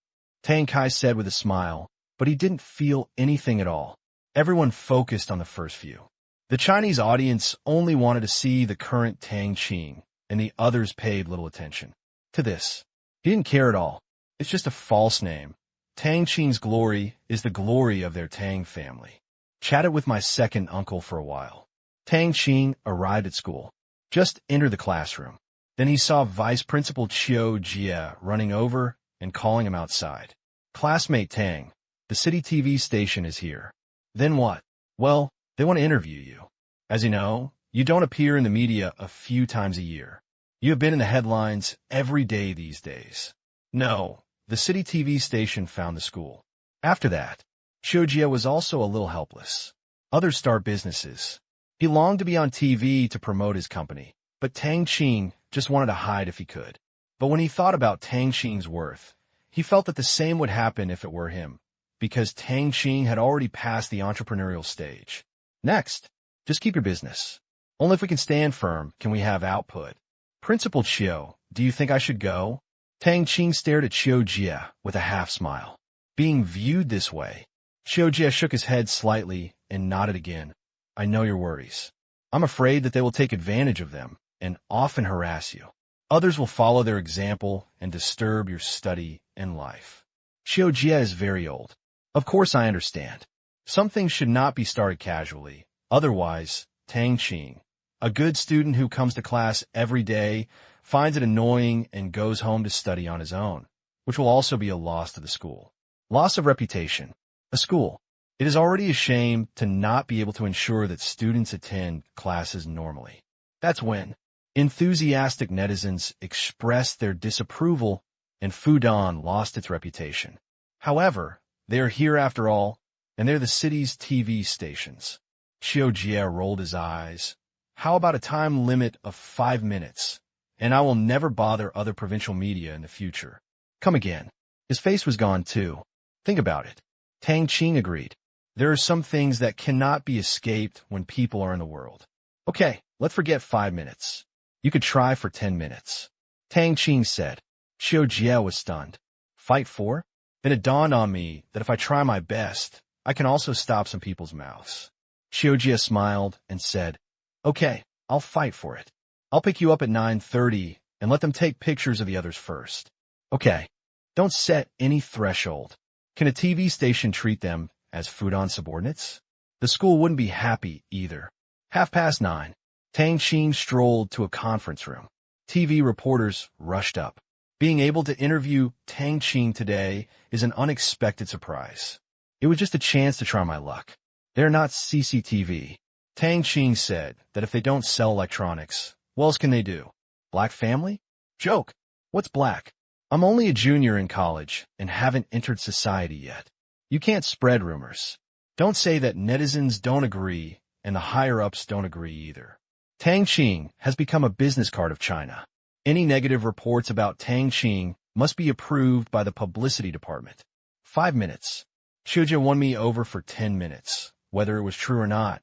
Tang Kai said with a smile, but he didn't feel anything at all. Everyone focused on the first few. The Chinese audience only wanted to see the current Tang Qing, and the others paid little attention to this. He didn't care at all. It's just a false name. Tang Qing's glory is the glory of their Tang family. Chatted with my second uncle for a while. Tang Qing arrived at school. Just entered the classroom. Then he saw Vice Principal Chiu Jie running over and calling him outside. Classmate Tang, the city TV station is here. Then what? Well, they want to interview you. As you know, you don't appear in the media a few times a year. You have been in the headlines every day these days. No, the city TV station found the school. After that, Chiu Jie was also a little helpless. Others start businesses. He longed to be on TV to promote his company, but Tang Qing just wanted to hide if he could. But when he thought about Tang Qing's worth, he felt that the same would happen if it were him, because Tang Qing had already passed the entrepreneurial stage. Next, just keep your business. Only if we can stand firm can we have output. Principal Chiu, do you think I should go? Tang Qing stared at Chiu Jia with a half smile. Being viewed this way, Chiu Jia shook his head slightly and nodded again. I know your worries. I'm afraid that they will take advantage of them and often harass you. Others will follow their example and disturb your study and life. Chiu Jia is very old. Of course I understand. Some things should not be started casually. Otherwise, Tang Qing, a good student who comes to class every day, finds it annoying and goes home to study on his own, which will also be a loss to the school. Loss of reputation. A school. It is already a shame to not be able to ensure that students attend classes normally. That's when enthusiastic netizens expressed their disapproval and Fudan lost its reputation. However, they are here after all, and they're the city's TV stations. Chiu Jia rolled his eyes. How about a time limit of 5 minutes, and I will never bother other provincial media in the future. Come again. His face was gone too. Think about it. Tang Qing agreed. There are some things that cannot be escaped when people are in the world. Okay, let's forget 5 minutes. You could try for 10 minutes. Tang Qing said. Chiu Jia was stunned. Fight for? Then it dawned on me that if I try my best, I can also stop some people's mouths. Chiu Jia smiled and said, Okay, I'll fight for it. I'll pick you up at 9:30 and let them take pictures of the others first. Okay, don't set any threshold. Can a TV station treat them as Fudan subordinates? The school wouldn't be happy either. 9:30. Tang Qing strolled to a conference room. TV reporters rushed up. Being able to interview Tang Qing today is an unexpected surprise. It was just a chance to try my luck. They're not CCTV. Tang Qing said that if they don't sell electronics, what else can they do? Black family? Joke. What's black? I'm only a junior in college and haven't entered society yet. You can't spread rumors. Don't say that netizens don't agree and the higher-ups don't agree either. Tang Qing has become a business card of China. Any negative reports about Tang Qing must be approved by the publicity department. 5 minutes. Chiu Jia won me over for 10 minutes. Whether it was true or not,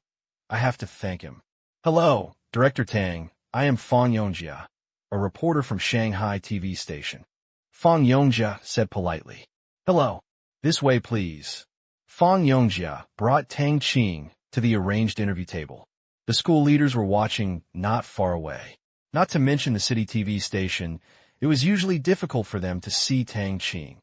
I have to thank him. Hello, Director Tang. I am Fang Yongjia, a reporter from Shanghai TV station. Fang Yongjia said politely. Hello. This way, please. Fang Yongjia brought Tang Qing to the arranged interview table. The school leaders were watching not far away. Not to mention the city TV station, it was usually difficult for them to see Tang Qing,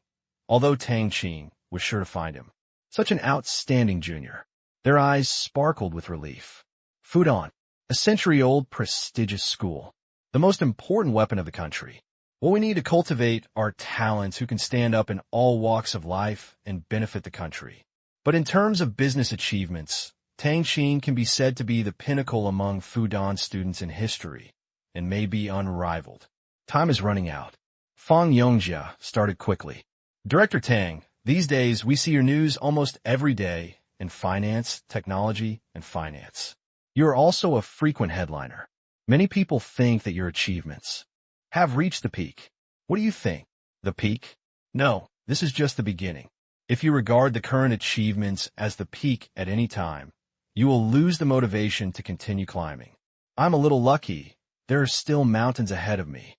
although Tang Qing was sure to find him. Such an outstanding junior. Their eyes sparkled with relief. Fudan, a century-old prestigious school, the most important weapon of the country. What we need to cultivate are talents who can stand up in all walks of life and benefit the country. But in terms of business achievements, Tang Qing can be said to be the pinnacle among Fudan students in history, and may be unrivaled. Time is running out. Fang Yongjia started quickly. Director Tang, these days we see your news almost every day in finance, technology, and finance. You are also a frequent headliner. Many people think that your achievements have reached the peak. What do you think? The peak? No, this is just the beginning. If you regard the current achievements as the peak at any time, you will lose the motivation to continue climbing. I'm a little lucky. There are still mountains ahead of me.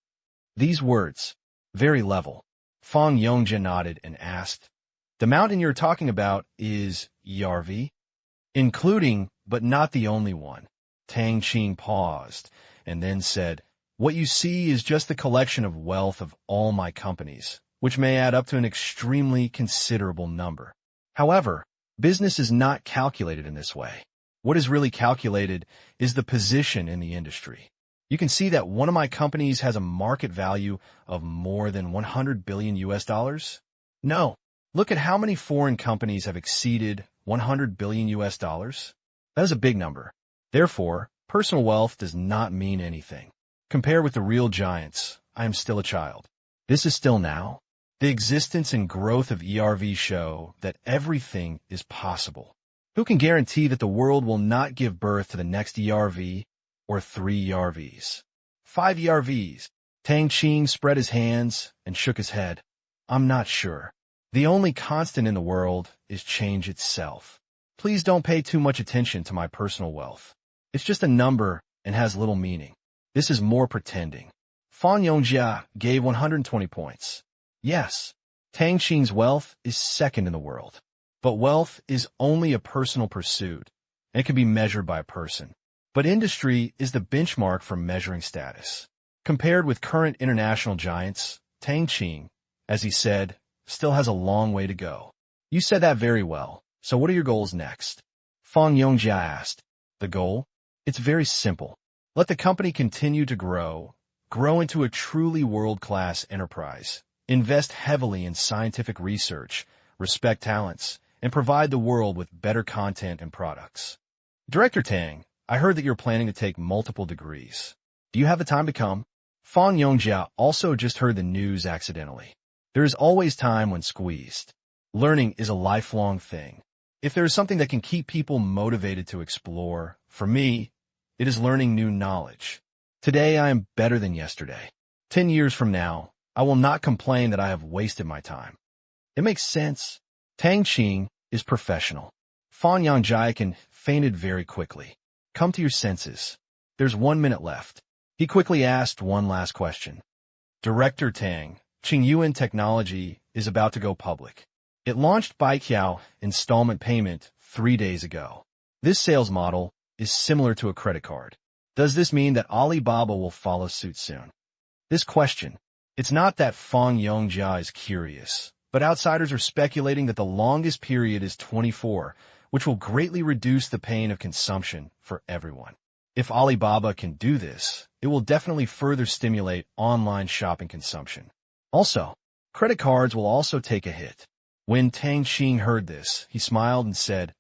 These words, very level. Fang Yongjia nodded and asked, The mountain you're talking about is ERV? Including, but not the only one. Tang Qing paused and then said, What you see is just the collection of wealth of all my companies, which may add up to an extremely considerable number. However, business is not calculated in this way. What is really calculated is the position in the industry. You can see that one of my companies has a market value of more than 100 billion US dollars. No, look at how many foreign companies have exceeded 100 billion US dollars. That is a big number. Therefore, personal wealth does not mean anything. Compared with the real giants, I am still a child. This is still now. The existence and growth of ERV show that everything is possible. Who can guarantee that the world will not give birth to the next ERV or 3 ERVs? 5 ERVs. Tang Qing spread his hands and shook his head. I'm not sure. The only constant in the world is change itself. Please don't pay too much attention to my personal wealth. It's just a number and has little meaning. This is more pretending. Fan Yongjia gave 120 points. Yes, Tang Qing's wealth is second in the world. But wealth is only a personal pursuit, and it can be measured by a person. But industry is the benchmark for measuring status. Compared with current international giants, Tang Qing, as he said, still has a long way to go. You said that very well. So what are your goals next? Fan Yongjia asked. The goal? It's very simple. Let the company continue to grow into a truly world-class enterprise, invest heavily in scientific research, respect talents, and provide the world with better content and products. Director Tang, I heard that you're planning to take multiple degrees. Do you have the time to come? Fan Yongjia also just heard the news accidentally. There is always time when squeezed. Learning is a lifelong thing. If there is something that can keep people motivated to explore, for me, it is learning new knowledge. Today I am better than yesterday. 10 years from now, I will not complain that I have wasted my time. It makes sense. Tang Qing is professional. Fan Yongjia fainted very quickly. Come to your senses. There's 1 minute left. He quickly asked one last question. Director Tang, Qingyuan Technology is about to go public. It launched Baiqiao installment payment 3 days ago. This sales model is similar to a credit card. Does this mean that Alibaba will follow suit soon? This question, it's not that Fan Yongjia is curious, but outsiders are speculating that the longest period is 24, which will greatly reduce the pain of consumption for everyone. If Alibaba can do this, it will definitely further stimulate online shopping consumption. Also, credit cards will also take a hit. When Tang Qing heard this, he smiled and said,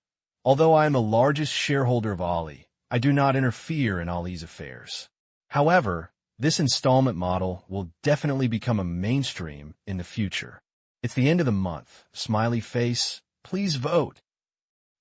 although I am the largest shareholder of Ali, I do not interfere in Ali's affairs. However, this installment model will definitely become a mainstream in the future. It's the end of the month. Smiley face. Please vote.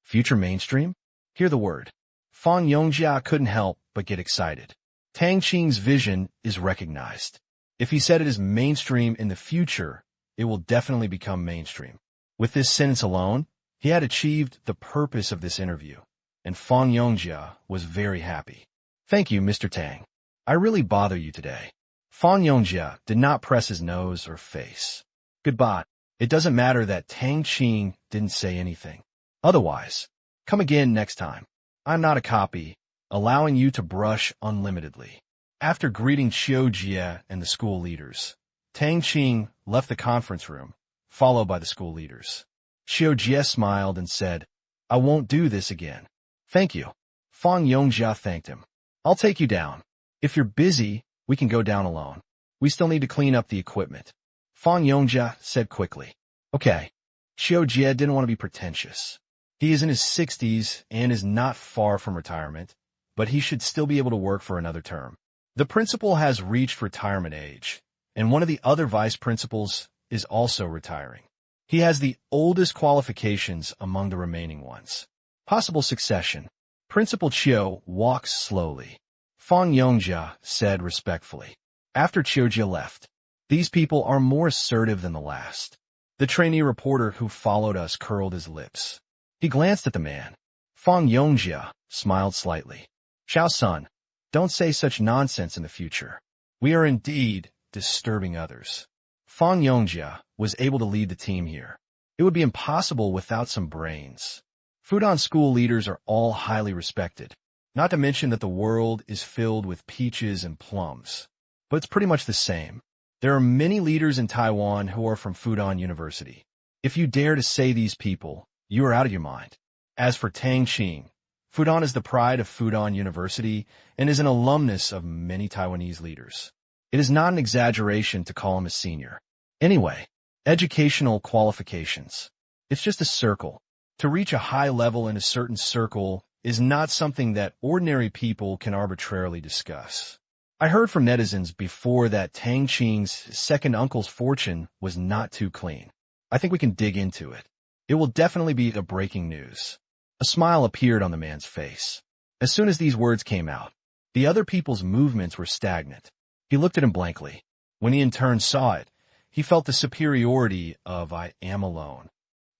Future mainstream? Hear the word. Fan Yongjia couldn't help but get excited. Tang Qing's vision is recognized. If he said it is mainstream in the future, it will definitely become mainstream. With this sentence alone, he had achieved the purpose of this interview, and Fan Yongjia was very happy. Thank you, Mr. Tang. I really bother you today. Fan Yongjia did not press his nose or face. Goodbye. It doesn't matter that Tang Qing didn't say anything. Otherwise, come again next time. I'm not a copy, allowing you to brush unlimitedly. After greeting Qiu Jie and the school leaders, Tang Qing left the conference room, followed by the school leaders. Qiu Jie smiled and said, I won't do this again. Thank you. Fan Yongjia thanked him. I'll take you down. If you're busy, we can go down alone. We still need to clean up the equipment. Fan Yongjia said quickly. Okay. Qiu Jie didn't want to be pretentious. He is in his 60s and is not far from retirement, but he should still be able to work for another term. The principal has reached retirement age, and one of the other vice principals is also retiring. He has the oldest qualifications among the remaining ones. Possible succession. Principal Qiu walks slowly. Fan Yongjia said respectfully. After Qiu Jie left, these people are more assertive than the last. The trainee reporter who followed us curled his lips. He glanced at the man. Fan Yongjia smiled slightly. Xiao-sun, don't say such nonsense in the future. We are indeed disturbing others. Fan Yongjia was able to lead the team here. It would be impossible without some brains. Fudan school leaders are all highly respected, not to mention that the world is filled with peaches and plums. But it's pretty much the same. There are many leaders in Taiwan who are from Fudan University. If you dare to say these people, you are out of your mind. As for Tang Qing, Fudan is the pride of Fudan University and is an alumnus of many Taiwanese leaders. It is not an exaggeration to call him a senior. Anyway, educational qualifications. It's just a circle. To reach a high level in a certain circle is not something that ordinary people can arbitrarily discuss. I heard from netizens before that Tang Qing's second uncle's fortune was not too clean. I think we can dig into it. It will definitely be a breaking news. A smile appeared on the man's face. As soon as these words came out, the other people's movements were stagnant. He looked at him blankly. When he in turn saw it, he felt the superiority of I am alone.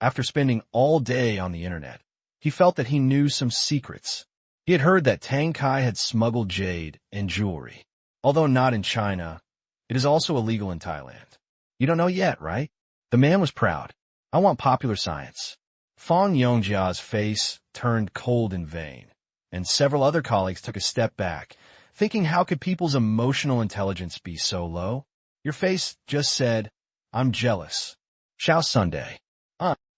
After spending all day on the internet, he felt that he knew some secrets. He had heard that Tang Qing had smuggled jade and jewelry. Although not in China, it is also illegal in Thailand. You don't know yet, right? The man was proud. I want popular science. Fang Yongjia's face turned cold in vain, and several other colleagues took a step back, thinking how could people's emotional intelligence be so low? Your face just said, I'm jealous. Xiao Sunday.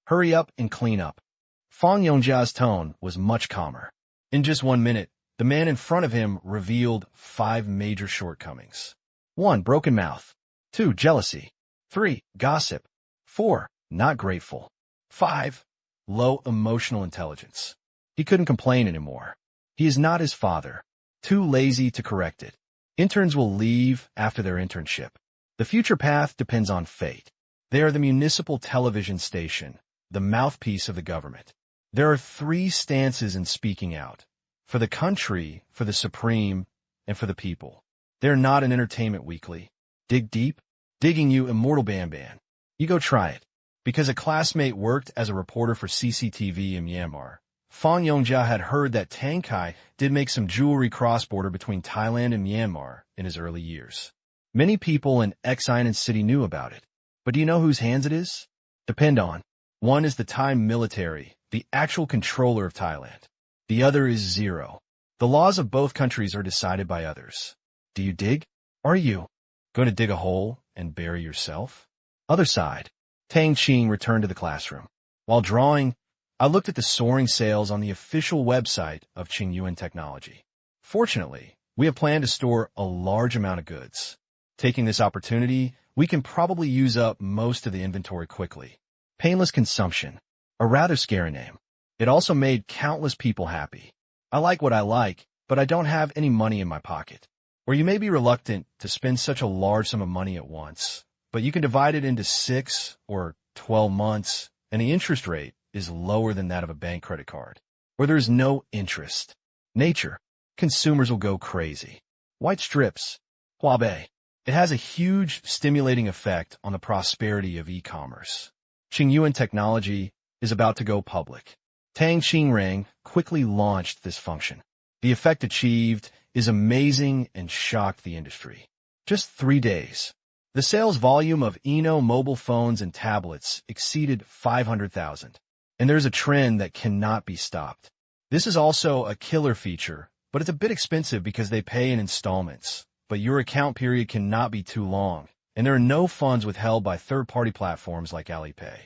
Hurry up and clean up. Fang Yongjia's tone was much calmer. In just 1 minute, the man in front of him revealed 5 major shortcomings. 1. Broken mouth. 2. Jealousy. 3. Gossip. 4. Not grateful. 5. Low emotional intelligence. He couldn't complain anymore. He is not his father. Too lazy to correct it. Interns will leave after their internship. The future path depends on fate. They are the municipal television station, the mouthpiece of the government. There are 3 stances in speaking out. For the country, for the supreme, and for the people. They're not an entertainment weekly. Dig deep? Digging you immortal Ban. You go try it. Because a classmate worked as a reporter for CCTV in Myanmar, Fang Yongjia had heard that Tang Qing did make some jewelry cross-border between Thailand and Myanmar in his early years. Many people in Xinan City knew about it. But do you know whose hands it is? Depend on. One is the Thai military, the actual controller of Thailand. The other is zero. The laws of both countries are decided by others. Do you dig? Are you going to dig a hole and bury yourself? Other side. Tang Qing returned to the classroom. While drawing, I looked at the soaring sales on the official website of Qingyuan Technology. Fortunately, we have planned to store a large amount of goods. Taking this opportunity, we can probably use up most of the inventory quickly. Painless consumption. A rather scary name. It also made countless people happy. I like what I like, but I don't have any money in my pocket. Or you may be reluctant to spend such a large sum of money at once, but you can divide it into 6 or 12 months, and the interest rate is lower than that of a bank credit card. Or there is no interest. Nature. Consumers will go crazy. White strips. Huabei. It has a huge stimulating effect on the prosperity of e-commerce. Qingyuan Technology is about to go public. Tang Qing quickly launched this function. The effect achieved is amazing and shocked the industry. Just 3 days. The sales volume of Eno mobile phones and tablets exceeded 500,000. And there's a trend that cannot be stopped. This is also a killer feature, but it's a bit expensive because they pay in installments. But your account period cannot be too long, and there are no funds withheld by third-party platforms like Alipay.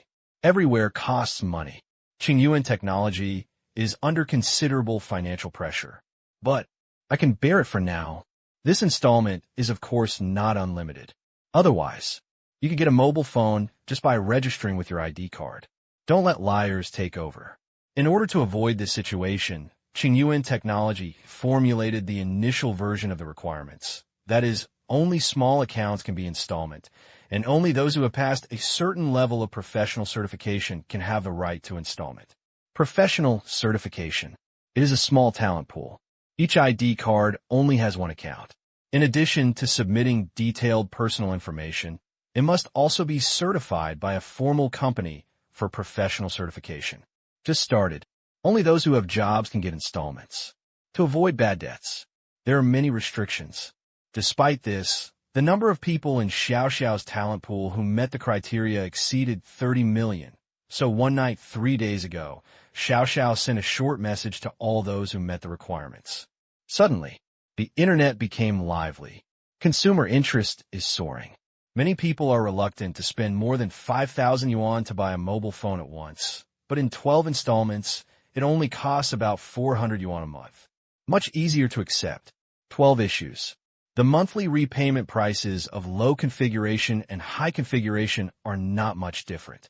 Everywhere costs money. Qingyuan Technology is under considerable financial pressure. But I can bear it for now. This installment is of course not unlimited. Otherwise, you can get a mobile phone just by registering with your ID card. Don't let liars take over. In order to avoid this situation, Qingyuan Technology formulated the initial version of the requirements. That is, only small accounts can be installment, and only those who have passed a certain level of professional certification can have the right to installment. Professional certification. It is a small talent pool. Each ID card only has 1 account. In addition to submitting detailed personal information, it must also be certified by a formal company for professional certification. Just started. Only those who have jobs can get installments. To avoid bad debts, there are many restrictions. Despite this, the number of people in Xiao's talent pool who met the criteria exceeded 30 million. So one night 3 days ago, Xiao sent a short message to all those who met the requirements. Suddenly, the internet became lively. Consumer interest is soaring. Many people are reluctant to spend more than 5,000 yuan to buy a mobile phone at once, but in 12 installments, it only costs about 400 yuan a month. Much easier to accept. 12 issues. The monthly repayment prices of low configuration and high configuration are not much different.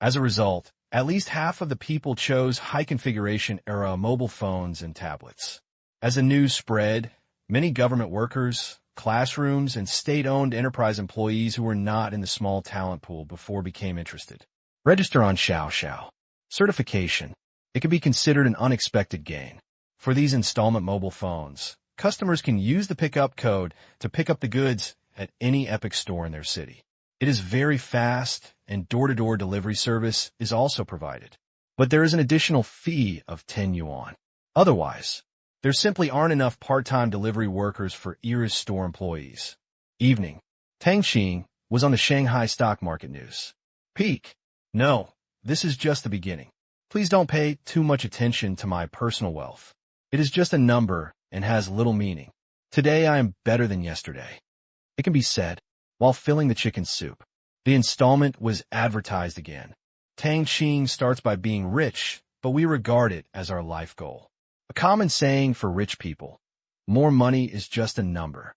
As a result, at least half of the people chose high configuration era mobile phones and tablets. As the news spread, many government workers, classrooms, and state-owned enterprise employees who were not in the small talent pool before became interested. Register on Xiao. Certification. It can be considered an unexpected gain. For these installment mobile phones, customers can use the pickup code to pick up the goods at any Epic store in their city. It is very fast, and door-to-door delivery service is also provided. But there is an additional fee of 10 yuan. Otherwise, there simply aren't enough part-time delivery workers for Era's store employees. Evening. Tang Qing was on the Shanghai stock market news. Peak. No, this is just the beginning. Please don't pay too much attention to my personal wealth. It is just a number and has little meaning. Today I am better than yesterday. It can be said while filling the chicken soup. The installment was advertised again. Tang Qing starts by being rich, but we regard it as our life goal. A common saying for rich people: more money is just a number.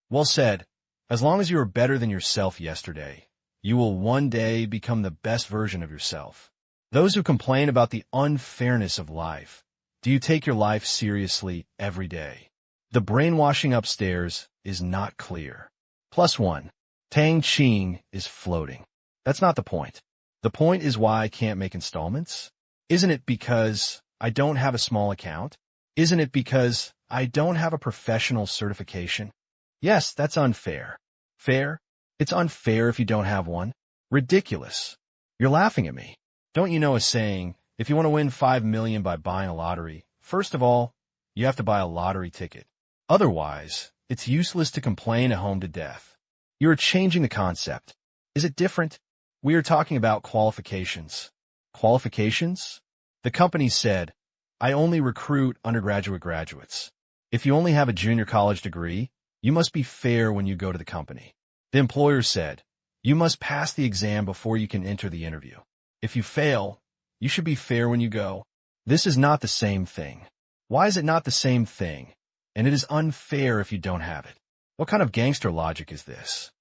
Well said. As long as you are better than yourself yesterday, you will one day become the best version of yourself. Those who complain about the unfairness of life, do you take your life seriously every day? The brainwashing upstairs is not clear. +1. Tang Qing is floating. That's not the point. The point is why I can't make installments. Isn't it because I don't have a small account? Isn't it because I don't have a professional certification? Yes, that's unfair. Fair? It's unfair if you don't have one. Ridiculous. You're laughing at me. Don't you know a saying, if you want to win 5 million by buying a lottery, first of all, you have to buy a lottery ticket. Otherwise, it's useless to complain at home to death. You are changing the concept. Is it different? We are talking about qualifications. Qualifications? The company said, I only recruit undergraduate graduates. If you only have a junior college degree, you must be fair when you go to the company. The employer said, you must pass the exam before you can enter the interview. If you fail, you should be fair when you go. This is not the same thing. Why is it not the same thing? And it is unfair if you don't have it. What kind of gangster logic is this?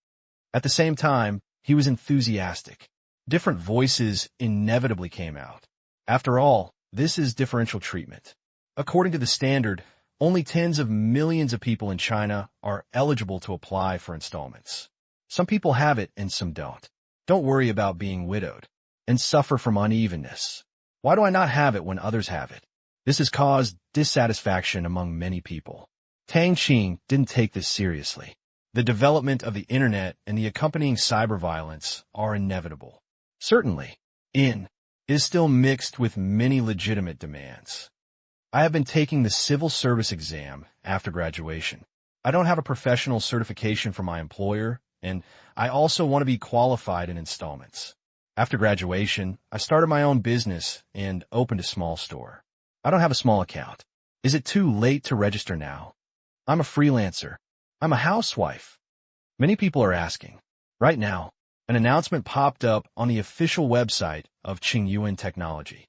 At the same time, he was enthusiastic. Different voices inevitably came out. After all, this is differential treatment. According to the standard, only tens of millions of people in China are eligible to apply for installments. Some people have it and some don't. Don't worry about being widowed and suffer from unevenness. Why do I not have it when others have it? This has caused dissatisfaction among many people. Tang Qing didn't take this seriously. The development of the internet and the accompanying cyber violence are inevitable. Certainly, it is still mixed with many legitimate demands. I have been taking the civil service exam after graduation. I don't have a professional certification from my employer, and I also want to be qualified in installments. After graduation, I started my own business and opened a small store. I don't have a small account. Is it too late to register now? I'm a freelancer. I'm a housewife. Many people are asking. Right now, an announcement popped up on the official website of Qingyuan Technology.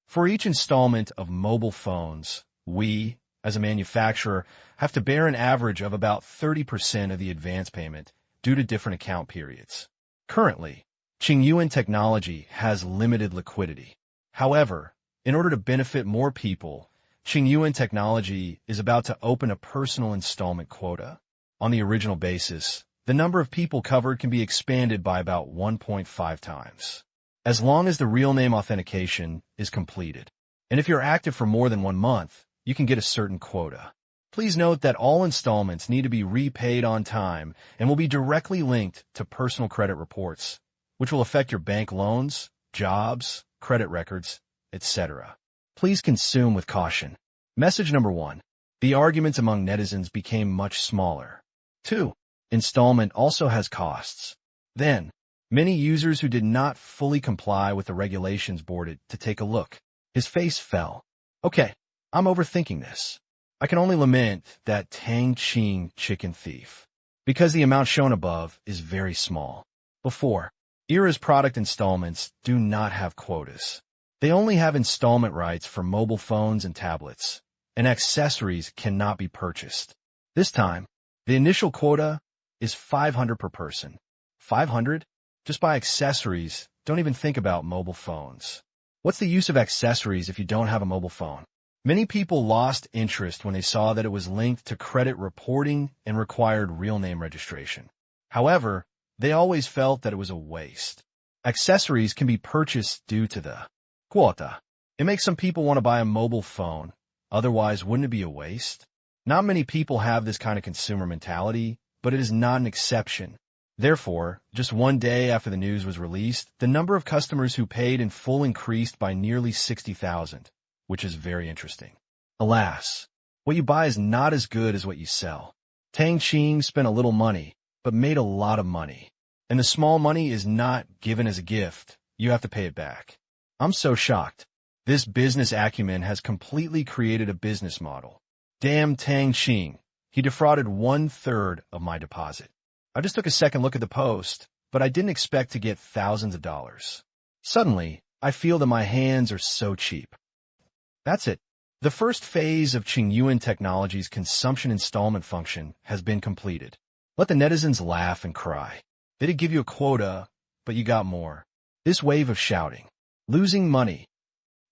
For each installment of mobile phones, we, as a manufacturer, have to bear an average of about 30% of the advance payment due to different account periods. Currently, Qingyuan Technology has limited liquidity. However, in order to benefit more people, Qingyuan Technology is about to open a personal installment quota. On the original basis, the number of people covered can be expanded by about 1.5 times, as long as the real name authentication is completed. And if you're active for more than 1 month, you can get a certain quota. Please note that all installments need to be repaid on time and will be directly linked to personal credit reports, which will affect your bank loans, jobs, credit records, etc. Please consume with caution. Message number 1. The arguments among netizens became much smaller. 2. Installment also has costs. Then, many users who did not fully comply with the regulations boarded to take a look. His face fell. Okay, I'm overthinking this. I can only lament that Tang Qing chicken thief, because the amount shown above is very small. Before, Era's product installments do not have quotas. They only have installment rights for mobile phones and tablets, and accessories cannot be purchased. This time, the initial quota is 500 per person. 500? Just buy accessories. Don't even think about mobile phones. What's the use of accessories if you don't have a mobile phone? Many people lost interest when they saw that it was linked to credit reporting and required real name registration. However, they always felt that it was a waste. Accessories can be purchased due to the quota. It makes some people want to buy a mobile phone. Otherwise, wouldn't it be a waste? Not many people have this kind of consumer mentality, but it is not an exception. Therefore, just one day after the news was released, the number of customers who paid in full increased by nearly 60,000, which is very interesting. Alas, what you buy is not as good as what you sell. Tang Qing spent a little money, but made a lot of money. And the small money is not given as a gift. You have to pay it back. I'm so shocked. This business acumen has completely created a business model. Damn Tang Qing. He defrauded 1/3 of my deposit. I just took a second look at the post, but I didn't expect to get thousands of dollars. Suddenly, I feel that my hands are so cheap. That's it. The first phase of Qingyuan Technology's consumption installment function has been completed. Let the netizens laugh and cry. They did give you a quota, but you got more. This wave of shouting. Losing money.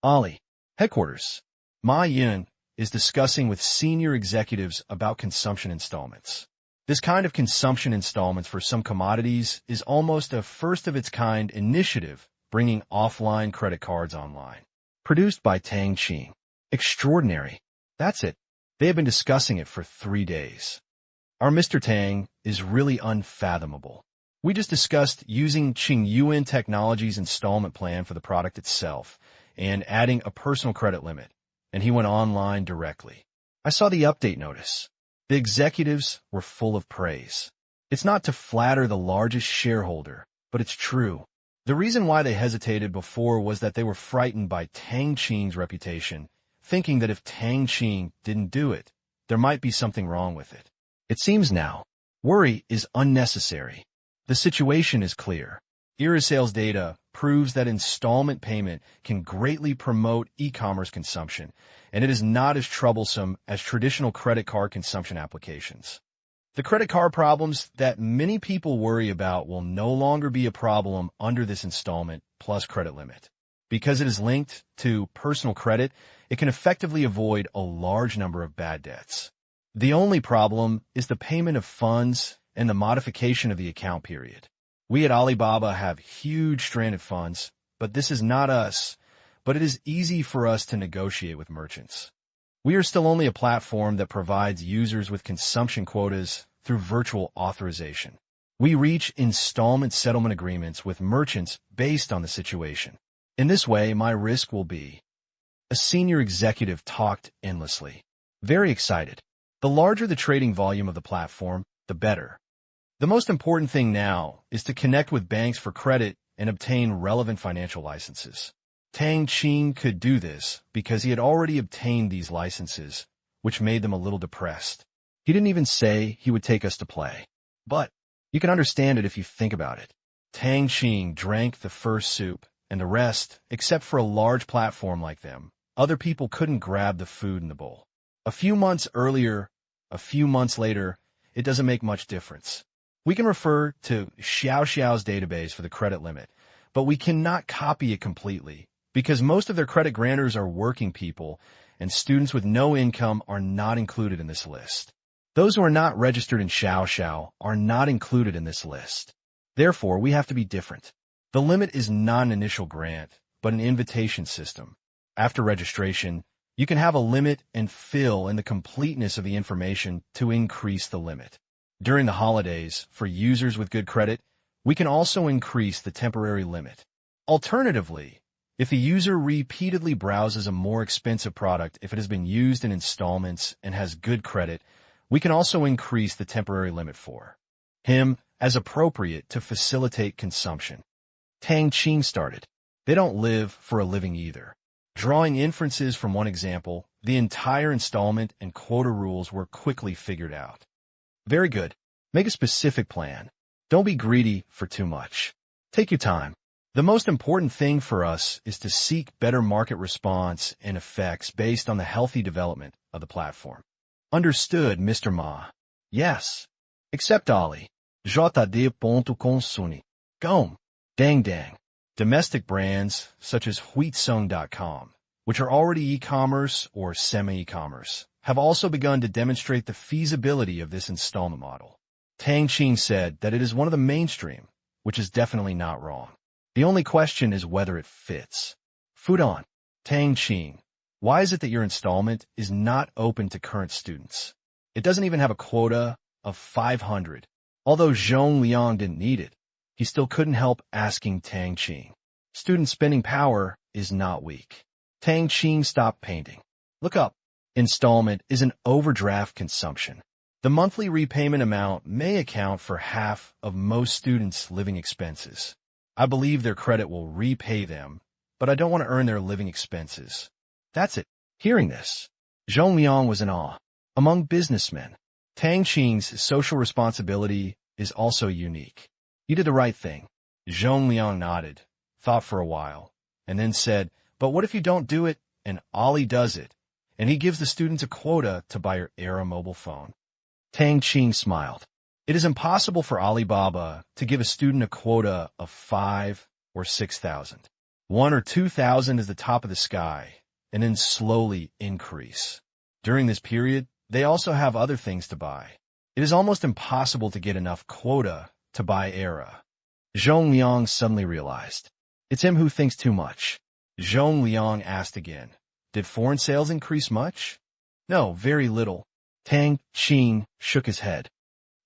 Ali, headquarters. Ma Yin is discussing with senior executives about consumption installments. This kind of consumption installments for some commodities is almost a first-of-its-kind initiative, bringing offline credit cards online. Produced by Tang Qing. Extraordinary. That's it. They have been discussing it for 3 days. Our Mr. Tang is really unfathomable. We just discussed using Qingyuan Technology's installment plan for the product itself and adding a personal credit limit, and he went online directly. I saw the update notice. The executives were full of praise. It's not to flatter the largest shareholder, but it's true. The reason why they hesitated before was that they were frightened by Tang Qing's reputation, thinking that if Tang Qing didn't do it, there might be something wrong with it. It seems now, worry is unnecessary. The situation is clear. sales data proves that installment payment can greatly promote e-commerce consumption, and it is not as troublesome as traditional credit card consumption applications. The credit card problems that many people worry about will no longer be a problem under this installment plus credit limit. Because it is linked to personal credit, it can effectively avoid a large number of bad debts. The only problem is the payment of funds and the modification of the account period. We at Alibaba have huge stranded funds, but this is not us, but it is easy for us to negotiate with merchants. We are still only a platform that provides users with consumption quotas through virtual authorization. We reach installment settlement agreements with merchants based on the situation. In this way, my risk will be. A senior executive talked endlessly. Very excited. The larger the trading volume of the platform, the better. The most important thing now is to connect with banks for credit and obtain relevant financial licenses. Tang Qing could do this because he had already obtained these licenses, which made them a little depressed. He didn't even say he would take us to play. But you can understand it if you think about it. Tang Qing drank the first soup, and the rest, except for a large platform like them, other people couldn't grab the food in the bowl. A few months earlier, a few months later, it doesn't make much difference. We can refer to Xiao's database for the credit limit, but we cannot copy it completely because most of their credit grantors are working people and students with no income are not included in this list. Those who are not registered in Xiao are not included in this list. Therefore, we have to be different. The limit is not an initial grant, but an invitation system. After registration, you can have a limit and fill in the completeness of the information to increase the limit. During the holidays, for users with good credit, we can also increase the temporary limit. Alternatively, if the user repeatedly browses a more expensive product if it has been used in installments and has good credit, we can also increase the temporary limit for him as appropriate to facilitate consumption. Tang Qing started. They don't live for a living either. Drawing inferences from one example, the entire installment and quota rules were quickly figured out. Very good. Make a specific plan. Don't be greedy for too much. Take your time. The most important thing for us is to seek better market response and effects based on the healthy development of the platform. Understood, Mr. Ma. Yes. Except Ali. JD.consuni. Gom. Dang dang. Domestic brands such as Huitsung.com, which are already e-commerce or semi-e-commerce, have also begun to demonstrate the feasibility of this installment model. Tang Qing said that it is one of the mainstream, which is definitely not wrong. The only question is whether it fits. Fudan. Tang Qing, why is it that your installment is not open to current students? It doesn't even have a quota of 500. Although Zhong Liang didn't need it, he still couldn't help asking Tang Qing. Student spending power is not weak. Tang Qing stopped painting. Look up. Installment is an overdraft consumption. The monthly repayment amount may account for half of most students' living expenses. I believe their credit will repay them, but I don't want to earn their living expenses. That's it. Hearing this, Zhong Liang was in awe. Among businessmen, Tang Qing's social responsibility is also unique. You did the right thing. Zhong Liang nodded, thought for a while, and then said, but what if you don't do it and Ali does it, and he gives the students a quota to buy your Era mobile phone? Tang Qing smiled. It is impossible for Alibaba to give a student a quota of 5 or 6,000. 1 or 2,000 is the top of the sky, and then slowly increase. During this period, they also have other things to buy. It is almost impossible to get enough quota to buy Era. Zhong Liang suddenly realized. It's him who thinks too much. Zhong Liang asked again, did foreign sales increase much? No, very little. Tang Qing shook his head.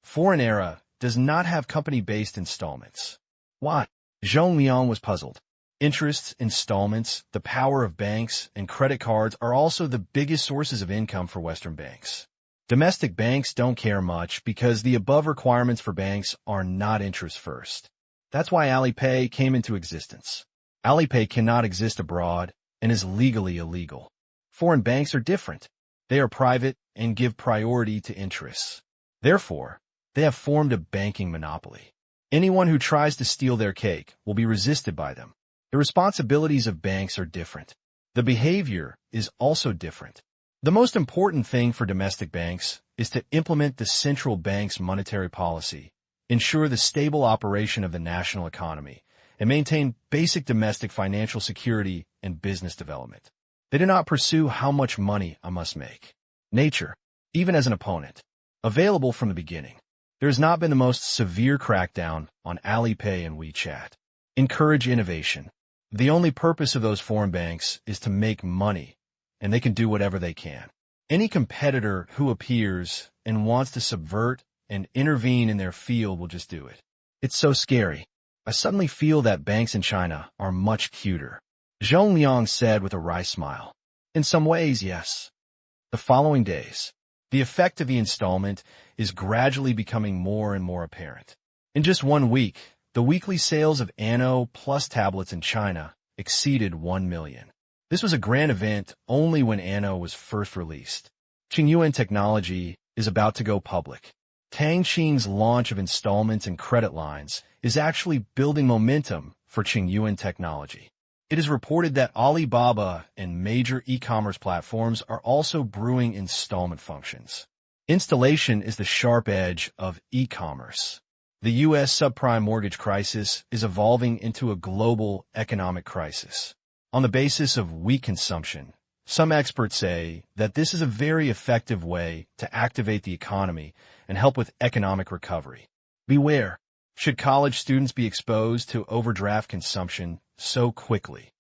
Foreign Era does not have company-based installments. Why? Zhong Liang was puzzled. Interests, installments, the power of banks, and credit cards are also the biggest sources of income for Western banks. Domestic banks don't care much because the above requirements for banks are not interest first. That's why Alipay came into existence. Alipay cannot exist abroad and is legally illegal. Foreign banks are different. They are private and give priority to interests. Therefore, they have formed a banking monopoly. Anyone who tries to steal their cake will be resisted by them. The responsibilities of banks are different. The behavior is also different. The most important thing for domestic banks is to implement the central bank's monetary policy, ensure the stable operation of the national economy, and maintain basic domestic financial security and business development. They do not pursue how much money I must make. Nature, even as an opponent, available from the beginning. There has not been the most severe crackdown on Alipay and WeChat. Encourage innovation. The only purpose of those foreign banks is to make money, and they can do whatever they can. Any competitor who appears and wants to subvert and intervene in their field will just do it. It's so scary. I suddenly feel that banks in China are much cuter. Zhong Liang said with a wry smile. In some ways, yes. The following days, the effect of the installment is gradually becoming more and more apparent. In just 1 week, the weekly sales of Anno Plus tablets in China exceeded 1 million. This was a grand event only when Anno was first released. Qingyuan Technology is about to go public. Tang Qing's launch of installments and credit lines is actually building momentum for Qingyuan Technology. It is reported that Alibaba and major e-commerce platforms are also brewing installment functions. Installation is the sharp edge of e-commerce. The U.S. subprime mortgage crisis is evolving into a global economic crisis. On the basis of weak consumption, some experts say that this is a very effective way to activate the economy and help with economic recovery. Beware, should college students be exposed to overdraft consumption so quickly?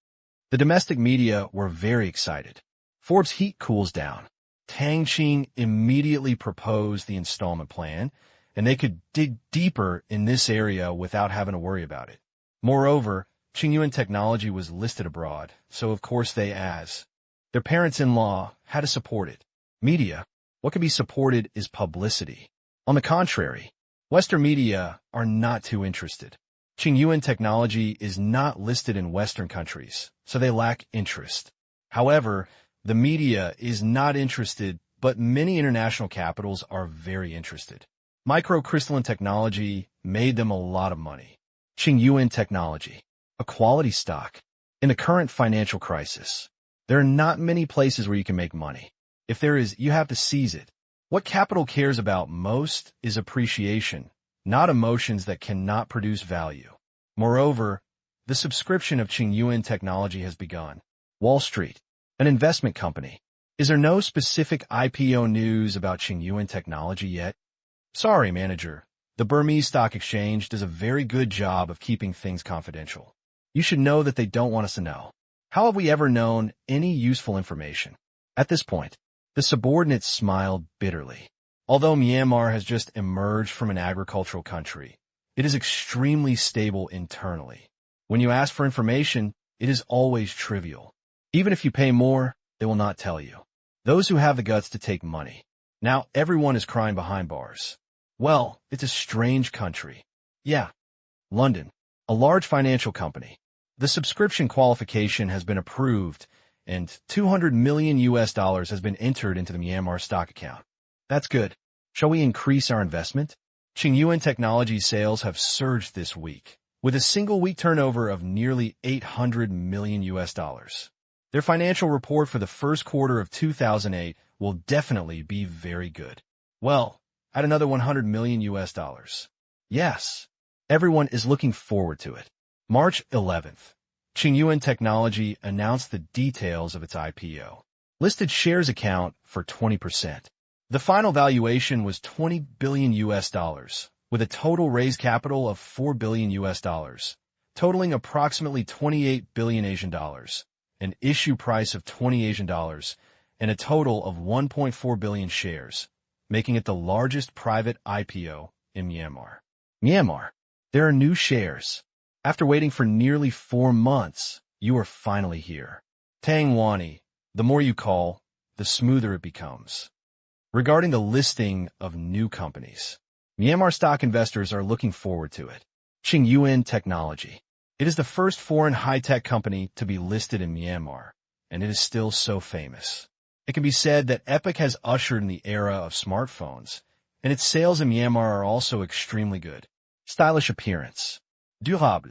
The domestic media were very excited. Forbes' heat cools down. Tang Qing immediately proposed the installment plan, and they could dig deeper in this area without having to worry about it. Moreover, Qingyuan Technology was listed abroad, so of course their parents-in-law had to support it. Media, what can be supported is publicity. On the contrary, Western media are not too interested. Qingyuan Technology is not listed in Western countries, so they lack interest. However, the media is not interested, but many international capitals are very interested. Microcrystalline technology made them a lot of money. Qingyuan Technology, a quality stock. In the current financial crisis, there are not many places where you can make money. If there is, you have to seize it. What capital cares about most is appreciation, not emotions that cannot produce value. Moreover, the subscription of Qingyuan Technology has begun. Wall Street, an investment company. Is there no specific IPO news about Qingyuan Technology yet? Sorry, manager. The Burmese Stock Exchange does a very good job of keeping things confidential. You should know that they don't want us to know. How have we ever known any useful information? At this point, the subordinates smiled bitterly. Although Myanmar has just emerged from an agricultural country, it is extremely stable internally. When you ask for information, it is always trivial. Even if you pay more, they will not tell you. Those who have the guts to take money. Now everyone is crying behind bars. Well, it's a strange country. Yeah. London, a large financial company. The subscription qualification has been approved, and $200 million has been entered into the Myanmar stock account. That's good. Shall we increase our investment? Qing Technology's sales have surged this week, with a single-week turnover of nearly $800 million. Their financial report for the first quarter of 2008 will definitely be very good. Well, add another $100 million. Yes, everyone is looking forward to it. March 11th, Qing Technology announced the details of its IPO. Listed shares account for 20%. The final valuation was $20 billion, with a total raised capital of $4 billion, totaling approximately 28 billion Asian dollars, an issue price of 20 Asian dollars, and a total of 1.4 billion shares, making it the largest private IPO in Myanmar. Myanmar, there are new shares. After waiting for nearly 4 months, you are finally here. Tang Qing, the more you call, the smoother it becomes. Regarding the listing of new companies, Myanmar stock investors are looking forward to it. Qing Technology. It is the first foreign high-tech company to be listed in Myanmar, and it is still so famous. It can be said that Epic has ushered in the era of smartphones, and its sales in Myanmar are also extremely good. Stylish appearance. Durable.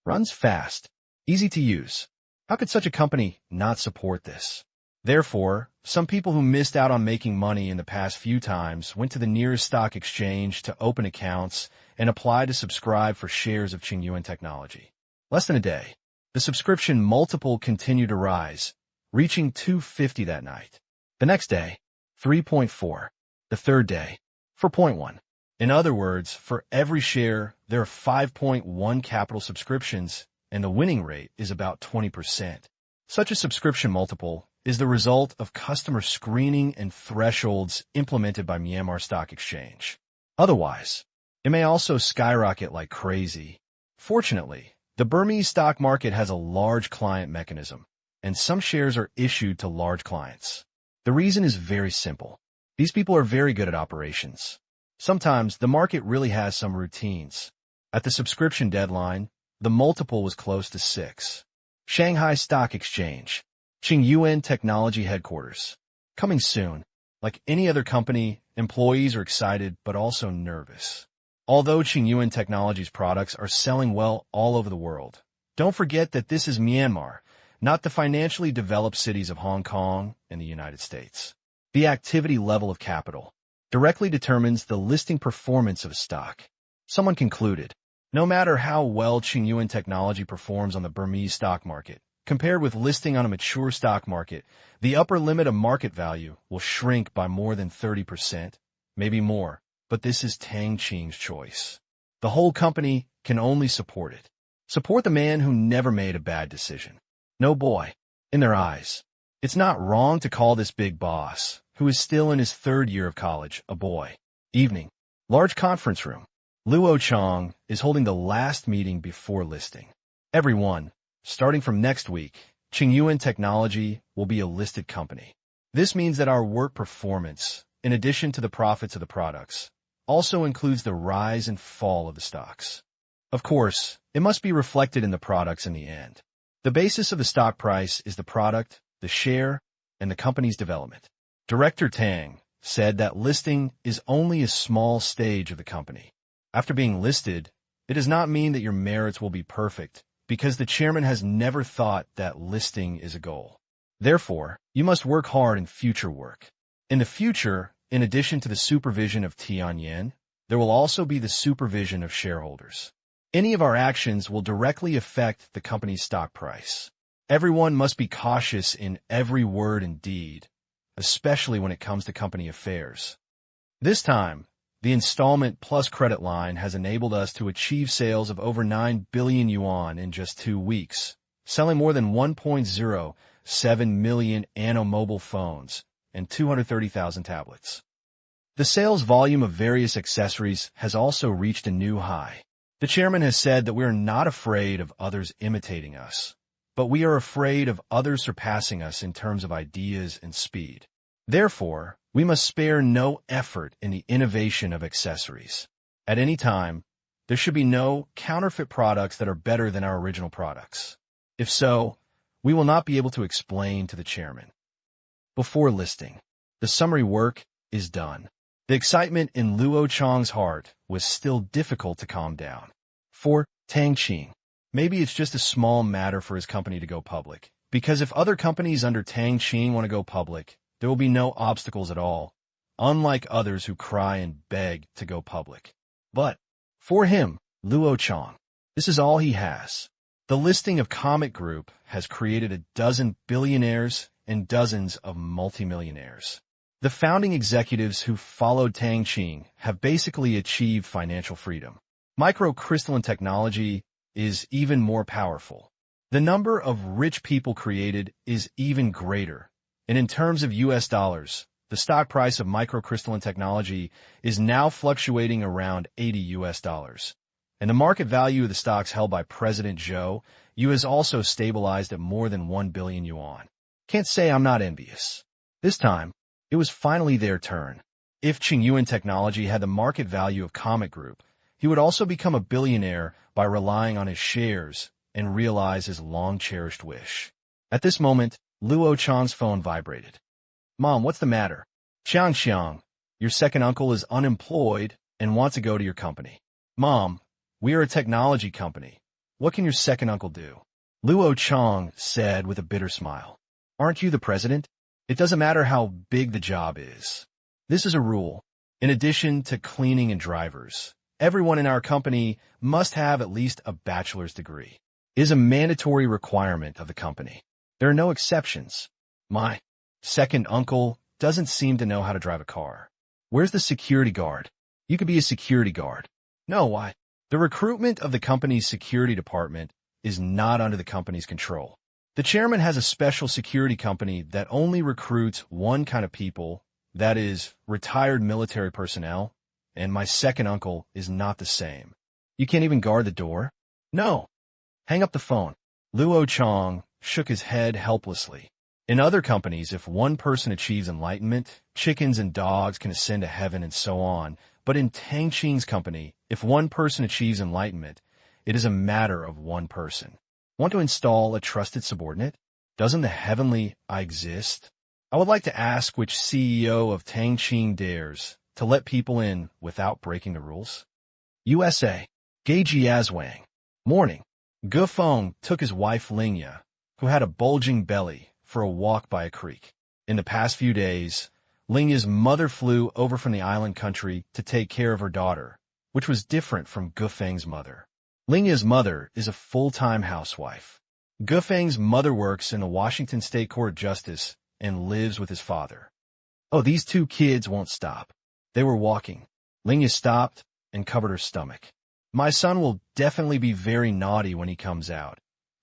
Runs fast. Easy to use. How could such a company not support this? Therefore, some people who missed out on making money in the past few times went to the nearest stock exchange to open accounts and apply to subscribe for shares of Qing Technology. Less than a day, the subscription multiple continued to rise, reaching 250 that night. The next day, 3.4. The third day, 4.1. In other words, for every share, there are 5.1 capital subscriptions, and the winning rate is about 20%. Such a subscription multiple is the result of customer screening and thresholds implemented by Myanmar Stock Exchange. Otherwise, it may also skyrocket like crazy. Fortunately, the Burmese stock market has a large client mechanism, and some shares are issued to large clients. The reason is very simple. These people are very good at operations. Sometimes the market really has some routines. At the subscription deadline, the multiple was close to 6. Shanghai Stock Exchange. Qing Technology Headquarters. Coming soon. Like any other company, employees are excited but also nervous. Although Qing Technology's products are selling well all over the world, don't forget that this is Myanmar, not the financially developed cities of Hong Kong and the United States. The activity level of capital directly determines the listing performance of a stock. Someone concluded, no matter how well Qing Technology performs on the Burmese stock market, compared with listing on a mature stock market, the upper limit of market value will shrink by more than 30%, maybe more, but this is Tang Qing's choice. The whole company can only support it. Support the man who never made a bad decision. No boy. In their eyes. It's not wrong to call this big boss, who is still in his 3rd year of college, a boy. Evening. Large conference room. Luo Chong is holding the last meeting before listing. Everyone, starting from next week, Qing Technology will be a listed company. This means that our work performance, in addition to the profits of the products, also includes the rise and fall of the stocks. Of course, it must be reflected in the products in the end. The basis of the stock price is the product, the share, and the company's development. Director Tang said that listing is only a small stage of the company. After being listed, it does not mean that your merits will be perfect, because the chairman has never thought that listing is a goal. Therefore, you must work hard in future work. In the future, in addition to the supervision of Tianyan, there will also be the supervision of shareholders. Any of our actions will directly affect the company's stock price. Everyone must be cautious in every word and deed, especially when it comes to company affairs. This time, the installment plus credit line has enabled us to achieve sales of over 9 billion yuan in just 2 weeks, selling more than 1.07 million mobile phones and 230,000 tablets. The sales volume of various accessories has also reached a new high. The chairman has said that we are not afraid of others imitating us, but we are afraid of others surpassing us in terms of ideas and speed. Therefore, we must spare no effort in the innovation of accessories. At any time, there should be no counterfeit products that are better than our original products. If so, we will not be able to explain to the chairman. Before listing, the summary work is done. The excitement in Luo Chang's heart was still difficult to calm down. For Tang Qing, maybe it's just a small matter for his company to go public, because if other companies under Tang Qing want to go public, there will be no obstacles at all, unlike others who cry and beg to go public. But for him, Luo Chang, this is all he has. The listing of Comet Group has created a dozen billionaires and dozens of multimillionaires. The founding executives who followed Tang Qing have basically achieved financial freedom. Microcrystalline technology is even more powerful. The number of rich people created is even greater. And in terms of US dollars, the stock price of microcrystalline technology is now fluctuating around $80. And the market value of the stocks held by President Zhou has also stabilized at more than 1 billion yuan. Can't say I'm not envious. This time, it was finally their turn. If Qingyuan Technology had the market value of Comet Group, he would also become a billionaire by relying on his shares and realize his long-cherished wish. At this moment, Luo Chang's phone vibrated. Mom, what's the matter? Xiang, your second uncle is unemployed and wants to go to your company. Mom, we are a technology company. What can your second uncle do? Luo Chang said with a bitter smile. Aren't you the president? It doesn't matter how big the job is. This is a rule. In addition to cleaning and drivers, everyone in our company must have at least a bachelor's degree. It is a mandatory requirement of the company. There are no exceptions. My second uncle doesn't seem to know how to drive a car. Where's the security guard? You could be a security guard. No, why? The recruitment of the company's security department is not under the company's control. The chairman has a special security company that only recruits one kind of people, that is, retired military personnel, and my second uncle is not the same. You can't even guard the door? No. Hang up the phone. Luo Chang shook his head helplessly. In other companies, if one person achieves enlightenment, chickens and dogs can ascend to heaven and so on. But in Tang Qing's company, if one person achieves enlightenment, it is a matter of one person. Want to install a trusted subordinate? Doesn't the heavenly I exist? I would like to ask which CEO of Tang Qing dares to let people in without breaking the rules? USA. Geiji Yazwang. Morning. Ge Feng took his wife Lingya, who had a bulging belly, for a walk by a creek. In the past few days, Lingya's mother flew over from the island country to take care of her daughter, which was different from Ge Feng's mother. Lingya's mother is a full-time housewife. Ge Feng's mother works in the Washington State Court of Justice and lives with his father. Oh, these two kids won't stop. They were walking. Lingya stopped and covered her stomach. My son will definitely be very naughty when he comes out,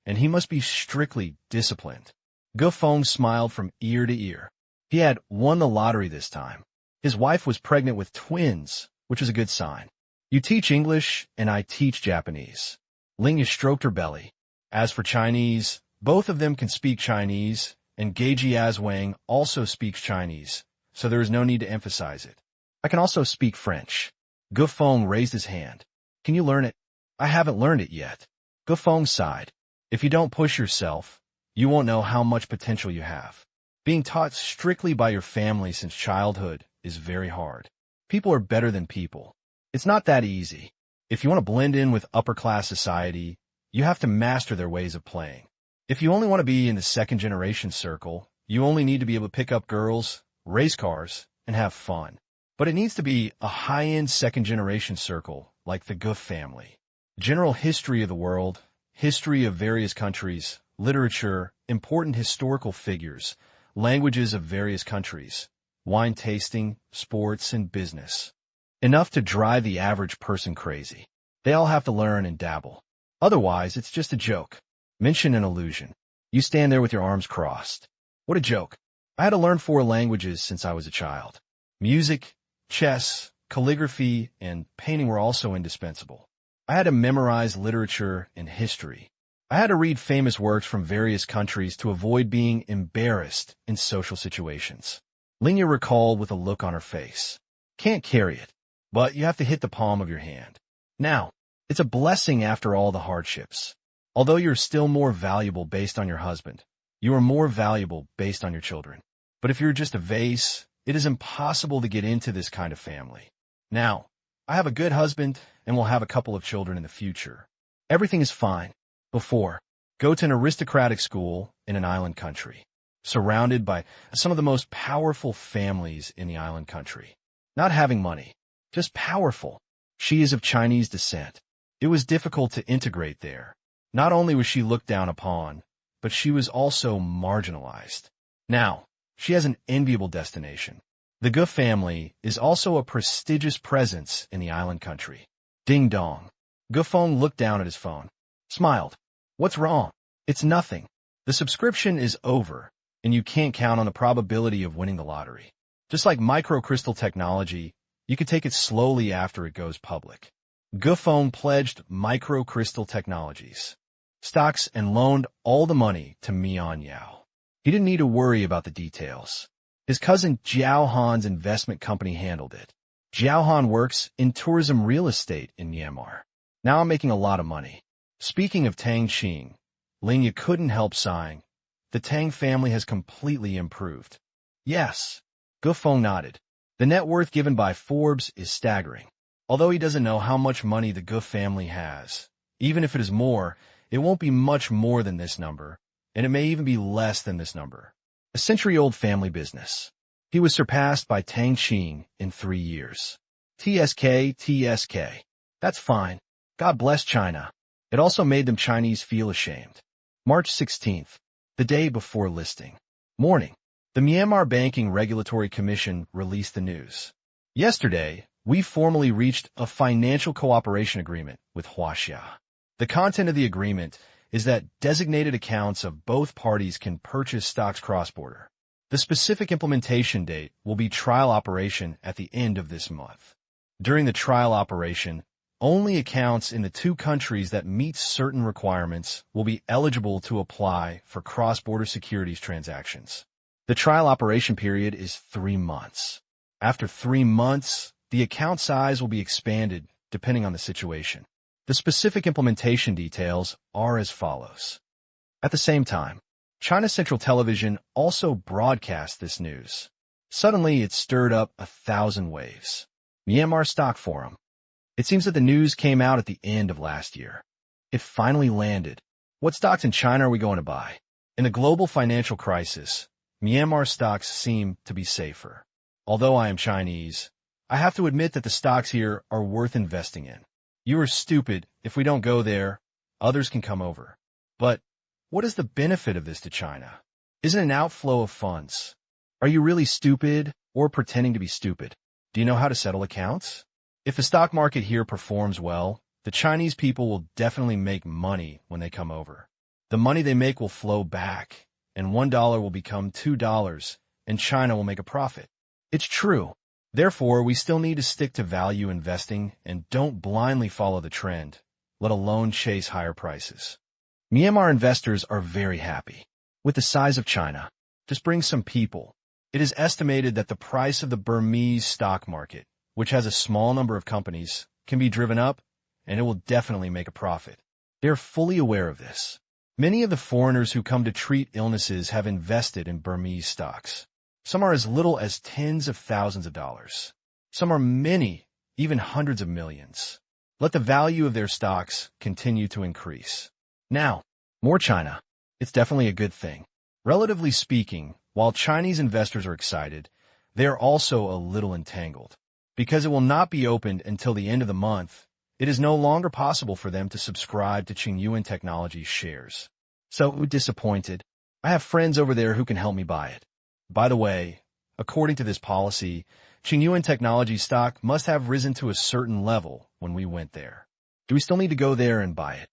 and he must be strictly disciplined. Ge Feng smiled from ear to ear. He had won the lottery this time. His wife was pregnant with twins, which was a good sign. You teach English, and I teach Japanese. Lingya stroked her belly. As for Chinese, both of them can speak Chinese, and Geiji Yazwang also speaks Chinese, so there is no need to emphasize it. I can also speak French. Ge Feng raised his hand. Can you learn it? I haven't learned it yet. Ge Feng sighed. If you don't push yourself, you won't know how much potential you have. Being taught strictly by your family since childhood is very hard. People are better than people. It's not that easy. If you want to blend in with upper-class society, you have to master their ways of playing. If you only want to be in the second-generation circle, you only need to be able to pick up girls, race cars, and have fun. But it needs to be a high-end second-generation circle, like the Ge family. General history of the world, history of various countries, literature, important historical figures, languages of various countries, wine tasting, sports, and business. Enough to drive the average person crazy. They all have to learn and dabble. Otherwise, it's just a joke. Mention an illusion. You stand there with your arms crossed. What a joke. I had to learn 4 languages since I was a child. Music, chess, calligraphy, and painting were also indispensable. I had to memorize literature and history. I had to read famous works from various countries to avoid being embarrassed in social situations. Lenya recalled with a look on her face. Can't carry it, but you have to hit the palm of your hand. Now, it's a blessing after all the hardships. Although you're still more valuable based on your husband, you are more valuable based on your children. But if you're just a vase, it is impossible to get into this kind of family. Now, I have a good husband and will have a couple of children in the future. Everything is fine. Before, go to an aristocratic school in an island country, surrounded by some of the most powerful families in the island country. Not having money, just powerful. She is of Chinese descent. It was difficult to integrate there. Not only was she looked down upon, but she was also marginalized. Now, she has an enviable destination. The Ge family is also a prestigious presence in the island country. Ding dong. Ge Feng looked down at his phone, smiled. What's wrong? It's nothing. The subscription is over, and you can't count on the probability of winning the lottery. Just like microcrystal technology, you can take it slowly after it goes public. Ge Feng pledged microcrystal technologies, stocks, and loaned all the money to Mian Yao. He didn't need to worry about the details. His cousin Jiao Han's investment company handled it. Jiao Han works in tourism real estate in Myanmar. Now I'm making a lot of money. Speaking of Tang Qing, Lenya couldn't help sighing. The Tang family has completely improved. Yes. Ge Feng nodded. The net worth given by Forbes is staggering. Although he doesn't know how much money the Ge family has. Even if it is more, it won't be much more than this number, and it may even be less than this number. A century-old family business. He was surpassed by Tang Qing in 3 years. TSK. That's fine. God bless China. It also made them Chinese feel ashamed. March 16th, the day before listing. Morning. The Myanmar Banking Regulatory Commission released the news. Yesterday, we formally reached a financial cooperation agreement with Huaxia. The content of the agreement is that designated accounts of both parties can purchase stocks cross-border. The specific implementation date will be trial operation at the end of this month. During the trial operation, only accounts in the 2 countries that meet certain requirements will be eligible to apply for cross-border securities transactions. The trial operation period is 3 months. After 3 months, the account size will be expanded depending on the situation. The specific implementation details are as follows. At the same time, China Central Television also broadcast this news. Suddenly, it stirred up 1,000 waves. Myanmar Stock Forum. It seems that the news came out at the end of last year. It finally landed. What stocks in China are we going to buy? In the global financial crisis, Myanmar stocks seem to be safer. Although I am Chinese, I have to admit that the stocks here are worth investing in. You are stupid. If we don't go there, others can come over. But what is the benefit of this to China? Isn't it an outflow of funds? Are you really stupid or pretending to be stupid? Do you know how to settle accounts? If the stock market here performs well, the Chinese people will definitely make money when they come over. The money they make will flow back, and $1 will become $2, and China will make a profit. It's true. Therefore, we still need to stick to value investing and don't blindly follow the trend, let alone chase higher prices. Myanmar investors are very happy. With the size of China, just bring some people. It is estimated that the price of the Burmese stock market, which has a small number of companies, can be driven up, and it will definitely make a profit. They are fully aware of this. Many of the foreigners who come to treat illnesses have invested in Burmese stocks. Some are as little as tens of thousands of dollars. Some are many, even hundreds of millions. Let the value of their stocks continue to increase. Now, more China. It's definitely a good thing. Relatively speaking, while Chinese investors are excited, they are also a little entangled. Because it will not be opened until the end of the month, it is no longer possible for them to subscribe to Qingyuan Technologies shares. So disappointed. I have friends over there who can help me buy it. By the way, according to this policy, Qingyuan Technologies stock must have risen to a certain level when we went there. Do we still need to go there and buy it?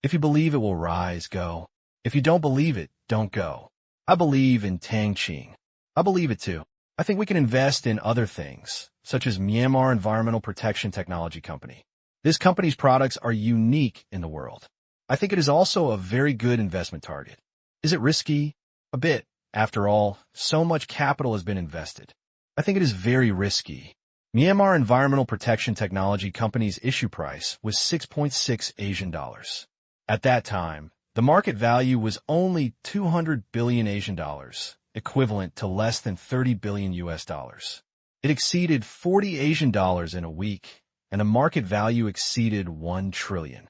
If you believe it will rise, go. If you don't believe it, don't go. I believe in Tang Qing. I believe it too. I think we can invest in other things, such as Myanmar Environmental Protection Technology Company. This company's products are unique in the world. I think it is also a very good investment target. Is it risky? A bit. After all, so much capital has been invested. I think it is very risky. Myanmar Environmental Protection Technology Company's issue price was 6.6 Asian dollars. At that time, the market value was only 200 billion Asian dollars, equivalent to less than 30 billion US dollars. It exceeded 40 Asian dollars in a week, and the market value exceeded 1 trillion.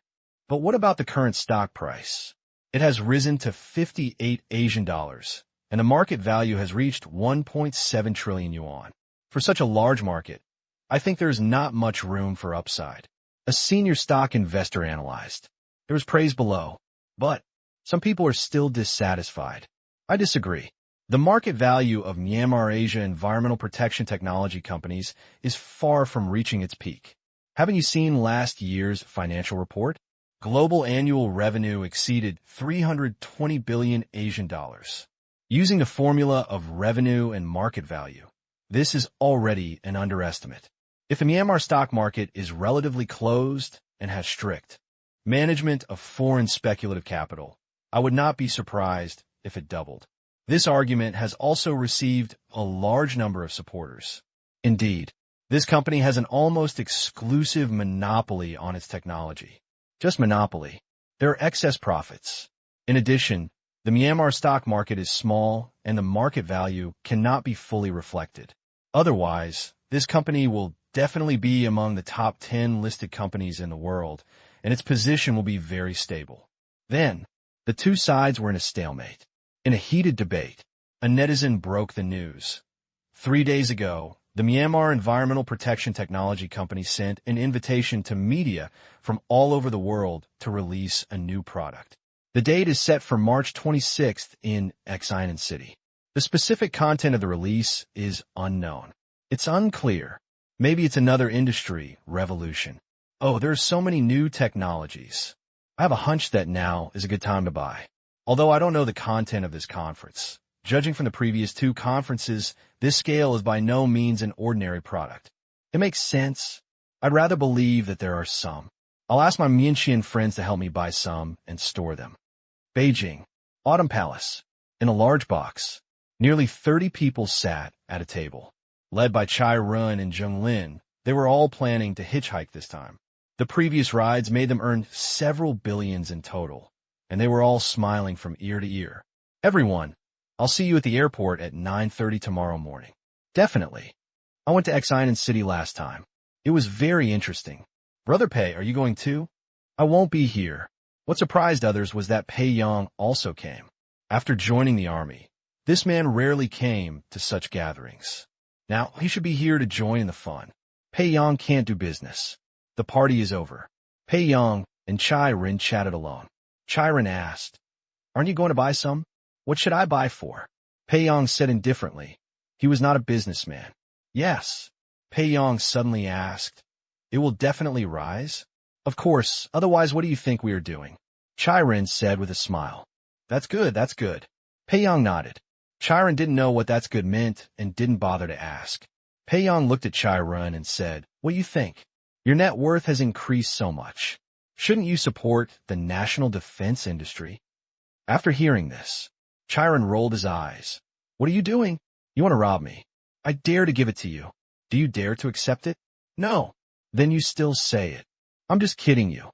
But what about the current stock price? It has risen to 58 Asian dollars, and the market value has reached 1.7 trillion yuan. For such a large market, I think there is not much room for upside. A senior stock investor analyzed. There was praise below, but some people are still dissatisfied. I disagree. The market value of Myanmar Asia Environmental Protection Technology Companies is far from reaching its peak. Haven't you seen last year's financial report? Global annual revenue exceeded 320 billion Asian dollars. Using the formula of revenue and market value, this is already an underestimate. If the Myanmar stock market is relatively closed and has strict management of foreign speculative capital, I would not be surprised if it doubled. This argument has also received a large number of supporters. Indeed, this company has an almost exclusive monopoly on its technology. Just monopoly. There are excess profits. In addition, the Myanmar stock market is small and the market value cannot be fully reflected. Otherwise, this company will definitely be among the top 10 listed companies in the world, and its position will be very stable. Then, the two sides were in a stalemate. In a heated debate, a netizen broke the news. 3 days ago, the Myanmar Environmental Protection Technology Company sent an invitation to media from all over the world to release a new product. The date is set for March 26th in Xinan City. The specific content of the release is unknown. It's unclear. Maybe it's another industry revolution. Oh, there are so many new technologies. I have a hunch that now is a good time to buy. Although I don't know the content of this conference, judging from the previous two conferences, this scale is by no means an ordinary product. It makes sense. I'd rather believe that there are some. I'll ask my Mianxian friends to help me buy some and store them. Beijing, Autumn Palace. In a large box, nearly 30 people sat at a table. Led by Chai Run and Zheng Lin, they were all planning to hitchhike this time. The previous rides made them earn several billions in total, and they were all smiling from ear to ear. Everyone, I'll see you at the airport at 9:30 tomorrow morning. Definitely. I went to Xinan City last time. It was very interesting. Brother Pei, are you going too? I won't be here. What surprised others was that Pei Yang also came. After joining the army, this man rarely came to such gatherings. Now, he should be here to join in the fun. Pei Yang can't do business. The party is over. Pei Yang and Chai Rin chatted alone. Chai Rin asked, "Aren't you going to buy some? What should I buy for?" Pei Yang said indifferently. He was not a businessman. Yes. Pei Yang suddenly asked, "It will definitely rise?" "Of course, otherwise what do you think we are doing?" Chai Rin said with a smile. That's good, that's good. Pei Yang nodded. Chai Rin didn't know what that's good meant and didn't bother to ask. Pei Yang looked at Chai Rin and said, "What do you think? Your net worth has increased so much. Shouldn't you support the national defense industry?" After hearing this, Chai Rin rolled his eyes. "What are you doing? You want to rob me? I dare to give it to you. Do you dare to accept it? No. Then you still say it. I'm just kidding you."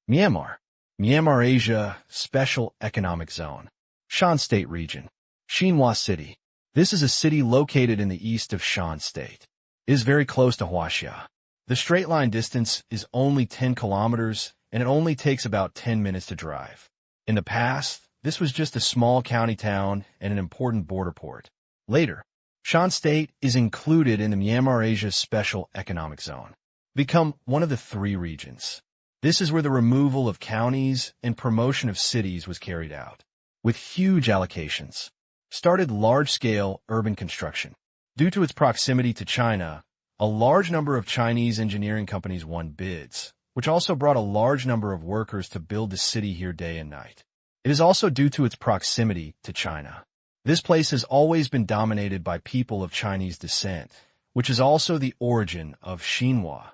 Myanmar. Myanmar Asia Special Economic Zone. Shan State Region. Xinhua City. This is a city located in the east of Shan State. It is very close to Huaxia. The straight line distance is only 10 kilometers, and it only takes about 10 minutes to drive. In the past, this was just a small county town and an important border port. Later, Shan State is included in the Myanmar Asia Special Economic Zone, become one of the 3 regions. This is where the removal of counties and promotion of cities was carried out, with huge allocations. Started large-scale urban construction. Due to its proximity to China, a large number of Chinese engineering companies won bids, which also brought a large number of workers to build the city here day and night. It is also due to its proximity to China. This place has always been dominated by people of Chinese descent, which is also the origin of Xinhua.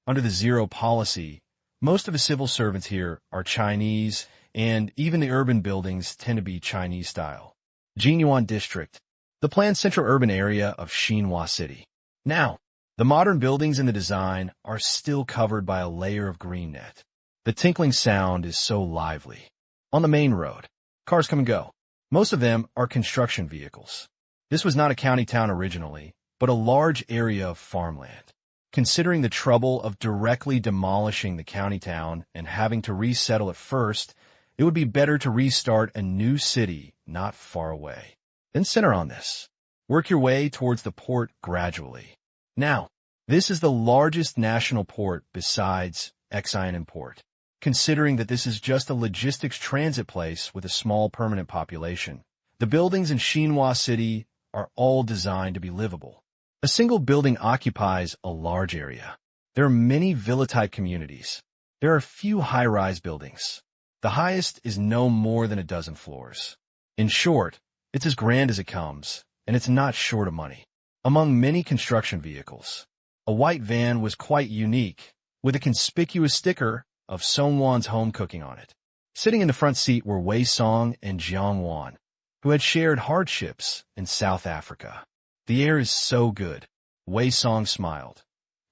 Under the zero policy, most of the civil servants here are Chinese, and even the urban buildings tend to be Chinese style. Jinyuan District, the planned central urban area of Xinhua City. Now, the modern buildings and the design are still covered by a layer of green net. The tinkling sound is so lively. On the main road, cars come and go. Most of them are construction vehicles. This was not a county town originally, but a large area of farmland. Considering the trouble of directly demolishing the county town and having to resettle it first, it would be better to restart a new city not far away. Then center on this. Work your way towards the port gradually. Now, this is the largest national port besides Xi'an Port. Considering that this is just a logistics transit place with a small permanent population, the buildings in Xinhua City are all designed to be livable. A single building occupies a large area. There are many villa-type communities. There are few high-rise buildings. The highest is no more than a dozen floors. In short, it's as grand as it comes, and it's not short of money. Among many construction vehicles, a white van was quite unique, with a conspicuous sticker of Songwan's home cooking on it. Sitting in the front seat were Wei Song and Jiang Wan, who had shared hardships in South Africa. The air is so good. Wei Song smiled.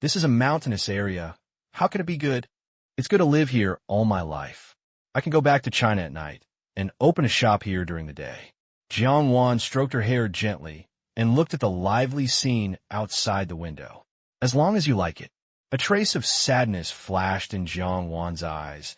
This is a mountainous area. How could it be good? It's good to live here all my life. I can go back to China at night and open a shop here during the day. Jiang Wan stroked her hair gently and looked at the lively scene outside the window. As long as you like it. A trace of sadness flashed in Jiang Wan's eyes.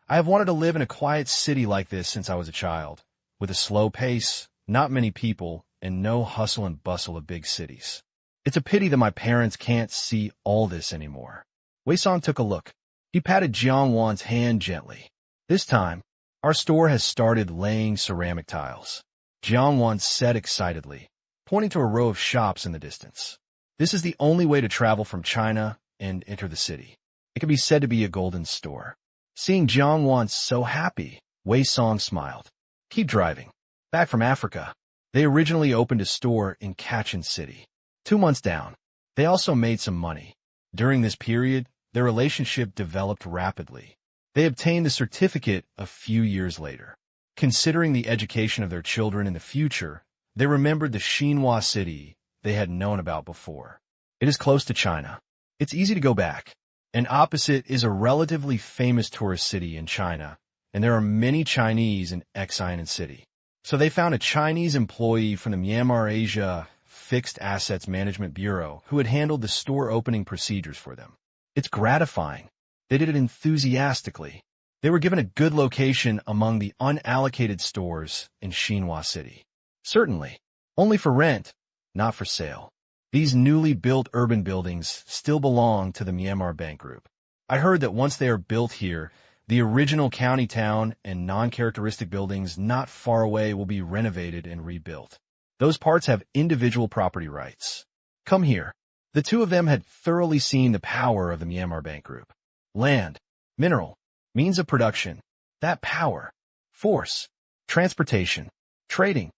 I have wanted to live in a quiet city like this since I was a child, with a slow pace, not many people, and no hustle and bustle of big cities. It's a pity that my parents can't see all this anymore. Wei Song took a look. He patted Jiang Wan's hand gently. This time, our store has started laying ceramic tiles. Jiang Wan said excitedly, pointing to a row of shops in the distance. This is the only way to travel from China and enter the city. It can be said to be a golden store. Seeing Jiang Wan so happy, Wei Song smiled. Keep driving. Back from Africa, they originally opened a store in Kachin City. 2 months down, they also made some money. During this period, their relationship developed rapidly. They obtained the certificate a few years later. Considering the education of their children in the future, they remembered the Xinhua city they had known about before. It is close to China. It's easy to go back. And opposite is a relatively famous tourist city in China, and there are many Chinese in Xi'an City. So they found a Chinese employee from the Myanmar Asia Fixed Assets Management Bureau who had handled the store opening procedures for them. It's gratifying. They did it enthusiastically. They were given a good location among the unallocated stores in Xinhua City. Certainly, only for rent, not for sale. These newly built urban buildings still belong to the Myanmar Bank Group. I heard that once they are built here, the original county town and non-characteristic buildings not far away will be renovated and rebuilt. Those parts have individual property rights. Come here. The two of them had thoroughly seen the power of the Myanmar Bank Group. Land, mineral, means of production, that power, force, transportation, trading.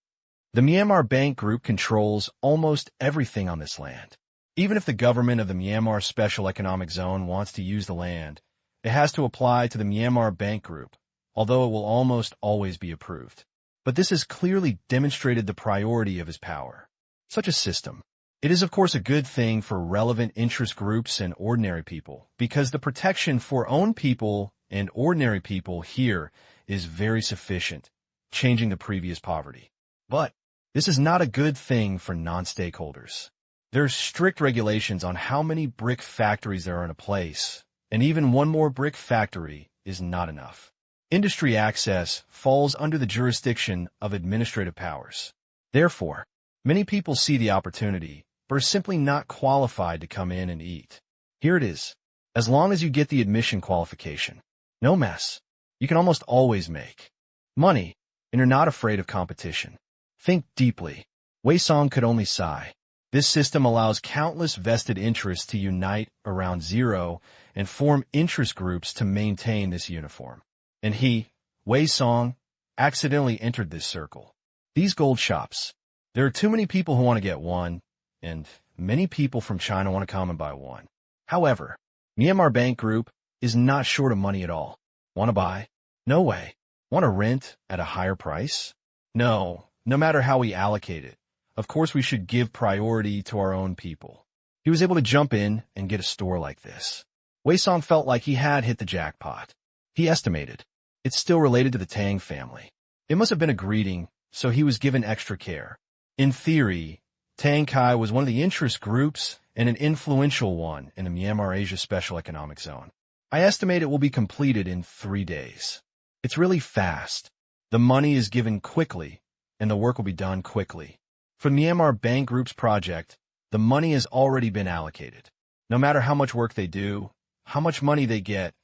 The Myanmar Bank Group controls almost everything on this land. Even if the government of the Myanmar Special Economic Zone wants to use the land, it has to apply to the Myanmar Bank Group, although it will almost always be approved. But this has clearly demonstrated the priority of his power. Such a system. It is of course a good thing for relevant interest groups and ordinary people, because the protection for own people and ordinary people here is very sufficient, changing the previous poverty. But this is not a good thing for non-stakeholders. There are strict regulations on how many brick factories there are in a place, and even one more brick factory is not enough. Industry access falls under the jurisdiction of administrative powers. Therefore, many people see the opportunity, but are simply not qualified to come in and eat. Here it is. As long as you get the admission qualification, no mess. You can almost always make money, and you're not afraid of competition. Think deeply. Wei Song could only sigh. This system allows countless vested interests to unite around zero and form interest groups to maintain this uniform. And he, Wei Song, accidentally entered this circle. These gold shops. There are too many people who want to get one, and many people from China want to come and buy one. However, Myanmar Bank Group is not short of money at all. Want to buy? No way. Want to rent at a higher price? No matter how we allocate it. Of course, we should give priority to our own people. He was able to jump in and get a store like this. Wei Song felt like he had hit the jackpot. He estimated. It's still related to the Tang family. It must have been a greeting, so he was given extra care. In theory, Tang Qing was one of the interest groups and an influential one in the Myanmar Asia Special Economic Zone. I estimate it will be completed in 3 days. It's really fast. The money is given quickly, and the work will be done quickly. For Myanmar Bank Group's project, the money has already been allocated. No matter how much work they do, how much money they get,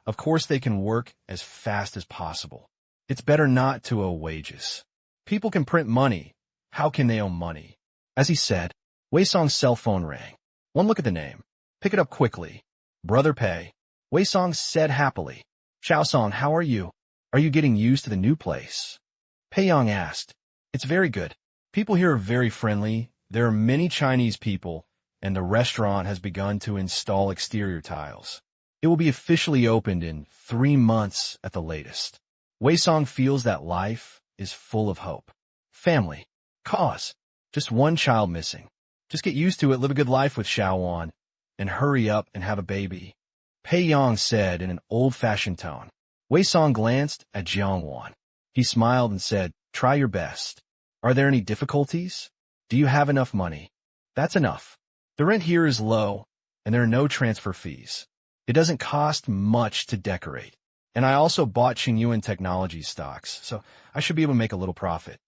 of course they can work as fast as possible. It's better not to owe wages. People can print money. How can they owe money? As he said, Wei Song's cell phone rang. One look at the name. Pick it up quickly. Brother Pei. Wei Song said happily. Xiao Song, how are you? Are you getting used to the new place? Pei Yang asked. It's very good. People here are very friendly. There are many Chinese people, and the restaurant has begun to install exterior tiles. It will be officially opened in 3 months at the latest. Wei Song feels that life is full of hope. Family. Cause. Just one child missing. Just get used to it, live a good life with Xiao Wan, and hurry up and have a baby. Pei Yang said in an old-fashioned tone. Wei Song glanced at Jiang Wan. He smiled and said, try your best. Are there any difficulties? Do you have enough money? That's enough. The rent here is low, and there are no transfer fees. It doesn't cost much to decorate. And I also bought Qingyuan Technology stocks, so I should be able to make a little profit.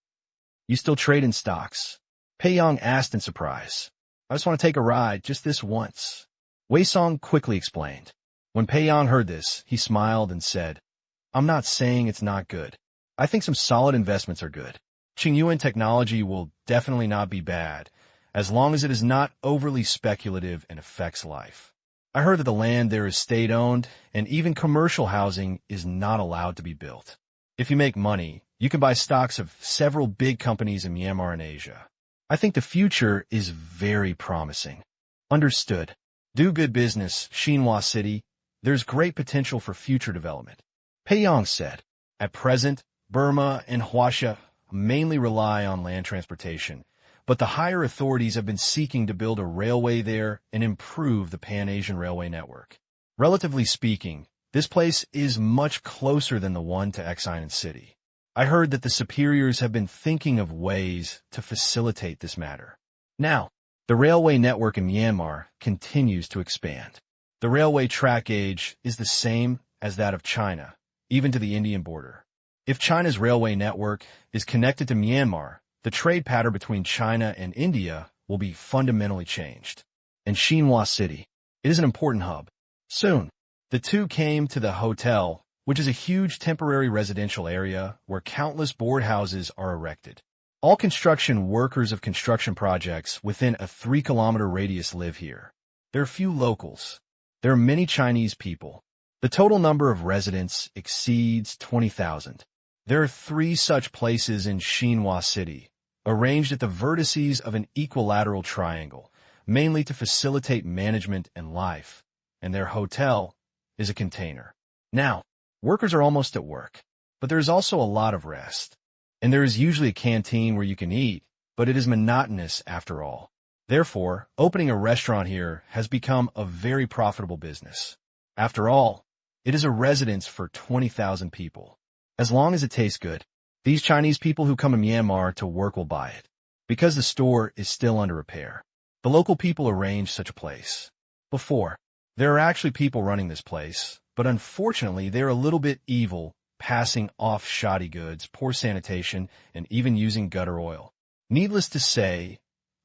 You still trade in stocks? Pei Yang asked in surprise. I just want to take a ride, just this once. Wei Song quickly explained. When Pei Yang heard this, he smiled and said, I'm not saying it's not good. I think some solid investments are good. Qingyuan Technology will definitely not be bad, as long as it is not overly speculative and affects life. I heard that the land there is state-owned, and even commercial housing is not allowed to be built. If you make money, you can buy stocks of several big companies in Myanmar and Asia. I think the future is very promising. Understood. Do good business, Xinhua City. There's great potential for future development. Pei Yang said, at present, Burma and Huasha mainly rely on land transportation, but the higher authorities have been seeking to build a railway there and improve the Pan-Asian railway network. Relatively speaking, this place is much closer than the one to Exine City. I heard that the superiors have been thinking of ways to facilitate this matter. Now, the railway network in Myanmar continues to expand. The railway track gauge is the same as that of China, even to the Indian border. If China's railway network is connected to Myanmar, the trade pattern between China and India will be fundamentally changed. And Xinhua City, it is an important hub. Soon, the two came to the hotel, which is a huge temporary residential area where countless board houses are erected. All construction workers of construction projects within a 3-kilometer radius live here. There are few locals. There are many Chinese people. The total number of residents exceeds 20,000. There are 3 such places in Xinhua City, arranged at the vertices of an equilateral triangle, mainly to facilitate management and life, and their hotel is a container. Now, workers are almost at work, but there is also a lot of rest, and there is usually a canteen where you can eat, but it is monotonous after all. Therefore, opening a restaurant here has become a very profitable business. After all, it is a residence for 20,000 people. As long as it tastes good, these Chinese people who come to Myanmar to work will buy it. Because the store is still under repair, the local people arranged such a place. Before, there are actually people running this place, but unfortunately they're a little bit evil, passing off shoddy goods, poor sanitation, and even using gutter oil. Needless to say,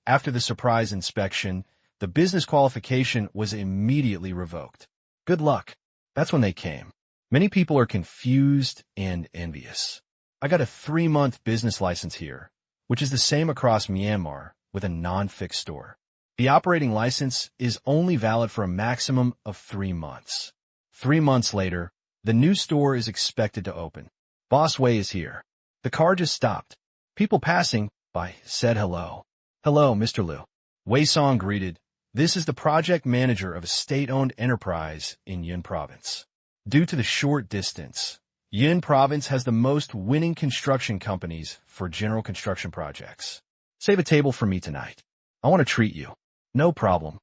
after the surprise inspection, the business qualification was immediately revoked. Good luck. That's when they came. Many people are confused and envious. I got a 3-month business license here, which is the same across Myanmar, with a non-fixed store. The operating license is only valid for a maximum of 3 months. 3 months later, the new store is expected to open. Boss Wei is here. The car just stopped. People passing by said hello. Hello, Mr. Liu. Wei Song greeted. This is the project manager of a state-owned enterprise in Yun Province. Due to the short distance, Yun Province has the most winning construction companies for general construction projects. Save a table for me tonight. I want to treat you. No problem.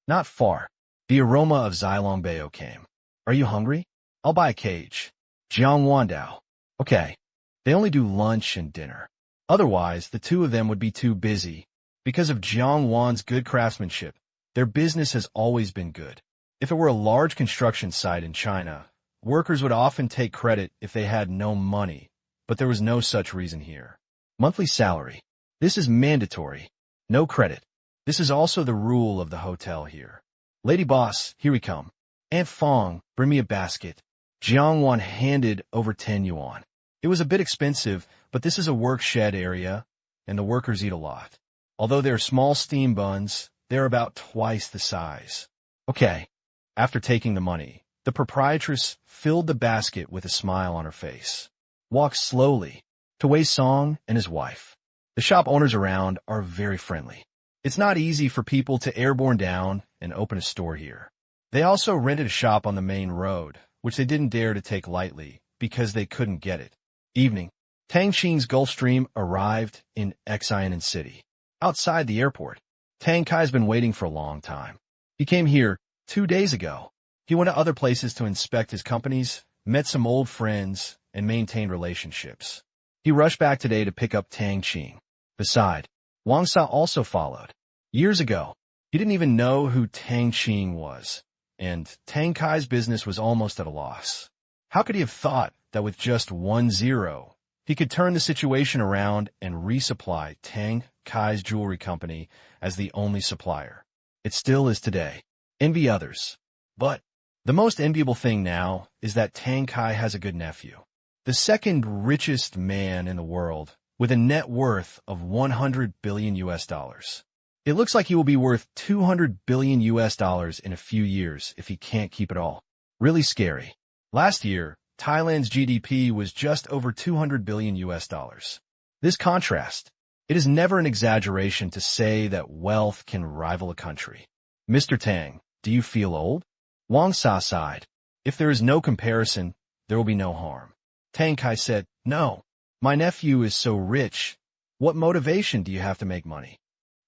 Not far. The aroma of Xilongbao came. Are you hungry? I'll buy a cage. Jiang Wandao. Okay. They only do lunch and dinner. Otherwise, the two of them would be too busy. Because of Jiang Wan's good craftsmanship, their business has always been good. If it were a large construction site in China, workers would often take credit if they had no money, but there was no such reason here. Monthly salary. This is mandatory. No credit. This is also the rule of the hotel here. Lady boss, here we come. Aunt Fong, bring me a basket. Jiang Wan handed over 10 yuan. It was a bit expensive, but this is a work shed area, and the workers eat a lot. Although they're small steam buns, they're about twice the size. Okay. After taking the money, the proprietress filled the basket with a smile on her face. Walked slowly to Wei Song and his wife. The shop owners around are very friendly. It's not easy for people to airborne down and open a store here. They also rented a shop on the main road, which they didn't dare to take lightly because they couldn't get it. Evening. Tang Qing's Gulfstream arrived in Xiamen City. Outside the airport, Tang Kai's been waiting for a long time. He came here 2 days ago. He went to other places to inspect his companies, met some old friends, and maintained relationships. He rushed back today to pick up Tang Qing. Beside, Wang Sa also followed. Years ago, he didn't even know who Tang Qing was, and Tang Kai's business was almost at a loss. How could he have thought that with just 1 zero, he could turn the situation around and resupply Tang Kai's jewelry company as the only supplier? It still is today. Envy others. But the most enviable thing now is that Tang Kai has a good nephew. The second richest man in the world, with a net worth of 100 billion US dollars. It looks like he will be worth 200 billion US dollars in a few years if he can't keep it all. Really scary. Last year, Thailand's GDP was just over 200 billion US dollars. This contrast, it is never an exaggeration to say that wealth can rival a country. Mr. Tang, do you feel old? Wang Sa sighed. If there is no comparison, there will be no harm. Tang Kai said, no. My nephew is so rich. What motivation do you have to make money?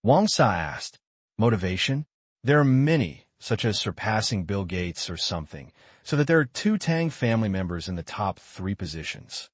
Wang Sa asked. Motivation? There are many, such as surpassing Bill Gates or something, so that there are 2 Tang family members in the top 3 positions.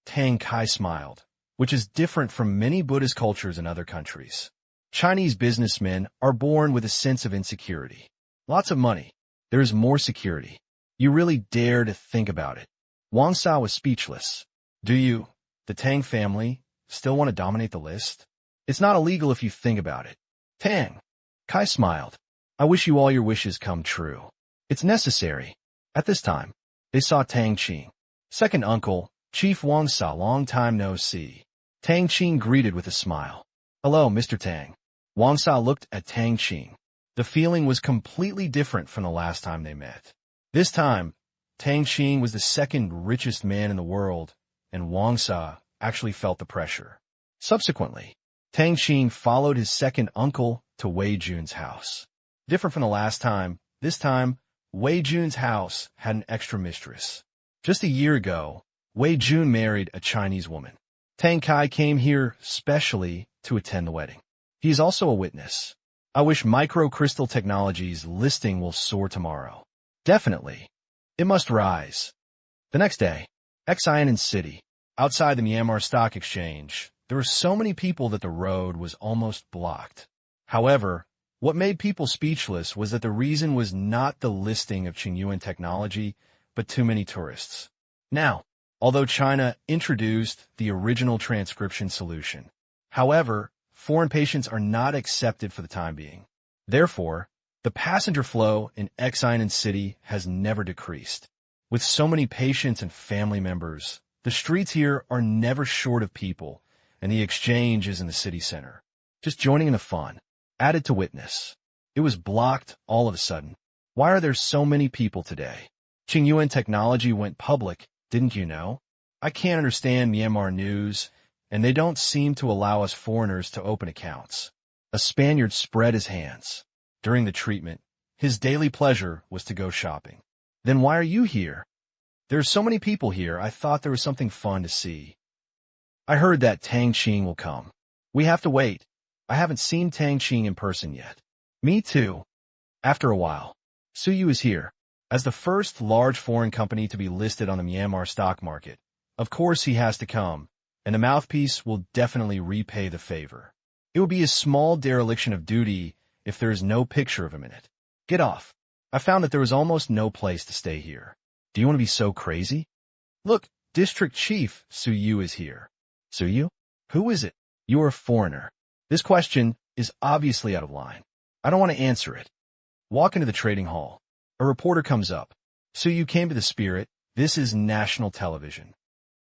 Tang Kai smiled, which is different from many Buddhist cultures in other countries. Chinese businessmen are born with a sense of insecurity. Lots of money. There is more security. You really dare to think about it. Wang Sa was speechless. Do you, the Tang family, still want to dominate the list? It's not illegal if you think about it. Tang. Kai smiled. I wish you all your wishes come true. It's necessary. At this time, they saw Tang Qing. Second uncle, Chief Wang Sa, long time no see. Tang Qing greeted with a smile. Hello, Mr. Tang. Wang Sa looked at Tang Qing. The feeling was completely different from the last time they met. This time, Tang Qing was the second richest man in the world, and Wang Sa actually felt the pressure. Subsequently, Tang Qing followed his second uncle to Wei Jun's house. Different from the last time, this time, Wei Jun's house had an extra mistress. Just a year ago, Wei Jun married a Chinese woman. Tang Kai came here specially to attend the wedding. He is also a witness. I wish microcrystal technology's listing will soar tomorrow. Definitely. It must rise. The next day, Xiamen City, outside the Myanmar Stock Exchange, there were so many people that the road was almost blocked. However, what made people speechless was that the reason was not the listing of Qingyuan technology, but too many tourists. Now, although China introduced the original transcription solution, however, foreign patients are not accepted for the time being. Therefore, the passenger flow in Xiamen City has never decreased. With so many patients and family members, the streets here are never short of people, and the exchange is in the city center. just joining in the fun. Added to witness. It was blocked all of a sudden. Why are there so many people today? Qingyuan Technology went public, didn't you know? I can't understand Myanmar news, and they don't seem to allow us foreigners to open accounts. A Spaniard spread his hands. During the treatment, his daily pleasure was to go shopping. Then why are you here? There's so many people here, I thought there was something fun to see. I heard that Tang Qing will come. We have to wait. I haven't seen Tang Qing in person yet. Me too. After a while, Suyu is here. As the first large foreign company to be listed on the Myanmar stock market, of course he has to come, and the mouthpiece will definitely repay the favor. It would be a small dereliction of duty if there is no picture of him in it. Get off. I found that there was almost no place to stay here. Do you want to be so crazy? Look, District Chief Suyu is here. Suyu? Who is it? You are a foreigner. This question is obviously out of line. I don't want to answer it. Walk into the trading hall. A reporter comes up. Suyu came to the Spirit. This is national television.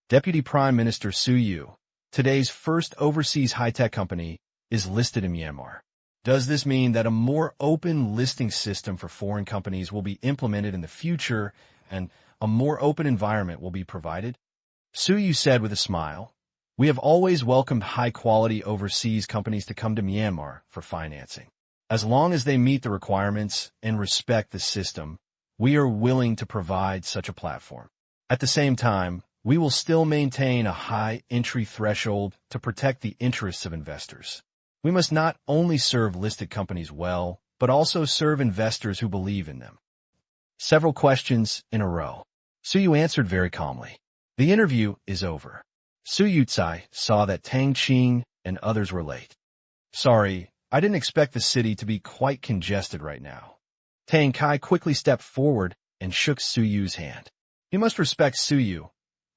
Deputy Prime Minister Suyu, today's first overseas high-tech company, is listed in Myanmar. Does this mean that a more open listing system for foreign companies will be implemented in the future and a more open environment will be provided? Suyu said with a smile, "We have always welcomed high-quality overseas companies to come to Myanmar for financing. As long as they meet the requirements and respect the system, we are willing to provide such a platform. At the same time, we will still maintain a high entry threshold to protect the interests of investors. We must not only serve listed companies well, but also serve investors who believe in them." Several questions in a row. Suyu answered very calmly. The interview is over. Suyu Tsai saw that Tang Qing and others were late. Sorry, I didn't expect the city to be quite congested right now. Tang Kai quickly stepped forward and shook Suyu's hand. You must respect Suyu.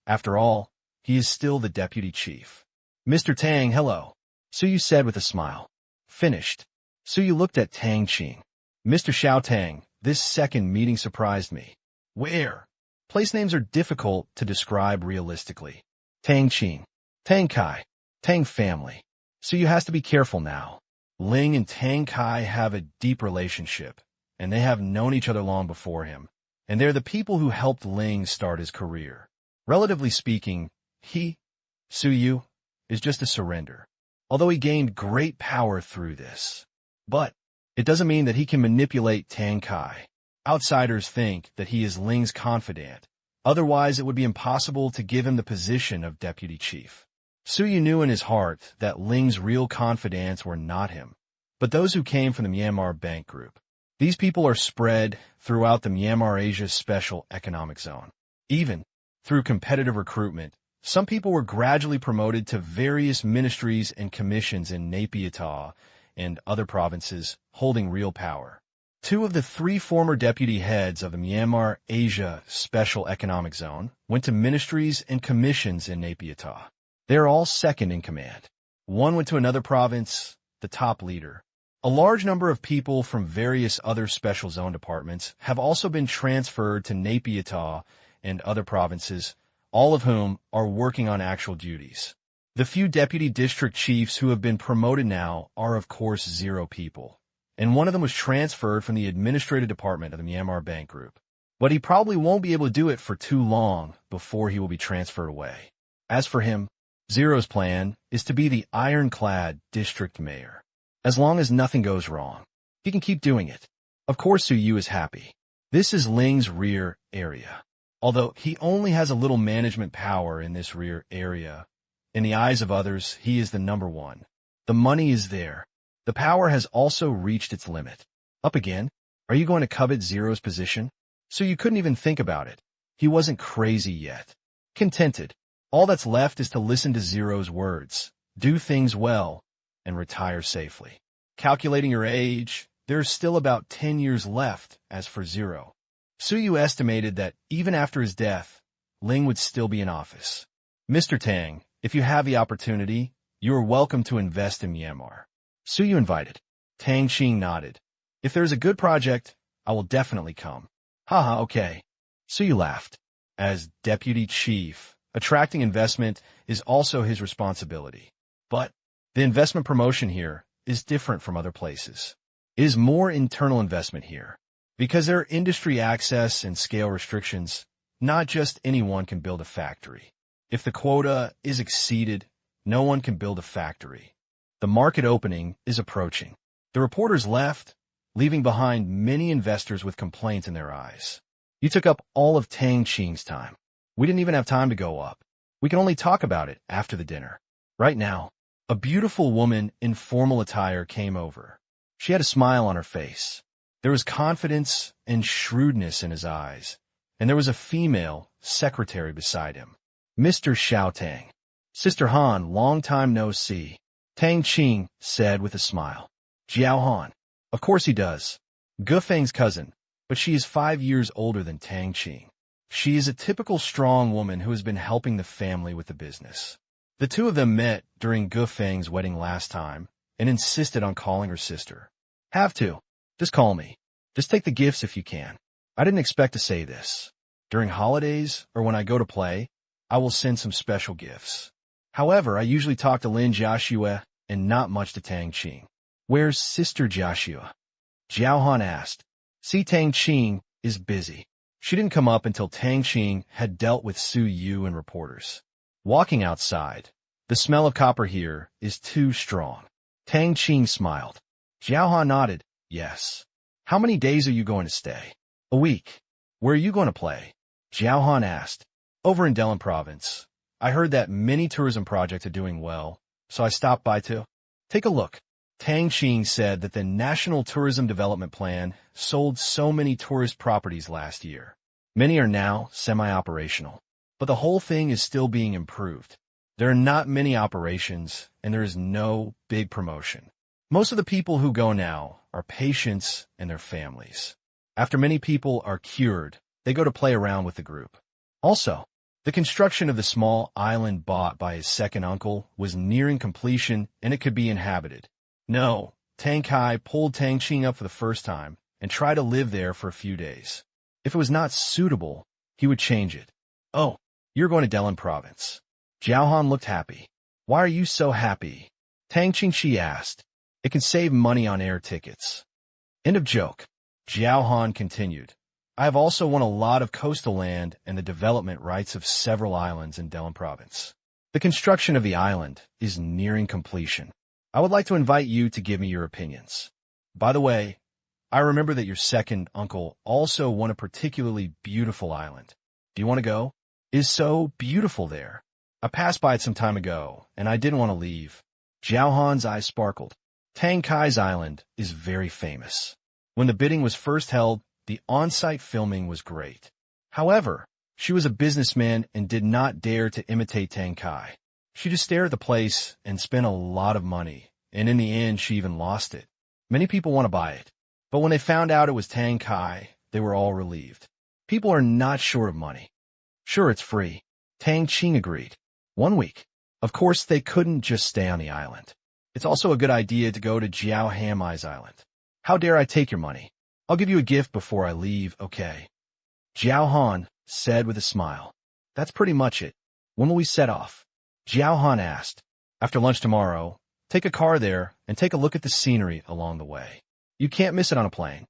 After all, he is still the deputy chief. Mr. Tang, hello, Suyu said with a smile. Finished. Suyu looked at Tang Qing. Mr. Xiao Tang, this second meeting surprised me. Where? Place names are difficult to describe realistically. Tang Qing, Tang Kai, Tang family. Suyu has to be careful now. Ling and Tang Kai have a deep relationship, and they have known each other long before him, and they're the people who helped Ling start his career. Relatively speaking, Suyu, is just a surrender, although he gained great power through this. But it doesn't mean that he can manipulate Tang Kai. Outsiders think that he is Ling's confidant. Otherwise, it would be impossible to give him the position of deputy chief. Suyu knew in his heart that Ling's real confidants were not him, but those who came from the Myanmar Bank Group. These people are spread throughout the Myanmar Asia Special Economic Zone. Even through competitive recruitment, some people were gradually promoted to various ministries and commissions in Naypyidaw and other provinces holding real power. 2 of the 3 former deputy heads of the Myanmar Asia Special Economic Zone went to ministries and commissions in Naypyidaw. They are all second in command. 1 went to another province, the top leader. A large number of people from various other special zone departments have also been transferred to Naypyidaw and other provinces, all of whom are working on actual duties. The few deputy district chiefs who have been promoted now are of course 0 people, and one of them was transferred from the administrative department of the Myanmar Bank Group. But he probably won't be able to do it for too long before he will be transferred away. As for him, Zero's plan is to be the ironclad district mayor. As long as nothing goes wrong, he can keep doing it. Of course Suyu is happy. This is Ling's rear area. Although he only has a little management power in this rear area, in the eyes of others, he is the number 1. The money is there. The power has also reached its limit. Up again? Are you going to covet Zero's position? So you couldn't even think about it. He wasn't crazy yet. Contented. All that's left is to listen to Zero's words, do things well, and retire safely. Calculating your age, there's still about 10 years left as for Zero. Suyu estimated that even after his death, Ling would still be in office. Mr. Tang, if you have the opportunity, you are welcome to invest in Myanmar. Suyu invited. Tang Qing nodded. If there's a good project, I will definitely come. Haha, okay. Suyu laughed. As deputy chief, attracting investment is also his responsibility. But The investment promotion here is different from other places. It is more internal investment here. Because there are industry access and scale restrictions, not just anyone can build a factory. If the quota is exceeded, no one can build a factory. The market opening is approaching. The reporters left, leaving behind many investors with complaints in their eyes. You took up all of Tang Qing's time. We didn't even have time to go up. We can only talk about it after the dinner. Right now, a beautiful woman in formal attire came over. She had a smile on her face. There was confidence and shrewdness in his eyes, and there was a female secretary beside him. Mr. Xiao Tang. Sister Han, long time no see. Tang Qing said with a smile. Jiao Han. Of course he does. Gufeng's cousin, but she is 5 years older than Tang Qing. She is a typical strong woman who has been helping the family with the business. The two of them met during Gufeng's wedding last time and insisted on calling her sister. Have to. Just call me. Just take the gifts if you can. I didn't expect to say this. During holidays or when I go to play, I will send some special gifts. However, I usually talk to Lin Jiaxue and not much to Tang Qing. Where's Sister Jiaxue? Jiao Han asked. See, Tang Qing is busy. She didn't come up until Tang Qing had dealt with Su Yu and reporters. Walking outside, the smell of copper here is too strong. Tang Qing smiled. Jiao Han nodded. Yes. How many days are you going to stay? A week. Where are you going to play? Jiao Han asked. Over in Delin province. I heard that many tourism projects are doing well, so I stopped by to take a look. Tang Qing said that the National Tourism Development Plan sold so many tourist properties last year. Many are now semi-operational, but the whole thing is still being improved. There are not many operations, and there is no big promotion. Most of the people who go now are patients and their families. After many people are cured, they go to play around with the group. Also, the construction of the small island bought by his second uncle was nearing completion and it could be inhabited. No, Tang Kai pulled Tang Qing up for the first time and tried to live there for a few days. If it was not suitable, he would change it. Oh, you're going to Delin province. Jiao Han looked happy. Why are you so happy? Tang Qing she asked. It can save money on air tickets. End of joke. Jiao Han continued. I have also won a lot of coastal land and the development rights of several islands in Delin province. The construction of the island is nearing completion. I would like to invite you to give me your opinions. By the way, I remember that your second uncle also won a particularly beautiful island. Do you want to go? It is so beautiful there. I passed by it some time ago, and I didn't want to leave. Jiao Han's eyes sparkled. Tang Kai's island is very famous. When the bidding was first held, the on-site filming was great. However, she was a businessman and did not dare to imitate Tang Kai. She just stared at the place and spent a lot of money, and in the end she even lost it. Many people want to buy it, but when they found out it was Tang Kai, they were all relieved. People are not short of money. Sure, it's free. Tang Qing agreed. 1 week. Of course, they couldn't just stay on the island. It's also a good idea to go to Jiao Hamai's island. How dare I take your money? I'll give you a gift before I leave, okay? Jiao Han said with a smile. That's pretty much it. When will we set off? Jiao Han asked. After lunch tomorrow, take a car there and take a look at the scenery along the way. You can't miss it on a plane.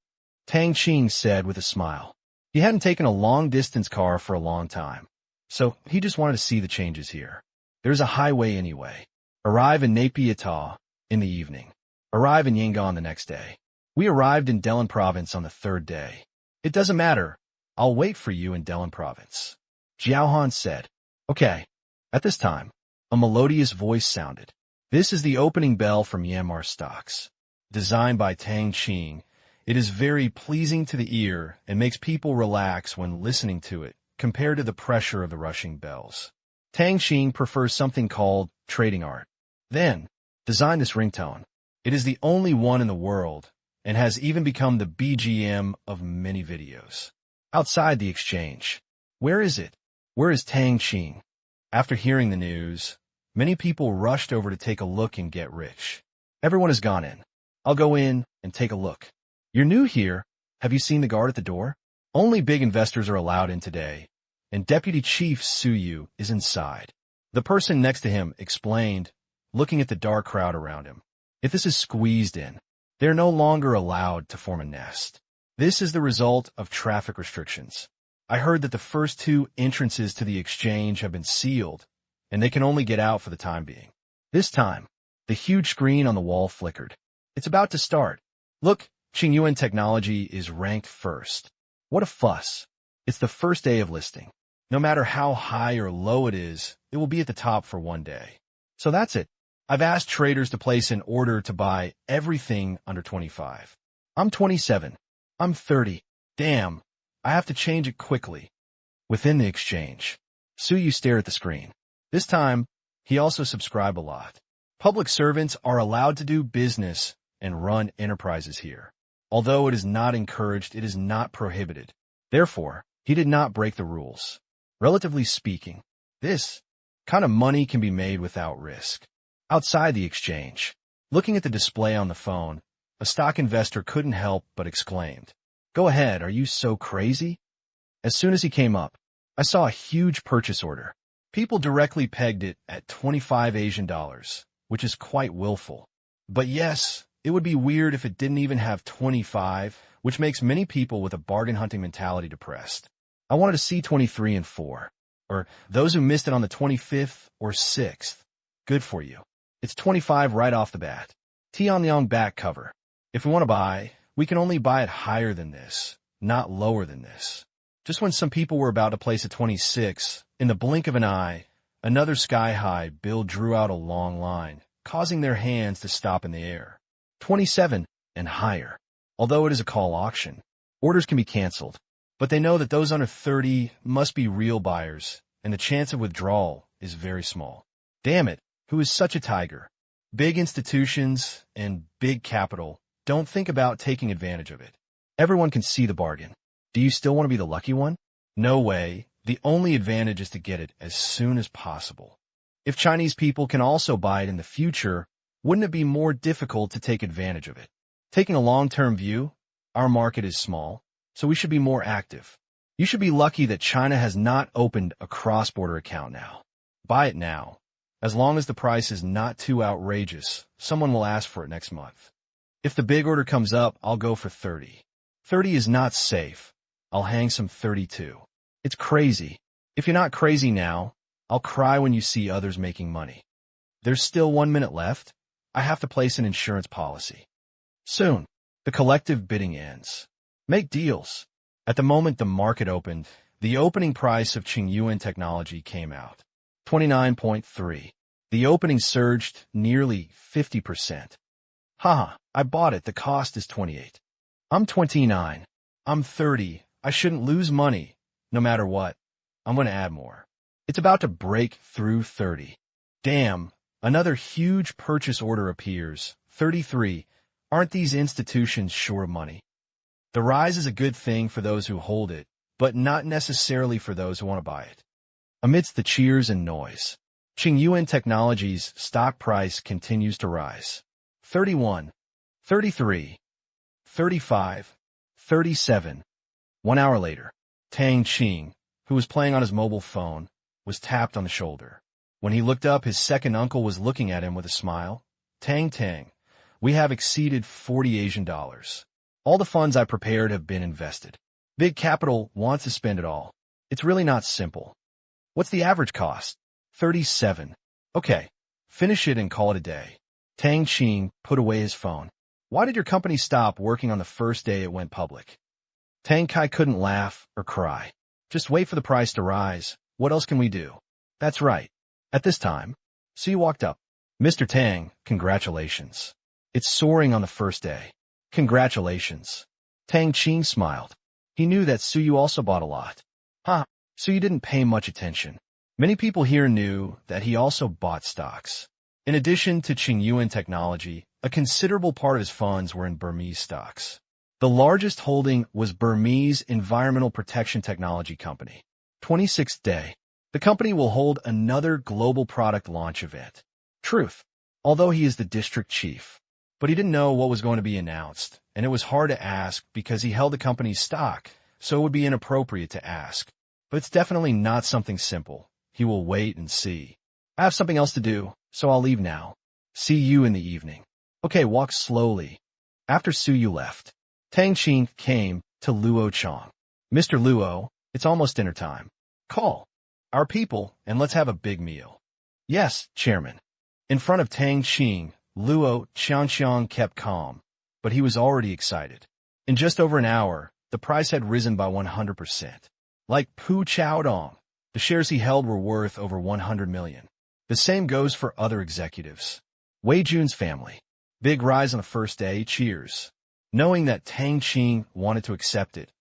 Tang Qing said with a smile. He hadn't taken a long-distance car for a long time, so he just wanted to see the changes here. There's a highway anyway. Arrive in Naypyidaw in the evening. Arrive in Yangon the next day. We arrived in Delin province on the 3rd day. It doesn't matter. I'll wait for you in Delin province. Jiao Han said. Okay. At this time, a melodious voice sounded. This is the opening bell from Myanmar stocks. Designed by Tang Qing, it is very pleasing to the ear and makes people relax when listening to it compared to the pressure of the rushing bells. Tang Qing prefers something called trading art. Then, design this ringtone. It is the only one in the world and has even become the BGM of many videos. Outside the exchange. Where is it? Where is Tang Qing? After hearing the news, many people rushed over to take a look and get rich. Everyone has gone in. I'll go in and take a look. You're new here. Have you seen the guard at the door? Only big investors are allowed in today, and Deputy Chief Su Yu is inside. The person next to him explained, looking at the dark crowd around him. If this is squeezed in, they're no longer allowed to form a nest. This is the result of traffic restrictions. I heard that the first two entrances to the exchange have been sealed, and they can only get out for the time being. This time, the huge screen on the wall flickered. It's about to start. Look, Qingyuan Technology is ranked first. What a fuss. It's the first day of listing. No matter how high or low it is, it will be at the top for one day. So that's it. I've asked traders to place an order to buy everything under 25. I'm 27. I'm 30. Damn, I have to change it quickly. Within the exchange, Suyu stared at the screen. This time, he also subscribed a lot. Public servants are allowed to do business and run enterprises here. Although it is not encouraged, it is not prohibited. Therefore, he did not break the rules. Relatively speaking, this kind of money can be made without risk. Outside the exchange, looking at the display on the phone, a stock investor couldn't help but exclaimed, "Go ahead, are you so crazy?" As soon as he came up, I saw a huge purchase order. People directly pegged it at 25 Asian dollars, which is quite willful. But yes, it would be weird if it didn't even have 25, which makes many people with a bargain hunting mentality depressed. I wanted to see 23 and 4, or those who missed it on the 25th or 6th. Good for you. It's 25 right off the bat. Tianyang back cover. If we want to buy, we can only buy it higher than this, not lower than this. Just when some people were about to place a 26, in the blink of an eye, another sky-high bill drew out a long line, causing their hands to stop in the air. 27 and higher. Although it is a call auction, orders can be canceled, but they know that those under 30 must be real buyers, and the chance of withdrawal is very small. Damn it, who is such a tiger? Big institutions and big capital don't think about taking advantage of it. Everyone can see the bargain. Do you still want to be the lucky one? No way. The only advantage is to get it as soon as possible. If Chinese people can also buy it in the future, wouldn't it be more difficult to take advantage of it? Taking a long-term view, our market is small, so we should be more active. You should be lucky that China has not opened a cross-border account now. Buy it now. As long as the price is not too outrageous, someone will ask for it next month. If the big order comes up, I'll go for 30. 30 is not safe. I'll hang some 32. It's crazy. If you're not crazy now, I'll cry when you see others making money. There's still 1 minute left. I have to place an insurance policy. Soon, the collective bidding ends. Make deals. At the moment the market opened, the opening price of Qingyuan Technology came out. 29.3. The opening surged nearly 50%. Haha, I bought it. The cost is 28. I'm 29. I'm 30. I shouldn't lose money. No matter what, I'm going to add more. It's about to break through 30. Damn, another huge purchase order appears. 33. Aren't these institutions short of money? The rise is a good thing for those who hold it, but not necessarily for those who want to buy it. Amidst the cheers and noise, Qingyuan Technology's stock price continues to rise. 31, 33, 35, 37. 1 hour later, Tang Qing, who was playing on his mobile phone, was tapped on the shoulder. When he looked up, his second uncle was looking at him with a smile. Tang, we have exceeded 40 Asian dollars. All the funds I prepared have been invested. Big capital wants to spend it all. It's really not simple. What's the average cost? 37. Okay, finish it and call it a day. Tang Qing put away his phone. Why did your company stop working on the first day it went public? Tang Kai couldn't laugh or cry. Just wait for the price to rise. What else can we do? That's right. At this time, Suyu walked up. Mr. Tang, congratulations. It's soaring on the first day. Congratulations. Tang Qing smiled. He knew that Suyu also bought a lot. Suyu didn't pay much attention. Many people here knew that he also bought stocks. In addition to Qingyuan Technology, a considerable part of his funds were in Burmese stocks. The largest holding was Burmese Environmental Protection Technology Company. 26th day. The company will hold another global product launch event. Truth. Although he is the district chief. But he didn't know what was going to be announced, and it was hard to ask because he held the company's stock, so it would be inappropriate to ask. But it's definitely not something simple. He will wait and see. I have something else to do, so I'll leave now. See you in the evening. Okay, walk slowly. After Su Yu left, Tang Qing came to Luo Chong. Mr. Luo, it's almost dinner time. Call our people and let's have a big meal. Yes, Chairman. In front of Tang Qing, Luo Qiangqiang kept calm, but he was already excited. In just over an hour, the price had risen by 100%. Like Pu Chaodong, the shares he held were worth over 100 million. The same goes for other executives. Wei Jun's family. Big rise on the first day, cheers. Knowing that Tang Qing wanted to accept it,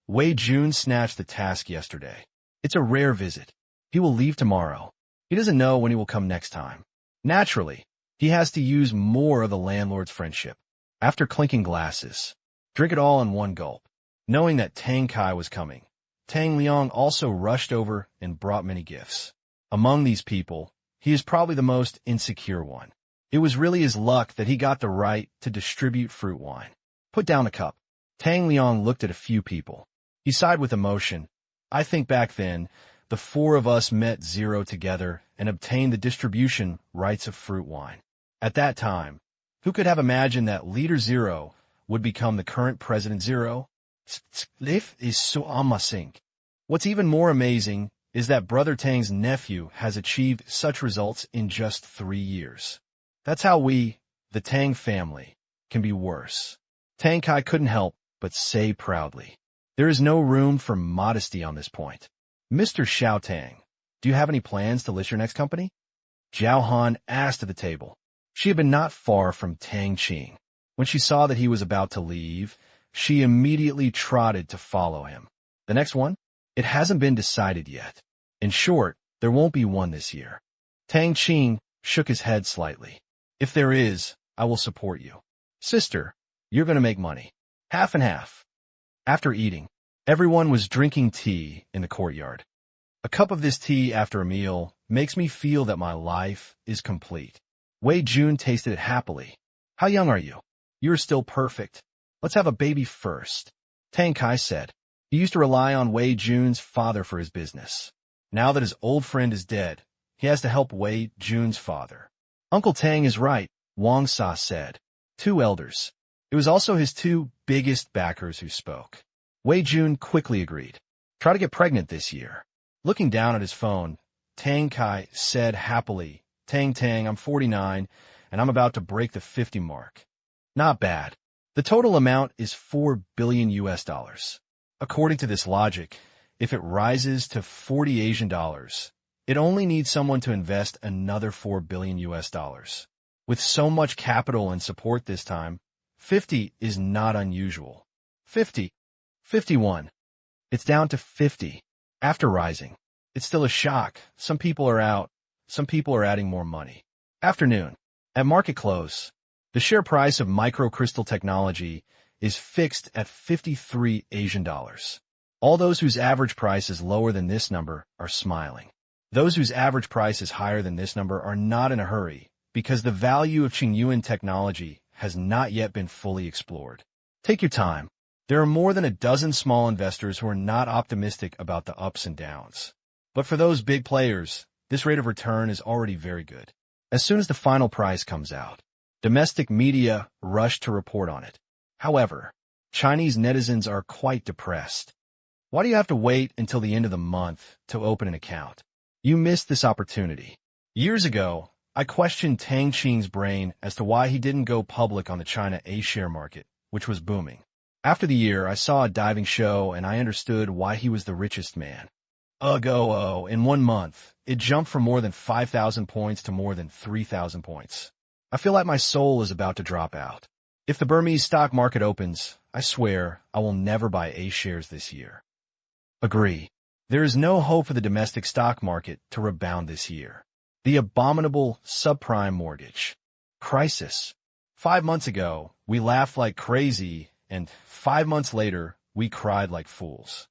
Wei Jun snatched the task yesterday. It's a rare visit. He will leave tomorrow. He doesn't know when he will come next time. Naturally, he has to use more of the landlord's friendship. After clinking glasses, drink it all in one gulp. Knowing that Tang Kai was coming, Tang Liang also rushed over and brought many gifts. Among these people, he is probably the most insecure one. It was really his luck that he got the right to distribute fruit wine. Put down the cup. Tang Liang looked at a few people. He sighed with emotion. I think back then, the four of us met Zero together and obtained the distribution rights of fruit wine. At that time, who could have imagined that Leader Zero would become the current President Zero? Life is so amazing. What's even more amazing is that Brother Tang's nephew has achieved such results in just 3 years. That's how we, the Tang family, can be worse. Tang Kai couldn't help but say proudly. There is no room for modesty on this point. Mr. Xiao Tang, do you have any plans to list your next company? Zhao Han asked at the table. She had been not far from Tang Qing. When she saw that he was about to leave, she immediately trotted to follow him. The next one? It hasn't been decided yet. In short, there won't be one this year. Tang Qing shook his head slightly. If there is, I will support you. Sister, you're going to make money. Half and half. After eating, everyone was drinking tea in the courtyard. A cup of this tea after a meal makes me feel that my life is complete. Wei Jun tasted it happily. How young are you? You're still perfect. Let's have a baby first. Tang Kai said. He used to rely on Wei Jun's father for his business. Now that his old friend is dead, he has to help Wei Jun's father. Uncle Tang is right, Wang Sa said. 2 elders. It was also his 2 biggest backers who spoke. Wei Jun quickly agreed. Try to get pregnant this year. Looking down at his phone, Tang Kai said happily, Tang, I'm 49, and I'm about to break the 50 mark. Not bad. The total amount is $4 billion US. According to this logic, if it rises to 40 Asian dollars, it only needs someone to invest another $4 billion US. With so much capital and support this time, 50 is not unusual. 50. 51. It's down to 50. After rising, it's still a shock. Some people are out. Some people are adding more money. Afternoon. At market close, the share price of Microcrystal Technology is fixed at 53 Asian dollars. All those whose average price is lower than this number are smiling. Those whose average price is higher than this number are not in a hurry because the value of Qingyuan technology has not yet been fully explored. Take your time. There are more than a dozen small investors who are not optimistic about the ups and downs. But for those big players, this rate of return is already very good. As soon as the final price comes out, domestic media rush to report on it. However, Chinese netizens are quite depressed. Why do you have to wait until the end of the month to open an account? You missed this opportunity. Years ago, I questioned Tang Qing's brain as to why he didn't go public on the China A-share market, which was booming. After the year, I saw a diving show and I understood why he was the richest man. In 1 month, it jumped from more than 5,000 points to more than 3,000 points. I feel like my soul is about to drop out. If the Burmese stock market opens, I swear I will never buy A shares this year. Agree. There is no hope for the domestic stock market to rebound this year. The abominable subprime mortgage crisis. 5 months ago, we laughed like crazy, and 5 months later, we cried like fools.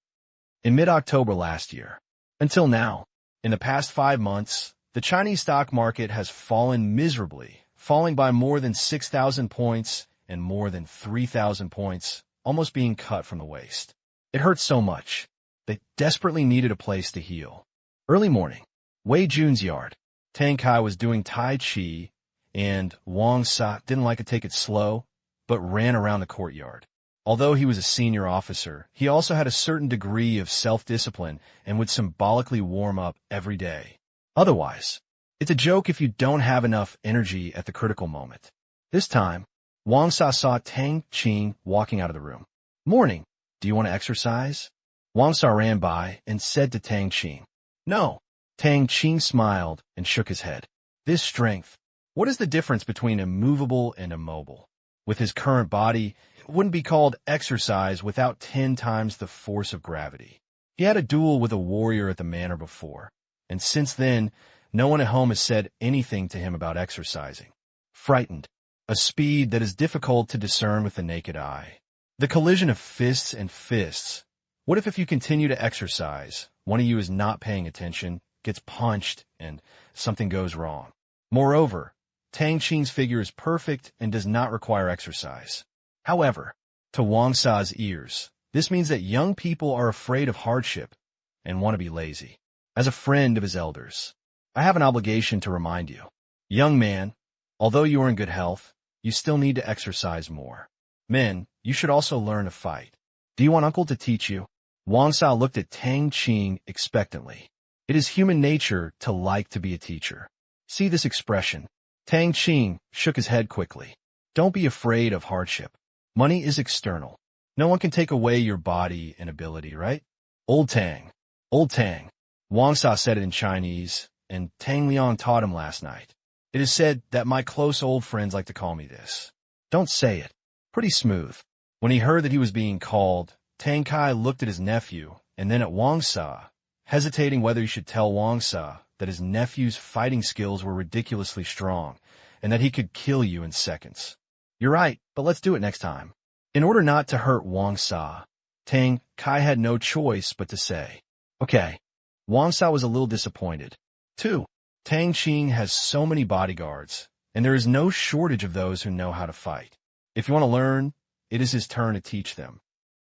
In mid-October last year, until now, in the past 5 months, the Chinese stock market has fallen miserably, falling by more than 6,000 points and more than 3,000 points, almost being cut from the waist. It hurt so much. They desperately needed a place to heal. Early morning, Wei Jun's yard. Tang Kai was doing Tai Chi and Wang Sa didn't like to take it slow, but ran around the courtyard. Although he was a senior officer, he also had a certain degree of self-discipline and would symbolically warm up every day. Otherwise, it's a joke if you don't have enough energy at the critical moment. This time, Wang Sa saw Tang Qing walking out of the room. "Morning, do you want to exercise?" Wang Sa ran by and said to Tang Qing. "No." Tang Qing smiled and shook his head. "This strength, what is the difference between immovable and immobile? With his current body, it wouldn't be called exercise without 10 times the force of gravity." He had a duel with a warrior at the manor before, and since then, no one at home has said anything to him about exercising. Frightened, a speed that is difficult to discern with the naked eye. The collision of fists and fists. What if you continue to exercise, one of you is not paying attention, gets punched, and something goes wrong? Moreover, Tang Qing's figure is perfect and does not require exercise. However, to Wang Sa's ears, this means that young people are afraid of hardship and want to be lazy. As a friend of his elders, I have an obligation to remind you. Young man, although you are in good health, you still need to exercise more. Men, you should also learn to fight. Do you want uncle to teach you? Wang Sa looked at Tang Qing expectantly. It is human nature to like to be a teacher. See this expression. Tang Qing shook his head quickly. Don't be afraid of hardship. Money is external. No one can take away your body and ability, right? Old Tang. Old Tang. Wang Sa said it in Chinese, and Tang Liang taught him last night. It is said that my close old friends like to call me this. Don't say it. Pretty smooth. When he heard that he was being called, Tang Kai looked at his nephew and then at Wang Sa, hesitating whether he should tell Wang Sa that his nephew's fighting skills were ridiculously strong and that he could kill you in seconds. You're right, but let's do it next time. In order not to hurt Wang Sa, Tang Kai had no choice but to say, okay. Wang Sa was a little disappointed. 2. Tang Qing has so many bodyguards, and there is no shortage of those who know how to fight. If you want to learn, it is his turn to teach them.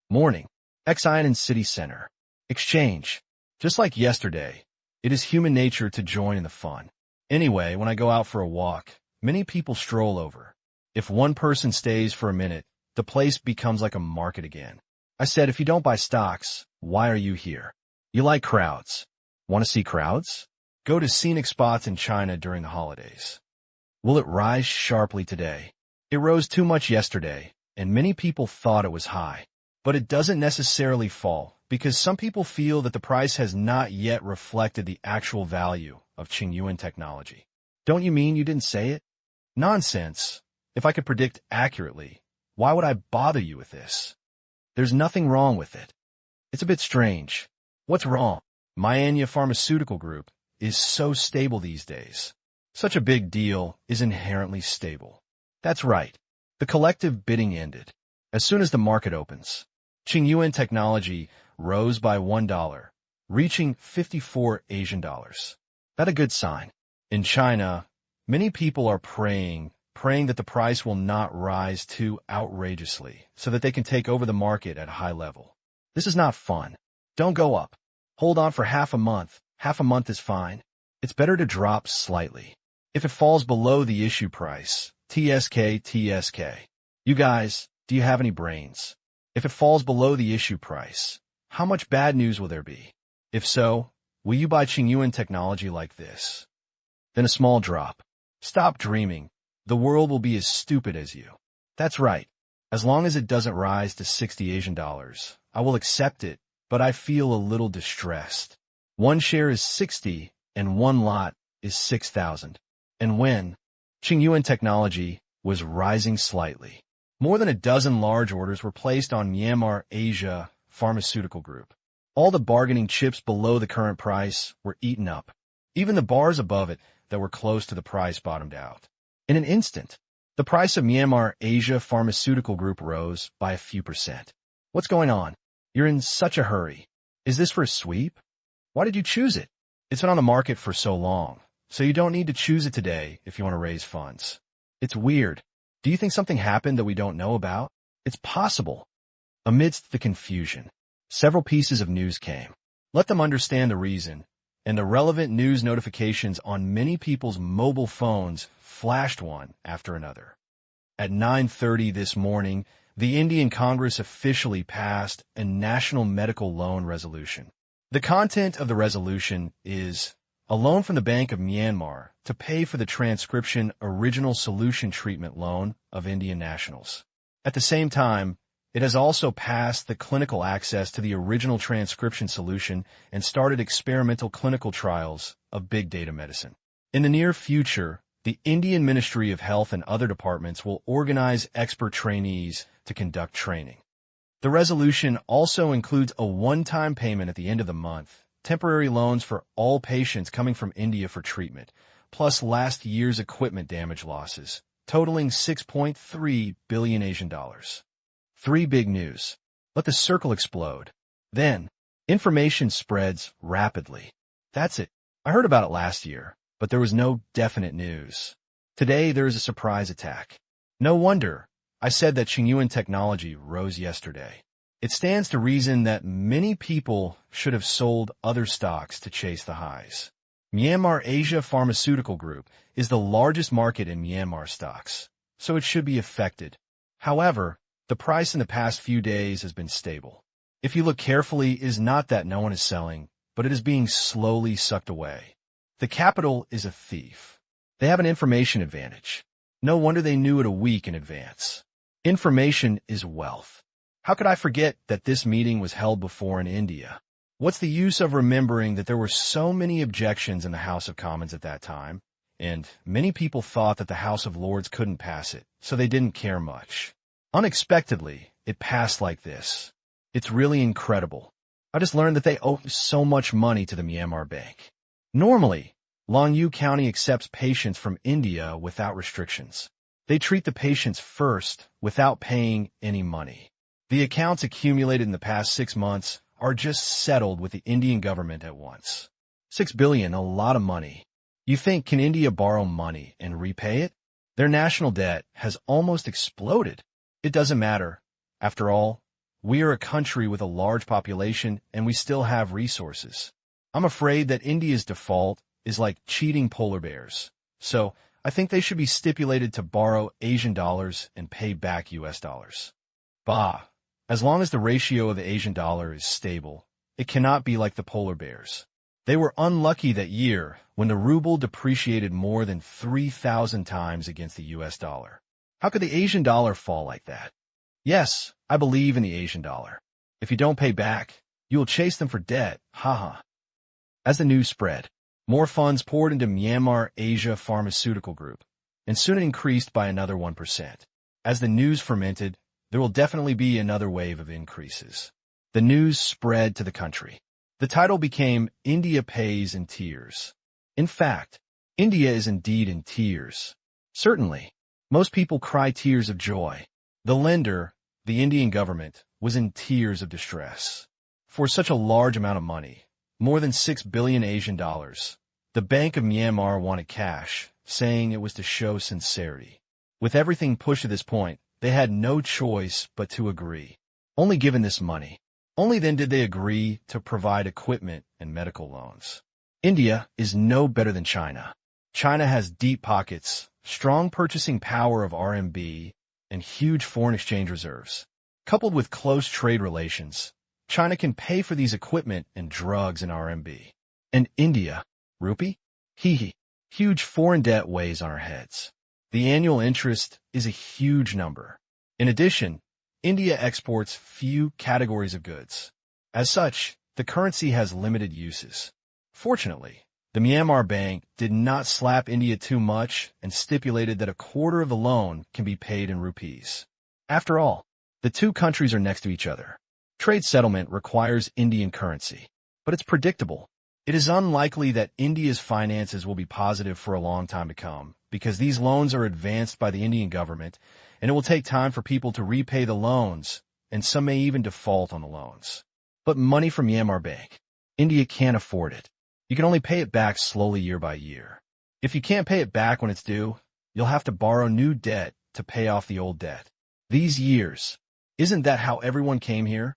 Morning. Xian City Center. Exchange. Just like yesterday, it is human nature to join in the fun. Anyway, when I go out for a walk, many people stroll over. If one person stays for a minute, the place becomes like a market again. I said, if you don't buy stocks, why are you here? You like crowds. Want to see crowds? Go to scenic spots in China during the holidays. Will it rise sharply today? It rose too much yesterday, and many people thought it was high. But it doesn't necessarily fall, because some people feel that the price has not yet reflected the actual value of Qingyuan technology. Don't you mean you didn't say it? Nonsense. If I could predict accurately, why would I bother you with this? There's nothing wrong with it. It's a bit strange. What's wrong? Myanya Pharmaceutical Group is so stable these days. Such a big deal is inherently stable. That's right. The collective bidding ended. As soon as the market opens, Qingyuan technology rose by $1, reaching 54 Asian dollars. That's a good sign. In China, many people are praying that the price will not rise too outrageously so that they can take over the market at a high level. This is not fun. Don't go up. Hold on for half a month. Half a month is fine. It's better to drop slightly. If it falls below the issue price, TSK. You guys, do you have any brains? If it falls below the issue price, how much bad news will there be? If so, will you buy Qingyuan technology like this? Then a small drop. Stop dreaming. The world will be as stupid as you. That's right. As long as it doesn't rise to 60 Asian dollars, I will accept it, but I feel a little distressed. One share is 60, and one lot is 6,000. And when Qingyuan technology was rising slightly, more than a dozen large orders were placed on Myanmar Asia Pharmaceutical Group. All the bargaining chips below the current price were eaten up. Even the bars above it that were close to the price bottomed out. In an instant, the price of Myanmar Asia Pharmaceutical Group rose by a few percent. What's going on? You're in such a hurry. Is this for a sweep? Why did you choose it? It's been on the market for so long, so you don't need to choose it today if you want to raise funds. It's weird. Do you think something happened that we don't know about? It's possible. Amidst the confusion, several pieces of news came. Let them understand the reason, and the relevant news notifications on many people's mobile phones flashed one after another. At 9:30 this morning, the Indian Congress officially passed a national medical loan resolution. The content of the resolution is a loan from the Bank of Myanmar to pay for the transcription original solution treatment loan of Indian nationals. At the same time, it has also passed the clinical access to the original transcription solution and started experimental clinical trials of big data medicine. In the near future, the Indian Ministry of Health and other departments will organize expert trainees to conduct training. The resolution also includes a one-time payment at the end of the month, temporary loans for all patients coming from India for treatment, plus last year's equipment damage losses, totaling 6.3 billion Asian dollars. 3 big news. Let the circle explode. Then, information spreads rapidly. That's it. I heard about it last year, but there was no definite news. Today, there is a surprise attack. No wonder. I said that Qingyuan technology rose yesterday. It stands to reason that many people should have sold other stocks to chase the highs. Myanmar Asia Pharmaceutical Group is the largest market in Myanmar stocks, so it should be affected. However, the price in the past few days has been stable. If you look carefully, it is not that no one is selling, but it is being slowly sucked away. The capital is a thief. They have an information advantage. No wonder they knew it a week in advance. Information is wealth. How could I forget that this meeting was held before in India? What's the use of remembering that there were so many objections in the House of Commons at that time, and many people thought that the House of Lords couldn't pass it, so they didn't care much. Unexpectedly, it passed like this. It's really incredible. I just learned that they owe so much money to the Myanmar Bank. Normally, Longyu County accepts patients from India without restrictions. They treat the patients first without paying any money. The accounts accumulated in the past 6 months are just settled with the Indian government at once. 6 billion, a lot of money. You think, can India borrow money and repay it? Their national debt has almost exploded. It doesn't matter. After all, we are a country with a large population and we still have resources. I'm afraid that India's default is like cheating polar bears. So I think they should be stipulated to borrow Asian dollars and pay back US dollars. Bah! As long as the ratio of the Asian dollar is stable, it cannot be like the polar bears. They were unlucky that year when the ruble depreciated more than 3,000 times against the US dollar. How could the Asian dollar fall like that? Yes, I believe in the Asian dollar. If you don't pay back, you will chase them for debt, haha. As the news spread, more funds poured into Myanmar Asia Pharmaceutical Group, and soon it increased by another 1%. As the news fermented, there will definitely be another wave of increases. The news spread to the country. The title became India Pays in Tears. In fact, India is indeed in tears. Certainly, most people cry tears of joy. The lender, the Indian government, was in tears of distress. For such a large amount of money, more than 6 billion Asian dollars, the Bank of Myanmar wanted cash, saying it was to show sincerity. With everything pushed to this point, they had no choice but to agree. Only given this money, only then did they agree to provide equipment and medical loans. India is no better than China. China has deep pockets, strong purchasing power of RMB, and huge foreign exchange reserves. Coupled with close trade relations, China can pay for these equipment and drugs in RMB. And India, rupee? Huge foreign debt weighs on our heads. The annual interest is a huge number. In addition, India exports few categories of goods. As such, the currency has limited uses. Fortunately, the Myanmar Bank did not slap India too much and stipulated that a quarter of the loan can be paid in rupees. After all, the two countries are next to each other. Trade settlement requires Indian currency, but it's predictable. It is unlikely that India's finances will be positive for a long time to come because these loans are advanced by the Indian government, and it will take time for people to repay the loans, and some may even default on the loans. But money from Myanmar Bank, India can't afford it. You can only pay it back slowly year by year. If you can't pay it back when it's due, you'll have to borrow new debt to pay off the old debt. These years, isn't that how everyone came here?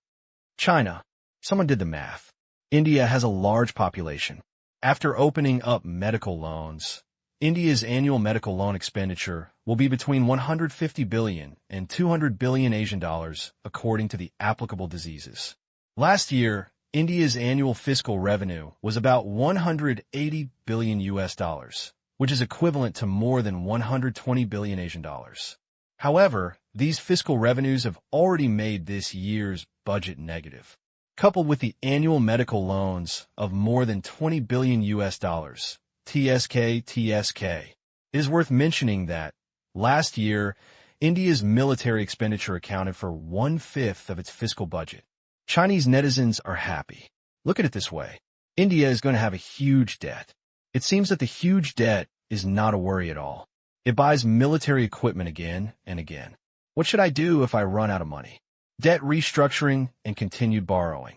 China. Someone did the math. India has a large population. After opening up medical loans, India's annual medical loan expenditure will be between 150 billion and 200 billion Asian dollars, according to the applicable diseases. Last year, India's annual fiscal revenue was about 180 billion US dollars, which is equivalent to more than 120 billion Asian dollars. However, these fiscal revenues have already made this year's budget negative. Coupled with the annual medical loans of more than 20 billion US dollars, TSK, it is worth mentioning that last year, India's military expenditure accounted for 1/5 of its fiscal budget. Chinese netizens are happy. Look at it this way. India is going to have a huge debt. It seems that the huge debt is not a worry at all. It buys military equipment again and again. What should I do if I run out of money? Debt restructuring and continued borrowing.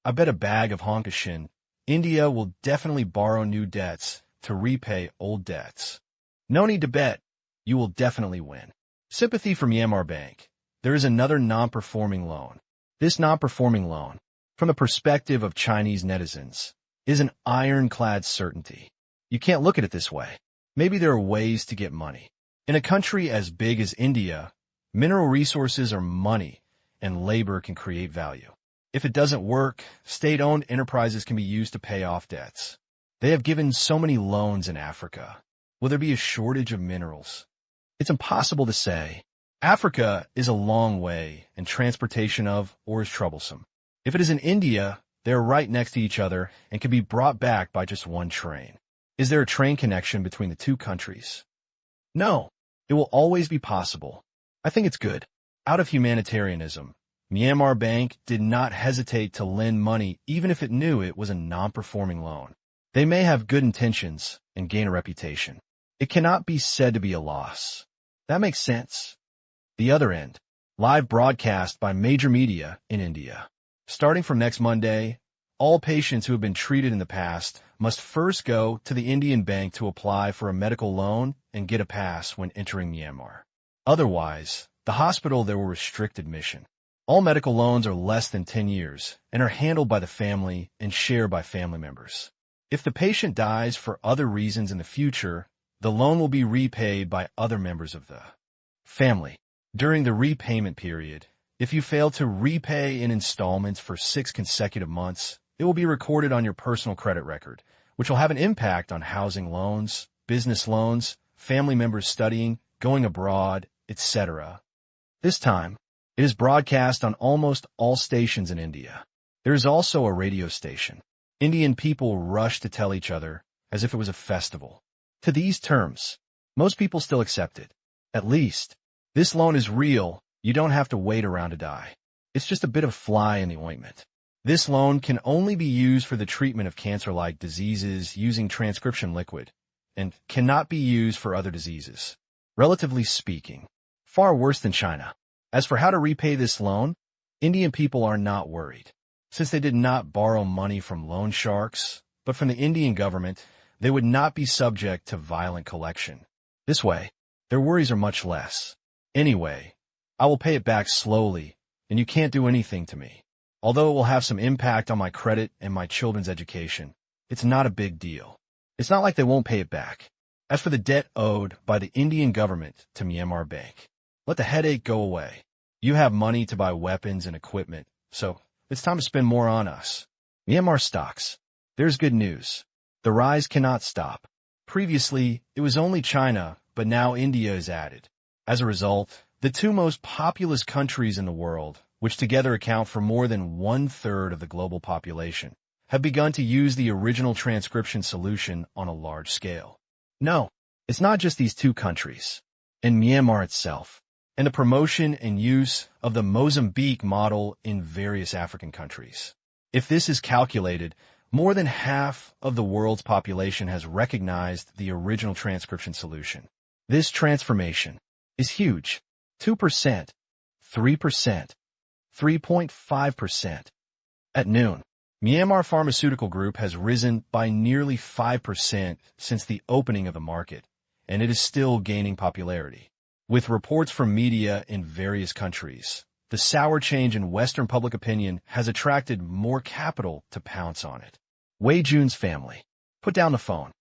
I bet a bag of Honkashin, India will definitely borrow new debts to repay old debts. No need to bet. You will definitely win. Sympathy from Myanmar Bank. There is another non-performing loan. This non-performing loan, from the perspective of Chinese netizens, is an ironclad certainty. You can't look at it this way. Maybe there are ways to get money. In a country as big as India, mineral resources are money, and labor can create value. If it doesn't work, state-owned enterprises can be used to pay off debts. They have given so many loans in Africa. Will there be a shortage of minerals? It's impossible to say. Africa is a long way, and transportation of ore is troublesome. If it is in India, they are right next to each other and can be brought back by just one train. Is there a train connection between the two countries? No. It will always be possible. I think it's good. Out of humanitarianism, Myanmar Bank did not hesitate to lend money even if it knew it was a non-performing loan. They may have good intentions and gain a reputation. It cannot be said to be a loss. That makes sense. The other end, live broadcast by major media in India. Starting from next Monday, all patients who have been treated in the past must first go to the Indian bank to apply for a medical loan and get a pass when entering Myanmar. Otherwise, the hospital there will restrict admission. All medical loans are less than 10 years and are handled by the family and shared by family members. If the patient dies for other reasons in the future, the loan will be repaid by other members of the family. During the repayment period, if you fail to repay in installments for 6 consecutive months, it will be recorded on your personal credit record, which will have an impact on housing loans, business loans, family members studying, going abroad, etc. This time, it is broadcast on almost all stations in India. There is also a radio station. Indian people rush to tell each other as if it was a festival. To these terms, most people still accept it. At least, this loan is real. You don't have to wait around to die. It's just a bit of fly in the ointment. This loan can only be used for the treatment of cancer-like diseases using transcription liquid, and cannot be used for other diseases. Relatively speaking, far worse than China. As for how to repay this loan, Indian people are not worried. Since they did not borrow money from loan sharks, but from the Indian government, they would not be subject to violent collection. This way, their worries are much less. Anyway, I will pay it back slowly, and you can't do anything to me. Although it will have some impact on my credit and my children's education, it's not a big deal. It's not like they won't pay it back. As for the debt owed by the Indian government to Myanmar Bank, let the headache go away. You have money to buy weapons and equipment, so it's time to spend more on us. Myanmar stocks. There's good news. The rise cannot stop. Previously, it was only China, but now India is added. As a result, the two most populous countries in the world, which together account for more than 1/3 of the global population, have begun to use the original transcription solution on a large scale. No, it's not just these two countries. In Myanmar itself, and the promotion and use of the Mozambique model in various African countries. If this is calculated, more than half of the world's population has recognized the original transcription solution. This transformation is huge. 2%, 3%, 3.5%. At noon, Myanmar Pharmaceutical Group has risen by nearly 5% since the opening of the market, and it is still gaining popularity. With reports from media in various countries, the sour change in Western public opinion has attracted more capital to pounce on it. Wei Jun's family. Put down the phone.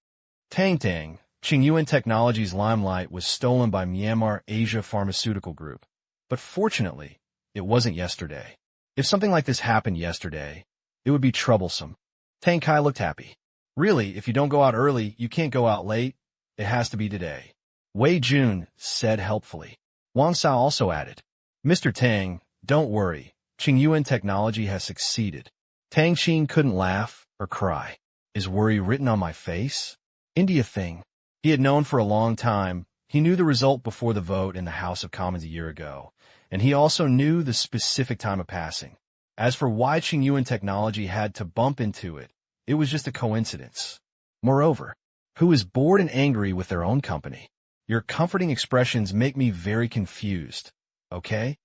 Tang Qing Technology's limelight was stolen by Myanmar Asia Pharmaceutical Group. But fortunately, it wasn't yesterday. If something like this happened yesterday, it would be troublesome. Tang Kai looked happy. Really, if you don't go out early, you can't go out late. It has to be today. Wei Jun said helpfully. Wang Sao also added, Mr. Tang, don't worry. Qing Technology has succeeded. Tang Qing couldn't laugh or cry. Is worry written on my face? India thing. He had known for a long time. He knew the result before the vote in the House of Commons a year ago, and he also knew the specific time of passing. As for why Qing Technology had to bump into it, it was just a coincidence. Moreover, who is bored and angry with their own company? Your comforting expressions make me very confused. Okay?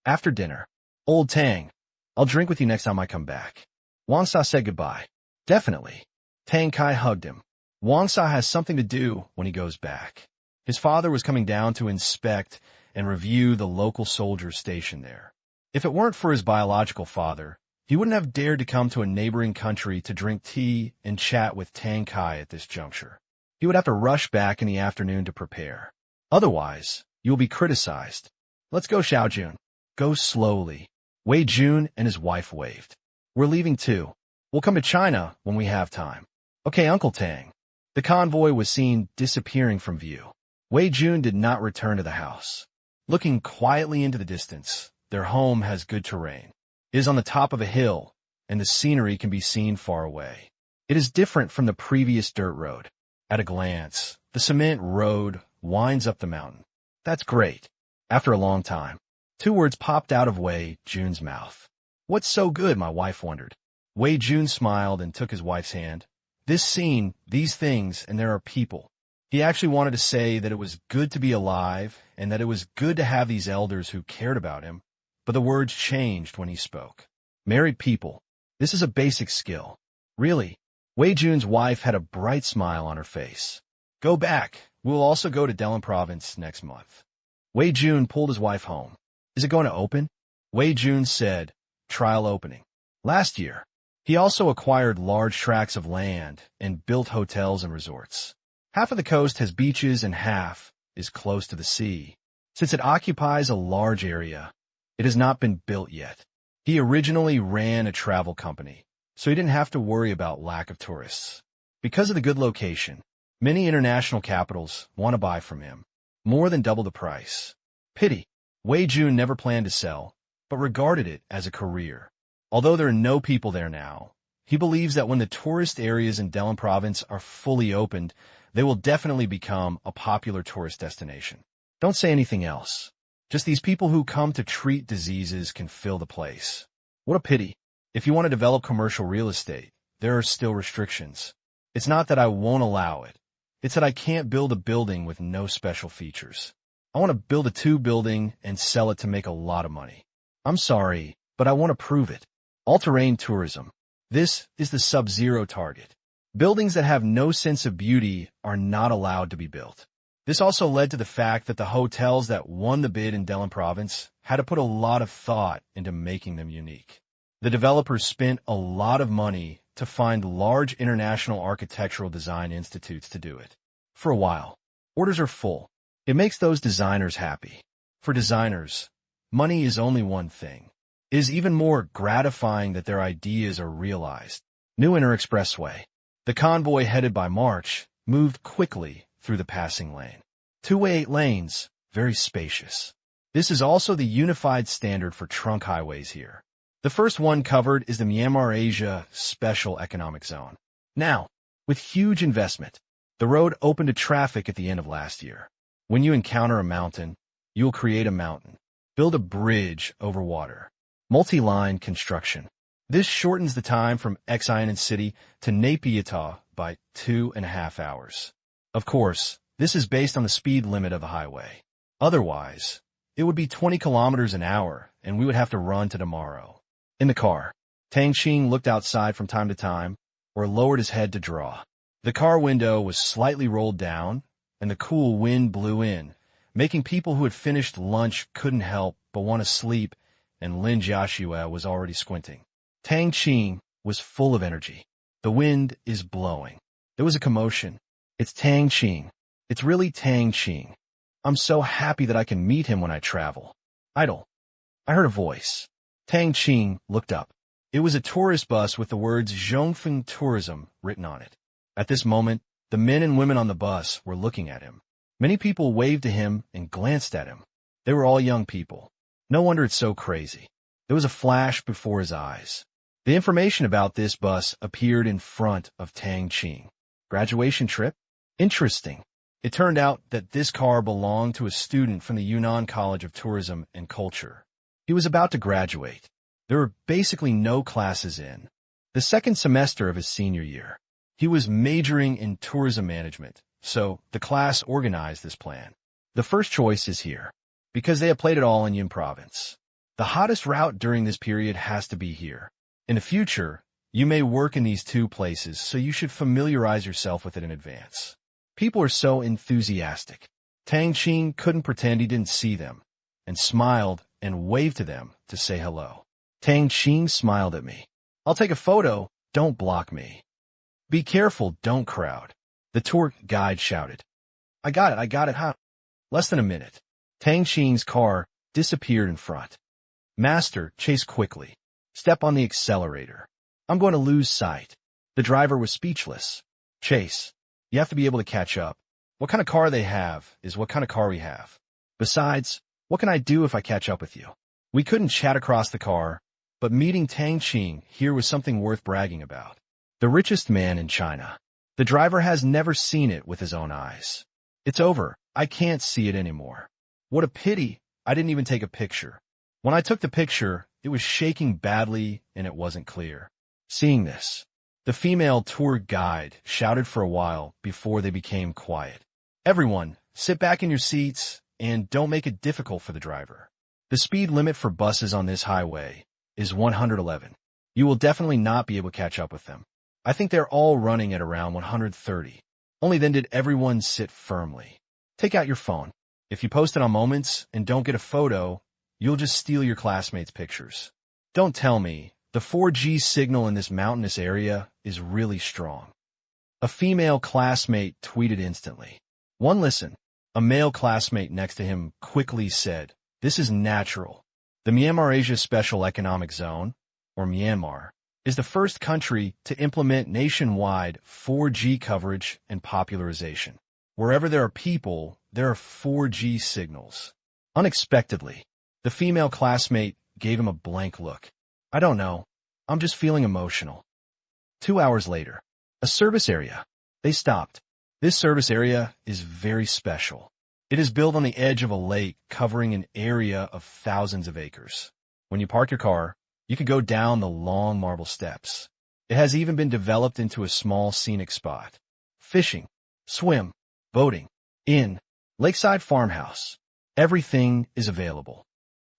After dinner. Old Tang, I'll drink with you next time I come back. Wang Sa said goodbye. Definitely. Tang Kai hugged him. Wang Sa has something to do when he goes back. His father was coming down to inspect and review the local soldiers stationed there. If it weren't for his biological father, he wouldn't have dared to come to a neighboring country to drink tea and chat with Tang Kai at this juncture. He would have to rush back in the afternoon to prepare. Otherwise, you'll be criticized. Let's go, Xiaojun. Go slowly. Wei Jun and his wife waved. We're leaving too. We'll come to China when we have time. Okay, Uncle Tang. The convoy was seen disappearing from view. Wei Jun did not return to the house. Looking quietly into the distance, their home has good terrain. It is on the top of a hill, and the scenery can be seen far away. It is different from the previous dirt road. At a glance, the cement road winds up the mountain. That's great. After a long time, 2 words popped out of Wei Jun's mouth. What's so good, my wife wondered. Wei Jun smiled and took his wife's hand. This scene, these things, and there are people. He actually wanted to say that it was good to be alive and that it was good to have these elders who cared about him, but the words changed when he spoke. Married people. This is a basic skill. Really. Wei Jun's wife had a bright smile on her face. Go back. We'll also go to Delhi province next month. Wei Jun pulled his wife home. Is it going to open? Wei Jun said, trial opening. Last year, he also acquired large tracts of land and built hotels and resorts. Half of the coast has beaches and half is close to the sea. Since it occupies a large area, it has not been built yet. He originally ran a travel company, so he didn't have to worry about lack of tourists. Because of the good location, many international capitals want to buy from him, more than double the price. Pity. Wei Jun never planned to sell, but regarded it as a career. Although there are no people there now, he believes that when the tourist areas in Delhi province are fully opened, they will definitely become a popular tourist destination. Don't say anything else. Just these people who come to treat diseases can fill the place. What a pity. If you want to develop commercial real estate, there are still restrictions. It's not that I won't allow it. It's that I can't build a building with no special features. I want to build a 2-building and sell it to make a lot of money. I'm sorry, but I want to prove it. All-terrain tourism. This is the sub-zero target. Buildings that have no sense of beauty are not allowed to be built. This also led to the fact that the hotels that won the bid in Delhi province had to put a lot of thought into making them unique. The developers spent a lot of money to find large international architectural design institutes to do it. For a while, orders are full. It makes those designers happy. For designers, money is only one thing. It is even more gratifying that their ideas are realized. New Inner Expressway. The convoy headed by March moved quickly through the passing lane. 2-way 8 lanes, very spacious. This is also the unified standard for trunk highways here. The first one covered is the Myanmar Asia Special Economic Zone. Now, with huge investment, the road opened to traffic at the end of last year. When you encounter a mountain, you will create a mountain. Build a bridge over water. Multi-line construction. This shortens the time from Xiamen City to Naypyidaw by 2.5 hours. Of course, this is based on the speed limit of the highway. Otherwise, it would be 20 kilometers an hour, and we would have to run to tomorrow. In the car, Tang Qing looked outside from time to time, or lowered his head to draw. The car window was slightly rolled down, and the cool wind blew in, making people who had finished lunch couldn't help but want to sleep, and Lin Jiaxue was already squinting. Tang Qing was full of energy. The wind is blowing. There was a commotion. It's Tang Qing. It's really Tang Qing. I'm so happy that I can meet him when I travel. Idle. I heard a voice. Tang Qing looked up. It was a tourist bus with the words Zhongfeng Tourism written on it. At this moment, the men and women on the bus were looking at him. Many people waved to him and glanced at him. They were all young people. No wonder it's so crazy. There was a flash before his eyes. The information about this bus appeared in front of Tang Qing. Graduation trip? Interesting. It turned out that this car belonged to a student from the Yunnan College of Tourism and Culture. He was about to graduate. There were basically no classes in the second semester of his senior year. He was majoring in tourism management, so the class organized this plan. The first choice is here, because they have played it all in Yin Province. The hottest route during this period has to be here. In the future, you may work in these two places, so you should familiarize yourself with it in advance. People are so enthusiastic. Tang Qing couldn't pretend he didn't see them, and smiled and waved to them to say hello. Tang Qing smiled at me. I'll take a photo, don't block me. Be careful, don't crowd. The tour guide shouted. I got it, huh? Less than a minute. Tang Qing's car disappeared in front. Master, chase quickly. Step on the accelerator. I'm going to lose sight. The driver was speechless. Chase. You have to be able to catch up. What kind of car they have is what kind of car we have. Besides, what can I do if I catch up with you? We couldn't chat across the car, but meeting Tang Qing here was something worth bragging about. The richest man in China. The driver has never seen it with his own eyes. It's over. I can't see it anymore. What a pity. I didn't even take a picture. When I took the picture, it was shaking badly and it wasn't clear. Seeing this, the female tour guide shouted for a while before they became quiet. Everyone, sit back in your seats and don't make it difficult for the driver. The speed limit for buses on this highway is 111. You will definitely not be able to catch up with them. I think they're all running at around 130. Only then did everyone sit firmly. Take out your phone. If you post it on Moments and don't get a photo, you'll just steal your classmates' pictures. Don't tell me, the 4G signal in this mountainous area is really strong. A female classmate tweeted instantly. One listen. A male classmate next to him quickly said, this is natural. The Myanmar Asia Special Economic Zone, or Myanmar, is the first country to implement nationwide 4G coverage and popularization. Wherever there are people, there are 4G signals. Unexpectedly, the female classmate gave him a blank look. I don't know. I'm just feeling emotional. 2 hours later, a service area. They stopped. This service area is very special. It is built on the edge of a lake covering an area of thousands of acres. When you park your car, you can go down the long marble steps. It has even been developed into a small scenic spot. Fishing, swim, boating, inn, lakeside farmhouse. Everything is available.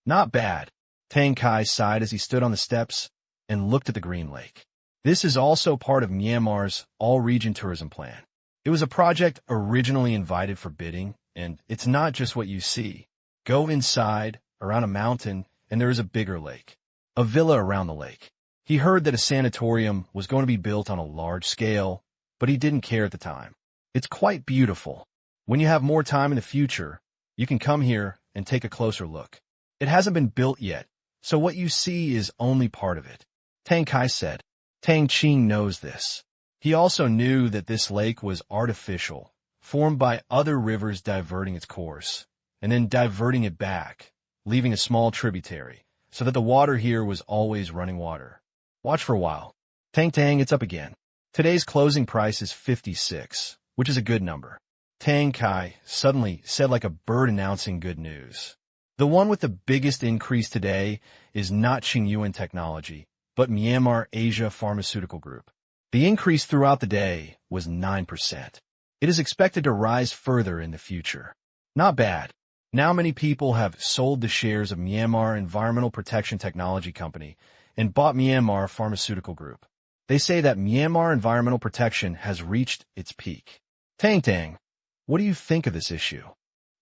Not bad. Tang Kai sighed as he stood on the steps and looked at the green lake. This is also part of Myanmar's all-region tourism plan. It was a project originally invited for bidding, and it's not just what you see. Go inside, around a mountain, and there is a bigger lake. A villa around the lake. He heard that a sanatorium was going to be built on a large scale, but he didn't care at the time. It's quite beautiful. When you have more time in the future, you can come here and take a closer look. It hasn't been built yet, so what you see is only part of it. Tang Kai said. Tang Qing knows this. He also knew that this lake was artificial, formed by other rivers diverting its course, and then diverting it back, leaving a small tributary, so that the water here was always running water. Watch for a while. Tang, it's up again. Today's closing price is 56, which is a good number. Tang Kai suddenly said like a bird announcing good news. The one with the biggest increase today is not Qingyuan Technology, but Myanmar Asia Pharmaceutical Group. The increase throughout the day was 9%. It is expected to rise further in the future. Not bad. Now many people have sold the shares of Myanmar Environmental Protection Technology Company and bought Myanmar Pharmaceutical Group. They say that Myanmar Environmental Protection has reached its peak. Tang, what do you think of this issue?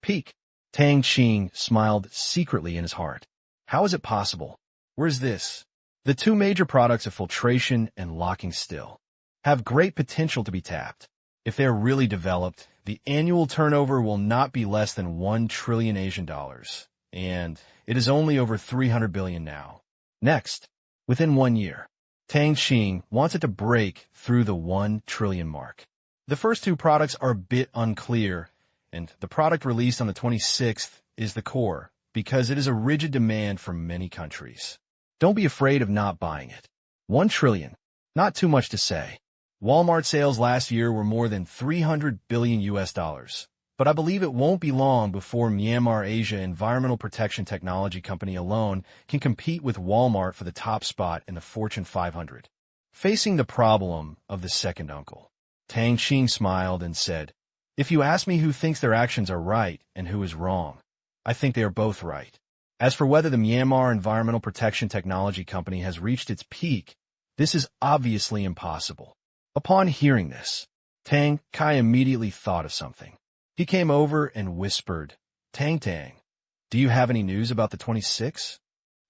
Peak. Tang Qing smiled secretly in his heart. How is it possible? Where's this? The two major products of filtration and locking still have great potential to be tapped. If they're really developed, the annual turnover will not be less than 1 trillion Asian dollars, and it is only over 300 billion now. Next, within 1 year, Tang Qing wants it to break through the 1 trillion mark. The first two products are a bit unclear, and the product released on the 26th is the core, because it is a rigid demand from many countries. Don't be afraid of not buying it. 1 trillion. Not too much to say. Walmart sales last year were more than 300 billion US dollars, but I believe it won't be long before Myanmar Asia Environmental Protection Technology Company alone can compete with Walmart for the top spot in the Fortune 500. Facing the problem of the second uncle, Tang Qing smiled and said, "If you ask me who thinks their actions are right and who is wrong, I think they are both right. As for whether the Myanmar Environmental Protection Technology Company has reached its peak, this is obviously impossible." Upon hearing this, Tang Kai immediately thought of something. He came over and whispered, "Tang, do you have any news about the 26?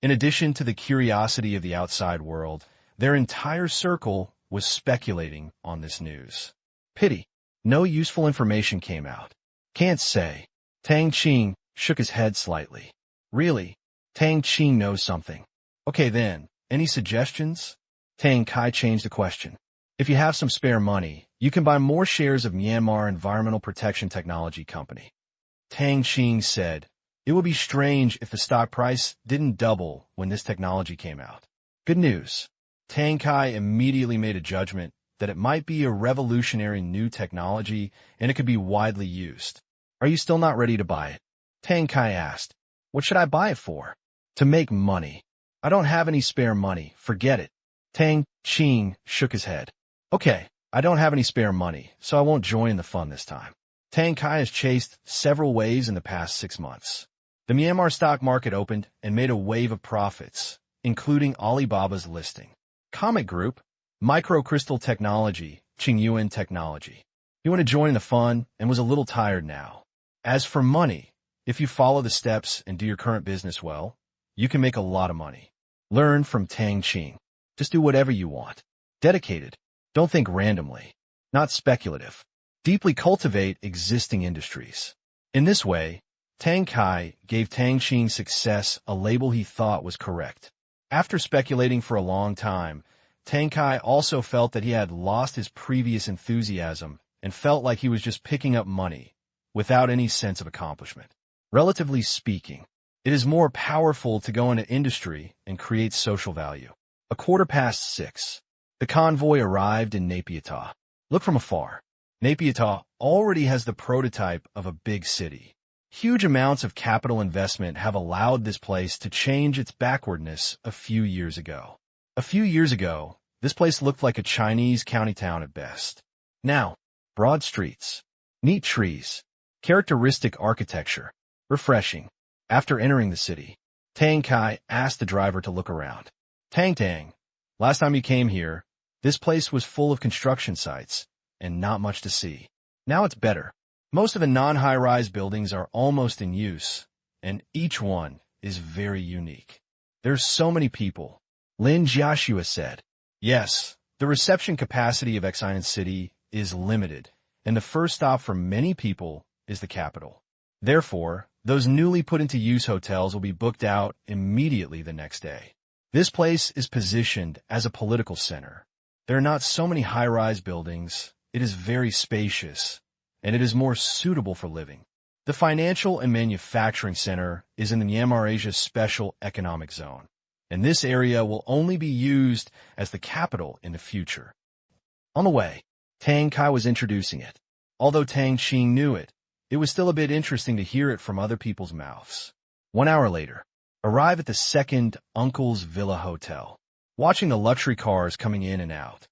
In addition to the curiosity of the outside world, their entire circle was speculating on this news. Pity, no useful information came out. Can't say. Tang Qing shook his head slightly. Really? Tang Qing knows something. Okay then, any suggestions? Tang Kai changed the question. If you have some spare money, you can buy more shares of Myanmar Environmental Protection Technology Company. Tang Qing said, it would be strange if the stock price didn't double when this technology came out. Good news. Tang Kai immediately made a judgment that it might be a revolutionary new technology and it could be widely used. Are you still not ready to buy it? Tang Kai asked. What should I buy it for? To make money. I don't have any spare money. Forget it. Tang Qing shook his head. Okay, I don't have any spare money, so I won't join the fun this time. Tang Kai has chased several waves in the past 6 months. The Myanmar stock market opened and made a wave of profits, including Alibaba's listing. Comic Group, Microcrystal Technology, Qingyuan Technology. He wanted to join the fun and was a little tired now. As for money, if you follow the steps and do your current business well, you can make a lot of money. Learn from Tang Qing. Just do whatever you want. Dedicated. Don't think randomly. Not speculative. Deeply cultivate existing industries. In this way, Tang Kai gave Tang Qing's success a label he thought was correct. After speculating for a long time, Tang Kai also felt that he had lost his previous enthusiasm and felt like he was just picking up money, without any sense of accomplishment. Relatively speaking, it is more powerful to go into industry and create social value. 6:15. The convoy arrived in Naypyidaw. Look from afar. Naypyidaw already has the prototype of a big city. Huge amounts of capital investment have allowed this place to change its backwardness a few years ago. A few years ago, this place looked like a Chinese county town at best. Now, broad streets, neat trees, characteristic architecture, refreshing. After entering the city, Tang Kai asked the driver to look around. Tang, last time you came here, this place was full of construction sites and not much to see. Now it's better. Most of the non-high-rise buildings are almost in use, and each one is very unique. There's so many people. Lin Jiashua said. Yes, the reception capacity of Xinan City is limited, and the first stop for many people is the capital. Therefore, those newly put into use hotels will be booked out immediately the next day. This place is positioned as a political center. There are not so many high-rise buildings. It is very spacious, and it is more suitable for living. The financial and manufacturing center is in the Myanmar Asia Special Economic Zone, and this area will only be used as the capital in the future. On the way, Tang Kai was introducing it. Although Tang Qing knew it, it was still a bit interesting to hear it from other people's mouths. 1 hour later, arrive at the second Uncle's Villa Hotel, watching the luxury cars coming in and out.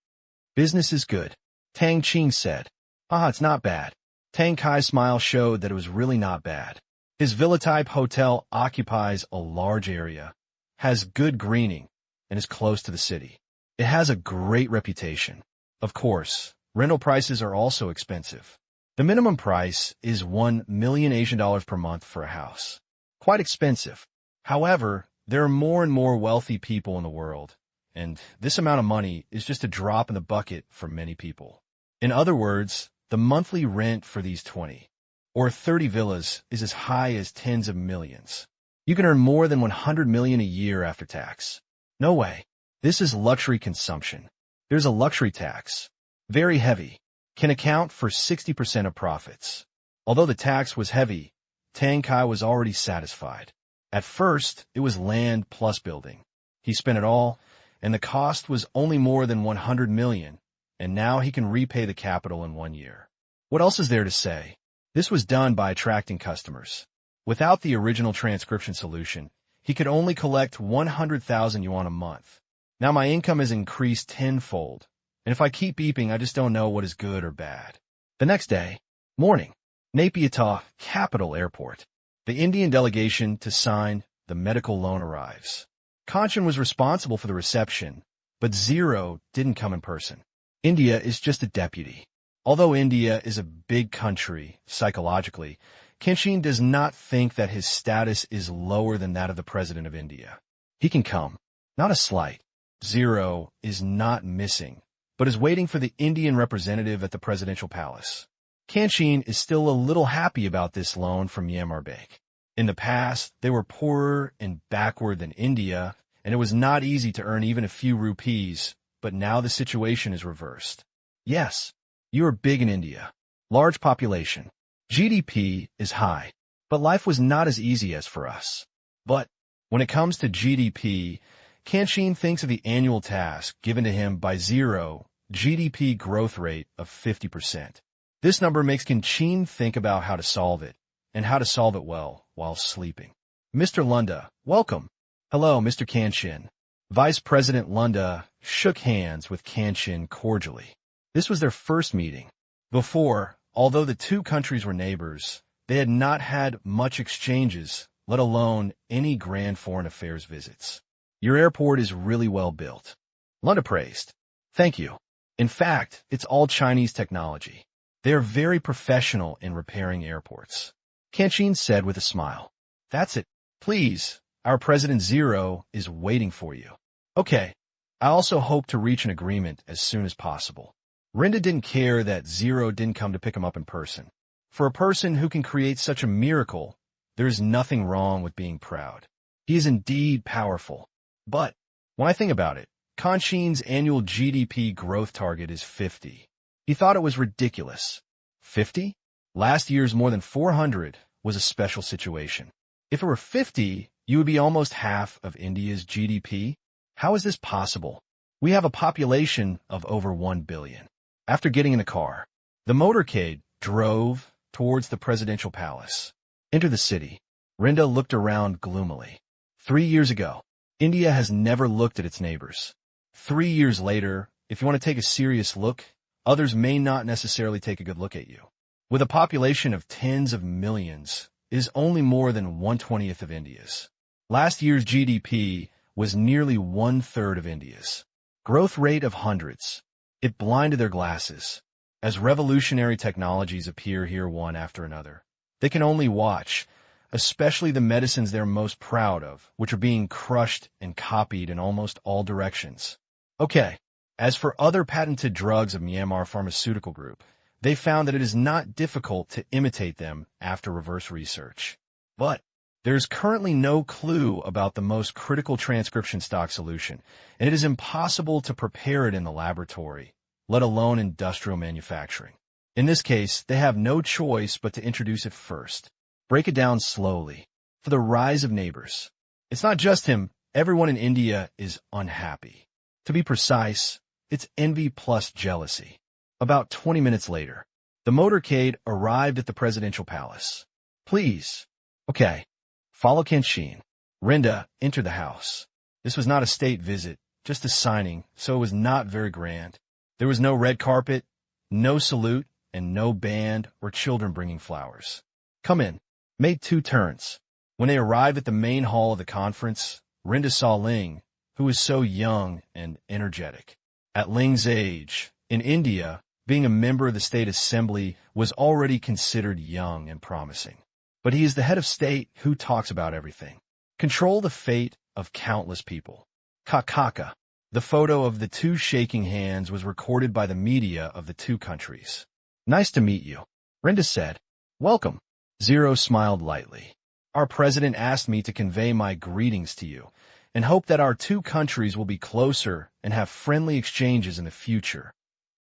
Business is good, Tang Qing said. It's not bad. Tang Kai's smile showed that it was really not bad. His villa-type hotel occupies a large area, has good greening, and is close to the city. It has a great reputation. Of course, rental prices are also expensive. The minimum price is 1 million Asian dollars per month for a house. Quite expensive. However, there are more and more wealthy people in the world, and this amount of money is just a drop in the bucket for many people. In other words, the monthly rent for these 20 or 30 villas is as high as tens of millions. You can earn more than 100 million a year after tax. No way. This is luxury consumption. There's a luxury tax. Very heavy. Can account for 60% of profits. Although the tax was heavy, Tang Qing was already satisfied. At first, it was land plus building. He spent it all, and the cost was only more than 100 million, and now he can repay the capital in 1 year. What else is there to say? This was done by attracting customers. Without the original transcription solution, he could only collect 100,000 yuan a month. Now my income has increased tenfold, and if I keep beeping, I just don't know what is good or bad. The next day, morning, Naypyidaw, capital airport. The Indian delegation to sign the medical loan arrives. Kanchan was responsible for the reception, but Zero didn't come in person. India is just a deputy. Although India is a big country, psychologically, Kanchan does not think that his status is lower than that of the President of India. He can come. Not a slight. Zero is not missing, but is waiting for the Indian representative at the presidential palace. Kanchan is still a little happy about this loan from Myanmar Bank. In the past, they were poorer and backward than India, and it was not easy to earn even a few rupees, but now the situation is reversed. Yes, you are big in India. Large population. GDP is high, but life was not as easy as for us. But when it comes to GDP, Kanchan thinks of the annual task given to him by Zero, GDP growth rate of 50%. This number makes Kanchan think about how to solve it, and how to solve it well while sleeping. Mr. Lunda, welcome. Hello, Mr. Kanchan. Vice President Lunda shook hands with Kanchan cordially. This was their first meeting. Before, although the two countries were neighbors, they had not had much exchanges, let alone any grand foreign affairs visits. Your airport is really well built. Lunda praised. Thank you. In fact, it's all Chinese technology. They are very professional in repairing airports. Kanchan said with a smile. That's it. Please, our President Zero is waiting for you. Okay. I also hope to reach an agreement as soon as possible. Rinda didn't care that Zero didn't come to pick him up in person. For a person who can create such a miracle, there is nothing wrong with being proud. He is indeed powerful. But when I think about it, Kanchan's annual GDP growth target is 50. He thought it was ridiculous. 50? Last year's more than 400 was a special situation. If it were 50, you would be almost half of India's GDP. How is this possible? We have a population of over 1 billion. After getting in the car, the motorcade drove towards the presidential palace. Enter the city. Rinda looked around gloomily. 3 years ago, India has never looked at its neighbors. 3 years later, if you want to take a serious look, others may not necessarily take a good look at you. With a population of tens of millions, it is only more than 1/20th of India's. Last year's GDP was nearly 1/3 of India's. Growth rate of hundreds. It blinded their glasses. As revolutionary technologies appear here one after another, they can only watch, especially the medicines they're most proud of, which are being crushed and copied in almost all directions. Okay. As for other patented drugs of Myanmar Pharmaceutical Group, they found that it is not difficult to imitate them after reverse research. But there is currently no clue about the most critical transcription stock solution, and it is impossible to prepare it in the laboratory, let alone industrial manufacturing. In this case, they have no choice but to introduce it first. Break it down slowly. For the rise of neighbors. It's not just him. Everyone in India is unhappy. To be precise, it's envy plus jealousy. About 20 minutes later, the motorcade arrived at the presidential palace. Please. Okay. Follow Kanchan. Rinda entered the house. This was not a state visit, just a signing, so it was not very grand. There was no red carpet, no salute, and no band or children bringing flowers. Come in. Made 2 turns. When they arrived at the main hall of the conference, Rinda saw Ling, who was so young and energetic. At Ling's age, in India, being a member of the state assembly was already considered young and promising. But he is the head of state who talks about everything. Control the fate of countless people. Kakaka. The photo of the two shaking hands was recorded by the media of the two countries. Nice to meet you, Rinda said. Welcome. Zero smiled lightly. Our president asked me to convey my greetings to you and hope that our two countries will be closer and have friendly exchanges in the future.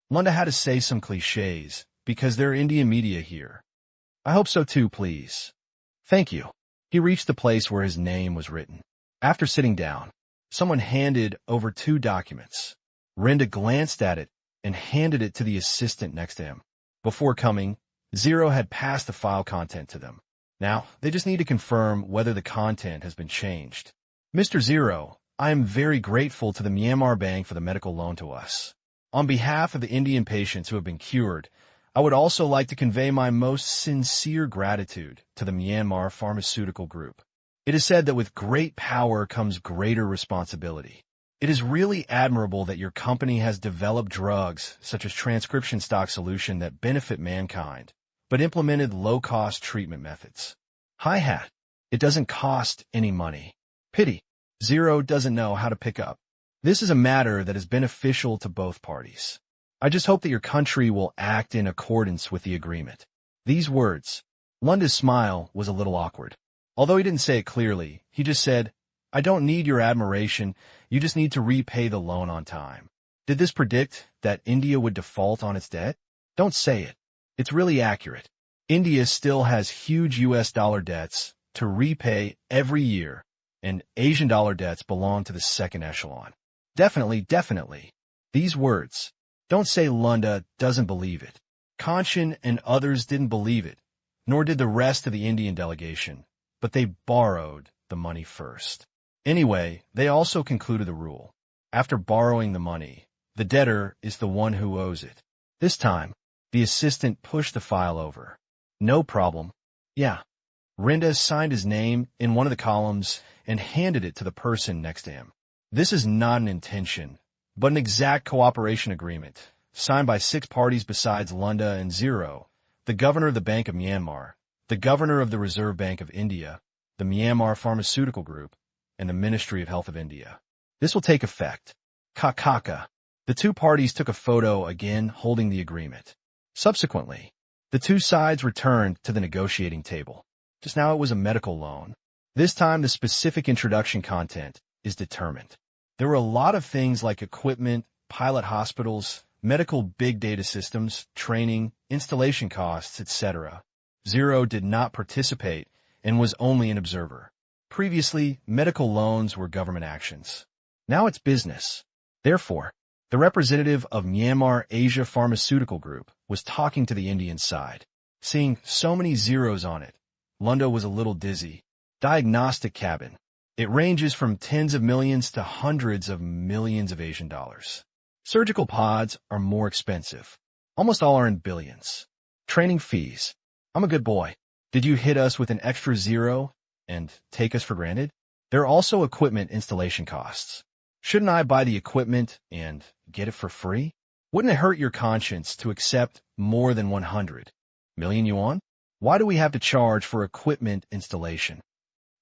Lunda had to say some cliches because there are Indian media here. I hope so too, please. Thank you. He reached the place where his name was written. After sitting down, someone handed over two documents. Rinda glanced at it and handed it to the assistant next to him. Before coming, Zero had passed the file content to them. Now, they just need to confirm whether the content has been changed. Mr. Zero, I am very grateful to the Myanmar Bank for the medical loan to us. On behalf of the Indian patients who have been cured, I would also like to convey my most sincere gratitude to the Myanmar Pharmaceutical Group. It is said that with great power comes greater responsibility. It is really admirable that your company has developed drugs such as transcription stock solution that benefit mankind, but implemented low-cost treatment methods. Hi-hat. It doesn't cost any money. Pity. Zero doesn't know how to pick up. This is a matter that is beneficial to both parties. I just hope that your country will act in accordance with the agreement. These words. Lunda's smile was a little awkward. Although he didn't say it clearly, he just said, I don't need your admiration, you just need to repay the loan on time. Did this predict that India would default on its debt? Don't say it. It's really accurate. India still has huge US dollar debts to repay every year, and Asian dollar debts belong to the second echelon. Definitely. These words. Don't say Lunda doesn't believe it. Kanchan and others didn't believe it, nor did the rest of the Indian delegation, but they borrowed the money first. Anyway, they also concluded the rule. After borrowing the money, the debtor is the one who owes it. This time, the assistant pushed the file over. No problem. Yeah. Rinda signed his name in one of the columns and handed it to the person next to him. This is not an intention, but an exact cooperation agreement, signed by 6 parties besides Lunda and Zero, the governor of the Bank of Myanmar, the governor of the Reserve Bank of India, the Myanmar Pharmaceutical Group, and the Ministry of Health of India. This will take effect. Kakaka. The 2 parties took a photo again holding the agreement. Subsequently, the 2 sides returned to the negotiating table. Just now it was a medical loan. This time the specific introduction content is determined. There were a lot of things like equipment, pilot hospitals, medical big data systems, training, installation costs, etc. Zero did not participate and was only an observer. Previously, medical loans were government actions. Now it's business. Therefore, the representative of Myanmar Asia Pharmaceutical Group was talking to the Indian side. Seeing so many zeros on it, Lunda was a little dizzy. Diagnostic cabin. It ranges from tens of millions to hundreds of millions of Asian dollars. Surgical pods are more expensive. Almost all are in billions. Training fees. I'm a good boy. Did you hit us with an extra zero and take us for granted? There are also equipment installation costs. Shouldn't I buy the equipment and get it for free? Wouldn't it hurt your conscience to accept more than 100 million yuan? Why do we have to charge for equipment installation?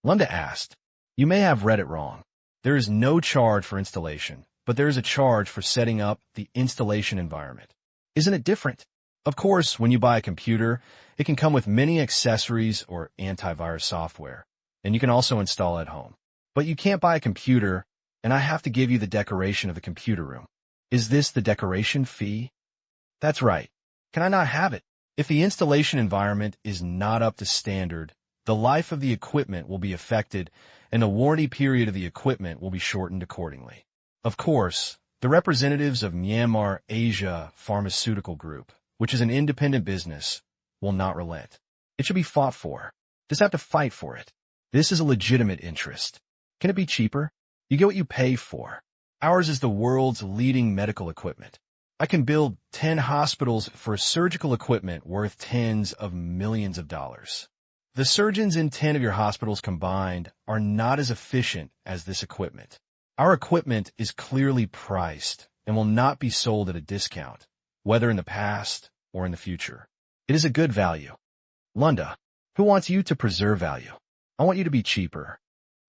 Lunda asked. You may have read it wrong. There is no charge for installation, but there is a charge for setting up the installation environment. Isn't it different? Of course, when you buy a computer, it can come with many accessories or antivirus software, and you can also install at home. But you can't buy a computer, and I have to give you the decoration of the computer room. Is this the decoration fee? That's right. Can I not have it? If the installation environment is not up to standard, the life of the equipment will be affected, and the warranty period of the equipment will be shortened accordingly. Of course, the representatives of Myanmar Asia Pharmaceutical Group, which is an independent business, will not relent. It should be fought for. Just have to fight for it. This is a legitimate interest. Can it be cheaper? You get what you pay for. Ours is the world's leading medical equipment. I can build 10 hospitals for surgical equipment worth tens of millions of dollars. The surgeons in 10 of your hospitals combined are not as efficient as this equipment. Our equipment is clearly priced and will not be sold at a discount, whether in the past or in the future. It is a good value. Lunda, who wants you to preserve value? I want you to be cheaper.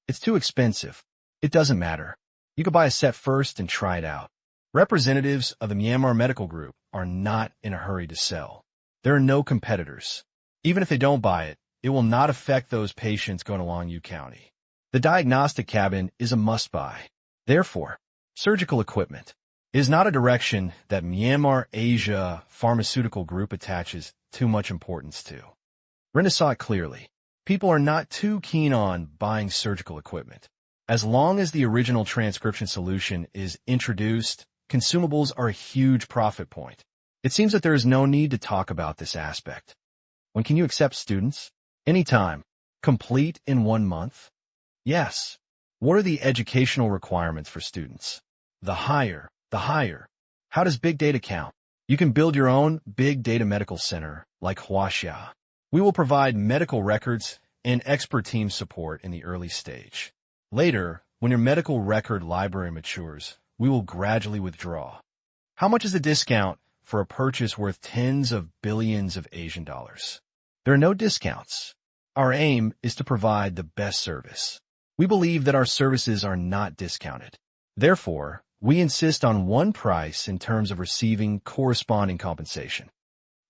It's too expensive. It doesn't matter. You could buy a set first and try it out. Representatives of the Myanmar Medical Group are not in a hurry to sell. There are no competitors. Even if they don't buy it, it will not affect those patients going along U County. The diagnostic cabin is a must-buy. Therefore, surgical equipment is not a direction that Myanmar Asia Pharmaceutical Group attaches too much importance to. Rinda saw it clearly. People are not too keen on buying surgical equipment. As long as the original transcription solution is introduced, consumables are a huge profit point. It seems that there is no need to talk about this aspect. When can you accept students? Anytime. Complete in 1 month? Yes. What are the educational requirements for students? The higher. How does big data count? You can build your own big data medical center like Huaxia. We will provide medical records and expert team support in the early stage. Later, when your medical record library matures, we will gradually withdraw. How much is the discount for a purchase worth tens of billions of Asian dollars? There are no discounts. Our aim is to provide the best service. We believe that our services are not discounted. Therefore, we insist on one price in terms of receiving corresponding compensation.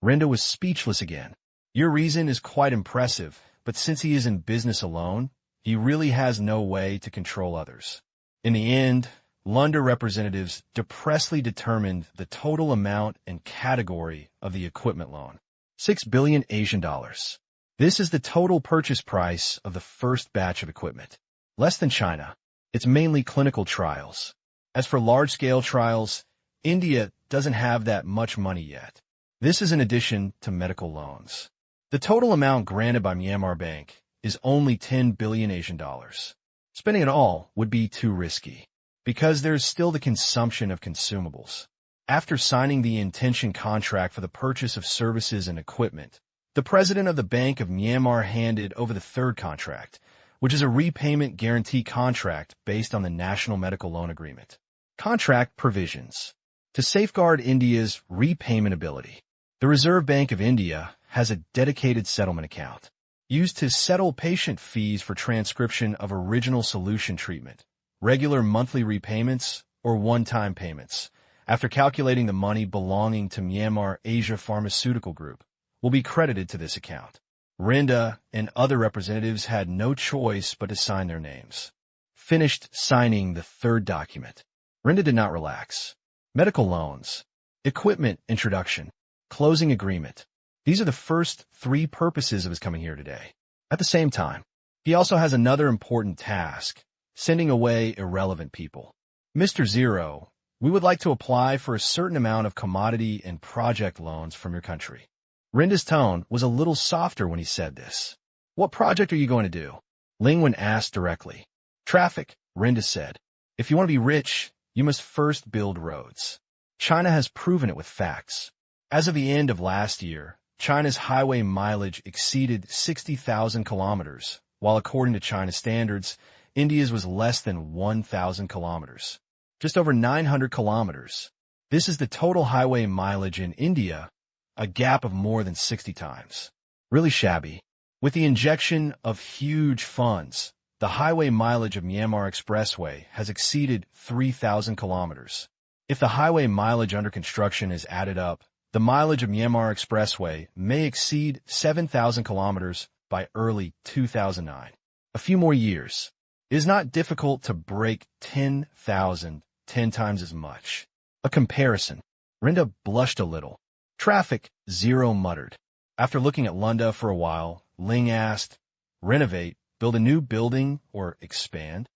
Rinda was speechless again. Your reason is quite impressive, but since he is in business alone, he really has no way to control others. In the end, Lunda representatives depressly determined the total amount and category of the equipment loan. 6 billion Asian dollars. This is the total purchase price of the first batch of equipment. Less than China. It's mainly clinical trials. As for large-scale trials, India doesn't have that much money yet. This is in addition to medical loans. The total amount granted by Myanmar Bank is only 10 billion Asian dollars. Spending it all would be too risky, because there's still the consumption of consumables. After signing the intention contract for the purchase of services and equipment, the president of the Bank of Myanmar handed over the third contract, which is a repayment guarantee contract based on the National Medical Loan Agreement. Contract provisions. To safeguard India's repayment ability, the Reserve Bank of India has a dedicated settlement account used to settle patient fees for transcription of original solution treatment, regular monthly repayments, or one-time payments. After calculating the money belonging to Myanmar Asia Pharmaceutical Group will be credited to this account. Rinda and other representatives had no choice but to sign their names. Finished signing the third document, Rinda did not relax. Medical loans, equipment introduction, closing agreement. These are the first 3 purposes of his coming here today. At the same time, he also has another important task, sending away irrelevant people. Mr. Zero, we would like to apply for a certain amount of commodity and project loans from your country. Rinda's tone was a little softer when he said this. What project are you going to do? Lingwen asked directly. Traffic, Rinda said. If you want to be rich, you must first build roads. China has proven it with facts. As of the end of last year, China's highway mileage exceeded 60,000 kilometers, while according to China standards, India's was less than 1,000 kilometers. Just over 900 kilometers. This is the total highway mileage in India, a gap of more than 60 times. Really shabby. With the injection of huge funds, the highway mileage of Myanmar Expressway has exceeded 3,000 kilometers. If the highway mileage under construction is added up, the mileage of Myanmar Expressway may exceed 7,000 kilometers by early 2009. A few more years. It is not difficult to break 10,000, 10 times as much. A comparison. Rinda blushed a little. Traffic, Zero muttered. After looking at Lunda for a while, Ling asked, renovate, build a new building, or expand?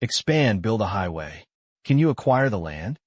Expand, build a highway. Can you acquire the land?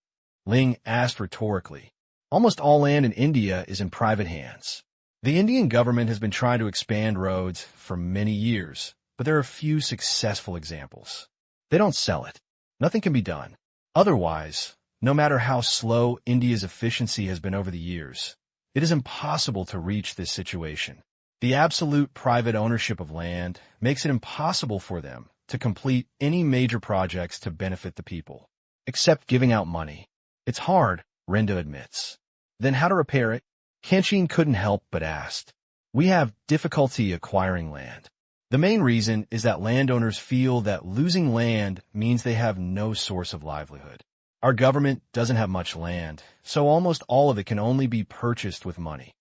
Ling asked rhetorically. Almost all land in India is in private hands. The Indian government has been trying to expand roads for many years, but there are few successful examples. They don't sell it. Nothing can be done. Otherwise, no matter how slow India's efficiency has been over the years, it is impossible to reach this situation. The absolute private ownership of land makes it impossible for them to complete any major projects to benefit the people, except giving out money. It's hard, Rinda admits. Then how to repair it? Tang Qing couldn't help but asked. We have difficulty acquiring land. The main reason is that landowners feel that losing land means they have no source of livelihood. Our government doesn't have much land, so almost all of it can only be purchased with money.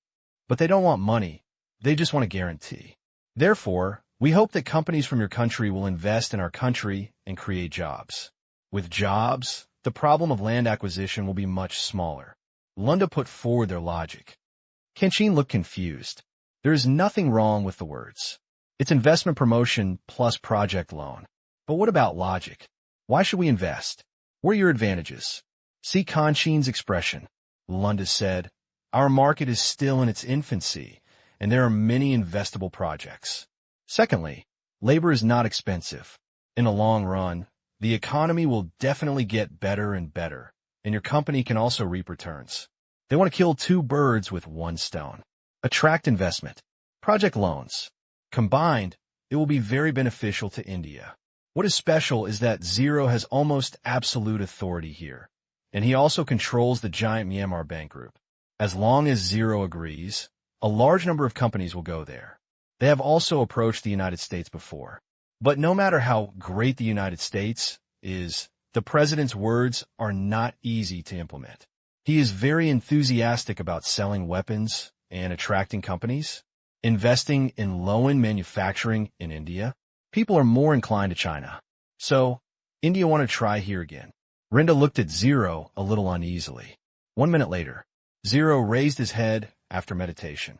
But they don't want money, they just want a guarantee. Therefore, we hope that companies from your country will invest in our country and create jobs. With jobs, the problem of land acquisition will be much smaller. Lunda put forward their logic. Qing looked confused. There is nothing wrong with the words. It's investment promotion plus project loan. But what about logic? Why should we invest? What are your advantages? See Tang Qing's expression. Lunda said, our market is still in its infancy, and there are many investable projects. Secondly, labor is not expensive. In the long run, the economy will definitely get better and better, and your company can also reap returns. They want to kill two birds with one stone. Attract investment. Project loans. Combined, it will be very beneficial to India. What is special is that Zero has almost absolute authority here, and he also controls the giant Myanmar bank group. As long as Zero agrees, a large number of companies will go there. They have also approached the United States before. But no matter how great the United States is, the president's words are not easy to implement. He is very enthusiastic about selling weapons and attracting companies, investing in low-end manufacturing in India. People are more inclined to China. So, India want to try here again. Rinda looked at Zero a little uneasily. 1 minute later, Zero raised his head after meditation.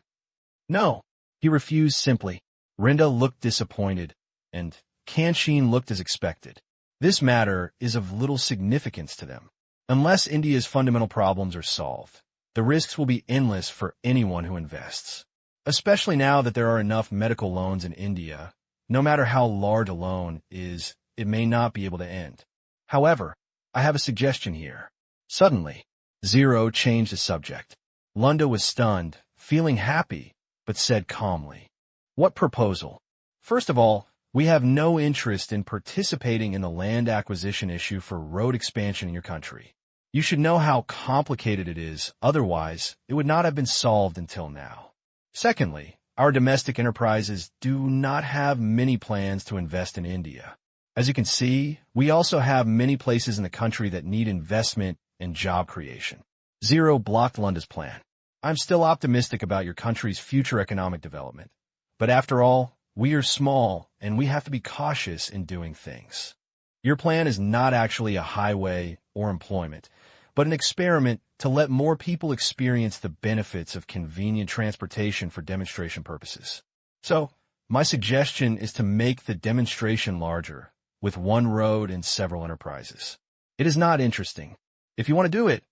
No, he refused simply. Rinda looked disappointed, and Qing looked as expected. This matter is of little significance to them. Unless India's fundamental problems are solved, the risks will be endless for anyone who invests. Especially now that there are enough medical loans in India, no matter how large a loan is, it may not be able to end. However, I have a suggestion here. Suddenly, Zero changed the subject. Lunda was stunned, feeling happy, but said calmly, what proposal? First of all, we have no interest in participating in the land acquisition issue for road expansion in your country. You should know how complicated it is, otherwise it would not have been solved until now. Secondly, our domestic enterprises do not have many plans to invest in India. As you can see, we also have many places in the country that need investment and job creation. Zero blocked Lunda's plan. I'm still optimistic about your country's future economic development. But after all, we are small, and we have to be cautious in doing things. Your plan is not actually a highway or employment, but an experiment to let more people experience the benefits of convenient transportation for demonstration purposes. So, my suggestion is to make the demonstration larger, with one road and several enterprises. It is not interesting. If you want to do it,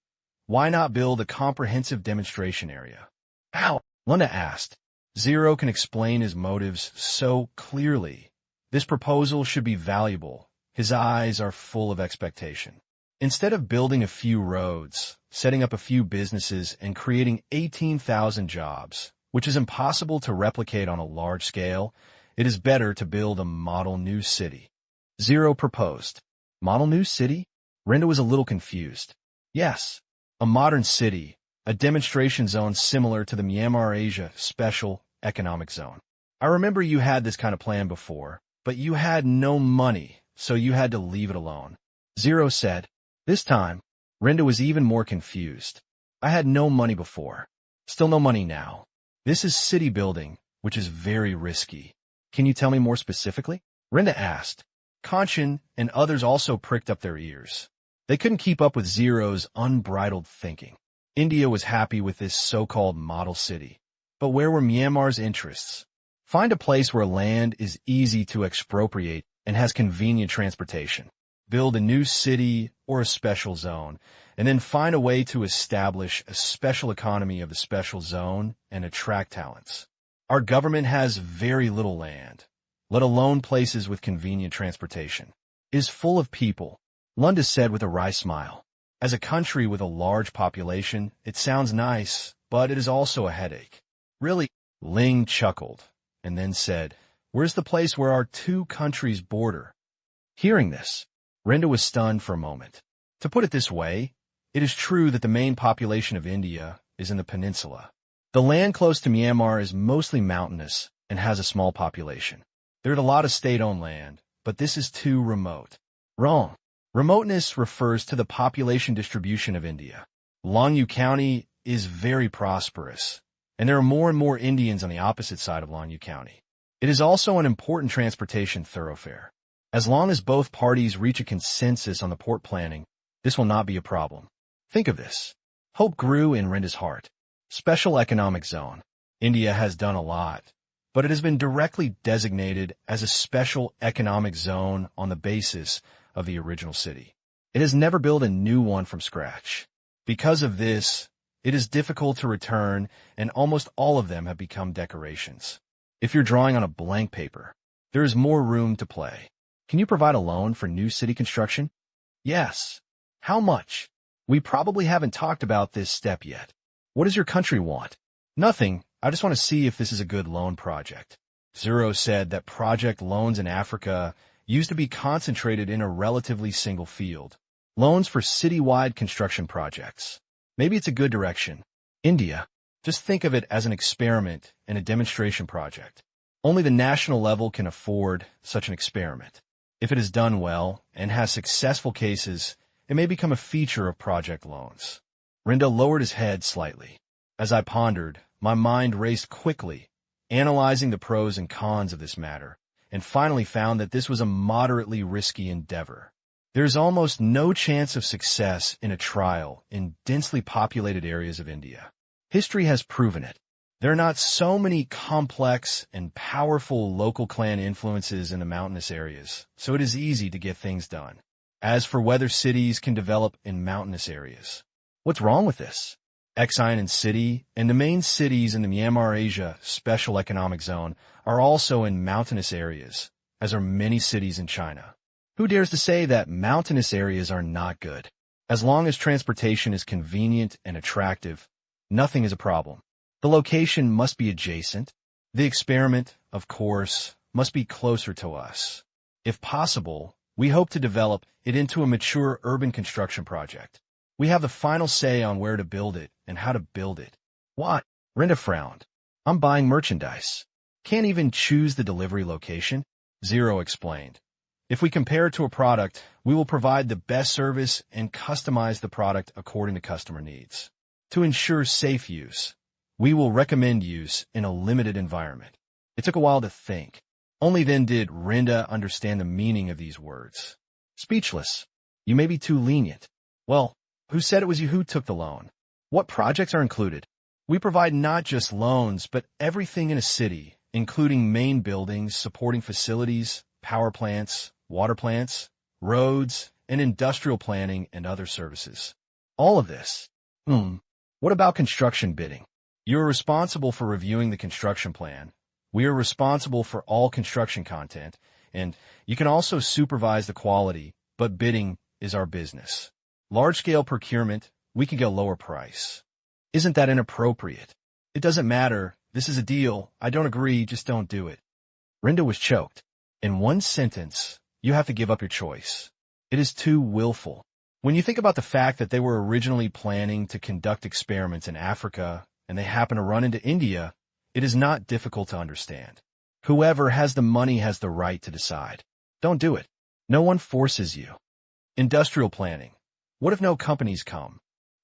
why not build a comprehensive demonstration area? How? Lunda asked. Zero can explain his motives so clearly. This proposal should be valuable. His eyes are full of expectation. Instead of building a few roads, setting up a few businesses, and creating 18,000 jobs, which is impossible to replicate on a large scale, it is better to build a model new city. Zero proposed. Model new city? Rinda was a little confused. Yes, a modern city, a demonstration zone similar to the Myanmar Asia Special Economic Zone. I remember you had this kind of plan before, but you had no money, so you had to leave it alone. Zero said. This time, Rinda was even more confused. I had no money before. Still no money now. This is city building, which is very risky. Can you tell me more specifically? Rinda asked. Kanchan and others also pricked up their ears. They couldn't keep up with Zero's unbridled thinking. India was happy with this so-called model city. But where were Myanmar's interests? Find a place where land is easy to expropriate and has convenient transportation. Build a new city or a special zone, and then find a way to establish a special economy of the special zone and attract talents. Our government has very little land, let alone places with convenient transportation. It is full of people, Lunda said with a wry smile. As a country with a large population, it sounds nice, but it is also a headache. Really? Ling chuckled, and then said, where's the place where our two countries border? Hearing this, Rinda was stunned for a moment. To put it this way, it is true that the main population of India is in the peninsula. The land close to Myanmar is mostly mountainous and has a small population. There's a lot of state-owned land, but this is too remote. Wrong. Remoteness refers to the population distribution of India. Longyu County is very prosperous, and there are more and more Indians on the opposite side of Longyu County. It is also an important transportation thoroughfare. As long as both parties reach a consensus on the port planning, this will not be a problem. Think of this. Hope grew in Rinda's heart. Special Economic Zone. India has done a lot, but it has been directly designated as a special economic zone on the basis of the original city. It has never built a new one from scratch. Because of this, it is difficult to return, and almost all of them have become decorations. If you're drawing on a blank paper, there is more room to play. Can you provide a loan for new city construction? Yes. How much? We probably haven't talked about this step yet. What does your country want? Nothing. I just want to see if this is a good loan project. Zero said that project loans in Africa used to be concentrated in a relatively single field. Loans for city-wide construction projects. Maybe it's a good direction. India. Just think of it as an experiment and a demonstration project. Only the national level can afford such an experiment. If it is done well and has successful cases, it may become a feature of project loans. Rinda lowered his head slightly. As I pondered, my mind raced quickly, analyzing the pros and cons of this matter, and finally found that this was a moderately risky endeavor. There is almost no chance of success in a trial in densely populated areas of India. History has proven it. There are not so many complex and powerful local clan influences in the mountainous areas, so it is easy to get things done. As for whether cities can develop in mountainous areas, what's wrong with this? Xi'an City and the main cities in the Myanmar Asia Special Economic Zone are also in mountainous areas, as are many cities in China. Who dares to say that mountainous areas are not good? As long as transportation is convenient and attractive, nothing is a problem. The location must be adjacent. The experiment, of course, must be closer to us. If possible, we hope to develop it into a mature urban construction project. We have the final say on where to build it and how to build it. What? Rinda frowned. I'm buying merchandise. Can't even choose the delivery location? Zero explained. If we compare it to a product, we will provide the best service and customize the product according to customer needs. To ensure safe use, we will recommend use in a limited environment. It took a while to think. Only then did Rinda understand the meaning of these words. Speechless. You may be too lenient. Well, who said it was you who took the loan? What projects are included? We provide not just loans, but everything in a city, including main buildings, supporting facilities, power plants, water plants, roads, and industrial planning and other services. All of this. What about construction bidding? You are responsible for reviewing the construction plan. We are responsible for all construction content, and you can also supervise the quality, but bidding is our business. Large-scale procurement, we can get a lower price. Isn't that inappropriate? It doesn't matter. This is a deal. I don't agree. Just don't do it. Rinda was choked. In one sentence, you have to give up your choice. It is too willful. When you think about the fact that they were originally planning to conduct experiments in Africa and they happen to run into India, it is not difficult to understand. Whoever has the money has the right to decide. Don't do it. No one forces you. Industrial planning. What if no companies come?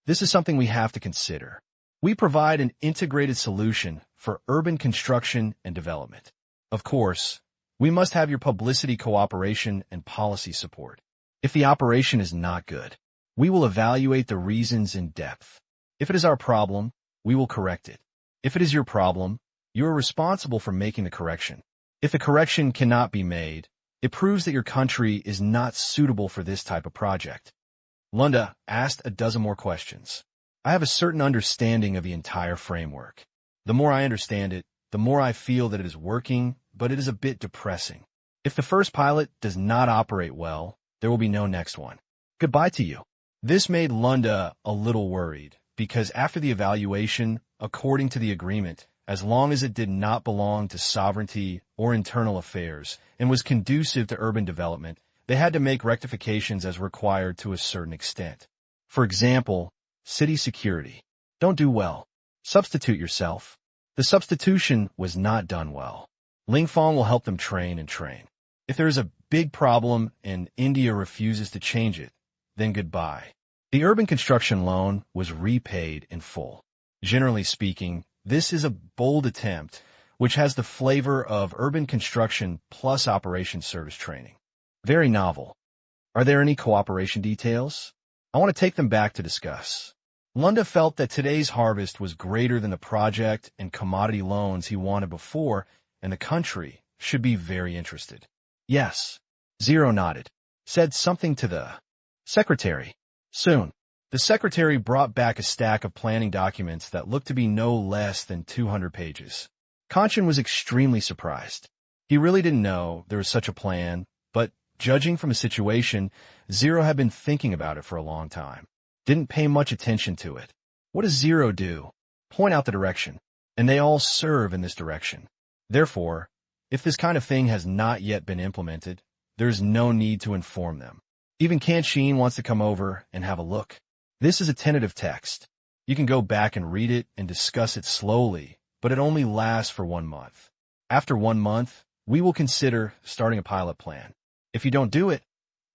This is something we have to consider. We provide an integrated solution for urban construction and development. Of course, we must have your publicity cooperation and policy support. If the operation is not good, we will evaluate the reasons in depth. If it is our problem, we will correct it. If it is your problem, you are responsible for making the correction. If the correction cannot be made, it proves that your country is not suitable for this type of project. Lunda asked a dozen more questions. I have a certain understanding of the entire framework. The more I understand it, the more I feel that it is working, but it is a bit depressing. If the first pilot does not operate well, there will be no next one. Goodbye to you. This made Lunda a little worried, because after the evaluation, according to the agreement, as long as it did not belong to sovereignty or internal affairs and was conducive to urban development, they had to make rectifications as required to a certain extent. For example, city security. Don't do well. Substitute yourself. The substitution was not done well. Ling Fong will help them train and train. If there is a big problem and India refuses to change it, then goodbye. The urban construction loan was repaid in full. Generally speaking, this is a bold attempt which has the flavor of urban construction plus operation service training. Very novel. Are there any cooperation details? I want to take them back to discuss. Lunda felt that today's harvest was greater than the project and commodity loans he wanted before, and the country should be very interested. Yes. Zero nodded, said something to the secretary. Soon, the secretary brought back a stack of planning documents that looked to be no less than 200 pages. Kanchan was extremely surprised. He really didn't know there was such a plan, but judging from the situation, Zero had been thinking about it for a long time. Didn't pay much attention to it. What does Zero do? Point out the direction. And they all serve in this direction. Therefore, if this kind of thing has not yet been implemented, there is no need to inform them. Even Kanchan wants to come over and have a look. This is a tentative text. You can go back and read it and discuss it slowly, but it only lasts for 1 month. After 1 month, we will consider starting a pilot plan. If you don't do it,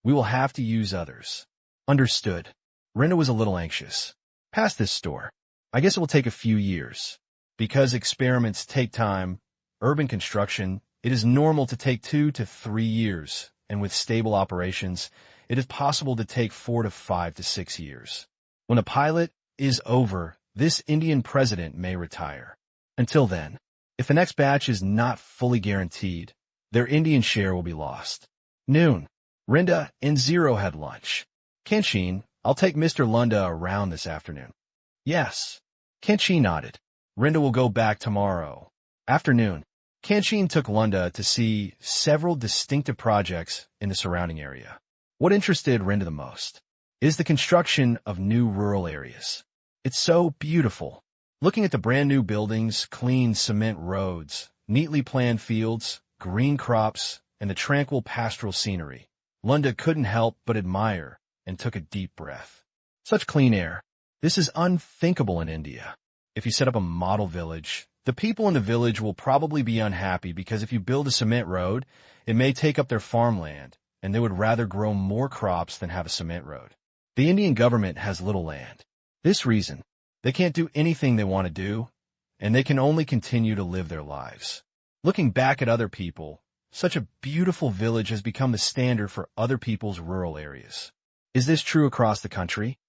we will have to use others. Understood. Renda was a little anxious. Past this store. I guess it will take a few years. Because experiments take time, urban construction, it is normal to take 2 to 3 years, and with stable operations, it is possible to take 4 to 5 to 6 years. When a pilot is over, this Indian president may retire. Until then, if the next batch is not fully guaranteed, their Indian share will be lost. Noon. Renda and Zero had lunch. Kanchan, I'll take Mr. Lunda around this afternoon. Yes. Kanchan nodded. Renda will go back tomorrow. Afternoon. Kanchan took Lunda to see several distinctive projects in the surrounding area. What interested Renda the most is the construction of new rural areas. It's so beautiful. Looking at the brand new buildings, clean cement roads, neatly planned fields, green crops, and the tranquil pastoral scenery, Lunda couldn't help but admire and took a deep breath. Such clean air. This is unthinkable in India. If you set up a model village, the people in the village will probably be unhappy because if you build a cement road, it may take up their farmland, and they would rather grow more crops than have a cement road. The Indian government has little land. This reason, they can't do anything they want to do, and they can only continue to live their lives. Looking back at other people, such a beautiful village has become the standard for other people's rural areas. Is this true across the country?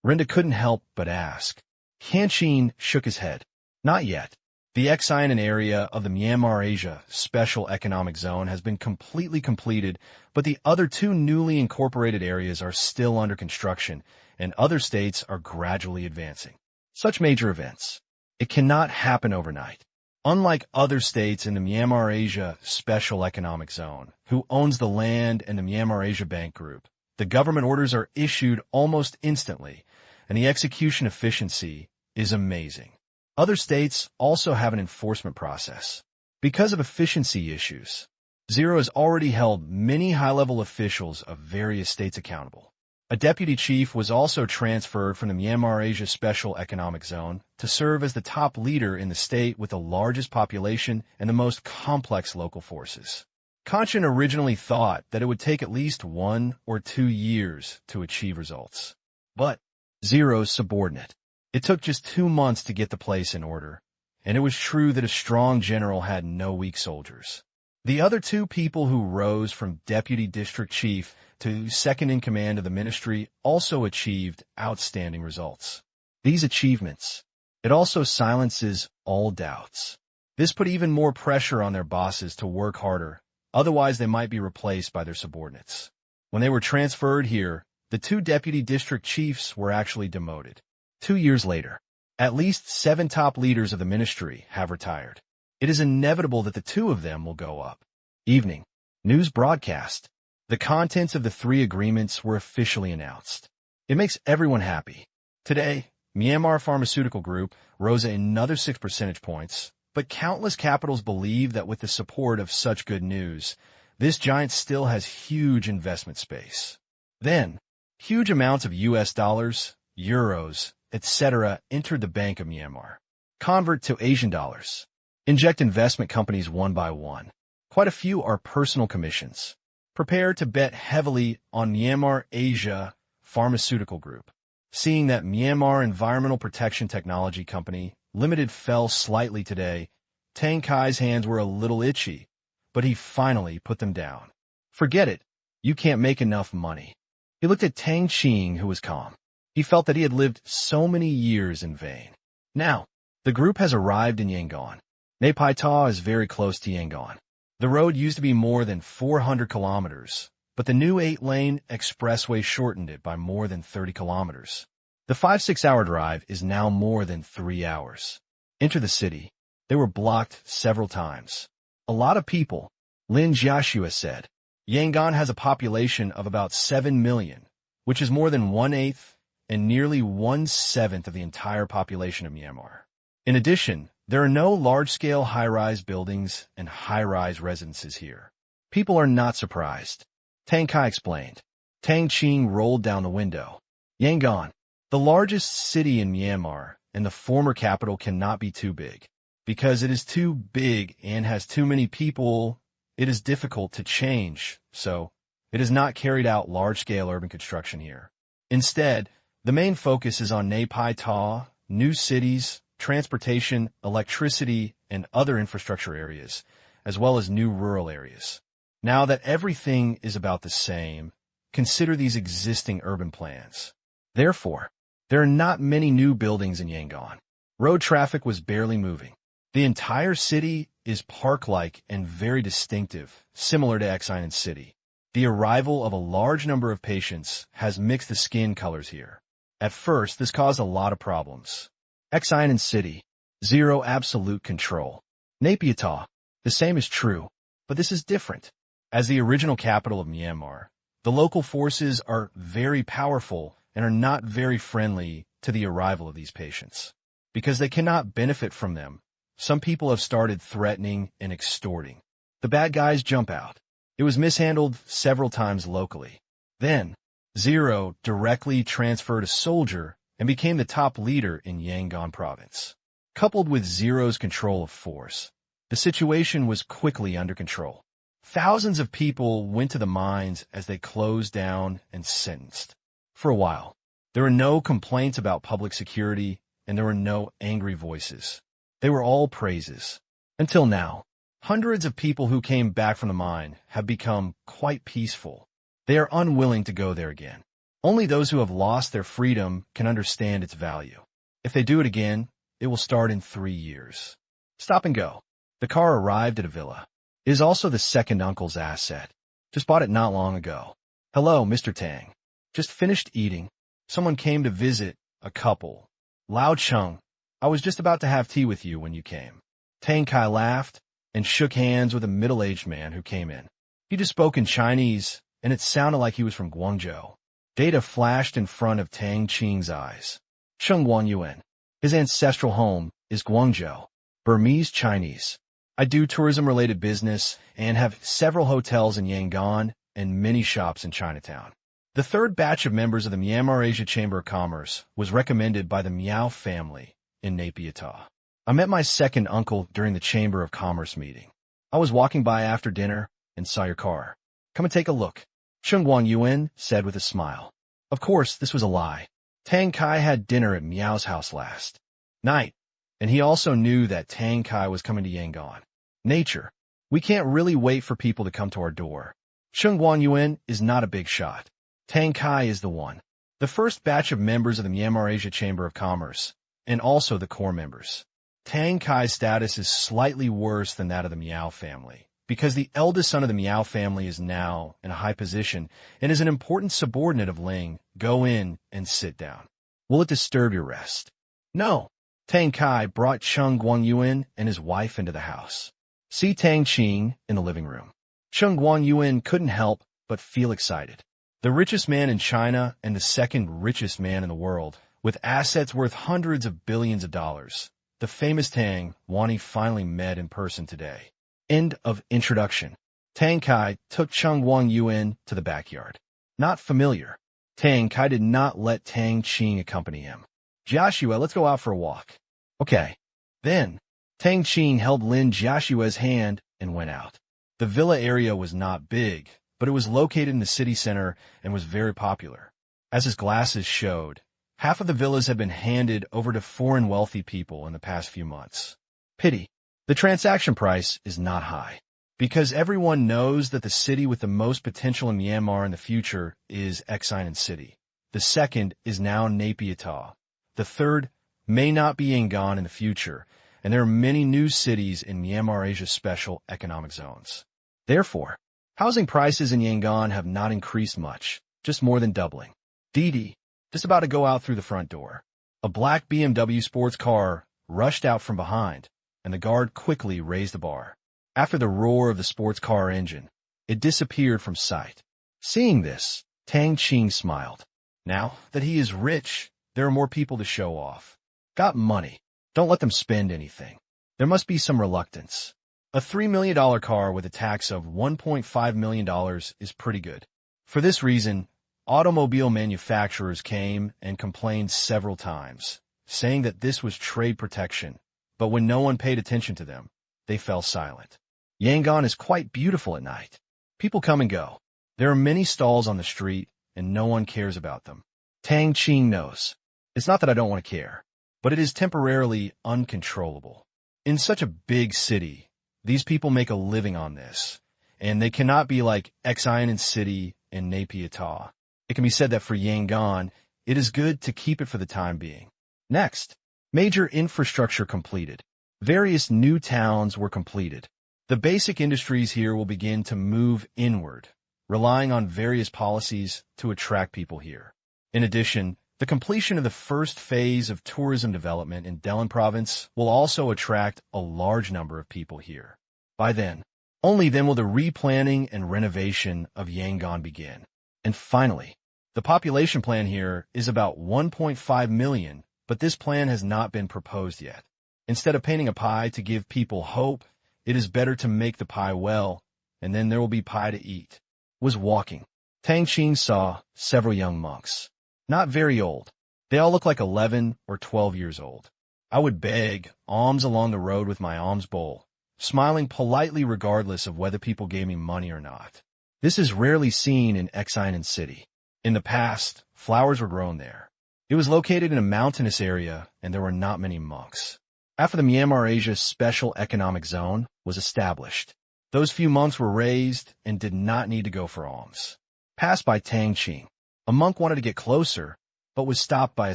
Renda couldn't help but ask. Kanchan shook his head. Not yet. The Xianan area of the Myanmar Asia Special Economic Zone has been completely completed, but the other 2 newly incorporated areas are still under construction, and other states are gradually advancing. Such major events. It cannot happen overnight. Unlike other states in the Myanmar Asia Special Economic Zone, who owns the land and the Myanmar Asia Bank Group, the government orders are issued almost instantly, and the execution efficiency is amazing. Other states also have an enforcement process. Because of efficiency issues, Zero has already held many high-level officials of various states accountable. A deputy chief was also transferred from the Myanmar Asia Special Economic Zone to serve as the top leader in the state with the largest population and the most complex local forces. Kanchan originally thought that it would take at least 1 or 2 years to achieve results. But Zero's subordinate. It took just 2 months to get the place in order, and it was true that a strong general had no weak soldiers. The other 2 people who rose from deputy district chief to second in command of the ministry also achieved outstanding results. These achievements, it also silences all doubts. This put even more pressure on their bosses to work harder, otherwise they might be replaced by their subordinates. When they were transferred here, the 2 deputy district chiefs were actually demoted. 2 years later, at least 7 top leaders of the ministry have retired. It is inevitable that the 2 of them will go up. Evening. News broadcast. The contents of the 3 agreements were officially announced. It makes everyone happy. Today, Myanmar Pharmaceutical Group rose another 6 percentage points, but countless capitals believe that with the support of such good news, this giant still has huge investment space. Then, huge amounts of US dollars, euros, etc. entered the Bank of Myanmar. Convert to Asian dollars. Inject investment companies one by one. Quite a few are personal commissions. Prepare to bet heavily on Myanmar Asia Pharmaceutical Group. Seeing that Myanmar Environmental Protection Technology Company Limited fell slightly today, Tang Kai's hands were a little itchy, but he finally put them down. Forget it. You can't make enough money. He looked at Tang Qing, who was calm. He felt that he had lived so many years in vain. Now, the group has arrived in Yangon. Nay Pai Ta is very close to Yangon. The road used to be more than 400 kilometers, but the new 8-lane expressway shortened it by more than 30 kilometers. The 5-6-hour drive is now more than 3 hours. Enter the city. They were blocked several times. A lot of people, Lin Jiashua said. Yangon has a population of about 7 million, which is more than 1/8 and nearly 1/7 of the entire population of Myanmar. In addition, there are no large-scale high-rise buildings and high-rise residences here. People are not surprised. Tang Kai explained. Tang Qing rolled down the window. Yangon, the largest city in Myanmar and the former capital, cannot be too big. Because it is too big and has too many people, it is difficult to change, so it has not carried out large-scale urban construction here. Instead, the main focus is on Nay Pai Ta, new cities, transportation, electricity, and other infrastructure areas, as well as new rural areas. Now that everything is about the same, consider these existing urban plans. Therefore, there are not many new buildings in Yangon. Road traffic was barely moving. The entire city is park-like and very distinctive, similar to Exinen City. The arrival of a large number of patients has mixed the skin colors here. At first, this caused a lot of problems. Exinen City, zero absolute control. Naypyidaw, the same is true, but this is different. As the original capital of Myanmar, the local forces are very powerful and are not very friendly to the arrival of these patients. Because they cannot benefit from them, some people have started threatening and extorting. The bad guys jump out. It was mishandled several times locally. Then, Zero directly transferred a soldier and became the top leader in Yangon province. Coupled with Zero's control of force, the situation was quickly under control. Thousands of people went to the mines as they closed down and sentenced. For a while, there were no complaints about public security and there were no angry voices. They were all praises. Until now, hundreds of people who came back from the mine have become quite peaceful. They are unwilling to go there again. Only those who have lost their freedom can understand its value. If they do it again, it will start in 3 years. Stop and go. The car arrived at a villa. It is also the second uncle's asset. Just bought it not long ago. Hello, Mr. Tang. Just finished eating. Someone came to visit, a couple. Lao Chung. I was just about to have tea with you when you came. Tang Kai laughed and shook hands with a middle-aged man who came in. He just spoke in Chinese, and it sounded like he was from Guangzhou. Data flashed in front of Tang Qing's eyes. Sheng Yuan. His ancestral home is Guangzhou, Burmese Chinese. I do tourism-related business and have several hotels in Yangon and many shops in Chinatown. The third batch of members of the Myanmar Asia Chamber of Commerce was recommended by the Miao family in Naypyidaw. I met my second uncle during the Chamber of Commerce meeting. I was walking by after dinner and saw your car. Come and take a look, Sheng Yuan said with a smile. Of course, this was a lie. Tang Kai had dinner at Miao's house last night, and he also knew that Tang Kai was coming to Yangon. Nature. We can't really wait for people to come to our door. Sheng Yuan is not a big shot. Tang Kai is the one. The first batch of members of the Myanmar Asia Chamber of Commerce, and also the core members. Tang Kai's status is slightly worse than that of the Miao family, because the eldest son of the Miao family is now in a high position and is an important subordinate of Ling. Go in and sit down. Will it disturb your rest? No. Tang Kai brought Sheng Yuan and his wife into the house. See Tang Qing in the living room. Sheng Yuan couldn't help but feel excited. The richest man in China and the second richest man in the world, with assets worth hundreds of billions of dollars. The famous Tang Wani finally met in person today. End of introduction. Tang Kai took Sheng Yuan to the backyard. Not familiar. Tang Kai did not let Tang Qing accompany him. Joshua, let's go out for a walk. Okay. Then, Tang Qing held Lin Joshua's hand and went out. The villa area was not big, but it was located in the city center and was very popular. As his glasses showed, half of the villas had been handed over to foreign wealthy people in the past few months. Pity. The transaction price is not high, because everyone knows that the city with the most potential in Myanmar in the future is Exinen City. The second is now Naypyidaw. The third may not be Yangon in the future, and there are many new cities in Myanmar Asia's special economic zones. Therefore, housing prices in Yangon have not increased much, just more than doubling. Didi, just about to go out through the front door. A black BMW sports car rushed out from behind, and the guard quickly raised the bar. After the roar of the sports car engine, it disappeared from sight. Seeing this, Tang Qing smiled. Now that he is rich, there are more people to show off. Got money. Don't let them spend anything. There must be some reluctance. A $3 million car with a tax of $1.5 million is pretty good. For this reason, automobile manufacturers came and complained several times, saying that this was trade protection, but when no one paid attention to them, they fell silent. Yangon is quite beautiful at night. People come and go. There are many stalls on the street, and no one cares about them. Tang Qing knows. It's not that I don't want to care, but it is temporarily uncontrollable. In such a big city, these people make a living on this, and they cannot be like Exinen City and Naypyidaw. It can be said that for Yangon, it is good to keep it for the time being. Next, major infrastructure completed. Various new towns were completed. The basic industries here will begin to move inward, relying on various policies to attract people here. In addition, the completion of the first phase of tourism development in Delin province will also attract a large number of people here. By then, only then will the replanning and renovation of Yangon begin. And finally, the population plan here is about 1.5 million, but this plan has not been proposed yet. Instead of painting a pie to give people hope, it is better to make the pie well, and then there will be pie to eat. Was walking. Tang Qing saw several young monks. Not very old. They all look like 11 or 12 years old. I would beg alms along the road with my alms bowl, smiling politely regardless of whether people gave me money or not. This is rarely seen in Exinen City. In the past, flowers were grown there. It was located in a mountainous area, and there were not many monks. After the Myanmar Asia Special Economic Zone was established, those few monks were raised and did not need to go for alms. Passed by Tang Qing. A monk wanted to get closer, but was stopped by a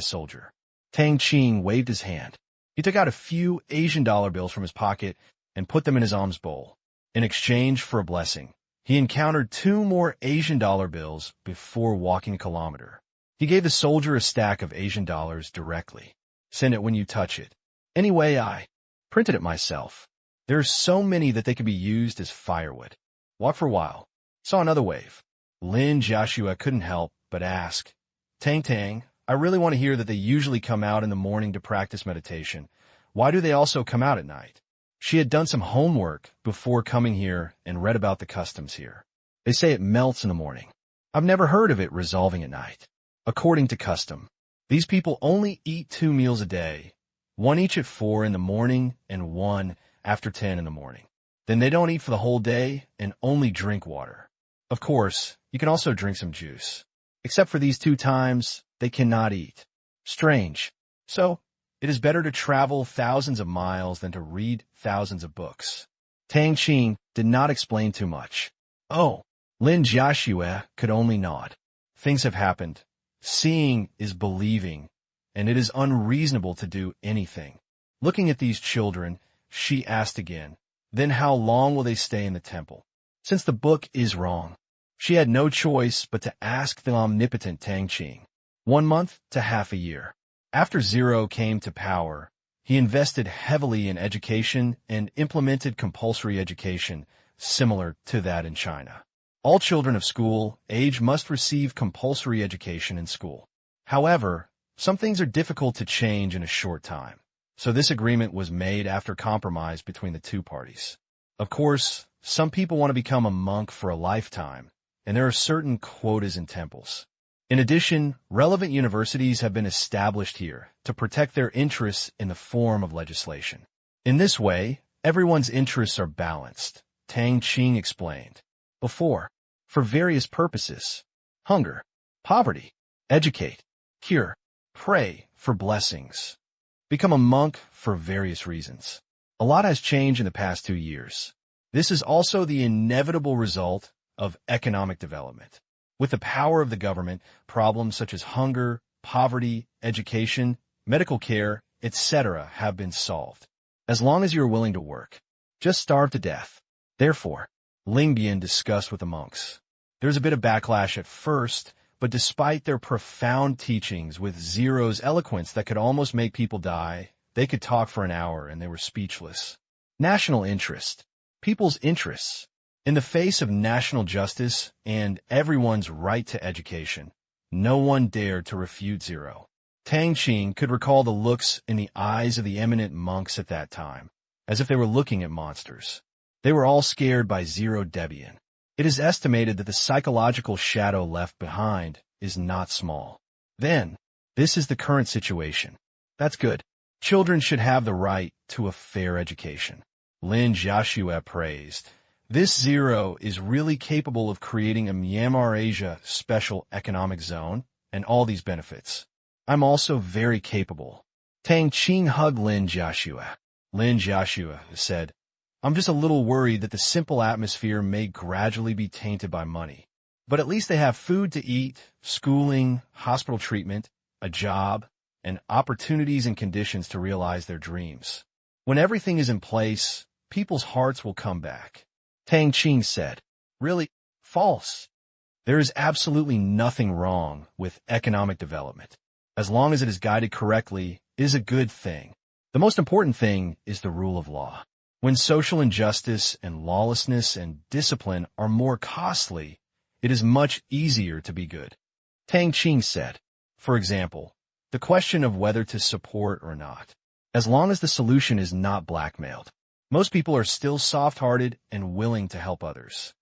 soldier. Tang Qing waved his hand. He took out a few Asian dollar bills from his pocket and put them in his alms bowl. In exchange for a blessing, he encountered 2 more Asian dollar bills before walking a kilometer. He gave the soldier a stack of Asian dollars directly. Send it when you touch it. Anyway, I printed it myself. There are so many that they could be used as firewood. Walked for a while. Saw another wave. Lin Joshua couldn't help but ask, Tang, I really want to hear that they usually come out in the morning to practice meditation. Why do they also come out at night? She had done some homework before coming here and read about the customs here. They say it melts in the morning. I've never heard of it resolving at night. According to custom, these people only eat 2 meals a day, 1 each at 4 in the morning and 1 after 10 in the morning. Then they don't eat for the whole day and only drink water. Of course, you can also drink some juice. Except for these 2 times, they cannot eat. Strange. So, it is better to travel thousands of miles than to read thousands of books. Tang Qing did not explain too much. Oh, Lin Jiashue could only nod. Things have happened. Seeing is believing, and it is unreasonable to do anything. Looking at these children, she asked again, then how long will they stay in the temple? Since the book is wrong, she had no choice but to ask the omnipotent Tang Qing. 1 month to half a year. After Zero came to power, he invested heavily in education and implemented compulsory education, similar to that in China. All children of school age must receive compulsory education in school. However, some things are difficult to change in a short time, so this agreement was made after compromise between the 2 parties. Of course, some people want to become a monk for a lifetime, and there are certain quotas in temples. In addition, relevant universities have been established here to protect their interests in the form of legislation. In this way, everyone's interests are balanced, Tang Qing explained. Before, for various purposes: hunger, poverty, educate, cure, pray for blessings, become a monk for various reasons. A lot has changed in the past 2 years. This is also the inevitable result of economic development. With the power of the government, problems such as hunger, poverty, education, medical care, etc. have been solved. As long as you are willing to work, just starve to death. Therefore, Lingbian discussed with the monks. There's a bit of backlash at first, but despite their profound teachings with Zero's eloquence that could almost make people die, they could talk for an hour and they were speechless. National interest. People's interests. In the face of national justice and everyone's right to education, no one dared to refute Zero. Tang Qing could recall the looks in the eyes of the eminent monks at that time, as if they were looking at monsters. They were all scared by Zero Debian. It is estimated that the psychological shadow left behind is not small. Then, this is the current situation. That's good. Children should have the right to a fair education. Lin Jiaxue praised. This Zero is really capable of creating a Myanmar Asia special economic zone and all these benefits. I'm also very capable. Tang Qing hugged Lin Jiaxue. Lin Jiaxue said, I'm just a little worried that the simple atmosphere may gradually be tainted by money. But at least they have food to eat, schooling, hospital treatment, a job, and opportunities and conditions to realize their dreams. When everything is in place, people's hearts will come back. Tang Qing said, Really? False. There is absolutely nothing wrong with economic development. As long as it is guided correctly, it is a good thing. The most important thing is the rule of law. When social injustice and lawlessness and discipline are more costly, it is much easier to be good. Tang Qing said, for example, the question of whether to support or not. As long as the solution is not blackmailed, most people are still soft-hearted and willing to help others.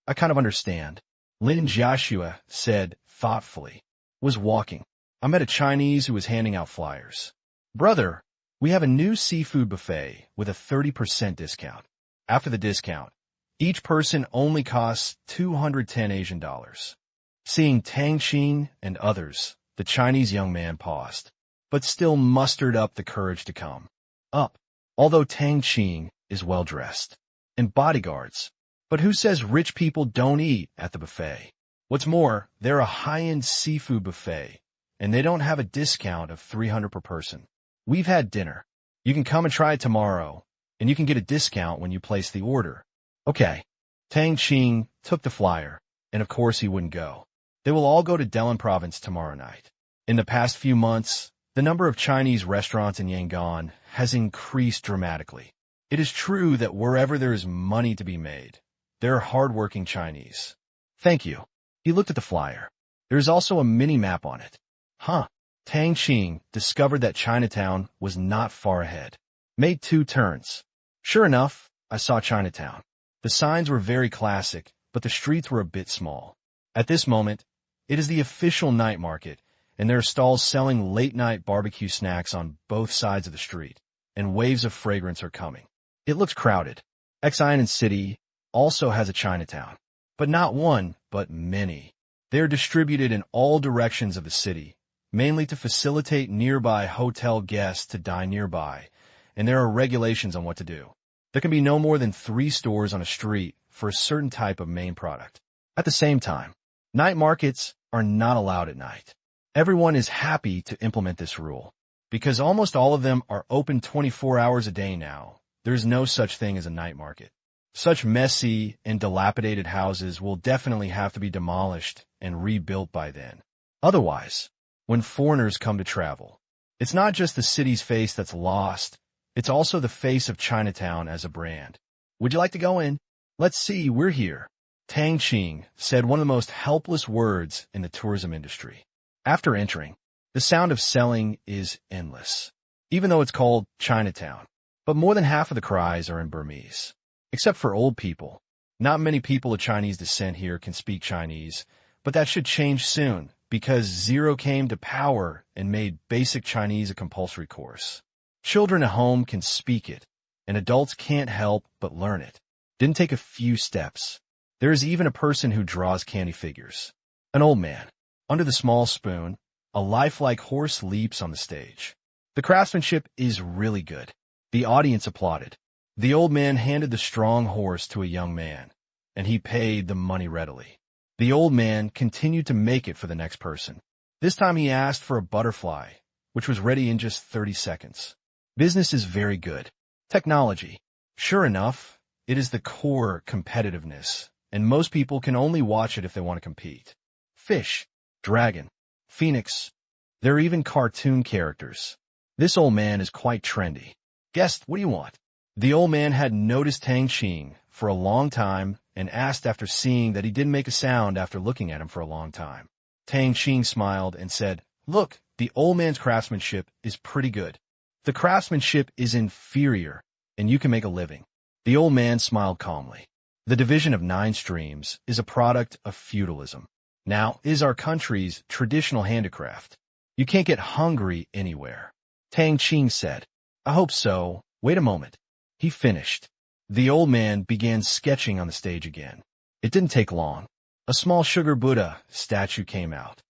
I kind of understand. Lin Jiaxue said thoughtfully, was walking. I met a Chinese who was handing out flyers. Brother, we have a new seafood buffet with a 30% discount. After the discount, each person only costs 210 Asian dollars. Seeing Tang Qing and others, the Chinese young man paused, but still mustered up the courage to come up. Although Tang Qing is well-dressed, and bodyguards. But who says rich people don't eat at the buffet? What's more, they're a high-end seafood buffet, and they don't have a discount of $300 per person. We've had dinner. You can come and try it tomorrow, and you can get a discount when you place the order. Okay. Tang Qing took the flyer, and of course he wouldn't go. They will all go to Delin province tomorrow night. In the past few months, the number of Chinese restaurants in Yangon has increased dramatically. It is true that wherever there is money to be made, there are hard-working Chinese. Thank you. He looked at the flyer. There is also a mini-map on it. Huh. Tang Qing discovered that Chinatown was not far ahead. Made 2 turns. Sure enough, I saw Chinatown. The signs were very classic, but the streets were a bit small. At this moment, it is the official night market, and there are stalls selling late-night barbecue snacks on both sides of the street, and waves of fragrance are coming. It looks crowded. Xi'an City also has a Chinatown, but not one, but many. They are distributed in all directions of the city, mainly to facilitate nearby hotel guests to dine nearby, and there are regulations on what to do. There can be no more than 3 stores on a street for a certain type of main product. At the same time, night markets are not allowed at night. Everyone is happy to implement this rule, because almost all of them are open 24 hours a day now. There is no such thing as a night market. Such messy and dilapidated houses will definitely have to be demolished and rebuilt by then. Otherwise, when foreigners come to travel, it's not just the city's face that's lost, it's also the face of Chinatown as a brand. Would you like to go in? Let's see, we're here. Tang Qing said one of the most helpless words in the tourism industry. After entering, the sound of selling is endless, even though it's called Chinatown. But more than half of the cries are in Burmese. Except for old people. Not many people of Chinese descent here can speak Chinese, but that should change soon, because Zero came to power and made basic Chinese a compulsory course. Children at home can speak it, and adults can't help but learn it. Didn't take a few steps. There is even a person who draws candy figures. An old man. Under the small spoon, a lifelike horse leaps on the stage. The craftsmanship is really good. The audience applauded. The old man handed the strong horse to a young man, and he paid the money readily. The old man continued to make it for the next person. This time he asked for a butterfly, which was ready in just 30 seconds. Business is very good. Technology. Sure enough, it is the core competitiveness, and most people can only watch it if they want to compete. Fish, dragon, phoenix. There are even cartoon characters. This old man is quite trendy. Guest, what do you want? The old man had noticed Tang Qing for a long time and asked after seeing that he didn't make a sound after looking at him for a long time. Tang Qing smiled and said, "Look, the old man's craftsmanship is pretty good. The craftsmanship is inferior, and you can make a living." The old man smiled calmly. The division of 9 streams is a product of feudalism. Now, it is our country's traditional handicraft. You can't get hungry anywhere. Tang Qing said, "I hope so. Wait a moment." He finished. The old man began sketching on the stage again. It didn't take long. A small sugar Buddha statue came out.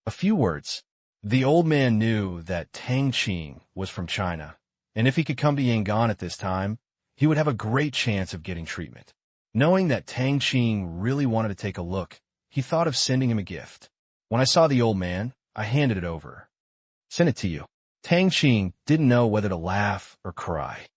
A few words. The old man knew that Tang Qing was from China, and if he could come to Yangon at this time, he would have a great chance of getting treatment. Knowing that Tang Qing really wanted to take a look, he thought of sending him a gift. When I saw the old man, I handed it over. "Send it to you." Tang Qing didn't know whether to laugh or cry.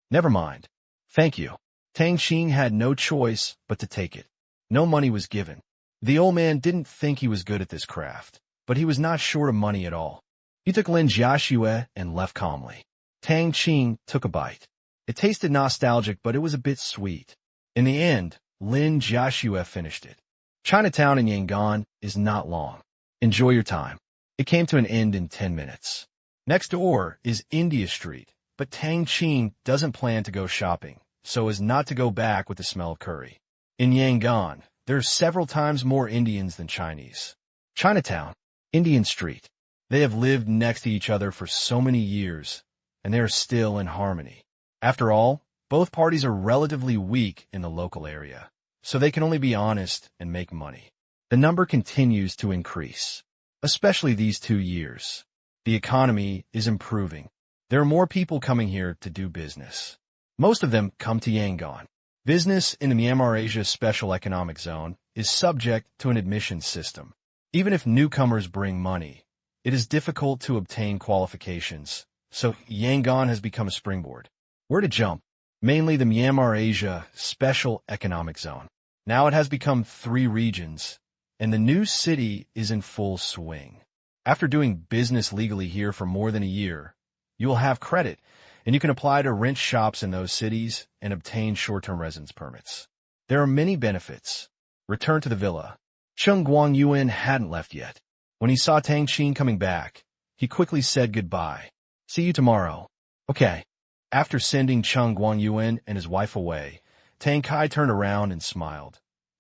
Never mind. Thank you." Tang Qing had no choice but to take it. No money was given. The old man didn't think he was good at this craft, but he was not short of money at all. He took Lin Jiaxue and left calmly. Tang Qing took a bite. It tasted nostalgic, but it was a bit sweet. In the end, Lin Jiaxue finished it. Chinatown in Yangon is not long. Enjoy your time. It came to an end in 10 minutes. Next door is India Street, but Tang Qing doesn't plan to go shopping, so as not to go back with the smell of curry. In Yangon, there are several times more Indians than Chinese. Chinatown, Indian Street. They have lived next to each other for so many years, and they are still in harmony. After all, both parties are relatively weak in the local area, so they can only be honest and make money. The number continues to increase, especially these 2 years. The economy is improving. There are more people coming here to do business. Most of them come to Yangon. Business in the Myanmar Asia Special Economic Zone is subject to an admission system. Even if newcomers bring money, it is difficult to obtain qualifications, so Yangon has become a springboard. Where to jump? Mainly the Myanmar Asia Special Economic Zone. Now it has become 3 regions, and the new city is in full swing. After doing business legally here for more than a year, you will have credit, and you can apply to rent shops in those cities and obtain short-term residence permits. There are many benefits. Return to the villa. Cheng Guangyuan hadn't left yet. When he saw Tang Qing coming back, he quickly said goodbye. "See you tomorrow." "Okay." After sending Cheng Guangyuan and his wife away, Tang Kai turned around and smiled.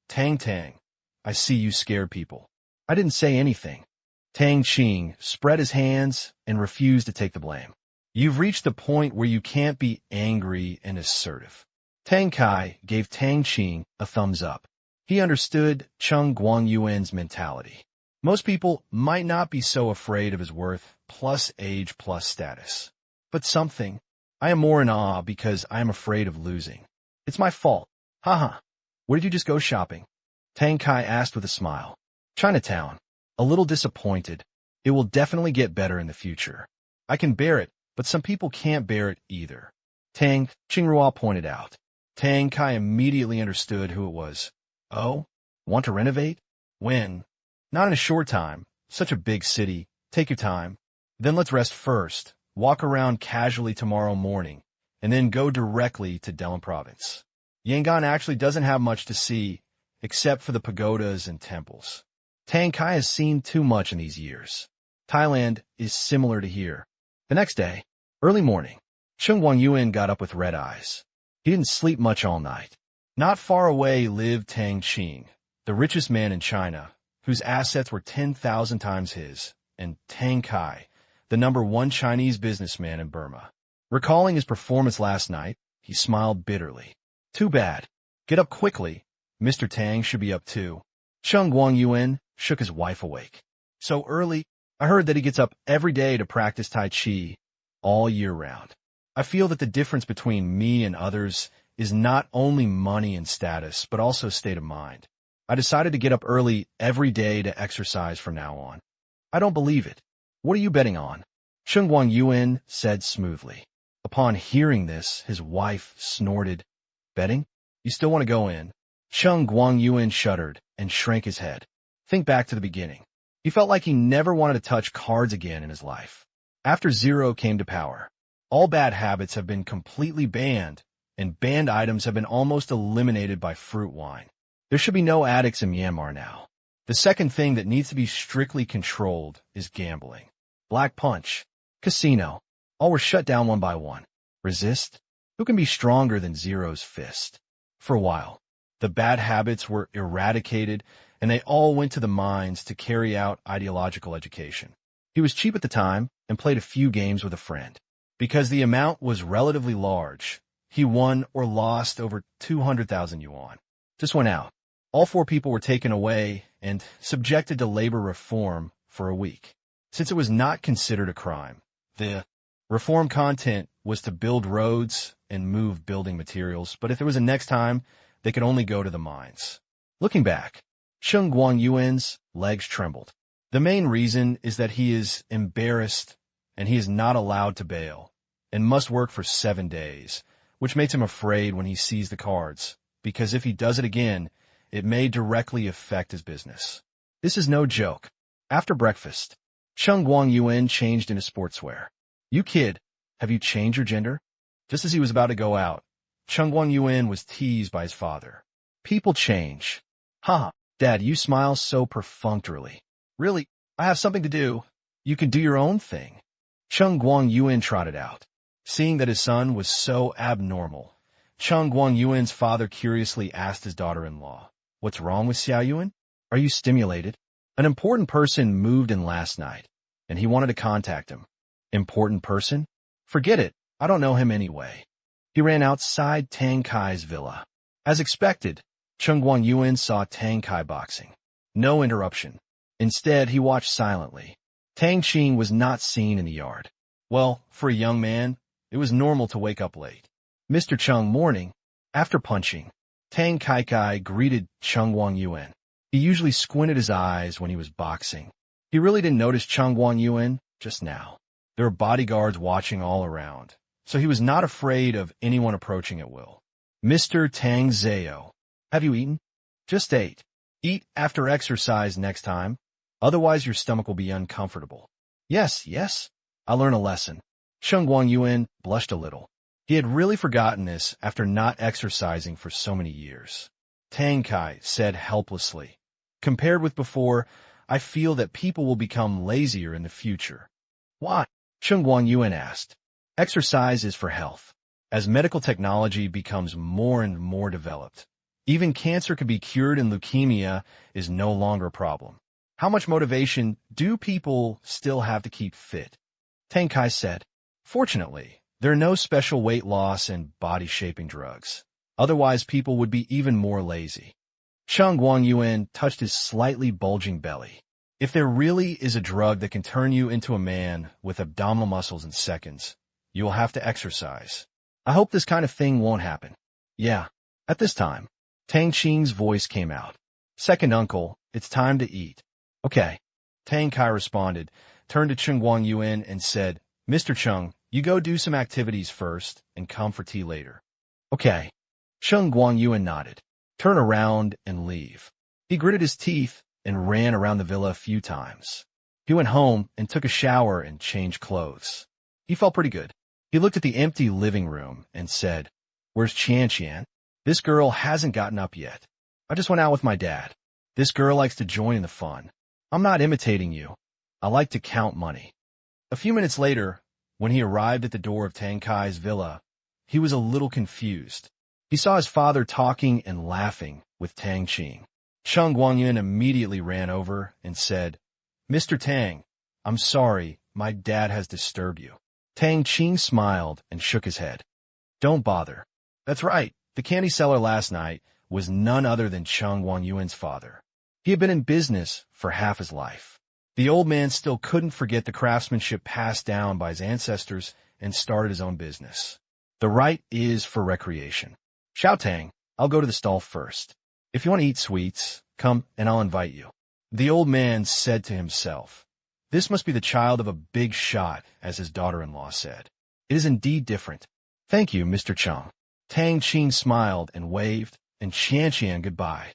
Tang, I see you scared people." "I didn't say anything." Tang Qing spread his hands and refused to take the blame. "You've reached the point where you can't be angry and assertive." Tang Kai gave Tang Qing a thumbs up. He understood Cheng Guangyuan's mentality. Most people might not be so afraid of his worth plus age plus status. But something. I am more in awe because I am afraid of losing. It's my fault. Haha. Where did you just go shopping? Tang Kai asked with a smile. Chinatown. A little disappointed. It will definitely get better in the future. I can bear it, but some people can't bear it either. Tang Qingrua pointed out. Tang Kai immediately understood who it was. Oh? Want to renovate? When? Not in a short time. Such a big city. Take your time. Then let's rest first. Walk around casually tomorrow morning, and then go directly to Delhi province. Yangon actually doesn't have much to see, except for the pagodas and temples. Tang Kai has seen too much in these years. Thailand is similar to here. The next day, early morning, Cheng Guangyuan got up with red eyes. He didn't sleep much all night. Not far away lived Tang Qing, the richest man in China, whose assets were 10,000 times his, and Tang Kai, the #1 Chinese businessman in Burma. Recalling his performance last night, he smiled bitterly. Too bad. Get up quickly. Mr. Tang should be up too. Chung Guangyuan shook his wife awake. So early? I heard that he gets up every day to practice Tai Chi, all year round. I feel that the difference between me and others is not only money and status, but also state of mind. I decided to get up early every day to exercise from now on. I don't believe it. What are you betting on? Chung Guangyuan said smoothly. Upon hearing this, his wife snorted. Betting? You still want to go in? Chung Guangyuan shuddered and shrank his head. Think back to the beginning. He felt like he never wanted to touch cards again in his life. After Zero came to power, all bad habits have been completely banned, and banned items have been almost eliminated by fruit wine. There should be no addicts in Myanmar now. The second thing that needs to be strictly controlled is gambling. Black punch, casino, all were shut down one by one. Resist? Who can be stronger than Zero's fist? For a while, the bad habits were eradicated, and they all went to the mines to carry out ideological education. He was cheap at the time and played a few games with a friend. Because the amount was relatively large, he won or lost over 200,000 yuan. Just went out. All 4 people were taken away and subjected to labor reform for a week. Since it was not considered a crime, the reform content was to build roads and move building materials, but if there was a next time, they could only go to the mines. Looking back, Chung Guangyuan's legs trembled. The main reason is that he is embarrassed and he is not allowed to bail and must work for 7 days, which makes him afraid when he sees the cards, because if he does it again, it may directly affect his business. This is no joke. After breakfast, Chung Guangyuan changed into sportswear. You kid, have you changed your gender? Just as he was about to go out, Chung Guangyuan was teased by his father. People change. Ha, Dad, you smile so perfunctorily. Really, I have something to do. You can do your own thing. Chung Guangyuan trotted out. Seeing that his son was so abnormal, Chung Guangyuan's father curiously asked his daughter-in-law, What's wrong with Xiaoyuan? Are you stimulated? An important person moved in last night, and he wanted to contact him. Important person? Forget it. I don't know him anyway. He ran outside Tang Kai's villa. As expected, Chung Guangyuan saw Tang Kai boxing. No interruption. Instead, he watched silently. Tang Qing was not seen in the yard. Well, for a young man, it was normal to wake up late. Mr. Chung morning. After punching, Tang Kai greeted Chung Guangyuan. He usually squinted his eyes when he was boxing. He really didn't notice Chung Guangyuan just now. There were bodyguards watching all around, so he was not afraid of anyone approaching at will. Mr. Tang Zhao, have you eaten? Just ate. Eat after exercise next time, otherwise your stomach will be uncomfortable. Yes, I'll learn a lesson. Chung Guangyuan blushed a little. He had really forgotten this after not exercising for so many years. Tang Kai said helplessly, Compared with before, I feel that people will become lazier in the future. Why? Chung Guangyuan asked. Exercise is for health. As medical technology becomes more and more developed, even cancer can be cured and leukemia is no longer a problem. How much motivation do people still have to keep fit? Tang Kai said, Fortunately, there are no special weight loss and body-shaping drugs. Otherwise, people would be even more lazy. Chung Guangyuan touched his slightly bulging belly. If there really is a drug that can turn you into a man with abdominal muscles in seconds, you will have to exercise. I hope this kind of thing won't happen. Yeah, at this time, Tang Qing's voice came out. Second uncle, it's time to eat. Okay. Tang Kai responded, turned to Chung Guangyuan and said, Mr. Chung, you go do some activities first and come for tea later. Okay. Chung Guangyuan nodded. Turn around and leave. He gritted his teeth and ran around the villa a few times. He went home and took a shower and changed clothes. He felt pretty good. He looked at the empty living room and said, Where's Qian? This girl hasn't gotten up yet. I just went out with my dad. This girl likes to join in the fun. I'm not imitating you. I like to count money. A few minutes later, when he arrived at the door of Tang Kai's villa, he was a little confused. He saw his father talking and laughing with Tang Qing. Chung Guangyuan immediately ran over and said, Mr. Tang, I'm sorry, my dad has disturbed you. Tang Qing smiled and shook his head. Don't bother. That's right, The candy seller last night was none other than Cheng Wangyuan's father. He had been in business for half his life. The old man still couldn't forget the craftsmanship passed down by his ancestors and started his own business. The right is for recreation. Xiao Tang, I'll go to the stall first. If you want to eat sweets, come and I'll invite you. The old man said to himself. This must be the child of a big shot, as his daughter-in-law said. It is indeed different. Thank you, Mr. Cheng. Tang Qing smiled and waved, and Qianqian goodbye.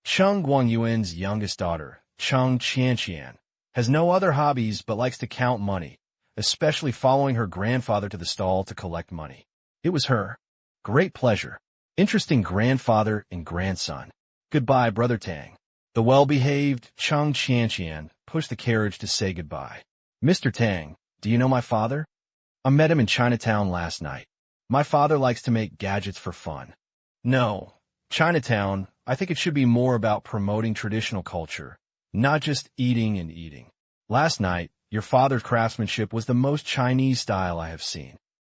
Cheng Guangyuan's youngest daughter, Cheng Qianqian, has no other hobbies but likes to count money, especially following her grandfather to the stall to collect money. It was her great pleasure. Interesting grandfather and grandson. Goodbye, Brother Tang. The well-behaved Cheng Qianqian pushed the carriage to say goodbye. Mr. Tang, do you know my father? I met him in Chinatown last night. My father likes to make gadgets for fun. No, Chinatown, I think it should be more about promoting traditional culture, not just eating and eating. Last night, your father's craftsmanship was the most Chinese style I have seen.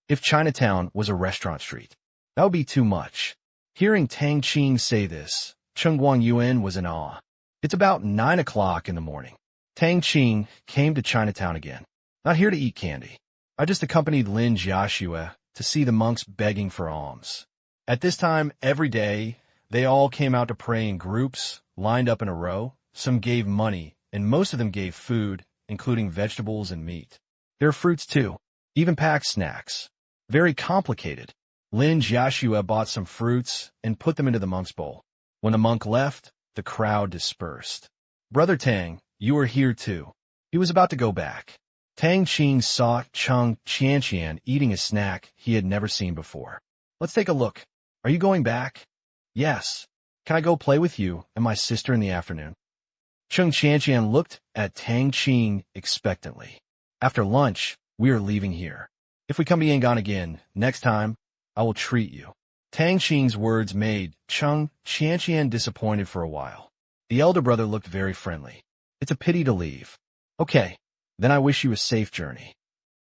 If Chinatown was a restaurant street, that would be too much. Hearing Tang Qing say this, Cheng Guangyuan was in awe. It's about 9 o'clock in the morning. Tang Qing came to Chinatown again. Not here to eat candy. I just accompanied Lin Jiaxue to see the monks begging for alms. At this time every day, they all came out to pray in groups, lined up in a row. Some gave money, and most of them gave food, including vegetables and meat. There are fruits too, even packed snacks. Very complicated. Lin Jiaxue bought some fruits and put them into the monk's bowl. When the monk left, the crowd dispersed. Brother Tang, you are here too. He was about to go back. Tang Qing saw Cheng Qianqian eating a snack he had never seen before. Let's take a look. Are you going back? Yes. Can I go play with you and my sister in the afternoon? Cheng Qianqian looked at Tang Qing expectantly. After lunch, we are leaving here. If we come to Yangon again, next time, I will treat you. Tang Qing's words made Cheng Qianqian disappointed for a while. The elder brother looked very friendly. It's a pity to leave. Okay, then I wish you a safe journey.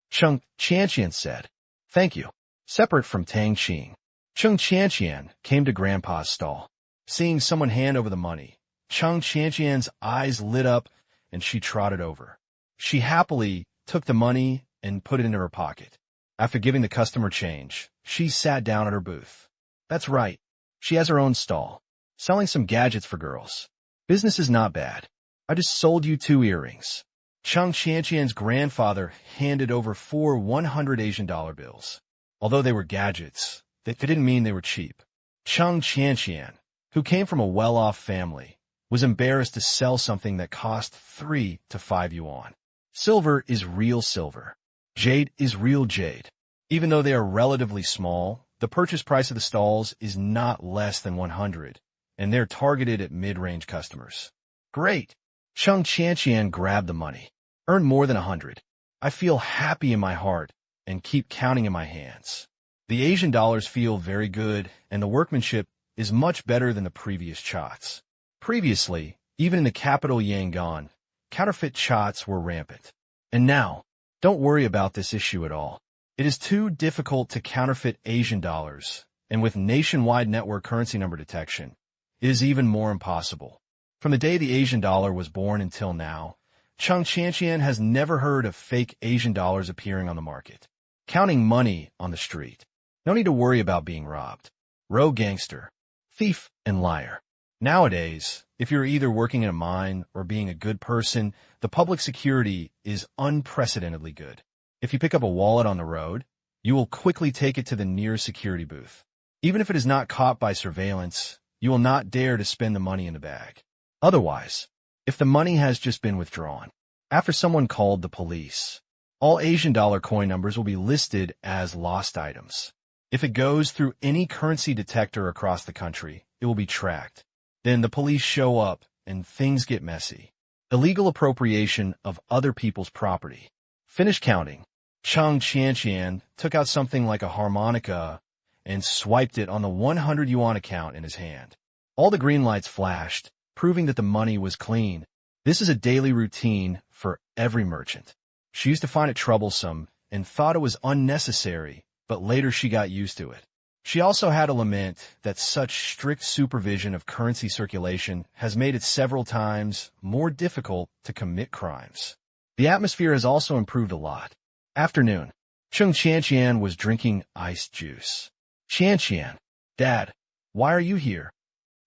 Cheng Qianqian said. Thank you. Separate from Tang Qing, Cheng Qianqian came to Grandpa's stall. Seeing someone hand over the money, Cheng Qianqian's eyes lit up and she trotted over. She happily took the money and put it into her pocket. After giving the customer change, she sat down at her booth. That's right. She has her own stall, selling some gadgets for girls. Business is not bad. I just sold you 2 earrings. Cheng Qianqian's grandfather handed over 4 100 Asian dollar bills. Although they were gadgets, that didn't mean they were cheap. Cheng Qianqian, who came from a well-off family, was embarrassed to sell something that cost 3 to 5 yuan. Silver is real silver. Jade is real jade. Even though they are relatively small, the purchase price of the stalls is not less than 100, and they're targeted at mid-range customers. Great! Cheng Qianqian grabbed the money. Earned more than 100. I feel happy in my heart and keep counting in my hands. The Asian dollars feel very good, and the workmanship is much better than the previous chots. Previously, even in the capital Yangon, counterfeit chots were rampant. And now, don't worry about this issue at all. It is too difficult to counterfeit Asian dollars, and with nationwide network currency number detection, it is even more impossible. From the day the Asian dollar was born until now, Cheng Qianqian has never heard of fake Asian dollars appearing on the market. Counting money on the street. No need to worry about being robbed. Rogue gangster, thief, and liar. Nowadays, if you're either working in a mine or being a good person, the public security is unprecedentedly good. If you pick up a wallet on the road, you will quickly take it to the nearest security booth. Even if it is not caught by surveillance, you will not dare to spend the money in the bag. Otherwise, if the money has just been withdrawn, after someone called the police, all Asian dollar coin numbers will be listed as lost items. If it goes through any currency detector across the country, it will be tracked. Then the police show up and things get messy. Illegal appropriation of other people's property. Finish counting. Cheng Qianqian took out something like a harmonica and swiped it on the 100 yuan account in his hand. All the green lights flashed, proving that the money was clean. This is a daily routine for every merchant. She used to find it troublesome and thought it was unnecessary, but later she got used to it. She also had a lament that such strict supervision of currency circulation has made it several times more difficult to commit crimes. The atmosphere has also improved a lot. Afternoon. Cheng Qianqian was drinking iced juice. Qianqian, Dad, why are you here?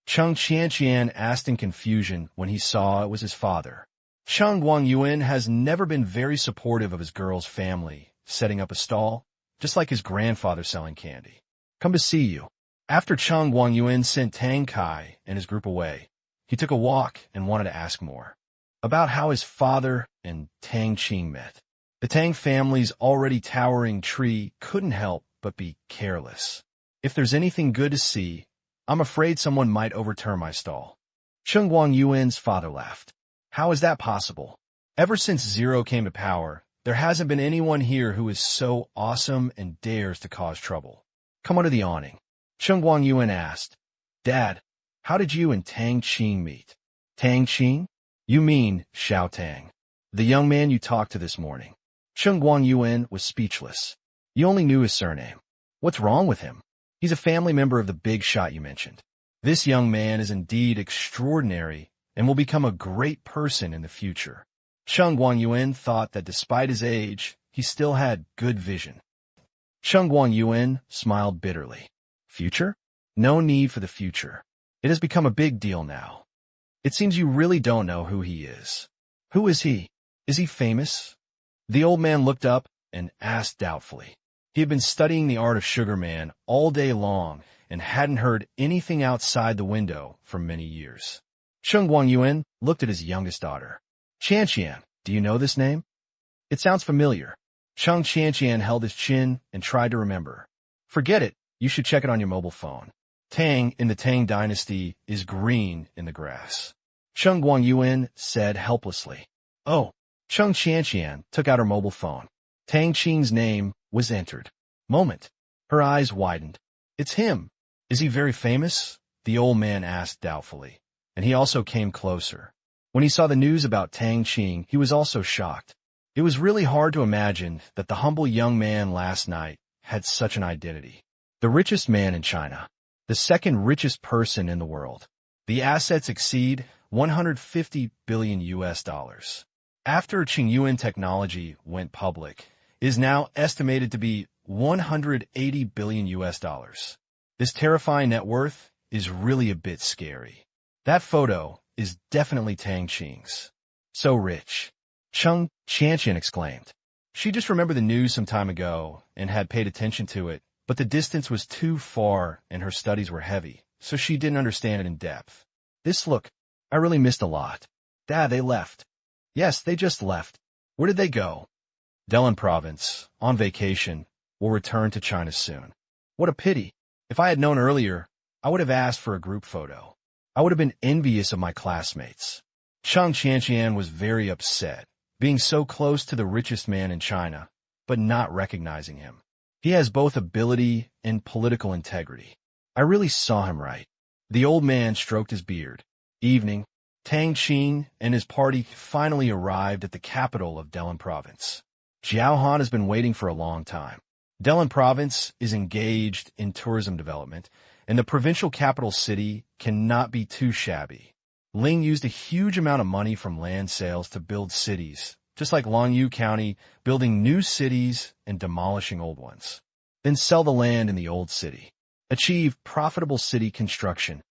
Cheng Qianqian asked in confusion when he saw it was his father. Cheng Guangyuan has never been very supportive of his girl's family, setting up a stall, just like his grandfather selling candy. Come to see you. After Cheng Guangyuan sent Tang Kai and his group away, he took a walk and wanted to ask more about how his father and Tang Qing met. The Tang family's already towering tree couldn't help but be careless. If there's anything good to see, I'm afraid someone might overturn my stall. Cheng Guangyuan's father laughed. How is that possible? Ever since Zero came to power, there hasn't been anyone here who is so awesome and dares to cause trouble. Come under the awning. Cheng Guangyuan asked. Dad, how did you and Tang Qing meet? Tang Qing? You mean Xiao Tang, the young man you talked to this morning. Cheng Guangyuan was speechless. You only knew his surname. What's wrong with him? He's a family member of the big shot you mentioned. This young man is indeed extraordinary and will become a great person in the future. Cheng Guangyuan thought that despite his age, he still had good vision. Cheng Guangyuan smiled bitterly. Future? No need for the future. It has become a big deal now. It seems you really don't know who he is. Who is he? Is he famous? The old man looked up and asked doubtfully. He had been studying the art of Sugarman all day long and hadn't heard anything outside the window for many years. Cheng Guangyuan looked at his youngest daughter. Qianqian, do you know this name? It sounds familiar. Cheng Qianqian held his chin and tried to remember. Forget it, you should check it on your mobile phone. Tang in the Tang dynasty is green in the grass. Cheng Guangyuan said helplessly. Oh. Cheng Qianqian took out her mobile phone. Tang Qing's name was entered. Moment. Her eyes widened. It's him. Is he very famous? The old man asked doubtfully. And he also came closer. When he saw the news about Tang Qing, he was also shocked. It was really hard to imagine that the humble young man last night had such an identity. The richest man in China. The second richest person in the world. The assets exceed 150 billion US dollars. After Qingyuan Technology went public, it is now estimated to be 180 billion US dollars. This terrifying net worth is really a bit scary. That photo is definitely Tang Qing's. So rich. Cheng Qianqian exclaimed. She just remembered the news some time ago and had paid attention to it, but the distance was too far and her studies were heavy, so she didn't understand it in depth. Look, I really missed a lot. Dad, they left. Yes, they just left. Where did they go? Delin Province, on vacation, will return to China soon. What a pity. If I had known earlier, I would have asked for a group photo. I would have been envious of my classmates. Cheng Qianqian was very upset, being so close to the richest man in China, but not recognizing him. He has both ability and political integrity. I really saw him right. The old man stroked his beard. Evening. Tang Qing and his party finally arrived at the capital of Delin Province. Jiao Han has been waiting for a long time. Delin Province is engaged in tourism development, and the provincial capital city cannot be too shabby. Ling used a huge amount of money from land sales to build cities, just like Longyu County building new cities and demolishing old ones. Then sell the land in the old city. Achieve profitable city construction.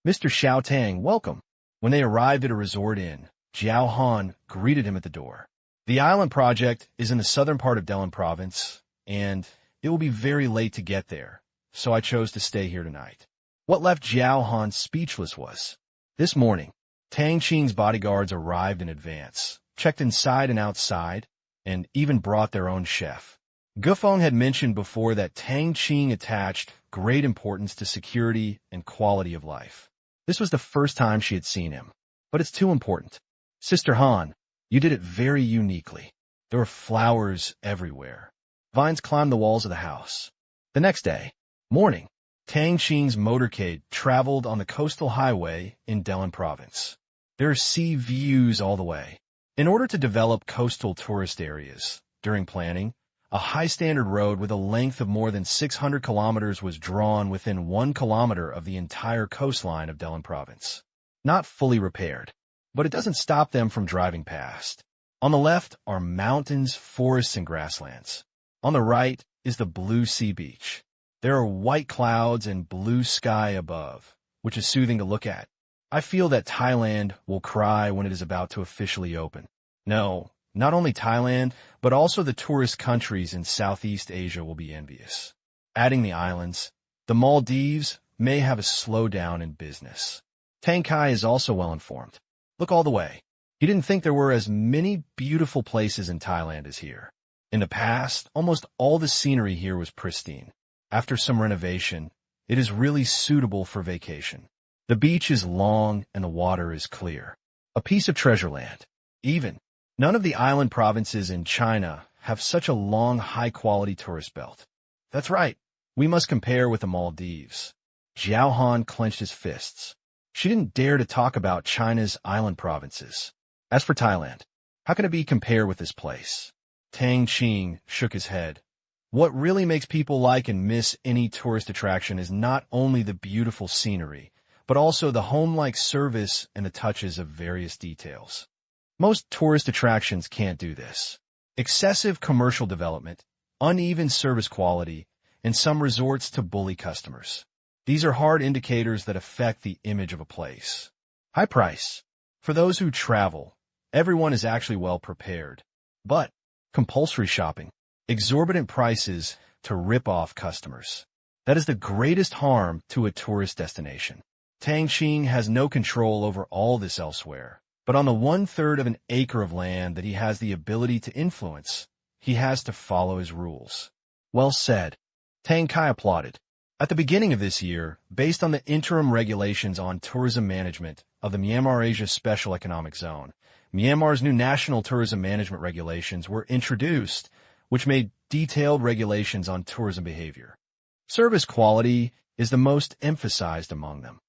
Mr. Xiao Tang, welcome. When they arrived at a resort inn, Jiao Han greeted him at the door. The island project is in the southern part of Delin Province, and it will be very late to get there, so I chose to stay here tonight. What left Jiao Han speechless was, this morning, Tang Qing's bodyguards arrived in advance, checked inside and outside, and even brought their own chef. Gufeng had mentioned before that Tang Qing attached great importance to security and quality of life. This was the first time she had seen him, but it's too important. Sister Han, you did it very uniquely. There were flowers everywhere. Vines climbed the walls of the house. The next day, morning, Tang Qing's motorcade traveled on the coastal highway in Delin Province. There are sea views all the way. In order to develop coastal tourist areas, during planning, A high-standard road with a length of more than 600 kilometers was drawn within 1 kilometer of the entire coastline of Delin province. Not fully repaired, but it doesn't stop them from driving past. On the left are mountains, forests, and grasslands. On the right is the blue sea beach. There are white clouds and blue sky above, which is soothing to look at. I feel that Thailand will cry when it is about to officially open. No, not only Thailand, but also the tourist countries in Southeast Asia will be envious. Adding the islands, the Maldives may have a slowdown in business. Tang Qing is also well informed. Look all the way. He didn't think there were as many beautiful places in Thailand as here. In the past, almost all the scenery here was pristine. After some renovation, it is really suitable for vacation. The beach is long and the water is clear. A piece of treasure land. Even none of the island provinces in China have such a long, high-quality tourist belt. That's right. We must compare with the Maldives. Zhao Han clenched his fists. She didn't dare to talk about China's island provinces. As for Thailand, how can it be compared with this place? Tang Qing shook his head. What really makes people like and miss any tourist attraction is not only the beautiful scenery, but also the home-like service and the touches of various details. Most tourist attractions can't do this. Excessive commercial development, uneven service quality, and some resorts to bully customers. These are hard indicators that affect the image of a place. High price. For those who travel, everyone is actually well prepared. But compulsory shopping, exorbitant prices to rip off customers. That is the greatest harm to a tourist destination. Tang Qing has no control over all this elsewhere, but on the 1/3 of an acre of land that he has the ability to influence, he has to follow his rules. Well said. Tang Qing applauded. At the beginning of this year, based on the interim regulations on tourism management of the Myanmar Asia Special Economic Zone, Myanmar's new national tourism management regulations were introduced, which made detailed regulations on tourism behavior. Service quality is the most emphasized among them.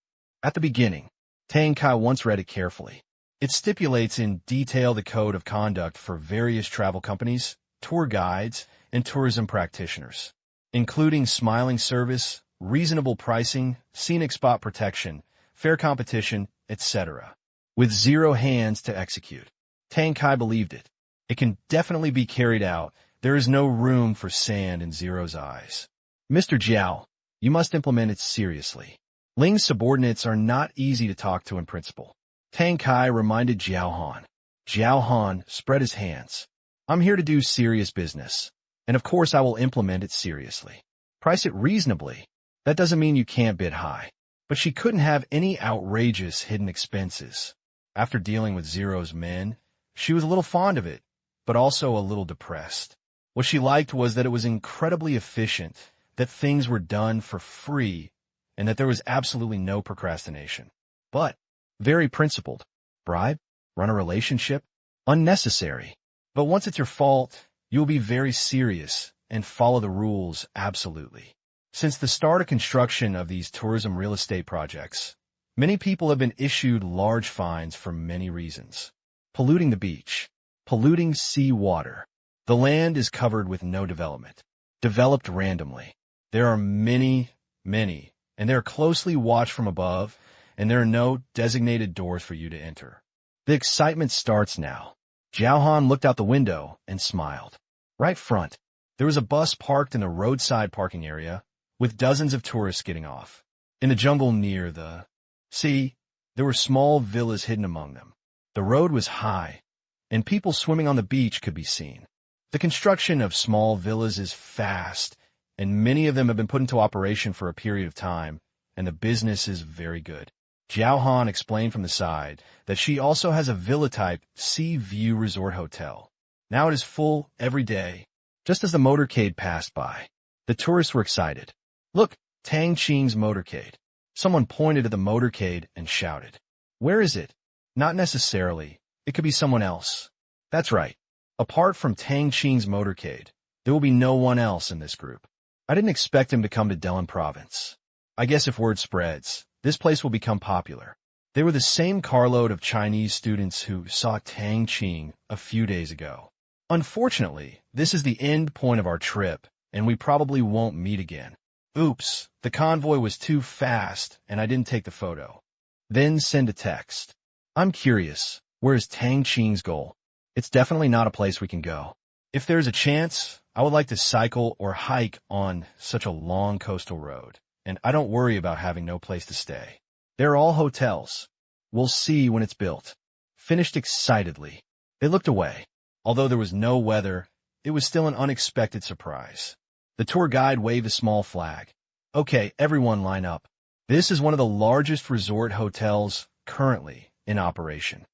At the beginning, Tang Qing once read it carefully. It stipulates in detail the code of conduct for various travel companies, tour guides, and tourism practitioners, including smiling service, reasonable pricing, scenic spot protection, fair competition, etc., with 0 hands to execute. Tang Qing believed it. It can definitely be carried out. There is no room for sand in Zero's eyes. Mr. Zhao, you must implement it seriously. Ling's subordinates are not easy to talk to in principle. Tang Qing reminded Zhao Han. Zhao Han spread his hands. I'm here to do serious business, and of course I will implement it seriously. Price it reasonably. That doesn't mean you can't bid high. But she couldn't have any outrageous hidden expenses. After dealing with Zero's men, she was a little fond of it, but also a little depressed. What she liked was that it was incredibly efficient, that things were done for free, and that there was absolutely no procrastination. But very principled. Bribe? Run a relationship? Unnecessary. But once it's your fault, you will be very serious and follow the rules absolutely. Since the start of construction of these tourism real estate projects, many people have been issued large fines for many reasons. Polluting the beach, polluting sea water. The land is covered with no development, developed randomly. There are many, and they are closely watched from above, and there are no designated doors for you to enter. The excitement starts now. Zhao Han looked out the window and smiled. Right front, there was a bus parked in the roadside parking area, with dozens of tourists getting off. In the jungle near the sea, there were small villas hidden among them. The road was high, and people swimming on the beach could be seen. The construction of small villas is fast, and many of them have been put into operation for a period of time, and the business is very good. Zhao Han explained from the side that she also has a villa-type sea view resort hotel. Now it is full every day. Just as the motorcade passed by, the tourists were excited. Look, Tang Qing's motorcade. Someone pointed at the motorcade and shouted. Where is it? Not necessarily. It could be someone else. That's right. Apart from Tang Qing's motorcade, there will be no one else in this group. I didn't expect him to come to Delin province. I guess if word spreads, this place will become popular. They were the same carload of Chinese students who saw Tang Qing a few days ago. Unfortunately, this is the end point of our trip, and we probably won't meet again. Oops, the convoy was too fast, and I didn't take the photo. Then send a text. I'm curious, where is Tang Qing's goal? It's definitely not a place we can go. If there's a chance, I would like to cycle or hike on such a long coastal road, and I don't worry about having no place to stay. They're all hotels. We'll see when it's built. Finished excitedly. They looked away. Although there was no weather, it was still an unexpected surprise. The tour guide waved a small flag. Okay, everyone line up. This is one of the largest resort hotels currently in operation.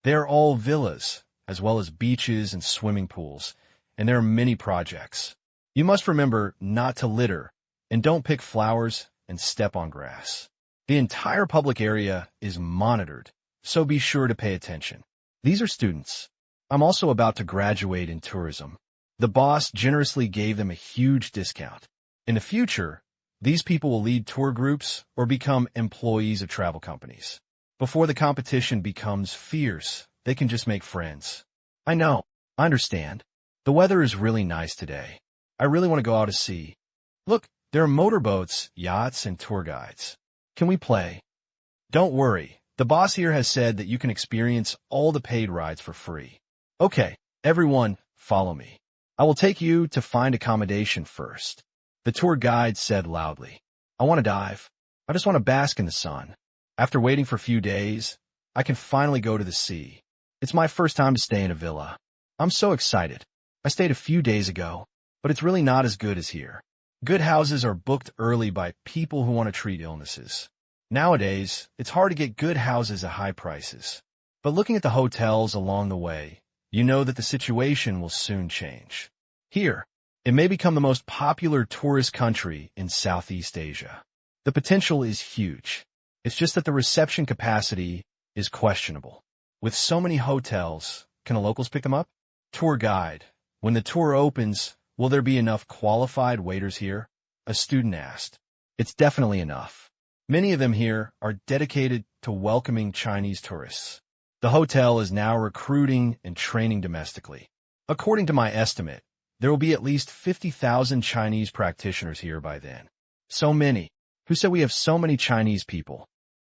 They're all villas, as well as beaches and swimming pools, and there are many projects. You must remember not to litter, and don't pick flowers and step on grass. The entire public area is monitored, so be sure to pay attention. These are students. I'm also about to graduate in tourism. The boss generously gave them a huge discount. In the future, these people will lead tour groups or become employees of travel companies. Before the competition becomes fierce, they can just make friends. I know. I understand. The weather is really nice today. I really want to go out to sea. Look, there are motorboats, yachts, and tour guides. Can we play? Don't worry. The boss here has said that you can experience all the paid rides for free. Okay, everyone, follow me. I will take you to find accommodation first. The tour guide said loudly. I want to dive. I just want to bask in the sun. After waiting for a few days, I can finally go to the sea. It's my first time to stay in a villa. I'm so excited. I stayed a few days ago, but it's really not as good as here. Good houses are booked early by people who want to treat illnesses. Nowadays, it's hard to get good houses at high prices. But looking at the hotels along the way, you know that the situation will soon change. Here, it may become the most popular tourist country in Southeast Asia. The potential is huge. It's just that the reception capacity is questionable. With so many hotels, can the locals pick them up? Tour guide. When the tour opens, will there be enough qualified waiters here? A student asked. It's definitely enough. Many of them here are dedicated to welcoming Chinese tourists. The hotel is now recruiting and training domestically. According to my estimate, there will be at least 50,000 Chinese practitioners here by then. So many. Who said we have so many Chinese people?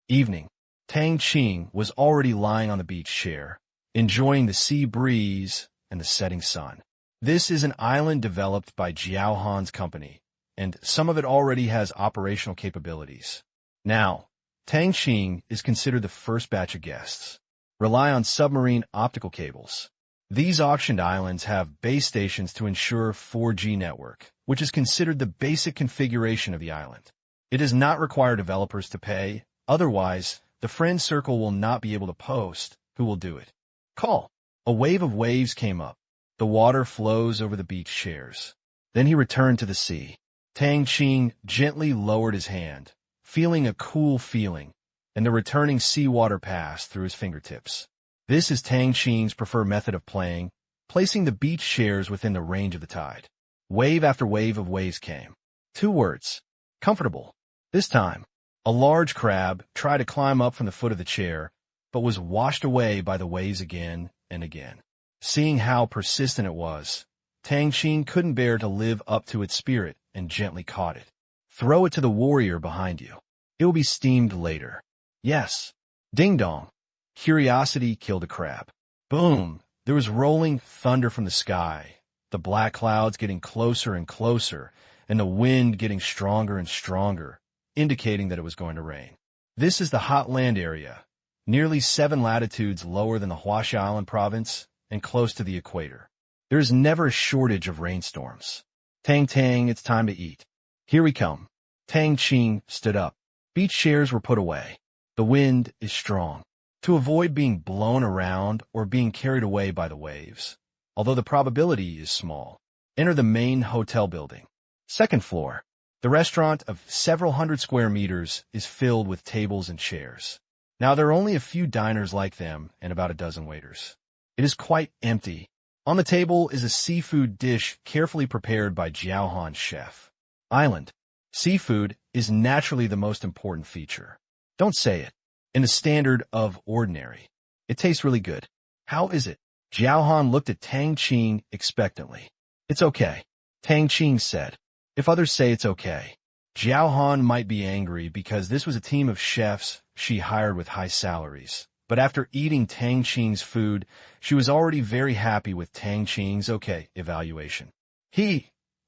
Evening. Tang Qing was already lying on the beach chair, enjoying the sea breeze and the setting sun. This is an island developed by Jiao Han's company, and some of it already has operational capabilities. Now, Tang Qing is considered the first batch of guests. Rely on submarine optical cables. These auctioned islands have base stations to ensure 4G network, which is considered the basic configuration of the island. It does not require developers to pay, otherwise, the friend circle will not be able to post who will do it. Call. A wave of waves came up. The water flows over the beach chairs. Then he returned to the sea. Tang Qing gently lowered his hand, feeling a cool feeling, and the returning seawater passed through his fingertips. This is Tang Qing's preferred method of playing, placing the beach chairs within the range of the tide. Wave after wave of waves came. 2 words. Comfortable. This time, a large crab tried to climb up from the foot of the chair, but was washed away by the waves again and again. Seeing how persistent it was, Tang Qing couldn't bear to live up to its spirit and gently caught it. Throw it to the warrior behind you. It will be steamed later. Yes. Ding dong. Curiosity killed a crab. Boom! There was rolling thunder from the sky, the black clouds getting closer and closer, and the wind getting stronger and stronger, indicating that it was going to rain. This is the hot land area, nearly 7 latitudes lower than the Huaxia Island province and close to the equator. There is never a shortage of rainstorms. Tang Tang, it's time to eat. Here we come. Tang Qing stood up. Beach chairs were put away. The wind is strong. To avoid being blown around or being carried away by the waves, although the probability is small, enter the main hotel building. 2nd floor. The restaurant of several hundred square meters is filled with tables and chairs. Now there are only a few diners like them and about a dozen waiters. It is quite empty. On the table is a seafood dish carefully prepared by Jiao Han's chef. Island. Seafood is naturally the most important feature. Don't say it. In the standard of ordinary. It tastes really good. How is it? Jiao Han looked at Tang Qing expectantly. It's okay, Tang Qing said. If others say it's okay. Jiao Han might be angry because this was a team of chefs she hired with high salaries. But after eating Tang Qing's food, she was already very happy with Tang Qing's okay evaluation.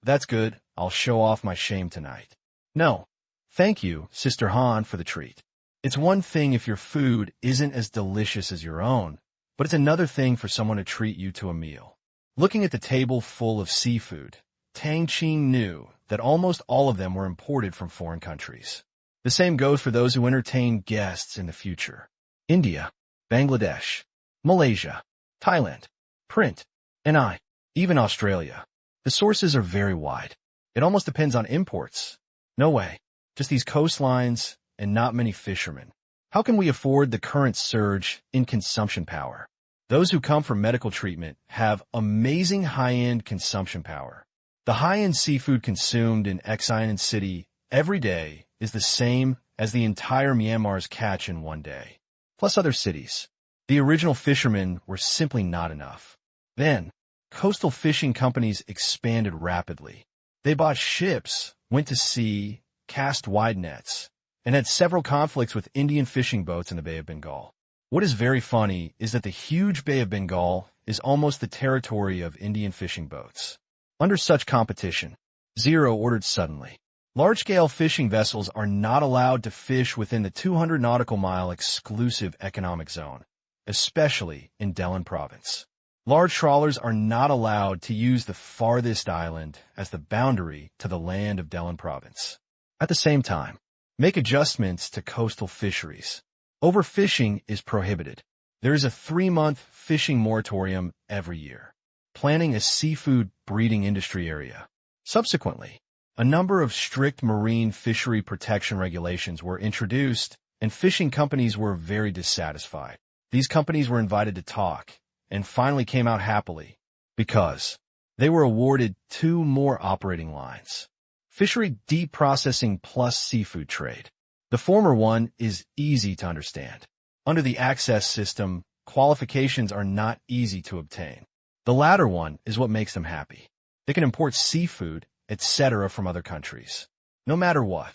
That's good. I'll show off my shame tonight. No. Thank you, Sister Han, for the treat. It's one thing if your food isn't as delicious as your own, but it's another thing for someone to treat you to a meal. Looking at the table full of seafood, Tang Qing knew that almost all of them were imported from foreign countries. The same goes for those who entertain guests in the future. India, Bangladesh, Malaysia, Thailand, print, and even Australia. The sources are very wide. It almost depends on imports. No way. Just these coastlines and not many fishermen. How can we afford the current surge in consumption power? Those who come for medical treatment have amazing high-end consumption power. The high-end seafood consumed in Xi'an City every day is the same as the entire Myanmar's catch in one day, plus other cities. The original fishermen were simply not enough. Then, coastal fishing companies expanded rapidly. They bought ships, went to sea, cast wide nets, and had several conflicts with Indian fishing boats in the Bay of Bengal. What is very funny is that the huge Bay of Bengal is almost the territory of Indian fishing boats. Under such competition, Zero ordered suddenly. Large-scale fishing vessels are not allowed to fish within the 200 nautical mile exclusive economic zone, especially in Delhi province. Large trawlers are not allowed to use the farthest island as the boundary to the land of Delhi province. At the same time, make adjustments to coastal fisheries. Overfishing is prohibited. There is a 3-month fishing moratorium every year, planning a seafood breeding industry area. Subsequently, a number of strict marine fishery protection regulations were introduced, and fishing companies were very dissatisfied. These companies were invited to talk, and finally came out happily, because they were awarded 2 more operating lines. Fishery deep processing plus seafood trade. The former one is easy to understand. Under the access system, qualifications are not easy to obtain. The latter one is what makes them happy. They can import seafood, etc. from other countries. No matter what,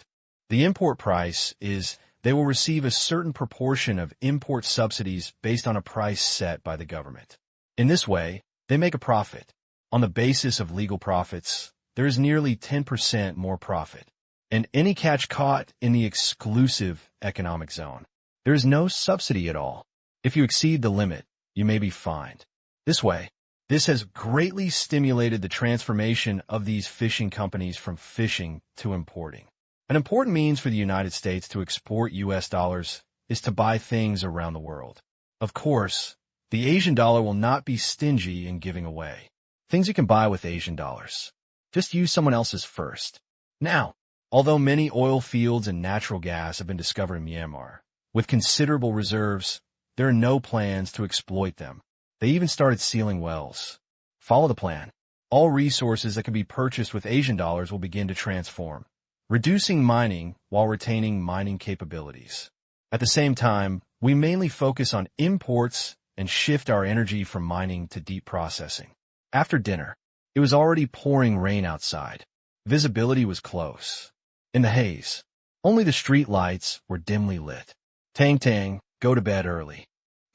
the import price is they will receive a certain proportion of import subsidies based on a price set by the government. In this way, they make a profit. On the basis of legal profits, there is nearly 10% more profit. And any catch caught in the exclusive economic zone, there is no subsidy at all. If you exceed the limit, you may be fined. This way, this has greatly stimulated the transformation of these fishing companies from fishing to importing. An important means for the United States to export U.S. dollars is to buy things around the world. Of course, the Asian dollar will not be stingy in giving away things you can buy with Asian dollars. Just use someone else's first. Now, although many oil fields and natural gas have been discovered in Myanmar, with considerable reserves, there are no plans to exploit them. They even started sealing wells. Follow the plan. All resources that can be purchased with Asian dollars will begin to transform, reducing mining while retaining mining capabilities. At the same time, we mainly focus on imports and shift our energy from mining to deep processing. After dinner, it was already pouring rain outside. Visibility was close. In the haze, only the street lights were dimly lit. Tang, go to bed early.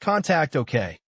Contact okay.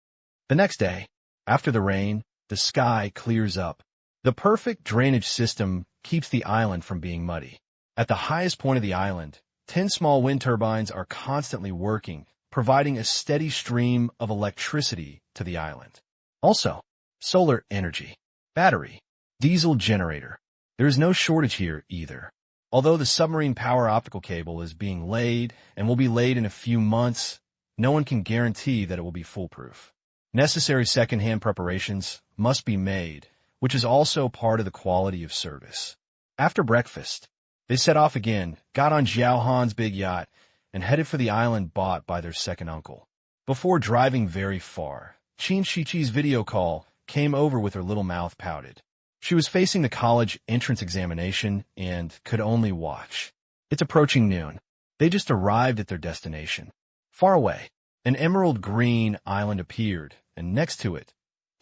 The next day, after the rain, the sky clears up. The perfect drainage system keeps the island from being muddy. At the highest point of the island, 10 small wind turbines are constantly working, providing a steady stream of electricity to the island. Also, solar energy, battery, diesel generator. There is no shortage here either. Although the submarine power optical cable is being laid and will be laid in a few months, no one can guarantee that it will be foolproof. Necessary second-hand preparations must be made, which is also part of the quality of service. After breakfast, they set off again, got on Jiao Han's big yacht, and headed for the island bought by their second uncle. Before driving very far, Qin Shichi's video call came over with her little mouth pouted. She was facing the college entrance examination and could only watch. It's approaching noon. They just arrived at their destination. Far away, an emerald green island appeared, and next to it,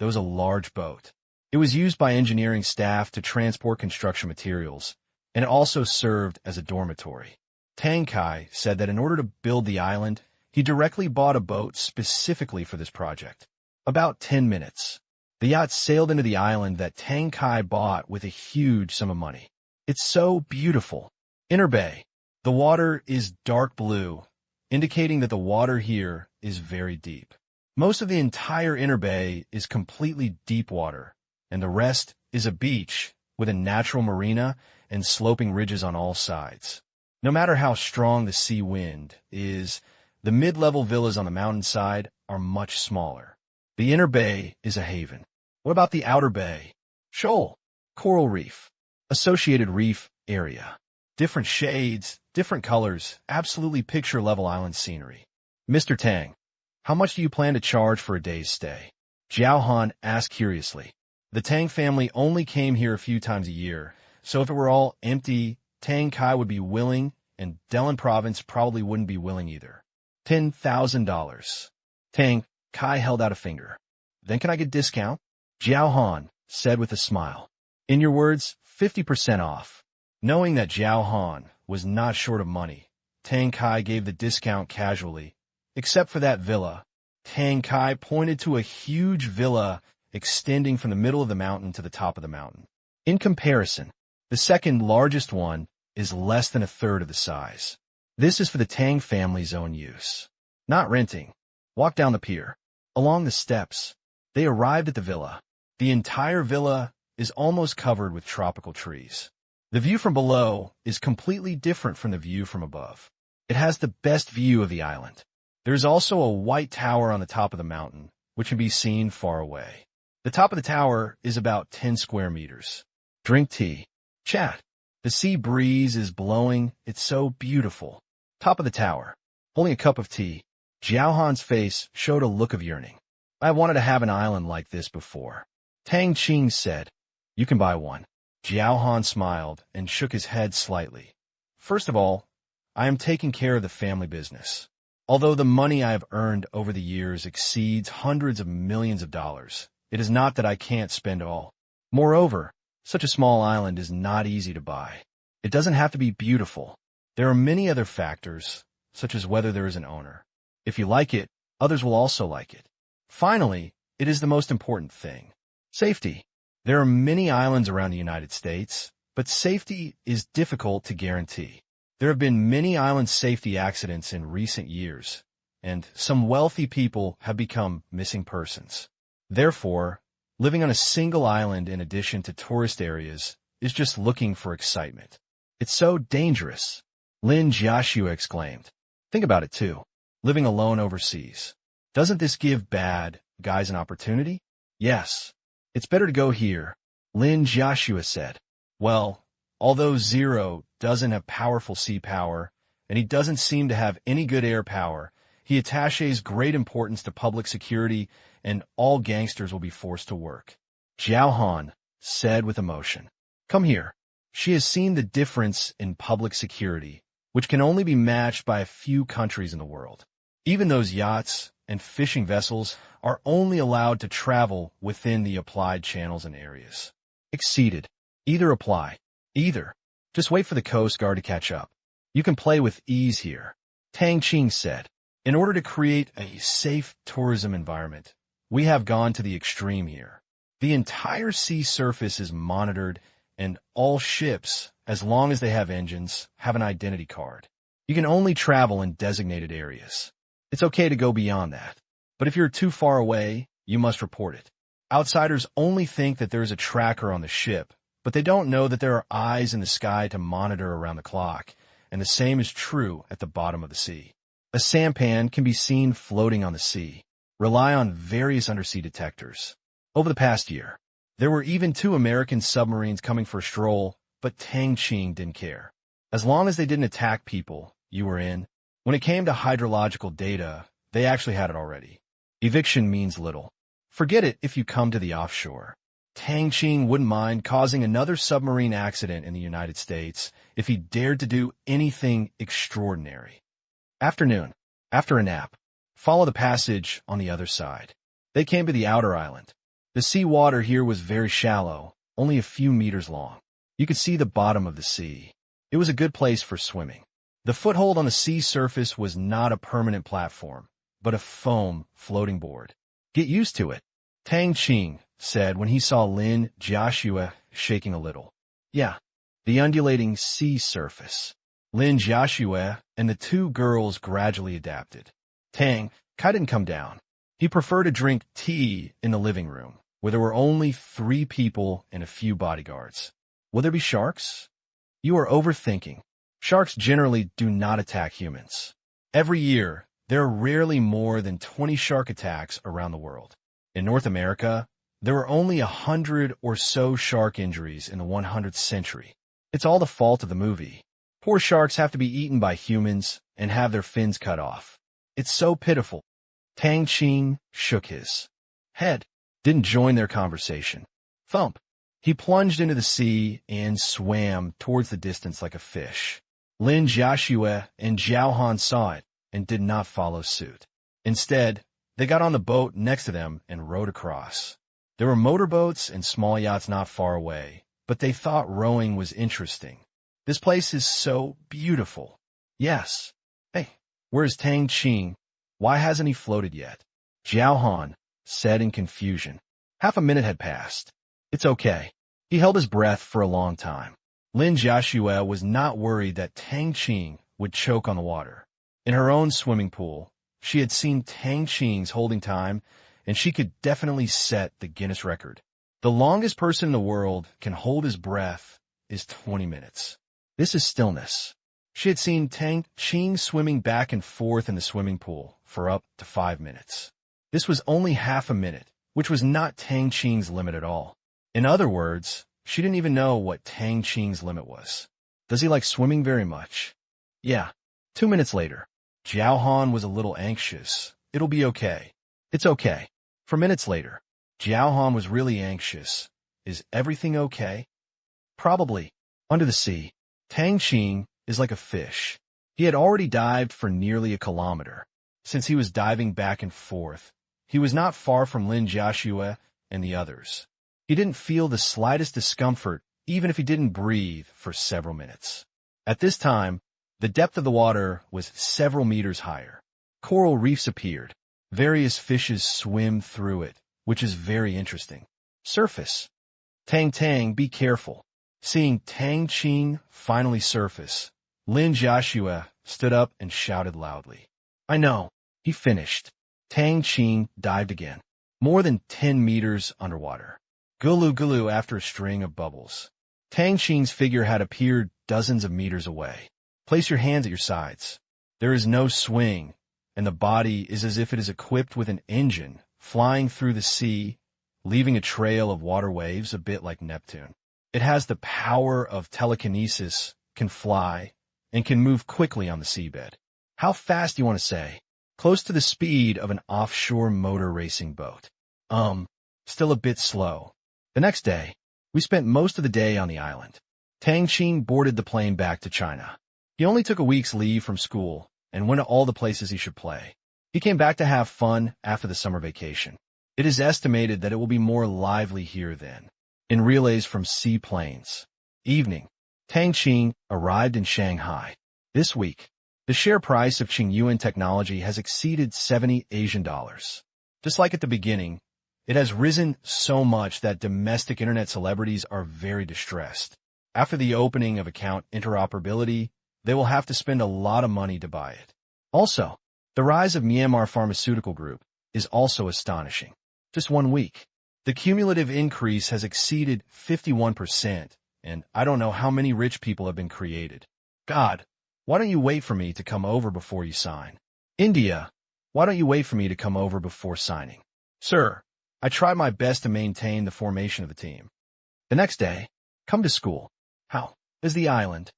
there was a large boat. It was used by engineering staff to transport construction materials, and it also served as a dormitory. Tang Qing said that in order to build the island, he directly bought a boat specifically for this project. About 10 minutes. The yacht sailed into the island that Tang Qing bought with a huge sum of money. It's so beautiful. Inner Bay. The water is dark blue, indicating that the water here is very deep. Most of the entire Inner Bay is completely deep water, and the rest is a beach with a natural marina and sloping ridges on all sides. No matter how strong the sea wind is, the mid-level villas on the mountainside are much smaller. The Inner Bay is a haven. What about the Outer Bay? Shoal, coral reef, associated reef area. Different shades, different colors, absolutely picture-level island scenery. Mr. Tang, how much do you plan to charge for a day's stay? Jiao Han asked curiously. The Tang family only came here a few times a year, so if it were all empty, Tang Qing would be willing, and Delin Province probably wouldn't be willing either. $10,000. Tang Qing held out a finger. Then can I get a discount? Jiao Han said with a smile. In your words, 50% off. Knowing that Jiao Han was not short of money, Tang Qing gave the discount casually. Except for that villa. Tang Qing pointed to a huge villa extending from the middle of the mountain to the top of the mountain. In comparison, the second largest one is less than a third of the size. This is for the Tang family's own use. Not renting. Walk down the pier. Along the steps. They arrived at the villa. The entire villa is almost covered with tropical trees. The view from below is completely different from the view from above. It has the best view of the island. There's also a white tower on the top of the mountain, which can be seen far away. The top of the tower is about 10 square meters. Drink tea. Chat. The sea breeze is blowing. It's so beautiful. Top of the tower. Holding a cup of tea. Jiao Han's face showed a look of yearning. I wanted to have an island like this before. Tang Qing said, you can buy one. Jiao Han smiled and shook his head slightly. First of all, I am taking care of the family business. Although the money I have earned over the years exceeds hundreds of millions of dollars, it is not that I can't spend all. Moreover, such a small island is not easy to buy. It doesn't have to be beautiful. There are many other factors, such as whether there is an owner. If you like it, others will also like it. Finally, it is the most important thing. Safety. There are many islands around the United States, but safety is difficult to guarantee. There have been many island safety accidents in recent years, and some wealthy people have become missing persons. Therefore, living on a single island in addition to tourist areas is just looking for excitement. It's so dangerous, Lin Jiaxue exclaimed. Think about it too, living alone overseas. Doesn't this give bad guys an opportunity? Yes. It's better to go here, Lin Jiaxue said. Well, although Zero doesn't have powerful sea power, and he doesn't seem to have any good air power, he attaches great importance to public security, and all gangsters will be forced to work. Jiao Han said with emotion. Come here. She has seen the difference in public security, which can only be matched by a few countries in the world. Even those yachts and fishing vessels are only allowed to travel within the applied channels and areas. Exceeded. Either apply. Either. Just wait for the Coast Guard to catch up. You can play with ease here. Tang Qing said. In order to create a safe tourism environment, we have gone to the extreme here. The entire sea surface is monitored, and all ships, as long as they have engines, have an identity card. You can only travel in designated areas. It's okay to go beyond that. But if you're too far away, you must report it. Outsiders only think that there is a tracker on the ship, but they don't know that there are eyes in the sky to monitor around the clock, and the same is true at the bottom of the sea. A sampan can be seen floating on the sea. Rely on various undersea detectors. Over the past year, there were even 2 American submarines coming for a stroll, but Tang Qing didn't care. As long as they didn't attack people, you were in. When it came to hydrological data, they actually had it already. Eviction means little. Forget it if you come to the offshore. Tang Qing wouldn't mind causing another submarine accident in the United States if he dared to do anything extraordinary. Afternoon. After a nap. Follow the passage on the other side. They came to the outer island. The sea water here was very shallow, only a few meters long. You could see the bottom of the sea. It was a good place for swimming. The foothold on the sea surface was not a permanent platform, but a foam floating board. Get used to it, Tang Qing said when he saw Lin Jiaxue shaking a little. Yeah, the undulating sea surface. Lin Jiaxue and the two girls gradually adapted. Tang didn't come down. He preferred to drink tea in the living room, where there were only 3 people and a few bodyguards. Will there be sharks? You are overthinking. Sharks generally do not attack humans. Every year, there are rarely more than 20 shark attacks around the world. In North America, there were only 100 or so shark injuries in the 100th century. It's all the fault of the movie. Poor sharks have to be eaten by humans and have their fins cut off. It's so pitiful. Tang Qing shook his head, didn't join their conversation. Thump. He plunged into the sea and swam towards the distance like a fish. Lin Jiaxue and Zhao Han saw it and did not follow suit. Instead, they got on the boat next to them and rowed across. There were motorboats and small yachts not far away, but they thought rowing was interesting. This place is so beautiful. Yes. Hey, where's Tang Qing? Why hasn't he floated yet? Zhao Han said in confusion. Half a minute had passed. It's okay. He held his breath for a long time. Lin Jiaxue was not worried that Tang Qing would choke on the water. In her own swimming pool, she had seen Tang Qing's holding time, and she could definitely set the Guinness record. The longest person in the world can hold his breath is 20 minutes. This is stillness. She had seen Tang Qing swimming back and forth in the swimming pool for up to 5 minutes. This was only half a minute, which was not Tang Qing's limit at all. In other words, she didn't even know what Tang Qing's limit was. Does he like swimming very much? Yeah. 2 minutes later, Zhao Han was a little anxious. It'll be okay. It's okay. 4 minutes later, Zhao Han was really anxious. Is everything okay? Probably. Under the sea, Tang Qing is like a fish. He had already dived for nearly a kilometer. Since he was diving back and forth, he was not far from Lin Jiaxue and the others. He didn't feel the slightest discomfort, even if he didn't breathe for several minutes. At this time, the depth of the water was several meters higher. Coral reefs appeared. Various fishes swim through it, which is very interesting. Surface. Tang, be careful. Seeing Tang Qing finally surface, Lin Jiaxue stood up and shouted loudly. I know. He finished. Tang Qing dived again. More than 10 meters underwater. Gulu after a string of bubbles. Tang Qing's figure had appeared dozens of meters away. Place your hands at your sides. There is no swing, and the body is as if it is equipped with an engine, flying through the sea, leaving a trail of water waves a bit like Neptune. It has the power of telekinesis, can fly, and can move quickly on the seabed. How fast do you want to say? Close to the speed of an offshore motor racing boat. Still a bit slow. The next day, we spent most of the day on the island. Tang Qing boarded the plane back to China. He only took a week's leave from school and went to all the places he should play. He came back to have fun after the summer vacation. It is estimated that it will be more lively here then. In relays from seaplanes. Evening. Tang Qing arrived in Shanghai. This week, the share price of Qingyuan Technology has exceeded 70 Asian dollars. Just like at the beginning, it has risen so much that domestic internet celebrities are very distressed. After the opening of account interoperability, they will have to spend a lot of money to buy it. Also, the rise of Myanmar Pharmaceutical Group is also astonishing. Just 1 week, the cumulative increase has exceeded 51%, and I don't know how many rich people have been created. God, why don't you wait for me to come over before you sign? India, why don't you wait for me to come over before signing? Sir, I tried my best to maintain the formation of the team. The next day, come to school. How is the island?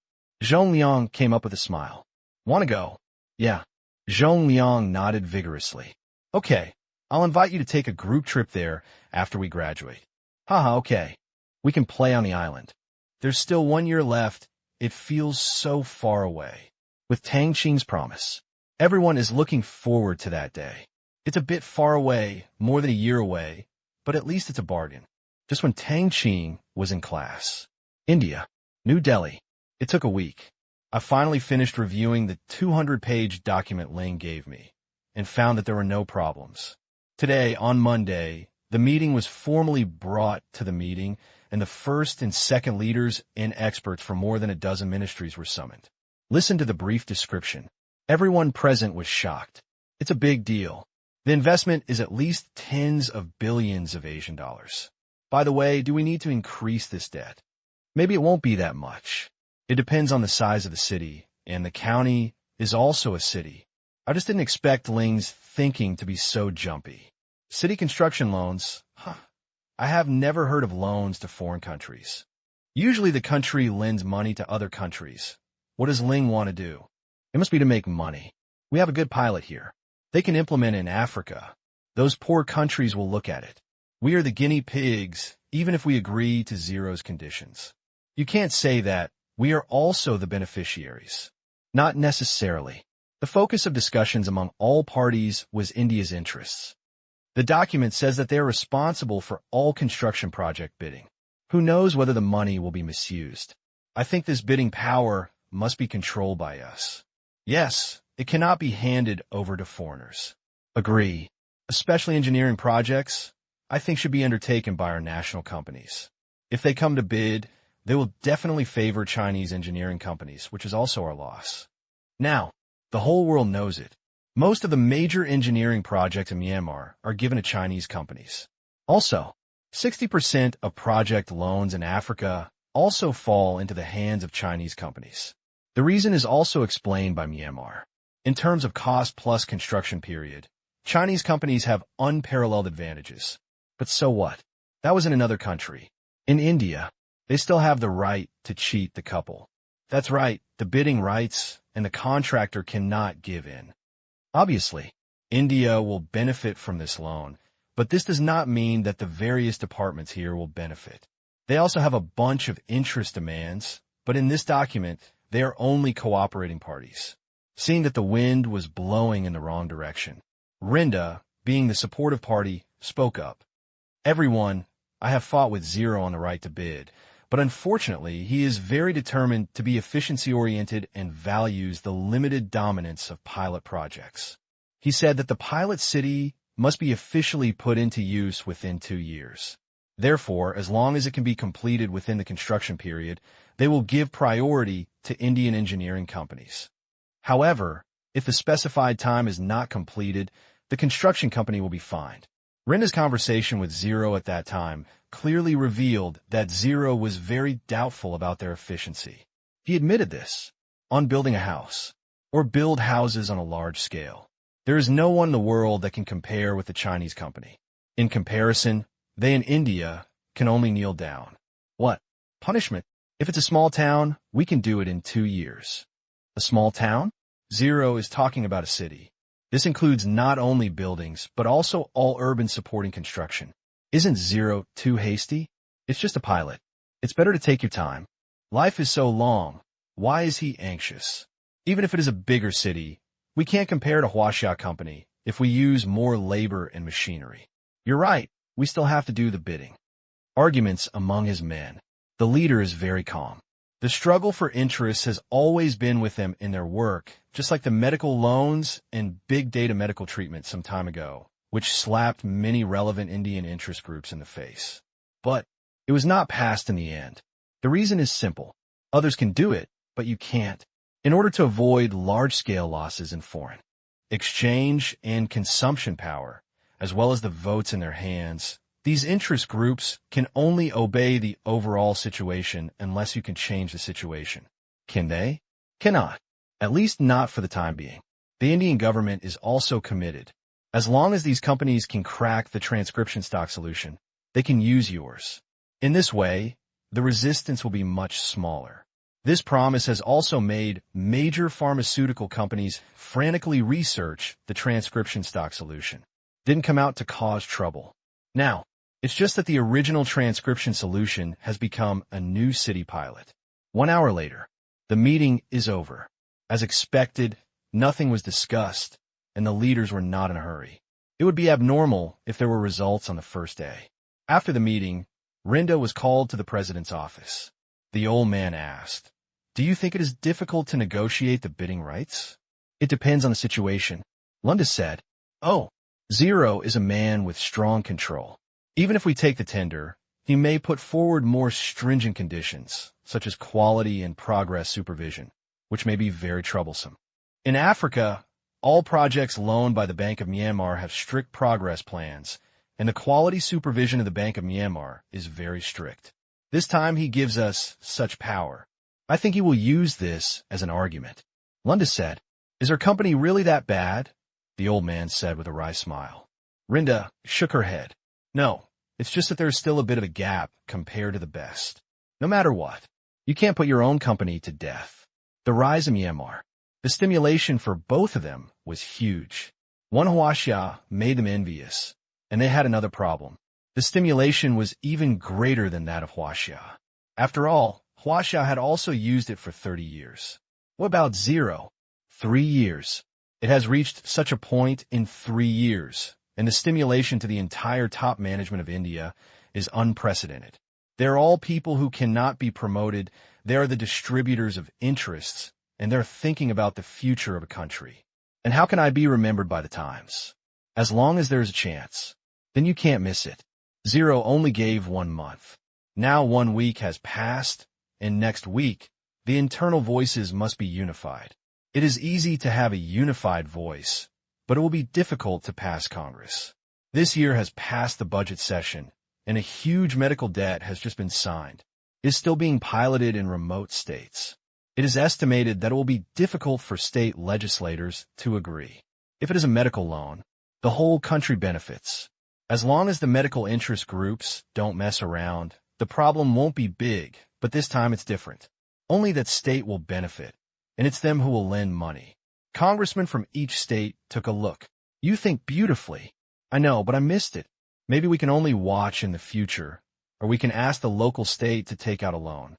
Zhong Liang came up with a smile. Want to go? Yeah. Zhong Liang nodded vigorously. Okay, I'll invite you to take a group trip there after we graduate. Haha, okay. We can play on the island. There's still 1 year left. It feels so far away. With Tang Qing's promise, everyone is looking forward to that day. It's a bit far away, more than a year away, but at least it's a bargain. Just when Tang Qing was in class. India. New Delhi. It took a week. I finally finished reviewing the 200-page document Ling gave me and found that there were no problems. Today, on Monday, the meeting was formally brought to the meeting, and the first and second leaders and experts from more than a dozen ministries were summoned. Listen to the brief description. Everyone present was shocked. It's a big deal. The investment is at least tens of billions of Asian dollars. By the way, do we need to increase this debt? Maybe it won't be that much. It depends on the size of the city, and the county is also a city. I just didn't expect Ling's thinking to be so jumpy. City construction loans? I have never heard of loans to foreign countries. Usually the country lends money to other countries. What does Ling want to do? It must be to make money. We have a good pilot here. They can implement it in Africa. Those poor countries will look at it. We are the guinea pigs, even if we agree to Zero's conditions. You can't say that. We are also the beneficiaries. Not necessarily. The focus of discussions among all parties was India's interests. The document says that they are responsible for all construction project bidding. Who knows whether the money will be misused? I think this bidding power must be controlled by us. Yes, it cannot be handed over to foreigners. Agree. Especially engineering projects, I think should be undertaken by our national companies. If they come to bid, they will definitely favor Chinese engineering companies, which is also our loss. Now, the whole world knows it. Most of the major engineering projects in Myanmar are given to Chinese companies. Also, 60% of project loans in Africa also fall into the hands of Chinese companies. The reason is also explained by Myanmar. In terms of cost plus construction period, Chinese companies have unparalleled advantages. But so what? That was in another country. In India, they still have the right to cheat the couple. That's right, the bidding rights, and the contractor cannot give in. Obviously, India will benefit from this loan, but this does not mean that the various departments here will benefit. They also have a bunch of interest demands, but in this document, they are only cooperating parties. Seeing that the wind was blowing in the wrong direction, Rinda, being the supportive party, spoke up. Everyone, I have fought with Zero on the right to bid, but unfortunately, he is very determined to be efficiency-oriented and values the limited dominance of pilot projects. He said that the pilot city must be officially put into use within 2 years. Therefore, as long as it can be completed within the construction period, they will give priority to Indian engineering companies. However, if the specified time is not completed, the construction company will be fined. Rinda's conversation with Zero at that time clearly revealed that Zero was very doubtful about their efficiency. He admitted this. On building a house, or build houses on a large scale, there is no one in the world that can compare with the Chinese company. In comparison, they in India can only kneel down. What? Punishment? If it's a small town, we can do it in 2 years. A small town? Zero is talking about a city. This includes not only buildings, but also all urban supporting construction. Isn't Zero too hasty? It's just a pilot. It's better to take your time. Life is so long. Why is he anxious? Even if it is a bigger city, we can't compare to Huaxia Company if we use more labor and machinery. You're right. We still have to do the bidding. Arguments among his men. The leader is very calm. The struggle for interest has always been with them in their work, just like the medical loans and big data medical treatment some time ago, which slapped many relevant Indian interest groups in the face. But it was not passed in the end. The reason is simple. Others can do it, but you can't. In order to avoid large-scale losses in foreign exchange and consumption power, as well as the votes in their hands, these interest groups can only obey the overall situation unless you can change the situation. Can they? Cannot. At least not for the time being. The Indian government is also committed. As long as these companies can crack the transcription stock solution, they can use yours. In this way, the resistance will be much smaller. This promise has also made major pharmaceutical companies frantically research the transcription stock solution. Didn't come out to cause trouble. Now, it's just that the original transcription solution has become a new city pilot. 1 hour later, the meeting is over. As expected, nothing was discussed, and the leaders were not in a hurry. It would be abnormal if there were results on the first day. After the meeting, Rinda was called to the president's office. The old man asked, "Do you think it is difficult to negotiate the bidding rights?" "It depends on the situation," Lunda said. "Oh, Zero is a man with strong control. Even if we take the tender, he may put forward more stringent conditions, such as quality and progress supervision, which may be very troublesome. In Africa, all projects loaned by the Bank of Myanmar have strict progress plans, and the quality supervision of the Bank of Myanmar is very strict. This time he gives us such power. I think he will use this as an argument." Lunda said, "Is our company really that bad?" The old man said with a wry smile. Rinda shook her head. "No, it's just that there's still a bit of a gap compared to the best. No matter what, you can't put your own company to death." The rise of Myanmar. The stimulation for both of them was huge. One Huaxia made them envious, and they had another problem. The stimulation was even greater than that of Huaxia. After all, Huaxia had also used it for 30 years. What about Zero? 3 years. It has reached such a point in 3 years, and the stimulation to the entire top management of India is unprecedented. They're all people who cannot be promoted. They are the distributors of interests, and they're thinking about the future of a country. And how can I be remembered by the times? As long as there's a chance, then you can't miss it. Zero only gave 1 month. Now 1 week has passed, and next week, the internal voices must be unified. It is easy to have a unified voice, but it will be difficult to pass Congress. This year has passed the budget session, and a huge medical debt has just been signed. It is still being piloted in remote states. It is estimated that it will be difficult for state legislators to agree. If it is a medical loan, the whole country benefits. As long as the medical interest groups don't mess around, the problem won't be big, but this time it's different. Only that state will benefit, and it's them who will lend money. Congressmen from each state took a look. "You think beautifully." "I know, but I missed it. Maybe we can only watch in the future, or we can ask the local state to take out a loan."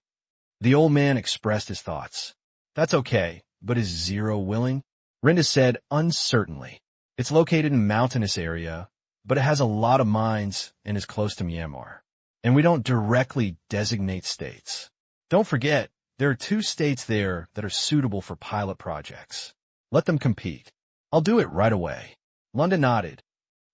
The old man expressed his thoughts. "That's okay, but is Zero willing?" Rinda said uncertainly. "It's located in a mountainous area, but it has a lot of mines and is close to Myanmar. And we don't directly designate states. Don't forget, there are 2 states there that are suitable for pilot projects. Let them compete. I'll do it right away." Lunda nodded.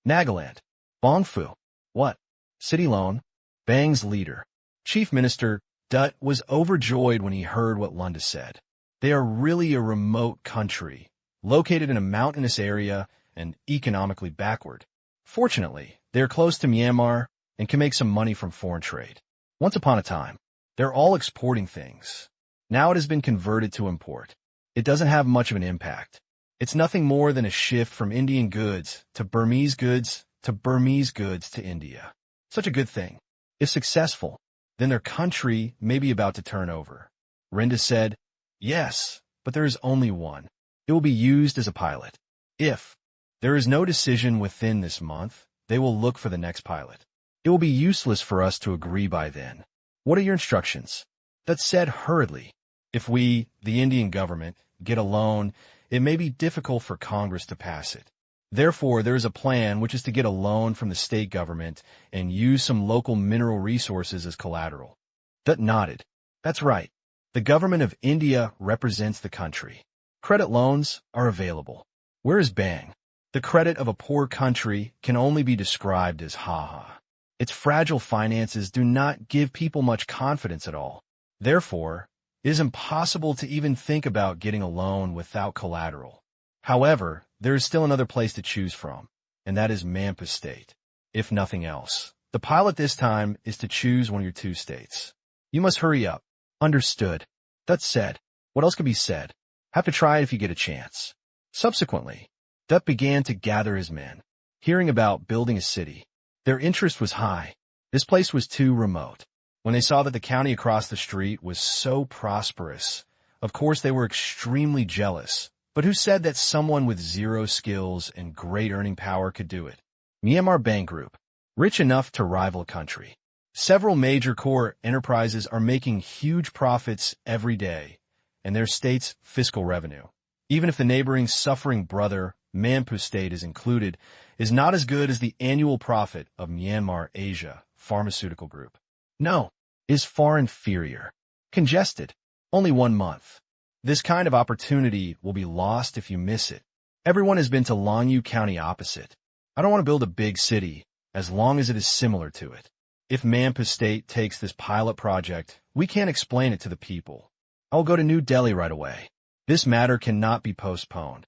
"Nagaland. Bongfu." "What?" "City loan." Bang's leader, Chief Minister Dutt, was overjoyed when he heard what Lunda said. They are really a remote country, located in a mountainous area and economically backward. Fortunately, they are close to Myanmar and can make some money from foreign trade. Once upon a time, they're all exporting things. Now it has been converted to import. It doesn't have much of an impact. It's nothing more than a shift from Indian goods to Burmese goods to Burmese goods to India. Such a good thing. If successful, then their country may be about to turn over. Rinda said, "Yes, but there is only one. It will be used as a pilot. If there is no decision within this month, they will look for the next pilot. It will be useless for us to agree by then. What are your instructions?" That said hurriedly, "If we, the Indian government, get a loan, it may be difficult for Congress to pass it. Therefore, there is a plan which is to get a loan from the state government and use some local mineral resources as collateral." Dutt nodded. "That's right. The government of India represents the country. Credit loans are available. Where is Bang? The credit of a poor country can only be described as ha-ha. Its fragile finances do not give people much confidence at all. Therefore, it is impossible to even think about getting a loan without collateral. However, there is still another place to choose from, and that is Mampa State. If nothing else, the pilot this time is to choose one of your 2 states. You must hurry up." "Understood." Dutt said. "What else could be said? Have to try it if you get a chance." Subsequently, Dutt began to gather his men. Hearing about building a city, their interest was high. This place was too remote. When they saw that the county across the street was so prosperous, of course they were extremely jealous. But who said that someone with 0 skills and great earning power could do it? Myanmar Bank Group, rich enough to rival a country. Several major core enterprises are making huge profits every day, and their state's fiscal revenue, even if the neighboring suffering brother Mampu State is included, is not as good as the annual profit of Myanmar Asia Pharmaceutical Group. No, is far inferior. Congested. Only 1 month. This kind of opportunity will be lost if you miss it. Everyone has been to Longyu County opposite. I don't want to build a big city, as long as it is similar to it. If Mampu State takes this pilot project, we can't explain it to the people. I'll go to New Delhi right away. This matter cannot be postponed.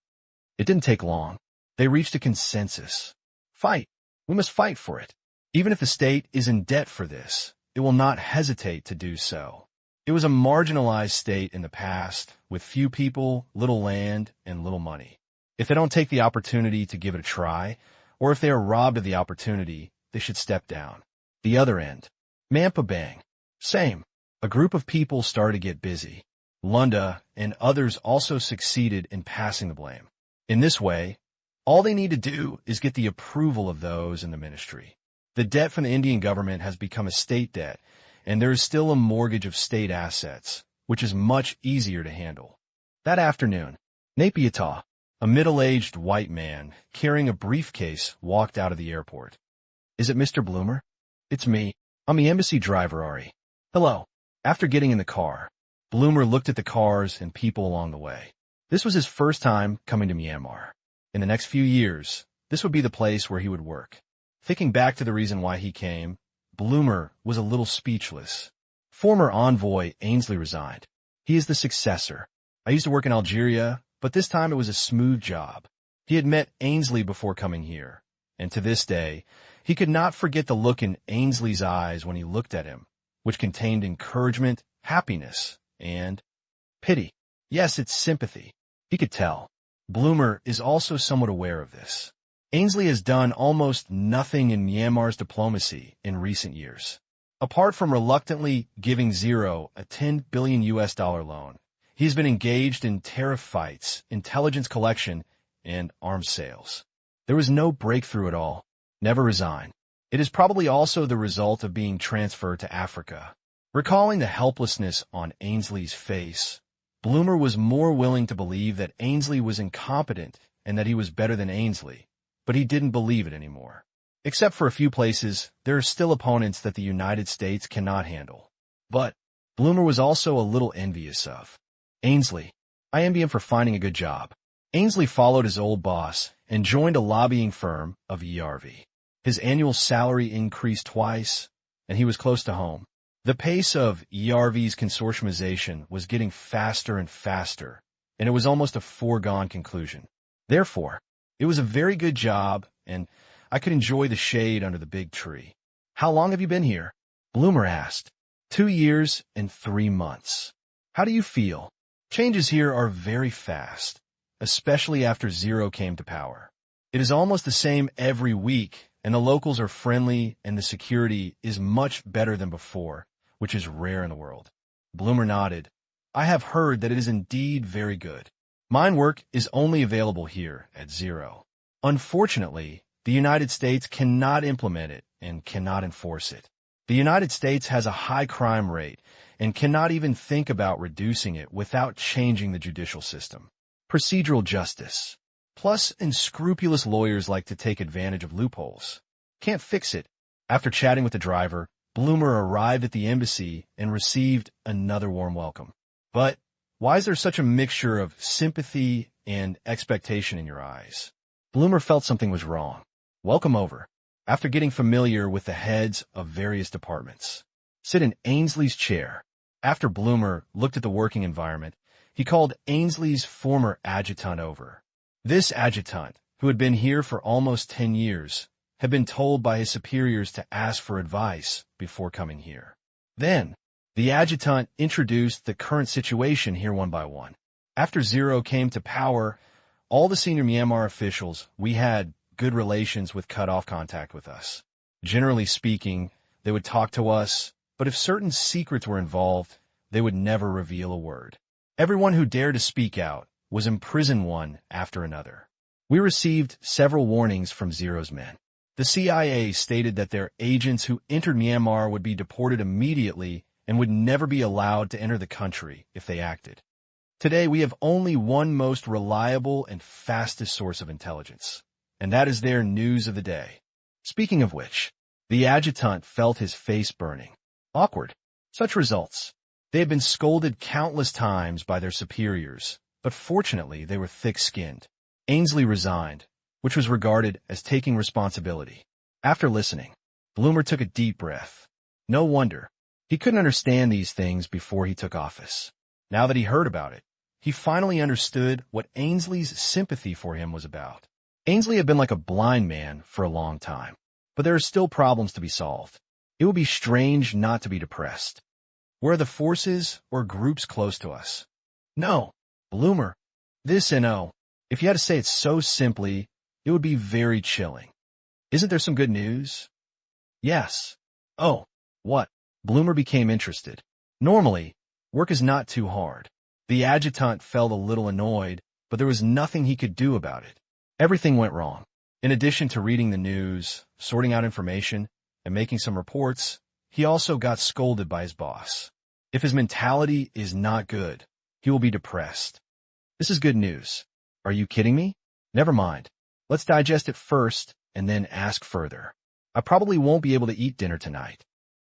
It didn't take long. They reached a consensus. Fight. We must fight for it. Even if the state is in debt for this, it will not hesitate to do so. It was a marginalized state in the past, with few people, little land, and little money. If they don't take the opportunity to give it a try, or if they are robbed of the opportunity, they should step down. The other end. Mampa Bang. Same. A group of people started to get busy. Lunda and others also succeeded in passing the blame. In this way, all they need to do is get the approval of those in the ministry. The debt from the Indian government has become a state debt, and there is still a mortgage of state assets, which is much easier to handle. That afternoon, Napiata, a middle-aged white man carrying a briefcase, walked out of the airport. Is it Mr. Bloomer? It's me. I'm the embassy driver, Ari. Hello. After getting in the car, Bloomer looked at the cars and people along the way. This was his first time coming to Myanmar. In the next few years, this would be the place where he would work. Thinking back to the reason why he came, Bloomer was a little speechless. Former envoy Ainsley resigned. He is the successor. I used to work in Algeria, but this time it was a smooth job. He had met Ainsley before coming here, and to this day, he could not forget the look in Ainsley's eyes when he looked at him, which contained encouragement, happiness, and pity. Yes, it's sympathy. He could tell. Bloomer is also somewhat aware of this. Ainsley has done almost nothing in Myanmar's diplomacy in recent years. Apart from reluctantly giving Zero a $10 billion loan, he's been engaged in tariff fights, intelligence collection, and arms sales. There was no breakthrough at all. Never resign. It is probably also the result of being transferred to Africa. Recalling the helplessness on Ainsley's face, Bloomer was more willing to believe that Ainsley was incompetent and that he was better than Ainsley, but he didn't believe it anymore. Except for a few places, there are still opponents that the United States cannot handle. But Bloomer was also a little envious of Ainsley. I envy him for finding a good job. Ainsley followed his old boss and joined a lobbying firm of ERV. His annual salary increased twice, and he was close to home. The pace of ERV's consortiumization was getting faster and faster, and it was almost a foregone conclusion. Therefore, it was a very good job, and I could enjoy the shade under the big tree. How long have you been here? Bloomer asked. 2 years and 3 months. How do you feel? Changes here are very fast, especially after Zero came to power. It is almost the same every week, and the locals are friendly, and the security is much better than before, which is rare in the world. Bloomer nodded. I have heard that it is indeed very good. Mine work is only available here at Zero. Unfortunately, the United States cannot implement it and cannot enforce it. The United States has a high crime rate and cannot even think about reducing it without changing the judicial system. Procedural justice. Plus, unscrupulous lawyers like to take advantage of loopholes. Can't fix it. After chatting with the driver, Bloomer arrived at the embassy and received another warm welcome. But why is there such a mixture of sympathy and expectation in your eyes? Bloomer felt something was wrong. Welcome over. After getting familiar with the heads of various departments, sit in Ainsley's chair. After Bloomer looked at the working environment, he called Ainsley's former adjutant over. This adjutant, who had been here for almost 10 years, had been told by his superiors to ask for advice before coming here. Then, the adjutant introduced the current situation here one by one. After Zero came to power, all the senior Myanmar officials we had good relations with cut off contact with us. Generally speaking, they would talk to us, but if certain secrets were involved, they would never reveal a word. Everyone who dared to speak out was imprisoned one after another. We received several warnings from Zero's men. The CIA stated that their agents who entered Myanmar would be deported immediately and would never be allowed to enter the country if they acted. Today, we have only one most reliable and fastest source of intelligence, and that is their news of the day. Speaking of which, the adjutant felt his face burning. Awkward. Such results. They had been scolded countless times by their superiors, but fortunately they were thick-skinned. Ainsley resigned, which was regarded as taking responsibility. After listening, Bloomer took a deep breath. No wonder. He couldn't understand these things before he took office. Now that he heard about it, he finally understood what Ainsley's sympathy for him was about. Ainsley had been like a blind man for a long time, but there are still problems to be solved. It would be strange not to be depressed. Where are the forces or groups close to us? No, Bloomer. This and oh. If you had to say it so simply, it would be very chilling. Isn't there some good news? Yes. Oh, what? Bloomer became interested. Normally, work is not too hard. The adjutant felt a little annoyed, but there was nothing he could do about it. Everything went wrong. In addition to reading the news, sorting out information, and making some reports, he also got scolded by his boss. If his mentality is not good, he will be depressed. This is good news. Are you kidding me? Never mind. Let's digest it first and then ask further. I probably won't be able to eat dinner tonight.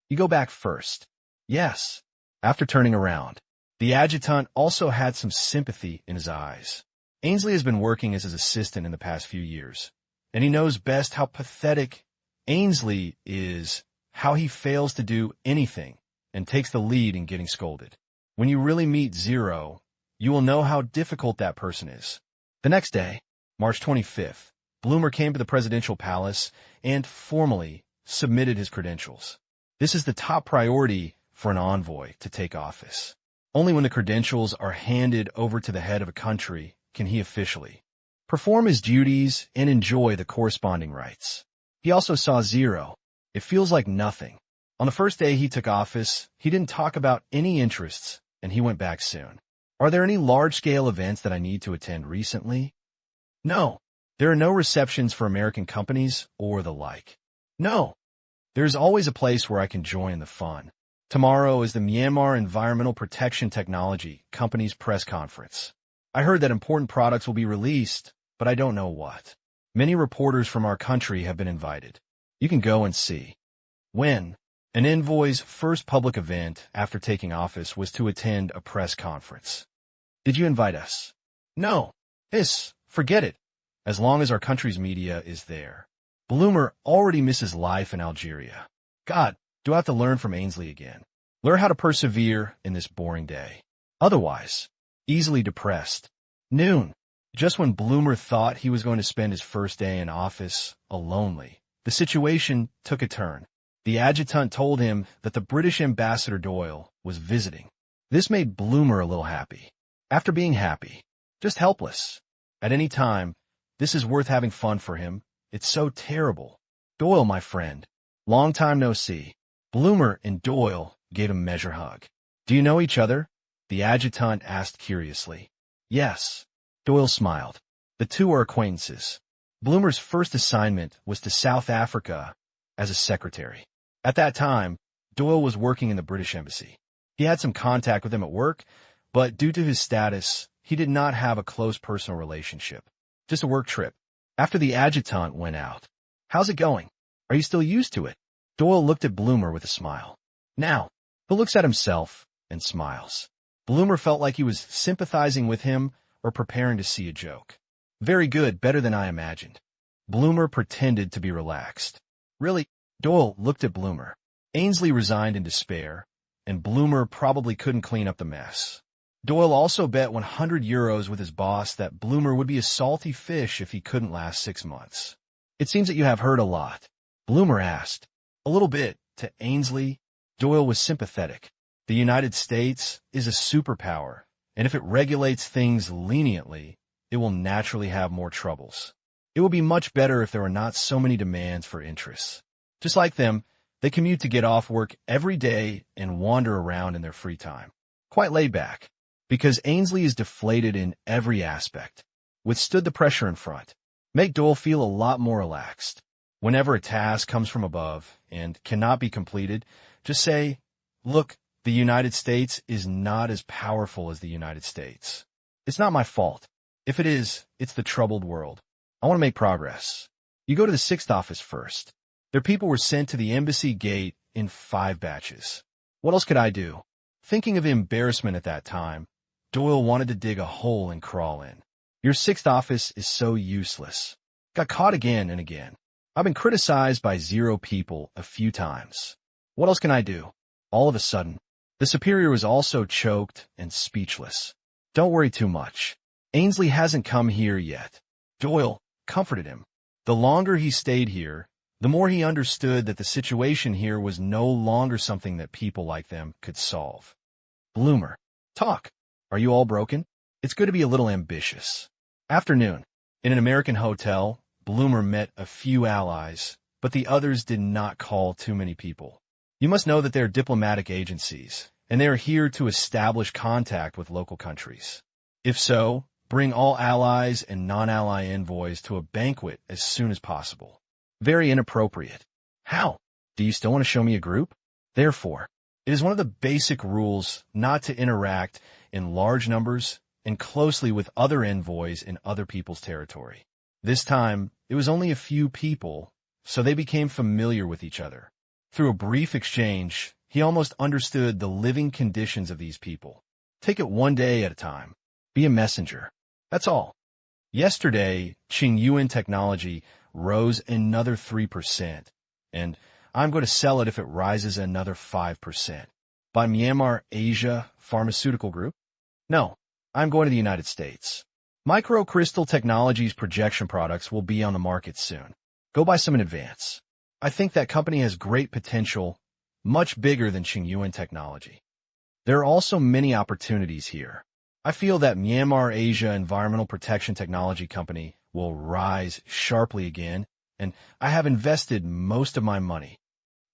You go back first. Yes. After turning around, the adjutant also had some sympathy in his eyes. Ainsley has been working as his assistant in the past few years, and he knows best how pathetic Ainsley is, how he fails to do anything and takes the lead in getting scolded. When you really meet Zero, you will know how difficult that person is. The next day, March 25th, Bloomer came to the presidential palace and formally submitted his credentials. This is the top priority for an envoy to take office. Only when the credentials are handed over to the head of a country can he officially perform his duties and enjoy the corresponding rights. He also saw Zero. It feels like nothing. On the first day he took office, he didn't talk about any interests, and he went back soon. Are there any large-scale events that I need to attend recently? No. There are no receptions for American companies or the like. No. There's always a place where I can join the fun. Tomorrow is the Myanmar Environmental Protection Technology Company's press conference. I heard that important products will be released, but I don't know what. Many reporters from our country have been invited. You can go and see. When? An envoy's first public event after taking office was to attend a press conference. Did you invite us? No. Forget it. As long as our country's media is there. Bloomer already misses life in Algeria. God, do I have to learn from Ainsley again? Learn how to persevere in this boring day. Otherwise, easily depressed. Noon. Just when Bloomer thought he was going to spend his first day in office lonely, the situation took a turn. The adjutant told him that the British ambassador Doyle was visiting. This made Bloomer a little happy. After being happy, just helpless. At any time, this is worth having fun for him. It's so terrible. Doyle, my friend. Long time no see. Bloomer and Doyle gave a measure hug. Do you know each other? The adjutant asked curiously. Yes. Doyle smiled. The two are acquaintances. Bloomer's first assignment was to South Africa as a secretary. At that time, Doyle was working in the British Embassy. He had some contact with him at work, but due to his status, he did not have a close personal relationship. Just a work trip. After the adjutant went out. How's it going? Are you still used to it? Doyle looked at Bloomer with a smile. Now, he looks at himself and smiles. Bloomer felt like he was sympathizing with him or preparing to see a joke. Very good, better than I imagined. Bloomer pretended to be relaxed. Really? Doyle looked at Bloomer. Ainsley resigned in despair, and Bloomer probably couldn't clean up the mess. Doyle also bet 100 euros with his boss that Bloomer would be a salty fish if he couldn't last 6 months. It seems that you have heard a lot. Bloomer asked. A little bit, to Ainsley. Doyle was sympathetic. The United States is a superpower, and if it regulates things leniently, it will naturally have more troubles. It would be much better if there were not so many demands for interests. Just like them, they commute to get off work every day and wander around in their free time. Quite laid back. Because Ainsley is deflated in every aspect. Withstood the pressure in front. Make Doyle feel a lot more relaxed. Whenever a task comes from above and cannot be completed, just say, look, The United States is not as powerful as the United States. It's not my fault. If it is, it's the troubled world. I want to make progress. You go to the 6th office first. Their people were sent to the embassy gate in 5 batches. What else could I do? Thinking of embarrassment at that time, Doyle wanted to dig a hole and crawl in. Your 6th office is so useless. Got caught again and again. I've been criticized by 0 people a few times. What else can I do? All of a sudden, the superior was also choked and speechless. Don't worry too much. Ainsley hasn't come here yet. Doyle comforted him. The longer he stayed here, the more he understood that the situation here was no longer something that people like them could solve. Bloomer, talk. Are you all broken? It's good to be a little ambitious. Afternoon. In an American hotel, Bloomer met a few allies, but the others did not call too many people. You must know that they're diplomatic agencies, and they are here to establish contact with local countries. If so, bring all allies and non-ally envoys to a banquet as soon as possible. Very inappropriate. How? Do you still want to show me a group? Therefore, it is one of the basic rules not to interact in large numbers and closely with other envoys in other people's territory. This time, it was only a few people, so they became familiar with each other. Through a brief exchange, he almost understood the living conditions of these people. Take it one day at a time. Be a messenger. That's all. Yesterday, Qing technology rose another 3%, and I'm going to sell it if it rises another 5%. By Myanmar Asia Pharmaceutical Group? No, I'm going to the United States. Microcrystal Technologies projection products will be on the market soon. Go buy some in advance. I think that company has great potential, much bigger than Qing Technology. There are also many opportunities here. I feel that Myanmar Asia Environmental Protection Technology Company will rise sharply again, and I have invested most of my money.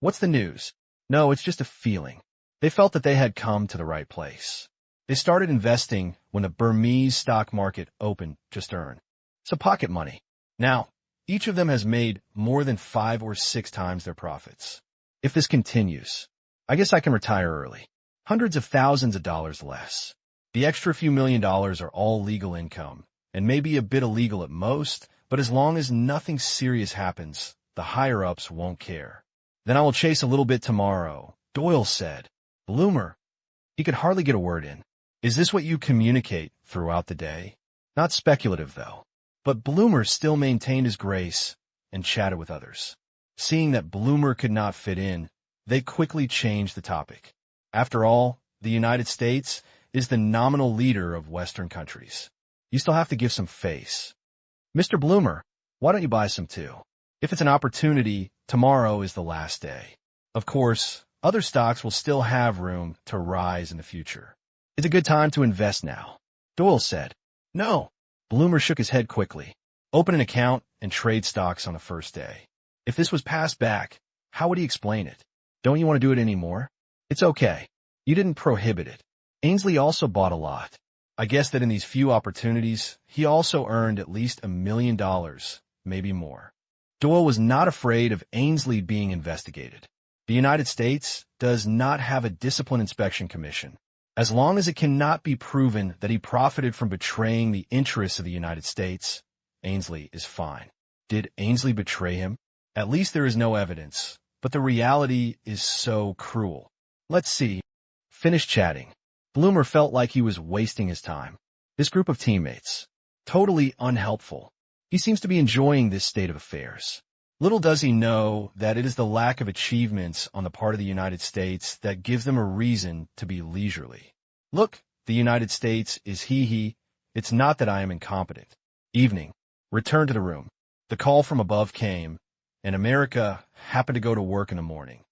What's the news? No, it's just a feeling. They felt that they had come to the right place. They started investing when the Burmese stock market opened just earned. So pocket money. Now, each of them has made more than 5 or 6 times their profits. If this continues, I guess I can retire early. Hundreds of thousands of dollars less. The extra few $1 million are all legal income, and maybe a bit illegal at most, but as long as nothing serious happens, the higher-ups won't care. Then I will chase a little bit tomorrow, Doyle said. Bloomer. He could hardly get a word in. Is this what you communicate throughout the day? Not speculative, though. But Bloomer still maintained his grace and chatted with others. Seeing that Bloomer could not fit in, they quickly changed the topic. After all, the United States is the nominal leader of Western countries. You still have to give some face. Mr. Bloomer, why don't you buy some too? If it's an opportunity, tomorrow is the last day. Of course, other stocks will still have room to rise in the future. It's a good time to invest now. Doyle said. No. Bloomer shook his head quickly. Open an account and trade stocks on the first day. If this was passed back, how would he explain it? Don't you want to do it anymore? It's okay. You didn't prohibit it. Ainsley also bought a lot. I guess that in these few opportunities, he also earned at least $1 million, maybe more. Doyle was not afraid of Ainsley being investigated. The United States does not have a discipline inspection commission. As long as it cannot be proven that he profited from betraying the interests of the United States, Ainsley is fine. Did Ainsley betray him? At least there is no evidence, but the reality is so cruel. Let's see. Finish chatting. Bloomer felt like he was wasting his time. This group of teammates. Totally unhelpful. He seems to be enjoying this state of affairs. Little does he know that it is the lack of achievements on the part of the United States that gives them a reason to be leisurely. Look, the United States is he. It's not that I am incompetent. Evening. Return to the room. The call from above came, and America happened to go to work in the morning.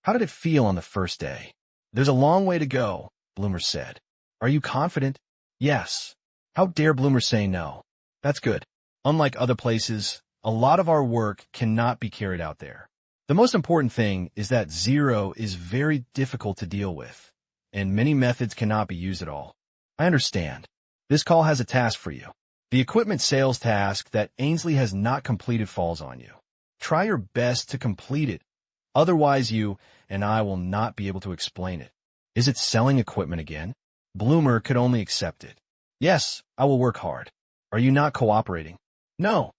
How did it feel on the first day? There's a long way to go, Bloomer said. Are you confident? Yes. How dare Bloomer say no? That's good. Unlike other places, a lot of our work cannot be carried out there. The most important thing is that 0 is very difficult to deal with, and many methods cannot be used at all. I understand. This call has a task for you. The equipment sales task that Ainsley has not completed falls on you. Try your best to complete it. Otherwise, you and I will not be able to explain it. Is it selling equipment again? Bloomer could only accept it. Yes, I will work hard. Are you not cooperating? No.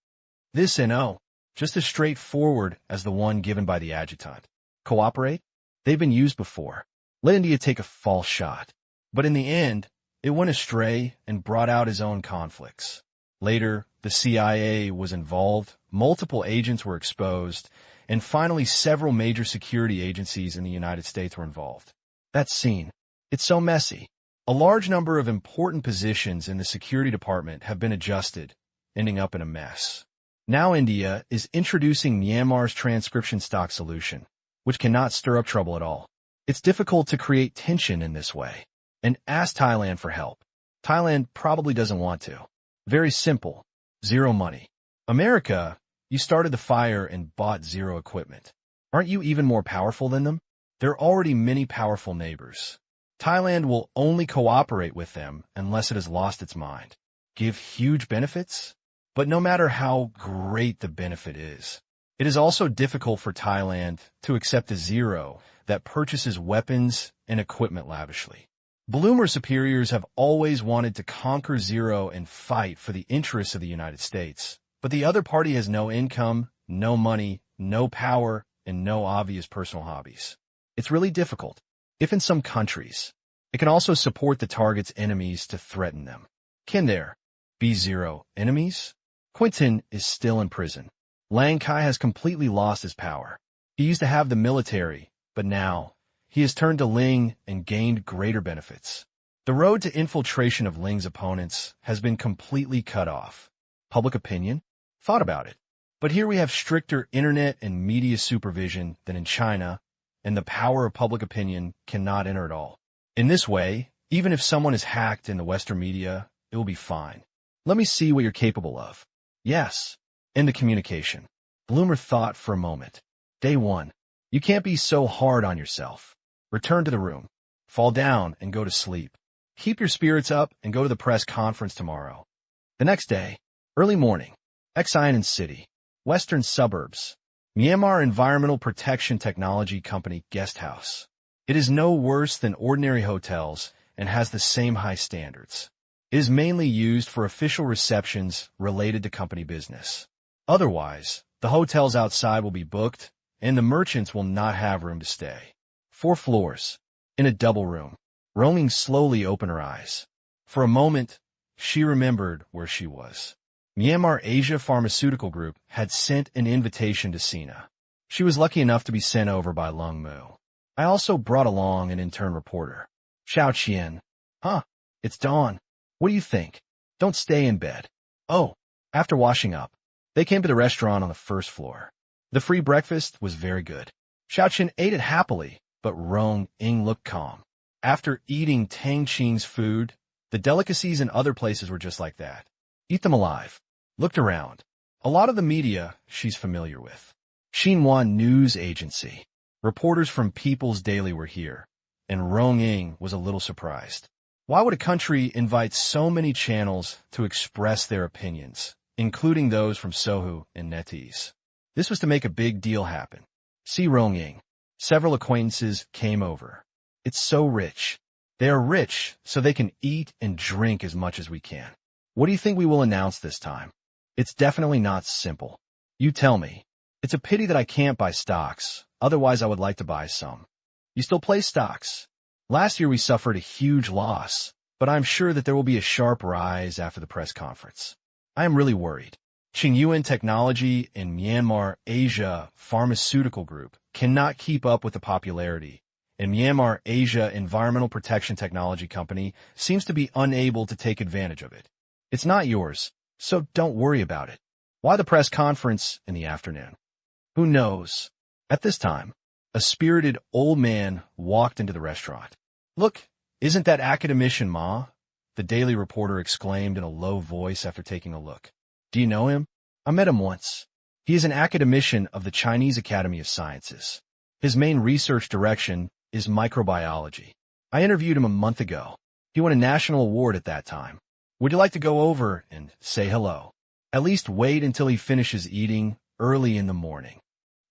This NO. Just as straightforward as the one given by the adjutant. Cooperate? They've been used before. Let India take a false shot. But in the end, it went astray and brought out his own conflicts. Later, the CIA was involved, multiple agents were exposed, and finally several major security agencies in the United States were involved. That scene. It's so messy. A large number of important positions in the security department have been adjusted, ending up in a mess. Now India is introducing Myanmar's transcription stock solution, which cannot stir up trouble at all. It's difficult to create tension in this way. And ask Thailand for help. Thailand probably doesn't want to. Very simple. Zero money. America, you started the fire and bought zero equipment. Aren't you even more powerful than them? There are already many powerful neighbors. Thailand will only cooperate with them unless it has lost its mind. Give huge benefits? But no matter how great the benefit is, it is also difficult for Thailand to accept a zero that purchases weapons and equipment lavishly. Bloomer superiors have always wanted to conquer zero and fight for the interests of the United States, but the other party has no income, no money, no power, and no obvious personal hobbies. It's really difficult. If in some countries, it can also support the target's enemies to threaten them. Can there be zero enemies? Quinton is still in prison. Lang Kai has completely lost his power. He used to have the military, but now he has turned to Ling and gained greater benefits. The road to infiltration of Ling's opponents has been completely cut off. Public opinion? Thought about it. But here we have stricter internet and media supervision than in China, and the power of public opinion cannot enter at all. In this way, even if someone is hacked in the Western media, it will be fine. Let me see what you're capable of. Yes. End the communication. Bloomer thought for a moment. Day 1. You can't be so hard on yourself. Return to the room. Fall down and go to sleep. Keep your spirits up and go to the press conference tomorrow. The next day, early morning, Xi'an City, western suburbs, Myanmar Environmental Protection Technology Company guest house. It is no worse than ordinary hotels and has the same high standards. It is mainly used for official receptions related to company business. Otherwise, the hotels outside will be booked and the merchants will not have room to stay. 4 floors, in a double room. Roaming slowly opened her eyes. For a moment, she remembered where she was. Myanmar Asia Pharmaceutical Group had sent an invitation to Sina. She was lucky enough to be sent over by Lung Mu. I also brought along an intern reporter. Xiao Qian. Huh, it's dawn. What do you think? Don't stay in bed. Oh, after washing up, they came to the restaurant on the first floor. The free breakfast was very good. Xiao Qian ate it happily, but Rong Ying looked calm. After eating Tang Qing's food, the delicacies in other places were just like that. Eat them alive. Looked around. A lot of the media she's familiar with. Xinhua News Agency. Reporters from People's Daily were here, and Rong Ying was a little surprised. Why would a country invite so many channels to express their opinions, including those from Sohu and NetEase? This was to make a big deal happen. See Rong Ying. Several acquaintances came over. It's so rich. They are rich, so they can eat and drink as much as we can. What do you think we will announce this time? It's definitely not simple. You tell me. It's a pity that I can't buy stocks, otherwise I would like to buy some. You still play stocks? Last year we suffered a huge loss, but I'm sure that there will be a sharp rise after the press conference. I am really worried. Qingyuan Technology and Myanmar Asia Pharmaceutical Group cannot keep up with the popularity, and Myanmar Asia Environmental Protection Technology Company seems to be unable to take advantage of it. It's not yours, so don't worry about it. Why the press conference in the afternoon? Who knows? At this time, a spirited old man walked into the restaurant. Look, isn't that academician Ma? The Daily Reporter exclaimed in a low voice after taking a look. Do you know him? I met him once. He is an academician of the Chinese Academy of Sciences. His main research direction is microbiology. I interviewed him a month ago. He won a national award at that time. Would you like to go over and say hello? At least wait until he finishes eating early in the morning.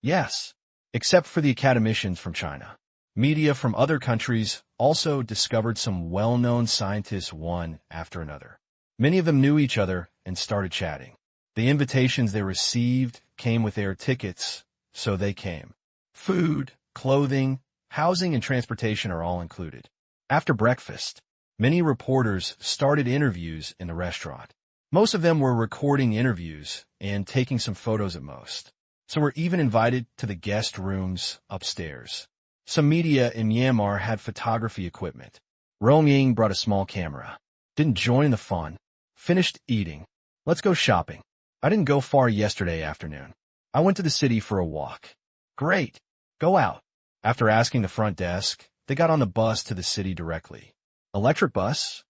Yes, except for the academicians from China. Media from other countries also discovered some well-known scientists one after another. Many of them knew each other and started chatting. The invitations they received came with air tickets, so they came. Food, clothing, housing, and transportation are all included. After breakfast, many reporters started interviews in the restaurant. Most of them were recording interviews and taking some photos at most. Some were even invited to the guest rooms upstairs. Some media in Myanmar had photography equipment. Rong Ying brought a small camera. Didn't join the fun. Finished eating. Let's go shopping. I didn't go far yesterday afternoon. I went to the city for a walk. Great. Go out. After asking the front desk, they got on the bus to the city directly. Electric bus?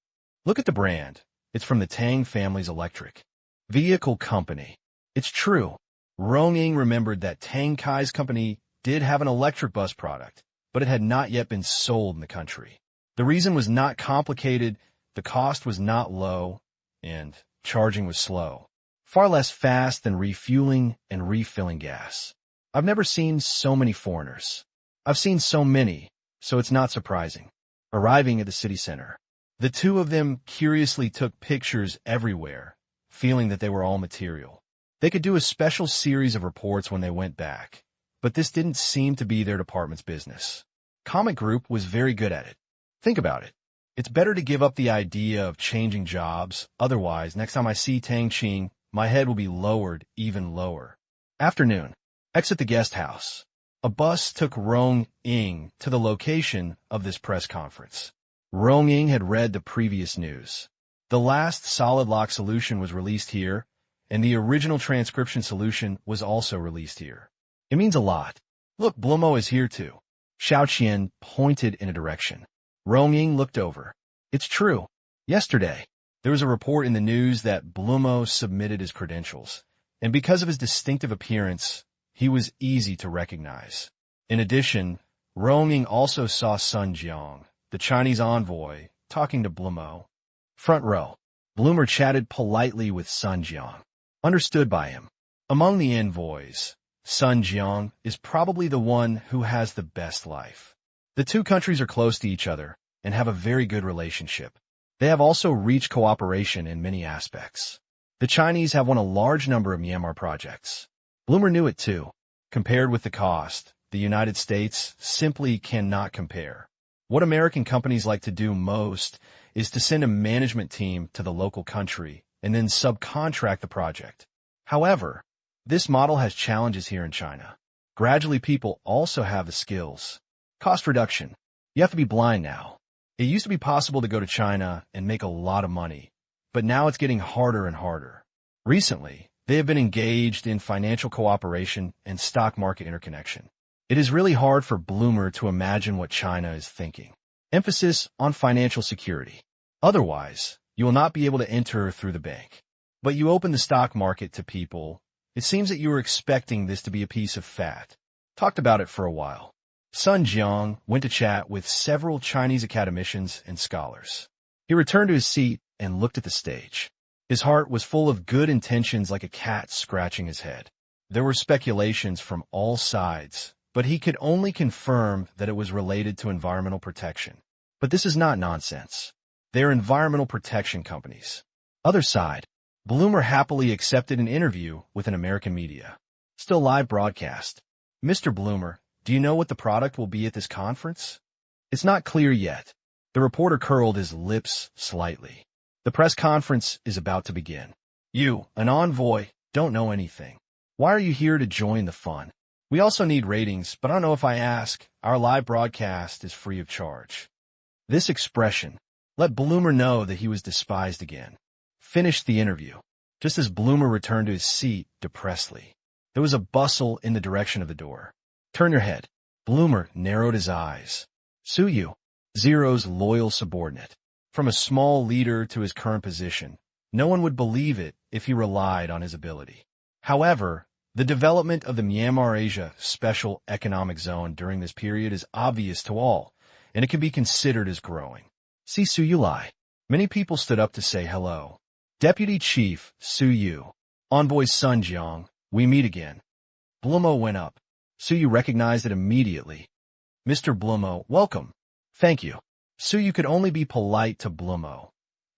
Look at the brand. It's from the Tang family's electric vehicle company. It's true. Rong Ying remembered that Tang Kai's company did have an electric bus product, but it had not yet been sold in the country. The reason was not complicated, the cost was not low, and charging was slow. Far less fast than refueling and refilling gas. I've never seen so many foreigners. I've seen so many, so it's not surprising. Arriving at the city center, the two of them curiously took pictures everywhere, feeling that they were all material. They could do a special series of reports when they went back, but this didn't seem to be their department's business. Comic Group was very good at it. Think about it. It's better to give up the idea of changing jobs, otherwise, next time I see Tang Qing, my head will be lowered even lower. Afternoon. Exit the guest house. A bus took Rong Ying to the location of this press conference. Rong Ying had read the previous news. The last solid lock solution was released here, and the original transcription solution was also released here. It means a lot. Look, Blumo is here too. Xiao Qian pointed in a direction. Rong Ying looked over. It's true. Yesterday, there was a report in the news that Blumo submitted his credentials, and because of his distinctive appearance, he was easy to recognize. In addition, Rong Ying also saw Sun Jiang, the Chinese envoy, talking to Blumo. Front row. Bloomer chatted politely with Sun Jiang. Understood by him. Among the envoys, Sun Jiang is probably the one who has the best life. The two countries are close to each other and have a very good relationship. They have also reached cooperation in many aspects. The Chinese have won a large number of Myanmar projects. Bloomer knew it too. Compared with the cost, the United States simply cannot compare. What American companies like to do most is to send a management team to the local country and then subcontract the project. However, this model has challenges here in China. Gradually, people also have the skills. Cost reduction. You have to be blind now. It used to be possible to go to China and make a lot of money, but now it's getting harder and harder. Recently, they have been engaged in financial cooperation and stock market interconnection. It is really hard for Bloomer to imagine what China is thinking. Emphasis on financial security. Otherwise, you will not be able to enter through the bank. But you open the stock market to people. It seems that you were expecting this to be a piece of fat. Talked about it for a while. Sun Jiang went to chat with several Chinese academicians and scholars. He returned to his seat and looked at the stage. His heart was full of good intentions like a cat scratching his head. There were speculations from all sides, but he could only confirm that it was related to environmental protection. But this is not nonsense. They are environmental protection companies. Other side, Bloomer happily accepted an interview with an American media. Still live broadcast. Mr. Bloomer, do you know what the product will be at this conference? It's not clear yet. The reporter curled his lips slightly. The press conference is about to begin. You, an envoy, don't know anything. Why are you here to join the fun? We also need ratings, but I don't know if I ask. Our live broadcast is free of charge. This expression let Bloomer know that he was despised again. Finished the interview. Just as Bloomer returned to his seat depressedly, there was a bustle in the direction of the door. Turn your head. Bloomer narrowed his eyes. Suyu, Zero's loyal subordinate. From a small leader to his current position, no one would believe it if he relied on his ability. However, the development of the Myanmar-Asia Special Economic Zone during this period is obvious to all, and it can be considered as growing. See Suyu Lai. Many people stood up to say hello. Deputy Chief Suyu. Envoy Sun Jiang, we meet again. Blumo went up. Suyu recognized it immediately. Mr. Blumo, welcome. Thank you. Suyu could only be polite to Blumo,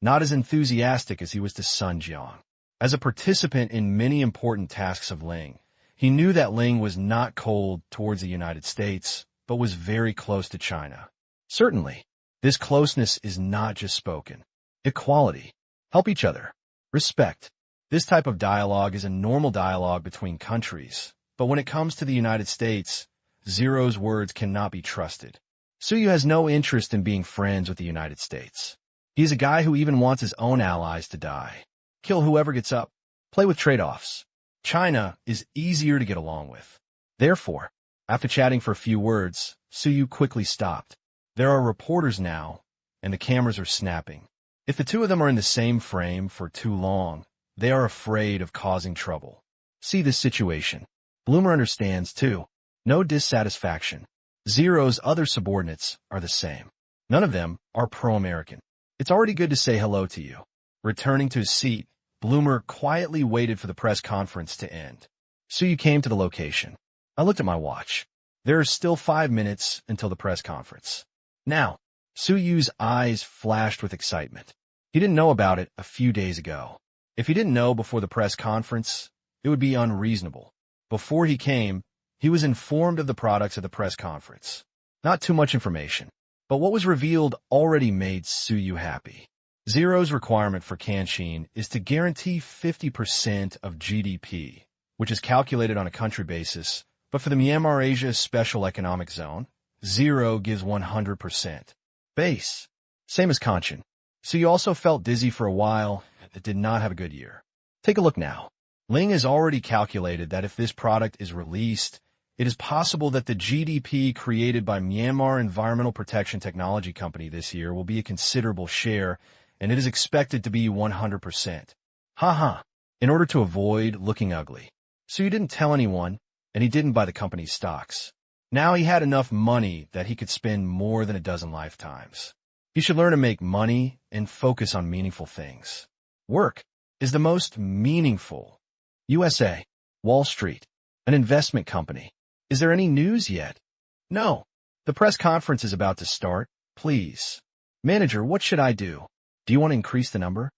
not as enthusiastic as he was to Sun Jiang. As a participant in many important tasks of Ling, he knew that Ling was not cold towards the United States, but was very close to China. Certainly, this closeness is not just spoken. Equality. Help each other. Respect. This type of dialogue is a normal dialogue between countries, but when it comes to the United States, Zero's words cannot be trusted. Suyu has no interest in being friends with the United States. He is a guy who even wants his own allies to die. Kill whoever gets up. Play with trade-offs. China is easier to get along with. Therefore, after chatting for a few words, Suyu quickly stopped. There are reporters now, and the cameras are snapping. If the two of them are in the same frame for too long, they are afraid of causing trouble. See this situation. Bloomer understands, too. No dissatisfaction. Zero's other subordinates are the same. None of them are pro-American. It's already good to say hello to you. Returning to his seat, Bloomer quietly waited for the press conference to end. Suyu came to the location. I looked at my watch. There are still 5 minutes until the press conference. Now, Suyu's eyes flashed with excitement. He didn't know about it a few days ago. If he didn't know before the press conference, it would be unreasonable. Before he came, he was informed of the products at the press conference. Not too much information, but what was revealed already made Suyu happy. Zero's requirement for Tang Qing is to guarantee 50% of GDP, which is calculated on a country basis, but for the Myanmar Asia Special Economic Zone, Zero gives 100%. Base. Same as Kanchan. Suyu also felt dizzy for a while and did not have a good year. Take a look now. Ling has already calculated that if this product is released, it is possible that the GDP created by Myanmar Environmental Protection Technology Company this year will be a considerable share, and it is expected to be 100%. Haha. In order to avoid looking ugly. Suyu didn't tell anyone, and he didn't buy the company's stocks. Now he had enough money that he could spend more than a dozen lifetimes. He should learn to make money and focus on meaningful things. Work is the most meaningful. USA, Wall Street, an investment company. Is there any news yet? No. The press conference is about to start. Please. Manager, what should I do? Do you want to increase the number?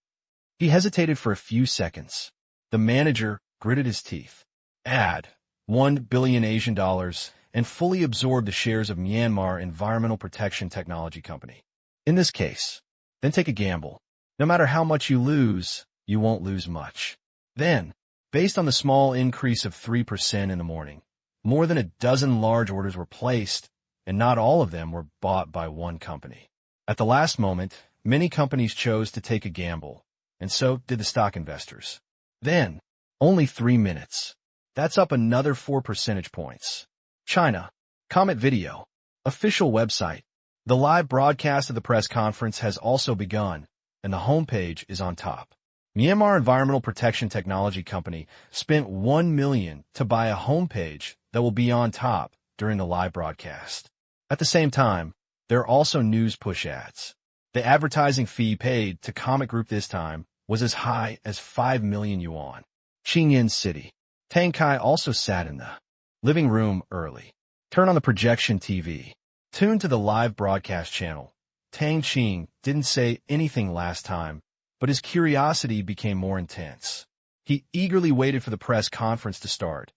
He hesitated for a few seconds. The manager gritted his teeth. Add 1 billion Asian dollars and fully absorb the shares of Myanmar Environmental Protection Technology Company. In this case, then take a gamble. No matter how much you lose, you won't lose much. Then, based on the small increase of 3% in the morning, more than a dozen large orders were placed, and not all of them were bought by one company. At the last moment, many companies chose to take a gamble, and so did the stock investors. Then, only 3 minutes. That's up another 4 percentage points. China. Comment video. Official website. The live broadcast of the press conference has also begun, and the homepage is on top. Myanmar Environmental Protection Technology Company spent $1 million to buy a homepage that will be on top during the live broadcast. At the same time, there are also news push ads. The advertising fee paid to Comic Group this time was as high as 5 million yuan. Qingyan City. Tang Kai also sat in the living room early. Turn on the projection TV. Tuned to the live broadcast channel. Tang Qing didn't say anything last time, but his curiosity became more intense. He eagerly waited for the press conference to start,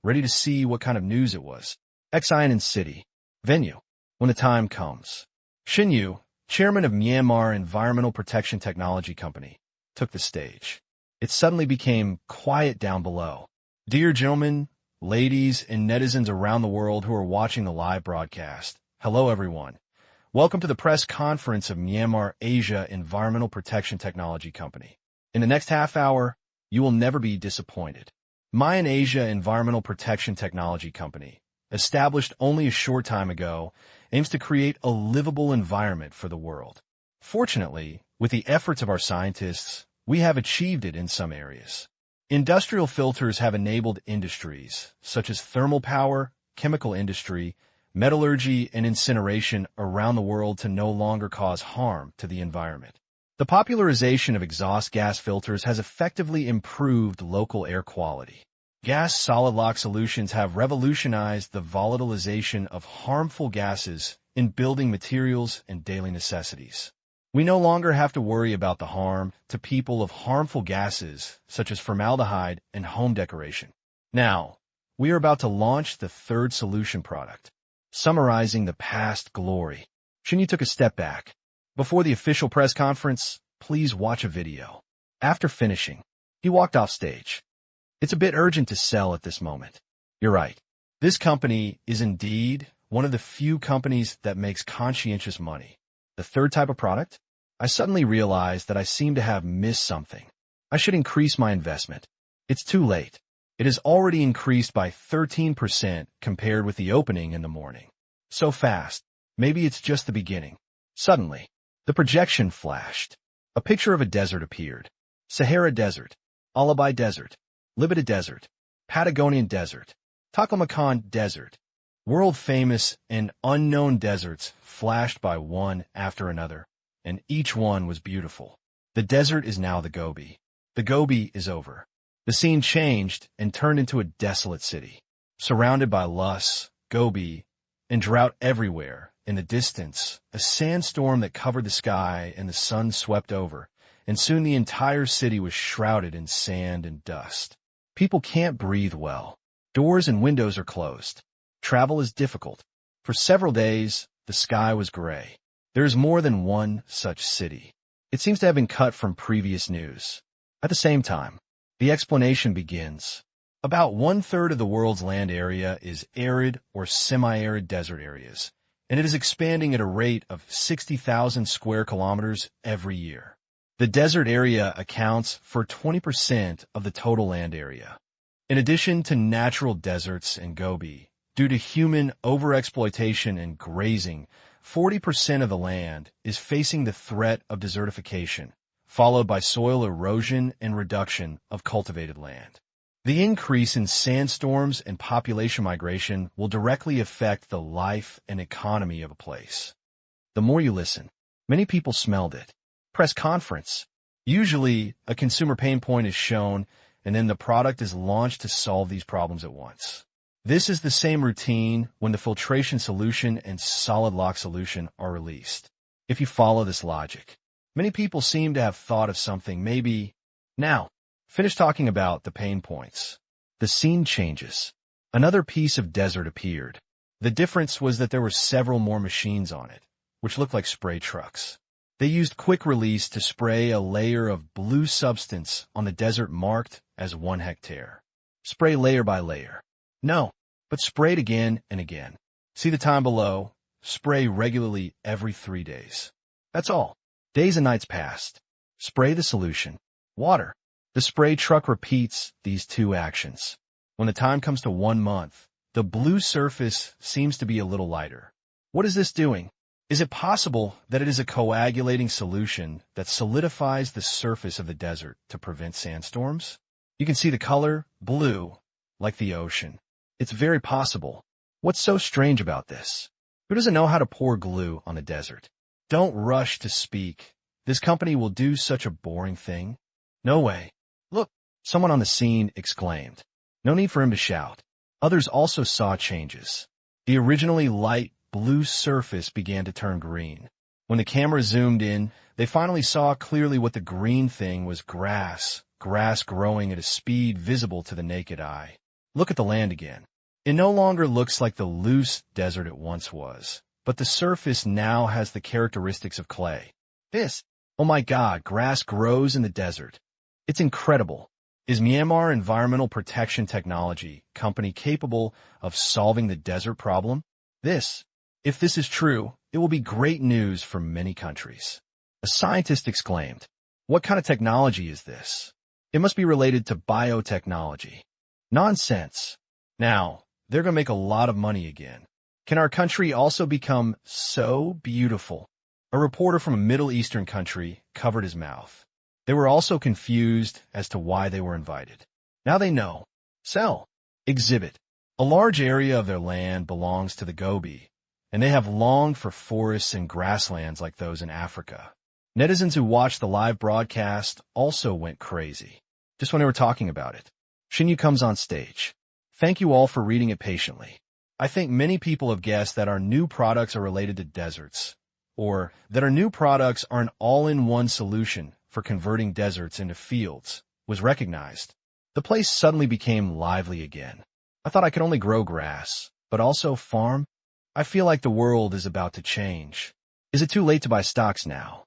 ready to see what kind of news it was. Xiamen City. Venue. When the time comes. Shin Yu, chairman of Myanmar Environmental Protection Technology Company, took the stage. It suddenly became quiet down below. Dear gentlemen, ladies, and netizens around the world who are watching the live broadcast, hello everyone. Welcome to the press conference of Myanmar Asia Environmental Protection Technology Company. In the next half hour, you will never be disappointed. Myanmar Asia Environmental Protection Technology Company, established only a short time ago, aims to create a livable environment for the world. Fortunately, with the efforts of our scientists, we have achieved it in some areas. Industrial filters have enabled industries, such as thermal power, chemical industry, metallurgy, and incineration around the world to no longer cause harm to the environment. The popularization of exhaust gas filters has effectively improved local air quality. Gas solid lock solutions have revolutionized the volatilization of harmful gases in building materials and daily necessities. We no longer have to worry about the harm to people of harmful gases such as formaldehyde and home decoration. Now, we are about to launch the third solution product, summarizing the past glory. Shinyi took a step back. Before the official press conference, please watch a video. After finishing, he walked off stage. It's a bit urgent to sell at this moment. You're right. This company is indeed one of the few companies that makes conscientious money. The third type of product? I suddenly realized that I seem to have missed something. I should increase my investment. It's too late. It has already increased by 13% compared with the opening in the morning. So fast. Maybe it's just the beginning. Suddenly, the projection flashed. A picture of a desert appeared. Sahara Desert, Alabai Desert, Libida Desert, Patagonian Desert, Taklamakan Desert. World-famous and unknown deserts flashed by one after another, and each one was beautiful. The desert is now the Gobi. The Gobi is over. The scene changed and turned into a desolate city, surrounded by lush, Gobi, and drought everywhere. In the distance, a sandstorm that covered the sky and the sun swept over, and soon the entire city was shrouded in sand and dust. People can't breathe well. Doors and windows are closed. Travel is difficult. For several days, the sky was gray. There is more than one such city. It seems to have been cut from previous news. At the same time, the explanation begins. About 1/3 of the world's land area is arid or semi-arid desert areas, and it is expanding at a rate of 60,000 square kilometers every year. The desert area accounts for 20% of the total land area. In addition to natural deserts and Gobi, due to human overexploitation and grazing, 40% of the land is facing the threat of desertification, followed by soil erosion and reduction of cultivated land. The increase in sandstorms and population migration will directly affect the life and economy of a place. The more you listen, many people smelled it. Press conference. Usually, a consumer pain point is shown, and then the product is launched to solve these problems at once. This is the same routine when the filtration solution and solid lock solution are released. If you follow this logic, many people seem to have thought of something maybe. Now, finish talking about the pain points. The scene changes. Another piece of desert appeared. The difference was that there were several more machines on it, which looked like spray trucks. They used quick release to spray a layer of blue substance on the desert marked as 1 hectare. Spray layer by layer. No, but spray it again and again. See the time below. Spray regularly every 3 days. That's all. Days and nights passed. Spray the solution. Water. The spray truck repeats these 2 actions. When the time comes to 1 month, the blue surface seems to be a little lighter. What is this doing? Is it possible that it is a coagulating solution that solidifies the surface of the desert to prevent sandstorms? You can see the color, blue, like the ocean. It's very possible. What's so strange about this? Who doesn't know how to pour glue on the desert? Don't rush to speak. This company will do such a boring thing. No way. Look, someone on the scene exclaimed. No need for him to shout. Others also saw changes. The originally light blue surface began to turn green. When the camera zoomed in, they finally saw clearly what the green thing was: grass growing at a speed visible to the naked eye. Look at the land again. It no longer looks like the loose desert it once was, but the surface now has the characteristics of clay. Oh my God, grass grows in the desert. It's incredible. Is Myanmar Environmental Protection Technology company capable of solving the desert problem? If this is true, it will be great news for many countries. A scientist exclaimed, "What kind of technology is this? It must be related to biotechnology." Nonsense. Now, they're going to make a lot of money again. Can our country also become so beautiful? A reporter from a Middle Eastern country covered his mouth. They were also confused as to why they were invited. Now they know. Sell. Exhibit. A large area of their land belongs to the Gobi, and they have longed for forests and grasslands like those in Africa. Netizens who watched the live broadcast also went crazy, just when they were talking about it. Xinyu comes on stage. Thank you all for reading it patiently. I think many people have guessed that our new products are related to deserts, or that our new products are an all-in-one solution for converting deserts into fields, was recognized. The place suddenly became lively again. I thought I could only grow grass, but also farm. I feel like the world is about to change. Is it too late to buy stocks now?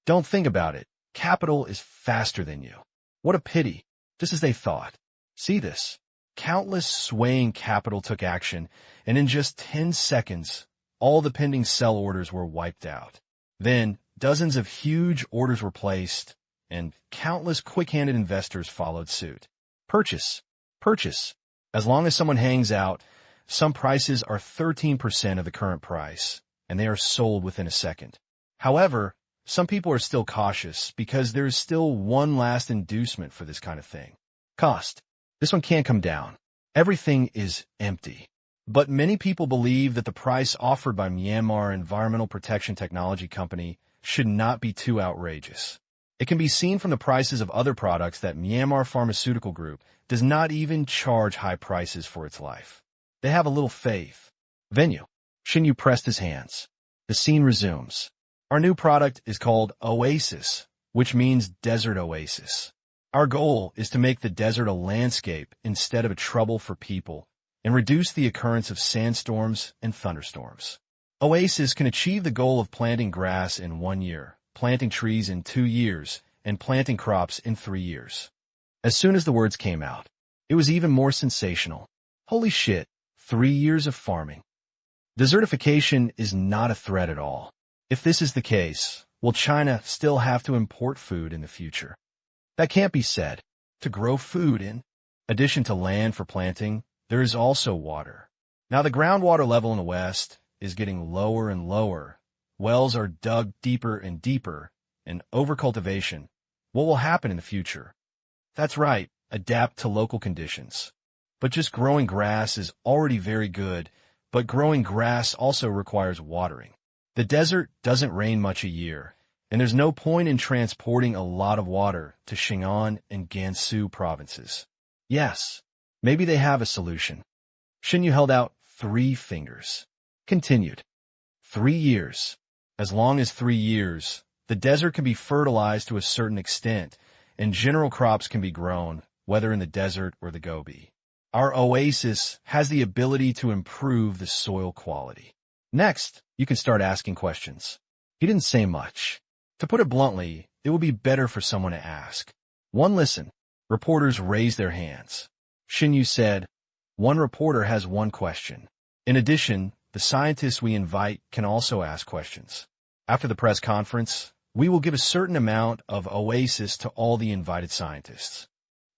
Don't think about it. Capital is faster than you. What a pity, just as they thought. See this? Countless swaying capital took action, and in just 10 seconds, all the pending sell orders were wiped out. Then, dozens of huge orders were placed, and countless quick-handed investors followed suit. Purchase. Purchase. As long as someone hangs out, some prices are 13% of the current price, and they are sold within a second. However, some people are still cautious because there is still one last inducement for this kind of thing. Cost. This one can't come down. Everything is empty. But many people believe that the price offered by Myanmar Environmental Protection Technology Company should not be too outrageous. It can be seen from the prices of other products that Myanmar Pharmaceutical Group does not even charge high prices for its life. They have a little faith. Venue. Xinyu pressed his hands. The scene resumes. Our new product is called Oasis, which means desert oasis. Our goal is to make the desert a landscape instead of a trouble for people and reduce the occurrence of sandstorms and thunderstorms. Oasis can achieve the goal of planting grass in 1 year, planting trees in 2 years, and planting crops in 3 years. As soon as the words came out, it was even more sensational. Holy shit, 3 years of farming. Desertification is not a threat at all. If this is the case, will China still have to import food in the future? That can't be said. To grow food in addition to land for planting, there is also water. Now the groundwater level in the West is getting lower and lower. Wells are dug deeper and deeper, and overcultivation. What will happen in the future? That's right, adapt to local conditions. But just growing grass is already very good, but growing grass also requires watering. The desert doesn't rain much a year, and there's no point in transporting a lot of water to Xing'an and Gansu provinces. Yes, maybe they have a solution. Xinyu held out 3 fingers. Continued. 3 years. As long as 3 years, the desert can be fertilized to a certain extent, and general crops can be grown, whether in the desert or the Gobi. Our oasis has the ability to improve the soil quality. Next, you can start asking questions. He didn't say much. To put it bluntly, it would be better for someone to ask. One listen. Reporters raised their hands. Xinyu said, one reporter has one question. In addition, the scientists we invite can also ask questions. After the press conference, we will give a certain amount of oasis to all the invited scientists.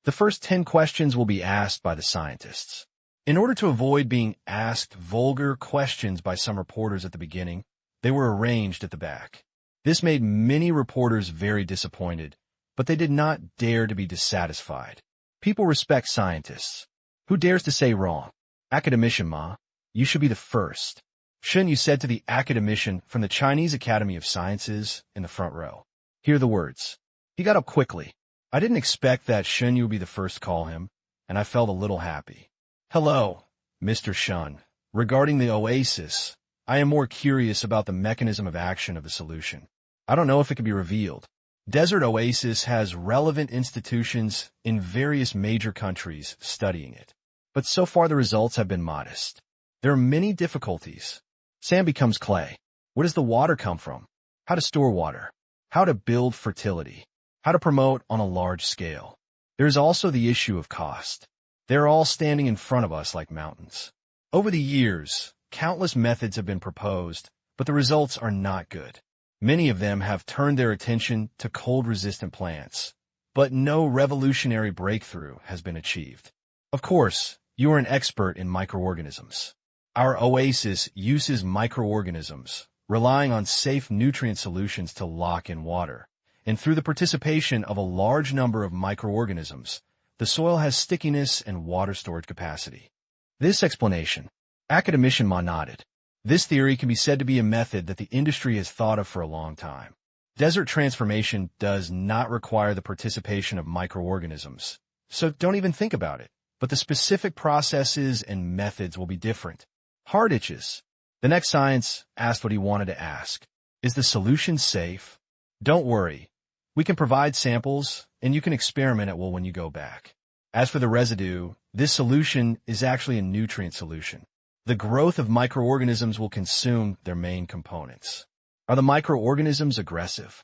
The first 10 questions will be asked by the scientists. In order to avoid being asked vulgar questions by some reporters at the beginning, they were arranged at the back. This made many reporters very disappointed, but they did not dare to be dissatisfied. People respect scientists. Who dares to say wrong? Academician Ma, you should be the first. Xinyu said to the academician from the Chinese Academy of Sciences in the front row. Hear the words. He got up quickly. I didn't expect that Xinyu would be the first to call him, and I felt a little happy. Hello, Mr. Shun. Regarding the oasis, I am more curious about the mechanism of action of the solution. I don't know if it can be revealed. Desert Oasis has relevant institutions in various major countries studying it. But so far the results have been modest. There are many difficulties. Sand becomes clay. Where does the water come from? How to store water? How to build fertility? How to promote on a large scale? There is also the issue of cost. They are all standing in front of us like mountains. Over the years, countless methods have been proposed, but the results are not good. Many of them have turned their attention to cold-resistant plants, but no revolutionary breakthrough has been achieved. Of course, you are an expert in microorganisms. Our oasis uses microorganisms, relying on safe nutrient solutions to lock in water, and through the participation of a large number of microorganisms, the soil has stickiness and water storage capacity. This explanation, academician Ma nodded. This theory can be said to be a method that the industry has thought of for a long time. Desert transformation does not require the participation of microorganisms, so don't even think about it. But the specific processes and methods will be different. Hard itches. The next science asked what he wanted to ask. Is the solution safe? Don't worry. We can provide samples, and you can experiment at will when you go back. As for the residue, this solution is actually a nutrient solution. The growth of microorganisms will consume their main components. Are the microorganisms aggressive?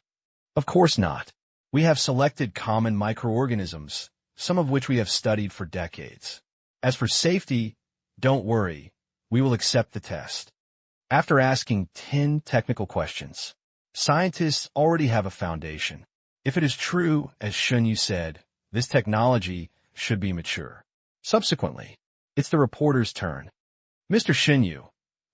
Of course not. We have selected common microorganisms, some of which we have studied for decades. As for safety, don't worry. We will accept the test. After asking 10 technical questions, scientists already have a foundation. If it is true, as Shunyu said, this technology should be mature. Subsequently, it's the reporter's turn. Mr. Shunyu,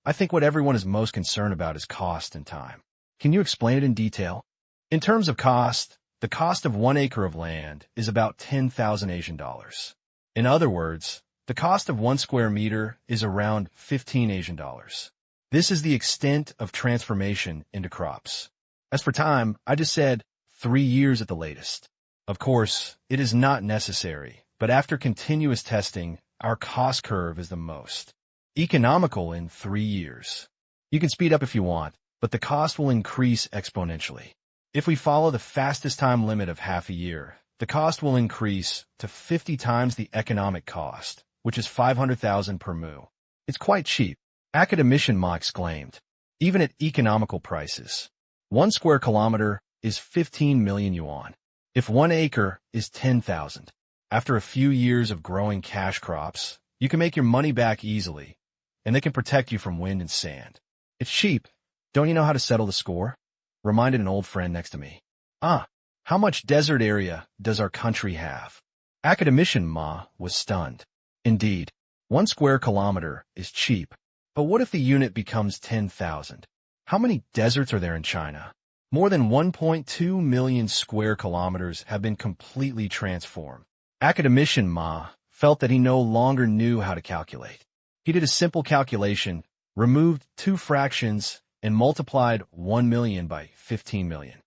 I think what everyone is most concerned about is cost and time. Can you explain it in detail? In terms of cost, the cost of 1 acre of land is about 10,000 Asian dollars. In other words, the cost of 1 square meter is around 15 Asian dollars. This is the extent of transformation into crops. As for time, I just said 3 years at the latest. Of course, it is not necessary, but after continuous testing, our cost curve is the most economical in 3 years. You can speed up if you want, but the cost will increase exponentially. If we follow the fastest time limit of half a year, the cost will increase to 50 times the economic cost, which is 500,000 per mu. It's quite cheap. Academician Ma exclaimed. Even at economical prices, 1 square kilometer is 15 million yuan. If 1 acre is 10,000, after a few years of growing cash crops, you can make your money back easily, and they can protect you from wind and sand. It's cheap. Don't you know how to settle the score? Reminded an old friend next to me. How much desert area does our country have? Academician Ma was stunned. Indeed, 1 square kilometer is cheap. But what if the unit becomes 10,000? How many deserts are there in China? More than 1.2 million square kilometers have been completely transformed. Academician Ma felt that he no longer knew how to calculate. He did a simple calculation, removed 2 fractions, and multiplied 1 million by 15 million.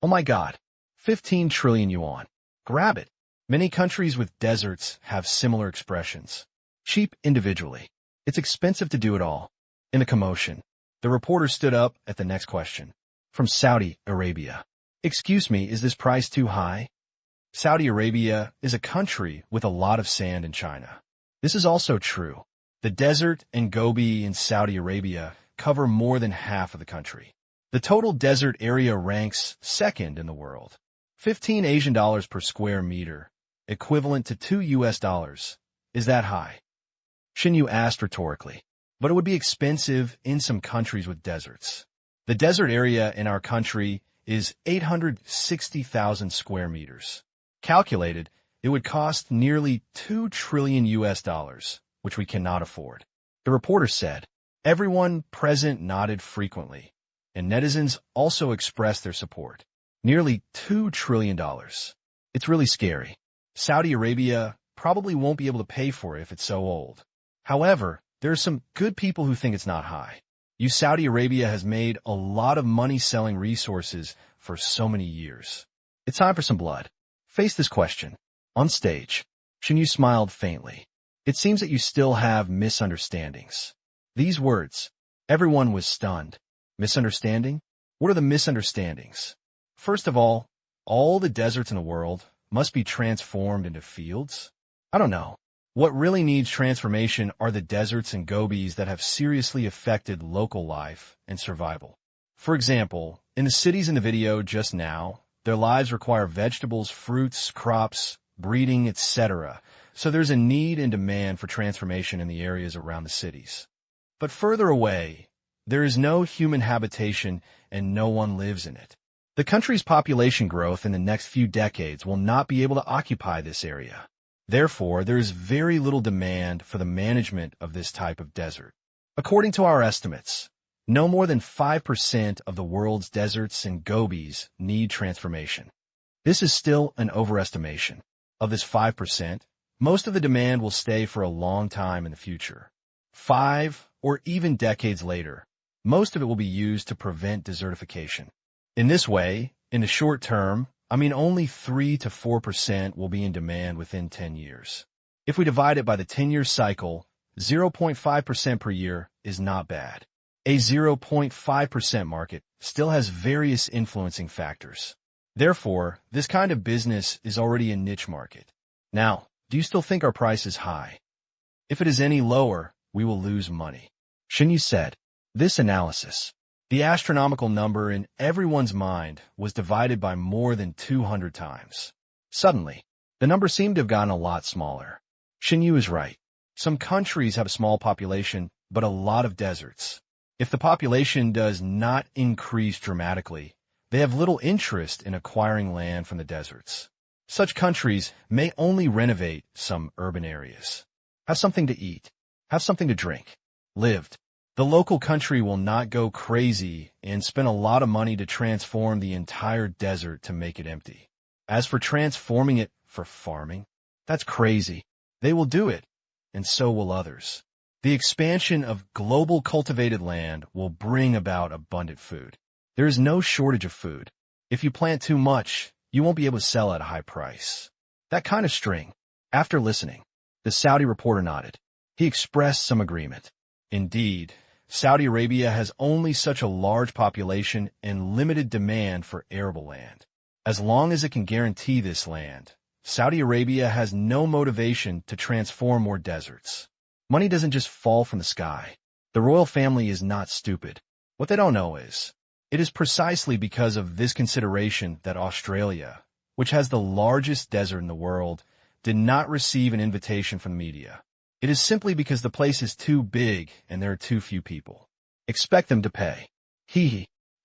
Oh my God, 15 trillion yuan. Grab it. Many countries with deserts have similar expressions. Cheap individually. It's expensive to do it all. In the commotion, the reporter stood up at the next question. From Saudi Arabia. Excuse me, is this price too high? Saudi Arabia is a country with a lot of sand in China. This is also true. The desert and Gobi in Saudi Arabia cover more than half of the country. The total desert area ranks second in the world. 15 Asian dollars per square meter, equivalent to $2. Is that high? Xinyu asked rhetorically. But it would be expensive in some countries with deserts. The desert area in our country is 860,000 square meters. Calculated, it would cost nearly $2 trillion, which we cannot afford. The reporter said. Everyone present nodded frequently, and netizens also expressed their support. Nearly $2 trillion. It's really scary. Saudi Arabia probably won't be able to pay for it if it's so old. However, there are some good people who think it's not high. Saudi Arabia has made a lot of money selling resources for so many years. It's time for some blood. Face this question. On stage, Xinyu smiled faintly. It seems that you still have misunderstandings. These words. Everyone was stunned. Misunderstanding? What are the misunderstandings? First of all the deserts in the world must be transformed into fields? I don't know. What really needs transformation are the deserts and Gobis that have seriously affected local life and survival. For example, in the cities in the video just now, their lives require vegetables, fruits, crops, breeding, etc. So there's a need and demand for transformation in the areas around the cities. But further away, there is no human habitation and no one lives in it. The country's population growth in the next few decades will not be able to occupy this area. Therefore, there is very little demand for the management of this type of desert. According to our estimates, no more than 5% of the world's deserts and Gobis need transformation. This is still an overestimation. Of this 5%, most of the demand will stay for a long time in the future. 5 or even decades later, most of it will be used to prevent desertification. In this way, in the short term, I mean, only 3 to 4% will be in demand within 10 years. If we divide it by the 10-year cycle, 0.5% per year is not bad. A 0.5% market still has various influencing factors. Therefore, this kind of business is already a niche market. Now, do you still think our price is high? If it is any lower, we will lose money. Xinyu said. This analysis, the astronomical number in everyone's mind, was divided by more than 200 times. Suddenly, the number seemed to have gotten a lot smaller. Xinyu is right. Some countries have a small population, but a lot of deserts. If the population does not increase dramatically, they have little interest in acquiring land from the deserts. Such countries may only renovate some urban areas. Have something to eat. Have something to drink. Lived. The local country will not go crazy and spend a lot of money to transform the entire desert to make it empty. As for transforming it for farming, that's crazy. They will do it, and so will others. The expansion of global cultivated land will bring about abundant food. There is no shortage of food. If you plant too much, you won't be able to sell at a high price. That kind of string. After listening, the Saudi reporter nodded. He expressed some agreement. Indeed, Saudi Arabia has only such a large population and limited demand for arable land. As long as it can guarantee this land, Saudi Arabia has no motivation to transform more deserts. Money doesn't just fall from the sky. The royal family is not stupid. What they don't know is, it is precisely because of this consideration that Australia, which has the largest desert in the world, did not receive an invitation from the media. It is simply because the place is too big and there are too few people. Expect them to pay.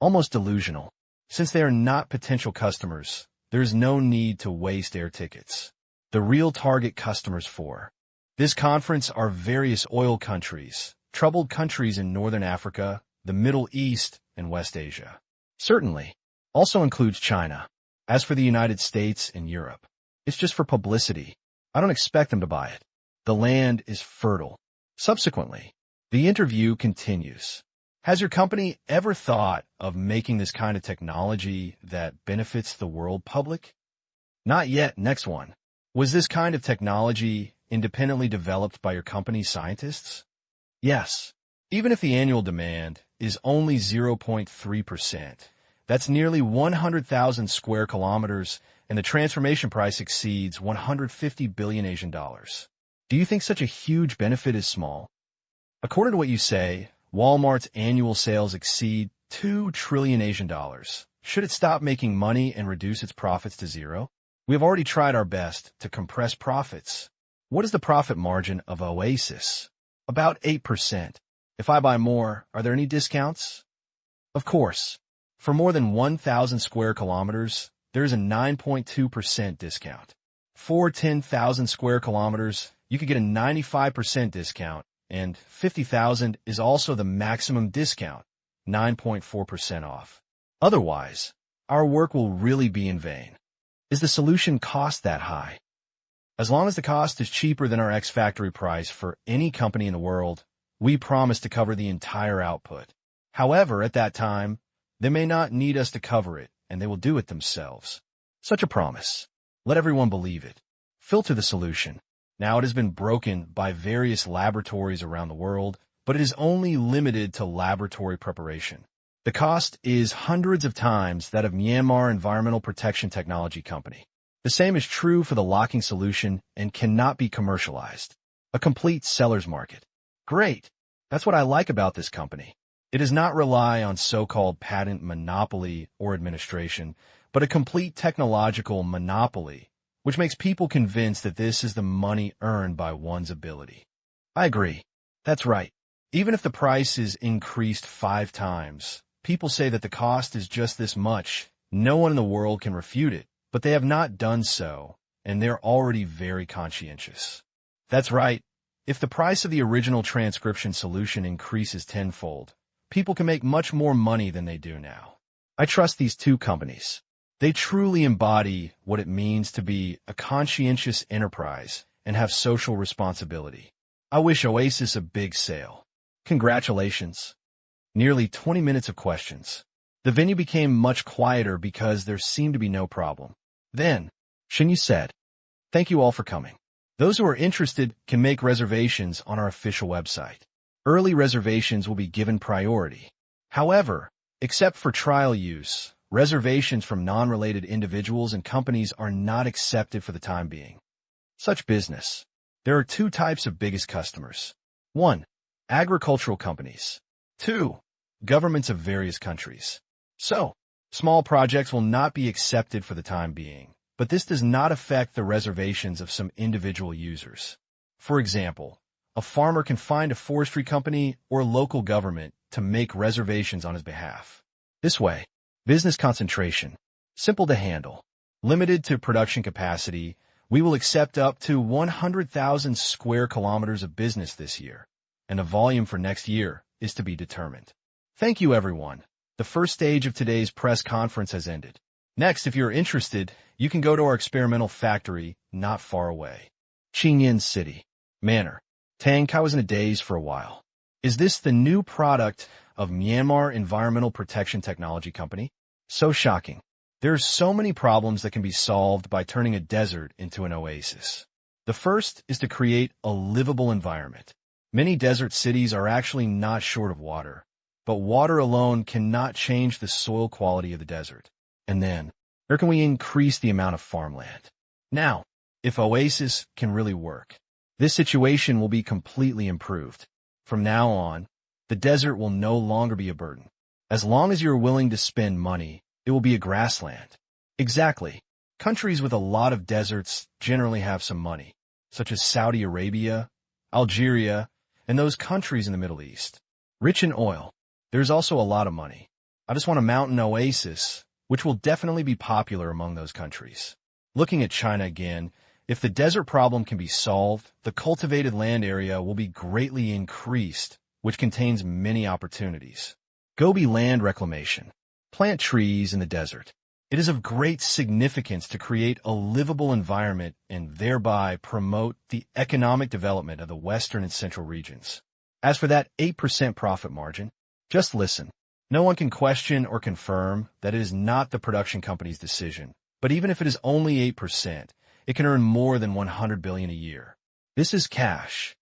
Almost delusional. Since they are not potential customers, there is no need to waste air tickets. The real target customers for this conference are various oil countries, troubled countries in Northern Africa, the Middle East, and West Asia. Certainly, also includes China. As for the United States and Europe, it's just for publicity. I don't expect them to buy it. The land is fertile. Subsequently, the interview continues. Has your company ever thought of making this kind of technology that benefits the world public? Not yet. Next one. Was this kind of technology independently developed by your company's scientists? Yes. Even if the annual demand is only 0.3%, that's nearly 100,000 square kilometers, and the transformation price exceeds 150 billion Asian dollars. Do you think such a huge benefit is small? According to what you say, Walmart's annual sales exceed 2 trillion Asian dollars. Should it stop making money and reduce its profits to zero? We have already tried our best to compress profits. What is the profit margin of Oasis? About 8%. If I buy more, are there any discounts? Of course. For more than 1,000 square kilometers, there is a 9.2% discount. For 10,000 square kilometers, you could get a 95% discount, and 50,000 is also the maximum discount, 9.4% off. Otherwise, our work will really be in vain. Is the solution cost that high? As long as the cost is cheaper than our ex-factory price for any company in the world, we promise to cover the entire output. However, at that time, they may not need us to cover it, and they will do it themselves. Such a promise. Let everyone believe it. Filter the solution. Now it has been broken by various laboratories around the world, but it is only limited to laboratory preparation. The cost is hundreds of times that of Myanmar Environmental Protection Technology Company. The same is true for the locking solution and cannot be commercialized. A complete seller's market. Great. That's what I like about this company. It does not rely on so-called patent monopoly or administration, but a complete technological monopoly, which makes people convinced that this is the money earned by one's ability. I agree. That's right. Even if the price is increased 5 times, people say that the cost is just this much. No one in the world can refute it, but they have not done so, and they're already very conscientious. That's right. If the price of the original transcription solution increases tenfold, people can make much more money than they do now. I trust these two companies. They truly embody what it means to be a conscientious enterprise and have social responsibility. I wish Oasis a big sale. Congratulations. Nearly 20 minutes of questions. The venue became much quieter because there seemed to be no problem. Then, Xinyu said, "Thank you all for coming. Those who are interested can make reservations on our official website. Early reservations will be given priority. However, except for trial use, reservations from non-related individuals and companies are not accepted for the time being." Such business. There are two types of biggest customers. 1. Agricultural companies. 2. Governments of various countries. So, small projects will not be accepted for the time being, but this does not affect the reservations of some individual users. For example, a farmer can find a forestry company or local government to make reservations on his behalf. This way, business concentration, simple to handle, limited to production capacity. We will accept up to 100,000 square kilometers of business this year, and the volume for next year is to be determined. Thank you, everyone. The first stage of today's press conference has ended. Next, if you're interested, you can go to our experimental factory not far away. Qingyan City. Manor. Tang Qing was in a daze for a while. Is this the new product of Myanmar Environmental Protection Technology Company? So shocking. There are so many problems that can be solved by turning a desert into an oasis. The first is to create a livable environment. Many desert cities are actually not short of water, but water alone cannot change the soil quality of the desert. And then, where can we increase the amount of farmland? Now, if oasis can really work, this situation will be completely improved. From now on, the desert will no longer be a burden. As long as you're willing to spend money, it will be a grassland. Exactly. Countries with a lot of deserts generally have some money, such as Saudi Arabia, Algeria, and those countries in the Middle East. Rich in oil. There's also a lot of money. I just want a mountain oasis, which will definitely be popular among those countries. Looking at China again, if the desert problem can be solved, the cultivated land area will be greatly increased, which contains many opportunities. Gobi land reclamation. Plant trees in the desert. It is of great significance to create a livable environment and thereby promote the economic development of the western and central regions. As for that 8% profit margin, just listen. No one can question or confirm that it is not the production company's decision, but even if it is only 8%, it can earn more than $100 billion a year. This is cash.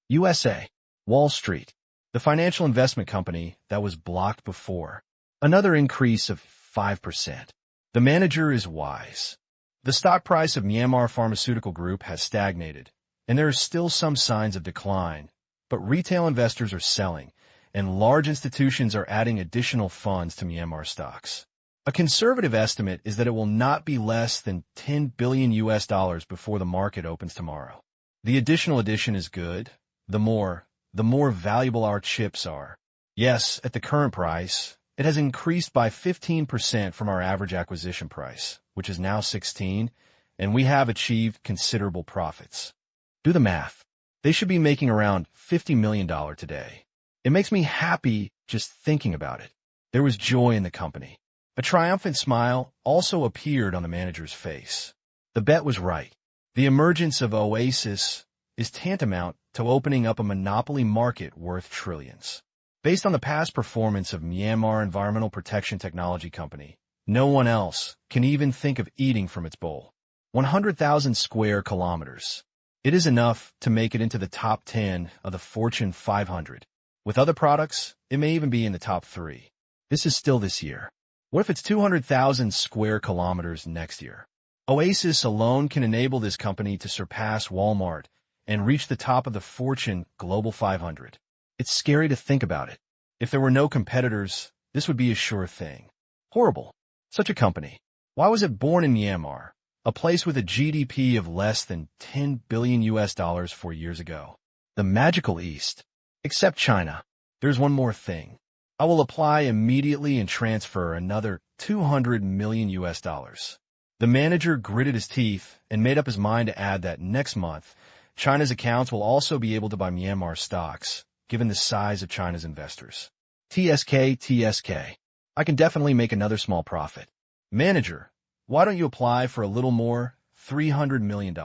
USA. Wall Street. The financial investment company that was blocked before. Another increase of 5%. The manager is wise. The stock price of Myanmar Pharmaceutical Group has stagnated, and there are still some signs of decline, but retail investors are selling, and large institutions are adding additional funds to Myanmar stocks. A conservative estimate is that it will not be less than $10 billion before the market opens tomorrow. The additional addition is good. The more valuable our chips are. Yes, at the current price, it has increased by 15% from our average acquisition price, which is now 16, and we have achieved considerable profits. Do the math. They should be making around $50 million today. It makes me happy just thinking about it. There was joy in the company. A triumphant smile also appeared on the manager's face. The bet was right. The emergence of Oasis is tantamount to opening up a monopoly market worth trillions. Based on the past performance of Myanmar Environmental Protection Technology Company, no one else can even think of eating from its bowl. 100,000 square kilometers. It is enough to make it into the top 10 of the Fortune 500. With other products, it may even be in the top 3. This is still this year. What if it's 200,000 square kilometers next year? Oasis alone can enable this company to surpass Walmart and reach the top of the Fortune Global 500. It's scary to think about it. If there were no competitors, this would be a sure thing. Horrible. Such a company. Why was it born in Myanmar, a place with a GDP of less than $10 billion 4 years ago? The magical East. Except China. There's one more thing. I will apply immediately and transfer another $200 million. The manager gritted his teeth and made up his mind to add that next month, China's accounts will also be able to buy Myanmar stocks, given the size of China's investors. TSK. I can definitely make another small profit. Manager, why don't you apply for a little more, $300 million?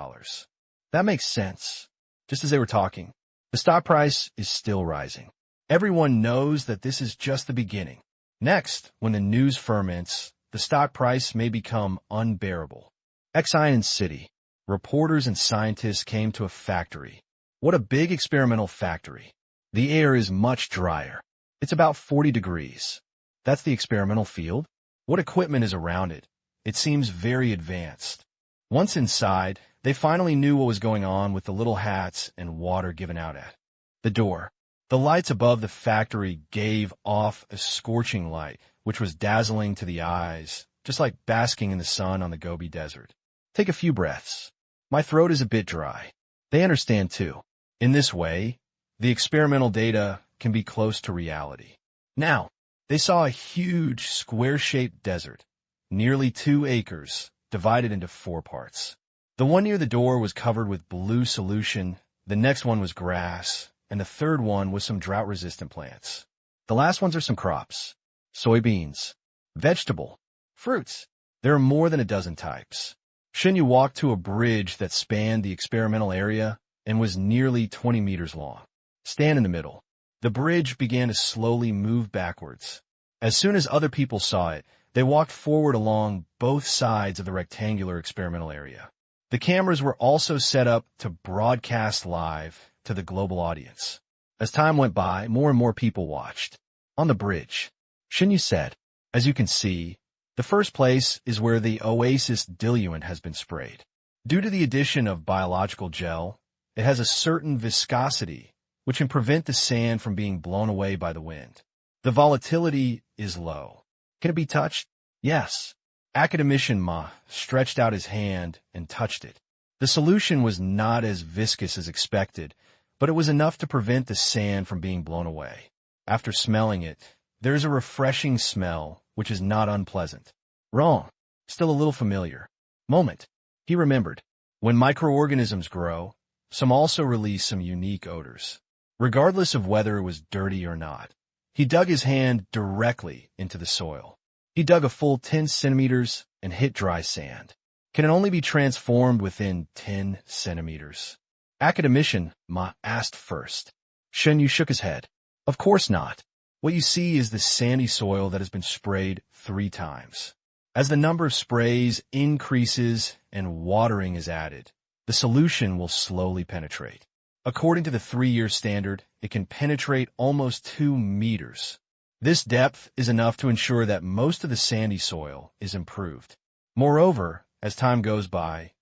That makes sense. Just as they were talking, the stock price is still rising. Everyone knows that this is just the beginning. Next, when the news ferments, the stock price may become unbearable. Xian City. Reporters and scientists came to a factory. What a big experimental factory. The air is much drier. It's about 40 degrees. That's the experimental field? What equipment is around it? It seems very advanced. Once inside, they finally knew what was going on with the little hats and water given out at the door. The lights above the factory gave off a scorching light, which was dazzling to the eyes, just like basking in the sun on the Gobi Desert. Take a few breaths. My throat is a bit dry. They understand too. In this way, the experimental data can be close to reality. Now, they saw a huge square-shaped desert, nearly 2 acres, divided into 4 parts. The one near the door was covered with blue solution, the next one was grass, and the third one was some drought-resistant plants. The last ones are some crops, soybeans, vegetable, fruits. There are more than a dozen types. Shinyu walked to a bridge that spanned the experimental area and was nearly 20 meters long. Stand in the middle. The bridge began to slowly move backwards. As soon as other people saw it, they walked forward along both sides of the rectangular experimental area. The cameras were also set up to broadcast live to the global audience. As time went by, more and more people watched. On the bridge, Shinyu said, "As you can see, the first place is where the oasis diluent has been sprayed. Due to the addition of biological gel, it has a certain viscosity, which can prevent the sand from being blown away by the wind. The volatility is low. Can it be touched?" "Yes." Academician Ma stretched out his hand and touched it. The solution was not as viscous as expected, but it was enough to prevent the sand from being blown away. After smelling it, there is a refreshing smell, which is not unpleasant. Wrong. Still a little familiar. Moment. He remembered. When microorganisms grow, some also release some unique odors. Regardless of whether it was dirty or not, he dug his hand directly into the soil. He dug a full 10 centimeters and hit dry sand. Can it only be transformed within 10 centimeters? Academician Ma asked first. Shinyu shook his head. Of course not. What you see is the sandy soil that has been sprayed 3 times. As the number of sprays increases and watering is added, the solution will slowly penetrate. According to the 3-year standard, it can penetrate almost 2 meters. This depth is enough to ensure that most of the sandy soil is improved. Moreover, as time goes by,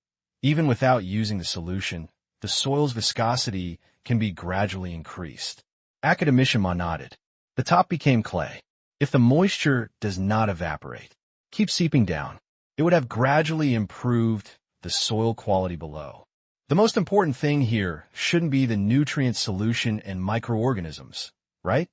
even without using the solution, the soil's viscosity can be gradually increased. Academician Ma nodded. The top became clay. If the moisture does not evaporate, keep seeping down, it would have gradually improved the soil quality below. The most important thing here shouldn't be the nutrient solution and microorganisms, right?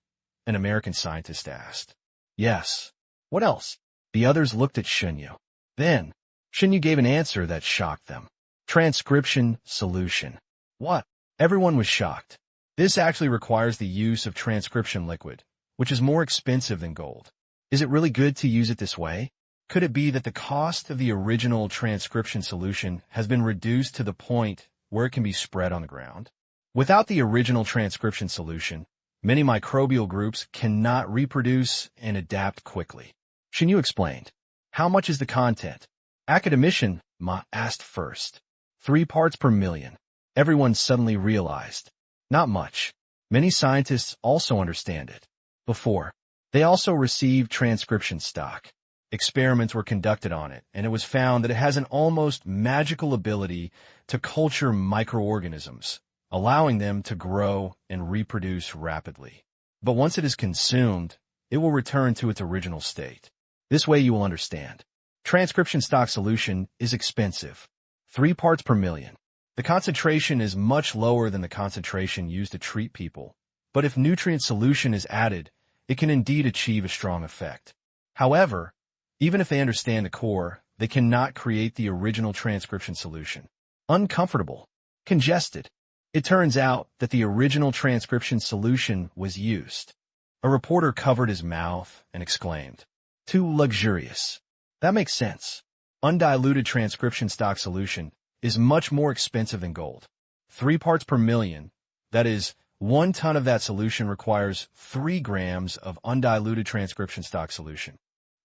An American scientist asked. Yes. What else? The others looked at Shinyu. Then, Shinyu gave an answer that shocked them. Transcription solution. What? Everyone was shocked. This actually requires the use of transcription liquid, which is more expensive than gold. Is it really good to use it this way? Could it be that the cost of the original transcription solution has been reduced to the point where it can be spread on the ground? Without the original transcription solution, many microbial groups cannot reproduce and adapt quickly. Shinyu explained. How much is the content? Academician Ma asked first. 3 parts per million. Everyone suddenly realized. Not much. Many scientists also understand it. Before, they also received transcription stock. Experiments were conducted on it, and it was found that it has an almost magical ability to culture microorganisms, allowing them to grow and reproduce rapidly. But once it is consumed, it will return to its original state. This way you will understand. Transcription stock solution is expensive. 3 parts per million. The concentration is much lower than the concentration used to treat people, but if nutrient solution is added, it can indeed achieve a strong effect. However, even if they understand the core, they cannot create the original transcription solution. Uncomfortable. Congested. It turns out that the original transcription solution was used. A reporter covered his mouth and exclaimed, "Too luxurious." That makes sense. Undiluted transcription stock solution is much more expensive than gold. 3 parts per million, that is 1 ton of that solution requires 3 grams of undiluted transcription stock solution.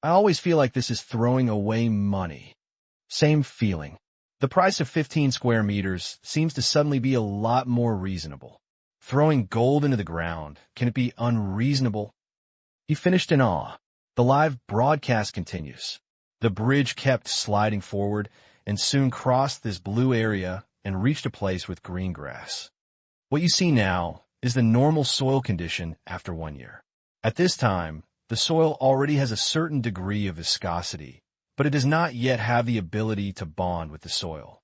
I always feel like this is throwing away money. Same feeling. The price of 15 square meters seems to suddenly be a lot more reasonable. Throwing gold into the ground, can it be unreasonable? He finished in awe. The live broadcast continues. The bridge kept sliding forward and soon crossed this blue area and reached a place with green grass. What you see now is the normal soil condition after 1 year. At this time, the soil already has a certain degree of viscosity, but it does not yet have the ability to bond with the soil.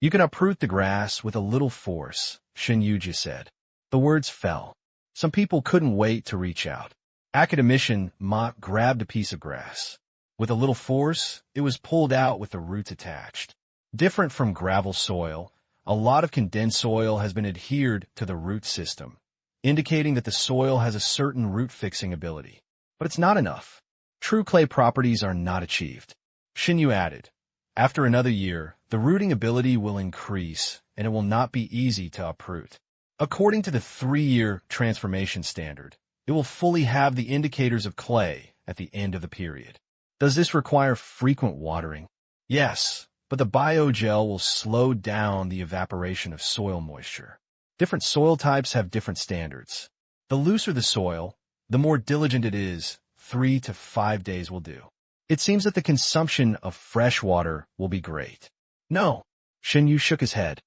You can uproot the grass with a little force, Shinyuji said. The words fell. Some people couldn't wait to reach out. Academician Ma grabbed a piece of grass. With a little force, it was pulled out with the roots attached. Different from gravel soil, a lot of condensed soil has been adhered to the root system, indicating that the soil has a certain root-fixing ability. But it's not enough. True clay properties are not achieved. Shinyu added, after another year, the rooting ability will increase, and it will not be easy to uproot. According to the 3-year transformation standard, it will fully have the indicators of clay at the end of the period. Does this require frequent watering? Yes, but the biogel will slow down the evaporation of soil moisture. Different soil types have different standards. The looser the soil, the more diligent it is, 3 to 5 days will do. It seems that the consumption of fresh water will be great. No, Shinyu shook his head.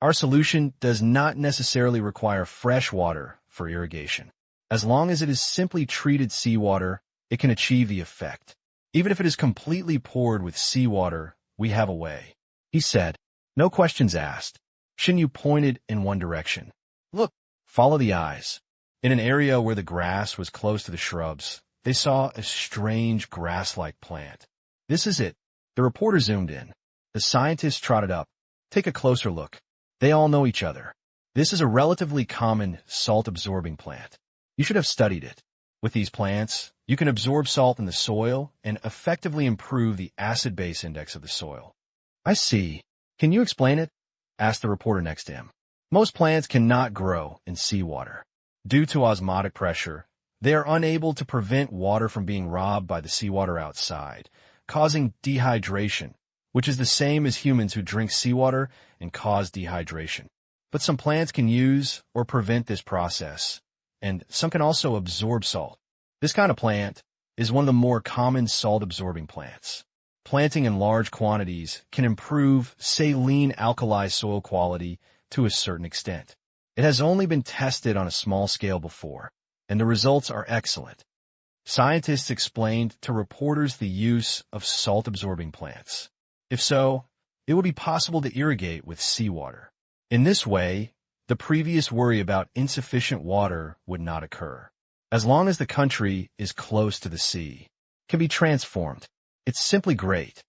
Our solution does not necessarily require fresh water for irrigation. As long as it is simply treated seawater, it can achieve the effect. Even if it is completely poured with seawater, we have a way. He said, no questions asked. Shinyu pointed in one direction. Look, follow the eyes. In an area where the grass was close to the shrubs, they saw a strange grass-like plant. This is it. The reporter zoomed in. The scientist trotted up. Take a closer look. They all know each other. This is a relatively common salt-absorbing plant. You should have studied it. With these plants, you can absorb salt in the soil and effectively improve the acid-base index of the soil. I see. Can you explain it? Asked the reporter next to him. Most plants cannot grow in seawater. Due to osmotic pressure, they are unable to prevent water from being robbed by the seawater outside, causing dehydration, which is the same as humans who drink seawater and cause dehydration. But some plants can use or prevent this process, and some can also absorb salt. This kind of plant is one of the more common salt-absorbing plants. Planting in large quantities can improve saline alkali soil quality to a certain extent. It has only been tested on a small scale before, and the results are excellent. Scientists explained to reporters the use of salt-absorbing plants. If so, it would be possible to irrigate with seawater. In this way, the previous worry about insufficient water would not occur. As long as the country is close to the sea, it can be transformed. It's simply great.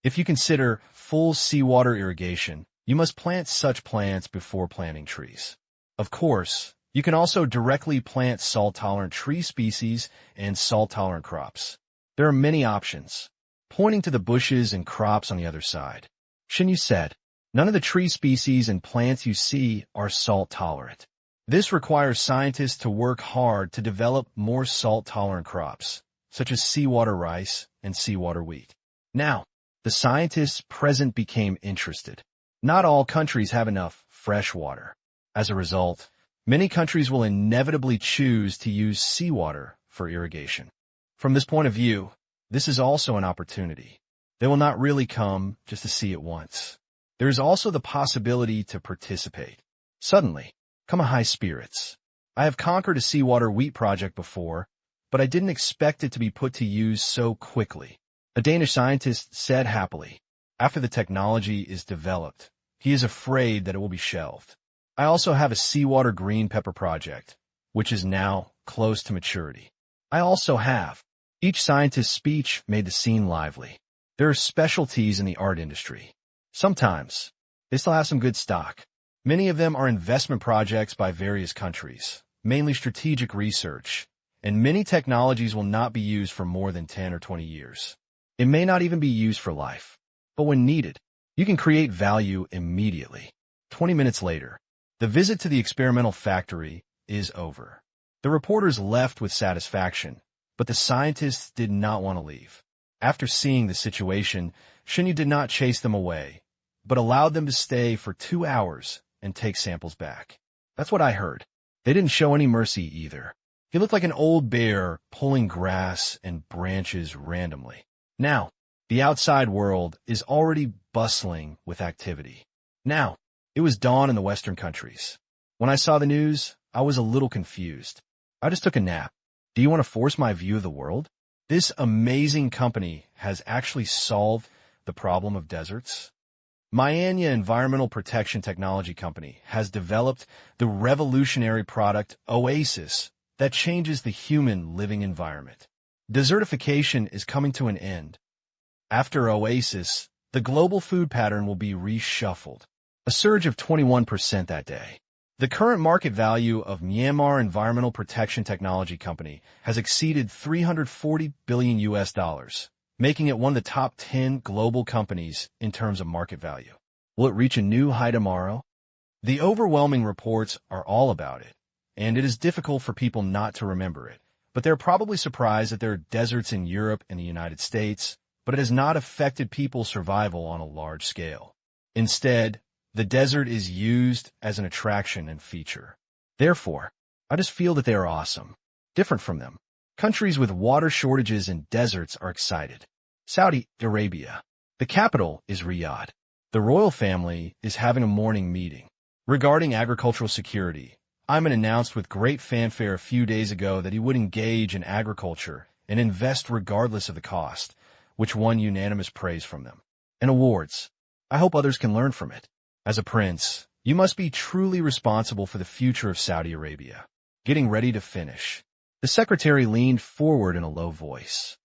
If you consider full seawater irrigation, you must plant such plants before planting trees. Of course, you can also directly plant salt-tolerant tree species and salt-tolerant crops. There are many options. Pointing to the bushes and crops on the other side, Shinyu said, none of the tree species and plants you see are salt-tolerant. This requires scientists to work hard to develop more salt-tolerant crops, such as seawater rice and seawater wheat. Now, the scientists present became interested. Not all countries have enough fresh water. As a result, many countries will inevitably choose to use seawater for irrigation. From this point of view, this is also an opportunity. They will not really come just to see it once. There is also the possibility to participate. Suddenly, come a high spirits. I have conquered a seawater wheat project before, but I didn't expect it to be put to use so quickly. A Danish scientist said happily. After the technology is developed, he is afraid that it will be shelved. I also have a seawater green pepper project, which is now close to maturity. I also have. Each scientist's speech made the scene lively. There are specialties in the art industry. Sometimes, they still have some good stock. Many of them are investment projects by various countries, mainly strategic research, and many technologies will not be used for more than 10 or 20 years. It may not even be used for life, but when needed, you can create value immediately. 20 minutes later, the visit to the experimental factory is over. The reporters left with satisfaction, but the scientists did not want to leave. After seeing the situation, Xinyu did not chase them away, but allowed them to stay for 2 hours and take samples back. That's what I heard. They didn't show any mercy either. He looked like an old bear pulling grass and branches randomly. Now, the outside world is already bustling with activity. Now, it was dawn in the Western countries. When I saw the news, I was a little confused. I just took a nap. Do you want to force my view of the world? This amazing company has actually solved the problem of deserts. Myanya Environmental Protection Technology Company has developed the revolutionary product Oasis that changes the human living environment. Desertification is coming to an end. After Oasis, the global food pattern will be reshuffled, a surge of 21% that day. The current market value of Myanmar Environmental Protection Technology Company has exceeded $340 billion, making it one of the top 10 global companies in terms of market value. Will it reach a new high tomorrow? The overwhelming reports are all about it, and it is difficult for people not to remember it. But they're probably surprised that there are deserts in Europe and the United States, but it has not affected people's survival on a large scale. Instead, the desert is used as an attraction and feature. Therefore, I just feel that they are awesome, different from them. Countries with water shortages and deserts are excited. Saudi Arabia. The capital is Riyadh. The royal family is having a morning meeting. Regarding agricultural security, Ayman announced with great fanfare a few days ago that he would engage in agriculture and invest regardless of the cost, which won unanimous praise from them. And awards. I hope others can learn from it. As a prince, you must be truly responsible for the future of Saudi Arabia. Getting ready to finish. The secretary leaned forward in a low voice.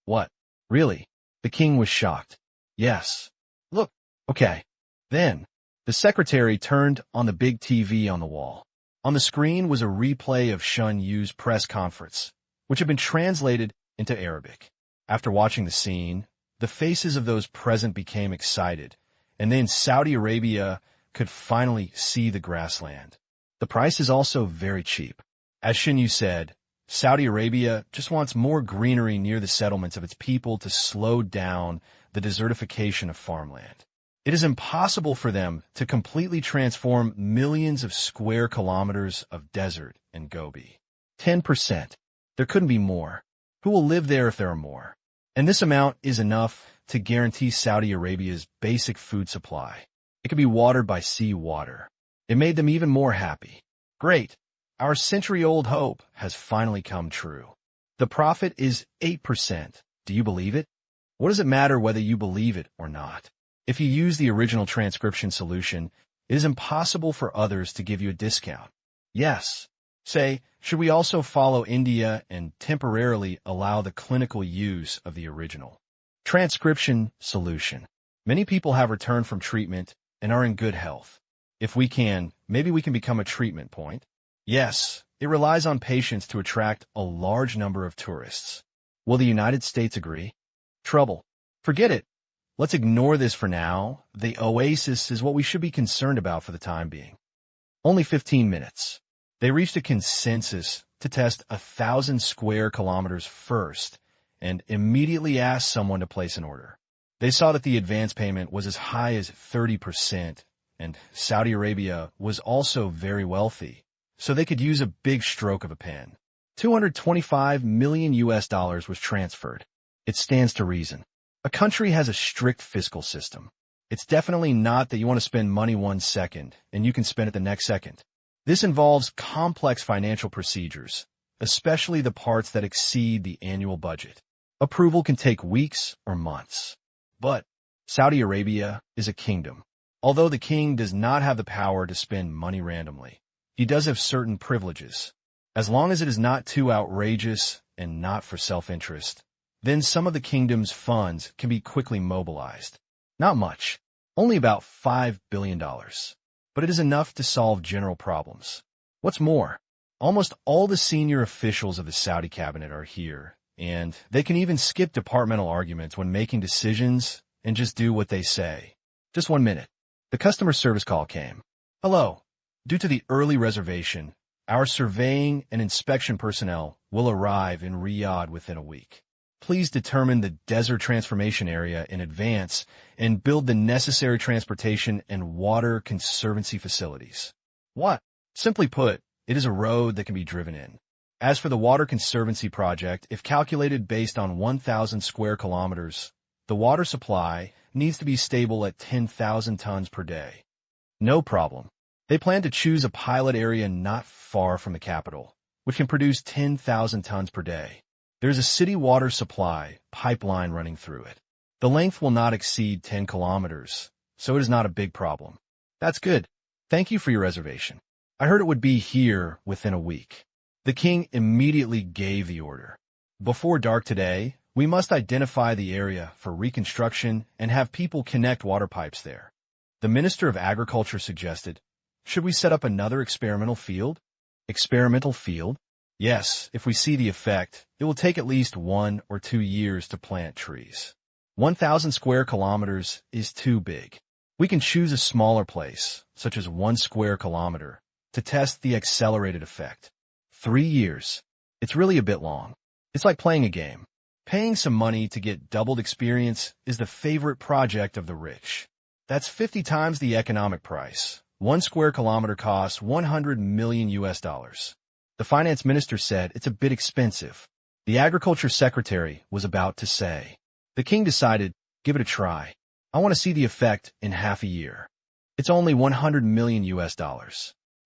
What? Really? The king was shocked. Yes. Look. Okay. Then, the secretary turned on the big TV on the wall. On the screen was a replay of Xun Yu's press conference, which had been translated into Arabic. After watching the scene, the faces of those present became excited, and then Saudi Arabia could finally see the grassland. The price is also very cheap. As Xun Yu said, Saudi Arabia just wants more greenery near the settlements of its people to slow down the desertification of farmland. It is impossible for them to completely transform millions of square kilometers of desert and Gobi. 10%. There couldn't be more. Who will live there if there are more? And this amount is enough to guarantee Saudi Arabia's basic food supply. It could be watered by seawater. It made them even more happy. Great. Our century-old hope has finally come true. The profit is 8%. Do you believe it? What does it matter whether you believe it or not? If you use the original transcription solution, it is impossible for others to give you a discount. Yes. Say, should we also follow India and temporarily allow the clinical use of the original transcription solution? Many people have returned from treatment and are in good health. If we can, maybe we can become a treatment point. Yes, it relies on patience to attract a large number of tourists. Will the United States agree? Trouble. Forget it. Let's ignore this for now. The oasis is what we should be concerned about for the time being. Only 15 minutes. They reached a consensus to test 1,000 square kilometers first and immediately asked someone to place an order. They saw that the advance payment was as high as 30%, and Saudi Arabia was also very wealthy, so they could use a big stroke of a pen. $225 million was transferred. It stands to reason. A country has a strict fiscal system. It's definitely not that you want to spend money 1 second and you can spend it the next second. This involves complex financial procedures, especially the parts that exceed the annual budget. Approval can take weeks or months. But Saudi Arabia is a kingdom. Although the king does not have the power to spend money randomly, he does have certain privileges. As long as it is not too outrageous and not for self-interest, then some of the kingdom's funds can be quickly mobilized. Not much, only about $5 billion. But it is enough to solve general problems. What's more, almost all the senior officials of the Saudi cabinet are here, and they can even skip departmental arguments when making decisions and just do what they say. Just 1 minute. The customer service call came. Hello. Due to the early reservation, Our surveying and inspection personnel will arrive in Riyadh within a week. Please determine the desert transformation area in advance and build the necessary transportation and water conservancy facilities. What? Simply put, it is a road that can be driven in. As for the water conservancy project, if calculated based on 1,000 square kilometers, the water supply needs to be stable at 10,000 tons per day. No problem. They plan to choose a pilot area not far from the capital, which can produce 10,000 tons per day. There's a city water supply pipeline running through it. The length will not exceed 10 kilometers, so it is not a big problem. That's good. Thank you for your reservation. I heard it would be here within a week. The king immediately gave the order. Before dark today, we must identify the area for reconstruction and have people connect water pipes there. The Minister of Agriculture suggested, should we set up another experimental field? Experimental field? Yes, if we see the effect, it will take at least 1 or 2 years to plant trees. 1,000 square kilometers is too big. We can choose a smaller place, such as 1 square kilometer, to test the accelerated effect. 3 years. It's really a bit long. It's like playing a game. Paying some money to get doubled experience is the favorite project of the rich. That's 50 times the economic price. 1 square kilometer costs $100 million. The finance minister said it's a bit expensive. The agriculture secretary was about to say. The king decided, give it a try. I want to see the effect in half a year. It's only $100 million.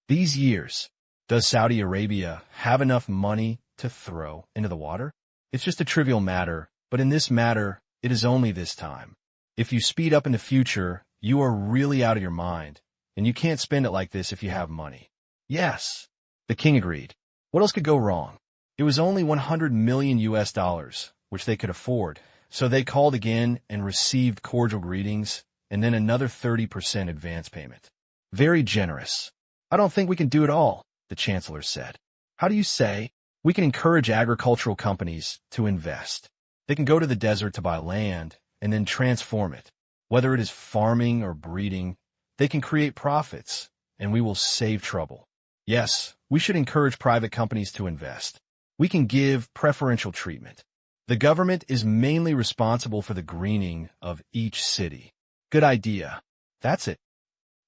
These years, does Saudi Arabia have enough money to throw into the water? It's just a trivial matter, but in this matter, it is only this time. If you speed up in the future, you are really out of your mind, and you can't spend it like this if you have money. Yes, the king agreed. What else could go wrong? It was only $100 million, which they could afford, so they called again and received cordial greetings, and then another 30% advance payment. Very generous. I don't think we can do it all, the chancellor said. How do you say? We can encourage agricultural companies to invest. They can go to the desert to buy land and then transform it. Whether it is farming or breeding, they can create profits, and we will save trouble. Yes, we should encourage private companies to invest. We can give preferential treatment. The government is mainly responsible for the greening of each city. Good idea. That's it.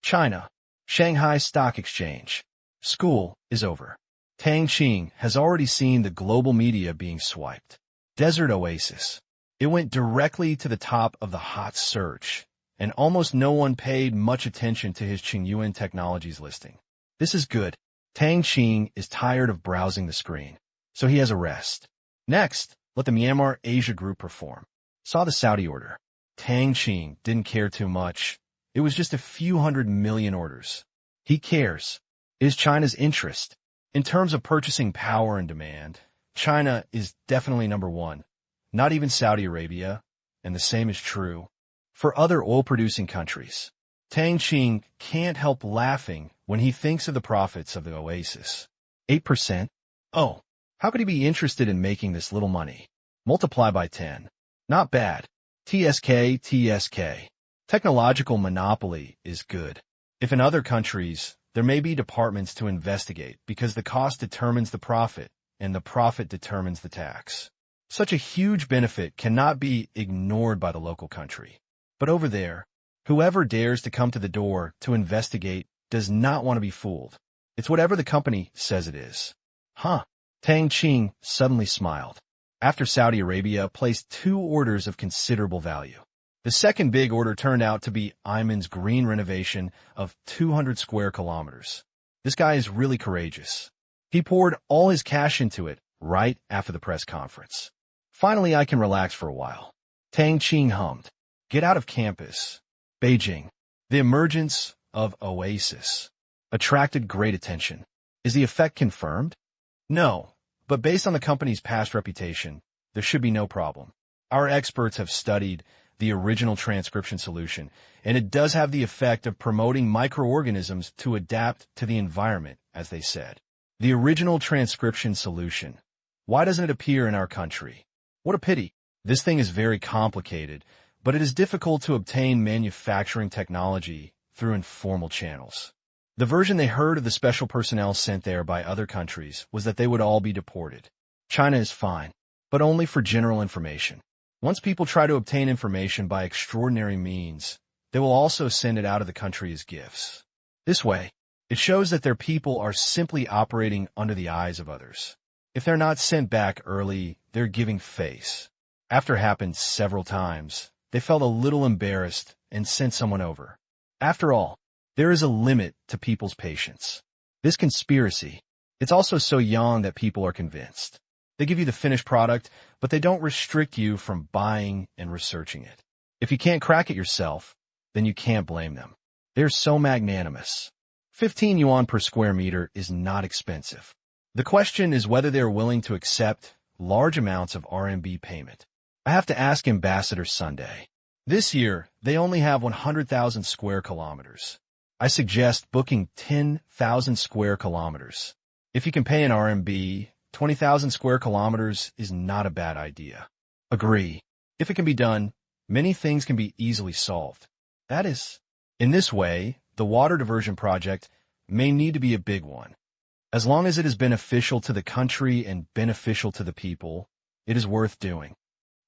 China. Shanghai Stock Exchange. School is over. Tang Qing has already seen the global media being swiped. Desert Oasis. It went directly to the top of the hot search, and almost no one paid much attention to his Qingyuan Technologies listing. This is good. Tang Qing is tired of browsing the screen, so he has a rest. Next, let the Myanmar Asia Group perform. Saw the Saudi order. Tang Qing didn't care too much. It was just a few 100 million orders. He cares. It is China's interest. In terms of purchasing power and demand, China is definitely number one, not even Saudi Arabia, and the same is true for other oil-producing countries. Tang Qing can't help laughing when he thinks of the profits of the oasis. 8%? Oh, how could he be interested in making this little money? Multiply by 10. Not bad. TSK. Technological monopoly is good. If in other countries, there may be departments to investigate because the cost determines the profit and the profit determines the tax. Such a huge benefit cannot be ignored by the local country. But over there, whoever dares to come to the door to investigate does not want to be fooled. It's whatever the company says it is. Huh. Tang Qing suddenly smiled. After Saudi Arabia placed 2 orders of considerable value. The second big order turned out to be Ayman's green renovation of 200 square kilometers. This guy is really courageous. He poured all his cash into it right after the press conference. Finally, I can relax for a while. Tang Qing hummed. Get out of campus. Beijing. The emergence of Oasis attracted great attention. Is the effect confirmed? No, but based on the company's past reputation, there should be no problem. Our experts have studied the original transcription solution, and it does have the effect of promoting microorganisms to adapt to the environment, as they said. The original transcription solution. Why doesn't it appear in our country? What a pity. This thing is very complicated, but it is difficult to obtain manufacturing technology through informal channels. The version they heard of the special personnel sent there by other countries was that they would all be deported. China is fine, but only for general information. Once people try to obtain information by extraordinary means, they will also send it out of the country as gifts. This way, it shows that their people are simply operating under the eyes of others. If they're not sent back early, they're giving face. After it happened several times, they felt a little embarrassed and sent someone over. After all, there is a limit to people's patience. This conspiracy, it's also so young that people are convinced. They give you the finished product, but they don't restrict you from buying and researching it. If you can't crack it yourself, then you can't blame them. They're so magnanimous. 15 yuan per square meter is not expensive. The question is whether they are willing to accept large amounts of RMB payment. I have to ask Ambassador Sunday. This year, they only have 100,000 square kilometers. I suggest booking 10,000 square kilometers. If you can pay in RMB, 20,000 square kilometers is not a bad idea. Agree. If it can be done, many things can be easily solved. That is, in this way, the water diversion project may need to be a big one. As long as it is beneficial to the country and beneficial to the people, it is worth doing.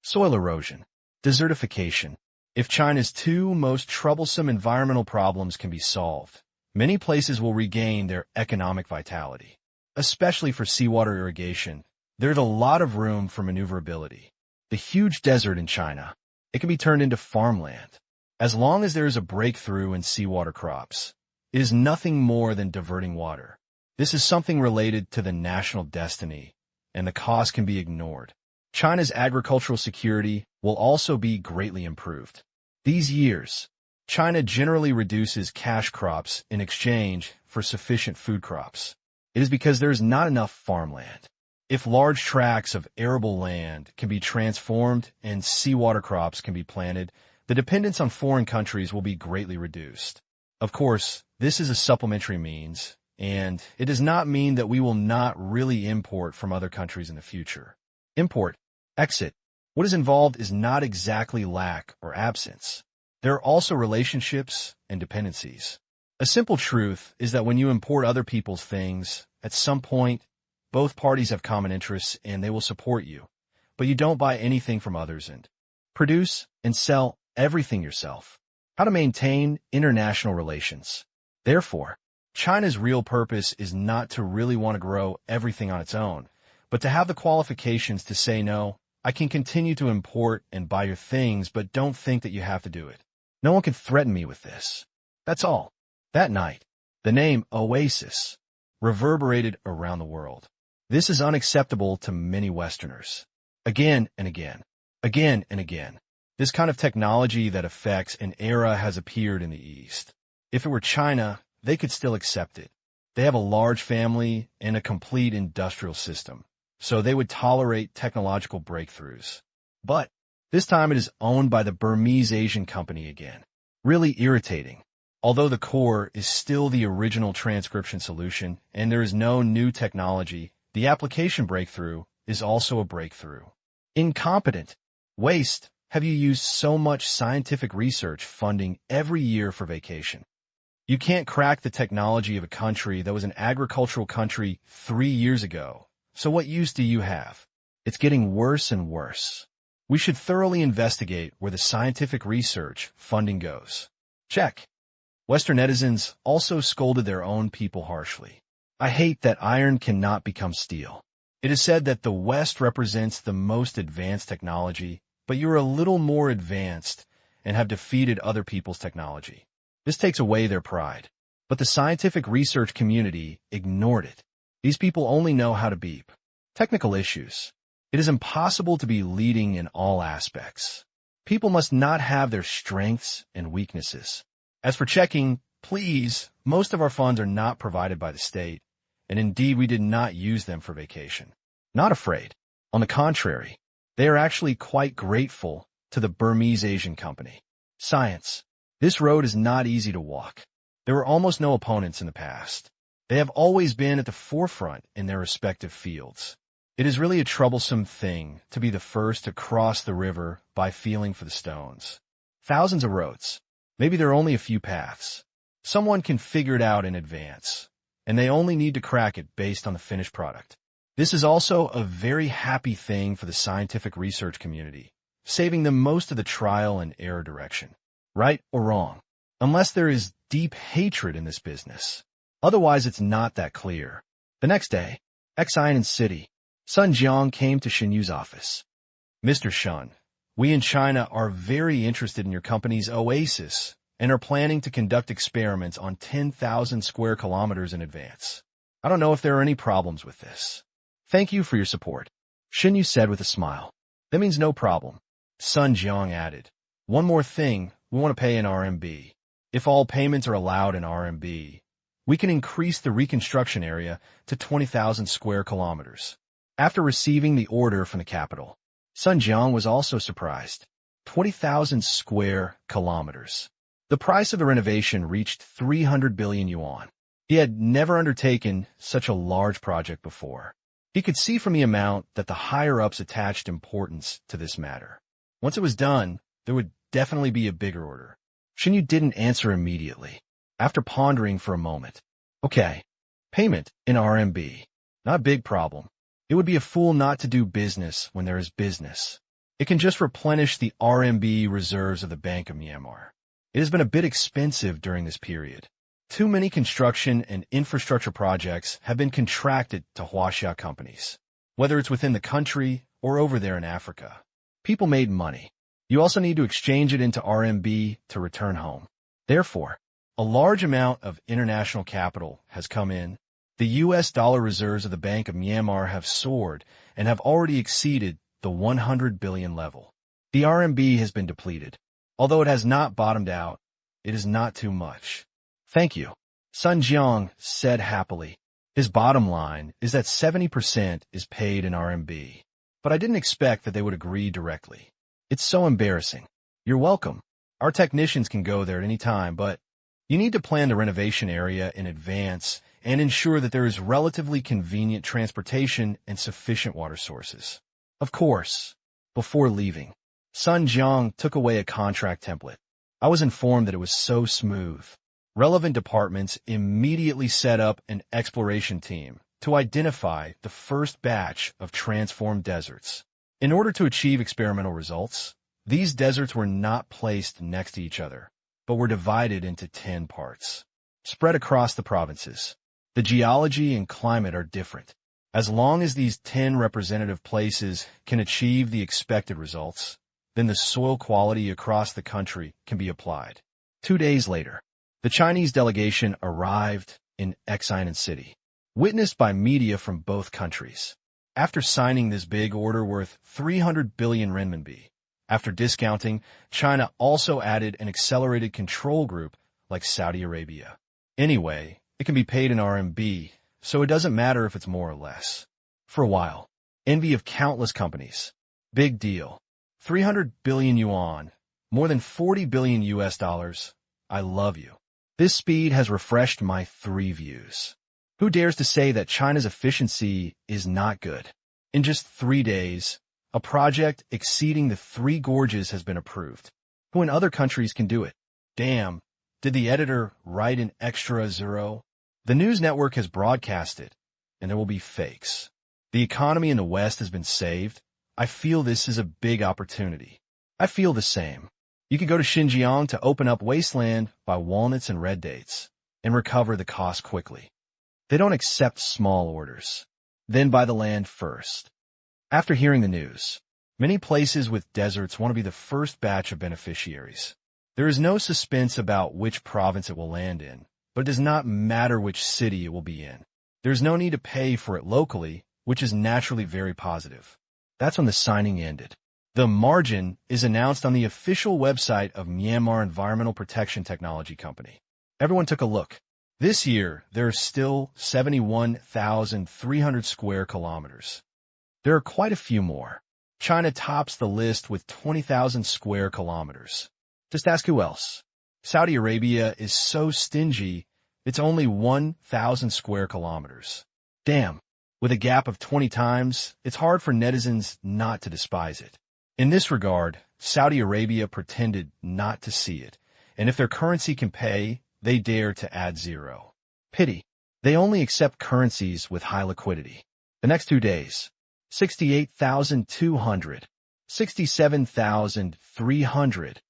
Soil erosion, desertification. If China's two most troublesome environmental problems can be solved, many places will regain their economic vitality. Especially for seawater irrigation, there's a lot of room for maneuverability. The huge desert in China, it can be turned into farmland. As long as there is a breakthrough in seawater crops, it is nothing more than diverting water. This is something related to the national destiny, and the cost can be ignored. China's agricultural security will also be greatly improved. These years, China generally reduces cash crops in exchange for sufficient food crops. It is because there is not enough farmland. If large tracts of arable land can be transformed and seawater crops can be planted, the dependence on foreign countries will be greatly reduced. Of course, this is a supplementary means, and it does not mean that we will not really import from other countries in the future. Import, exit. What is involved is not exactly lack or absence. There are also relationships and dependencies. A simple truth is that when you import other people's things, at some point, both parties have common interests and they will support you, but you don't buy anything from others and produce and sell everything yourself. How to maintain international relations. Therefore, China's real purpose is not to really want to grow everything on its own, but to have the qualifications to say no, I can continue to import and buy your things, but don't think that you have to do it. No one can threaten me with this. That's all. That night, the name Oasis reverberated around the world. This is unacceptable to many Westerners. Again and again, again and again. This kind of technology that affects an era has appeared in the East. If it were China, they could still accept it. They have a large family and a complete industrial system, so they would tolerate technological breakthroughs. But this time it is owned by the Burmese Asian company again. Really irritating. Although the core is still the original transcription solution and there is no new technology, the application breakthrough is also a breakthrough. Incompetent. Waste. Have you used so much scientific research funding every year for vacation? You can't crack the technology of a country that was an agricultural country 3 years ago. So what use do you have? It's getting worse and worse. We should thoroughly investigate where the scientific research funding goes. Check. Western netizens also scolded their own people harshly. I hate that iron cannot become steel. It is said that the West represents the most advanced technology, but you're a little more advanced and have defeated other people's technology. This takes away their pride. But the scientific research community ignored it. These people only know how to beep. Technical issues. It is impossible to be leading in all aspects. People must not have their strengths and weaknesses. As for checking, please, most of our funds are not provided by the state, and indeed we did not use them for vacation. Not afraid. On the contrary, they are actually quite grateful to the Burmese Asian company. Science. This road is not easy to walk. There were almost no opponents in the past. They have always been at the forefront in their respective fields. It is really a troublesome thing to be the first to cross the river by feeling for the stones. Thousands of roads. Maybe there are only a few paths. Someone can figure it out in advance, and they only need to crack it based on the finished product. This is also a very happy thing for the scientific research community, saving them most of the trial and error direction. Right or wrong? Unless there is deep hatred in this business. Otherwise, it's not that clear. The next day, Xi'an City, Sun Jiang came to Shen Yu's office. Mr. Shen, we in China are very interested in your company's oasis and are planning to conduct experiments on 10,000 square kilometers in advance. I don't know if there are any problems with this. Thank you for your support, Shen Yu said with a smile. That means no problem. Sun Jiang added. One more thing, we want to pay in RMB. If all payments are allowed in RMB, we can increase the reconstruction area to 20,000 square kilometers. After receiving the order from the capital, Sun Jiang was also surprised. 20,000 square kilometers. The price of the renovation reached 300 billion yuan. He had never undertaken such a large project before. He could see from the amount that the higher-ups attached importance to this matter. Once it was done, there would definitely be a bigger order. Shen Yu didn't answer immediately. After pondering for a moment, okay, payment in RMB. Not a big problem. It would be a fool not to do business when there is business. It can just replenish the RMB reserves of the Bank of Myanmar. It has been a bit expensive during this period. Too many construction and infrastructure projects have been contracted to Huaxia companies, whether it's within the country or over there in Africa. People made money. You also need to exchange it into RMB to return home. Therefore, a large amount of international capital has come in. The U.S. dollar reserves of the Bank of Myanmar have soared and have already exceeded the 100 billion level. The RMB has been depleted. Although it has not bottomed out, it is not too much. Thank you, Sun Jiang said happily. His bottom line is that 70% is paid in RMB. But I didn't expect that they would agree directly. It's so embarrassing. You're welcome. Our technicians can go there at any time, but you need to plan the renovation area in advance and ensure that there is relatively convenient transportation and sufficient water sources. Of course, before leaving, Sun Jiang took away a contract template. I was informed that it was so smooth. Relevant departments immediately set up an exploration team to identify the first batch of transformed deserts. In order to achieve experimental results, these deserts were not placed next to each other, but were divided into 10 parts, spread across the provinces. The geology and climate are different. As long as these 10 representative places can achieve the expected results, then the soil quality across the country can be applied. 2 days later, the Chinese delegation arrived in Xi'an City, witnessed by media from both countries. After signing this big order worth 300 billion renminbi, after discounting, China also added an accelerated control group like Saudi Arabia. Anyway, it can be paid in RMB, so it doesn't matter if it's more or less. For a while, envy of countless companies. Big deal. 300 billion yuan, more than 40 billion US dollars. I love you. This speed has refreshed my 3 views. Who dares to say that China's efficiency is not good? In just 3 days, a project exceeding the 3 gorges has been approved. Who in other countries can do it? Damn, did the editor write an extra 0? The news network has broadcast it, and there will be fakes. The economy in the West has been saved. I feel this is a big opportunity. I feel the same. You could go to Xinjiang to open up wasteland, buy walnuts and red dates, and recover the cost quickly. They don't accept small orders. Then buy the land first. After hearing the news, many places with deserts want to be the first batch of beneficiaries. There is no suspense about which province it will land in, but it does not matter which city it will be in. There is no need to pay for it locally, which is naturally very positive. That's when the signing ended. The margin is announced on the official website of Myanmar Environmental Protection Technology Company. Everyone took a look. This year, there are still 71,300 square kilometers. There are quite a few more. China tops the list with 20,000 square kilometers. Just ask who else. Saudi Arabia is so stingy, it's only 1,000 square kilometers. Damn, with a gap of 20 times, it's hard for netizens not to despise it. In this regard, Saudi Arabia pretended not to see it, and if their currency can pay, they dare to add zero. Pity. They only accept currencies with high liquidity. The next 2 days, 68,200, 67,300.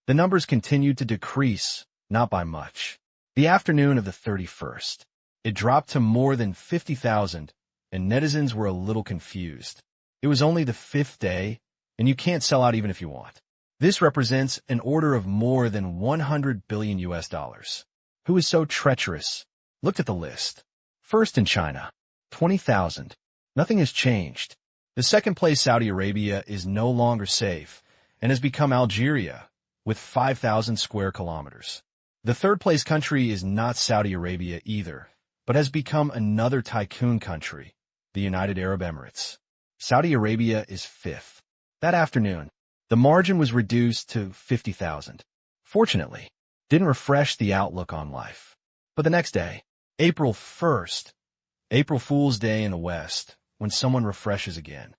The numbers continued to decrease, not by much. The afternoon of the 31st, it dropped to more than 50,000, and netizens were a little confused. It was only the 5th day, and you can't sell out even if you want. This represents an order of more than 100 billion US dollars. Who is so treacherous? Look at the list. First in China, 20,000. Nothing has changed. The second place, Saudi Arabia, is no longer safe and has become Algeria with 5,000 square kilometers. The third place country is not Saudi Arabia either, but has become another tycoon country, the United Arab Emirates. Saudi Arabia is 5th. That afternoon, the margin was reduced to 50,000. Fortunately, didn't refresh the outlook on life. But the next day, April 1st, April Fool's Day in the West, when someone refreshes again.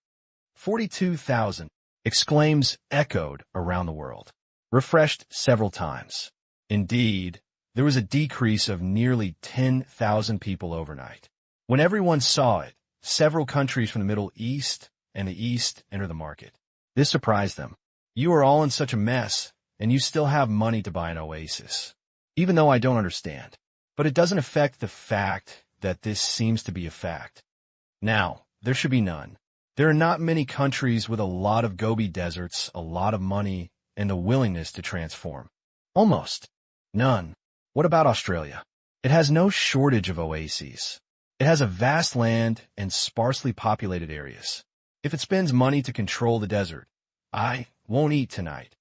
42,000 exclaims echoed around the world. Refreshed several times. Indeed, there was a decrease of nearly 10,000 people overnight. When everyone saw it, several countries from the Middle East and the East entered the market. This surprised them. You are all in such a mess, and you still have money to buy an oasis. Even though I don't understand. But it doesn't affect the fact that this seems to be a fact. Now, there should be none. There are not many countries with a lot of Gobi deserts, a lot of money, and the willingness to transform. Almost none. What about Australia? It has no shortage of oases. It has a vast land and sparsely populated areas. If it spends money to control the desert, I won't eat tonight.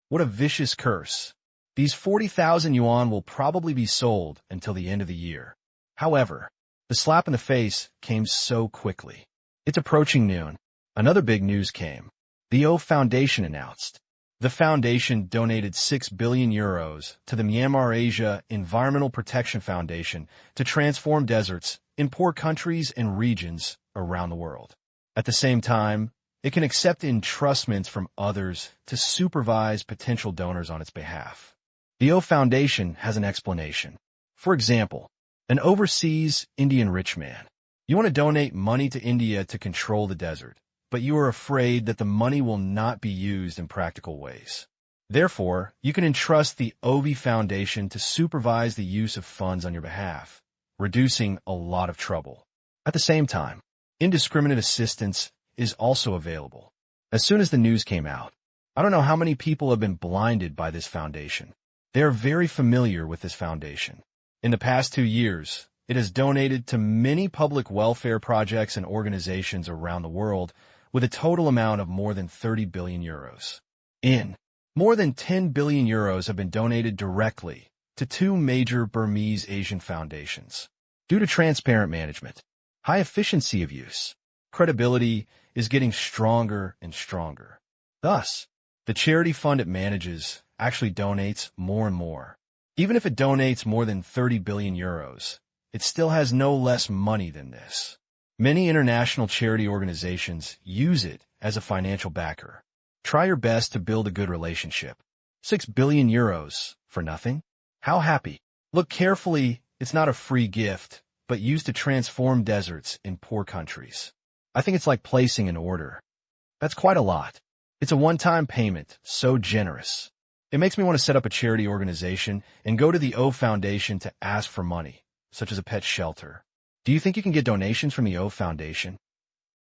What a vicious curse. These 40,000 yuan will probably be sold until the end of the year. However, the slap in the face came so quickly. It's approaching noon. Another big news came. The O Foundation announced. The foundation donated 6 billion euros to the Myanmar Asia Environmental Protection Foundation to transform deserts in poor countries and regions around the world. At the same time, it can accept entrustments from others to supervise potential donors on its behalf. The O Foundation has an explanation. For example, an overseas Indian rich man. You want to donate money to India to control the desert, but you are afraid that the money will not be used in practical ways. Therefore, you can entrust the OV Foundation to supervise the use of funds on your behalf, reducing a lot of trouble. At the same time, indiscriminate assistance is also available. As soon as the news came out, I don't know how many people have been blinded by this foundation. They are very familiar with this foundation. In the past 2 years, it has donated to many public welfare projects and organizations around the world with a total amount of more than 30 billion euros. More than 10 billion euros have been donated directly to 2 major Burmese Asian foundations. Due to transparent management, high efficiency of use, credibility is getting stronger and stronger. Thus, the charity fund it manages actually donates more and more. Even if it donates more than 30 billion euros, it still has no less money than this. Many international charity organizations use it as a financial backer. Try your best to build a good relationship. 6 billion euros for nothing? How happy? Look carefully, it's not a free gift, but used to transform deserts in poor countries. I think it's like placing an order. That's quite a lot. It's a one-time payment, so generous. It makes me want to set up a charity organization and go to the O Foundation to ask for money, such as a pet shelter. Do you think you can get donations from the O Foundation?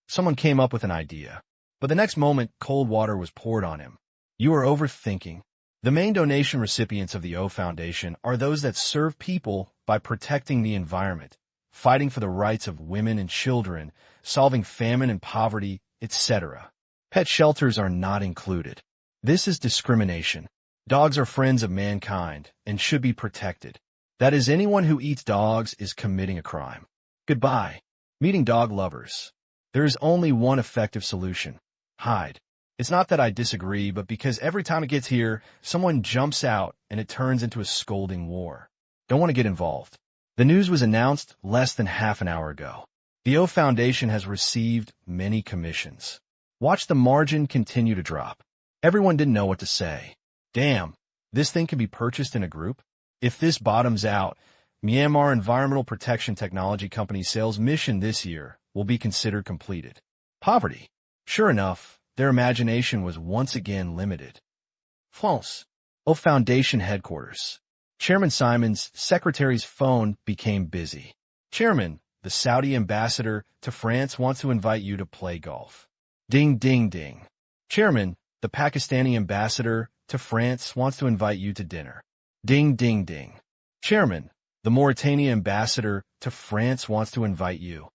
Someone came up with an idea, but the next moment cold water was poured on him. You are overthinking. The main donation recipients of the O Foundation are those that serve people by protecting the environment, fighting for the rights of women and children, solving famine and poverty, etc. Pet shelters are not included. This is discrimination. Dogs are friends of mankind and should be protected. That is, anyone who eats dogs is committing a crime. Goodbye. Meeting dog lovers. There is only one effective solution. Hide. It's not that I disagree, but because every time it gets here, someone jumps out and it turns into a scolding war. Don't want to get involved. The news was announced less than half an hour ago. The O Foundation has received many commissions. Watch the margin continue to drop. Everyone didn't know what to say. Damn, this thing can be purchased in a group? If this bottoms out, Myanmar Environmental Protection Technology Company sales mission this year will be considered completed. Poverty. Sure enough, their imagination was once again limited. France. O Foundation headquarters. Chairman Simon's secretary's phone became busy. Chairman, the Saudi ambassador to France wants to invite you to play golf. Ding, ding, ding. Chairman, the Pakistani ambassador to France wants to invite you to dinner. Ding, ding, ding. Chairman, the Mauritania ambassador to France wants to invite you.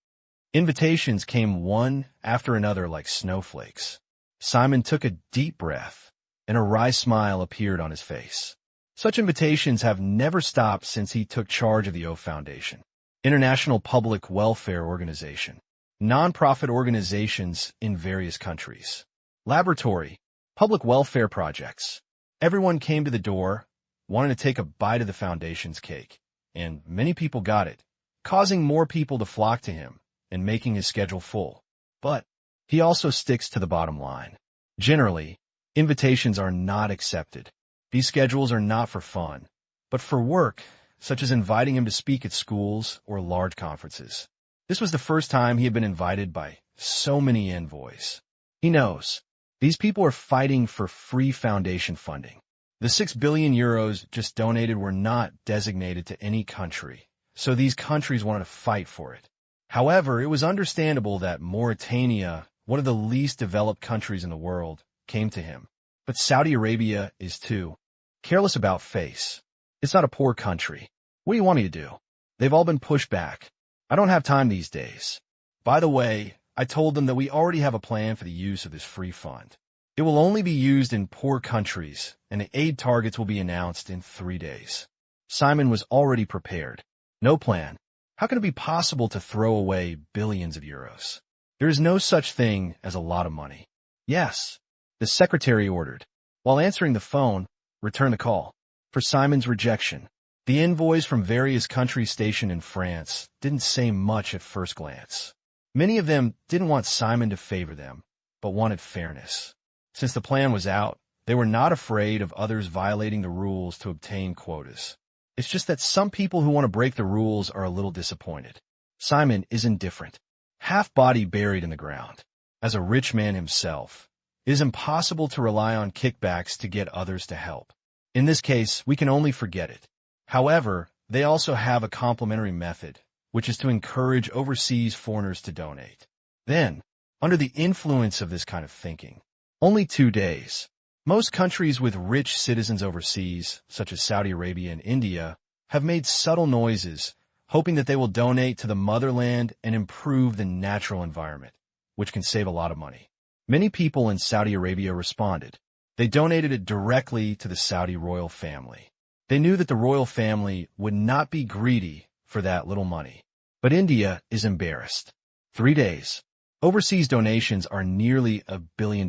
Invitations came one after another like snowflakes. Simon took a deep breath, and a wry smile appeared on his face. Such invitations have never stopped since he took charge of the O Foundation, International Public Welfare Organization, non-profit organizations in various countries, laboratory, public welfare projects. Everyone came to the door, wanting to take a bite of the foundation's cake, and many people got it, causing more people to flock to him and making his schedule full. But he also sticks to the bottom line. Generally, invitations are not accepted. These schedules are not for fun, but for work, such as inviting him to speak at schools or large conferences. This was the first time he had been invited by so many envoys. He knows these people are fighting for free foundation funding. The 6 billion euros just donated were not designated to any country, so these countries wanted to fight for it. However, it was understandable that Mauritania, one of the least developed countries in the world, came to him. But Saudi Arabia is too. Careless about face. It's not a poor country. What do you want me to do? They've all been pushed back. I don't have time these days. By the way, I told them that we already have a plan for the use of this free fund. It will only be used in poor countries, and the aid targets will be announced in 3 days. Simon was already prepared. No plan. How can it be possible to throw away billions of euros? There is no such thing as a lot of money. Yes, the secretary ordered. While answering the phone, return the call. For Simon's rejection, the envoys from various countries stationed in France didn't say much at first glance. Many of them didn't want Simon to favor them, but wanted fairness. Since the plan was out, they were not afraid of others violating the rules to obtain quotas. It's just that some people who want to break the rules are a little disappointed. Simon is indifferent, half body buried in the ground. As a rich man himself, it is impossible to rely on kickbacks to get others to help. In this case, we can only forget it. However, they also have a complementary method, which is to encourage overseas foreigners to donate. Then, under the influence of this kind of thinking, only 2 days, most countries with rich citizens overseas, such as Saudi Arabia and India, have made subtle noises, hoping that they will donate to the motherland and improve the natural environment, which can save a lot of money. Many people in Saudi Arabia responded. They donated it directly to the Saudi royal family. They knew that the royal family would not be greedy for that little money. But India is embarrassed. 3 days. Overseas donations are nearly $1 billion.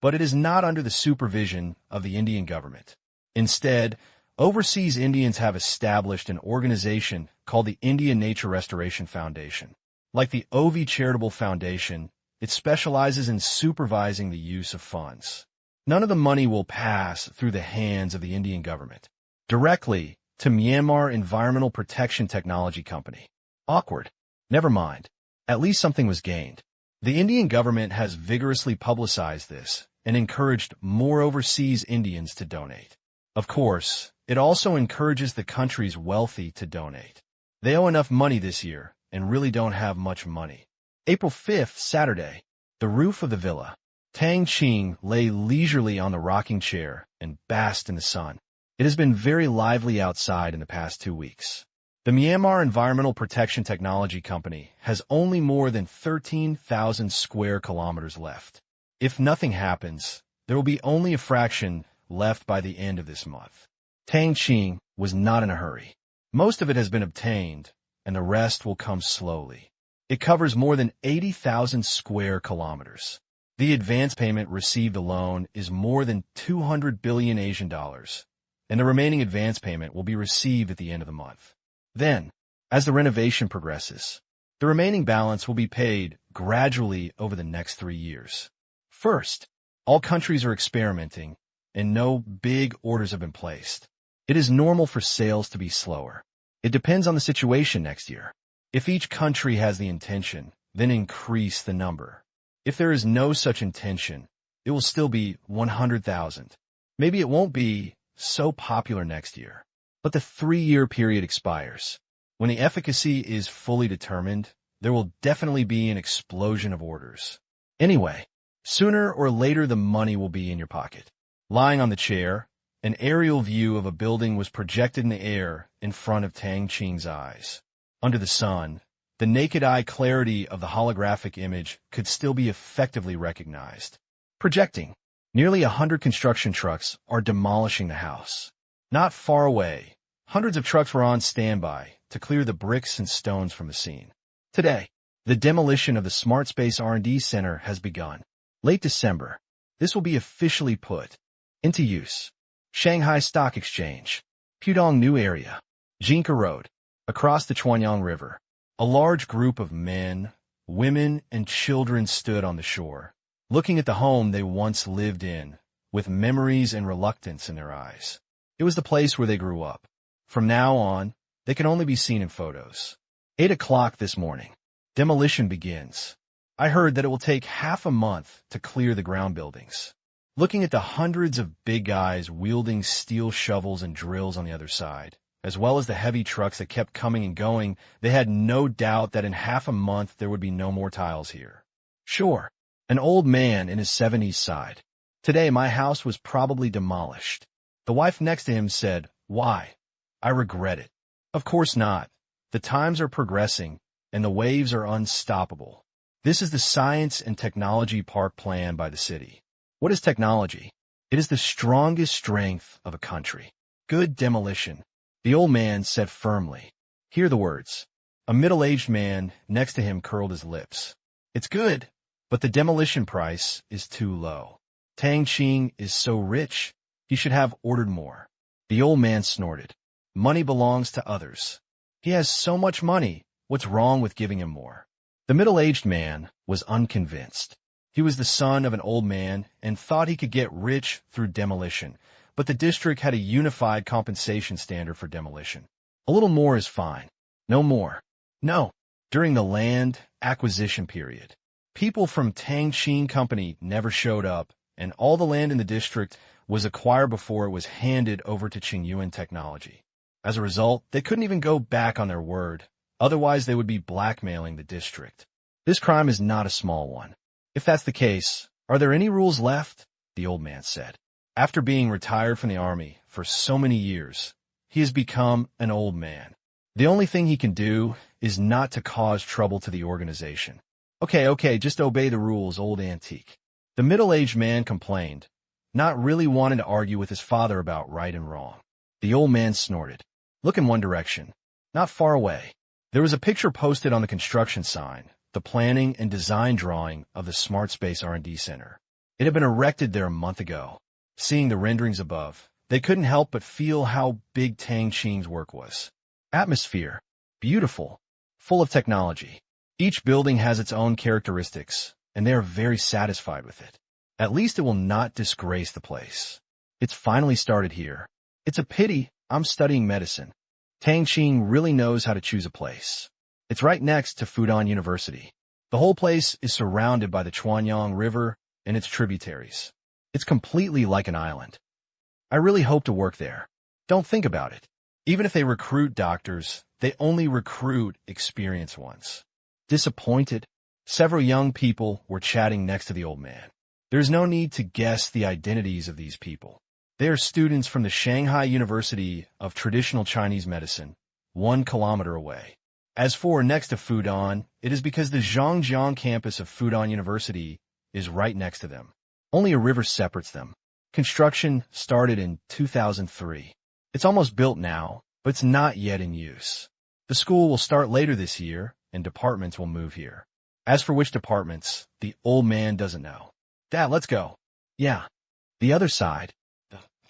But it is not under the supervision of the Indian government. Instead, overseas Indians have established an organization called the Indian Nature Restoration Foundation. Like the OV Charitable Foundation, it specializes in supervising the use of funds. None of the money will pass through the hands of the Indian government, directly to Myanmar Environmental Protection Technology Company. Awkward. Never mind. At least something was gained. The Indian government has vigorously publicized this and encouraged more overseas Indians to donate. Of course, it also encourages the country's wealthy to donate. They owe enough money this year and really don't have much money. April 5th, Saturday, the roof of the villa. Tang Qing lay leisurely on the rocking chair and basked in the sun. It has been very lively outside in the past 2 weeks. The Myanmar Environmental Protection Technology Company has only more than 13,000 square kilometers left. If nothing happens, there will be only a fraction left by the end of this month. Tang Qing was not in a hurry. Most of it has been obtained, and the rest will come slowly. It covers more than 80,000 square kilometers. The advance payment received alone is more than 200 billion Asian dollars, and the remaining advance payment will be received at the end of the month. Then, as the renovation progresses, the remaining balance will be paid gradually over the next 3 years. First, all countries are experimenting, and no big orders have been placed. It is normal for sales to be slower. It depends on the situation next year. If each country has the intention, then increase the number. If there is no such intention, it will still be 100,000. Maybe it won't be so popular next year. But the 3-year period expires. When the efficacy is fully determined, there will definitely be an explosion of orders. Anyway, sooner or later the money will be in your pocket. Lying on the chair, an aerial view of a building was projected in the air in front of Tang Qing's eyes. Under the sun, the naked eye clarity of the holographic image could still be effectively recognized. Projecting. Nearly 100 construction trucks are demolishing the house. Not far away, hundreds of trucks were on standby to clear the bricks and stones from the scene. Today, the demolition of the Smart Space R&D Center has begun. Late December, this will be officially put into use. Shanghai Stock Exchange, Pudong New Area, Jinka Road, across the Chuanyang River. A large group of men, women, and children stood on the shore, looking at the home they once lived in, with memories and reluctance in their eyes. It was the place where they grew up. From now on, they can only be seen in photos. 8 o'clock this morning. Demolition begins. I heard that it will take half a month to clear the ground buildings. Looking at the hundreds of big guys wielding steel shovels and drills on the other side, as well as the heavy trucks that kept coming and going, they had no doubt that in half a month there would be no more tiles here. Sure, an old man in his 70s sighed. Today my house was probably demolished. The wife next to him said, "Why? I regret it." Of course not. The times are progressing, and the waves are unstoppable. This is the Science and Technology Park plan by the city. What is technology? It is the strongest strength of a country. Good demolition. The old man said firmly. Hear the words. A middle-aged man next to him curled his lips. It's good, but the demolition price is too low. Tang Qing is so rich, he should have ordered more. The old man snorted. Money belongs to others. He has so much money, what's wrong with giving him more? The middle-aged man was unconvinced. He was the son of an old man and thought he could get rich through demolition, but the district had a unified compensation standard for demolition. A little more is fine. No more. No. During the land acquisition period, people from Tang Qing Company never showed up, and all the land in the district was acquired before it was handed over to Qingyuan Technology. As a result, they couldn't even go back on their word. Otherwise, they would be blackmailing the district. This crime is not a small one. If that's the case, are there any rules left? The old man said. After being retired from the army for so many years, he has become an old man. The only thing he can do is not to cause trouble to the organization. Okay, just obey the rules, old antique. The middle-aged man complained, not really wanting to argue with his father about right and wrong. The old man snorted. Look in one direction. Not far away. There was a picture posted on the construction sign, the planning and design drawing of the Smart Space R&D Center. It had been erected there a month ago. Seeing the renderings above, they couldn't help but feel how big Tang Qing's work was. Atmosphere. Beautiful. Full of technology. Each building has its own characteristics, and they are very satisfied with it. At least it will not disgrace the place. It's finally started here. It's a pity I'm studying medicine. Tang Qing really knows how to choose a place. It's right next to Fudan University. The whole place is surrounded by the Chuanyang River and its tributaries. It's completely like an island. I really hope to work there. Don't think about it. Even if they recruit doctors, they only recruit experienced ones. Disappointed, several young people were chatting next to the old man. There's no need to guess the identities of these people. They are students from the Shanghai University of Traditional Chinese Medicine, 1 kilometer away. As for next to Fudan, it is because the Zhangjiang campus of Fudan University is right next to them. Only a river separates them. Construction started in 2003. It's almost built now, but it's not yet in use. The school will start later this year, and departments will move here. As for which departments, the old man doesn't know. Dad, let's go. Yeah. The other side.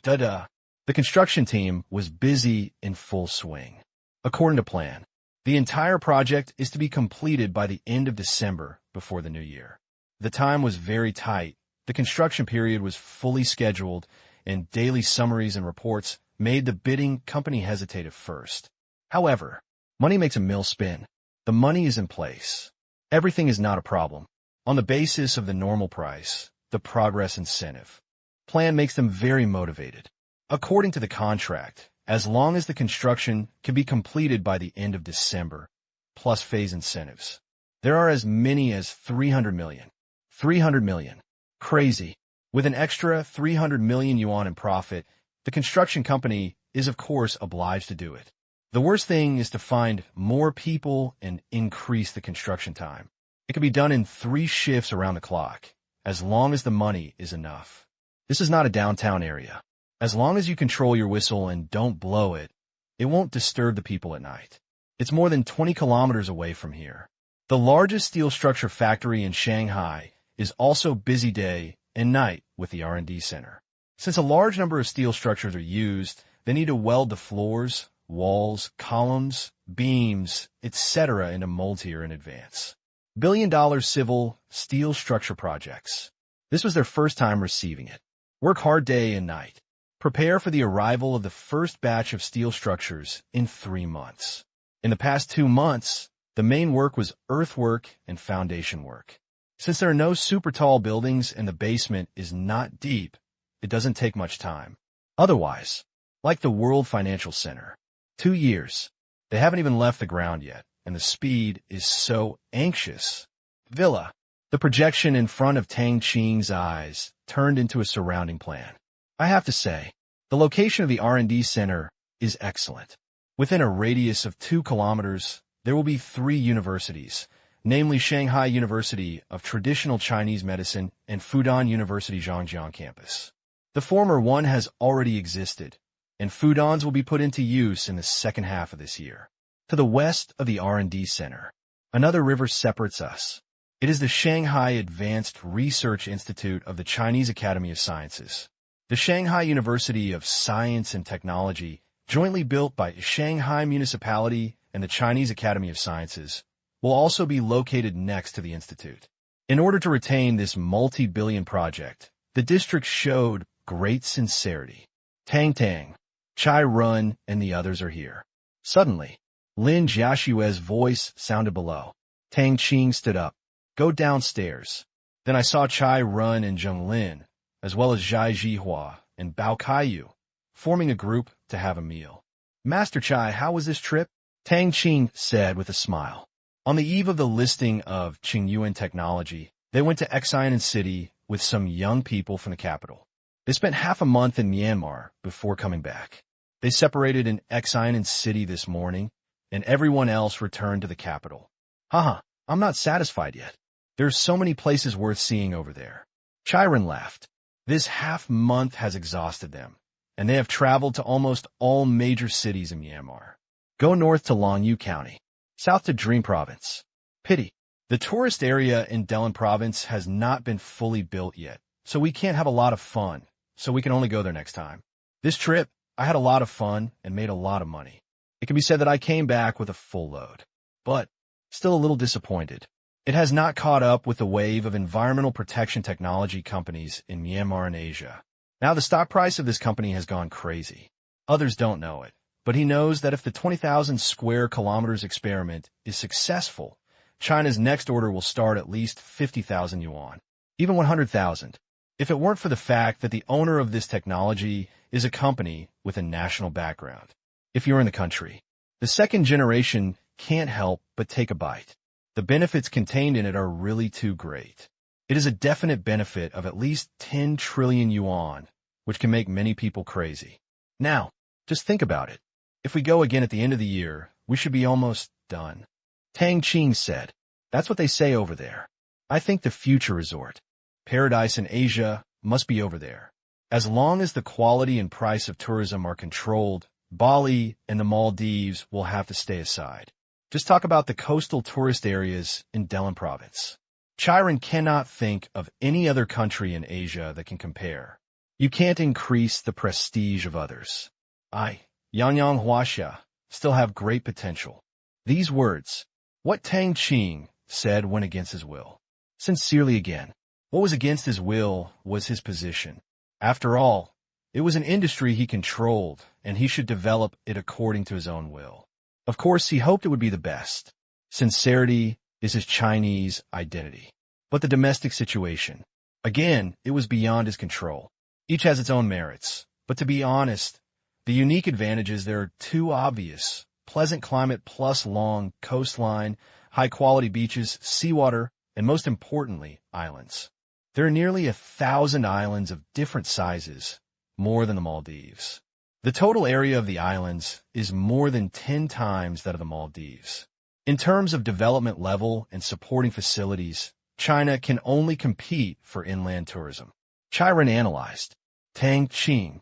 The construction team was busy in full swing. According to plan, the entire project is to be completed by the end of December before the new year. The time was very tight. The construction period was fully scheduled, and daily summaries and reports made the bidding company hesitate at first. However, money makes a mill spin. The money is in place. Everything is not a problem. On the basis of the normal price, the progress incentive plan makes them very motivated. According to the contract, as long as the construction can be completed by the end of December, plus phase incentives, there are as many as 300 million. 300 million. Crazy. With an extra 300 million yuan in profit, the construction company is of course obliged to do it. The worst thing is to find more people and increase the construction time. It can be done in 3 shifts around the clock, as long as the money is enough. This is not a downtown area. As long as you control your whistle and don't blow it, it won't disturb the people at night. It's more than 20 kilometers away from here. The largest steel structure factory in Shanghai is also busy day and night with the R&D center. Since a large number of steel structures are used, they need to weld the floors, walls, columns, beams, etc. into molds here in advance. Billion-dollar civil steel structure projects. This was their first time receiving it. Work hard day and night. Prepare for the arrival of the first batch of steel structures in 3 months. In the past 2 months, the main work was earthwork and foundation work. Since there are no super tall buildings and the basement is not deep, it doesn't take much time. Otherwise, like the World Financial Center, 2 years. They haven't even left the ground yet, and the speed is so anxious. Villa. The projection in front of Tang Qing's eyes turned into a surrounding plan. I have to say, the location of the R&D center is excellent. Within a radius of 2 kilometers, there will be 3 universities, namely Shanghai University of Traditional Chinese Medicine and Fudan University Zhangjiang campus. The former one has already existed, and Fudan's will be put into use in the second half of this year. To the west of the R&D center, another river separates us. It is the Shanghai Advanced Research Institute of the Chinese Academy of Sciences. The Shanghai University of Science and Technology, jointly built by Shanghai Municipality and the Chinese Academy of Sciences, will also be located next to the institute. In order to retain this multi-billion project, the district showed great sincerity. Tang, Chai Run, and the others are here. Suddenly, Lin Jiaxue's voice sounded below. Tang Qing stood up. Go downstairs. Then I saw Chai Run and Zheng Lin, as well as Zhai Jihua and Bao Kaiyu, forming a group to have a meal. Master Chai, how was this trip? Tang Qing said with a smile. On the eve of the listing of Qingyuan Technology, they went to Xiamen City with some young people from the capital. They spent half a month in Myanmar before coming back. They separated in Xiamen City this morning, and everyone else returned to the capital. Haha, I'm not satisfied yet. There's so many places worth seeing over there. Chiron laughed. This half month has exhausted them, and they have traveled to almost all major cities in Myanmar. Go north to Longyu County, south to Dream Province. Pity. The tourist area in Delin Province has not been fully built yet, so we can't have a lot of fun, so we can only go there next time. This trip, I had a lot of fun and made a lot of money. It can be said that I came back with a full load, but still a little disappointed. It has not caught up with the wave of environmental protection technology companies in Myanmar and Asia. Now the stock price of this company has gone crazy. Others don't know it, but he knows that if the 20,000 square kilometers experiment is successful, China's next order will start at least 50,000 yuan, even 100,000. If it weren't for the fact that the owner of this technology is a company with a national background. If you're in the country, the second generation can't help but take a bite. The benefits contained in it are really too great. It is a definite benefit of at least 10 trillion yuan, which can make many people crazy. Now, just think about it. If we go again at the end of the year, we should be almost done. Tang Qing said, that's what they say over there. I think the future resort, paradise in Asia, must be over there. As long as the quality and price of tourism are controlled, Bali and the Maldives will have to stay aside. Just talk about the coastal tourist areas in Delin Province. Chiron cannot think of any other country in Asia that can compare. You can't increase the prestige of others. Yangyang Huaxia, still have great potential. These words, what Tang Qing said went against his will. Sincerely again, what was against his will was his position. After all, It was an industry he controlled, and he should develop it according to his own will. Of course, he hoped it would be the best. Sincerity is his Chinese identity. But the domestic situation, again, it was beyond his control. Each has its own merits. But to be honest, the unique advantages there are too obvious. Pleasant climate plus long coastline, high-quality beaches, seawater, and most importantly, islands. There are nearly 1,000 islands of different sizes, more than the Maldives. The total area of the islands is more than 10 times that of the Maldives. In terms of development level and supporting facilities, China can only compete for inland tourism. Chai Ren analyzed. Tang Qing.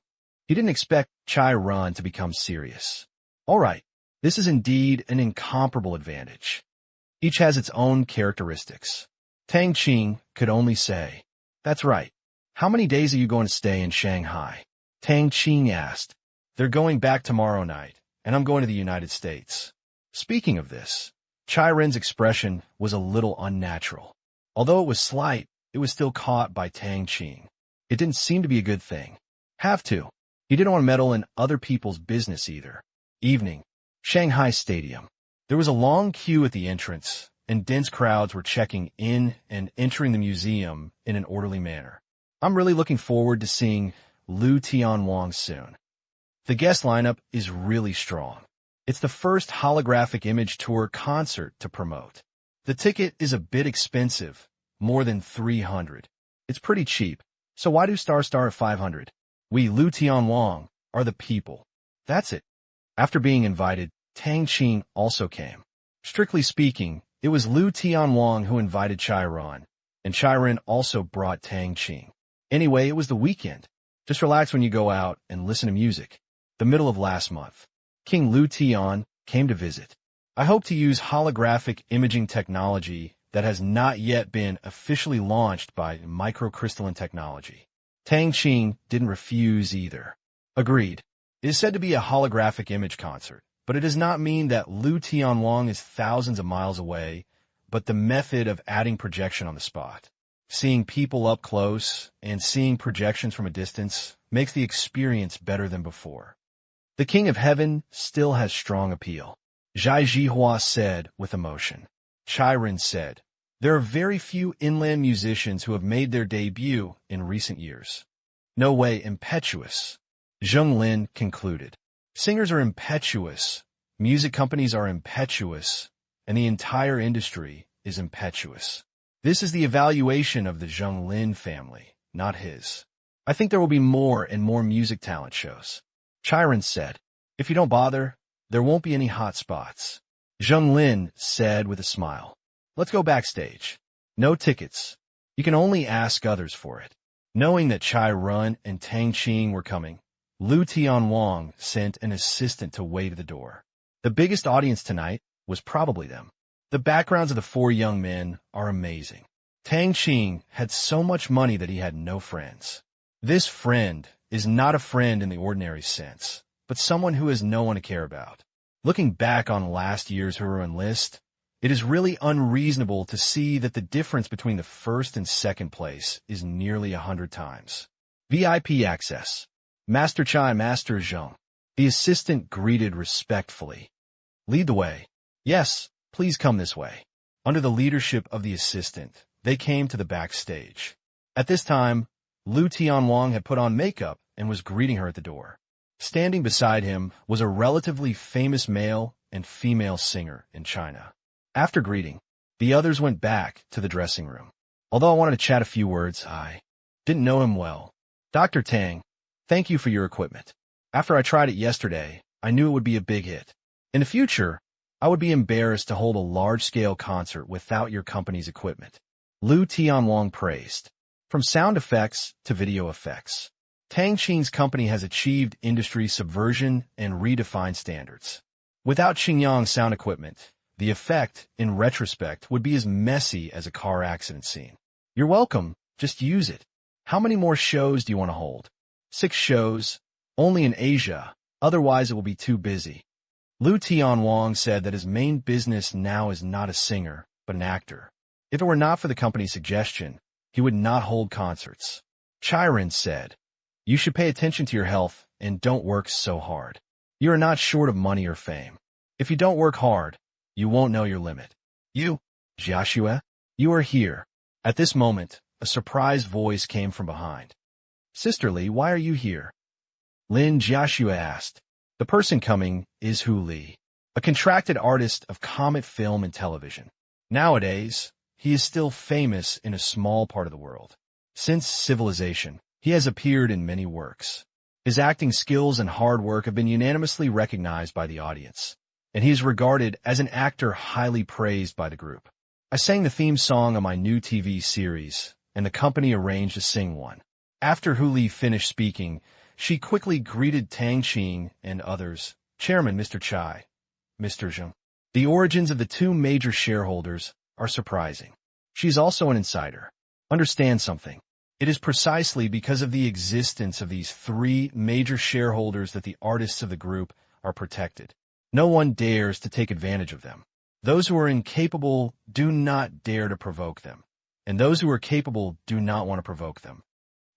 He didn't expect Chai Ren to become serious. All right, this is indeed an incomparable advantage. Each has its own characteristics. Tang Qing could only say, "That's right. How many days are you going to stay in Shanghai?" Tang Qing asked. "They're going back tomorrow night, and I'm going to the United States." Speaking of this, Chai Ren's expression was a little unnatural. Although it was slight, it was still caught by Tang Qing. It didn't seem to be a good thing. Have to. He didn't want to meddle in other people's business either. Evening. Shanghai Stadium. There was a long queue at the entrance, and dense crowds were checking in and entering the museum in an orderly manner. I'm really looking forward to seeing Liu Tianwang soon. The guest lineup is really strong. It's the first holographic image tour concert to promote. The ticket is a bit expensive, more than 300. It's pretty cheap, so why do Star at 500? We Liu Tianwang are the people. That's it. After being invited, Tang Qing also came. Strictly speaking, it was Liu Tianwang who invited Chai Ren, and Chai Ren also brought Tang Qing. Anyway, it was the weekend. Just relax when you go out and listen to music. The middle of last month, King Liu Tian came to visit. I hope to use holographic imaging technology that has not yet been officially launched by microcrystalline technology. Tang Qing didn't refuse either. Agreed. It is said to be a holographic image concert, but it does not mean that Liu Tianwang is thousands of miles away, but the method of adding projection on the spot. Seeing people up close and seeing projections from a distance makes the experience better than before. The King of Heaven still has strong appeal. Zhai Jihua said with emotion. Chai Ren said, "There are very few inland musicians who have made their debut in recent years." No way impetuous. Zheng Lin concluded. Singers are impetuous, music companies are impetuous, and the entire industry is impetuous. This is the evaluation of the Zheng Lin family, not his. I think there will be more and more music talent shows. Chai Ren said, "If you don't bother, there won't be any hot spots." Zheng Lin said with a smile, "Let's go backstage. No tickets. You can only ask others for it." Knowing that Chai Ren and Tang Qing were coming, Liu Tianwang sent an assistant to wait at the door. The biggest audience tonight was probably them. The backgrounds of the four young men are amazing. Tang Qing had so much money that he had no friends. This friend is not a friend in the ordinary sense, but someone who has no one to care about. Looking back on last year's Hurun list, it is really unreasonable to see that the difference between the first and second place is nearly 100 times. VIP access. Master Chai, Master Zheng. The assistant greeted respectfully. Lead the way. Yes, please come this way. Under the leadership of the assistant, they came to the backstage. At this time, Liu Tianwang had put on makeup and was greeting her at the door. Standing beside him was a relatively famous male and female singer in China. After greeting, the others went back to the dressing room. Although I wanted to chat a few words, I didn't know him well. "Dr. Tang, thank you for your equipment. After I tried it yesterday, I knew it would be a big hit. In the future, I would be embarrassed to hold a large-scale concert without your company's equipment." Liu Tianwang praised. From sound effects to video effects, Tang Qing's company has achieved industry subversion and redefined standards. Without Xinjiang sound equipment, the effect, in retrospect, would be as messy as a car accident scene. You're welcome, just use it. How many more shows do you want to hold? 6 shows, only in Asia, otherwise it will be too busy. Liu Tianwang said that his main business now is not a singer, but an actor. If it were not for the company's suggestion, he would not hold concerts. Chai Ren said, You should pay attention to your health and don't work so hard. You are not short of money or fame. If you don't work hard, you won't know your limit. You, Joshua, you are here. At this moment, a surprised voice came from behind. Sisterly, why are you here? Lin Joshua asked. The person coming is Hu Li, a contracted artist of comic film and television. Nowadays, he is still famous in a small part of the world. Since Civilization, he has appeared in many works. His acting skills and hard work have been unanimously recognized by the audience, and he is regarded as an actor highly praised by the group. I sang the theme song on my new TV series, and the company arranged to sing one. After Hu Li finished speaking, she quickly greeted Tang Qing and others, Chairman Mr. Chai, Mr. Zheng. The origins of the two major shareholders are surprising. She's also an insider. Understand something. It is precisely because of the existence of these three major shareholders that the artists of the group are protected. No one dares to take advantage of them. Those who are incapable do not dare to provoke them, and those who are capable do not want to provoke them.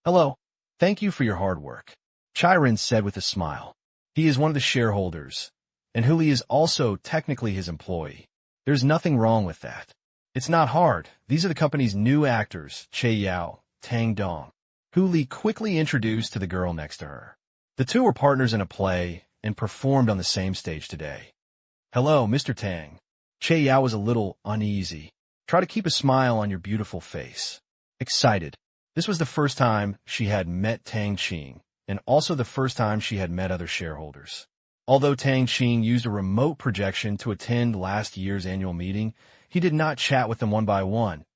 Hello. Thank you for your hard work, Chiron said with a smile. He is one of the shareholders, and Hu Li is also technically his employee. There's nothing wrong with that. It's not hard. These are the company's new actors, Che Yao, Tang Dong. Hu Li quickly introduced to the girl next to her. The two were partners in a play and performed on the same stage today. Hello, Mr. Tang. Che Yao was a little uneasy. Try to keep a smile on your beautiful face. Excited. This was the first time she had met Tang Qing, and also the first time she had met other shareholders. Although Tang Qing used a remote projection to attend last year's annual meeting, he did not chat with them one by one,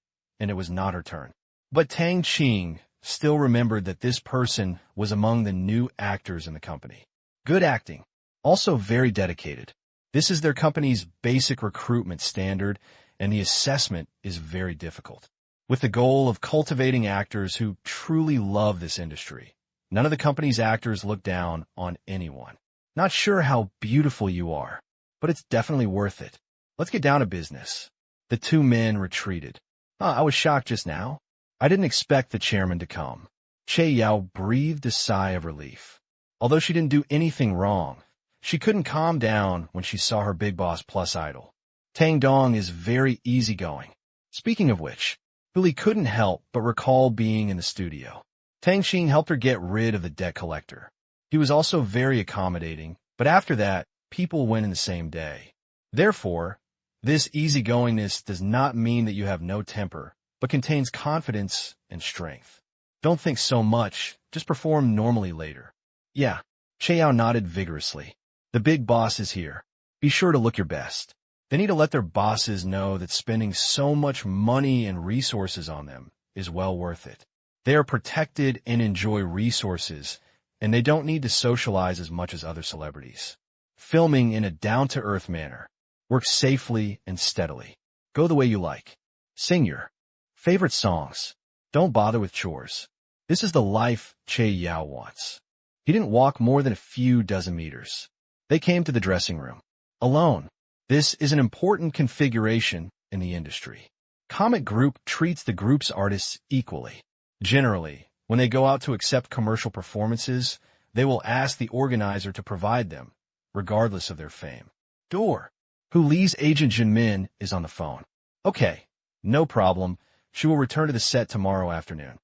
and it was not her turn. But Tang Qing still remembered that this person was among the new actors in the company. Good acting. Also very dedicated. This is their company's basic recruitment standard, and the assessment is very difficult. With the goal of cultivating actors who truly love this industry. None of the company's actors look down on anyone. Not sure how beautiful you are, but it's definitely worth it. Let's get down to business. The two men retreated. I was shocked just now. I didn't expect the chairman to come. Che Yao breathed a sigh of relief. Although she didn't do anything wrong, she couldn't calm down when she saw her big boss plus idol. Tang Dong is very easygoing. Speaking of which, Hu Li couldn't help but recall being in the studio. Tang Qing helped her get rid of the debt collector. He was also very accommodating, but after that, people went in the same day. Therefore, this easygoingness does not mean that you have no temper, but contains confidence and strength. Don't think so much, just perform normally later. Yeah, Che Yao nodded vigorously. The big boss is here. Be sure to look your best. They need to let their bosses know that spending so much money and resources on them is well worth it. They are protected and enjoy resources, and they don't need to socialize as much as other celebrities. Filming in a down-to-earth manner. Work safely and steadily. Go the way you like. Sing your favorite songs. Don't bother with chores. This is the life Che Yao wants. He didn't walk more than a few dozen meters. They came to the dressing room. Alone. This is an important configuration in the industry. Comic Group treats the group's artists equally. Generally, when they go out to accept commercial performances, they will ask the organizer to provide them, regardless of their fame. Door. Hu Li's agent Jinmin is on the phone. Okay, no problem. She will return to the set tomorrow afternoon.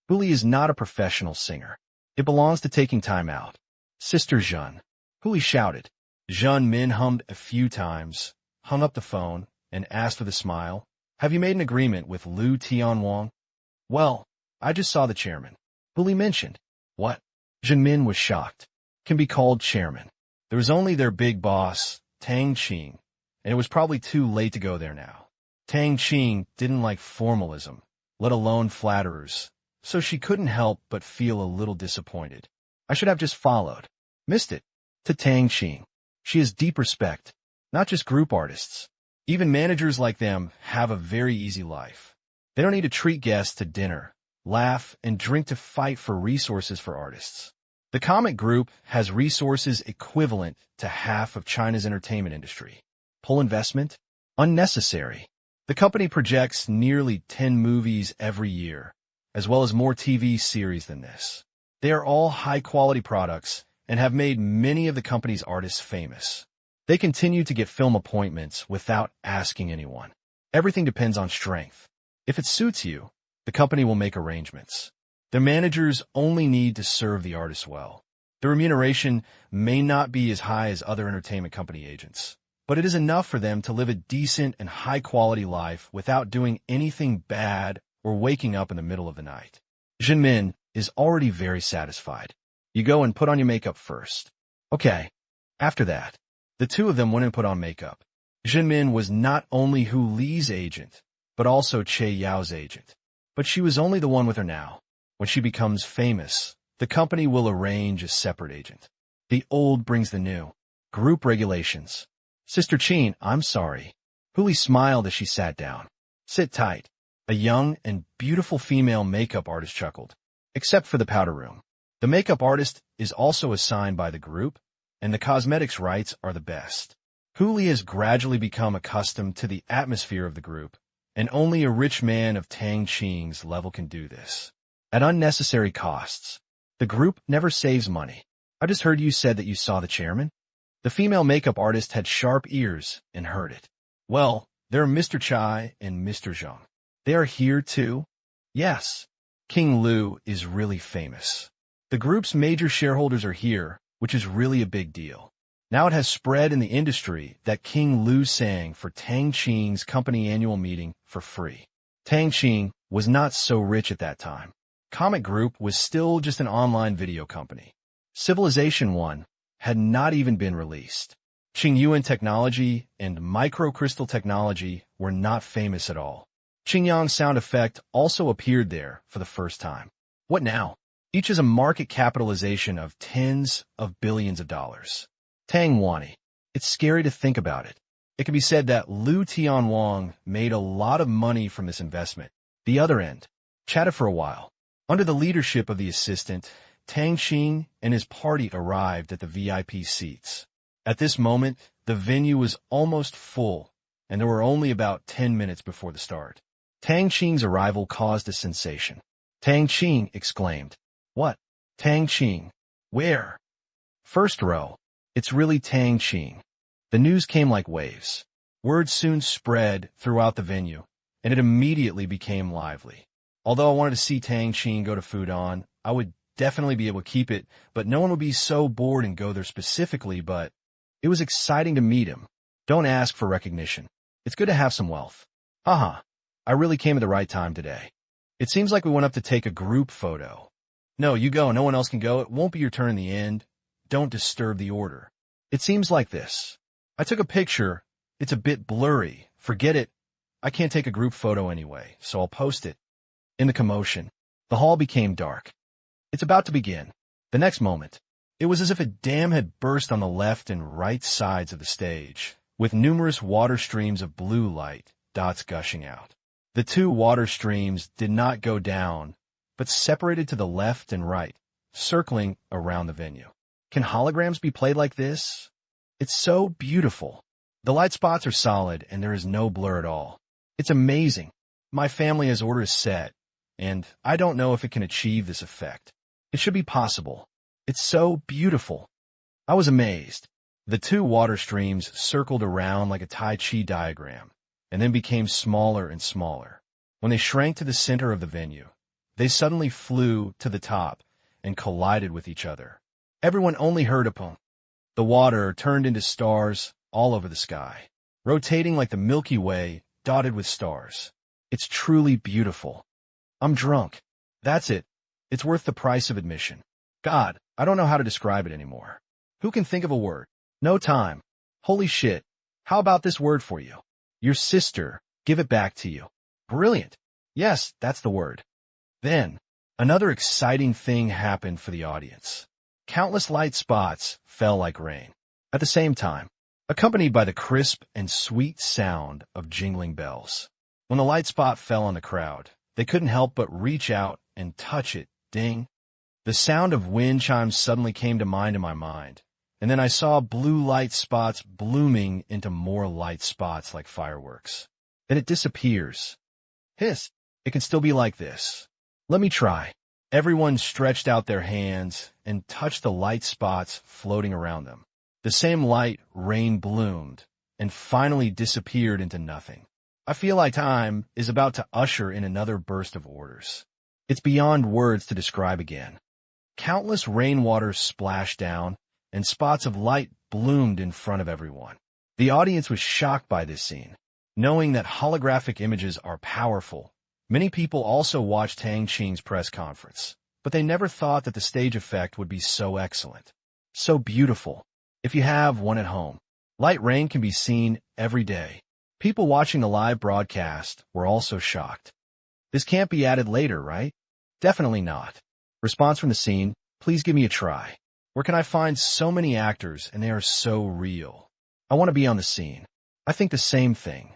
Hu Li is not a professional singer. It belongs to taking time out. Sister Zhen. Hu Li shouted. Zhen Min hummed a few times, hung up the phone, and asked with a smile, Have you made an agreement with Liu Tianwang? Well, I just saw the chairman. Hu Li mentioned. What? Zhen Min was shocked. Can be called chairman. There was only their big boss, Tang Qing, and it was probably too late to go there now. Tang Qing didn't like formalism, let alone flatterers, so she couldn't help but feel a little disappointed. I should have just followed. Missed it. To Tang Qing. She has deep respect, not just group artists. Even managers like them have a very easy life. They don't need to treat guests to dinner, laugh, and drink to fight for resources for artists. The comic group has resources equivalent to half of China's entertainment industry. Pull investment? Unnecessary. The company projects nearly 10 movies every year, as well as more TV series than this. They are all high-quality products and have made many of the company's artists famous. They continue to get film appointments without asking anyone. Everything depends on strength. If it suits you, the company will make arrangements. The managers only need to serve the artists well. The remuneration may not be as high as other entertainment company agents, but it is enough for them to live a decent and high-quality life without doing anything bad or waking up in the middle of the night. Jinmin is already very satisfied. You go and put on your makeup first. Okay. After that, the two of them went and put on makeup. Jinmin was not only Hu Li's agent, but also Che Yao's agent. But she was only the one with her now. When she becomes famous, the company will arrange a separate agent. The old brings the new. Group regulations. Sister Qing, I'm sorry. Hu Li smiled as she sat down. Sit tight. A young and beautiful female makeup artist chuckled. Except for the powder room. The makeup artist is also assigned by the group, and the cosmetics rights are the best. Hu Li has gradually become accustomed to the atmosphere of the group, and only a rich man of Tang Qing's level can do this. At unnecessary costs. The group never saves money. I just heard you said that you saw the chairman? The female makeup artist had sharp ears and heard it. Well, there are Mr. Chai and Mr. Zheng. They are here too? Yes. King Lu is really famous. The group's major shareholders are here, which is really a big deal. Now it has spread in the industry that King Lu sang for Tang Qing's company annual meeting for free. Tang Qing was not so rich at that time. Comic Group was still just an online video company. Civilization 1 had not even been released. Qingyuan technology and microcrystal technology were not famous at all. Qingyang sound effect also appeared there for the first time. What now? Each is a market capitalization of tens of billions of dollars. Tang Wani. It's scary to think about it. It can be said that Lu Tianwang made a lot of money from this investment. The other end. Chatted for a while. Under the leadership of the assistant, Tang Qing and his party arrived at the VIP seats. At this moment, the venue was almost full, and there were only about 10 minutes before the start. Tang Qing's arrival caused a sensation. Tang Qing exclaimed, "What? Tang Qing? Where?" First row. It's really Tang Qing. The news came like waves. Word soon spread throughout the venue, and it immediately became lively. Although I wanted to see Tang Qing go to Fudan, I would definitely be able to keep it, but no one would be so bored and go there specifically, but it was exciting to meet him. Don't ask for recognition. It's good to have some wealth. Haha, I really came at the right time today. It seems like we went up to take a group photo. No, you go, no one else can go. It won't be your turn in the end. Don't disturb the order. It seems like this. I took a picture. It's a bit blurry. Forget it. I can't take a group photo anyway, so I'll post it. In the commotion, the hall became dark. It's about to begin. The next moment, it was as if a dam had burst on the left and right sides of the stage, with numerous water streams of blue light, dots gushing out. The two water streams did not go down, but separated to the left and right, circling around the venue. Can holograms be played like this? It's so beautiful. The light spots are solid, and there is no blur at all. It's amazing. My family has ordered a set, and I don't know if it can achieve this effect. It should be possible. It's so beautiful. I was amazed. The two water streams circled around like a Tai Chi diagram, and then became smaller and smaller. When they shrank to the center of the venue, they suddenly flew to the top and collided with each other. Everyone only heard a pum. The water turned into stars all over the sky, rotating like the Milky Way, dotted with stars. It's truly beautiful. I'm drunk. That's it. It's worth the price of admission. God, I don't know how to describe it anymore. Who can think of a word? No time. Holy shit. How about this word for you? Your sister. Give it back to you. Brilliant. Yes, that's the word. Then, another exciting thing happened for the audience. Countless light spots fell like rain. At the same time, accompanied by the crisp and sweet sound of jingling bells. When the light spot fell on the crowd, they couldn't help but reach out and touch it. Ding. The sound of wind chimes suddenly came to mind in my mind, and then I saw blue light spots blooming into more light spots like fireworks. Then it disappears. Hiss. It can still be like this. Let me try. Everyone stretched out their hands and touched the light spots floating around them. The same light rain bloomed and finally disappeared into nothing. I feel like time is about to usher in another burst of orders. It's beyond words to describe again. Countless rainwater splashed down, and spots of light bloomed in front of everyone. The audience was shocked by this scene. Knowing that holographic images are powerful, many people also watched Tang Qing's press conference, but they never thought that the stage effect would be so excellent, so beautiful. If you have one at home, light rain can be seen every day. People watching the live broadcast were also shocked. This can't be added later, right? Definitely not. Response from the scene, please give me a try. Where can I find so many actors and they are so real? I want to be on the scene. I think the same thing.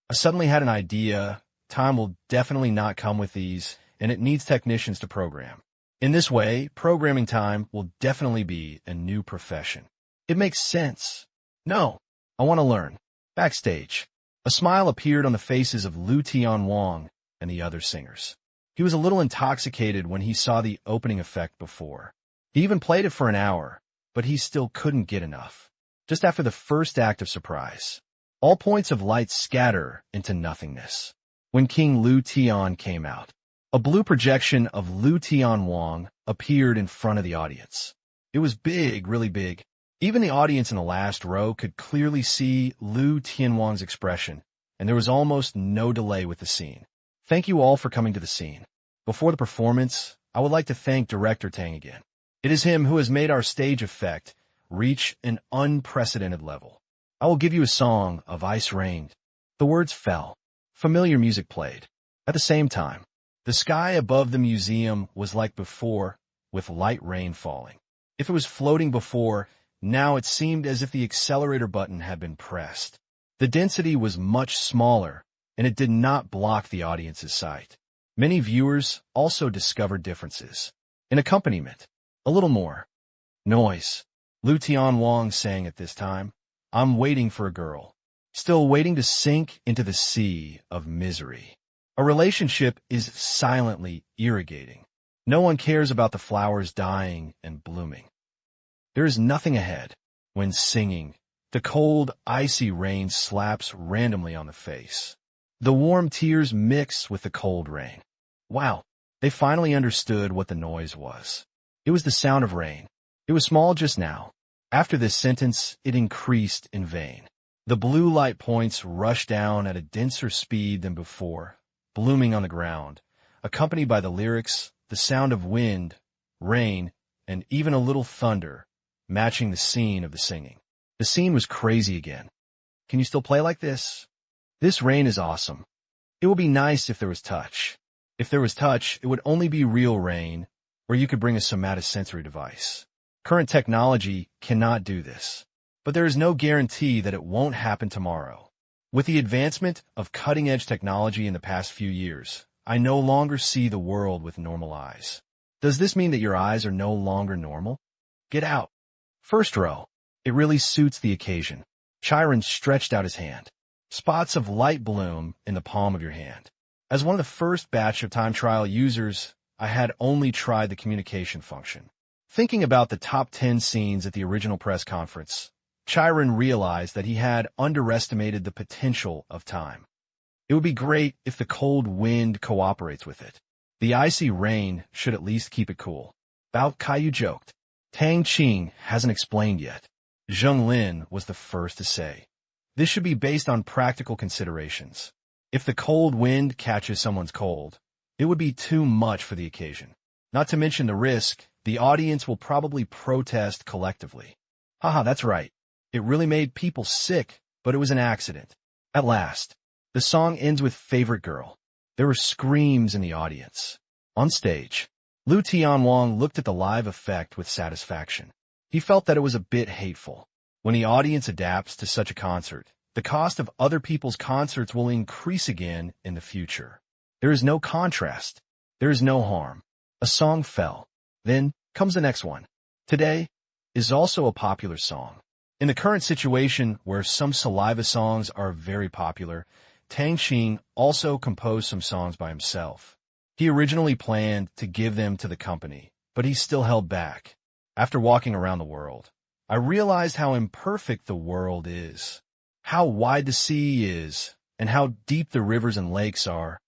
I suddenly had an idea. Time will definitely not come with these, and it needs technicians to program. In this way, programming time will definitely be a new profession. It makes sense. No, I want to learn. Backstage. A smile appeared on the faces of Lu Tianwang and the other singers. He was a little intoxicated when he saw the opening effect before. He even played it for an hour, but he still couldn't get enough. Just after the first act of surprise, all points of light scatter into nothingness. When King Lu Tian came out, a blue projection of Lu Tianwang appeared in front of the audience. It was big, really big. Even the audience in the last row could clearly see Lu Tianwang's expression, and there was almost no delay with the scene. Thank you all for coming to the scene. Before the performance, I would like to thank Director Tang again. It is him who has made our stage effect reach an unprecedented level. I will give you a song of ice rained. The words fell. Familiar music played. At the same time, the sky above the museum was like before, with light rain falling. If it was floating before, now it seemed as if the accelerator button had been pressed. The density was much smaller, and it did not block the audience's sight. Many viewers also discovered differences. In accompaniment, a little more noise. Lu Tianwang sang at this time, I'm waiting for a girl, still waiting to sink into the sea of misery. A relationship is silently irrigating. No one cares about the flowers dying and blooming. There is nothing ahead. When singing, the cold, icy rain slaps randomly on the face. The warm tears mix with the cold rain. Wow, they finally understood what the noise was. It was the sound of rain. It was small just now. After this sentence, it increased in vain. The blue light points rushed down at a denser speed than before, blooming on the ground, accompanied by the lyrics, the sound of wind, rain, and even a little thunder, matching the scene of the singing. The scene was crazy again. Can you still play like this? This rain is awesome. It would be nice if there was touch. If there was touch, it would only be real rain, or you could bring a somatosensory device. Current technology cannot do this, but there is no guarantee that it won't happen tomorrow. With the advancement of cutting-edge technology in the past few years, I no longer see the world with normal eyes. Does this mean that your eyes are no longer normal? Get out. First row. It really suits the occasion. Chiron stretched out his hand. Spots of light bloom in the palm of your hand. As one of the first batch of time trial users, I had only tried the communication function. Thinking about the top 10 scenes at the original press conference, Chiron realized that he had underestimated the potential of time. It would be great if the cold wind cooperates with it. The icy rain should at least keep it cool. Bao Kaiyu joked. Tang Qing hasn't explained yet. Zheng Lin was the first to say. This should be based on practical considerations. If the cold wind catches someone's cold, it would be too much for the occasion. Not to mention the risk, the audience will probably protest collectively. Haha, that's right. It really made people sick, but it was an accident. At last, the song ends with Favorite Girl. There were screams in the audience. On stage, Lu Tianwang looked at the live effect with satisfaction. He felt that it was a bit hateful. When the audience adapts to such a concert, the cost of other people's concerts will increase again in the future. There is no contrast. There is no harm. A song fell. Then comes the next one. Today is also a popular song. In the current situation where some saliva songs are very popular, Tang Qing also composed some songs by himself. He originally planned to give them to the company, but he still held back. After walking around the world, I realized how imperfect the world is, how wide the sea is, and how deep the rivers and lakes are.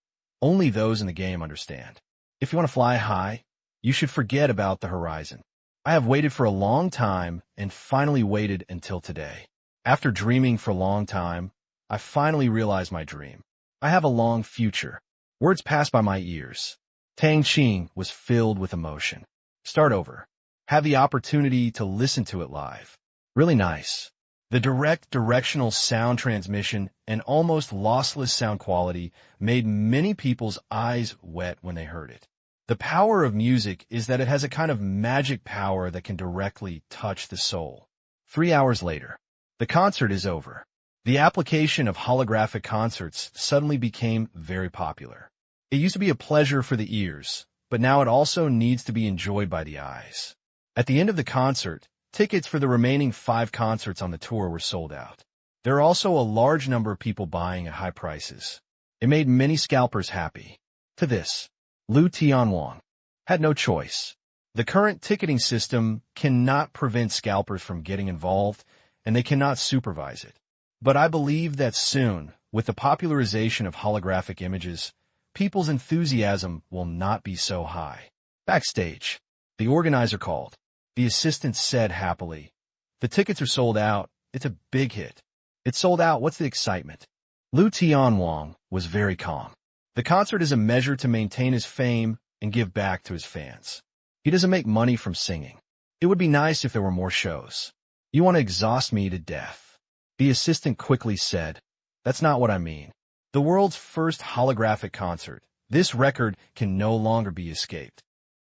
Only those in the game understand. If you want to fly high, you should forget about the horizon. I have waited for a long time and finally waited until today. After dreaming for a long time, I finally realized my dream. I have a long future. Words passed by my ears. Tang Qing was filled with emotion. Start over. Have the opportunity to listen to it live. Really nice. The direct directional sound transmission and almost lossless sound quality made many people's eyes wet when they heard it. The power of music is that it has a kind of magic power that can directly touch the soul. 3 hours later, the concert is over. The application of holographic concerts suddenly became very popular. It used to be a pleasure for the ears, but now it also needs to be enjoyed by the eyes. At the end of the concert, tickets for the remaining 5 concerts on the tour were sold out. There are also a large number of people buying at high prices. It made many scalpers happy. To this, Liu Tianwang had no choice. The current ticketing system cannot prevent scalpers from getting involved, and they cannot supervise it. But I believe that soon, with the popularization of holographic images, people's enthusiasm will not be so high. Backstage, the organizer called. The assistant said happily, "The tickets are sold out. It's a big hit." "It's sold out. What's the excitement?" Liu Tianwang was very calm. The concert is a measure to maintain his fame and give back to his fans. He doesn't make money from singing. It would be nice if there were more shows. "You want to exhaust me to death." The assistant quickly said, "That's not what I mean. The world's first holographic concert. This record can no longer be escaped."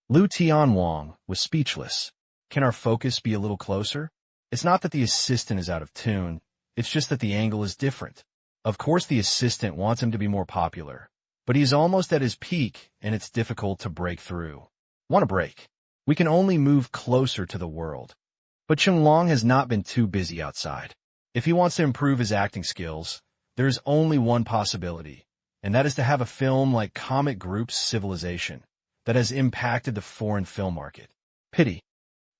Liu Tianwang was speechless. Can our focus be a little closer? It's not that the assistant is out of tune. It's just that the angle is different. Of course the assistant wants him to be more popular, but he's almost at his peak and it's difficult to break through. Want a break? We can only move closer to the world. But Qinglong has not been too busy outside. If he wants to improve his acting skills, there is only one possibility, and that is to have a film like Comic Group's Civilization that has impacted the foreign film market. Pity.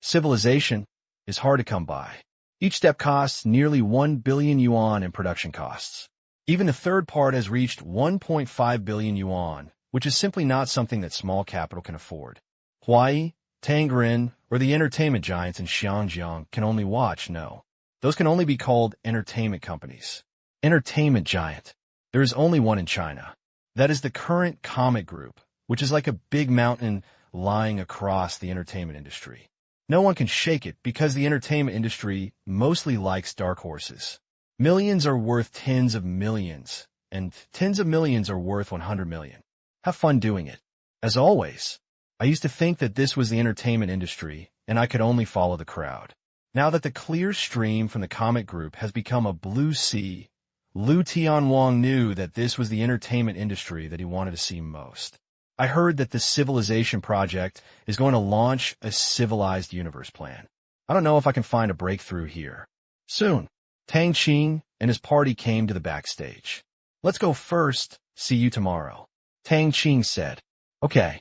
Civilization is hard to come by. Each step costs nearly 1 billion yuan in production costs. Even the third part has reached 1.5 billion yuan, which is simply not something that small capital can afford. Huai, Tangren, or the entertainment giants in Xiangjiang can only watch, no. Those can only be called entertainment companies. Entertainment giant. There is only one in China. That is the current Comic Group, which is like a big mountain lying across the entertainment industry. No one can shake it because the entertainment industry mostly likes dark horses. Millions are worth tens of millions, and tens of millions are worth 100 million. Have fun doing it. As always, I used to think that this was the entertainment industry, and I could only follow the crowd. Now that the clear stream from the Comic Group has become a blue sea, Liu Tianwang knew that this was the entertainment industry that he wanted to see most. I heard that the Civilization Project is going to launch a civilized universe plan. I don't know if I can find a breakthrough here. Soon, Tang Qing and his party came to the backstage. "Let's go first. See you tomorrow," Tang Qing said. "Okay."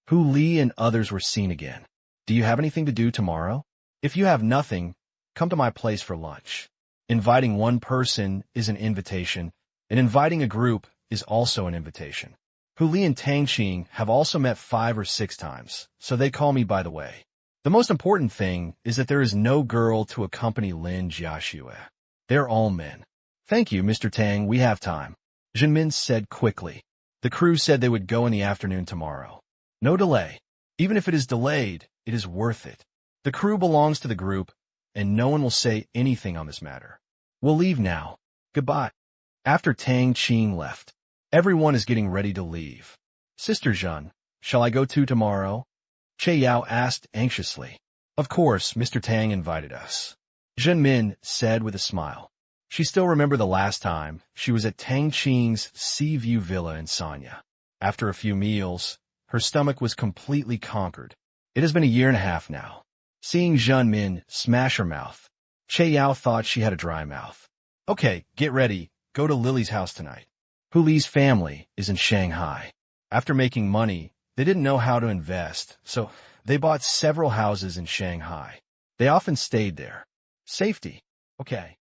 Hu Li and others were seen again. "Do you have anything to do tomorrow? If you have nothing, come to my place for lunch." Inviting one person is an invitation, and inviting a group is also an invitation. Hu Li and Tang Qing have also met 5 or 6 times, so they call me by the way. The most important thing is that there is no girl to accompany Lin Jiaxue. They're all men. "Thank you, Mr. Tang, we have time," Jinmin said quickly. The crew said they would go in the afternoon tomorrow. No delay. Even if it is delayed, it is worth it. The crew belongs to the group, and no one will say anything on this matter. "We'll leave now. Goodbye." After Tang Qing left, everyone is getting ready to leave. "Sister Zhen, shall I go too tomorrow?" Che Yao asked anxiously. "Of course, Mr. Tang invited us," Zhen Min said with a smile. She still remembered the last time she was at Tang Qing's Sea View Villa in Sanya. After a few meals, her stomach was completely conquered. It has been a year and a half now. Seeing Zhen Min smash her mouth, Che Yao thought she had a dry mouth. "Okay, get ready. Go to Lily's house tonight. Hu Li's family is in Shanghai." After making money, they didn't know how to invest, so they bought several houses in Shanghai. They often stayed there. Safety. Okay.